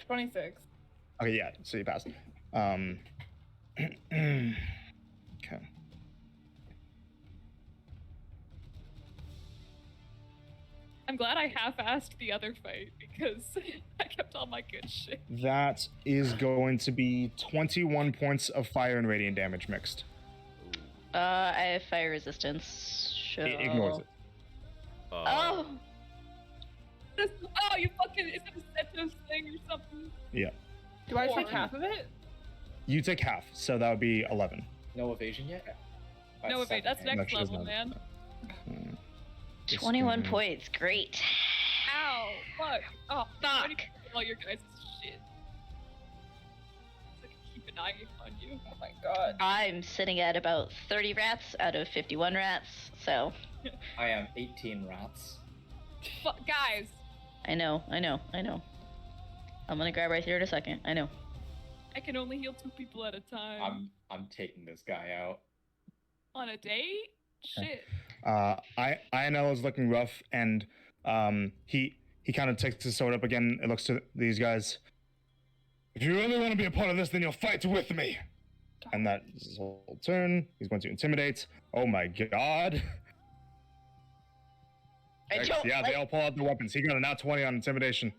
Speaker 3: 26.
Speaker 2: Okay, yeah, so you passed. Okay.
Speaker 7: I'm glad I half-assed the other fight because I kept all my good shit.
Speaker 2: That is going to be 21 points of fire and radiant damage mixed.
Speaker 5: I have fire resistance. So...
Speaker 2: It ignores it.
Speaker 5: Oh!
Speaker 7: Oh, you fucking, is it a Setos thing or something?
Speaker 2: Yeah.
Speaker 3: Do I take half of it?
Speaker 2: You take half, so that would be 11.
Speaker 6: No evasion yet?
Speaker 7: No, wait, that's
Speaker 6: second.
Speaker 7: next
Speaker 2: she doesn't
Speaker 7: level,
Speaker 2: have-
Speaker 7: man.
Speaker 5: 21 points. Great.
Speaker 7: Ow, fuck. Oh,
Speaker 5: Fuck.
Speaker 7: all your guys' shit. So I can keep an eye on you.
Speaker 3: Oh my god.
Speaker 5: I'm sitting at about 30 rats out of 51 rats, so
Speaker 6: I am 18 rats.
Speaker 7: Fuck, guys.
Speaker 5: I know. I'm gonna grab right here in a second. I know.
Speaker 7: I can only heal 2 people at a time.
Speaker 6: I'm taking this guy out.
Speaker 7: On a date? Shit.
Speaker 2: Ionella's looking rough, and he kind of takes his sword up again and looks to these guys. If you really want to be a part of this, then you'll fight with me. And that's his whole turn. He's going to intimidate. Oh my god.
Speaker 5: I don't
Speaker 2: Yeah, they all pull out their weapons. He got a nat 20 on intimidation.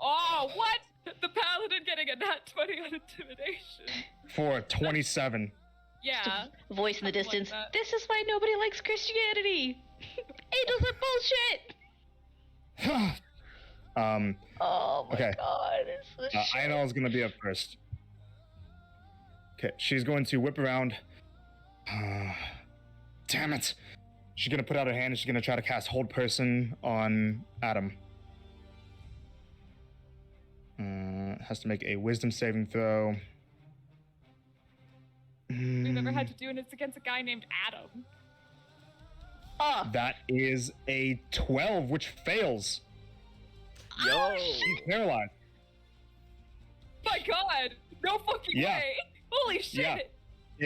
Speaker 7: Oh, what? The paladin getting a nat 20 on intimidation.
Speaker 2: For 27.
Speaker 7: Yeah.
Speaker 5: voice in the
Speaker 7: Something like
Speaker 5: distance.
Speaker 7: that.
Speaker 5: This is why nobody likes Christianity. Angels are bullshit. Oh my
Speaker 2: Okay.
Speaker 5: god, it's the shit.
Speaker 2: Ionella's going to be up first. Okay, she's going to whip around. Damn it. She's going to put out her hand and she's going to try to cast Hold Person on Adam. Has to make a wisdom saving throw.
Speaker 7: We've never had to do, and it's against a guy named Adam.
Speaker 5: Oh,
Speaker 2: That is a 12, which fails.
Speaker 1: Yo!
Speaker 2: She's paralyzed.
Speaker 7: My God! No fucking
Speaker 2: Yeah.
Speaker 7: way! Holy shit!
Speaker 2: Yeah.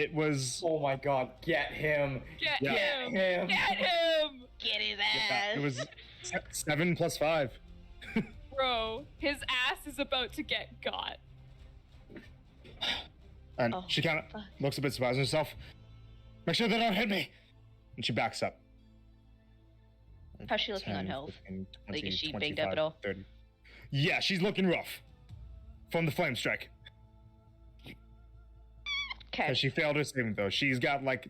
Speaker 2: It was.
Speaker 6: Oh my god, get him!
Speaker 7: Get
Speaker 2: Yeah.
Speaker 7: him!
Speaker 6: Get him!
Speaker 7: Get him!
Speaker 5: get his
Speaker 2: Yeah,
Speaker 5: ass.
Speaker 2: it was 7 plus 5.
Speaker 7: Bro, his ass is about to get got.
Speaker 2: And
Speaker 5: Oh,
Speaker 2: she kind of
Speaker 5: fuck.
Speaker 2: looks a bit surprised herself. Make sure they don't hit me. And she backs up.
Speaker 5: How's she looking on
Speaker 2: 10,
Speaker 5: health?
Speaker 2: 15,
Speaker 5: Like, is
Speaker 2: 20,
Speaker 5: she banged up at
Speaker 2: 25,
Speaker 5: all?
Speaker 2: 30. Yeah, she's looking rough. From the flame strike.
Speaker 5: Okay.
Speaker 2: Because she failed her saving throw. She's got like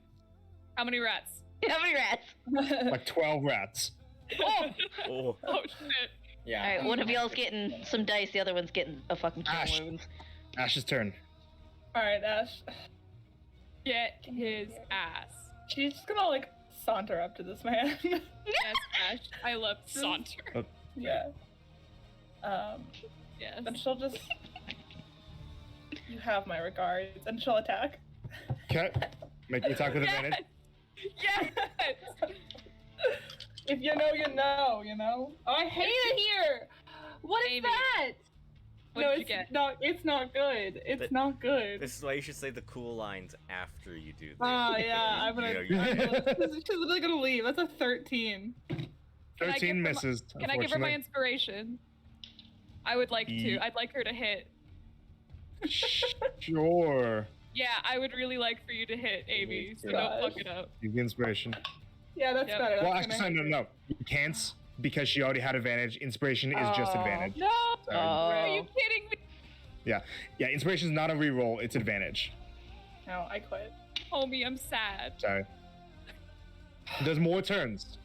Speaker 7: How many rats?
Speaker 5: How many rats?
Speaker 2: 12 rats.
Speaker 7: Oh!
Speaker 1: Oh,
Speaker 7: Oh shit!
Speaker 6: Yeah.
Speaker 5: All right, one of y'all's getting some dice, the other one's getting a fucking
Speaker 2: Ash.
Speaker 5: kill wound.
Speaker 2: Ash's turn.
Speaker 3: Alright, Ash.
Speaker 7: Get his ass.
Speaker 3: She's just gonna like saunter up to this man.
Speaker 7: Yes, Ash. I love saunter.
Speaker 3: Yeah.
Speaker 7: Yes.
Speaker 3: Then she'll just. You have my regards, and she'll attack.
Speaker 2: Okay. Make me attack with advantage.
Speaker 7: Yes!
Speaker 3: If you know, you know, you know. Oh, I hate it here. What is
Speaker 7: Amy,
Speaker 3: that?
Speaker 7: What
Speaker 3: No,
Speaker 7: did you
Speaker 3: it's
Speaker 7: get?
Speaker 3: not. It's not good. It's
Speaker 1: But-
Speaker 3: not good.
Speaker 1: this is why you should say the cool lines after you do this.
Speaker 3: Oh yeah, I'm gonna.
Speaker 1: You know,
Speaker 3: She's literally gonna leave. That's a 13.
Speaker 7: Can I give
Speaker 2: 13
Speaker 7: her my-
Speaker 2: misses.
Speaker 7: Can I give her my
Speaker 2: unfortunately.
Speaker 7: inspiration? I would like to.
Speaker 2: Ye-
Speaker 7: I'd like her to hit.
Speaker 2: Sure.
Speaker 7: Yeah, I would really like for you to hit, Amy, so
Speaker 3: Gosh.
Speaker 7: don't fuck it up.
Speaker 2: Use the inspiration.
Speaker 3: Yeah, that's
Speaker 7: Yep.
Speaker 3: better.
Speaker 2: Well,
Speaker 3: That's
Speaker 2: actually,
Speaker 3: gonna
Speaker 2: sorry, no,
Speaker 3: hit.
Speaker 2: no. You can't because she already had advantage. Inspiration is just
Speaker 3: Oh.
Speaker 2: advantage.
Speaker 7: No!
Speaker 2: Sorry.
Speaker 7: Are you
Speaker 5: Oh.
Speaker 7: kidding me?
Speaker 2: Yeah, inspiration is not a reroll, it's advantage.
Speaker 3: No, I quit.
Speaker 7: Homie, I'm sad.
Speaker 2: Sorry. There's more turns.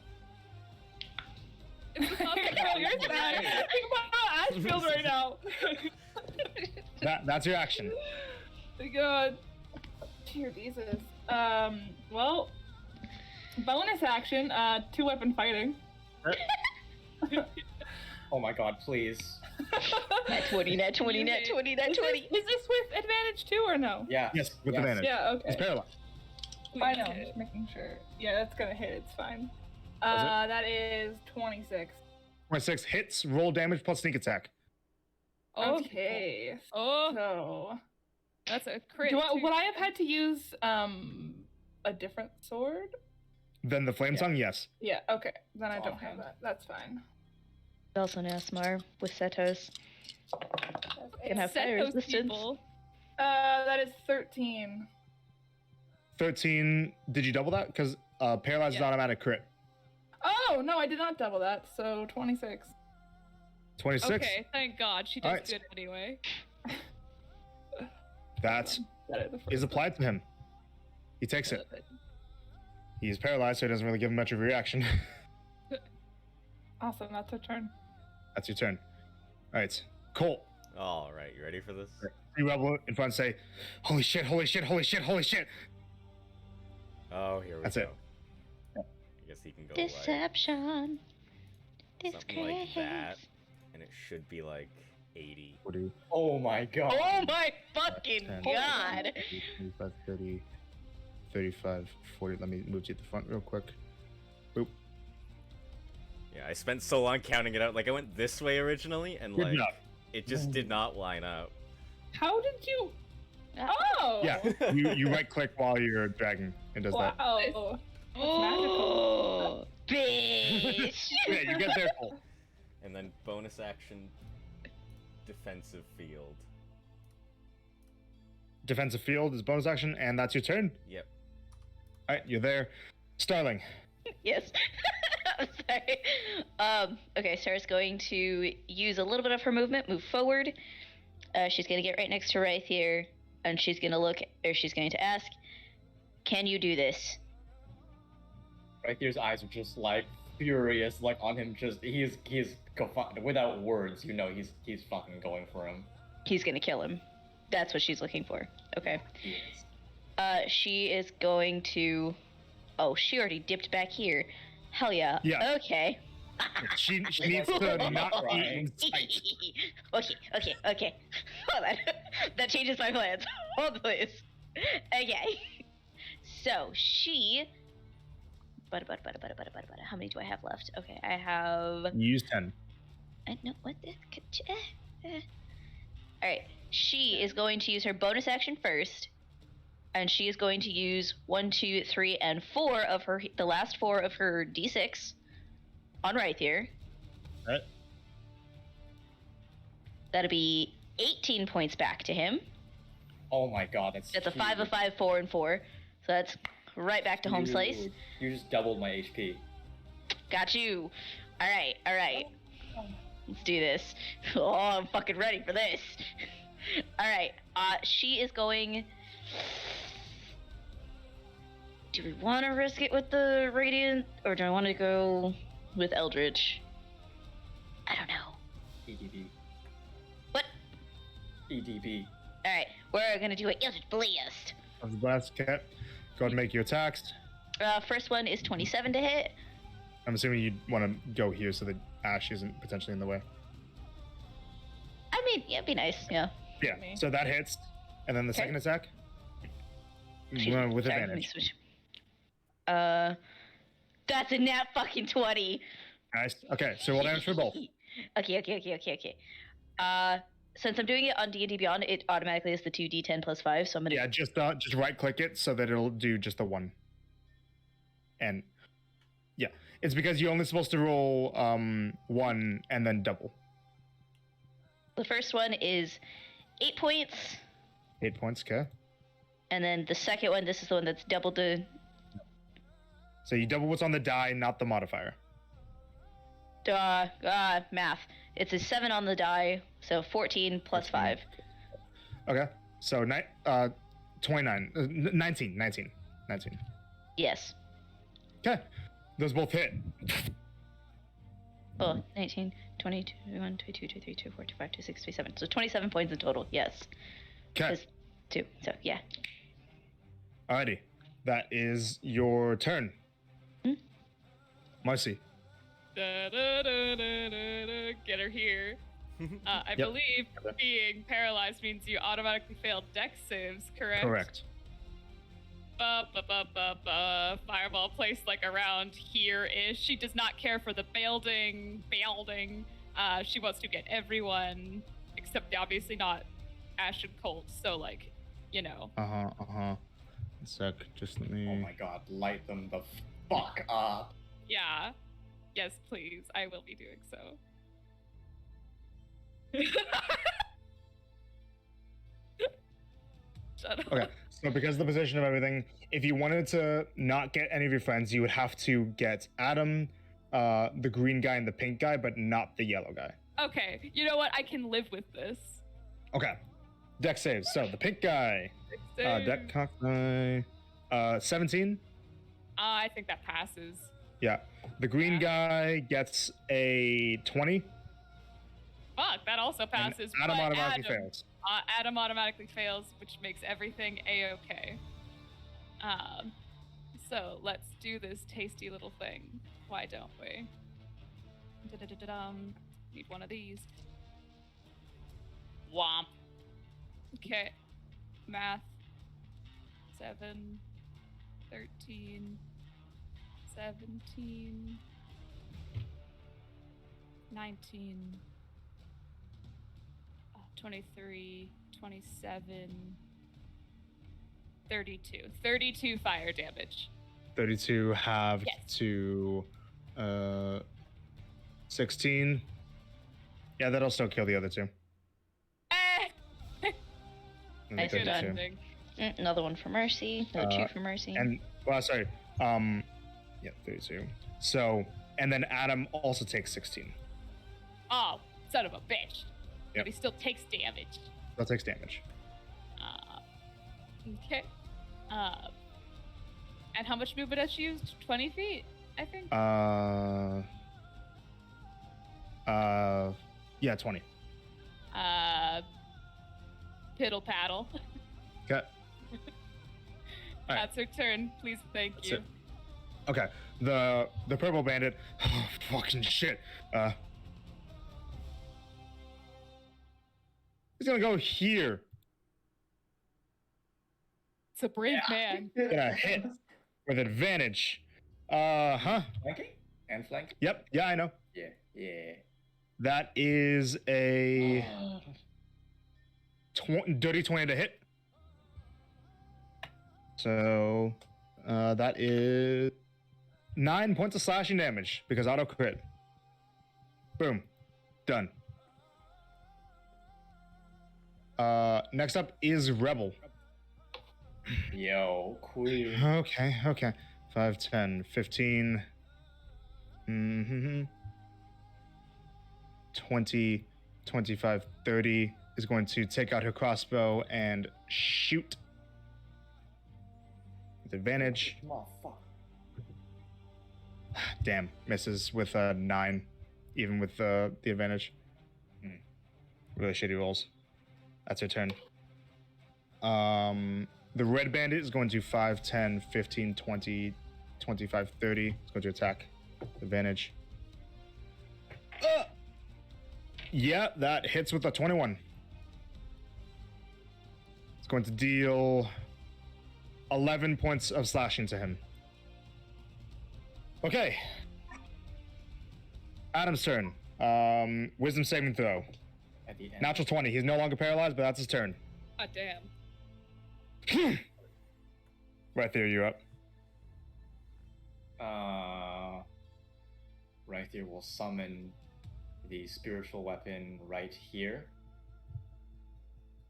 Speaker 7: It's not
Speaker 3: Okay,
Speaker 7: gonna
Speaker 3: you're
Speaker 7: happen.
Speaker 3: sad. Think about how Ash feels right now.
Speaker 2: That's your action.
Speaker 3: God. Dear Jesus. Well, bonus action, 2-weapon fighting.
Speaker 6: Oh my god, please.
Speaker 5: Net 20, net 20, net 20, net 20.
Speaker 3: Is this with advantage too or no?
Speaker 6: Yeah.
Speaker 2: Yes, with
Speaker 6: Yes.
Speaker 2: advantage.
Speaker 3: Yeah, okay.
Speaker 2: It's paralyzed.
Speaker 3: I know, I'm just making sure. Yeah, that's gonna hit, it's fine. That is 26.
Speaker 2: 26 hits, roll damage plus sneak attack.
Speaker 3: Okay.
Speaker 7: Oh,
Speaker 3: So,
Speaker 7: that's a crit.
Speaker 3: would I have had to use, a different sword?
Speaker 2: Then the flame
Speaker 3: Yeah.
Speaker 2: tongue, yes.
Speaker 3: Yeah, okay. Then I
Speaker 6: It's
Speaker 3: don't
Speaker 6: offhand.
Speaker 3: have that. That's fine.
Speaker 5: Also an Asmar with Setos. Can have
Speaker 7: Set
Speaker 5: fire
Speaker 7: those
Speaker 5: resistance.
Speaker 7: people.
Speaker 3: That is 13.
Speaker 2: 13, did you double that? Because paralyzed is
Speaker 7: Yeah.
Speaker 2: automatic crit.
Speaker 3: Oh, no, I did not double that, so 26.
Speaker 2: 26.
Speaker 7: Okay, thank God. She does
Speaker 2: Alright.
Speaker 7: good anyway.
Speaker 2: That
Speaker 3: Got it the first
Speaker 2: is applied to him. He takes it. He is paralyzed, so it doesn't really give him much of a reaction.
Speaker 3: Awesome, that's her turn.
Speaker 2: That's your turn. Alright. Colt,
Speaker 1: All right, you ready for this?
Speaker 2: you rebel in front and say, holy shit, holy shit, holy shit, holy shit.
Speaker 1: Oh, here we
Speaker 2: That's
Speaker 1: go.
Speaker 2: it.
Speaker 1: I guess he can go like
Speaker 5: Deception.
Speaker 1: something like that, and it should be like 80.
Speaker 2: 40,
Speaker 6: Oh my god.
Speaker 5: Oh my fucking
Speaker 2: 10,
Speaker 5: god.
Speaker 2: 25, 30, 35, 40. Let me move you to the front real quick. Boop.
Speaker 1: Yeah, I spent so long counting it out. Like I went this way originally, and
Speaker 2: Good
Speaker 1: like
Speaker 2: enough.
Speaker 1: it just did not line up.
Speaker 3: How did you?
Speaker 5: Ah.
Speaker 3: Oh!
Speaker 2: Yeah, you right click while you're dragging. It does that.
Speaker 3: Wow.
Speaker 5: Oh, bitch.
Speaker 2: Yeah, you get there, Colt.
Speaker 1: And then bonus action, defensive field.
Speaker 2: Defensive field is bonus action, and that's your turn.
Speaker 1: Yep.
Speaker 2: Alright, you're there. Starling.
Speaker 5: Yes. I'm sorry. Okay, Sarah's going to use a little bit of her movement, move forward. She's going to get right next to Wraith here, and she's going to look, or she's going to ask, can you do this?
Speaker 6: Right there's eyes are just like furious, like on him. Just he's without words. You know he's fucking going for him.
Speaker 5: He's going to kill him. That's what she's looking for. Okay.
Speaker 6: He is.
Speaker 5: She is going to... Oh, she already dipped back here. Hell yeah.
Speaker 2: Yeah.
Speaker 5: Okay.
Speaker 2: She needs to not be in sight.
Speaker 5: Okay. Hold on. That changes my plans. Hold please. Okay. So she. How many do I have left? Okay, I have.
Speaker 2: You use 10.
Speaker 5: No, what the? All right. She is going to use her bonus action first, and she is going to use 1, 2, 3, and 4 of the last 4 of her d6 on Rythier.
Speaker 2: Right.
Speaker 5: That'll be 18 points back to him.
Speaker 6: Oh my god, that's
Speaker 5: That's a
Speaker 6: huge.
Speaker 5: 5 of 5, 4, and 4. So that's right back to home slice.
Speaker 6: Dude, you just doubled my HP.
Speaker 5: Got you. All right. Let's do this. Oh, I'm fucking ready for this. All right. She is going. Do we want to risk it with the Radiant, or do I want to go with Eldritch? I don't know.
Speaker 6: EDB.
Speaker 5: What?
Speaker 6: EDB.
Speaker 5: All right, we're gonna do an Eldritch Blast.
Speaker 2: Of the blast, okay. Go ahead and make your attacks.
Speaker 5: First one is 27 to hit.
Speaker 2: I'm assuming you'd want to go here so that Ash isn't potentially in the way.
Speaker 5: I mean, yeah, it'd be nice, yeah.
Speaker 2: Yeah, so that hits. And then the second attack? With
Speaker 5: Sorry, let me
Speaker 2: advantage.
Speaker 5: switch. That's a nat fucking 20.
Speaker 2: Nice. Okay, so roll damage for both.
Speaker 5: Okay. Since I'm doing it on D&D Beyond, it automatically is the 2d10 plus 5, so I'm gonna...
Speaker 2: Yeah, just right-click it so that it'll do just the 1. And, yeah. It's because you're only supposed to roll 1 and then double.
Speaker 5: The first one is 8 points.
Speaker 2: 8 points, okay.
Speaker 5: And then the second one, this is the one that's doubled the...
Speaker 2: So you double what's on the die, not the modifier.
Speaker 5: Math. It's a 7 on the die, so 14 plus 5.
Speaker 2: Okay, so 19.
Speaker 5: Yes.
Speaker 2: Okay, those both hit.
Speaker 5: Oh, 19, 20, 21, 22, 23, 24, 25, 26, 27. So 27 points in total, yes.
Speaker 2: Okay.
Speaker 5: 2, so yeah.
Speaker 2: Alrighty, that is your turn. Marcy.
Speaker 7: Get her here. I
Speaker 2: Yep.
Speaker 7: believe being paralyzed means you automatically fail dex saves, correct?
Speaker 2: Correct.
Speaker 7: Fireball placed like around here-ish. She does not care for the building. She wants to get everyone, except obviously not Ash and Colt. So like, you know.
Speaker 2: One sec, just let me...
Speaker 6: Oh my god, light them the fuck up.
Speaker 7: Yeah. Yes, please. I will be doing so. Shut up.
Speaker 2: Okay, so because of the position of everything, if you wanted to not get any of your friends, you would have to get Adam, the green guy, and the pink guy, but not the yellow guy.
Speaker 7: Okay, you know what? I can live with this.
Speaker 2: Okay, deck saves. So the pink guy, deck cock die, 17.
Speaker 7: I think that passes.
Speaker 2: Yeah, the green guy gets a 20.
Speaker 7: Fuck, that also passes.
Speaker 2: Adam
Speaker 7: but
Speaker 2: automatically fails.
Speaker 7: Adam automatically fails, which makes everything a-okay. So let's do this tasty little thing. Why don't we? Need one of these. Womp. Okay. Math. 7, 13, 17, 19, 23, 27, 32. 32 fire damage.
Speaker 2: 32 halved
Speaker 7: Yes.
Speaker 2: to 16. Yeah, that'll still kill the other two. And the
Speaker 5: Nice
Speaker 7: Good
Speaker 2: 32.
Speaker 7: ending.
Speaker 5: Another one for Mercy. Another 2 for Mercy.
Speaker 2: And, well, sorry. Yeah, 32. So, and then Adam also takes 16.
Speaker 7: Oh, son of a bitch.
Speaker 2: Yep.
Speaker 7: But he still takes damage.
Speaker 2: That takes damage.
Speaker 7: Okay. And how much movement has she used? 20 feet, I think.
Speaker 2: Yeah, 20.
Speaker 7: Piddle paddle.
Speaker 2: Okay. Alright.
Speaker 7: That's her turn. Please, thank
Speaker 2: That's
Speaker 7: you.
Speaker 2: it. Okay, the purple bandit. Oh, fucking shit. He's gonna go here.
Speaker 7: It's a brave man.
Speaker 2: Gonna hit with advantage. Huh?
Speaker 6: Flanking? And flanking?
Speaker 2: Yep. Yeah, I know.
Speaker 6: Yeah.
Speaker 2: That is a dirty 20 to hit. So that is 9 points of slashing damage because auto crit. Boom. Done. Next up is Rebel.
Speaker 6: Yo, queen.
Speaker 2: Okay. 5, 10, 15. 20, 25, 30 is going to take out her crossbow and shoot with advantage.
Speaker 6: Come on, fuck.
Speaker 2: Damn, misses with a 9, even with the advantage. Really shitty rolls. That's her turn. The red bandit is going to 5, 10, 15, 20, 25, 30. It's going to attack. Advantage. Yeah, that hits with a 21. It's going to deal 11 points of slashing to him. Okay. Adam's turn. Wisdom saving throw.
Speaker 6: At the end.
Speaker 2: Natural 20. He's no longer paralyzed, but that's his turn.
Speaker 7: Ah, damn.
Speaker 2: Right there, you're up.
Speaker 6: Right here will summon the spiritual weapon right here.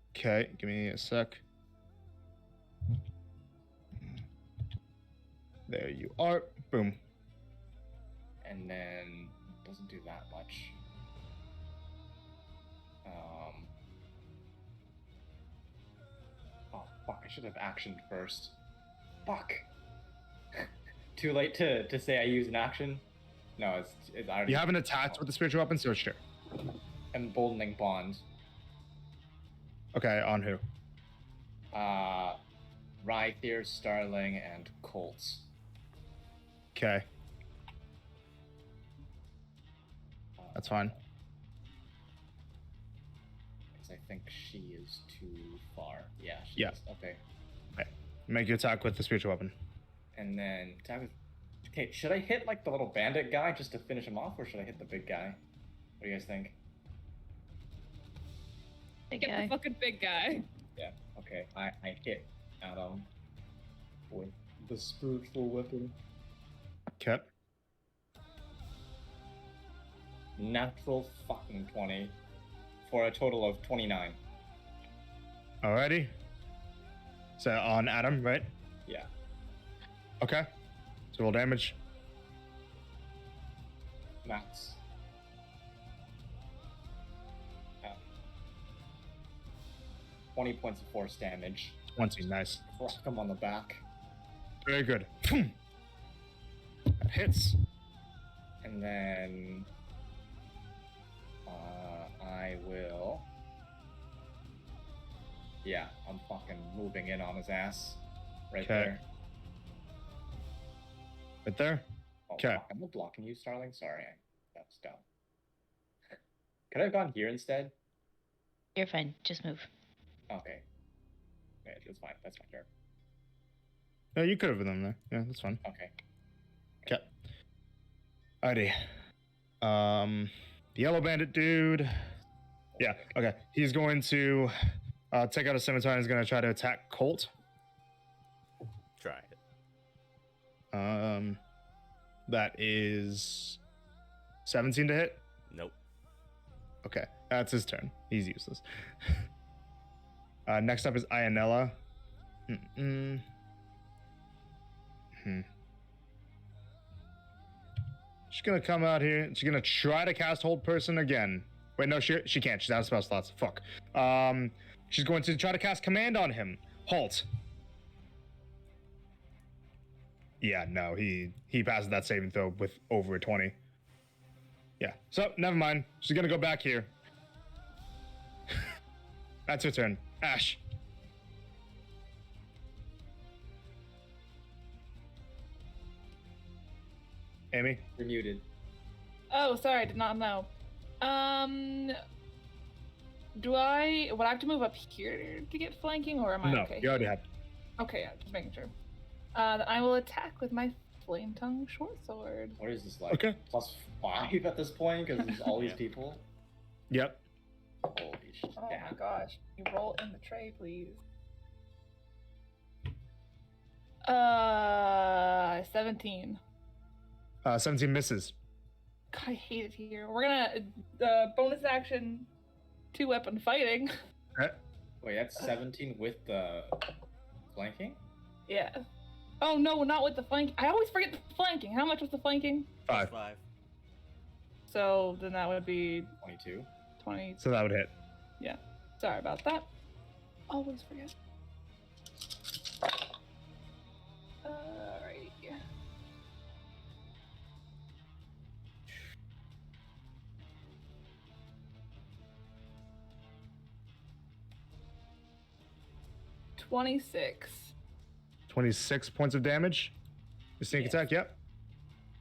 Speaker 2: Okay, give me a sec. There you are. Boom.
Speaker 6: And then doesn't do that much. Oh fuck! I should have actioned first. Fuck. Too late to say I use an action. No, it's already.
Speaker 2: You haven't attacked with the spiritual weapon, so sure.
Speaker 6: Emboldening bond.
Speaker 2: Okay, on who?
Speaker 6: Rythier, Starling, and Colts.
Speaker 2: Okay. That's fine.
Speaker 6: Because I think she is too far. Yeah, she
Speaker 2: Yeah.
Speaker 6: is. Okay.
Speaker 2: Make your attack with the spiritual weapon.
Speaker 6: And then attack with... Okay, should I hit like the little bandit guy just to finish him off, or should I hit the big guy? What do you guys think?
Speaker 5: Big
Speaker 7: Get
Speaker 5: guy.
Speaker 7: the fucking big guy.
Speaker 6: Yeah, okay. I hit Adam with the spiritual weapon.
Speaker 2: Okay.
Speaker 6: Natural fucking 20 for a total of 29.
Speaker 2: Alrighty. So on Adam, right?
Speaker 6: Yeah.
Speaker 2: Okay. So roll damage.
Speaker 6: Max. 20 points of force damage.
Speaker 2: 20, nice.
Speaker 6: Rock him on the back.
Speaker 2: Very good. That hits.
Speaker 6: And then I will. Yeah, I'm fucking moving in on his ass. Right
Speaker 2: Okay.
Speaker 6: there.
Speaker 2: Right there?
Speaker 6: Oh,
Speaker 2: Okay.
Speaker 6: fuck, I'm not blocking you, Starling. Sorry, that was dumb. Could I have gone here instead?
Speaker 5: You're fine. Just move.
Speaker 6: Okay. Yeah, that's fine. That's my turn.
Speaker 2: Yeah, you could have done there. Yeah, that's fine.
Speaker 6: Okay.
Speaker 2: Okay. Alrighty. The yellow bandit dude. Yeah, okay. He's going to take out a scimitar and he's going to try to attack Colt.
Speaker 1: Try it.
Speaker 2: That is 17 to hit.
Speaker 1: Nope.
Speaker 2: Okay, that's his turn. He's useless. Next up is Ionella. She's gonna come out here. She's gonna try to cast Hold Person again. Wait, no, she can't. She's out of spell slots. Fuck. She's going to try to cast Command on him. Halt. Yeah, no, he passes that saving throw with over a 20. Yeah, so never mind. She's gonna go back here. That's her turn. Ash. Amy?
Speaker 6: You're muted.
Speaker 3: Oh, sorry, I did not know. Would I have to move up here to get flanking, or am I
Speaker 2: No,
Speaker 3: okay?
Speaker 2: you already have.
Speaker 3: Okay, yeah, just making sure. Then I will attack with my flame tongue short sword.
Speaker 6: What is this like?
Speaker 2: Okay.
Speaker 6: +5 at this point because there's all these
Speaker 1: Yeah.
Speaker 6: people.
Speaker 2: Yep.
Speaker 6: Holy shit!
Speaker 3: Oh my gosh! You roll in the tray, please. 17.
Speaker 2: 17 misses.
Speaker 3: God, I hate it here. We're gonna bonus action, 2-weapon fighting.
Speaker 2: Okay.
Speaker 6: Wait, that's 17 with the flanking?
Speaker 3: Yeah. Oh no, not with the flanking. I always forget the flanking. How much was the flanking?
Speaker 2: 5.
Speaker 1: 5.
Speaker 3: So then that would be
Speaker 6: 22.
Speaker 3: 20.
Speaker 2: So that would hit.
Speaker 3: Yeah. Sorry about that. Always forget. Alright. 26.
Speaker 2: 26 points of damage. The sneak
Speaker 3: Yes.
Speaker 2: attack, yep.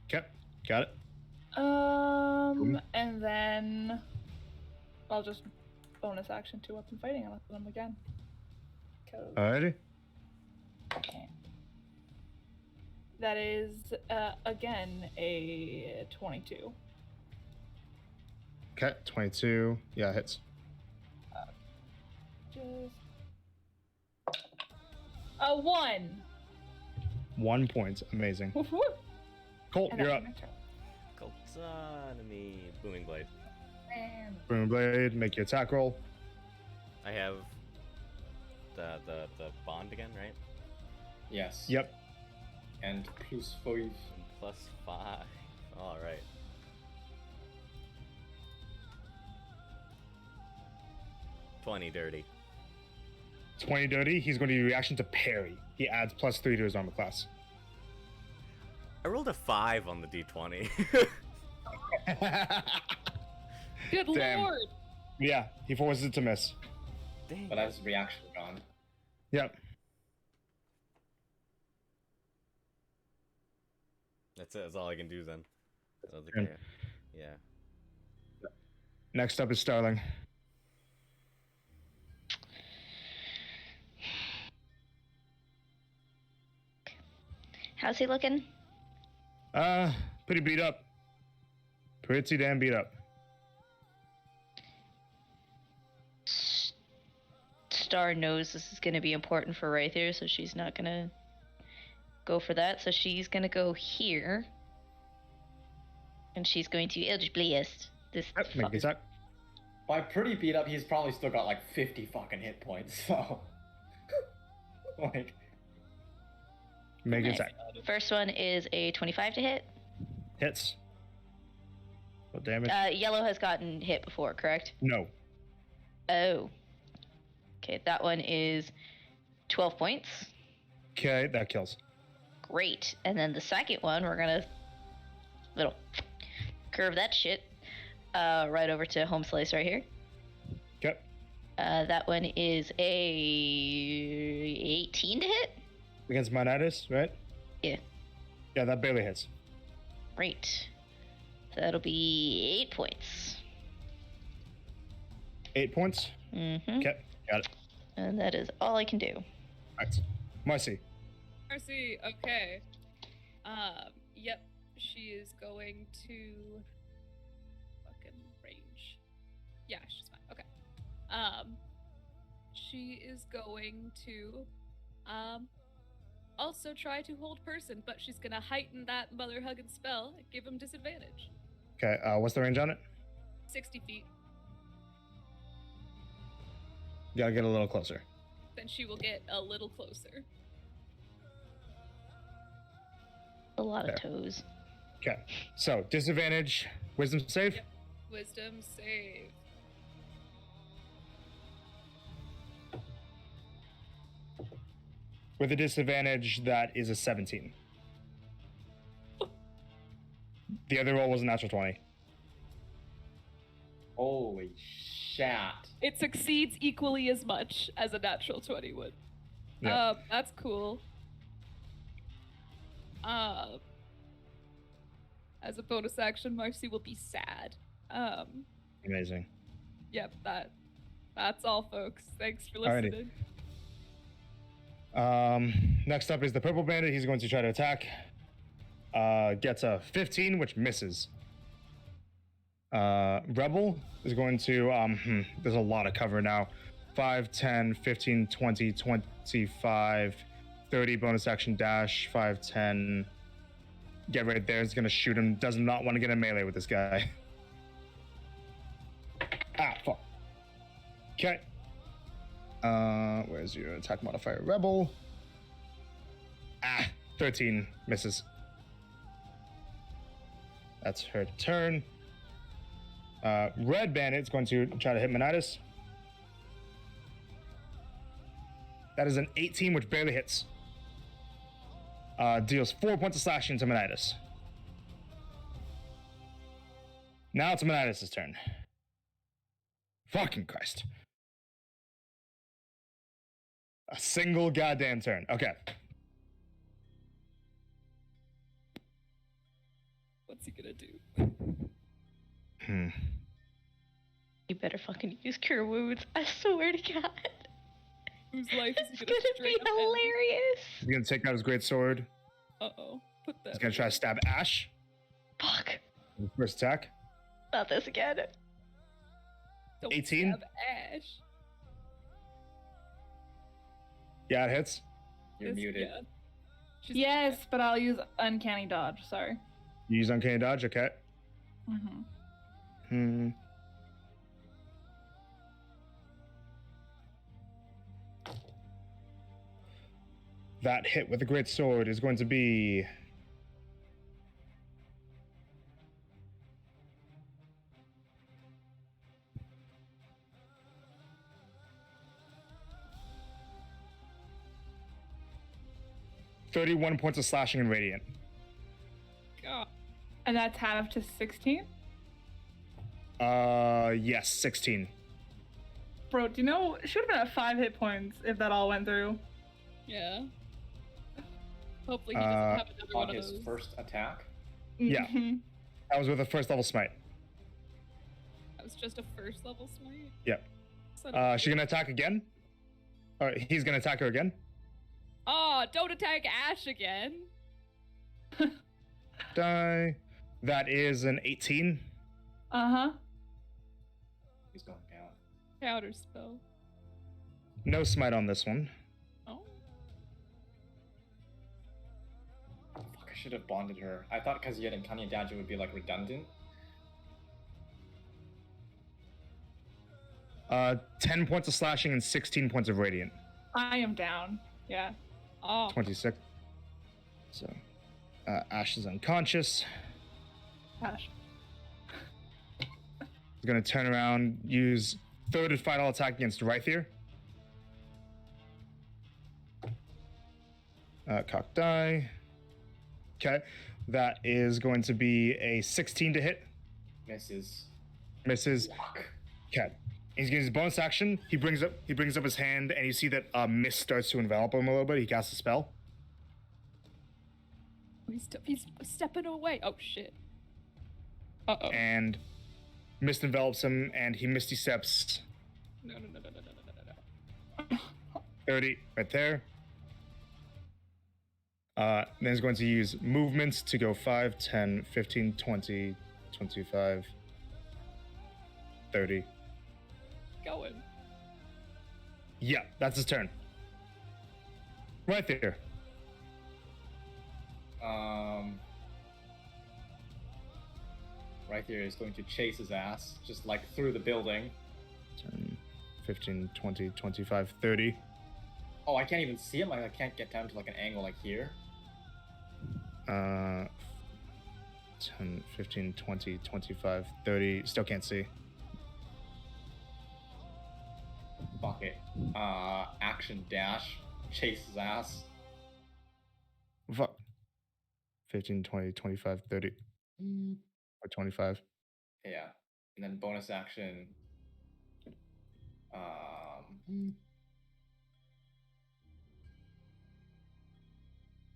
Speaker 2: Okay, got it.
Speaker 3: And then I'll just bonus action 2-weapon fighting and I'll hit them again.
Speaker 2: Alrighty.
Speaker 3: That is again a 22.
Speaker 2: Okay, 22. Yeah, hits.
Speaker 3: Just a 1.
Speaker 2: 1 point. Amazing.
Speaker 3: Woof, woof.
Speaker 2: Colt,
Speaker 3: And
Speaker 2: you're
Speaker 3: that's
Speaker 2: up.
Speaker 3: my turn.
Speaker 1: Colt's enemy. Booming Blade.
Speaker 3: And
Speaker 2: Boom blade, make your attack roll.
Speaker 1: I have the bond again, right?
Speaker 6: Yes.
Speaker 2: Yep.
Speaker 6: And +5.
Speaker 1: And +5. All right. $20 dirty.
Speaker 2: 20 dirty. He's going to do reaction to parry. He adds +3 to his armor class.
Speaker 1: I rolled a 5 on the d20.
Speaker 7: Good
Speaker 2: Damn.
Speaker 7: lord.
Speaker 2: Yeah, he forces it to miss.
Speaker 1: Dang.
Speaker 6: But that's reaction gone.
Speaker 2: Yep.
Speaker 1: That's it. That's all I can do then. I don't think
Speaker 2: Turn.
Speaker 1: yeah.
Speaker 2: Next up is Starling.
Speaker 5: How's he looking?
Speaker 2: Pretty beat up. Pretty damn beat up.
Speaker 5: Star knows this is going to be important for Ryther, so she's not going to go for that. So she's going to go here. And she's going to Eldritch Blast. This
Speaker 2: Yep, make
Speaker 5: fuck-
Speaker 2: the attack.
Speaker 6: By pretty beat up, he's probably still got like 50 fucking hit points, so. Like.
Speaker 2: Make an
Speaker 5: Nice.
Speaker 2: attack.
Speaker 5: First one is a 25 to hit.
Speaker 2: Hits. What damage?
Speaker 5: Yellow has gotten hit before, correct?
Speaker 2: No.
Speaker 5: Oh. Okay, that one is 12 points.
Speaker 2: Okay, that kills.
Speaker 5: Great. And then the second one, we're gonna little curve that shit right over to Home Slice right here.
Speaker 2: Okay.
Speaker 5: That one is a 18 to hit.
Speaker 2: Against Monitis, right?
Speaker 5: Yeah.
Speaker 2: Yeah, that barely hits.
Speaker 5: Great. So that'll be 8 points.
Speaker 2: 8 points.
Speaker 5: Mm-hmm.
Speaker 2: Okay, got it.
Speaker 5: And that is all I can do.
Speaker 2: Right. Marcy.
Speaker 7: Mercy, okay. Yep, she is going to fucking range. Yeah, she's fine. Okay. She is going to also try to hold person, but she's gonna heighten that mother hugging spell and give him disadvantage.
Speaker 2: Okay, what's the range on it?
Speaker 7: 60 feet.
Speaker 2: Gotta get a little closer.
Speaker 7: Then she will get a little closer.
Speaker 5: A lot of
Speaker 2: Okay.
Speaker 5: toes.
Speaker 2: Okay, so disadvantage, wisdom save.
Speaker 7: Yep. Wisdom save.
Speaker 2: With a disadvantage, that is a 17. The other roll was a natural 20.
Speaker 6: Holy shit.
Speaker 7: It succeeds equally as much as a natural 20 would.
Speaker 2: Yeah.
Speaker 7: That's cool. As a bonus action, Marcy will be sad.
Speaker 2: Amazing.
Speaker 7: Yep, that's all, folks. Thanks for
Speaker 2: Alrighty.
Speaker 7: listening.
Speaker 2: Next up is the purple bandit. He's going to try to attack. Gets a 15, which misses. Rebel is going to, there's a lot of cover now. 5, 10, 15, 20, 25, 30 bonus action dash, 5, 10. Get right there. It's going to shoot him. Does not want to get in melee with this guy. Ah, fuck. Okay. Where's your attack modifier? Rebel. 13 misses. That's her turn. Red Bandit's going to try to hit Monitis. That is an 18, which barely hits. Deals 4 points of slashing to Monitis. Now it's Monitis' turn. Fucking Christ. A single goddamn turn. Okay.
Speaker 7: What's he gonna do?
Speaker 5: You better fucking use Cure Wounds. I swear to God.
Speaker 7: Whose life is
Speaker 5: It's
Speaker 7: he
Speaker 5: gonna
Speaker 7: gonna
Speaker 5: be
Speaker 7: straight up end?
Speaker 5: hilarious.
Speaker 2: He's gonna take out his great sword.
Speaker 7: Uh-oh. Put that
Speaker 2: He's gonna try to stab Ash.
Speaker 5: Fuck.
Speaker 2: First attack.
Speaker 5: Not this again.
Speaker 7: Don't
Speaker 2: 18?
Speaker 7: stab Ash.
Speaker 2: Yeah, it hits.
Speaker 6: You're
Speaker 7: This-
Speaker 6: muted.
Speaker 7: yeah. She's-
Speaker 3: Yes, but I'll use uncanny dodge. Sorry.
Speaker 2: You use uncanny dodge, okay.
Speaker 3: Mm-hmm.
Speaker 2: That hit with the great sword is going to be 31 points of slashing and radiant.
Speaker 7: God.
Speaker 3: And that's half to 16?
Speaker 2: Yes, 16.
Speaker 3: Bro, do you know, it should have been at 5 hit points if that all went through.
Speaker 7: Yeah. Hopefully he doesn't have another one
Speaker 6: On
Speaker 7: of
Speaker 6: his
Speaker 7: those.
Speaker 6: first attack.
Speaker 2: Yeah.
Speaker 3: Mhm.
Speaker 2: That was with a first level smite.
Speaker 7: That was just a first level smite.
Speaker 2: Yep.
Speaker 7: Son of a
Speaker 2: She's gonna attack again. Or he's gonna attack her again.
Speaker 7: Oh, don't attack Ash again.
Speaker 2: Die. That is an 18.
Speaker 3: Uh-huh.
Speaker 6: He's going down.
Speaker 7: Counter spell.
Speaker 2: No smite on this one.
Speaker 7: Oh.
Speaker 6: Fuck, I should have bonded her. I thought because you had Uncanny Dodge it would be like redundant.
Speaker 2: 10 points of slashing and 16 points of radiant.
Speaker 3: I am down. Yeah.
Speaker 7: Oh.
Speaker 2: 26. So, Ash is unconscious.
Speaker 3: Gosh.
Speaker 2: He's gonna turn around, use third and final attack against Rythier. Cock die. Okay, that is going to be a 16 to hit.
Speaker 6: Misses.
Speaker 2: Misses.
Speaker 6: Fuck.
Speaker 2: Okay. He's getting his bonus action. He brings up his hand, and you see that mist starts to envelop him a little bit. He casts a spell.
Speaker 7: He's stepping away. Oh shit. Uh-oh.
Speaker 2: And mist envelops him, and he misty steps
Speaker 7: No.
Speaker 2: 30 right there. Then he's going to use movements to go 5, 10, 15, 20, 25, 30.
Speaker 7: Going.
Speaker 2: Yeah, that's his turn. Right there.
Speaker 6: Right there is going to chase his ass, just like through the building.
Speaker 2: 10, 15, 20, 25, 30.
Speaker 6: Oh, I can't even see him. Like, I can't get down to like an angle like here.
Speaker 2: 10, 15, 20, 25, 30. Still can't see.
Speaker 6: Fuck it. Action dash, chase his ass.
Speaker 2: Fuck. 15, 20, 25, 30. Or 25.
Speaker 6: Yeah, and then bonus action.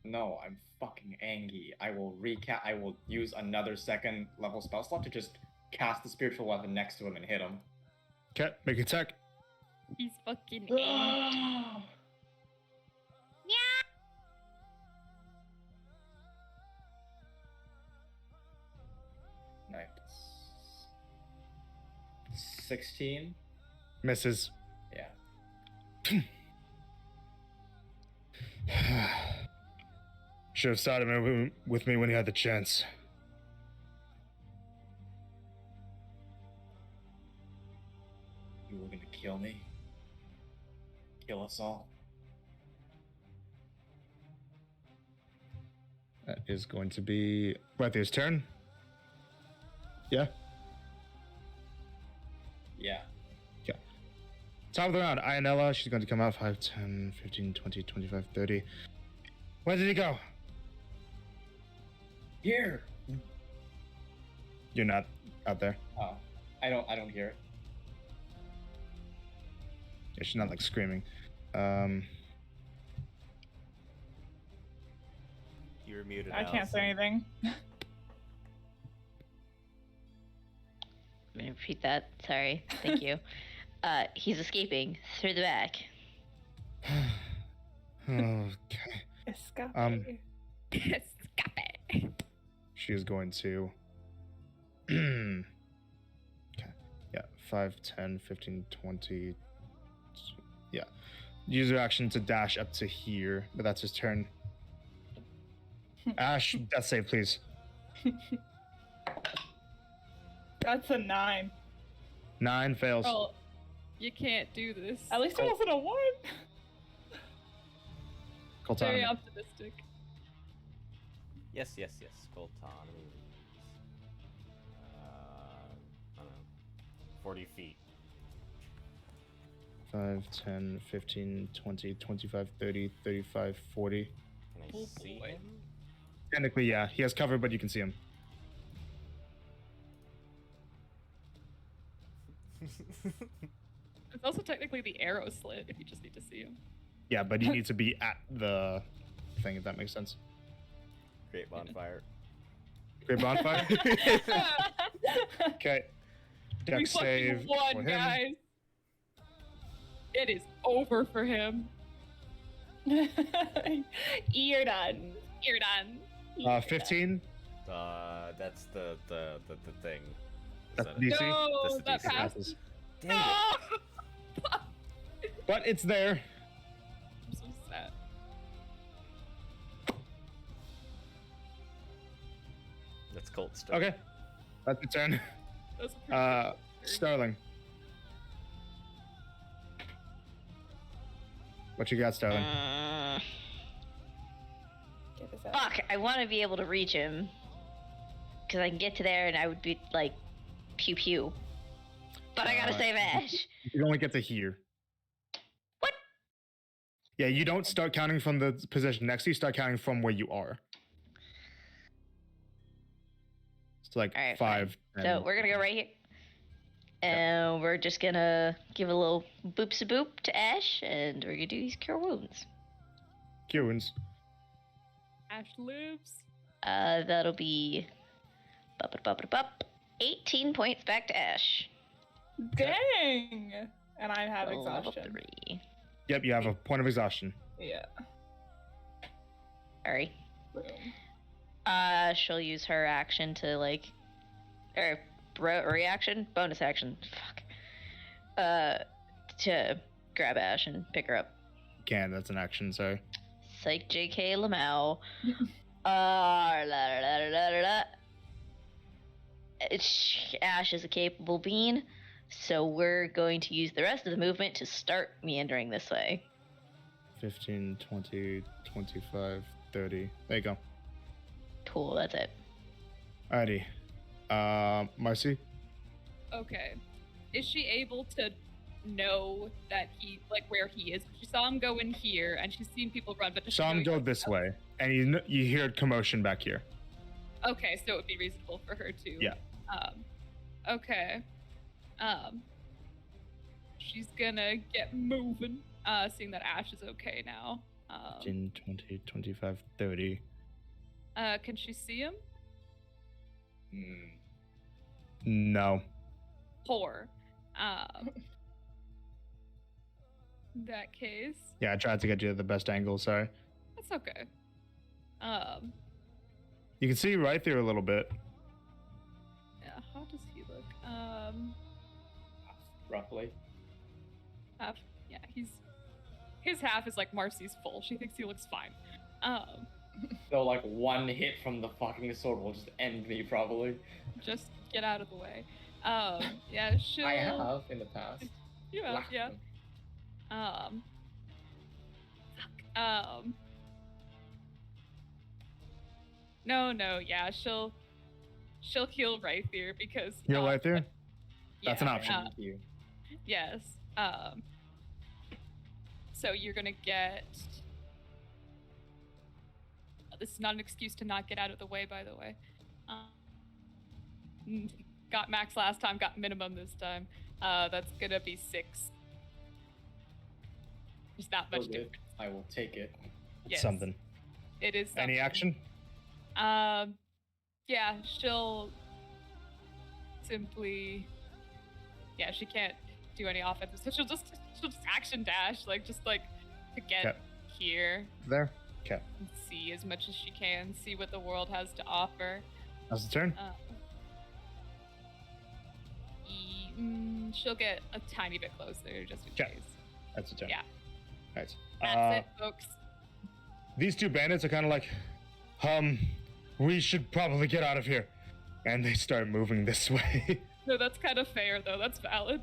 Speaker 6: No, I'm fucking angry. I will use another second level spell slot to just cast the spiritual weapon next to him and hit him.
Speaker 2: Okay, make attack.
Speaker 4: He's fucking angry.
Speaker 6: Nice. 16.
Speaker 2: Misses.
Speaker 6: Yeah.
Speaker 2: Should have started with me when you had the chance.
Speaker 6: You were gonna kill me. Kill us all.
Speaker 2: That is going to be Breathia's turn. Yeah?
Speaker 6: Yeah.
Speaker 2: Top of the round, Ionella, she's going to come out 5, 10, 15, 20, 25, 30. Where did he go?
Speaker 6: Here.
Speaker 2: You're not out there.
Speaker 6: Oh, I don't hear it.
Speaker 2: Yeah, she's not like screaming.
Speaker 1: You were muted.
Speaker 3: I can't say
Speaker 1: Allison.
Speaker 3: anything.
Speaker 5: Let me repeat that. Sorry. Thank you. He's escaping through the back.
Speaker 2: Okay.
Speaker 3: Escape.
Speaker 4: Escape.
Speaker 2: She is going to... okay. Yeah, 5, 10, 15, 20... Yeah. Use her action to dash up to here, but that's his turn. Ash, death save, please.
Speaker 3: That's a 9.
Speaker 2: 9 fails.
Speaker 7: Oh, you can't do this.
Speaker 3: At least it wasn't a 1.
Speaker 7: Very
Speaker 2: Coltana.
Speaker 7: optimistic.
Speaker 1: Yes. Gold autonomy. I don't know. 40 feet.
Speaker 2: 5, 10, 15, 20, 25, 30, 35, 40.
Speaker 1: Can I
Speaker 7: Oh,
Speaker 1: see
Speaker 7: boy.
Speaker 1: him?
Speaker 2: Technically, yeah. He has cover, but you can see him.
Speaker 7: It's also technically the arrow slit if you just need to see him.
Speaker 2: Yeah, but you need to be at the thing, if that makes sense.
Speaker 1: Great bonfire.
Speaker 2: Great bonfire? Okay.
Speaker 7: We
Speaker 2: Dex
Speaker 7: fucking
Speaker 2: save for
Speaker 7: won,
Speaker 2: him.
Speaker 7: guys. It is over for him.
Speaker 3: You're done.
Speaker 7: You're done.
Speaker 2: 15.
Speaker 1: That's the thing. Is
Speaker 2: That's
Speaker 1: that
Speaker 2: DC.
Speaker 7: No,
Speaker 1: That's the
Speaker 7: that
Speaker 1: DC.
Speaker 7: passes.
Speaker 1: Dang it.
Speaker 7: No!
Speaker 2: But it's there.
Speaker 7: I'm so sad.
Speaker 1: That's Colt stuff.
Speaker 2: Okay. That's your turn.
Speaker 7: That's a pretty good turn.
Speaker 2: Starling. What you got, Starling?
Speaker 3: Get this out.
Speaker 5: Fuck, I want to be able to reach him. Because I can get to there and I would be like, pew pew. But I gotta save Ash.
Speaker 2: You only get to here.
Speaker 5: What?
Speaker 2: Yeah, you don't start counting from the position next to you, start counting from where you are. It's like
Speaker 5: Alright,
Speaker 2: 5.
Speaker 5: So we're gonna go right here. And we're just gonna give a little boopsie boop to Ash, and we're gonna do these cure wounds.
Speaker 2: Cure wounds.
Speaker 7: Ash lives.
Speaker 5: That'll be 18 points back to Ash.
Speaker 3: Dang! And I have
Speaker 5: Level
Speaker 3: exhaustion.
Speaker 5: 3.
Speaker 2: Yep, you have a point of exhaustion.
Speaker 3: Yeah.
Speaker 5: Sorry.
Speaker 3: Boom.
Speaker 5: She'll use her action to like, or reaction, bonus action. Fuck. To grab Ash and pick her up.
Speaker 2: Can, that's an action, sorry.
Speaker 5: Psych JK Lamau. La la la la la la. Ash is a capable being, so we're going to use the rest of the movement to start meandering this way.
Speaker 2: 15, 20, 25, 30. There you go.
Speaker 5: Cool, that's it.
Speaker 2: Alrighty. Marcy?
Speaker 7: Okay. Is she able to know that he, like, where he is? She saw him go in here, and she's seen people run, but does she
Speaker 2: Saw
Speaker 7: know
Speaker 2: him
Speaker 7: he
Speaker 2: go
Speaker 7: goes
Speaker 2: this
Speaker 7: out?
Speaker 2: way, and you hear commotion back here.
Speaker 7: Okay, so it would be reasonable for her to.
Speaker 2: Yeah.
Speaker 7: Okay. She's gonna get moving, seeing that Ash is okay now.
Speaker 4: Um,
Speaker 2: 15, 20, 25, 30.
Speaker 7: Can she see him?
Speaker 2: No.
Speaker 7: Poor. In that case,
Speaker 2: Yeah, I tried to get you the best angle, sorry.
Speaker 7: that's okay.
Speaker 2: You can see right there a little bit.
Speaker 7: Yeah, how does he look?
Speaker 6: Roughly.
Speaker 7: Half. Yeah, his half is like Marcy's full. She thinks he looks fine.
Speaker 6: So like one hit from the fucking sword will just end me probably.
Speaker 7: Just get out of the way. Yeah, she'll.
Speaker 6: I have in the past.
Speaker 7: You have,
Speaker 6: Laughed
Speaker 7: yeah.
Speaker 6: them.
Speaker 7: No, yeah, she'll heal Rythier because
Speaker 2: Heal Rythier? That's an
Speaker 7: yeah,
Speaker 2: option.
Speaker 6: Thank you.
Speaker 7: Yes. So you're gonna get. This is not an excuse to not get out of the way, by the way. Got max last time, got minimum this time. That's gonna be 6. There's not much
Speaker 6: So good.
Speaker 7: difference.
Speaker 6: I will take it.
Speaker 7: Yes,
Speaker 2: Something.
Speaker 7: It is something.
Speaker 2: Any action?
Speaker 7: Yeah, she'll simply. Yeah, she can't do any offensive, so she'll just action dash, like just like to get
Speaker 2: Okay.
Speaker 7: here
Speaker 2: There. Okay.
Speaker 7: and see as much as she can, see what the world has to offer.
Speaker 2: That's the turn.
Speaker 7: She'll get a tiny bit closer just in
Speaker 2: Okay.
Speaker 7: case.
Speaker 2: That's the turn.
Speaker 7: Yeah.
Speaker 2: Right.
Speaker 7: That's it, folks.
Speaker 2: These two bandits are kind of like, we should probably get out of here. And they start moving this way.
Speaker 7: No, that's kind of fair though. That's valid.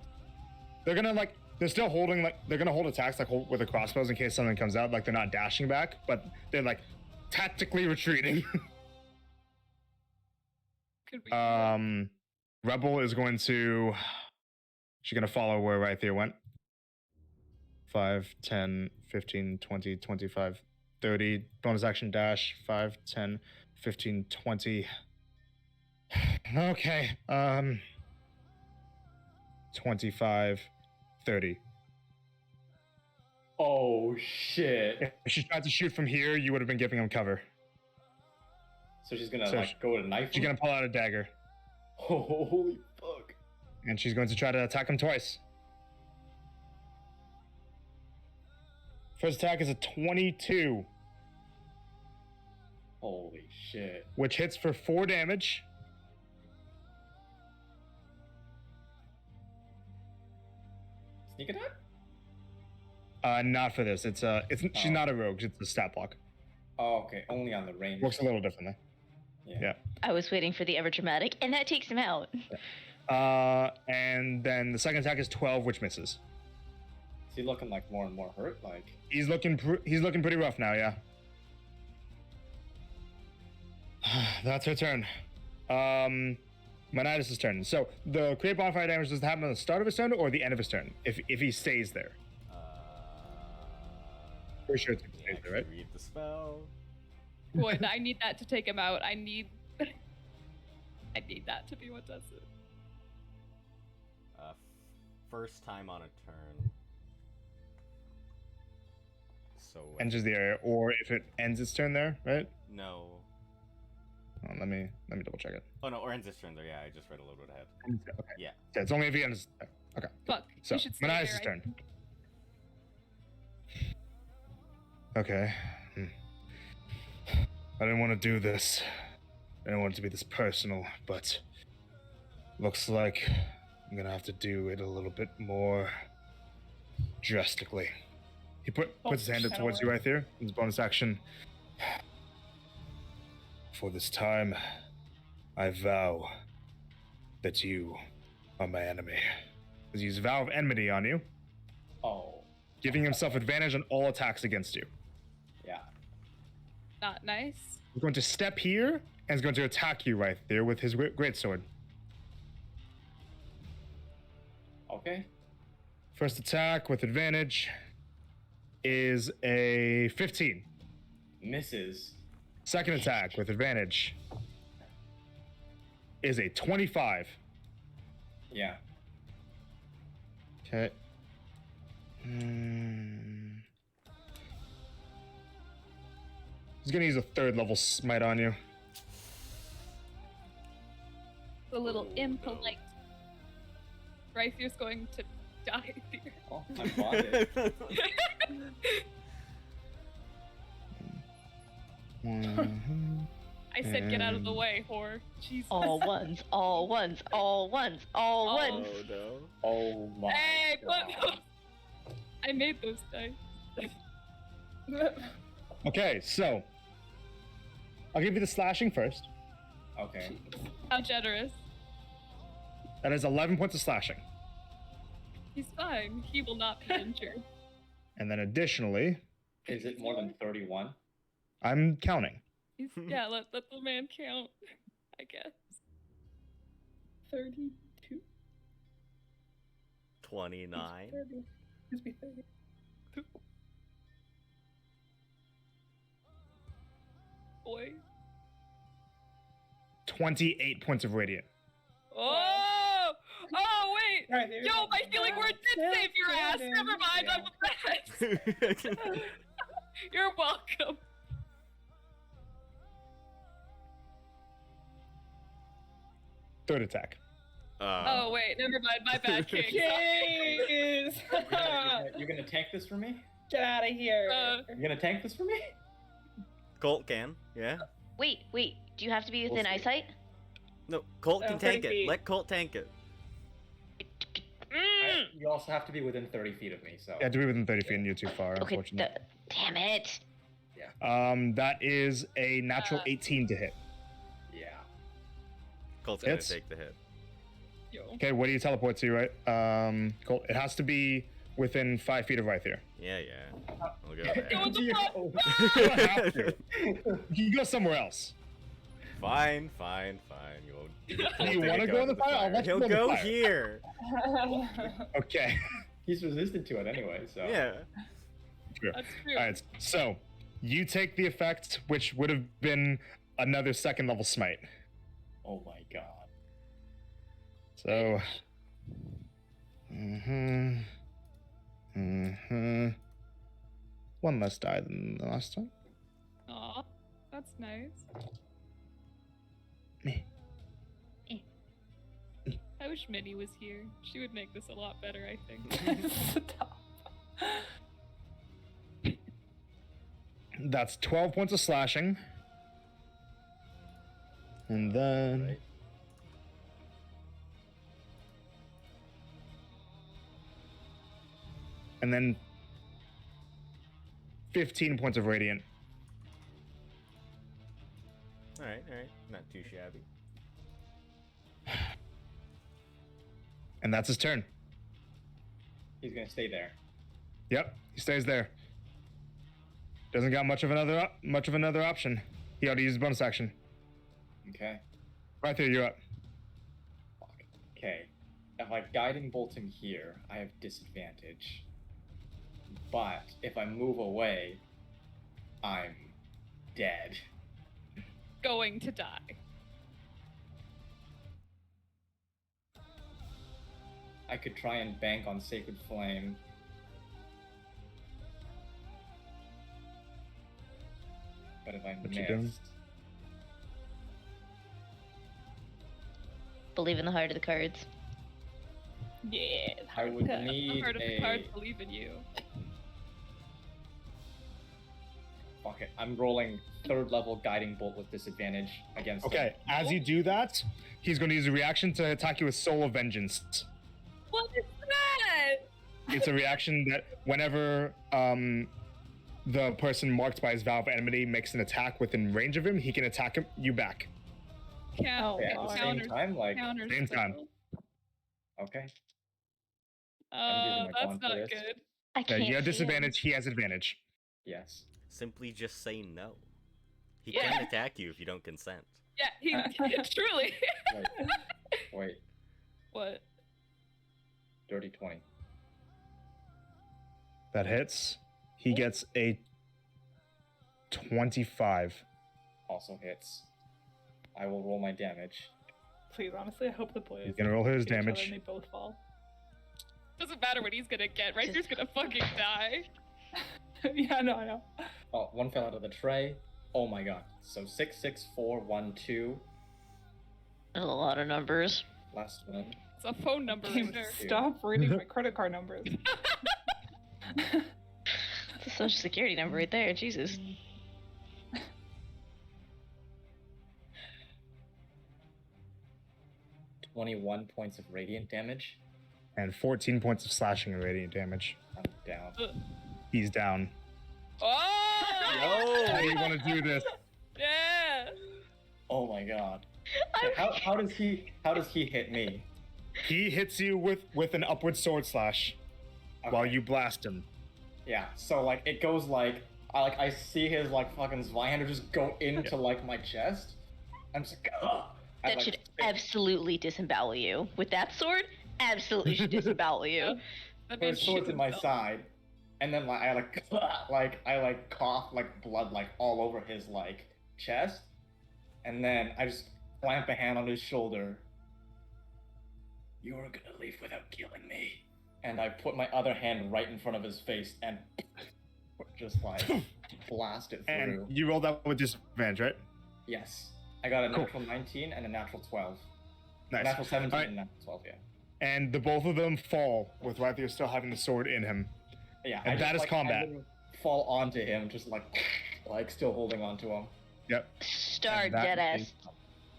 Speaker 2: They're gonna like, they're still holding like, they're gonna hold attacks like with the crossbows in case something comes out. Like they're not dashing back, but they're like tactically retreating.
Speaker 7: Could we?
Speaker 2: Rebel is going to, she's gonna follow where Rythier went. 5, 10, 15, 20, 25, 30. Bonus action dash. 5, 10, 15, 20. Okay. 25, 30.
Speaker 6: Oh shit.
Speaker 2: If she tried to shoot from here, you would have been giving him cover.
Speaker 6: So she's gonna
Speaker 2: So
Speaker 6: like go with a knife.
Speaker 2: She's gonna pull out a dagger.
Speaker 6: Holy fuck.
Speaker 2: And she's going to try to attack him twice. First attack is a 22,
Speaker 6: Holy shit.
Speaker 2: which hits for 4 damage.
Speaker 6: Sneak attack?
Speaker 2: Not for this. She's not a rogue. It's a stat block.
Speaker 6: Oh, okay. Only on the range.
Speaker 2: Works a little differently. Yeah.
Speaker 5: I was waiting for the ever dramatic, and that takes him out.
Speaker 2: And then the second attack is 12, which misses.
Speaker 6: Is he looking like more and more hurt? Like
Speaker 2: He's looking pretty rough now. Yeah. That's her turn. Manitas' turn. So the create bonfire damage does it happen at the start of his turn or the end of his turn? If he stays there. For sure, it's stays there, right?
Speaker 1: Read the spell.
Speaker 7: Boy, I need that to take him out. I need that to be what does it.
Speaker 1: First time on a turn. So
Speaker 2: Enters the area, or if it ends its turn there, right?
Speaker 1: no.
Speaker 2: Oh, let me double check it.
Speaker 1: Oh no, or ends this turn there. Yeah, I just read a little bit ahead.
Speaker 2: Okay.
Speaker 1: Yeah.
Speaker 2: Yeah, it's only if he ends. Okay.
Speaker 7: Fuck.
Speaker 2: So
Speaker 7: You should stay
Speaker 2: Manitas'
Speaker 7: there, I
Speaker 2: turn.
Speaker 7: think.
Speaker 2: Okay. I didn't want to do this. I didn't want it to be this personal, but looks like I'm gonna have to do it a little bit more drastically. He puts his hand up towards you right there. His bonus action. For this time, I vow that you are my enemy. He's used Vow of Enmity on you,
Speaker 6: oh
Speaker 2: giving himself advantage on all attacks against you.
Speaker 6: yeah.
Speaker 7: Not nice.
Speaker 2: He's going to step here and is going to attack you right there with his greatsword.
Speaker 6: Okay.
Speaker 2: First attack with advantage is a 15.
Speaker 6: Misses.
Speaker 2: Second attack with advantage is a 25.
Speaker 6: Yeah.
Speaker 2: Okay. He's gonna use a 3rd level smite on you.
Speaker 7: A little
Speaker 1: Oh,
Speaker 7: impolite. Rythier's going to die here.
Speaker 6: Oh, I'm bonded.
Speaker 2: Mhm.
Speaker 7: I said get out of the
Speaker 2: And-
Speaker 7: way, whore. Jesus.
Speaker 5: All ones, all ones, all ones, all
Speaker 7: Oh.
Speaker 5: ones.
Speaker 1: Oh no.
Speaker 6: Oh my
Speaker 7: Hey, what?
Speaker 6: god.
Speaker 7: I made those dice.
Speaker 2: Okay, so I'll give you the slashing first.
Speaker 6: Okay.
Speaker 7: How generous.
Speaker 2: That is 11 points of slashing.
Speaker 7: He's fine. He will not be injured.
Speaker 2: And then additionally,
Speaker 6: Is it more than 31?
Speaker 2: I'm counting.
Speaker 7: He's, yeah, let the man count, I guess.
Speaker 3: 32.
Speaker 1: 29.
Speaker 3: 30. Must be 30.
Speaker 7: Boy.
Speaker 2: 28 points of radiant.
Speaker 7: Oh! Oh, wait!
Speaker 3: Alright, there
Speaker 7: Yo, my healing word did save your ass! Never mind,
Speaker 6: Yeah.
Speaker 7: I'm the best! You're welcome.
Speaker 2: Third attack.
Speaker 7: Oh, wait, never mind, my bad, King.
Speaker 3: Jeez!
Speaker 6: You're gonna tank this for me?
Speaker 3: Get out of here.
Speaker 6: You're gonna tank this for me?
Speaker 1: Colt can, yeah.
Speaker 5: Wait, wait. Do you have to be within
Speaker 6: see.
Speaker 5: eyesight?
Speaker 1: No, Colt can
Speaker 3: 30
Speaker 1: tank it.
Speaker 3: feet.
Speaker 1: Let Colt tank it.
Speaker 6: You also have to be within 30 feet of me, so.
Speaker 2: You have to be within 30 feet and you're too far,
Speaker 5: Okay,
Speaker 2: unfortunately.
Speaker 5: damn it.
Speaker 2: That is a natural 18 to hit.
Speaker 6: Yeah.
Speaker 1: Colt's gonna
Speaker 2: Hits.
Speaker 1: take the hit.
Speaker 7: Yo.
Speaker 2: Okay, what do you teleport to, right? Colt, it has to be within 5 feet of right here.
Speaker 1: Yeah, yeah. We'll go there.
Speaker 7: Go with the
Speaker 6: Oh,
Speaker 2: You don't have to. You can go somewhere else.
Speaker 1: Fine, fine, fine. You won't.
Speaker 2: Do you want to go in the fire? I'll let you
Speaker 1: He'll
Speaker 2: go in the
Speaker 1: go
Speaker 2: fire.
Speaker 1: here.
Speaker 2: Okay.
Speaker 6: He's resistant to it anyway, so.
Speaker 1: Yeah.
Speaker 2: True.
Speaker 7: That's true.
Speaker 2: All right. So you take the effect, which would have been another 2nd level smite.
Speaker 6: Oh my god.
Speaker 2: So. One less die than the last time.
Speaker 7: Aw, that's nice.
Speaker 2: Meh.
Speaker 7: I wish Minnie was here. She would make this a lot better, I think.
Speaker 3: Stop.
Speaker 2: That's 12 points of slashing. And then.
Speaker 6: Right.
Speaker 2: And then 15 points of radiant.
Speaker 1: Alright, alright. Not too shabby.
Speaker 2: And that's his turn.
Speaker 6: He's gonna stay there.
Speaker 2: Yep, he stays there. Doesn't got much of another option. He already used bonus action.
Speaker 6: Okay.
Speaker 2: Right there, you're up.
Speaker 6: Fuck. Okay. If I guiding bolt him here, I have disadvantage. But if I move away, I'm dead.
Speaker 7: Going to die.
Speaker 6: I could try and bank on Sacred Flame. But if I
Speaker 2: What you doing?
Speaker 6: missed,
Speaker 5: Believe in the heart of the cards.
Speaker 3: Yeah.
Speaker 6: I would
Speaker 3: Okay.
Speaker 6: need
Speaker 7: Heart of the
Speaker 6: a.
Speaker 7: cards believe in you.
Speaker 6: Fuck it. I'm rolling 3rd level guiding bolt with disadvantage against.
Speaker 2: Okay, as you do that, he's going to use a reaction to attack you with Soul of Vengeance.
Speaker 7: What is that?
Speaker 2: It's a reaction that whenever the person marked by his vow of enmity makes an attack within range of him, he can attack you back.
Speaker 3: Oh,
Speaker 6: Okay, at the same
Speaker 7: counters-
Speaker 6: time, like.
Speaker 7: counters
Speaker 2: Same time.
Speaker 7: spell.
Speaker 6: Okay.
Speaker 7: Oh,
Speaker 6: using my
Speaker 7: that's
Speaker 6: pawn for
Speaker 7: not
Speaker 6: this.
Speaker 7: good.
Speaker 5: I
Speaker 2: Yeah,
Speaker 5: can't
Speaker 2: you have
Speaker 5: see him.
Speaker 2: disadvantage, he has advantage.
Speaker 6: Yes.
Speaker 1: Simply just say no. He
Speaker 7: Yeah.
Speaker 1: can't attack you if you don't consent.
Speaker 7: Yeah, truly.
Speaker 6: Wait. Wait.
Speaker 7: What?
Speaker 6: Dirty 20.
Speaker 2: That hits. He gets a 25.
Speaker 6: Also hits. I will roll my damage.
Speaker 3: Please, honestly, I hope the boys.
Speaker 2: He's gonna roll his
Speaker 3: hit each other
Speaker 2: damage.
Speaker 3: And they both fall.
Speaker 7: Doesn't matter what he's gonna get, right? He's gonna fucking die.
Speaker 3: Yeah, no, I know.
Speaker 6: Oh, one fell out of the tray. Oh my god. So 66412.
Speaker 5: That's a lot of numbers.
Speaker 6: Last one.
Speaker 7: It's a phone number right there.
Speaker 3: Stop reading my credit card numbers.
Speaker 5: It's a social security number right there. Jesus.
Speaker 6: 21 points of radiant damage.
Speaker 2: And 14 points of slashing and radiant damage.
Speaker 6: I'm down.
Speaker 2: He's down.
Speaker 7: Oh!
Speaker 2: How do you want to do this?
Speaker 7: Yeah!
Speaker 6: Oh my god. How does he hit me?
Speaker 2: He hits you with an upward sword slash while you blast him.
Speaker 6: Yeah, so like it goes like I see his like fucking Zweihander just go into like my chest. I'm just like, ugh.
Speaker 5: That should absolutely disembowel you. With that sword, absolutely should disembowel you.
Speaker 6: His sword's in my side, and then like I cough like blood like all over his like chest, and then I just clamp a hand on his shoulder. You are gonna leave without killing me. And I put my other hand right in front of his face and just like blast it through.
Speaker 2: And you rolled that with disadvantage, right?
Speaker 6: Yes. I got a natural 19 and a natural 12.
Speaker 2: Nice.
Speaker 6: A natural 17
Speaker 2: Alright.
Speaker 6: and a natural 12, yeah.
Speaker 2: And the both of them fall with Rythier still having the sword in him.
Speaker 6: Yeah,
Speaker 2: And that is combat.
Speaker 6: I literally fall onto him, just like still holding onto him.
Speaker 2: Yep.
Speaker 5: Star
Speaker 2: And that
Speaker 5: deadass
Speaker 2: is-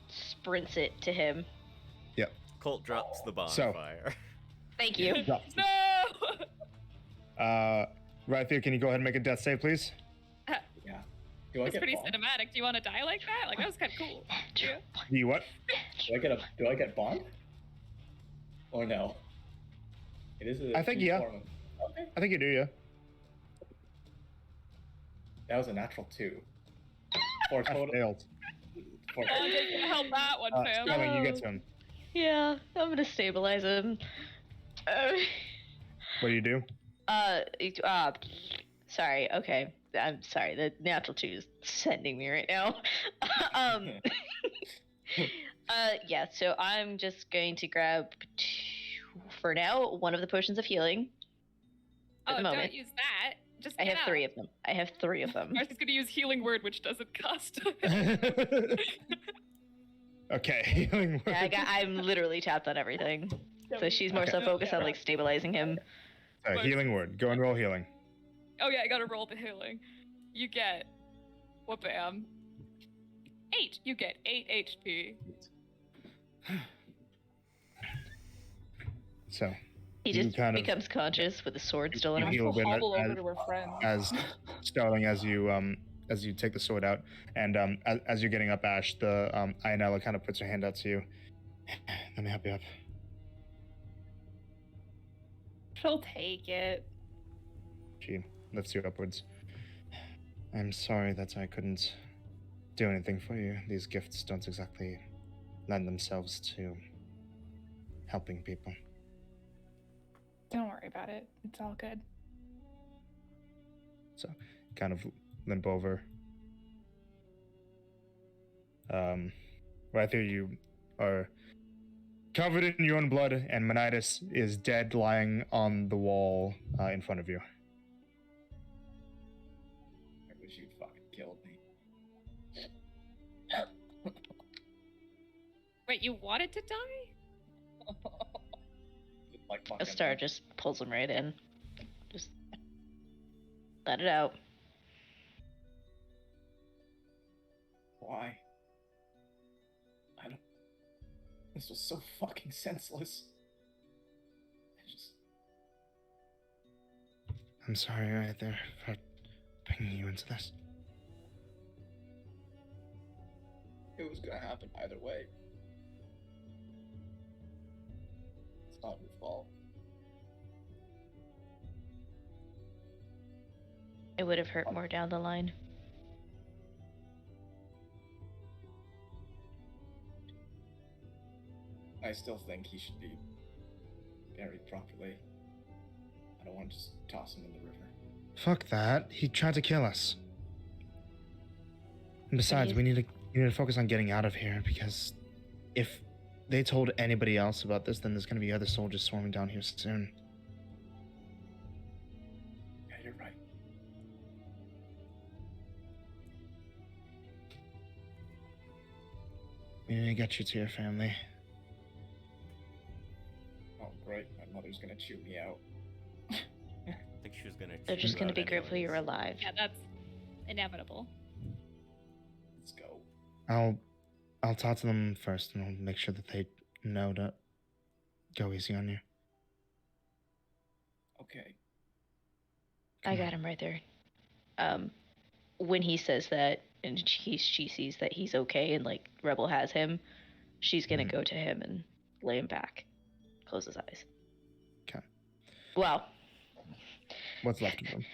Speaker 5: sprints it to him.
Speaker 1: Colt drops the
Speaker 2: So-
Speaker 1: bonfire.
Speaker 5: Thank you.
Speaker 7: No!
Speaker 2: Rythier, can you go ahead and make a death save, please?
Speaker 6: Yeah. Do I
Speaker 7: It's
Speaker 6: get
Speaker 7: pretty
Speaker 6: bond?
Speaker 7: cinematic. Do you want to die like that? Like, that was kind of cool. Yeah.
Speaker 2: You what?
Speaker 6: Do I get bond? Or no? It is a
Speaker 2: I think, yeah.
Speaker 6: form of- Okay.
Speaker 2: I think you do, yeah.
Speaker 6: That was a natural 2. For a
Speaker 2: I
Speaker 6: total.
Speaker 2: failed.
Speaker 6: For,
Speaker 7: Oh, you held that one, fam.
Speaker 2: Sterling, you get to him.
Speaker 5: Yeah, I'm gonna stabilize him.
Speaker 2: What do you do?
Speaker 5: Sorry. Okay, I'm sorry. The natural 2 is sending me right now. Yeah. So I'm just going to grab, for now, one of the potions of healing. At
Speaker 7: Oh,
Speaker 5: the
Speaker 7: don't
Speaker 5: moment.
Speaker 7: use that. Just
Speaker 5: I
Speaker 7: get
Speaker 5: have
Speaker 7: out.
Speaker 5: 3 of them. I have 3 of them.
Speaker 7: Martha's gonna use healing word, which doesn't cost.
Speaker 2: Okay, healing word.
Speaker 5: I'm literally tapped on everything. So she's more
Speaker 2: Okay.
Speaker 5: so focused on like stabilizing him.
Speaker 2: Sorry, healing word. Go and roll healing.
Speaker 7: Oh yeah, I gotta roll the healing. You get, wha-bam, 8. You get 8 HP.
Speaker 2: So,
Speaker 5: He
Speaker 2: You
Speaker 5: just
Speaker 2: kind of-
Speaker 5: becomes conscious with the sword still in
Speaker 2: you
Speaker 5: him.
Speaker 2: heal a bit
Speaker 3: Hobble over
Speaker 2: as,
Speaker 3: to her friend.
Speaker 2: as Sterling, as you take the sword out, and as you're getting up, Ash, the Ionella kind of puts her hand out to you. Let me help you up.
Speaker 3: She'll take it.
Speaker 2: She lifts you upwards. I'm sorry that I couldn't do anything for you. These gifts don't exactly lend themselves to helping people.
Speaker 3: Don't worry about it. It's all good.
Speaker 2: So, kind of limp over. Right there, you are covered in your own blood, and Menitis is dead, lying on the wall in front of you.
Speaker 6: I wish you'd fucking killed me.
Speaker 7: Wait, you wanted to die?
Speaker 6: Like
Speaker 5: A star just pulls him right in. Just let it out.
Speaker 6: Why? I don't. This was so fucking senseless. I just.
Speaker 2: I'm sorry, right there, for bringing you into this.
Speaker 6: It was gonna happen either way. It's not your fault.
Speaker 5: It would have hurt more down the line.
Speaker 6: I still think he should be buried properly. I don't want to just toss him in the river.
Speaker 2: Fuck that. He tried to kill us. And besides,
Speaker 5: he's-
Speaker 2: we need to focus on getting out of here, because if they told anybody else about this, then there's going to be other soldiers swarming down here soon.
Speaker 6: Yeah, you're right.
Speaker 2: We need to get you to your family.
Speaker 6: Oh, great. My mother's gonna chew me out.
Speaker 1: I think she was gonna.
Speaker 5: They're
Speaker 1: chew
Speaker 5: just
Speaker 1: you
Speaker 5: gonna
Speaker 1: out
Speaker 5: be grateful you're
Speaker 1: anyways.
Speaker 5: alive.
Speaker 4: Yeah, that's inevitable.
Speaker 6: Let's go.
Speaker 2: I'll talk to them first, and I'll make sure that they know to go easy on you.
Speaker 6: Okay.
Speaker 5: I got him right there. When he says that, and she sees that he's okay, and like Rebel has him, she's gonna go to him and lay him back, close his eyes.
Speaker 2: Okay.
Speaker 5: Well,
Speaker 2: What's left of them?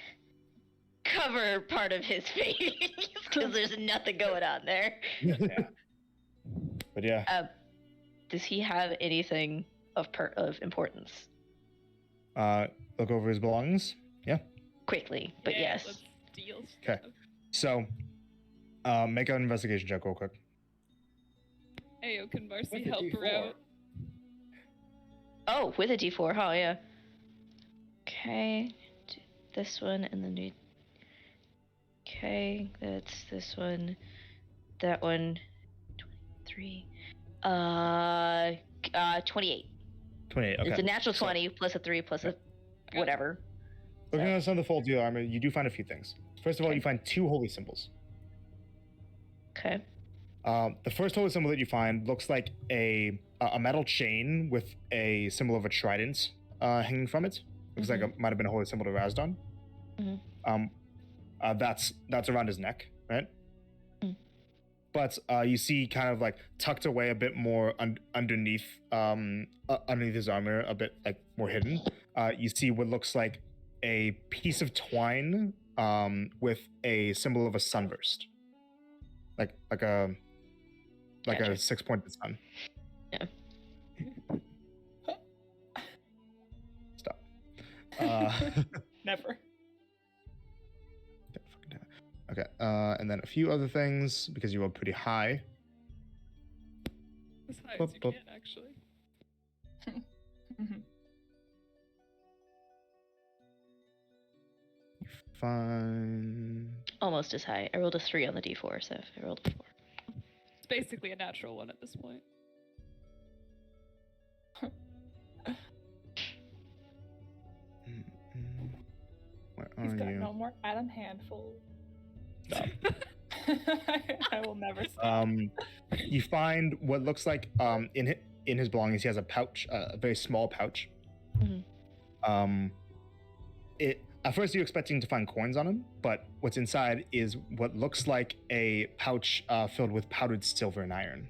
Speaker 5: cover part of his face because there's nothing going on there.
Speaker 6: Yeah.
Speaker 2: But yeah,
Speaker 5: Does he have anything of importance?
Speaker 2: look over his belongings. Yeah.
Speaker 5: Quickly, but
Speaker 7: Yeah,
Speaker 5: yes.
Speaker 7: let's deal
Speaker 2: Okay.
Speaker 7: stuff.
Speaker 2: So, make an investigation check real quick.
Speaker 7: Ayo, can Marcy
Speaker 6: With a
Speaker 7: help her
Speaker 6: D4.
Speaker 7: out?
Speaker 5: Oh, with a D4, huh? Yeah. Okay, this one and then do. Okay, that's this one. That one. 23. 28.
Speaker 2: 28. Okay.
Speaker 5: It's a natural
Speaker 2: So-
Speaker 5: 20 plus a 3 plus a whatever.
Speaker 2: Looking at some of the folds of your armor, you do find a few things. First of all,
Speaker 5: Okay.
Speaker 2: you find 2 holy symbols.
Speaker 5: Okay.
Speaker 2: The first holy symbol that you find looks like a metal chain with a symbol of a trident hanging from it. Looks like it might have been a holy symbol to Razdon.
Speaker 5: Mhm.
Speaker 2: That's around his neck, right?
Speaker 5: Mm.
Speaker 2: But you see, kind of like tucked away a bit more underneath his armor, a bit like more hidden. You see what looks like a piece of twine with a symbol of a sunburst, like a
Speaker 5: Gotcha.
Speaker 2: 6-pointed sun.
Speaker 5: Yeah.
Speaker 2: Stop.
Speaker 8: Never.
Speaker 2: Okay, and then a few other things because you were pretty high.
Speaker 7: As high
Speaker 2: Bup,
Speaker 7: as you
Speaker 2: bup.
Speaker 7: can, actually.
Speaker 8: Mhm.
Speaker 2: Fine.
Speaker 5: Almost as high. I rolled a 3 on the D4, so I rolled a 4.
Speaker 7: It's basically a natural one at this point.
Speaker 2: Where
Speaker 3: He's
Speaker 2: are
Speaker 3: got
Speaker 2: you?
Speaker 3: no more Adam handful.
Speaker 2: Stop.
Speaker 3: I will never stop.
Speaker 2: You find what looks like in his belongings. He has a pouch, a very small pouch.
Speaker 5: Mhm.
Speaker 2: At first you're expecting to find coins on him, but what's inside is what looks like a pouch filled with powdered silver and iron.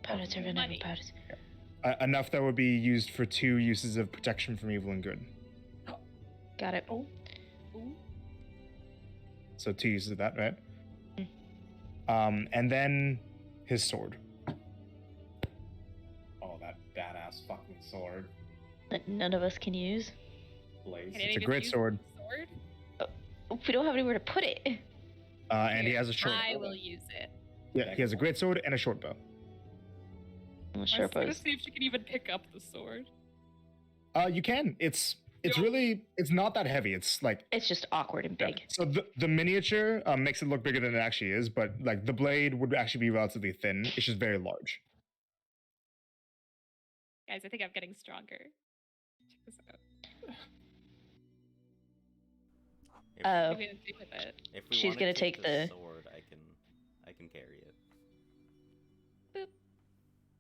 Speaker 5: Powdered servant,
Speaker 7: Money.
Speaker 5: powdered.
Speaker 2: Enough that would be used for 2 uses of protection from evil and good.
Speaker 5: Got it.
Speaker 7: Ooh.
Speaker 2: So 2 uses of that, right?
Speaker 5: Mm.
Speaker 2: And then his sword.
Speaker 6: Oh, that badass fucking sword.
Speaker 5: That none of us can use.
Speaker 6: Blaze.
Speaker 7: Can
Speaker 2: It's a
Speaker 7: anyone
Speaker 2: great
Speaker 7: use
Speaker 2: sword.
Speaker 7: the sword?
Speaker 5: We don't have anywhere to put it.
Speaker 2: And he
Speaker 7: Here,
Speaker 2: has a short
Speaker 4: I
Speaker 2: bow.
Speaker 4: will use it.
Speaker 2: Yeah, he has a great sword and a short bow.
Speaker 5: Well,
Speaker 7: I
Speaker 5: sure,
Speaker 7: was gonna
Speaker 5: pose.
Speaker 7: see if she can even pick up the sword.
Speaker 2: You can. It's
Speaker 7: Yeah.
Speaker 2: really, it's not that heavy. It's like,
Speaker 5: It's just awkward and big.
Speaker 2: so the miniature makes it look bigger than it actually is, but like the blade would actually be relatively thin. It's just very large.
Speaker 4: Guys, I think I'm getting stronger. Check this out.
Speaker 1: If,
Speaker 5: Oh.
Speaker 4: I'm gonna do with it.
Speaker 1: if we
Speaker 5: she's
Speaker 1: wanna
Speaker 5: gonna
Speaker 1: keep
Speaker 5: take
Speaker 1: the
Speaker 5: the-
Speaker 1: sword, I can carry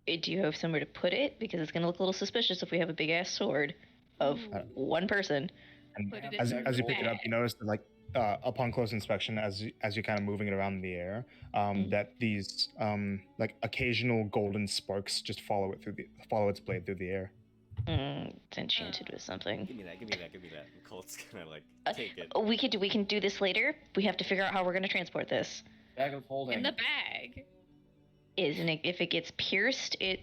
Speaker 1: it.
Speaker 5: Do you have somewhere to put it? Because it's gonna look a little suspicious if we have a big ass sword of
Speaker 7: Ooh.
Speaker 5: one person.
Speaker 2: And
Speaker 4: Put it
Speaker 2: as
Speaker 4: in
Speaker 2: you
Speaker 4: the
Speaker 2: pick it up,
Speaker 4: bag.
Speaker 2: you notice that like upon close inspection, as you're kind of moving it around in the air, that these like occasional golden sparks just follow its blade through the air.
Speaker 5: It's enchanted with something.
Speaker 1: Give me that. And Colt's gonna like take it.
Speaker 5: We can do this later. We have to figure out how we're gonna transport this.
Speaker 6: Bag of holding.
Speaker 4: In the bag.
Speaker 5: Isn't it? If it gets pierced, it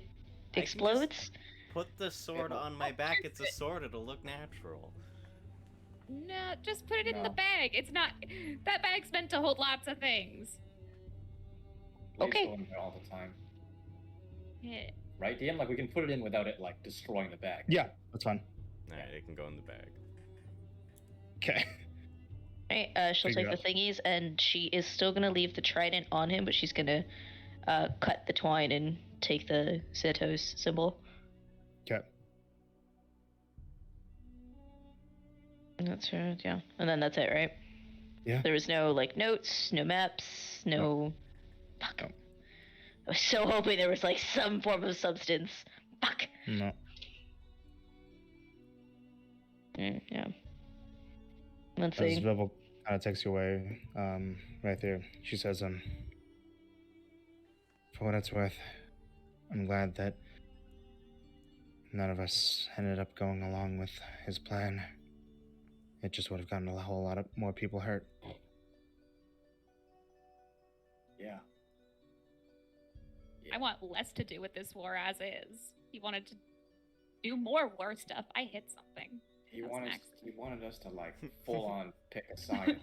Speaker 1: can just-
Speaker 5: explodes.
Speaker 1: Put the sword on my back. It's a sword. It'll look natural.
Speaker 4: No, just put it in the
Speaker 6: No.
Speaker 4: bag. It's not. That bag's meant to hold lots of things.
Speaker 6: Blaze
Speaker 5: Okay.
Speaker 6: go in there all the time.
Speaker 4: Yeah.
Speaker 6: Right, DM? Like, we can put it in without it, like, destroying the bag.
Speaker 2: Yeah, that's fine.
Speaker 1: Alright, it can go in the bag.
Speaker 2: Okay.
Speaker 5: Right, she'll
Speaker 2: Figure
Speaker 5: take the thingies, and she is still gonna leave the trident on him, but she's gonna cut the twine and take the Setos symbol.
Speaker 2: Okay.
Speaker 5: And that's her, yeah. And then that's it, right?
Speaker 2: Yeah.
Speaker 5: There was no, like, notes, no maps, no... Fuck.
Speaker 2: Nope.
Speaker 5: I was so hoping there was, like, some form of substance. Fuck!
Speaker 2: No.
Speaker 5: Yeah. Let's
Speaker 2: As
Speaker 5: see.
Speaker 2: Rebel kind of takes you away, right there, she says, for what it's worth, I'm glad that none of us ended up going along with his plan. It just would have gotten a whole lot of more people hurt.
Speaker 6: Yeah.
Speaker 4: I want less to do with this war as is. He wanted to do more war stuff. I hit something.
Speaker 6: He
Speaker 4: That's
Speaker 6: wanted
Speaker 4: next.
Speaker 6: he wanted us to like full on pick a side,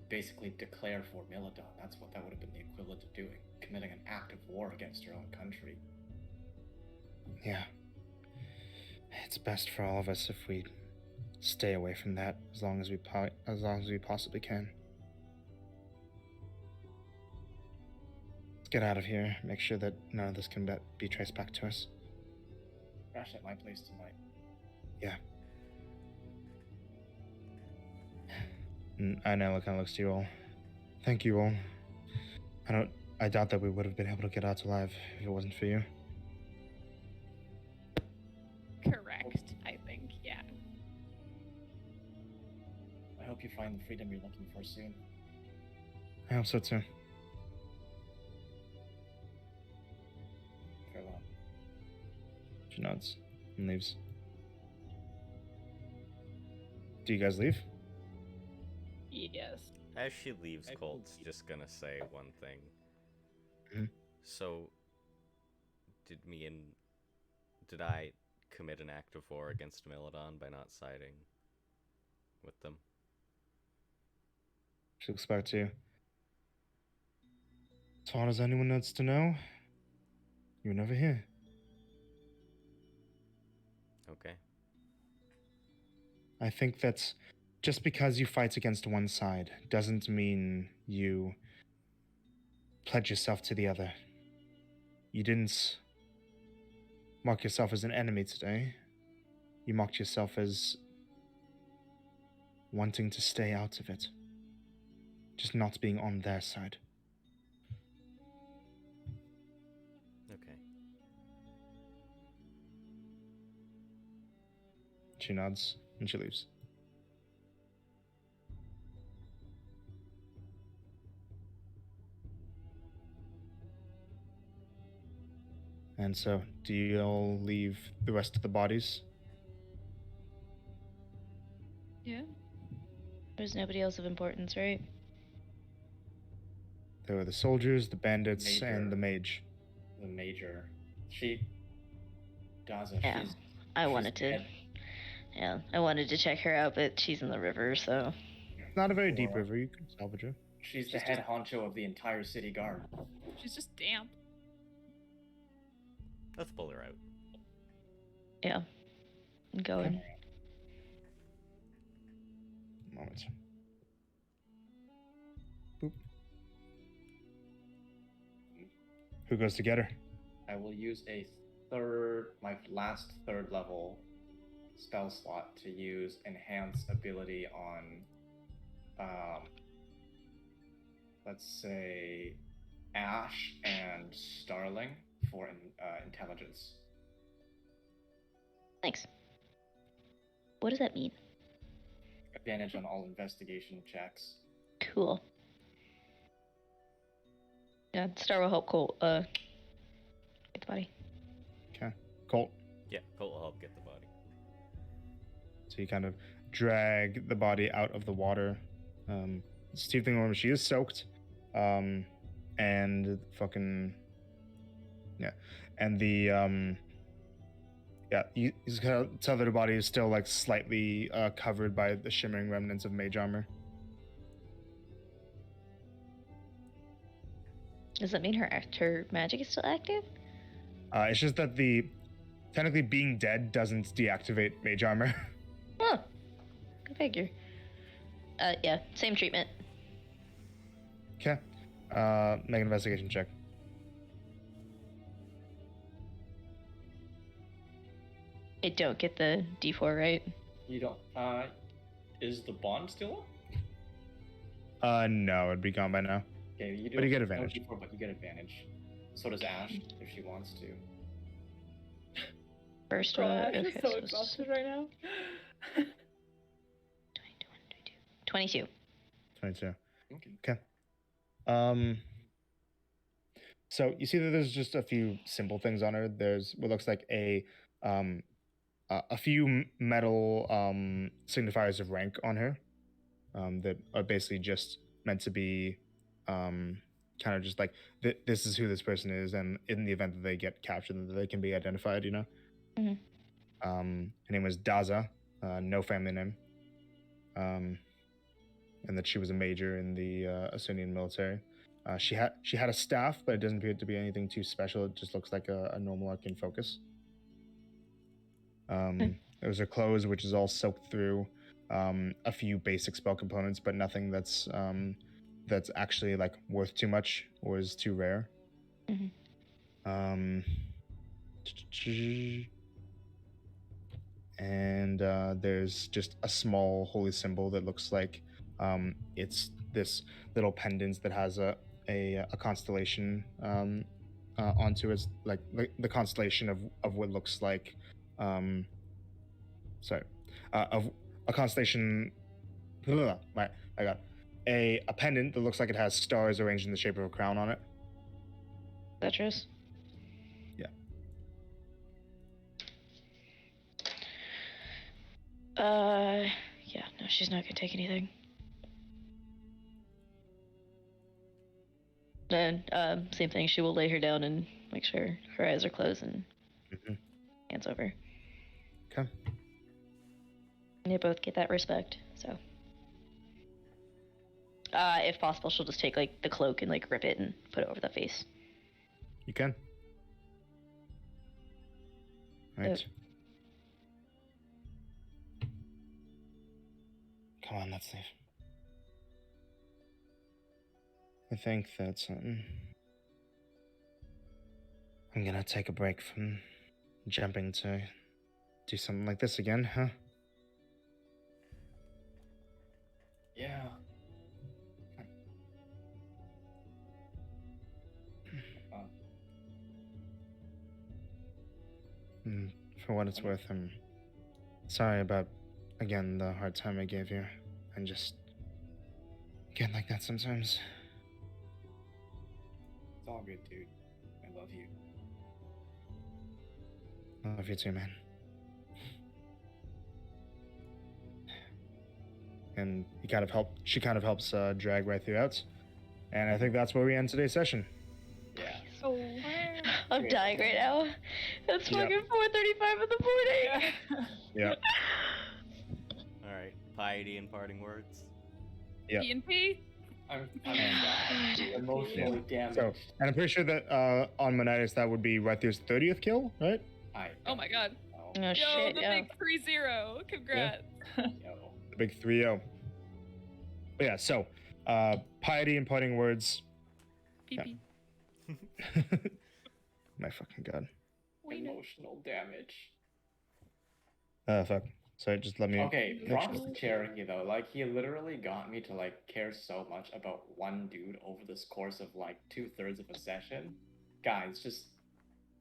Speaker 6: basically declare for Milodon. That's what that would have been the equivalent of doing, committing an act of war against your own country.
Speaker 2: Yeah. It's best for all of us if we stay away from that as long as we possibly can. Let's get out of here. Make sure that none of this can be traced back to us.
Speaker 6: Crash at my place tonight.
Speaker 2: Yeah. And Anela kind of looks to you all. Thank you all. I doubt that we would have been able to get out alive if it wasn't for you.
Speaker 4: Correct, I think, yeah.
Speaker 6: I hope you find the freedom you're looking for soon.
Speaker 2: I hope so too.
Speaker 6: Farewell.
Speaker 2: She nods and leaves. Do you guys leave?
Speaker 3: Yes.
Speaker 1: As she leaves, Colt's just gonna say one thing.
Speaker 2: Mhm.
Speaker 1: So, did I commit an act of war against Milodon by not siding with them?
Speaker 2: She looks back to you. As far as anyone needs to know, you were never here.
Speaker 1: Okay.
Speaker 2: I think that just because you fight against one side doesn't mean you pledge yourself to the other. You didn't mark yourself as an enemy today. You marked yourself as wanting to stay out of it. Just not being on their side.
Speaker 1: Okay.
Speaker 2: She nods and she leaves. And so, do you all leave the rest of the bodies?
Speaker 4: Yeah.
Speaker 5: There's nobody else of importance, right?
Speaker 2: There were the soldiers, the bandits,
Speaker 6: Major.
Speaker 2: and the mage.
Speaker 6: The major. Daza,
Speaker 5: Yeah.
Speaker 6: she's
Speaker 5: I wanted to.
Speaker 6: dead.
Speaker 5: Yeah, I wanted to check her out, but she's in the river, so.
Speaker 2: Not a very deep
Speaker 6: Or-
Speaker 2: river, you can salvage her.
Speaker 6: She's the head honcho of the entire city guard.
Speaker 4: She's just damp.
Speaker 1: Let's pull her out.
Speaker 5: Yeah. I'm going.
Speaker 2: Moment. Boop. Who goes to get her?
Speaker 6: I will use my last third level spell slot to use enhance ability on, let's say, Ash and Starling for intelligence.
Speaker 5: Thanks. What does that mean?
Speaker 6: Advantage on all investigation checks.
Speaker 5: Cool. Yeah, Star will help Colt, get the body.
Speaker 2: Okay. Colt.
Speaker 1: Yeah, Colt will help get the body.
Speaker 2: So you kind of drag the body out of the water. Steve thing over, she is soaked. And fucking yeah. And the yeah, you just kind of tell that her body is still like slightly covered by the shimmering remnants of mage armor.
Speaker 5: Does that mean her magic is still active?
Speaker 2: It's just that technically being dead doesn't deactivate mage armor.
Speaker 5: Huh. Good figure. Yeah, same treatment.
Speaker 2: Okay. Make an investigation check.
Speaker 5: I don't get the D4, right?
Speaker 6: You don't. Is the bond still up?
Speaker 2: No, it'd be gone by now.
Speaker 6: Okay, you do.
Speaker 2: But you get
Speaker 6: no
Speaker 2: advantage.
Speaker 6: D4, but you get advantage. So does Ash if she wants to.
Speaker 5: First
Speaker 3: Bro,
Speaker 5: one.
Speaker 3: Ash is
Speaker 5: Okay,
Speaker 3: so exhausted right now.
Speaker 5: 22.
Speaker 2: 22.
Speaker 6: Okay.
Speaker 2: So you see that there's just a few simple things on her. There's what looks like a few metal signifiers of rank on her that are basically just meant to be kind of just like this is who this person is, and in the event that they get captured, that they can be identified. You know.
Speaker 5: Mhm.
Speaker 2: Her name was Daza, no family name. And that she was a major in the Asunian military. She had a staff, but it doesn't appear to be anything too special. It just looks like a normal arcane focus. There was her clothes, which is all soaked through. A few basic spell components, but nothing that's actually like worth too much or is too rare.
Speaker 5: Mhm.
Speaker 2: And there's just a small holy symbol that looks like it's this little pendant that has a constellation onto it, like the constellation of what looks like of a constellation. Right, I got a pendant that looks like it has stars arranged in the shape of a crown on it.
Speaker 5: Petrus?
Speaker 2: Yeah.
Speaker 5: Yeah, no, she's not gonna take anything. Then, same thing, she will lay her down and make sure her eyes are closed and hands over.
Speaker 2: Okay.
Speaker 5: And they both get that respect, so. If possible, she'll just take, like, the cloak and, like, rip it and put it over the face.
Speaker 2: You can. Right. Come on, let's leave. I think that I'm gonna take a break from jumping to do something like this again, huh?
Speaker 6: Yeah.
Speaker 2: For what it's worth, I'm sorry about, again, the hard time I gave you. I just get like that sometimes.
Speaker 6: It's all good, dude. I love you.
Speaker 2: I love you too, man. And he kind of she kind of helps drag right through out. And I think that's where we end today's session.
Speaker 6: Yeah.
Speaker 3: So
Speaker 5: I'm dying right now. It's
Speaker 2: Yeah.
Speaker 5: fucking 4:35 in the morning.
Speaker 2: Yeah.
Speaker 1: All right, piety and parting words.
Speaker 2: Yeah.
Speaker 7: P&P?
Speaker 6: I'm emotionally damaged.
Speaker 2: So, and I'm pretty sure that on Monitis that would be right there's 30th kill, right?
Speaker 7: Oh my god.
Speaker 5: Oh,
Speaker 7: Yo,
Speaker 5: shit,
Speaker 7: the
Speaker 5: yeah.
Speaker 7: big 3-0. Congrats.
Speaker 6: Yo.
Speaker 2: The big 3-0. But yeah, so piety and parting words.
Speaker 7: PP.
Speaker 2: My fucking god.
Speaker 6: Emotional damage.
Speaker 2: Fuck. So just let me.
Speaker 6: Okay,
Speaker 2: make
Speaker 6: props
Speaker 2: sure.
Speaker 6: to Cherokee though. Like he literally got me to like care so much about one dude over this course of like 2/3 of a session. Guys, just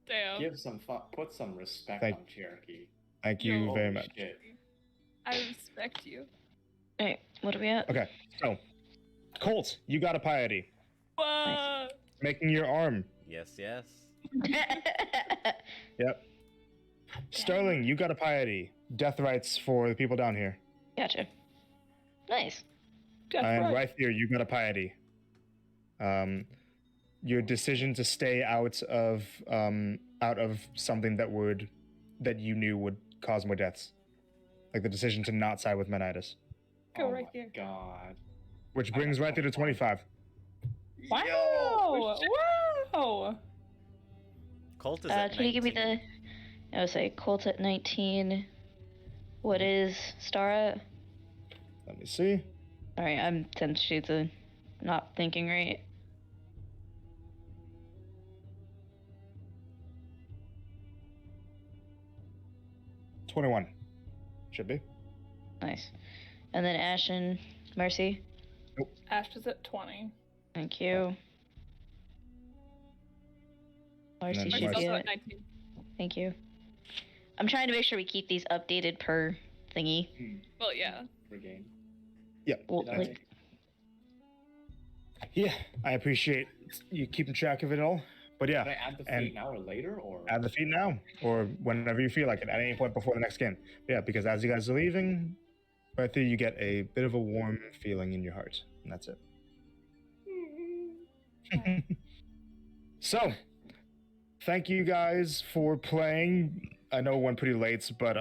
Speaker 7: Damn.
Speaker 6: give some put some respect
Speaker 2: Thank-
Speaker 6: on Cherokee.
Speaker 2: Thank you
Speaker 7: Yo,
Speaker 2: very
Speaker 6: Holy
Speaker 2: much.
Speaker 6: shit.
Speaker 7: I respect you.
Speaker 5: Alright, what are we at?
Speaker 2: Okay, so Colt, you got a piety.
Speaker 7: What?
Speaker 2: Making your arm.
Speaker 1: Yes, yes.
Speaker 2: Yep. Sterling, you got a piety. Death rights for the people down here.
Speaker 5: Gotcha. Nice.
Speaker 2: And right here, you got a piety. Your decision to stay out of something that you knew would cause more deaths, like the decision to not side with Menitis,
Speaker 3: Go
Speaker 6: Oh
Speaker 3: right
Speaker 6: my
Speaker 3: here.
Speaker 6: God.
Speaker 2: which brings right through to 25.
Speaker 3: Wow! Wow!
Speaker 1: Colt is at
Speaker 5: Can you give me
Speaker 1: 19.
Speaker 5: I would say Colt at 19. What is Star at?
Speaker 2: Let me see.
Speaker 5: Alright, I'm 10 shades of not thinking right.
Speaker 2: $21. Should be.
Speaker 5: Nice. And then Ashen, Mercy.
Speaker 3: Ash is at 20.
Speaker 5: Thank you. Marcy
Speaker 2: then
Speaker 5: should
Speaker 7: Marcy's
Speaker 2: Marcy.
Speaker 5: be
Speaker 7: also
Speaker 5: at.
Speaker 7: at 19.
Speaker 5: Thank you. I'm trying to make sure we keep these updated per thingy.
Speaker 7: Well, yeah.
Speaker 6: Per game.
Speaker 5: Well,
Speaker 6: Did I
Speaker 5: like,
Speaker 6: make-
Speaker 2: Yeah, I appreciate you keeping track of it all. But yeah,
Speaker 6: Can I add the
Speaker 2: and-
Speaker 6: feat now or later, or
Speaker 2: add the feed now, or whenever you feel like it, at any point before the next game. Yeah, because as you guys are leaving, right there, you get a bit of a warm feeling in your heart, and that's it. So, thank you guys for playing. I know it went pretty late, but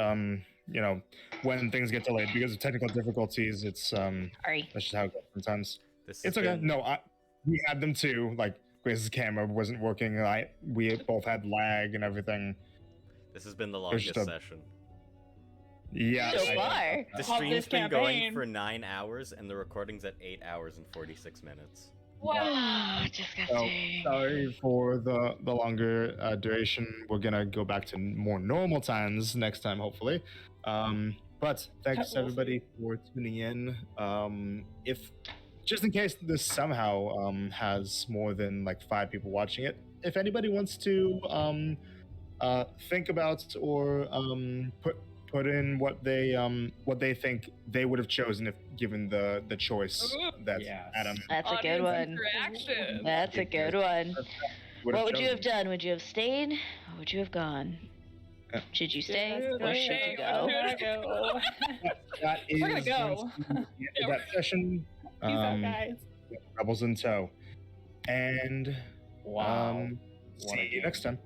Speaker 2: you know, when things get delayed because of technical difficulties, it's
Speaker 5: sorry.
Speaker 2: that's just how it goes sometimes.
Speaker 1: This has
Speaker 2: It's okay.
Speaker 1: been-
Speaker 2: No, we had them too. Like Grace's camera wasn't working. We both had lag and everything.
Speaker 1: This has been the
Speaker 2: There's
Speaker 1: longest
Speaker 2: just
Speaker 1: session.
Speaker 2: Yeah.
Speaker 5: So
Speaker 2: I-
Speaker 5: far.
Speaker 1: The
Speaker 3: Love
Speaker 1: stream's
Speaker 3: this
Speaker 1: been going
Speaker 3: campaign.
Speaker 1: for 9 hours, and the recording's at 8 hours and 46 minutes.
Speaker 5: Wow,
Speaker 2: So,
Speaker 5: disgusting.
Speaker 2: sorry for the longer duration. We're gonna go back to more normal times next time, hopefully. But thanks
Speaker 3: We'll
Speaker 2: everybody for tuning in. If just in case this somehow has more than like 5 people watching it, if anybody wants to think about or put in what they think they would have chosen if given the choice
Speaker 7: Ooh.
Speaker 2: that
Speaker 6: Yes.
Speaker 2: Adam
Speaker 5: That's a good
Speaker 7: Audience
Speaker 5: one.
Speaker 7: Interaction.
Speaker 5: That's a good one.
Speaker 2: would
Speaker 5: What would you have
Speaker 2: chosen.
Speaker 5: done? Would you have stayed? Or would you have gone? Should you stay?
Speaker 3: Yeah,
Speaker 5: Or should you
Speaker 7: yeah,
Speaker 5: go?
Speaker 7: yeah.
Speaker 3: Go.
Speaker 2: That is
Speaker 3: We're gonna go.
Speaker 2: going to be the end
Speaker 7: Yeah,
Speaker 2: of that session.
Speaker 3: Peace out, guys.
Speaker 2: Rebels in tow. And
Speaker 6: Wow.
Speaker 2: see
Speaker 6: What a
Speaker 2: you
Speaker 6: game.
Speaker 2: next time.